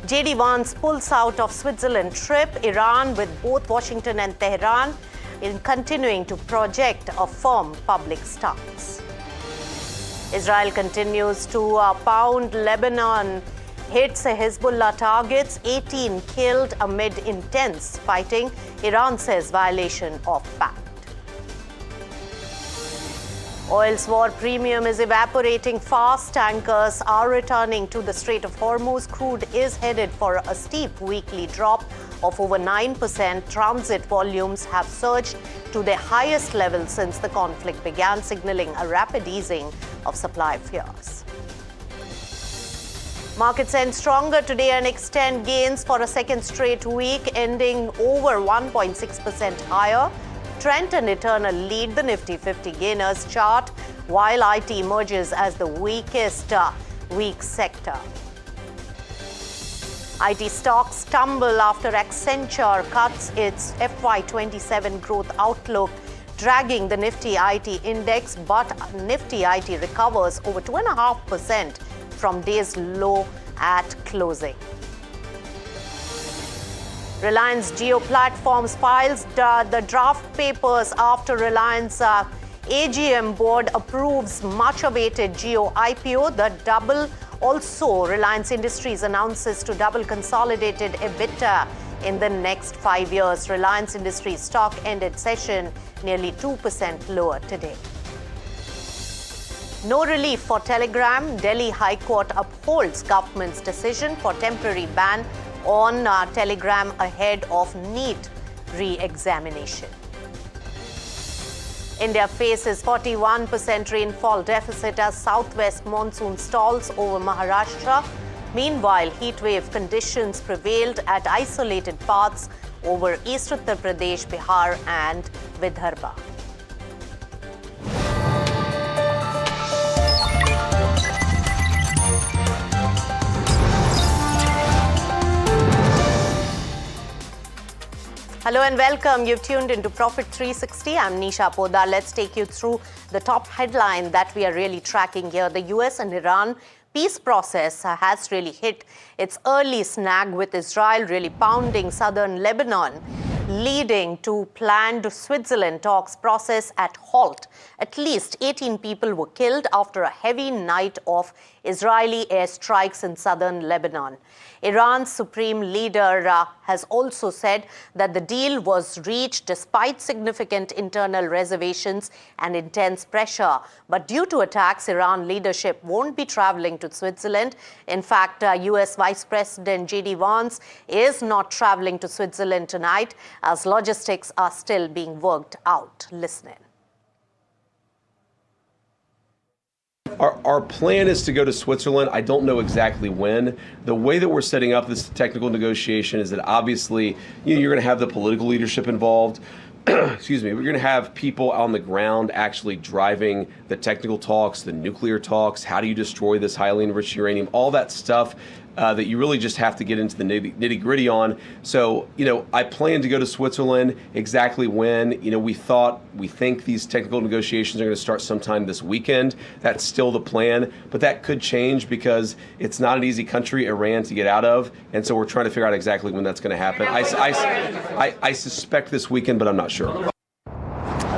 [SPEAKER 5] JD Vance pulls out of Switzerland trip. Iran, with both Washington and Tehran, in continuing to project a firm public stance. Israel continues to pound Lebanon, hits Hezbollah targets, 18 killed amid intense fighting. Iran says violation of pact. Oil's war premium is evaporating fast. Tankers are returning to the Strait of Hormuz. Crude is headed for a steep weekly drop of over 9%. Transit volumes have surged to their highest level since the conflict began, signaling a rapid easing of supply fears. Markets end stronger today and extend gains for a second straight week, ending over 1.6% higher. Trent and Eternal lead the Nifty 50 gainers chart, while IT emerges as the weakest weak sector. IT stocks stumble after Accenture cuts its FY27 growth outlook, dragging the Nifty IT index, but Nifty IT recovers over 2.5% from day's low at closing. Reliance Jio Platforms files the draft papers after Reliance AGM board approves much-awaited Jio IPO. The double also Reliance Industries announces to double consolidated EBITDA in the next 5 years. Reliance Industries stock ended session nearly 2% lower today. No relief for Telegram. Delhi High Court upholds government's decision for temporary ban on Telegram ahead of NEET re-examination. India faces 41% rainfall deficit as southwest monsoon stalls over Maharashtra. Meanwhile, heatwave conditions prevailed at isolated parts over East Uttar Pradesh, Bihar and Vidarbha.
[SPEAKER 17] Hello and welcome. You've tuned into Profit 360. I'm Nisha Poddar. Let's take you through the top headline that we are really tracking here. The US and Iran peace process has really hit its early snag, with Israel really pounding southern Lebanon, leading to planned Switzerland talks process at halt. At least 18 people were killed after a heavy night of Israeli airstrikes in southern Lebanon. Iran's supreme leader has also said that the deal was reached despite significant internal reservations and intense pressure. But due to attacks, Iran leadership won't be traveling to Switzerland. In fact, US Vice President J.D. Vance is not traveling to Switzerland tonight, as logistics are still being worked out. Listen in.
[SPEAKER 19] Our plan is to go to Switzerland. I don't know exactly when. The way that we're setting up this technical negotiation is that obviously you're going to have the political leadership involved. Excuse me. We're going to have people on the ground actually driving the technical talks, the nuclear talks. How do you destroy this highly enriched uranium? All that stuff that you really just have to get into the nitty gritty on. So, I plan to go to Switzerland. Exactly when, we think these technical negotiations are going to start sometime this weekend. That's still the plan, but that could change because it's not an easy country, Iran, to get out of. And so we're trying to figure out exactly when that's going to happen. I suspect this weekend, but I'm not sure.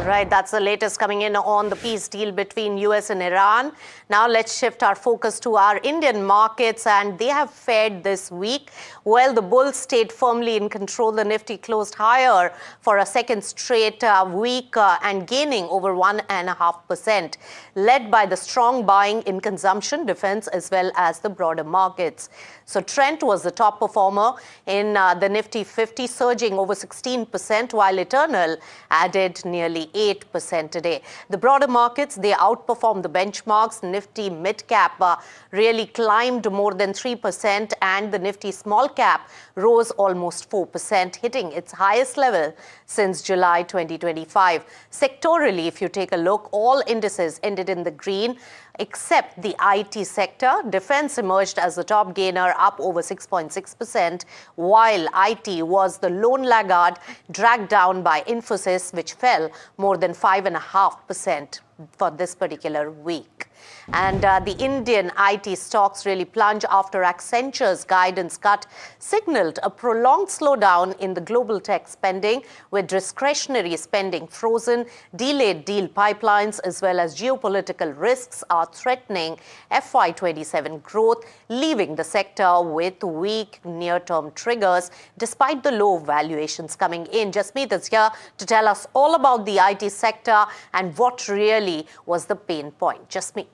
[SPEAKER 17] Right, that's the latest coming in on the peace deal between US and Iran. Now let's shift our focus to our Indian markets, and they have fared this week. Well, the bulls stayed firmly in control. The Nifty closed higher for a second straight week and gaining over 1.5%, led by the strong buying in consumption, defense, as well as the broader markets. So Trent was the top performer in the Nifty 50, surging over 16%, while Eternal added nearly 8% today. The broader markets, they outperformed the benchmarks. Nifty mid-cap really climbed more than 3%, and the Nifty small-cap rose almost 4%, hitting its highest level since July 2025. Sectorally, if you take a look, all indices ended in the green, except the IT sector. Defense emerged as the top gainer, up over 6.6%, while IT was the lone laggard, dragged down by Infosys, which fell more than 5.5% for this particular week. And the Indian IT stocks really plunged after Accenture's guidance cut signaled a prolonged slowdown in the global tech spending, with discretionary spending frozen. Delayed deal pipelines as well as geopolitical risks are threatening FY27 growth, leaving the sector with weak near-term triggers despite the low valuations coming in. Jasmeet is here to tell us all about the IT sector and what really was the pain point. Jasmeet.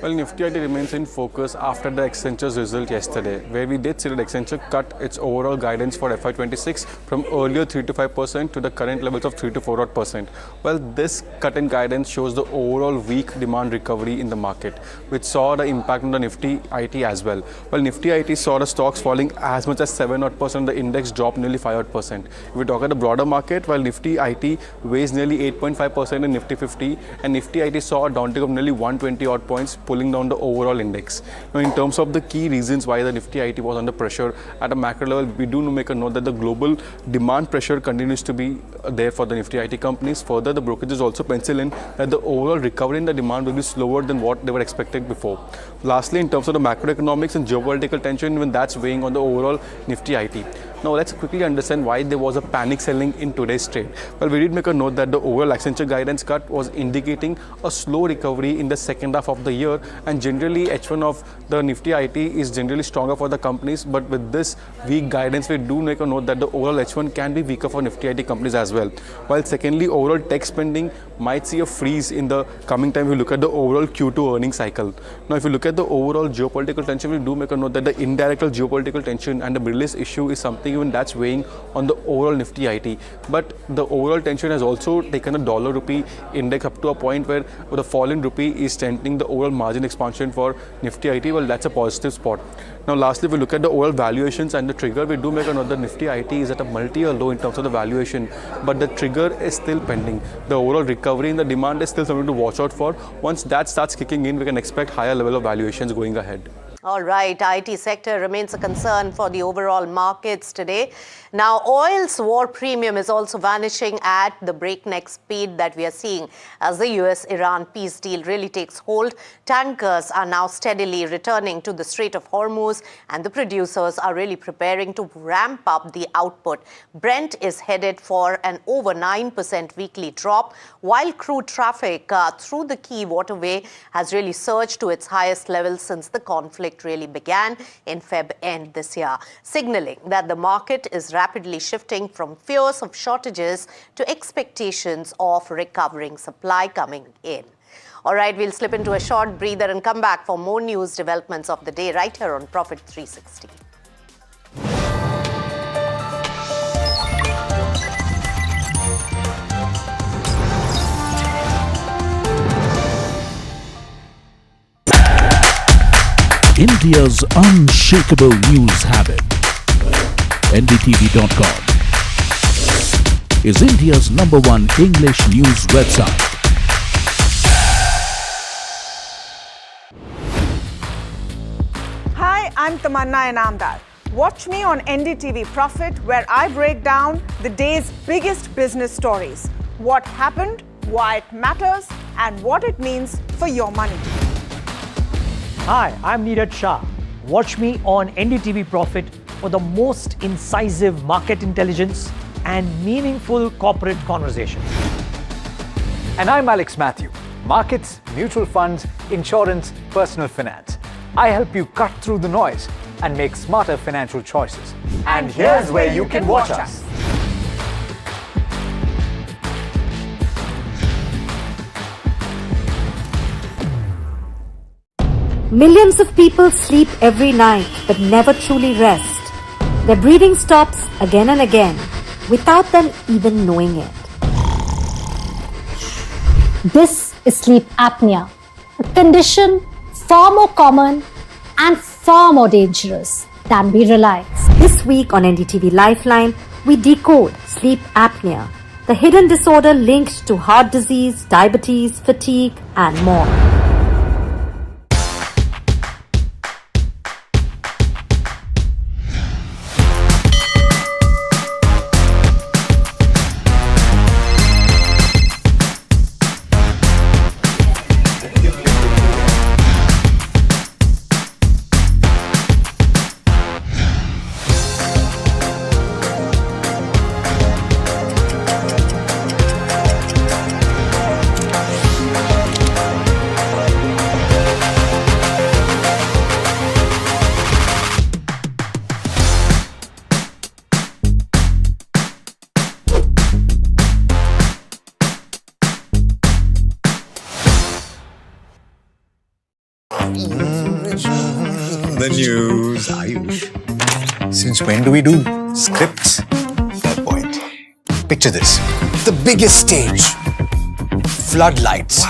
[SPEAKER 23] Well, Nifty IT remains in focus after the Accenture's result yesterday, where we did see that Accenture cut its overall guidance for FY26 from earlier 3 to 5% to the current levels of 3 to 4%. Well, this cut in guidance shows the overall weak demand recovery in the market, which saw the impact on the Nifty IT as well. Well, Nifty IT saw the stocks falling as much as 7%, the index dropped nearly 5%. If we talk about the broader market, while Nifty IT weighs nearly 8.5% in Nifty 50, and Nifty IT saw a downtick of nearly 120 odd points, pulling down the overall index. Now, in terms of the key reasons why the Nifty IT was under pressure at a macro level, we do make a note that the global demand pressure continues to be there for the Nifty IT companies. Further, the brokerages also pencil in that the overall recovery in the demand will be slower than what they were expected before. Lastly, in terms of the macroeconomics and geopolitical tension, even that's weighing on the overall Nifty IT. Now, let's quickly understand why there was a panic selling in today's trade. Well, we did make a note that the overall Accenture guidance cut was indicating a slow recovery in the second half of the year, and generally H1 of the Nifty IT is generally stronger for the companies, but with this weak guidance, we do make a note that the overall H1 can be weaker for Nifty IT companies as well. While secondly, overall tech spending might see a freeze in the coming time if you look at the overall Q2 earnings cycle. Now, if you look at the overall geopolitical tension, we do make a note that the indirect geopolitical tension and the Middle East issue is something even that's weighing on the overall Nifty IT. But the overall tension has also taken the dollar-rupee index up to a point where the fall in rupee is strengthening the overall margin expansion for Nifty IT. Well, that's a positive spot. Now, lastly, if we look at the overall valuations and the trigger, we do make a note that Nifty IT is at a multi-year low in terms of the valuation, but the trigger is still pending. The overall recovery in the demand is still something to watch out for. Once that starts kicking in, we can expect higher level of valuations going ahead.
[SPEAKER 17] All right, IT sector remains a concern for the overall markets today. Now, oil's war premium is also vanishing at the breakneck speed that we are seeing as the US-Iran peace deal really takes hold. Tankers are now steadily returning to the Strait of Hormuz, and the producers are really preparing to ramp up the output. Brent is headed for an over 9% weekly drop, while crude traffic through the key waterway has really surged to its highest level since the conflict really began in Feb end this year, signaling that the market is rapidly shifting from fears of shortages to expectations of recovering supply coming in. All right, we'll slip into a short breather and come back for more news developments of the day right here on Profit 360.
[SPEAKER 2] India's unshakable news habit. NDTV.com is India's #1 English news website.
[SPEAKER 10] Hi, I'm Tamanna Inamdar. Watch me on NDTV Profit, where I break down the day's biggest business stories. What happened, why it matters, and what it means for your money.
[SPEAKER 7] Hi, I'm Neeraj Shah. Watch me on NDTV Profit for the most incisive market intelligence and meaningful corporate conversations.
[SPEAKER 12] And I'm Alex Matthew. Markets, mutual funds, insurance, personal finance. I help you cut through the noise and make smarter financial choices. And here's where you can watch us.
[SPEAKER 14] Millions of people sleep every night but never truly rest. Their breathing stops again and again without them even knowing it.
[SPEAKER 21] This is sleep apnea, a condition far more common and far more dangerous than we realize.
[SPEAKER 14] This week on NDTV Lifeline, we decode sleep apnea, the hidden disorder linked to heart disease, diabetes, fatigue, and more.
[SPEAKER 1] The news, Ayush. Since when do we do scripts? Fair point. Picture this. The biggest stage. Floodlights.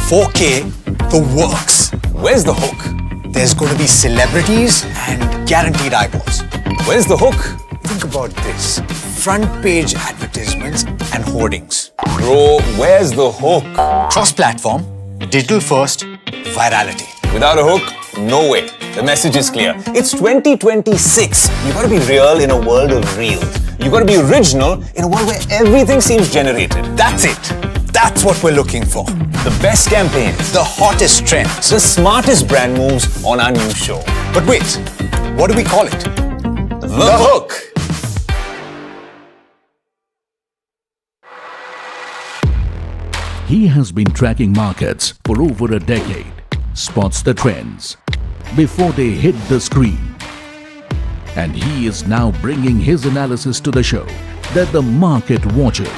[SPEAKER 1] 4K, the works. Where's the hook? There's going to be celebrities and guaranteed eyeballs. Where's the hook? Think about this. Front page advertisements and hoardings.
[SPEAKER 22] Bro, where's the hook?
[SPEAKER 1] Cross-platform, digital first, virality.
[SPEAKER 22] Without a hook, no way. The message is clear. It's 2026. You gotta be real in a world of reels. You gotta be original in a world where everything seems generated.
[SPEAKER 1] That's it. That's what we're looking for.
[SPEAKER 22] The best campaigns.
[SPEAKER 1] The hottest trends.
[SPEAKER 22] The smartest brand moves on our new show.
[SPEAKER 1] But wait, what do we call it?
[SPEAKER 22] The Hook.
[SPEAKER 2] He has been tracking markets for over a decade, spots the trends before they hit the screen. And he is now bringing his analysis to the show that the market watches.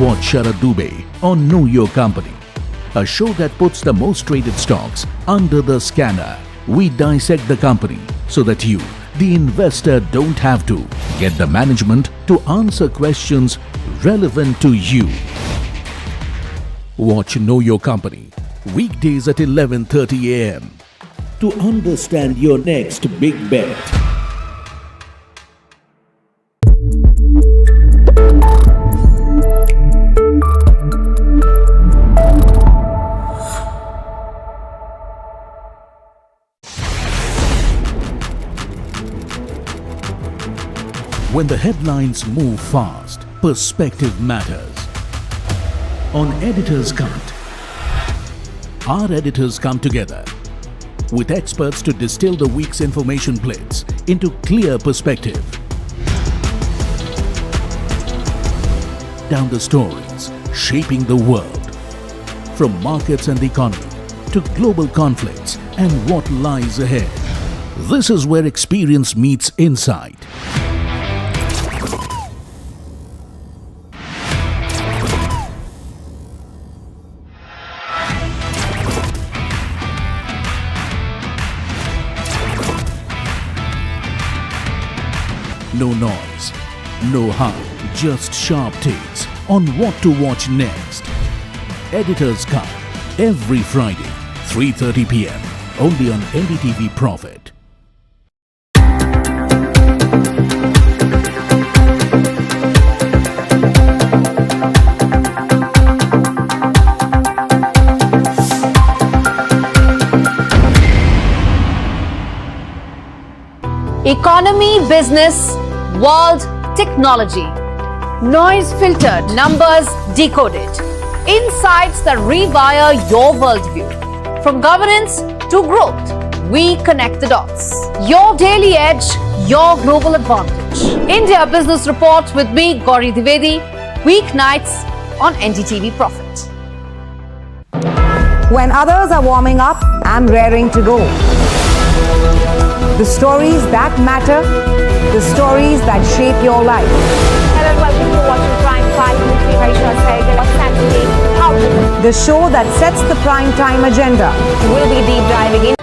[SPEAKER 2] Watch Sharad Dubey on Know Your Company, a show that puts the most traded stocks under the scanner. We dissect the company so that you, the investor, don't have to get the management to answer questions relevant to you. Watch Know Your Company weekdays at 11:30 a.m. to understand your next big bet. When the headlines move fast, perspective matters. On Editor's Cut, our editors come together with experts to distill the week's information plates into clear perspective. Down the stories shaping the world, from markets and the economy to global conflicts and what lies ahead. This is where experience meets insight. No noise, no hype, just sharp takes on what to watch next. Editor's Cut, every Friday, 3:30 p.m. only on NDTV Profit.
[SPEAKER 3] Economy, business, world, technology. Noise filtered, numbers decoded. Insights that rewire your worldview. From governance to growth, we connect the dots. Your daily edge, your global advantage. India Business Report with me, Gauri Dwivedi, weeknights on NDTV Profit.
[SPEAKER 18] When others are warming up, I'm raring to go. The stories that matter, the stories that shape your life.
[SPEAKER 20] Hello and welcome to watching Prime 5 with me, Raisha Sehgal. What's that today? How?
[SPEAKER 18] The show that sets the prime time agenda.
[SPEAKER 20] We'll be deep diving in.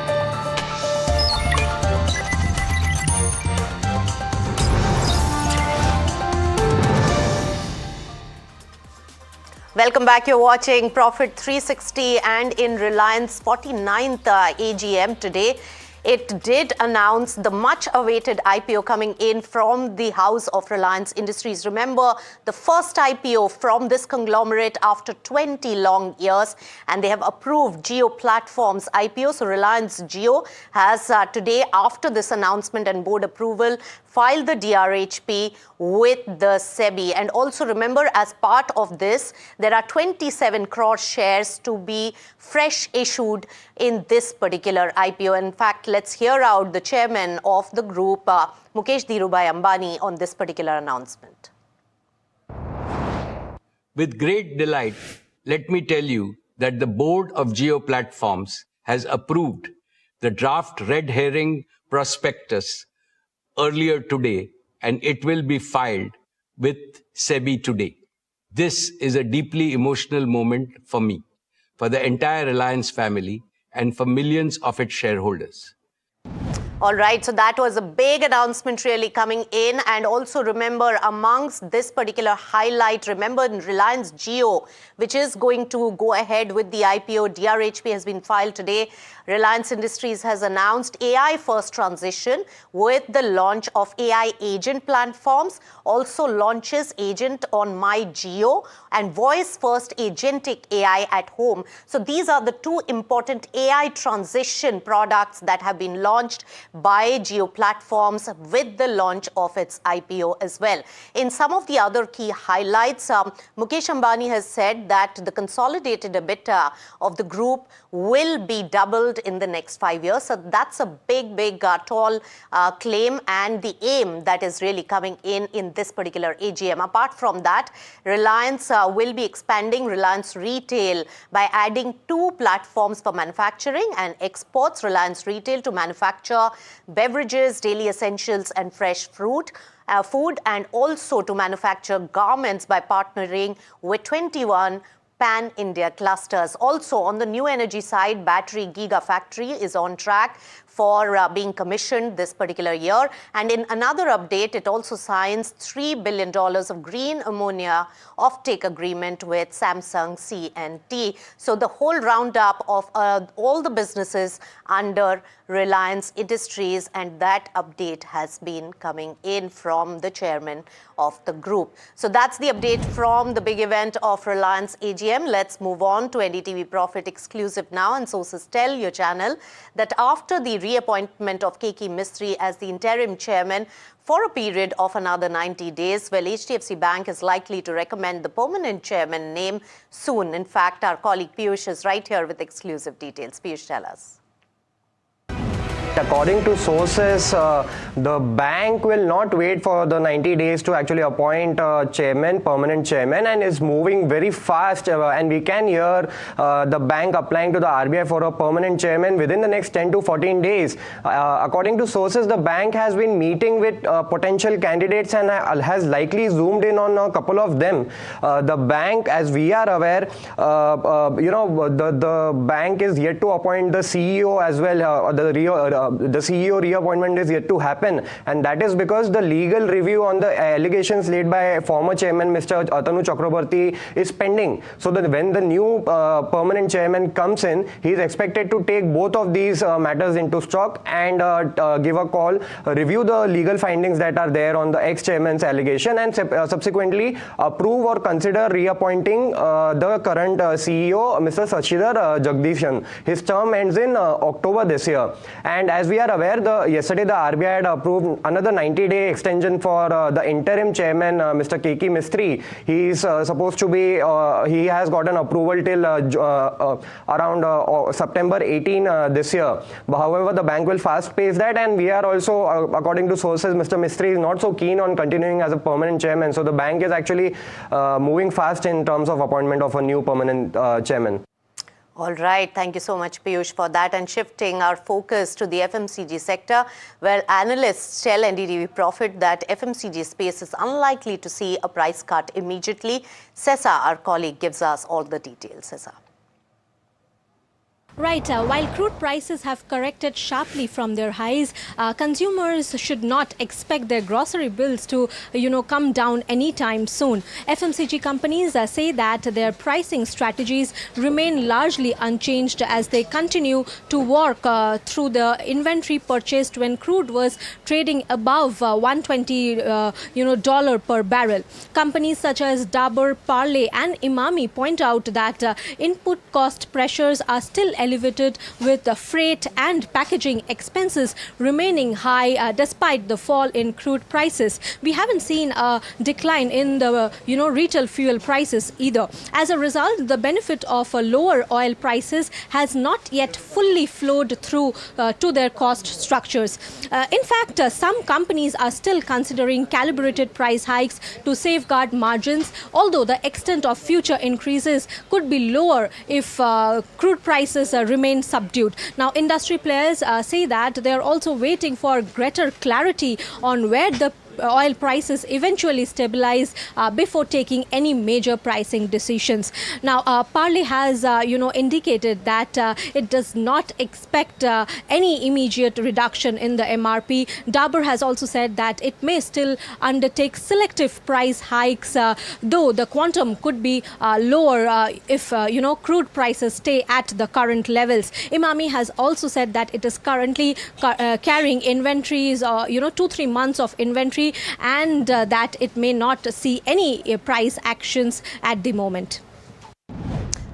[SPEAKER 17] Welcome back. You're watching Profit 360 and in Reliance 49th AGM today. It did announce the much-awaited IPO coming in from the House of Reliance Industries. Remember, the first IPO from this conglomerate after 20 long years, and they have approved Jio Platforms IPO. So Reliance Jio has today, after this announcement and board approval, filed the DRHP with the SEBI. And also remember, as part of this, there are 27 crore shares to be fresh issued in this particular IPO. In fact, let's hear out the chairman of the group, Mukesh Dhirubhai Ambani, on this particular announcement.
[SPEAKER 24] With great delight, let me tell you that the board of Jio Platforms has approved the draft red herring prospectus earlier today, and it will be filed with SEBI today. This is a deeply emotional moment for me, for the entire Reliance family, and for millions of its shareholders.
[SPEAKER 17] All right, so that was a big announcement really coming in. And also remember, amongst this particular highlight, remember Reliance Jio, which is going to go ahead with the IPO. DRHP has been filed today. Reliance Industries has announced AI first transition with the launch of AI agent platforms, also launches agent on My Jio and voice first agentic AI at home. So these are the two important AI transition products that have been launched by Jio Platforms with the launch of its IPO as well. In some of the other key highlights, Mukesh Ambani has said that the consolidated EBITDA of the group will be doubled in the next 5 years. So that's a big, tall claim and the aim that is really coming in this particular AGM. Apart from that, Reliance will be expanding Reliance Retail by adding 2 platforms for manufacturing and exports. Reliance Retail to manufacture beverages, daily essentials and fresh fruit. Food, and also to manufacture garments by partnering with 21 pan-India clusters. Also, on the new energy side, battery gigafactory is on track for being commissioned this particular year. And in another update, it also signs $3 billion of green ammonia offtake agreement with Samsung C&T. So the whole roundup of all the businesses under Reliance Industries, and that update has been coming in from the chairman of the group. So that's the update from the big event of Reliance AGM. p.m. Let's move on to NDTV Profit exclusive now. And sources tell your channel that after the reappointment of K.K. Mistry as the interim chairman for a period of another 90 days, well, HDFC Bank is likely to recommend the permanent chairman name soon. In fact, our colleague Piyush is right here with exclusive details. Piyush, tell us.
[SPEAKER 8] According to sources, the bank will not wait for the 90 days to actually appoint a chairman, permanent chairman, and is moving very fast. And we can hear the bank applying to the RBI for a permanent chairman within the next 10 to 14 days. According to sources, the bank has been meeting with potential candidates and has likely zoomed in on a couple of them. The bank, as we are aware, the bank is yet to appoint the CEO as well. The CEO reappointment is yet to happen, and that is because the legal review on the allegations laid by former chairman Mr. Atanu Chakraborty is pending. So that when the new permanent chairman comes in, he is expected to take both of these matters into stock and give a call, review the legal findings that are there on the ex-chairman's allegation, and subsequently approve or consider reappointing the current CEO, Mr. Sachidhar Jagdishan. His term ends in October this year. And as we are aware, yesterday the RBI had approved another 90-day extension for the interim chairman, Mr. K.K. Mistry. He is supposed to be, he has gotten approval till around September 18 this year. But however, the bank will fast pace that, and we are also, according to sources, Mr. Mistry is not so keen on continuing as a permanent chairman. So the bank is actually moving fast in terms of appointment of a new permanent chairman.
[SPEAKER 17] All right. Thank you so much, Piyush, for that. And shifting our focus to the FMCG sector, where analysts tell NDTV Profit that FMCG space is unlikely to see a price cut immediately. Sessa, our colleague, gives us all the details. Sessa.
[SPEAKER 11] Right. While crude prices have corrected sharply from their highs, consumers should not expect their grocery bills to, come down anytime soon. FMCG companies say that their pricing strategies remain largely unchanged as they continue to work through the inventory purchased when crude was trading above $120 per barrel. Companies such as Dabur, Parle and Imami point out that input cost pressures are still elevated, with the freight and packaging expenses remaining high despite the fall in crude prices. We haven't seen a decline in the retail fuel prices either. As a result, the benefit of lower oil prices has not yet fully flowed through to their cost structures. In fact, some companies are still considering calibrated price hikes to safeguard margins, although the extent of future increases could be lower if crude prices remain subdued. Now, industry players say that they are also waiting for greater clarity on where the oil prices eventually stabilize before taking any major pricing decisions. Now, Parle has, indicated that it does not expect any immediate reduction in the MRP. Dabur has also said that it may still undertake selective price hikes, though the quantum could be lower if, crude prices stay at the current levels. Imami has also said that it is currently carrying inventories, 2-3 months of inventory, and that it may not see any price actions at the moment.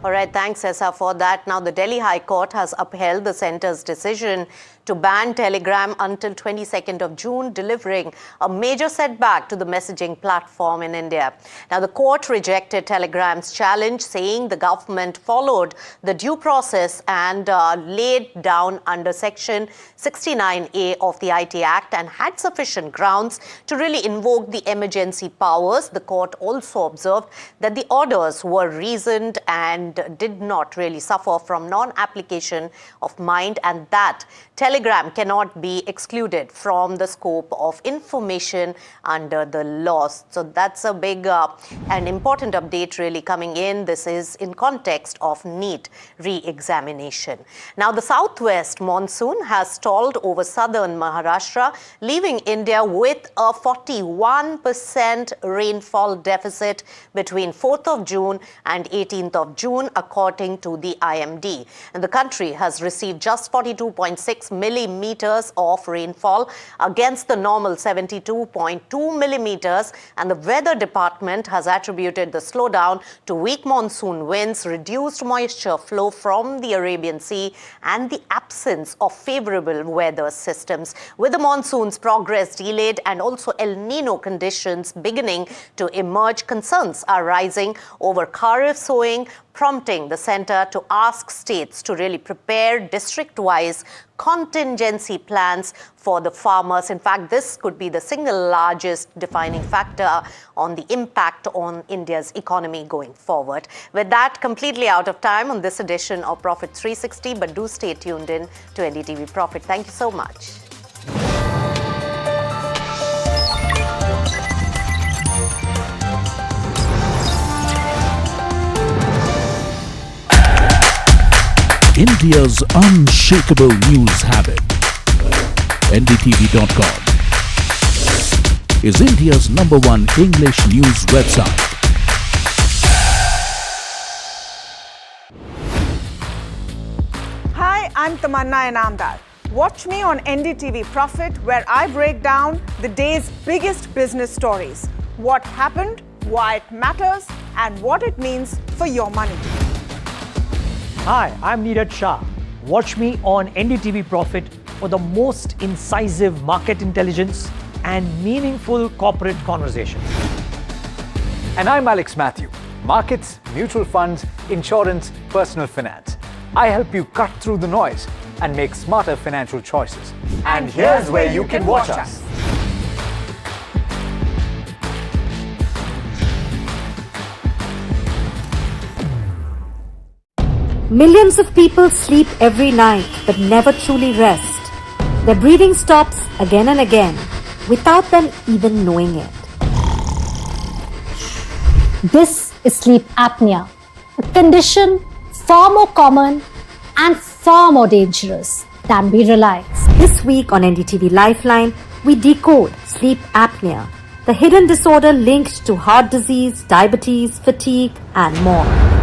[SPEAKER 17] All right, thanks, Sessa, for that. Now, the Delhi High Court has upheld the centre's decision to ban Telegram until 22nd of June, delivering a major setback to the messaging platform in India. Now, the court rejected Telegram's challenge, saying the government followed the due process and laid down under Section 69A of the IT Act and had sufficient grounds to really invoke the emergency powers. The court also observed that the orders were reasoned and did not really suffer from non-application of mind, and that Telegram cannot be excluded from the scope of information under the laws. So that's a big and important update really coming in. This is in context of NEET re-examination. Now, the southwest monsoon has stalled over southern Maharashtra, leaving India with a 41% rainfall deficit between 4th of June and 18th of June. June, according to the IMD. And the country has received just 42.6 millimeters of rainfall against the normal 72.2 millimeters. And the Weather Department has attributed the slowdown to weak monsoon winds, reduced moisture flow from the Arabian Sea, and the absence of favorable weather systems. With the monsoon's progress delayed and also El Nino conditions beginning to emerge, concerns are rising over Kharif sowing, prompting the centre to ask states to really prepare district-wise contingency plans for the farmers. In fact, this could be the single largest defining factor on the impact on India's economy going forward. With that, completely out of time on this edition of Profit 360, but do stay tuned in to NDTV Profit. Thank you so much.
[SPEAKER 2] India's unshakable news habit. NDTV.com is India's #1 English news website.
[SPEAKER 10] Hi, I'm Tamanna Inamdar. Watch me on NDTV Profit, where I break down the day's biggest business stories. What happened, why it matters, and what it means for your money.
[SPEAKER 7] Hi, I'm Neeraj Shah. Watch me on NDTV Profit for the most incisive market intelligence and meaningful corporate conversation.
[SPEAKER 12] And I'm Alex Matthew. Markets, mutual funds, insurance, personal finance. I help you cut through the noise and make smarter financial choices. And here's where you can watch us.
[SPEAKER 14] Millions of people sleep every night but never truly rest. Their breathing stops again and again without them even knowing it.
[SPEAKER 21] This is sleep apnea, a condition far more common and far more dangerous than we realize.
[SPEAKER 14] This week on NDTV Lifeline, we decode sleep apnea, the hidden disorder linked to heart disease, diabetes, fatigue, and more.